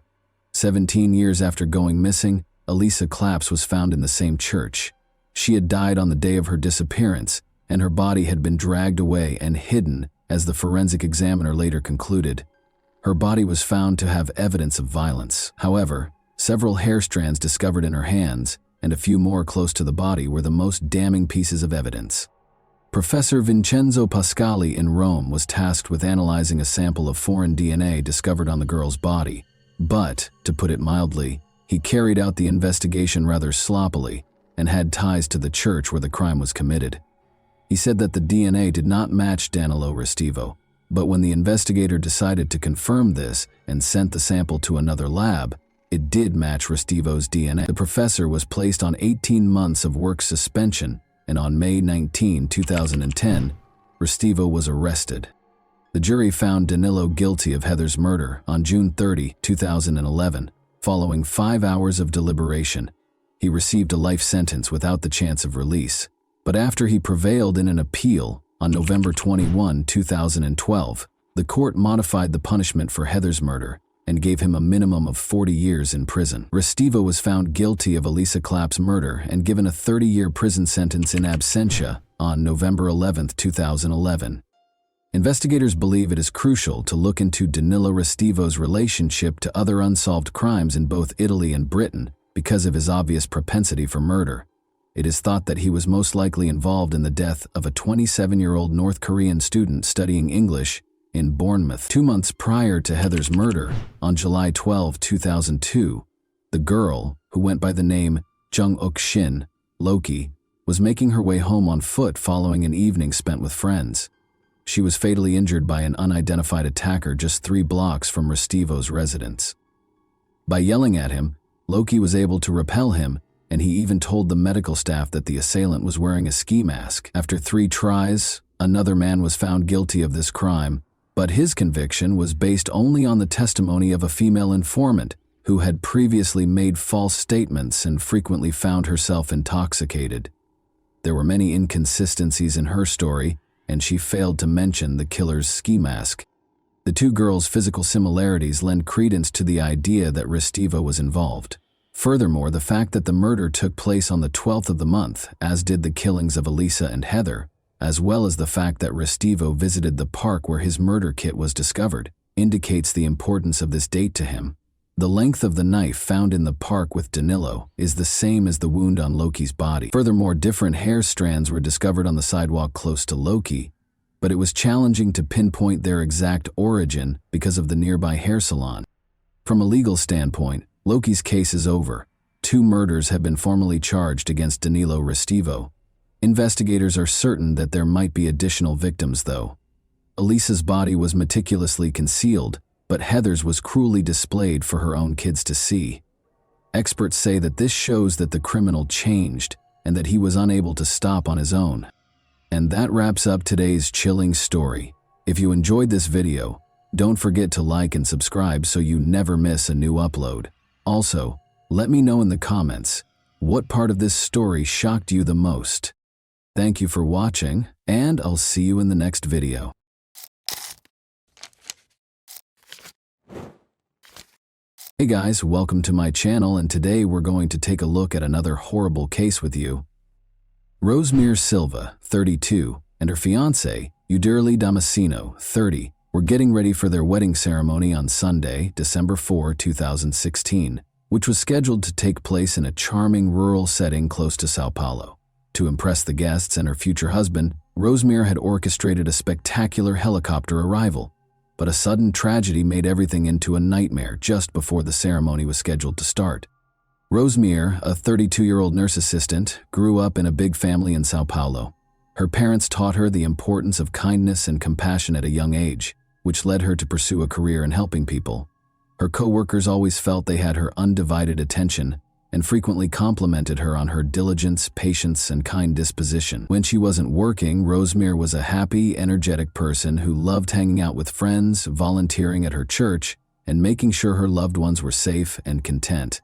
17 years after going missing, Elisa Claps was found in the same church. She had died on the day of her disappearance, and her body had been dragged away and hidden, as the forensic examiner later concluded. Her body was found to have evidence of violence. However, several hair strands discovered in her hands, and a few more close to the body, were the most damning pieces of evidence. Professor Vincenzo Pascali in Rome was tasked with analyzing a sample of foreign DNA discovered on the girl's body, but, to put it mildly, he carried out the investigation rather sloppily and had ties to the church where the crime was committed. He said that the DNA did not match Danilo Restivo, but when the investigator decided to confirm this and sent the sample to another lab, it did match Restivo's DNA. The professor was placed on 18 months of work suspension, and on May 19, 2010, Restivo was arrested. The jury found Danilo guilty of Heather's murder on June 30, 2011. Following 5 hours of deliberation, he received a life sentence without the chance of release. But after he prevailed in an appeal on November 21, 2012, the court modified the punishment for Heather's murder and gave him a minimum of 40 years in prison. Restivo was found guilty of Elisa Claps' murder and given a 30-year prison sentence in absentia on November 11, 2011. Investigators believe it is crucial to look into Danilo Restivo's relationship to other unsolved crimes in both Italy and Britain because of his obvious propensity for murder. It is thought that he was most likely involved in the death of a 27-year-old North Korean student studying English in Bournemouth. 2 months prior to Heather's murder, on July 12, 2002, the girl, who went by the name Jung-uk Shin, Loki, was making her way home on foot following an evening spent with friends. She was fatally injured by an unidentified attacker just 3 blocks from Restivo's residence. By yelling at him, Loki was able to repel him, and he even told the medical staff that the assailant was wearing a ski mask. After 3 tries, another man was found guilty of this crime, but his conviction was based only on the testimony of a female informant who had previously made false statements and frequently found herself intoxicated. There were many inconsistencies in her story, and she failed to mention the killer's ski mask. The 2 girls' physical similarities lend credence to the idea that Restivo was involved. Furthermore, the fact that the murder took place on the 12th of the month, as did the killings of Elisa and Heather, as well as the fact that Restivo visited the park where his murder kit was discovered, indicates the importance of this date to him. The length of the knife found in the park with Danilo is the same as the wound on Loki's body. Furthermore, different hair strands were discovered on the sidewalk close to Loki, but it was challenging to pinpoint their exact origin because of the nearby hair salon. From a legal standpoint, Loki's case is over. 2 murders have been formally charged against Danilo Restivo. Investigators are certain that there might be additional victims, though. Elisa's body was meticulously concealed, but Heather's was cruelly displayed for her own kids to see. Experts say that this shows that the criminal changed and that he was unable to stop on his own. And that wraps up today's chilling story. If you enjoyed this video, don't forget to like and subscribe so you never miss a new upload. Also, let me know in the comments, what part of this story shocked you the most? Thank you for watching, and I'll see you in the next video. Hey guys, welcome to my channel, and today we're going to take a look at another horrible case with you. Rosemary Silva, 32, and her fiancé, Uderli Damasceno, 30, were getting ready for their wedding ceremony on Sunday, December 4, 2016, which was scheduled to take place in a charming rural setting close to Sao Paulo. To impress the guests and her future husband, Rosemary had orchestrated a spectacular helicopter arrival. But a sudden tragedy made everything into a nightmare just before the ceremony was scheduled to start. Rosemary, a 32-year-old nurse assistant, grew up in a big family in Sao Paulo. Her parents taught her the importance of kindness and compassion at a young age, which led her to pursue a career in helping people. Her co-workers always felt they had her undivided attention and frequently complimented her on her diligence, patience, and kind disposition. When she wasn't working, Rosemary was a happy, energetic person who loved hanging out with friends, volunteering at her church, and making sure her loved ones were safe and content.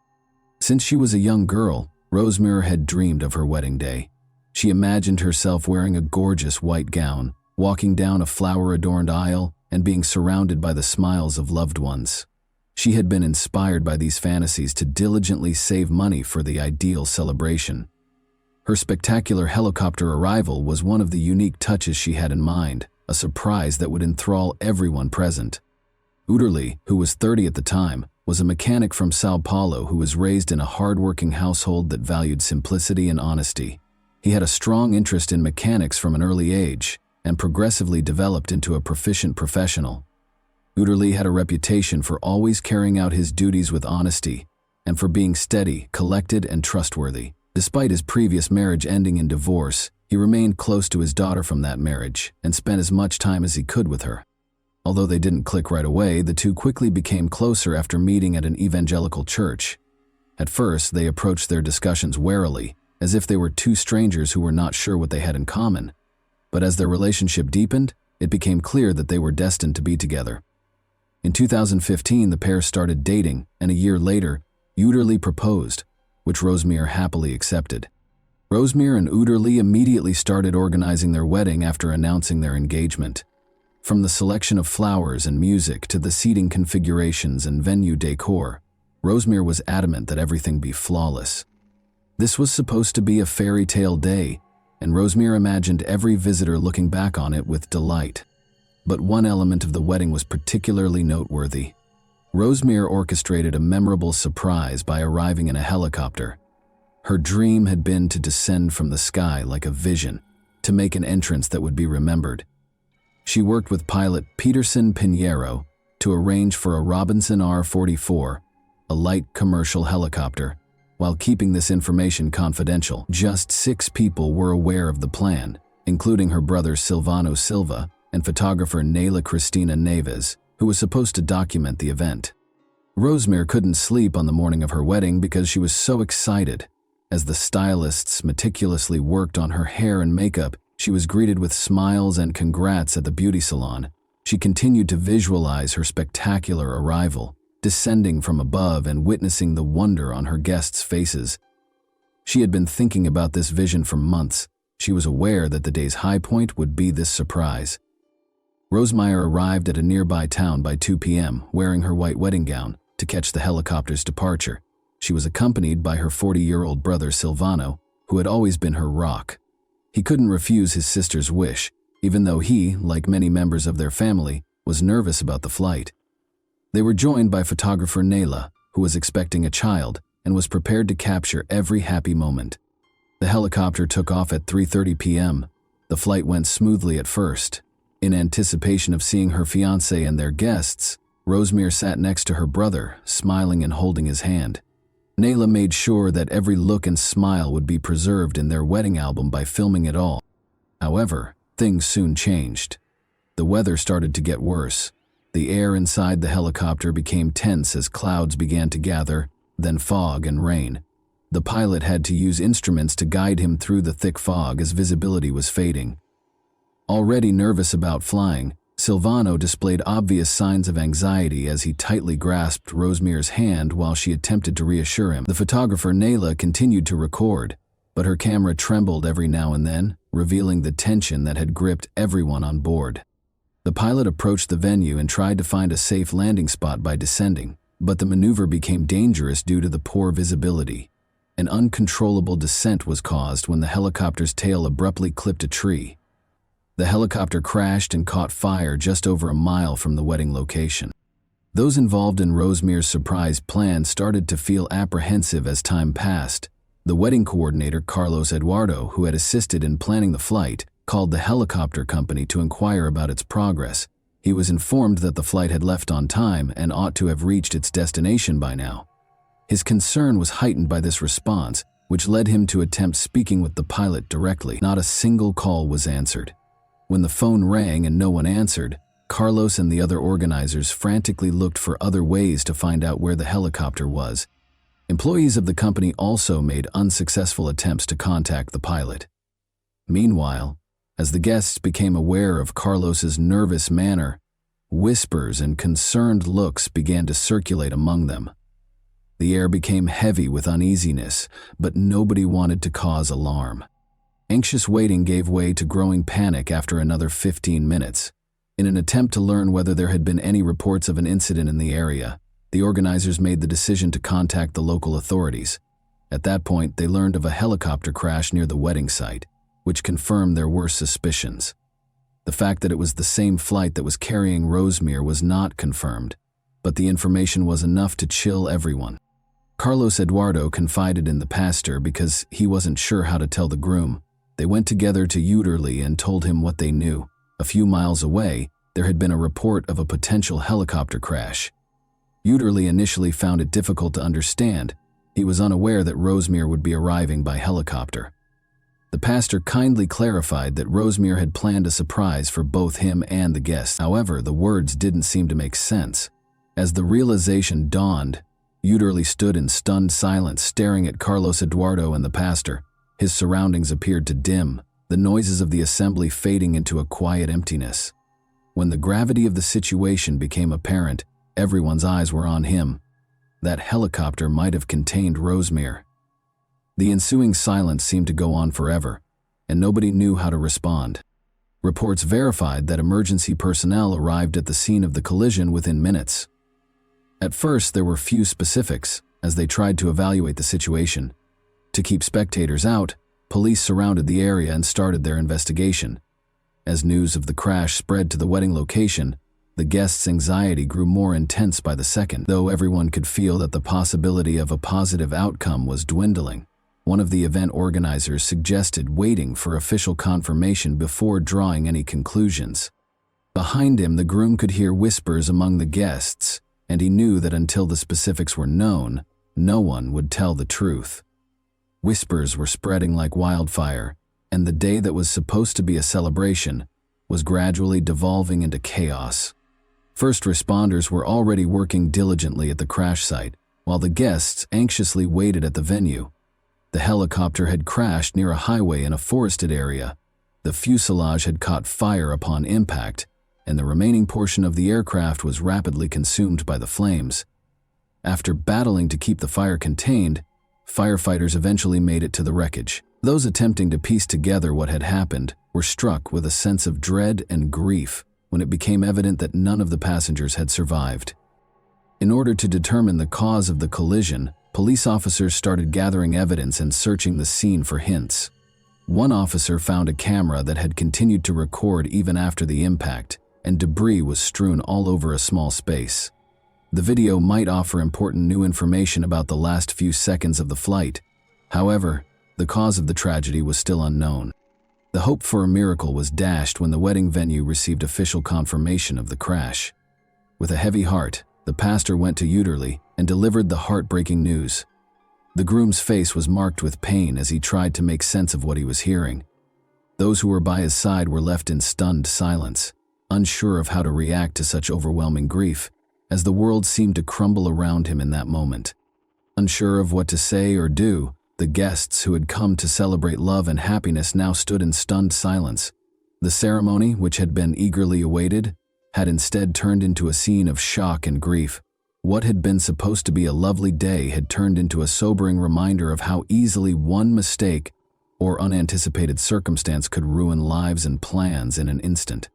Since she was a young girl, Rosemary had dreamed of her wedding day. She imagined herself wearing a gorgeous white gown, walking down a flower-adorned aisle, and being surrounded by the smiles of loved ones. She had been inspired by these fantasies to diligently save money for the ideal celebration. Her spectacular helicopter arrival was one of the unique touches she had in mind, a surprise that would enthrall everyone present. Uderli, who was 30 at the time, was a mechanic from Sao Paulo who was raised in a hard-working household that valued simplicity and honesty. He had a strong interest in mechanics from an early age and progressively developed into a proficient professional. Uderli had a reputation for always carrying out his duties with honesty and for being steady, collected, and trustworthy. Despite his previous marriage ending in divorce, he remained close to his daughter from that marriage and spent as much time as he could with her. Although they didn't click right away, the two quickly became closer after meeting at an evangelical church. At first, they approached their discussions warily, as if they were two strangers who were not sure what they had in common. But as their relationship deepened, it became clear that they were destined to be together. In 2015, the pair started dating, and a year later, Uderli proposed, which Rosemary happily accepted. Rosemary and Uderli immediately started organizing their wedding after announcing their engagement. From the selection of flowers and music to the seating configurations and venue decor, Rosemary was adamant that everything be flawless. This was supposed to be a fairy tale day, and Rosemary imagined every visitor looking back on it with delight. But one element of the wedding was particularly noteworthy. Rosemary orchestrated a memorable surprise by arriving in a helicopter. Her dream had been to descend from the sky like a vision, to make an entrance that would be remembered. She worked with pilot Peterson Pinheiro to arrange for a Robinson R-44, a light commercial helicopter. While keeping this information confidential, just 6 people were aware of the plan, including her brother Silvano Silva and photographer Nayla Cristina Neves, who was supposed to document the event. Rosemary couldn't sleep on the morning of her wedding because she was so excited. As the stylists meticulously worked on her hair and makeup, she was greeted with smiles and congrats at the beauty salon. She continued to visualize her spectacular arrival, descending from above and witnessing the wonder on her guests' faces. She had been thinking about this vision for months. She was aware that the day's high point would be this surprise. Rosemary arrived at a nearby town by 2 p.m., wearing her white wedding gown, to catch the helicopter's departure. She was accompanied by her 40-year-old brother Silvano, who had always been her rock. He couldn't refuse his sister's wish, even though he, like many members of their family, was nervous about the flight. They were joined by photographer Nayla, who was expecting a child and was prepared to capture every happy moment. The helicopter took off at 3:30 p.m. The flight went smoothly at first. In anticipation of seeing her fiancé and their guests, Rosemary sat next to her brother, smiling and holding his hand. Nayla made sure that every look and smile would be preserved in their wedding album by filming it all. However, things soon changed. The weather started to get worse. The air inside the helicopter became tense as clouds began to gather, then fog and rain. The pilot had to use instruments to guide him through the thick fog as visibility was fading. Already nervous about flying, Silvano displayed obvious signs of anxiety as he tightly grasped Rosemary's hand while she attempted to reassure him. The photographer Nayla continued to record, but her camera trembled every now and then, revealing the tension that had gripped everyone on board. The pilot approached the venue and tried to find a safe landing spot by descending, but the maneuver became dangerous due to the poor visibility. An uncontrollable descent was caused when the helicopter's tail abruptly clipped a tree. The helicopter crashed and caught fire just over a mile from the wedding location. Those involved in Rosemary's surprise plan started to feel apprehensive as time passed. The wedding coordinator, Carlos Eduardo, who had assisted in planning the flight, called the helicopter company to inquire about its progress. He was informed that the flight had left on time and ought to have reached its destination by now. His concern was heightened by this response, which led him to attempt speaking with the pilot directly. Not a single call was answered. When the phone rang and no one answered, Carlos and the other organizers frantically looked for other ways to find out where the helicopter was. Employees of the company also made unsuccessful attempts to contact the pilot. Meanwhile, as the guests became aware of Carlos's nervous manner, whispers and concerned looks began to circulate among them. The air became heavy with uneasiness, but nobody wanted to cause alarm. Anxious waiting gave way to growing panic after another 15 minutes. In an attempt to learn whether there had been any reports of an incident in the area, the organizers made the decision to contact the local authorities. At that point, they learned of a helicopter crash near the wedding site, which confirmed their worst suspicions. The fact that it was the same flight that was carrying Rosemary was not confirmed, but the information was enough to chill everyone. Carlos Eduardo confided in the pastor because he wasn't sure how to tell the groom. They went together to Uterly and told him what they knew. A few miles away, there had been a report of a potential helicopter crash. Uterly initially found it difficult to understand. He was unaware that Rosemary would be arriving by helicopter. The pastor kindly clarified that Rosemary had planned a surprise for both him and the guests. However, the words didn't seem to make sense. As the realization dawned, Uterly stood in stunned silence, staring at Carlos Eduardo and the pastor. His surroundings appeared to dim, the noises of the assembly fading into a quiet emptiness. When the gravity of the situation became apparent, everyone's eyes were on him. That helicopter might have contained Rosemary. The ensuing silence seemed to go on forever, and nobody knew how to respond. Reports verified that emergency personnel arrived at the scene of the collision within minutes. At first, there were few specifics as they tried to evaluate the situation. To keep spectators out, police surrounded the area and started their investigation. As news of the crash spread to the wedding location, the guests' anxiety grew more intense by the second, though everyone could feel that the possibility of a positive outcome was dwindling. One of the event organizers suggested waiting for official confirmation before drawing any conclusions. Behind him, the groom could hear whispers among the guests, and he knew that until the specifics were known, no one would tell the truth. Whispers were spreading like wildfire, and the day that was supposed to be a celebration was gradually devolving into chaos. First responders were already working diligently at the crash site, while the guests anxiously waited at the venue. The helicopter had crashed near a highway in a forested area. The fuselage had caught fire upon impact, and the remaining portion of the aircraft was rapidly consumed by the flames. After battling to keep the fire contained, firefighters eventually made it to the wreckage. Those attempting to piece together what had happened were struck with a sense of dread and grief when it became evident that none of the passengers had survived. In order to determine the cause of the collision, police officers started gathering evidence and searching the scene for hints. One officer found a camera that had continued to record even after the impact, and debris was strewn all over a small space. The video might offer important new information about the last few seconds of the flight. However, the cause of the tragedy was still unknown. The hope for a miracle was dashed when the wedding venue received official confirmation of the crash. With a heavy heart, the pastor went to Uterly and delivered the heartbreaking news. The groom's face was marked with pain as he tried to make sense of what he was hearing. Those who were by his side were left in stunned silence, unsure of how to react to such overwhelming grief, as the world seemed to crumble around him in that moment. Unsure of what to say or do, the guests who had come to celebrate love and happiness now stood in stunned silence. The ceremony, which had been eagerly awaited, had instead turned into a scene of shock and grief. What had been supposed to be a lovely day had turned into a sobering reminder of how easily one mistake or unanticipated circumstance could ruin lives and plans in an instant.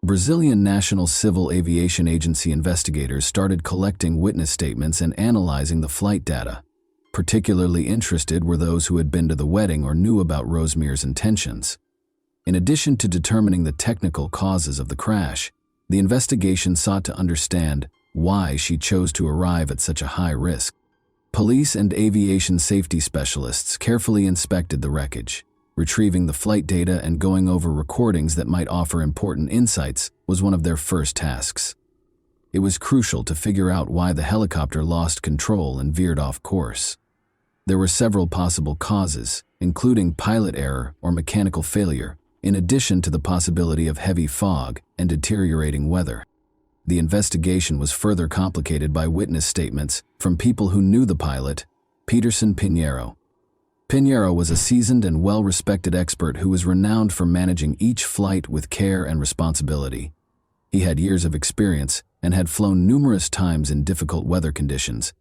Brazilian National Civil Aviation Agency investigators started collecting witness statements and analyzing the flight data. Particularly interested were those who had been to the wedding or knew about Rosemary's intentions. In addition to determining the technical causes of the crash, the investigation sought to understand why she chose to arrive at such a high risk. Police and aviation safety specialists carefully inspected the wreckage. Retrieving the flight data and going over recordings that might offer important insights was one of their first tasks. It was crucial to figure out why the helicopter lost control and veered off course. There were several possible causes, including pilot error or mechanical failure, in addition to the possibility of heavy fog and deteriorating weather. The investigation was further complicated by witness statements from people who knew the pilot, Peterson Pinheiro. Pinheiro was a seasoned and well-respected expert who was renowned for managing each flight with care and responsibility. He had years of experience and had flown numerous times in difficult weather conditions.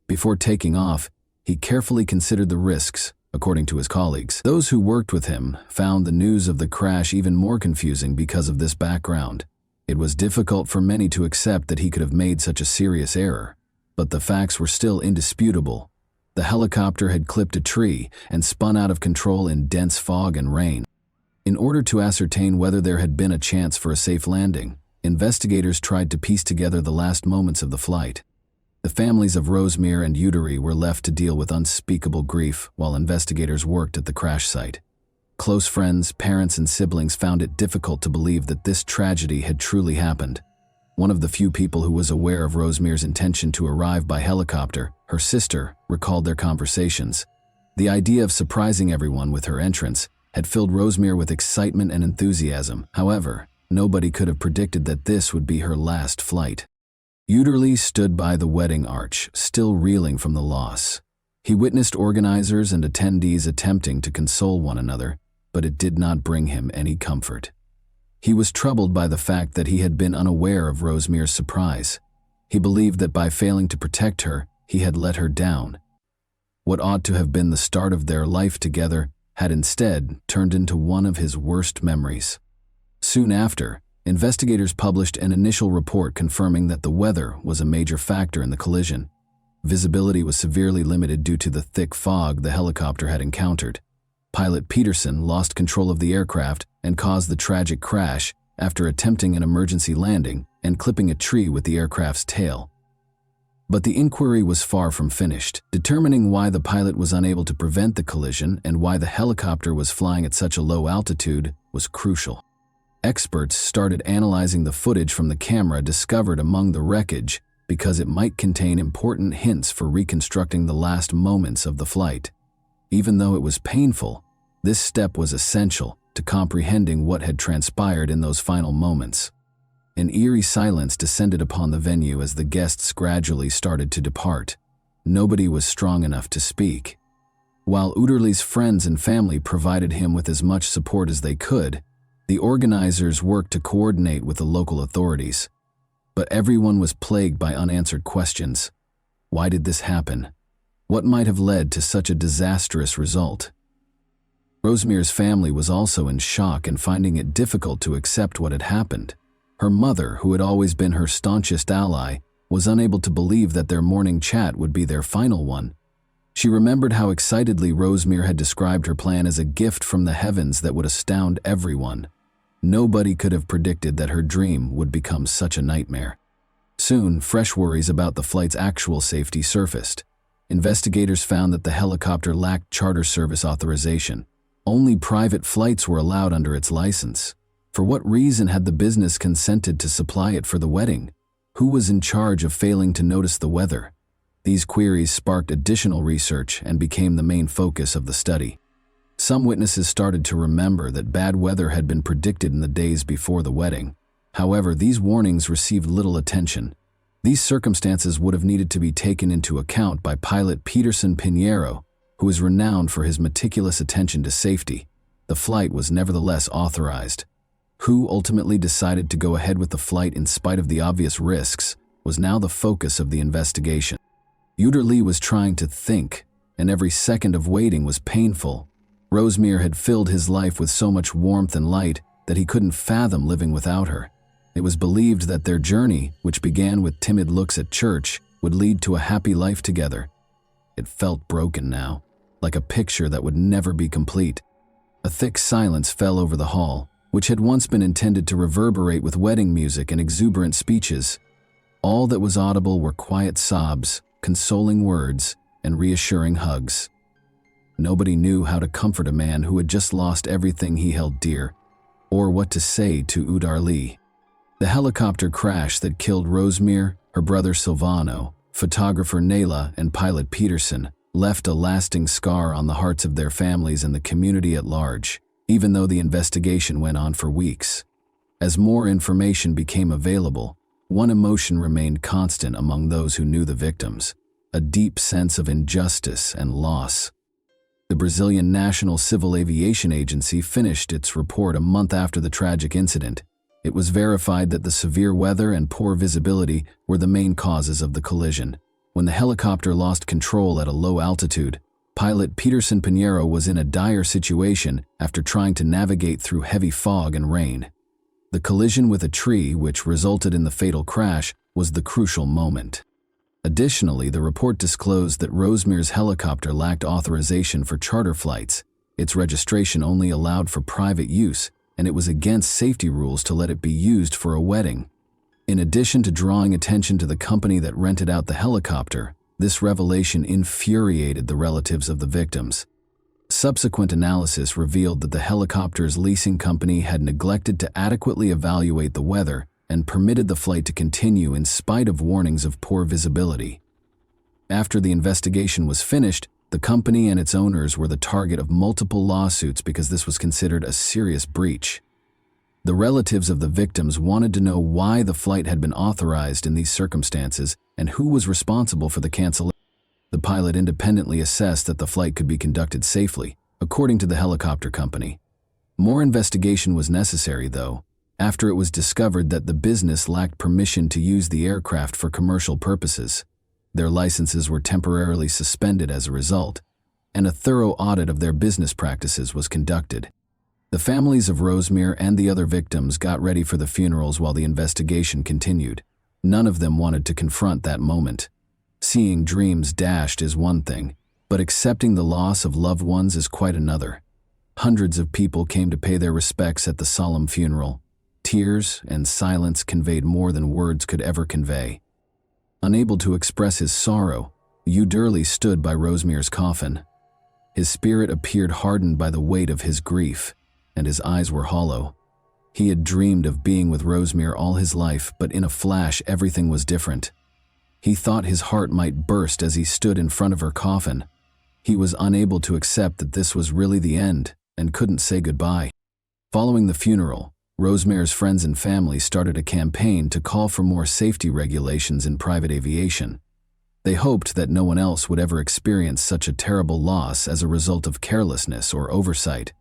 Before taking off, he carefully considered the risks, according to his colleagues. Those who worked with him found the news of the crash even more confusing because of this background. It was difficult for many to accept that he could have made such a serious error, but the facts were still indisputable. The helicopter had clipped a tree and spun out of control in dense fog and rain. In order to ascertain whether there had been a chance for a safe landing, investigators tried to piece together the last moments of the flight. The families of Rosemary and Udary were left to deal with unspeakable grief while investigators worked at the crash site. Close friends, parents, and siblings found it difficult to believe that this tragedy had truly happened. One of the few people who was aware of Rosemary's intention to arrive by helicopter, her sister, recalled their conversations. The idea of surprising everyone with her entrance had filled Rosemary with excitement and enthusiasm. However, nobody could have predicted that this would be her last flight. Udary stood by the wedding arch, still reeling from the loss. He witnessed organizers and attendees attempting to console one another, but it did not bring him any comfort. He was troubled by the fact that he had been unaware of Rosemary's surprise. He believed that by failing to protect her, he had let her down. What ought to have been the start of their life together had instead turned into one of his worst memories. Soon after, investigators published an initial report confirming that the weather was a major factor in the collision. Visibility was severely limited due to the thick fog the helicopter had encountered. Pilot Peterson lost control of the aircraft and caused the tragic crash after attempting an emergency landing and clipping a tree with the aircraft's tail. But the inquiry was far from finished. Determining why the pilot was unable to prevent the collision and why the helicopter was flying at such a low altitude was crucial. Experts started analyzing the footage from the camera discovered among the wreckage because it might contain important hints for reconstructing the last moments of the flight. Even though it was painful, this step was essential to comprehending what had transpired in those final moments. An eerie silence descended upon the venue as the guests gradually started to depart. Nobody was strong enough to speak. While Udary's friends and family provided him with as much support as they could, the organizers worked to coordinate with the local authorities. But everyone was plagued by unanswered questions. Why did this happen? What might have led to such a disastrous result? Rosemary's family was also in shock and finding it difficult to accept what had happened. Her mother, who had always been her staunchest ally, was unable to believe that their morning chat would be their final one. She remembered how excitedly Rosemary had described her plan as a gift from the heavens that would astound everyone. Nobody could have predicted that her dream would become such a nightmare. Soon, fresh worries about the flight's actual safety surfaced. Investigators found that the helicopter lacked charter service authorization. Only private flights were allowed under its license. For what reason had the business consented to supply it for the wedding? Who was in charge of failing to notice the weather? These queries sparked additional research and became the main focus of the study. Some witnesses started to remember that bad weather had been predicted in the days before the wedding. However, these warnings received little attention. These circumstances would have needed to be taken into account by pilot Peterson Pinheiro, who is renowned for his meticulous attention to safety. The flight was nevertheless authorized. Who ultimately decided to go ahead with the flight in spite of the obvious risks was now the focus of the investigation. Uderli was trying to think, and every second of waiting was painful. Rosemere had filled his life with so much warmth and light that he couldn't fathom living without her. It was believed that their journey, which began with timid looks at church, would lead to a happy life together. It felt broken now, like a picture that would never be complete. A thick silence fell over the hall, which had once been intended to reverberate with wedding music and exuberant speeches. All that was audible were quiet sobs, consoling words, and reassuring hugs. Nobody knew how to comfort a man who had just lost everything he held dear, or what to say to Udarli. The helicopter crash that killed Rosemere, her brother Silvano, photographer Nayla, and pilot Peterson left a lasting scar on the hearts of their families and the community at large, even though the investigation went on for weeks. As more information became available, one emotion remained constant among those who knew the victims: a deep sense of injustice and loss. The Brazilian National Civil Aviation Agency finished its report a month after the tragic incident. It was verified that the severe weather and poor visibility were the main causes of the collision. When the helicopter lost control at a low altitude, pilot Peterson Pinheiro was in a dire situation after trying to navigate through heavy fog and rain. The collision with a tree, which resulted in the fatal crash, was the crucial moment. Additionally, the report disclosed that Rosemere's helicopter lacked authorization for charter flights. Its registration only allowed for private use, and it was against safety rules to let it be used for a wedding. In addition to drawing attention to the company that rented out the helicopter, this revelation infuriated the relatives of the victims. Subsequent analysis revealed that the helicopter's leasing company had neglected to adequately evaluate the weather and permitted the flight to continue in spite of warnings of poor visibility. After the investigation was finished, the company and its owners were the target of multiple lawsuits because this was considered a serious breach. The relatives of the victims wanted to know why the flight had been authorized in these circumstances and who was responsible for the cancellation. The pilot independently assessed that the flight could be conducted safely, according to the helicopter company. More investigation was necessary, though, after it was discovered that the business lacked permission to use the aircraft for commercial purposes. Their licenses were temporarily suspended as a result, and a thorough audit of their business practices was conducted. The families of Rosemere and the other victims got ready for the funerals while the investigation continued. None of them wanted to confront that moment. Seeing dreams dashed is one thing, but accepting the loss of loved ones is quite another. Hundreds of people came to pay their respects at the solemn funeral. Tears and silence conveyed more than words could ever convey. Unable to express his sorrow, Uderli stood by Rosemere's coffin. His spirit appeared hardened by the weight of his grief, and his eyes were hollow. He had dreamed of being with Rosemere all his life, but in a flash everything was different. He thought his heart might burst as he stood in front of her coffin. He was unable to accept that this was really the end, and couldn't say goodbye. Following the funeral, Rosemere's friends and family started a campaign to call for more safety regulations in private aviation. They hoped that no one else would ever experience such a terrible loss as a result of carelessness or oversight.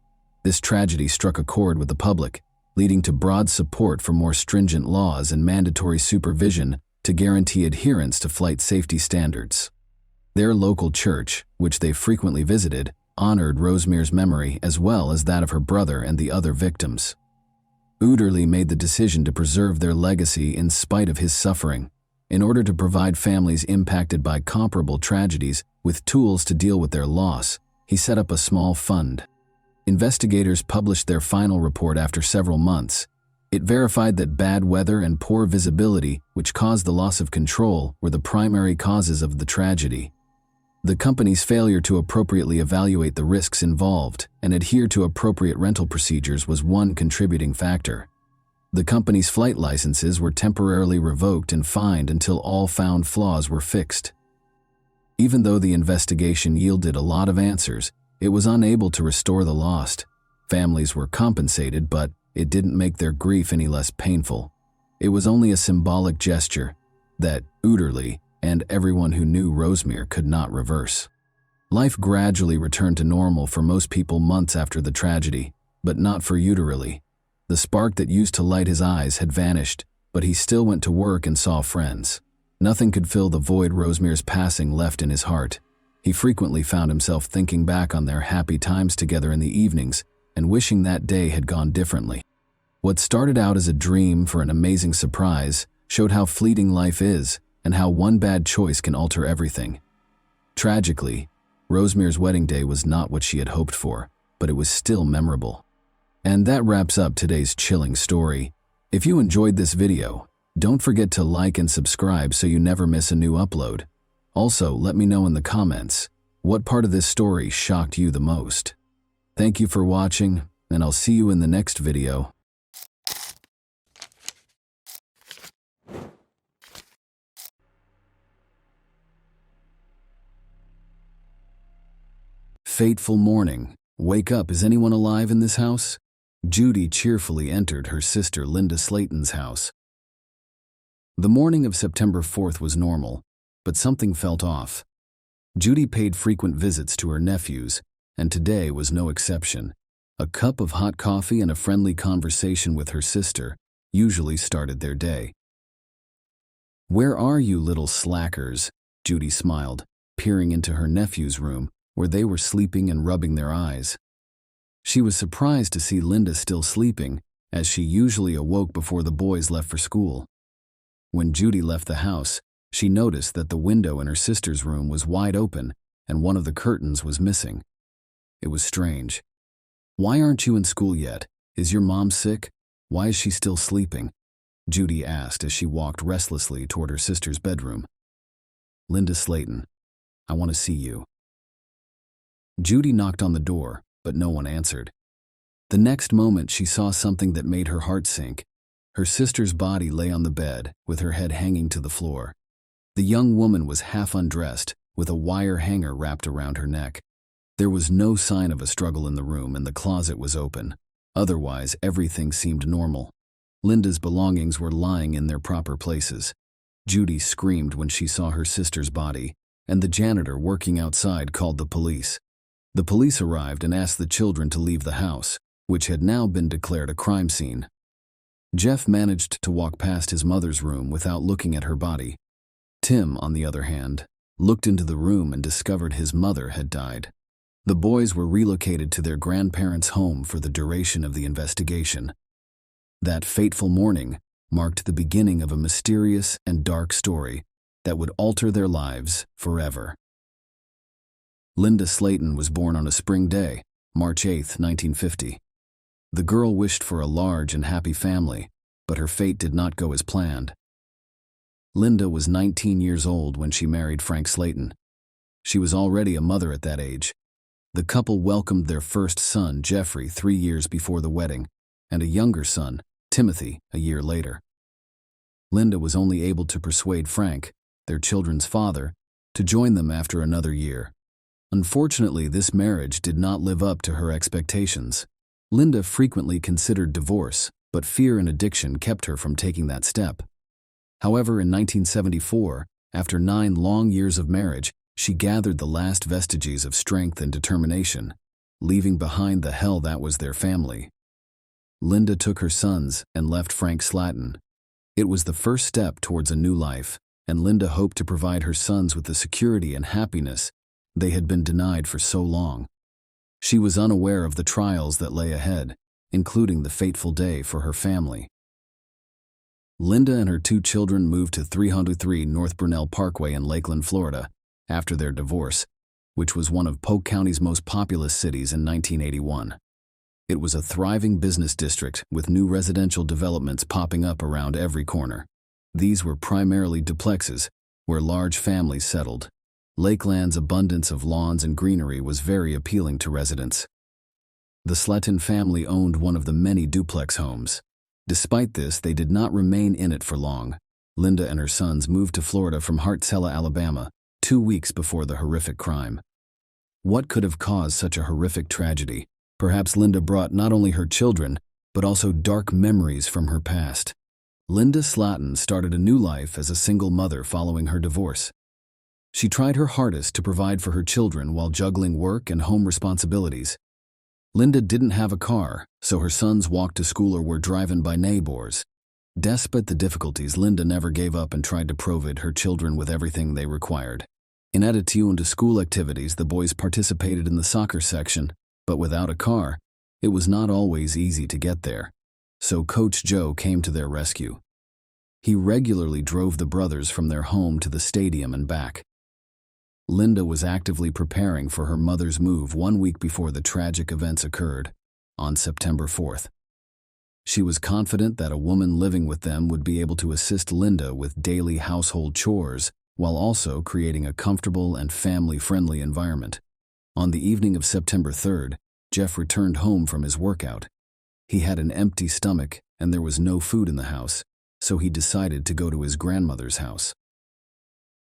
This tragedy struck a chord with the public, leading to broad support for more stringent laws and mandatory supervision to guarantee adherence to flight safety standards. Their local church, which they frequently visited, honored Rosemere's memory as well as that of her brother and the other victims. Uderli made the decision to preserve their legacy in spite of his suffering. In order to provide families impacted by comparable tragedies with tools to deal with their loss, he set up a small fund. Investigators published their final report after several months. It verified that bad weather and poor visibility, which caused the loss of control, were the primary causes of the tragedy. The company's failure to appropriately evaluate the risks involved and adhere to appropriate rental procedures was one contributing factor. The company's flight licenses were temporarily revoked and fined until all found flaws were fixed. Even though the investigation yielded a lot of answers, it was unable to restore the lost. Families were compensated, but it didn't make their grief any less painful. It was only a symbolic gesture that Uterly and everyone who knew Rosemere could not reverse. Life gradually returned to normal for most people months after the tragedy, but not for Uterly. The spark that used to light his eyes had vanished, but he still went to work and saw friends. Nothing could fill the void Rosemere's passing left in his heart. He frequently found himself thinking back on their happy times together in the evenings and wishing that day had gone differently. What started out as a dream for an amazing surprise showed how fleeting life is and how one bad choice can alter everything. Tragically, Rosemere's wedding day was not what she had hoped for, but it was still memorable. And that wraps up today's chilling story. If you enjoyed this video, don't forget to like and subscribe so you never miss a new upload. Also, let me know in the comments, what part of this story shocked you the most? Thank you for watching, and I'll see you in the next video. Fateful morning. Wake up, is anyone alive in this house? Judy cheerfully entered her sister Linda Slayton's house. The morning of September 4th was normal, but something felt off. Judy paid frequent visits to her nephews, and today was no exception. A cup of hot coffee and a friendly conversation with her sister usually started their day. "Where are you, little slackers?" Judy smiled, peering into her nephew's room, where they were sleeping and rubbing their eyes. She was surprised to see Linda still sleeping, as she usually awoke before the boys left for school. When Judy left the house, she noticed that the window in her sister's room was wide open and one of the curtains was missing. It was strange. "Why aren't you in school yet? Is your mom sick? Why is she still sleeping?" Judy asked as she walked restlessly toward her sister's bedroom. "Linda Slayton, I want to see you." Judy knocked on the door, but no one answered. The next moment she saw something that made her heart sink. Her sister's body lay on the bed, with her head hanging to the floor. The young woman was half undressed, with a wire hanger wrapped around her neck. There was no sign of a struggle in the room, and the closet was open. Otherwise, everything seemed normal. Linda's belongings were lying in their proper places. Judy screamed when she saw her sister's body, and the janitor working outside called the police. The police arrived and asked the children to leave the house, which had now been declared a crime scene. Jeff managed to walk past his mother's room without looking at her body. Tim, on the other hand, looked into the room and discovered his mother had died. The boys were relocated to their grandparents' home for the duration of the investigation. That fateful morning marked the beginning of a mysterious and dark story that would alter their lives forever. Linda Slayton was born on a spring day, March 8, 1950. The girl wished for a large and happy family, but her fate did not go as planned. Linda was 19 years old when she married Frank Slayton. She was already a mother at that age. The couple welcomed their first son, Jeffrey, 3 years before the wedding, and a younger son, Timothy, a year later. Linda was only able to persuade Frank, their children's father, to join them after another year. Unfortunately, this marriage did not live up to her expectations. Linda frequently considered divorce, but fear and addiction kept her from taking that step. However, in 1974, after 9 long years of marriage, she gathered the last vestiges of strength and determination, leaving behind the hell that was their family. Linda took her sons and left Frank Slayton. It was the first step towards a new life, and Linda hoped to provide her sons with the security and happiness they had been denied for so long. She was unaware of the trials that lay ahead, including the fateful day for her family. Linda and her 2 children moved to 303 North Brunel Parkway in Lakeland, Florida, after their divorce, which was one of Polk County's most populous cities in 1981. It was a thriving business district with new residential developments popping up around every corner. These were primarily duplexes, where large families settled. Lakeland's abundance of lawns and greenery was very appealing to residents. The Slayton family owned one of the many duplex homes. Despite this, they did not remain in it for long. Linda and her sons moved to Florida from Hartsella, Alabama, 2 weeks before the horrific crime. What could have caused such a horrific tragedy? Perhaps Linda brought not only her children, but also dark memories from her past. Linda Slatton started a new life as a single mother following her divorce. She tried her hardest to provide for her children while juggling work and home responsibilities. Linda didn't have a car, so her sons walked to school or were driven by neighbors. Despite the difficulties, Linda never gave up and tried to provide her children with everything they required. In addition to school activities, the boys participated in the soccer section, but without a car, it was not always easy to get there. So Coach Joe came to their rescue. He regularly drove the brothers from their home to the stadium and back. Linda was actively preparing for her mother's move 1 week before the tragic events occurred, on September 4th. She was confident that a woman living with them would be able to assist Linda with daily household chores while also creating a comfortable and family-friendly environment. On the evening of September 3rd, Jeff returned home from his workout. He had an empty stomach and there was no food in the house, so he decided to go to his grandmother's house.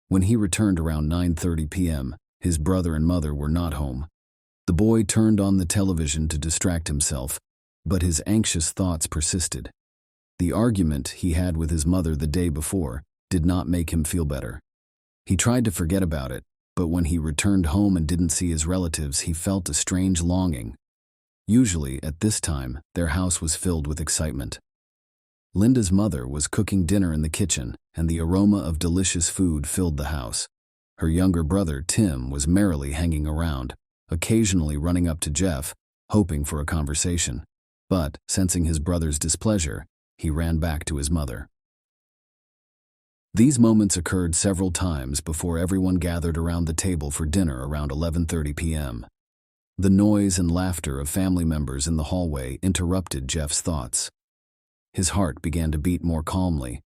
When he returned around 9:30 p.m., his brother and mother were not home. The boy turned on the television to distract himself, but his anxious thoughts persisted. The argument he had with his mother the day before did not make him feel better. He tried to forget about it, but when he returned home and didn't see his relatives, he felt a strange longing. Usually, at this time, their house was filled with excitement. Linda's mother was cooking dinner in the kitchen, and the aroma of delicious food filled the house. Her younger brother, Tim, was merrily hanging around, occasionally running up to Jeff, hoping for a conversation. But, sensing his brother's displeasure, he ran back to his mother. These moments occurred several times before everyone gathered around the table for dinner around 11:30 p.m. The noise and laughter of family members in the hallway interrupted Jeff's thoughts. His heart began to beat more calmly.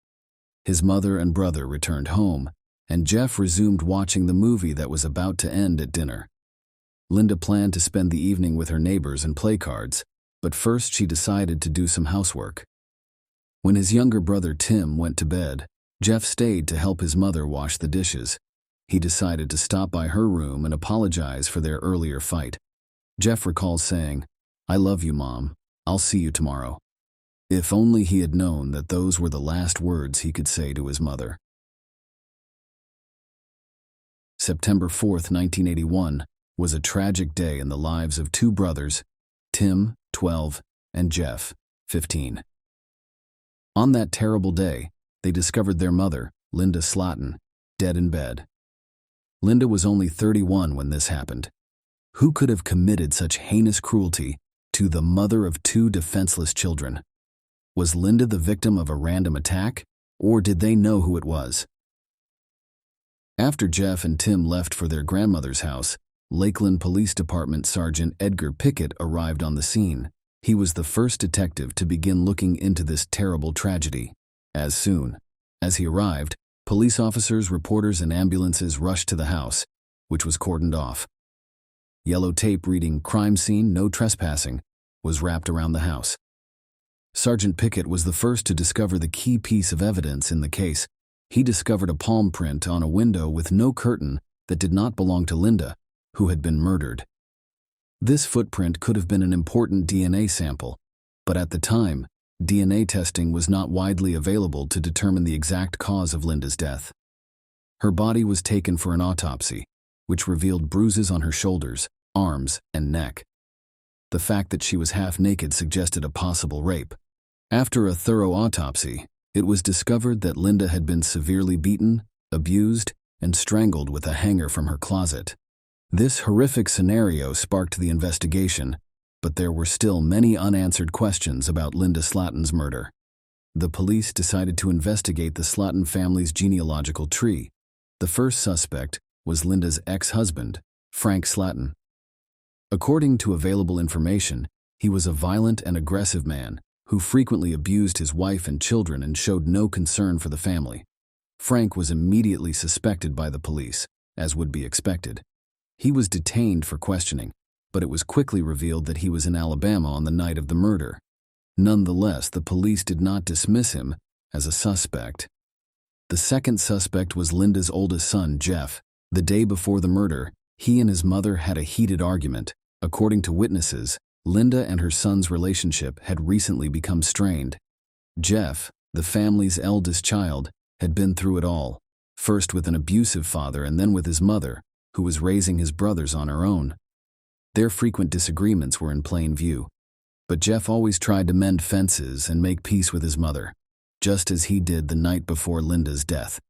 His mother and brother returned home, and Jeff resumed watching the movie that was about to end at dinner. Linda planned to spend the evening with her neighbors and play cards, but first she decided to do some housework. When his younger brother Tim went to bed, Jeff stayed to help his mother wash the dishes. He decided to stop by her room and apologize for their earlier fight. Jeff recalls saying, "I love you, Mom. I'll see you tomorrow." If only he had known that those were the last words he could say to his mother. September 4th, 1981, was a tragic day in the lives of two brothers, Tim, 12, and Jeff, 15. On that terrible day, they discovered their mother, Linda Slatton, dead in bed. Linda was only 31 when this happened. Who could have committed such heinous cruelty to the mother of two defenseless children? Was Linda the victim of a random attack, or did they know who it was? After Jeff and Tim left for their grandmother's house, Lakeland Police Department Sergeant Edgar Pickett arrived on the scene. He was the first detective to begin looking into this terrible tragedy. As soon as he arrived, police officers, reporters, and ambulances rushed to the house, which was cordoned off. Yellow tape reading "Crime Scene, No Trespassing" was wrapped around the house. Sergeant Pickett was the first to discover the key piece of evidence in the case. He discovered a palm print on a window with no curtain that did not belong to Linda, who had been murdered. This footprint could have been an important DNA sample, but at the time, DNA testing was not widely available to determine the exact cause of Linda's death. Her body was taken for an autopsy, which revealed bruises on her shoulders, arms, and neck. The fact that she was half naked suggested a possible rape. After a thorough autopsy, it was discovered that Linda had been severely beaten, abused, and strangled with a hanger from her closet. This horrific scenario sparked the investigation, but there were still many unanswered questions about Linda Slatton's murder. The police decided to investigate the Slatton family's genealogical tree. The first suspect was Linda's ex-husband, Frank Slatton. According to available information, he was a violent and aggressive man who frequently abused his wife and children and showed no concern for the family. Frank was immediately suspected by the police, as would be expected. He was detained for questioning, but it was quickly revealed that he was in Alabama on the night of the murder. Nonetheless, the police did not dismiss him as a suspect. The second suspect was Linda's oldest son, Jeff. The day before the murder, he and his mother had a heated argument. According to witnesses, Linda and her son's relationship had recently become strained. Jeff, the family's eldest child, had been through it all, first with an abusive father and then with his mother, who was raising his brothers on her own. Their frequent disagreements were in plain view, but Jeff always tried to mend fences and make peace with his mother, just as he did the night before Linda's death.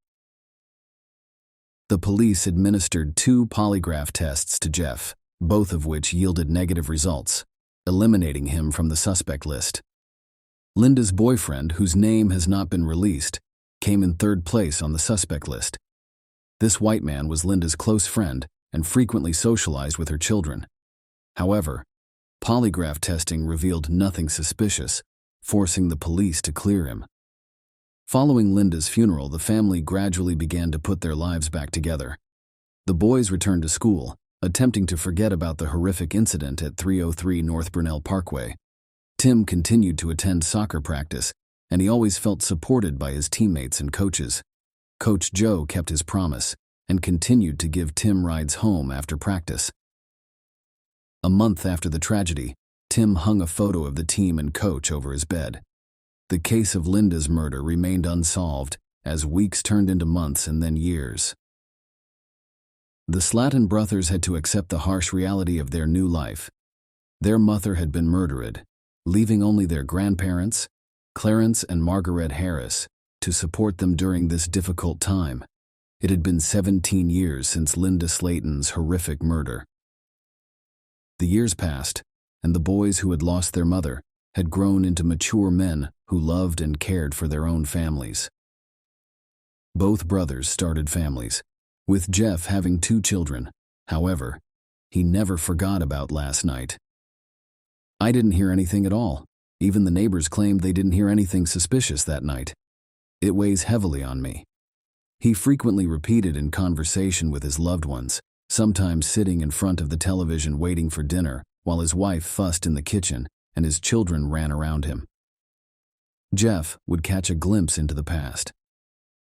The police administered 2 polygraph tests to Jeff, both of which yielded negative results, eliminating him from the suspect list. Linda's boyfriend, whose name has not been released, came in 3rd place on the suspect list. This white man was Linda's close friend and frequently socialized with her children. However, polygraph testing revealed nothing suspicious, forcing the police to clear him. Following Linda's funeral, the family gradually began to put their lives back together. The boys returned to school, attempting to forget about the horrific incident at 303 North Brunel Parkway. Tim continued to attend soccer practice, and he always felt supported by his teammates and coaches. Coach Joe kept his promise and continued to give Tim rides home after practice. A month after the tragedy, Tim hung a photo of the team and coach over his bed. The case of Linda's murder remained unsolved as weeks turned into months and then years. The Slatton brothers had to accept the harsh reality of their new life. Their mother had been murdered, leaving only their grandparents, Clarence and Margaret Harris, to support them during this difficult time. It had been 17 years since Linda Slayton's horrific murder. The years passed, and the boys who had lost their mother had grown into mature men who loved and cared for their own families. Both brothers started families, with Jeff having 2 children. However, he never forgot about last night. "I didn't hear anything at all. Even the neighbors claimed they didn't hear anything suspicious that night. It weighs heavily on me." He frequently repeated in conversation with his loved ones, sometimes sitting in front of the television waiting for dinner while his wife fussed in the kitchen and his children ran around him. Jeff would catch a glimpse into the past.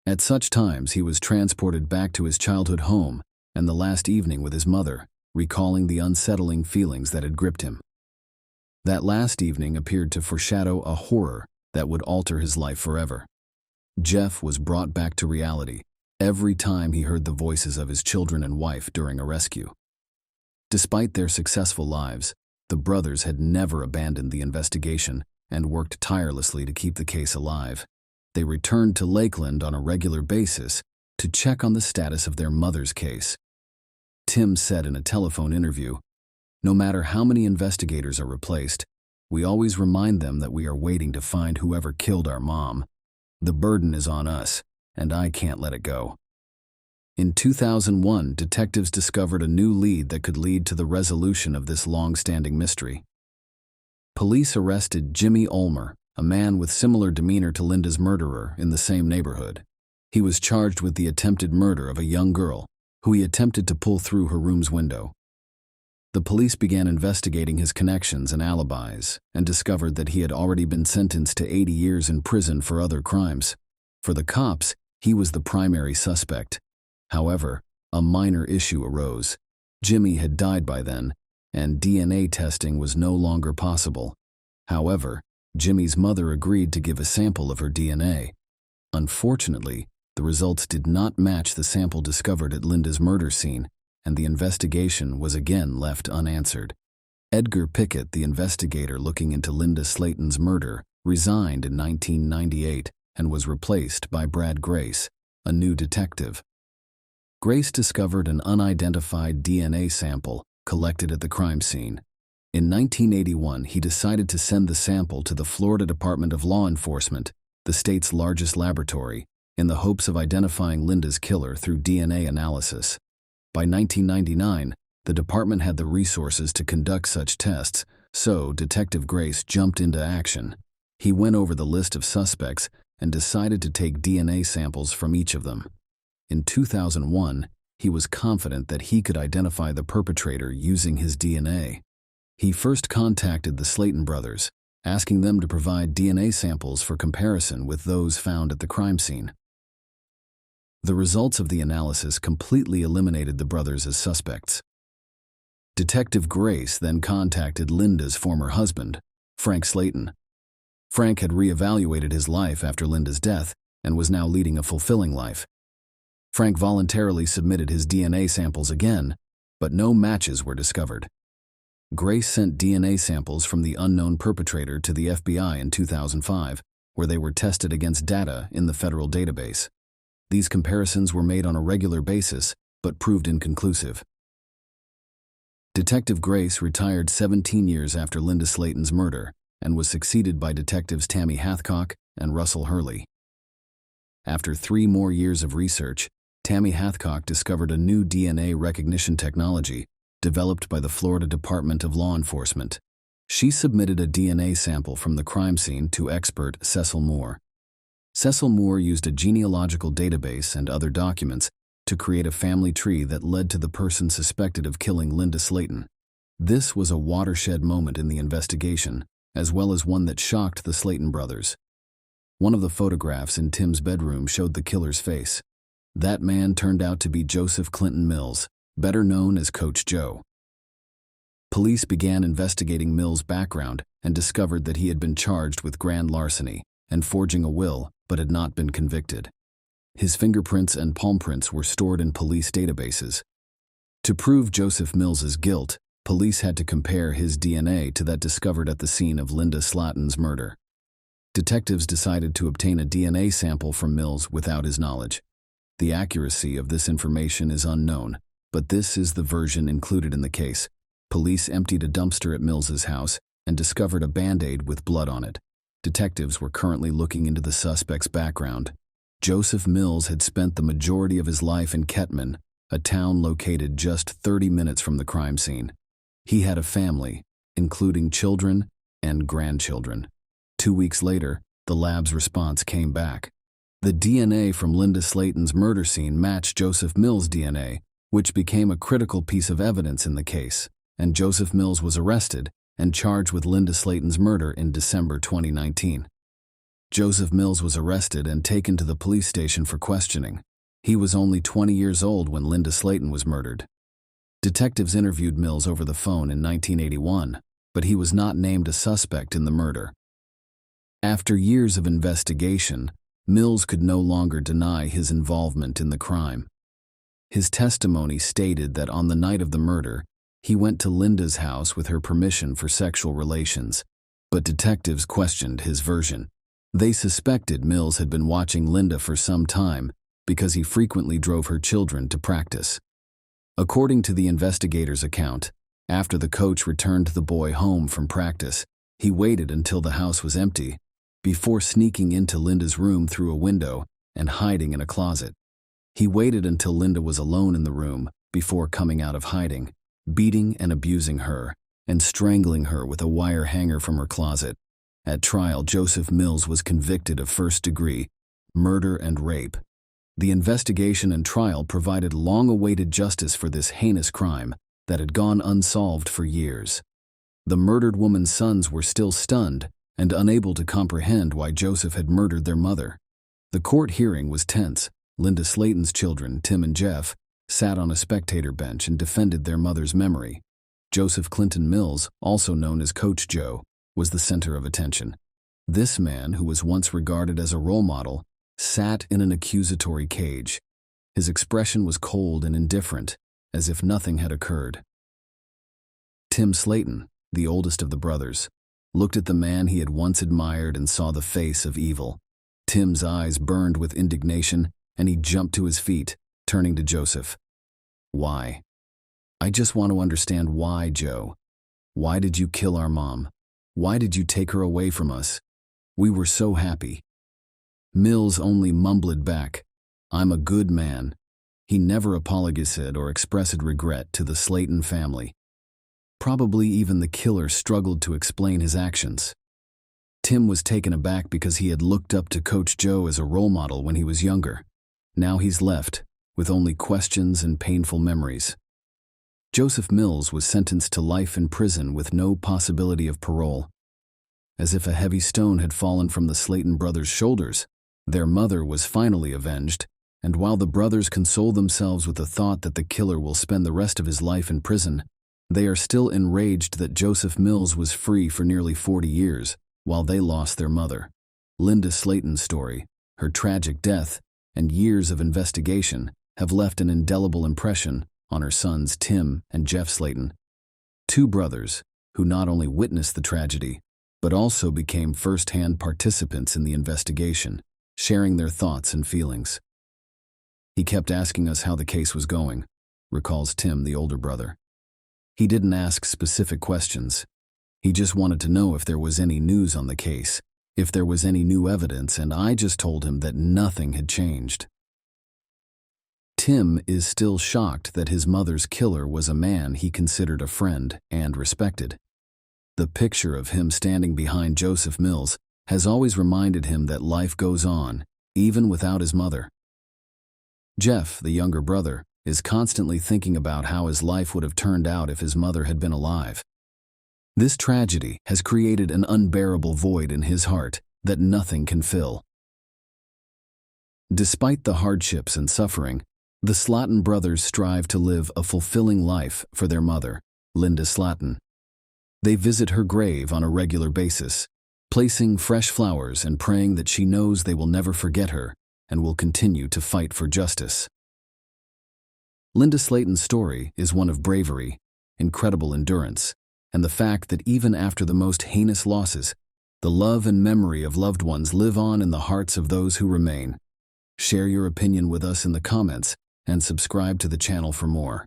At such times, he was transported back to his childhood home and the last evening with his mother, recalling the unsettling feelings that had gripped him. That last evening appeared to foreshadow a horror that would alter his life forever. Jeff was brought back to reality every time he heard the voices of his children and wife during a rescue. Despite their successful lives, the brothers had never abandoned the investigation and worked tirelessly to keep the case alive. They returned to Lakeland on a regular basis to check on the status of their mother's case. Tim said in a telephone interview, "No matter how many investigators are replaced, we always remind them that we are waiting to find whoever killed our mom. The burden is on us, and I can't let it go." In 2001, detectives discovered a new lead that could lead to the resolution of this long-standing mystery. Police arrested Jimmy Ulmer, a man with similar demeanor to Linda's murderer in the same neighborhood. He was charged with the attempted murder of a young girl who he attempted to pull through her room's window. The police began investigating his connections and alibis and discovered that he had already been sentenced to 80 years in prison for other crimes. For the cops, he was the primary suspect. However, a minor issue arose. Jimmy had died by then, and DNA testing was no longer possible. However, Jimmy's mother agreed to give a sample of her DNA. Unfortunately, the results did not match the sample discovered at Linda's murder scene, and the investigation was again left unanswered. Edgar Pickett, the investigator looking into Linda Slayton's murder, resigned in 1998 and was replaced by Brad Grace, a new detective. Grace discovered an unidentified DNA sample collected at the crime scene. In 1981, he decided to send the sample to the Florida Department of Law Enforcement, the state's largest laboratory, in the hopes of identifying Linda's killer through DNA analysis. By 1999, the department had the resources to conduct such tests, so Detective Grace jumped into action. He went over the list of suspects and decided to take DNA samples from each of them. In 2001, he was confident that he could identify the perpetrator using his DNA. He first contacted the Slayton brothers, asking them to provide DNA samples for comparison with those found at the crime scene. The results of the analysis completely eliminated the brothers as suspects. Detective Grace then contacted Linda's former husband, Frank Slayton. Frank had reevaluated his life after Linda's death and was now leading a fulfilling life. Frank voluntarily submitted his DNA samples again, but no matches were discovered. Grace sent DNA samples from the unknown perpetrator to the FBI in 2005, where they were tested against data in the federal database. These comparisons were made on a regular basis, but proved inconclusive. Detective Grace retired 17 years after Linda Slayton's murder and was succeeded by detectives Tammy Hathcock and Russell Hurley. After 3 more years of research, Tammy Hathcock discovered a new DNA recognition technology developed by the Florida Department of Law Enforcement. She submitted a DNA sample from the crime scene to expert Cecil Moore. Cecil Moore used a genealogical database and other documents to create a family tree that led to the person suspected of killing Linda Slayton. This was a watershed moment in the investigation, as well as one that shocked the Slayton brothers. One of the photographs in Tim's bedroom showed the killer's face. That man turned out to be Joseph Clinton Mills, better known as Coach Joe. Police began investigating Mills' background and discovered that he had been charged with grand larceny and forging a will, but had not been convicted. His fingerprints and palm prints were stored in police databases. To prove Joseph Mills's guilt, police had to compare his DNA to that discovered at the scene of Linda Slayton's murder. Detectives decided to obtain a DNA sample from Mills without his knowledge. The accuracy of this information is unknown, but this is the version included in the case. Police emptied a dumpster at Mills's house and discovered a Band-Aid with blood on it. Detectives were currently looking into the suspect's background. Joseph Mills had spent the majority of his life in Kettman, a town located just 30 minutes from the crime scene. He had a family, including children and grandchildren. 2 weeks later, the lab's response came back. The DNA from Linda Slayton's murder scene matched Joseph Mills' DNA, which became a critical piece of evidence in the case, and Joseph Mills was arrested and charged with Linda Slayton's murder in December 2019. Joseph Mills was arrested and taken to the police station for questioning. He was only 20 years old when Linda Slayton was murdered. Detectives interviewed Mills over the phone in 1981, but he was not named a suspect in the murder. After years of investigation, Mills could no longer deny his involvement in the crime. His testimony stated that on the night of the murder, he went to Linda's house with her permission for sexual relations, but detectives questioned his version. They suspected Mills had been watching Linda for some time because he frequently drove her children to practice. According to the investigator's account, after the coach returned the boy home from practice, he waited until the house was empty before sneaking into Linda's room through a window and hiding in a closet. He waited until Linda was alone in the room before coming out of hiding, beating and abusing her, and strangling her with a wire hanger from her closet. At trial, Joseph Mills was convicted of first-degree murder and rape. The investigation and trial provided long-awaited justice for this heinous crime that had gone unsolved for years. The murdered woman's sons were still stunned and unable to comprehend why Joseph had murdered their mother. The court hearing was tense. Linda Slayton's children, Tim and Jeff, sat on a spectator bench and defended their mother's memory. Joseph Clinton Mills, also known as Coach Joe, was the center of attention. This man, who was once regarded as a role model, sat in an accusatory cage. His expression was cold and indifferent, as if nothing had occurred. Tim Slayton, the oldest of the brothers, looked at the man he had once admired and saw the face of evil. Tim's eyes burned with indignation, and he jumped to his feet, turning to Joseph. "Why? I just want to understand why, Joe. Why did you kill our mom? Why did you take her away from us? We were so happy." Mills only mumbled back, "I'm a good man." He never apologized or expressed regret to the Slayton family. Probably even the killer struggled to explain his actions. Tim was taken aback because he had looked up to Coach Joe as a role model when he was younger. Now he's left, with only questions and painful memories. Joseph Mills was sentenced to life in prison with no possibility of parole. As if a heavy stone had fallen from the Slayton brothers' shoulders, their mother was finally avenged, And while the brothers console themselves with the thought that the killer will spend the rest of his life in prison, they are still enraged that Joseph Mills was free for nearly 40 years, while they lost their mother. Linda Slayton's story, her tragic death, and years of investigation have left an indelible impression on her sons Tim and Jeff Slayton, two brothers who not only witnessed the tragedy, but also became first-hand participants in the investigation, sharing their thoughts and feelings. "He kept asking us how the case was going," recalls Tim, the older brother. "He didn't ask specific questions. He just wanted to know if there was any news on the case, if there was any new evidence, and I just told him that nothing had changed." Tim is still shocked that his mother's killer was a man he considered a friend and respected. The picture of him standing behind Joseph Mills has always reminded him that life goes on, even without his mother. Jeff, the younger brother, is constantly thinking about how his life would have turned out if his mother had been alive. This tragedy has created an unbearable void in his heart that nothing can fill. Despite the hardships and suffering, the Slayton brothers strive to live a fulfilling life for their mother, Linda Slayton. They visit her grave on a regular basis, placing fresh flowers and praying that she knows they will never forget her and will continue to fight for justice. Linda Slayton's story is one of bravery, incredible endurance, and the fact that even after the most heinous losses, the love and memory of loved ones live on in the hearts of those who remain. Share your opinion with us in the comments and subscribe to the channel for more.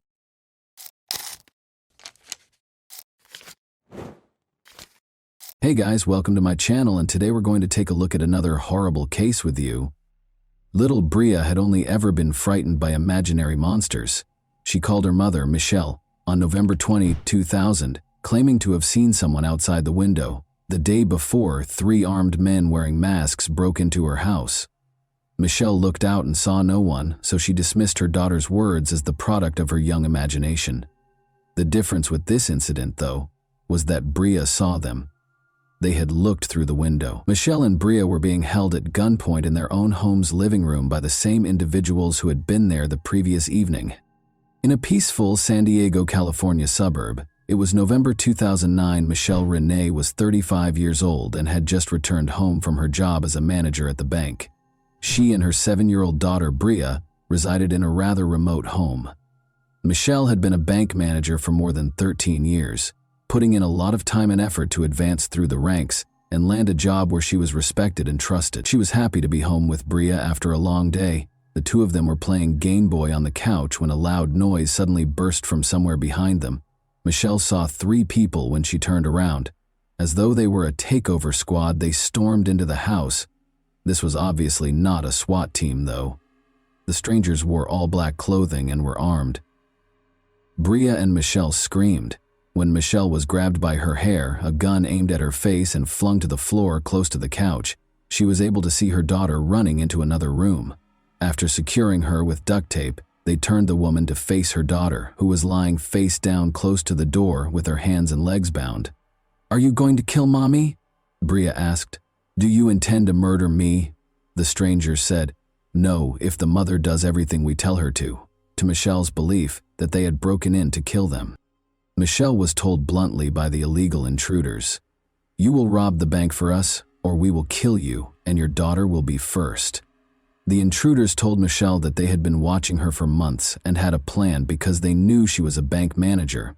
Hey guys, welcome to my channel, and today we're going to take a look at another horrible case with you. Little Bria had only ever been frightened by imaginary monsters. She called her mother, Michelle, on November 20, 2000, claiming to have seen someone outside the window. The day before, 3 armed men wearing masks broke into her house. Michelle looked out and saw no one, so she dismissed her daughter's words as the product of her young imagination. The difference with this incident, though, was that Bria saw them. They had looked through the window. Michelle and Bria were being held at gunpoint in their own home's living room by the same individuals who had been there the previous evening. In a peaceful San Diego, California suburb, it was November 2009. Michelle Renee was 35 years old and had just returned home from her job as a manager at the bank. She and her 7-year-old daughter, Bria, resided in a rather remote home. Michelle had been a bank manager for more than 13 years, putting in a lot of time and effort to advance through the ranks and land a job where she was respected and trusted. She was happy to be home with Bria after a long day. The two of them were playing Game Boy on the couch when a loud noise suddenly burst from somewhere behind them. Michelle saw 3 people when she turned around. As though they were a takeover squad, they stormed into the house. This was obviously not a SWAT team, though. The strangers wore all black clothing and were armed. Bria and Michelle screamed. When Michelle was grabbed by her hair, a gun aimed at her face and flung to the floor close to the couch, she was able to see her daughter running into another room. After securing her with duct tape, they turned the woman to face her daughter, who was lying face down close to the door with her hands and legs bound. "Are you going to kill Mommy?" Bria asked. "Do you intend to murder me?" The stranger said, "No, if the mother does everything we tell her to Michelle's belief that they had broken in to kill them. Michelle was told bluntly by the illegal intruders, "You will rob the bank for us, or we will kill you, and your daughter will be first." The intruders told Michelle that they had been watching her for months and had a plan because they knew she was a bank manager.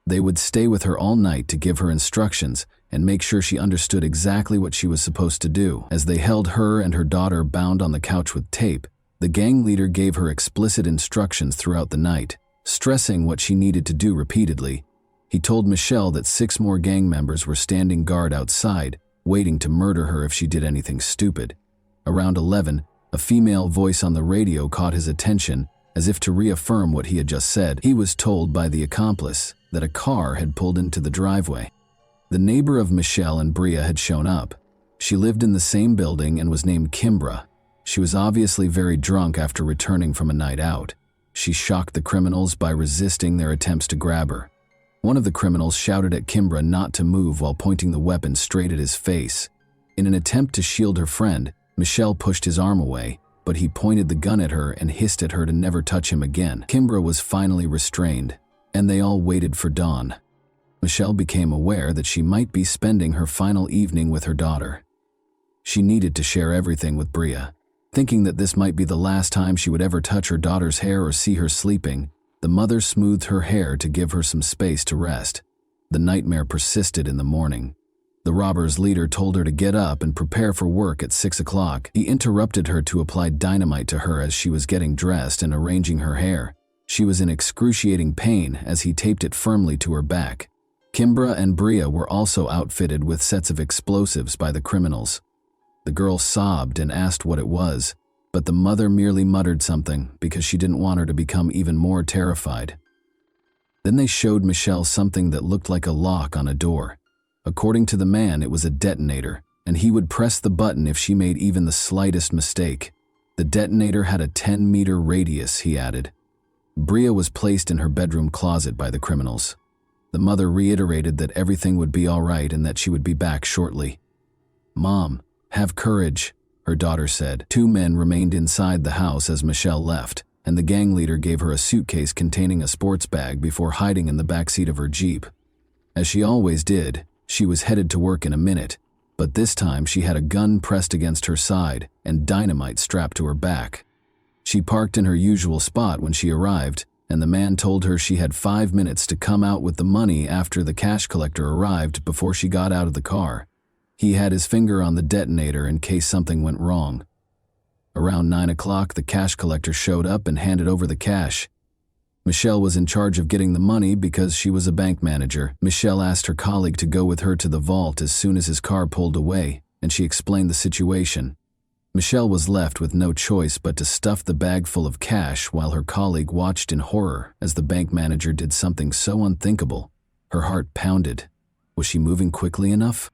They would stay with her all night to give her instructions and make sure she understood exactly what she was supposed to do. As they held her and her daughter bound on the couch with tape, the gang leader gave her explicit instructions throughout the night, stressing what she needed to do repeatedly. He told Michelle that 6 more gang members were standing guard outside, waiting to murder her if she did anything stupid. Around 11, a female voice on the radio caught his attention, as if to reaffirm what he had just said. He was told by the accomplice that a car had pulled into the driveway. The neighbor of Michelle and Bria had shown up. She lived in the same building and was named Kimbra. She was obviously very drunk after returning from a night out. She shocked the criminals by resisting their attempts to grab her. One of the criminals shouted at Kimbra not to move while pointing the weapon straight at his face. In an attempt to shield her friend, Michelle pushed his arm away, but he pointed the gun at her and hissed at her to never touch him again. Kimbra was finally restrained, and they all waited for dawn. Michelle became aware that she might be spending her final evening with her daughter. She needed to share everything with Bria. Thinking that this might be the last time she would ever touch her daughter's hair or see her sleeping, the mother smoothed her hair to give her some space to rest. The nightmare persisted in the morning. The robbers' leader told her to get up and prepare for work at 6 o'clock. He interrupted her to apply dynamite to her as she was getting dressed and arranging her hair. She was in excruciating pain as he taped it firmly to her back. Kimbra and Bria were also outfitted with sets of explosives by the criminals. The girl sobbed and asked what it was, but the mother merely muttered something because she didn't want her to become even more terrified. Then they showed Michelle something that looked like a lock on a door. According to the man, it was a detonator, and he would press the button if she made even the slightest mistake. The detonator had a 10-meter radius, he added. Bria was placed in her bedroom closet by the criminals. The mother reiterated that everything would be all right and that she would be back shortly. "Mom, have courage," her daughter said. 2 men remained inside the house as Michelle left, and the gang leader gave her a suitcase containing a sports bag before hiding in the backseat of her Jeep. As she always did, she was headed to work in a minute, but this time she had a gun pressed against her side and dynamite strapped to her back. She parked in her usual spot when she arrived, and the man told her she had 5 minutes to come out with the money after the cash collector arrived before she got out of the car. He had his finger on the detonator in case something went wrong. Around 9 o'clock, the cash collector showed up and handed over the cash. Michelle was in charge of getting the money because she was a bank manager. Michelle asked her colleague to go with her to the vault as soon as his car pulled away, and she explained the situation. Michelle was left with no choice but to stuff the bag full of cash while her colleague watched in horror as the bank manager did something so unthinkable. Her heart pounded. Was she moving quickly enough?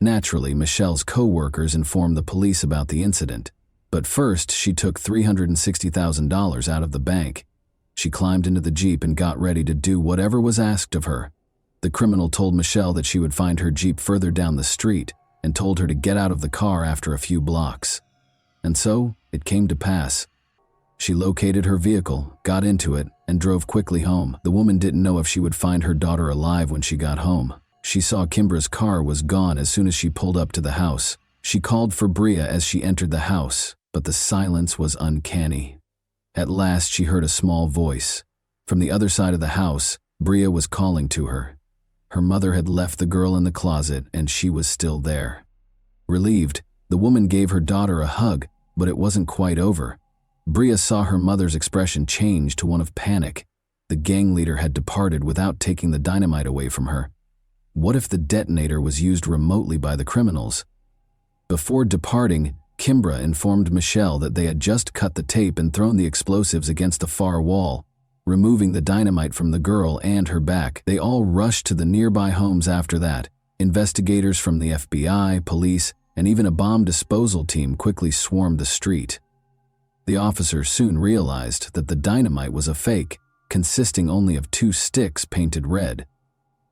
Naturally, Michelle's co-workers informed the police about the incident, but first she took $360,000 out of the bank. She climbed into the Jeep and got ready to do whatever was asked of her. The criminal told Michelle that she would find her Jeep further down the street and told her to get out of the car after a few blocks. And so, it came to pass. She located her vehicle, got into it, and drove quickly home. The woman didn't know if she would find her daughter alive when she got home. She saw Kimbra's car was gone as soon as she pulled up to the house. She called for Bria as she entered the house, but the silence was uncanny. At last she heard a small voice. From the other side of the house, Bria was calling to her. Her mother had left the girl in the closet and she was still there. Relieved, the woman gave her daughter a hug, but it wasn't quite over. Bria saw her mother's expression change to one of panic. The gang leader had departed without taking the dynamite away from her. What if the detonator was used remotely by the criminals? Before departing, Kimbra informed Michelle that they had just cut the tape and thrown the explosives against the far wall, removing the dynamite from the girl and her back. They all rushed to the nearby homes after that. Investigators from the FBI, police, and even a bomb disposal team quickly swarmed the street. The officers soon realized that the dynamite was a fake, consisting only of 2 sticks painted red.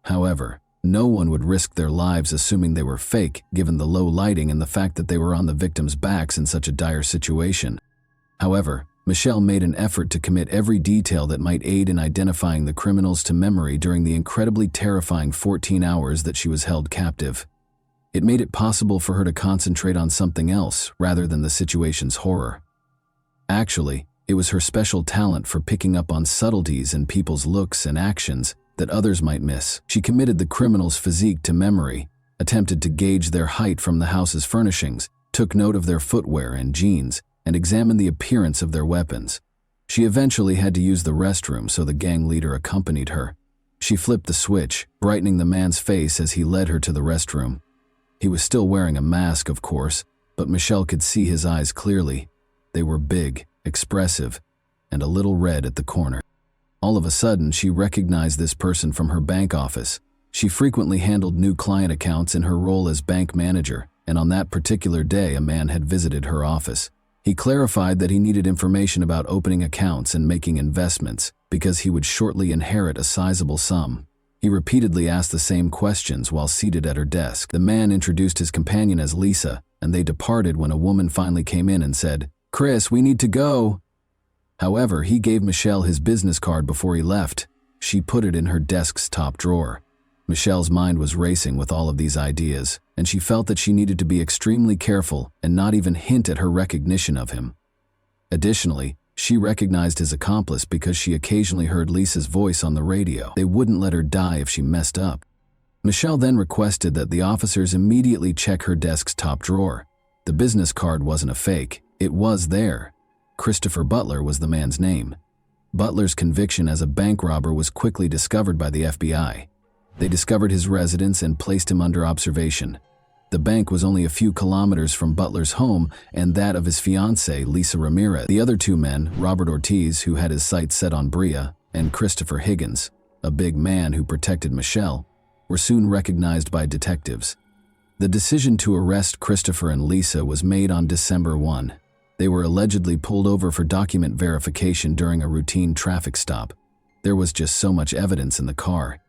However, no one would risk their lives assuming they were fake, given the low lighting and the fact that they were on the victims' backs in such a dire situation. However, Michelle made an effort to commit every detail that might aid in identifying the criminals to memory during the incredibly terrifying 14 hours that she was held captive. It made it possible for her to concentrate on something else rather than the situation's horror. Actually, it was her special talent for picking up on subtleties in people's looks and actions that others might miss. She committed the criminals' physique to memory, attempted to gauge their height from the house's furnishings, took note of their footwear and jeans, and examined the appearance of their weapons. She eventually had to use the restroom, so the gang leader accompanied her. She flipped the switch, brightening the man's face as he led her to the restroom. He was still wearing a mask, of course, but Michelle could see his eyes clearly. They were big, expressive, and a little red at the corner. All of a sudden, she recognized this person from her bank office. She frequently handled new client accounts in her role as bank manager, and on that particular day, a man had visited her office. He clarified that he needed information about opening accounts and making investments because he would shortly inherit a sizable sum. He repeatedly asked the same questions while seated at her desk. The man introduced his companion as Lisa, and they departed when a woman finally came in and said, "Chris, we need to go." However, he gave Michelle his business card before he left. She put it in her desk's top drawer. Michelle's mind was racing with all of these ideas, and she felt that she needed to be extremely careful and not even hint at her recognition of him. Additionally, she recognized his accomplice because she occasionally heard Lisa's voice on the radio. They wouldn't let her die if she messed up. Michelle then requested that the officers immediately check her desk's top drawer. The business card wasn't a fake. It was there. Christopher Butler was the man's name. Butler's conviction as a bank robber was quickly discovered by the FBI. They discovered his residence and placed him under observation. The bank was only a few kilometers from Butler's home and that of his fiancée, Lisa Ramirez. The other two men, Robert Ortiz, who had his sights set on Bria, and Christopher Higgins, a big man who protected Michelle, were soon recognized by detectives. The decision to arrest Christopher and Lisa was made on December 1. They were allegedly pulled over for document verification during a routine traffic stop. There was just so much evidence in the car.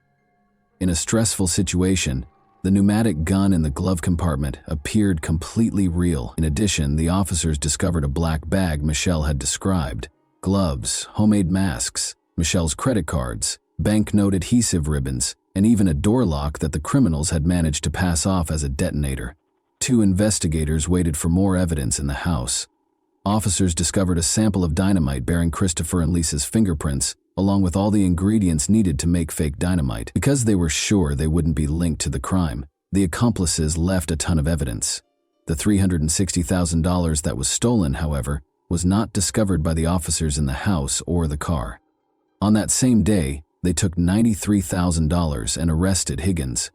In a stressful situation, the pneumatic gun in the glove compartment appeared completely real. In addition, the officers discovered a black bag Michelle had described, gloves, homemade masks, Michelle's credit cards, banknote adhesive ribbons, and even a door lock that the criminals had managed to pass off as a detonator. Two investigators waited for more evidence in the house. Officers discovered a sample of dynamite bearing Christopher and Lisa's fingerprints, along with all the ingredients needed to make fake dynamite. Because they were sure they wouldn't be linked to the crime, the accomplices left a ton of evidence. The $360,000 that was stolen, however, was not discovered by the officers in the house or the car. On that same day, they took $93,000 and arrested Higgins.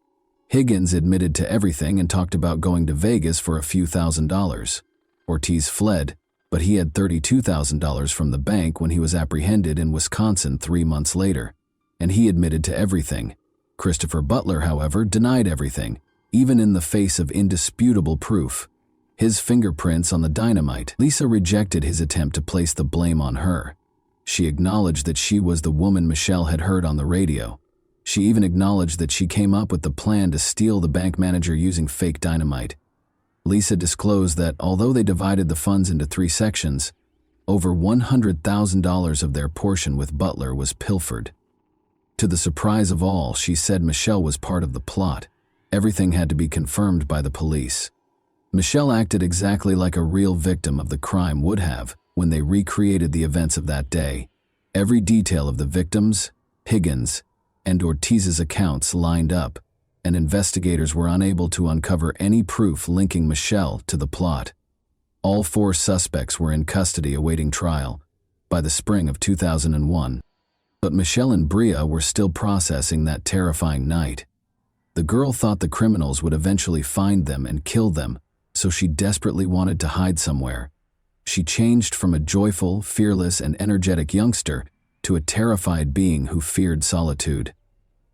Higgins admitted to everything and talked about going to Vegas for a few $1,000s. Ortiz fled, but he had $32,000 from the bank when he was apprehended in Wisconsin 3 months later, and he admitted to everything. Christopher Butler, however, denied everything, even in the face of indisputable proof. His fingerprints on the dynamite. Lisa rejected his attempt to place the blame on her. She acknowledged that she was the woman Michelle had heard on the radio. She even acknowledged that she came up with the plan to steal the bank manager using fake dynamite. Lisa disclosed that although they divided the funds into 3 sections, over $100,000 of their portion with Butler was pilfered. To the surprise of all, she said Michelle was part of the plot. Everything had to be confirmed by the police. Michelle acted exactly like a real victim of the crime would have when they recreated the events of that day. Every detail of the victims, Higgins, and Ortiz's accounts lined up, and investigators were unable to uncover any proof linking Michelle to the plot. All 4 suspects were in custody awaiting trial by the spring of 2001. But Michelle and Bria were still processing that terrifying night. The girl thought the criminals would eventually find them and kill them, so she desperately wanted to hide somewhere. She changed from a joyful, fearless, and energetic youngster to a terrified being who feared solitude.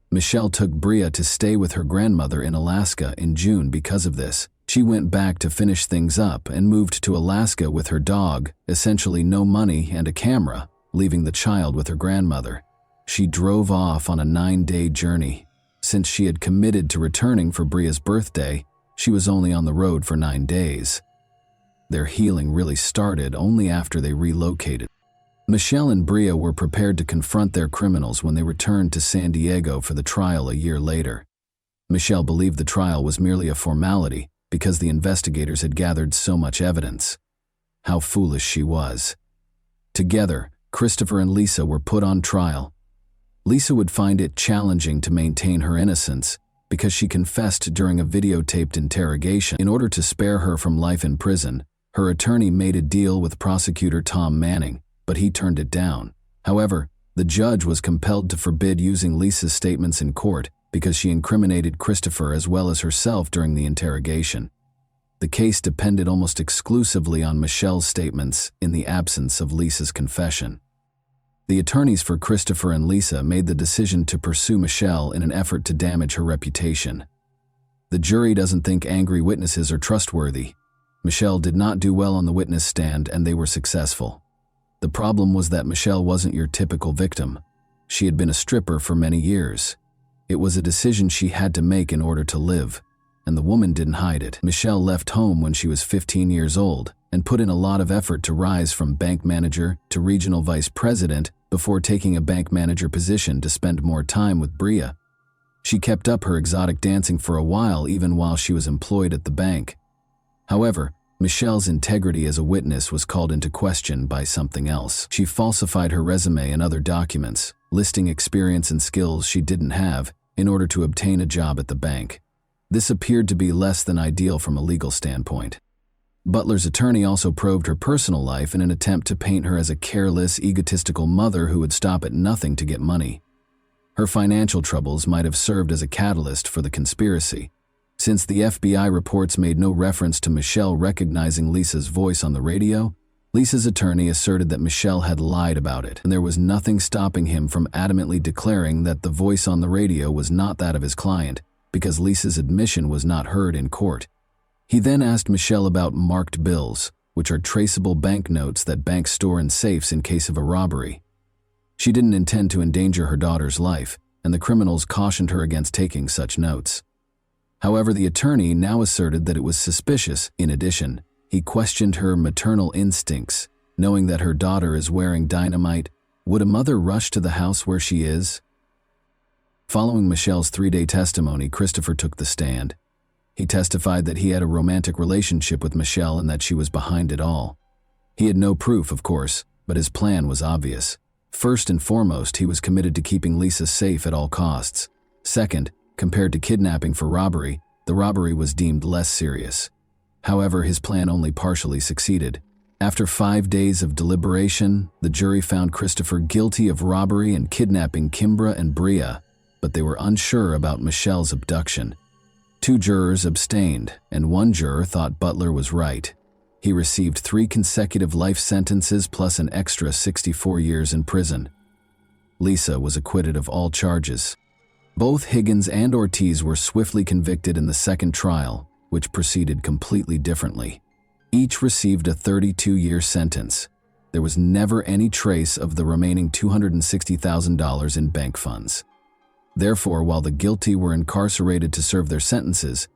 Michelle took Bria to stay with her grandmother in Alaska in June because of this. She went back to finish things up and moved to Alaska with her dog, essentially no money and a camera, leaving the child with her grandmother. She drove off on a 9-day journey. Since she had committed to returning for Bria's birthday, she was only on the road for 9 days. Their healing really started only after they relocated. Michelle and Bria were prepared to confront their criminals when they returned to San Diego for the trial a year later. Michelle believed the trial was merely a formality because the investigators had gathered so much evidence. How foolish she was. Together, Christopher and Lisa were put on trial. Lisa would find it challenging to maintain her innocence because she confessed during a videotaped interrogation. In order to spare her from life in prison, her attorney made a deal with prosecutor Tom Manning, but he turned it down. However, the judge was compelled to forbid using Lisa's statements in court because she incriminated Christopher as well as herself during the interrogation. The case depended almost exclusively on Michelle's statements in the absence of Lisa's confession. The attorneys for Christopher and Lisa made the decision to pursue Michelle in an effort to damage her reputation. The jury doesn't think angry witnesses are trustworthy. Michelle did not do well on the witness stand and they were successful. The problem was that Michelle wasn't your typical victim. She had been a stripper for many years. It was a decision she had to make in order to live, and the woman didn't hide it. Michelle left home when she was 15 years old and put in a lot of effort to rise from bank manager to regional vice president before taking a bank manager position to spend more time with Bria. She kept up her exotic dancing for a while, even while she was employed at the bank. However, Michelle's integrity as a witness was called into question by something else. She falsified her resume and other documents, listing experience and skills she didn't have in order to obtain a job at the bank. This appeared to be less than ideal from a legal standpoint. Butler's attorney also probed her personal life in an attempt to paint her as a careless, egotistical mother who would stop at nothing to get money. Her financial troubles might have served as a catalyst for the conspiracy. Since the FBI reports made no reference to Michelle recognizing Lisa's voice on the radio, Lisa's attorney asserted that Michelle had lied about it, and there was nothing stopping him from adamantly declaring that the voice on the radio was not that of his client, because Lisa's admission was not heard in court. He then asked Michelle about marked bills, which are traceable banknotes that banks store in safes in case of a robbery. She didn't intend to endanger her daughter's life, and the criminals cautioned her against taking such notes. However, the attorney now asserted that it was suspicious. In addition, he questioned her maternal instincts, knowing that her daughter is wearing dynamite. Would a mother rush to the house where she is? Following Michelle's 3-day testimony, Christopher took the stand. He testified that he had a romantic relationship with Michelle and that she was behind it all. He had no proof, of course, but his plan was obvious. First and foremost, he was committed to keeping Lisa safe at all costs. Second, compared to kidnapping for robbery, the robbery was deemed less serious. However, his plan only partially succeeded. After 5 days of deliberation, the jury found Christopher guilty of robbery and kidnapping Kimbra and Bria, but they were unsure about Michelle's abduction. 2 jurors abstained, and 1 juror thought Butler was right. He received 3 consecutive life sentences plus an extra 64 years in prison. Lisa was acquitted of all charges. Both Higgins and Ortiz were swiftly convicted in the second trial, which proceeded completely differently. Each received a 32-year sentence. There was never any trace of the remaining $260,000 in bank funds. Therefore, while the guilty were incarcerated to serve their sentences,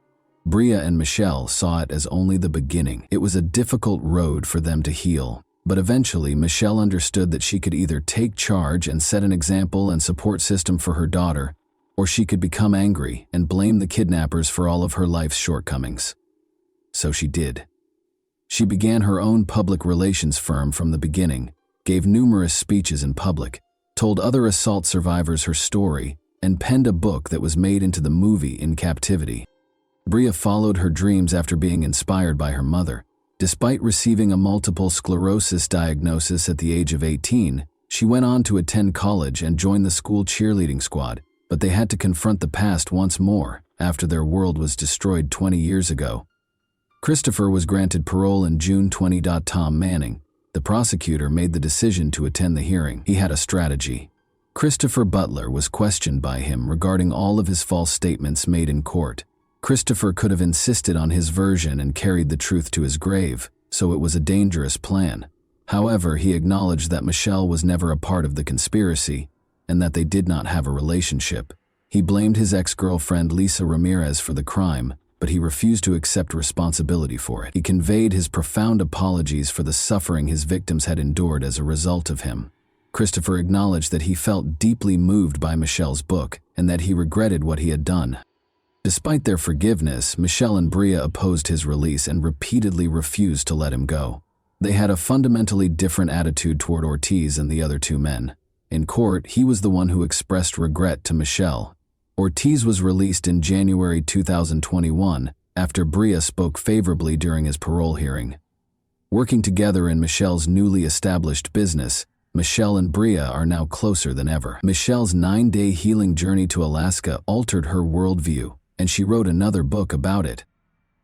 Bria and Michelle saw it as only the beginning. It was a difficult road for them to heal, but eventually Michelle understood that she could either take charge and set an example and support system for her daughter, or she could become angry and blame the kidnappers for all of her life's shortcomings. So she did. She began her own public relations firm from the beginning, gave numerous speeches in public, told other assault survivors her story, and penned a book that was made into the movie In Captivity. Bria followed her dreams after being inspired by her mother. Despite receiving a multiple sclerosis diagnosis at the age of 18, she went on to attend college and join the school cheerleading squad, but they had to confront the past once more after their world was destroyed 20 years ago. Christopher was granted parole in June 20. Tom Manning, the prosecutor, made the decision to attend the hearing. He had a strategy. Christopher Butler was questioned by him regarding all of his false statements made in court. Christopher could have insisted on his version and carried the truth to his grave, so it was a dangerous plan. However, he acknowledged that Michelle was never a part of the conspiracy and that they did not have a relationship. He blamed his ex-girlfriend Lisa Ramirez for the crime, but he refused to accept responsibility for it. He conveyed his profound apologies for the suffering his victims had endured as a result of him. Christopher acknowledged that he felt deeply moved by Michelle's book and that he regretted what he had done. Despite their forgiveness, Michelle and Bria opposed his release and repeatedly refused to let him go. They had a fundamentally different attitude toward Ortiz and the other 2 men. In court, he was the one who expressed regret to Michelle. Ortiz was released in January 2021 after Bria spoke favorably during his parole hearing. Working together in Michelle's newly established business, Michelle and Bria are now closer than ever. Michelle's 9-day healing journey to Alaska altered her worldview, and she wrote another book about it.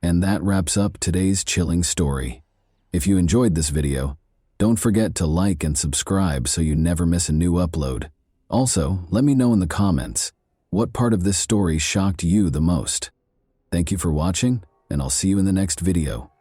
And that wraps up today's chilling story. If you enjoyed this video, don't forget to like and subscribe so you never miss a new upload. Also, let me know in the comments, what part of this story shocked you the most? Thank you for watching, and I'll see you in the next video.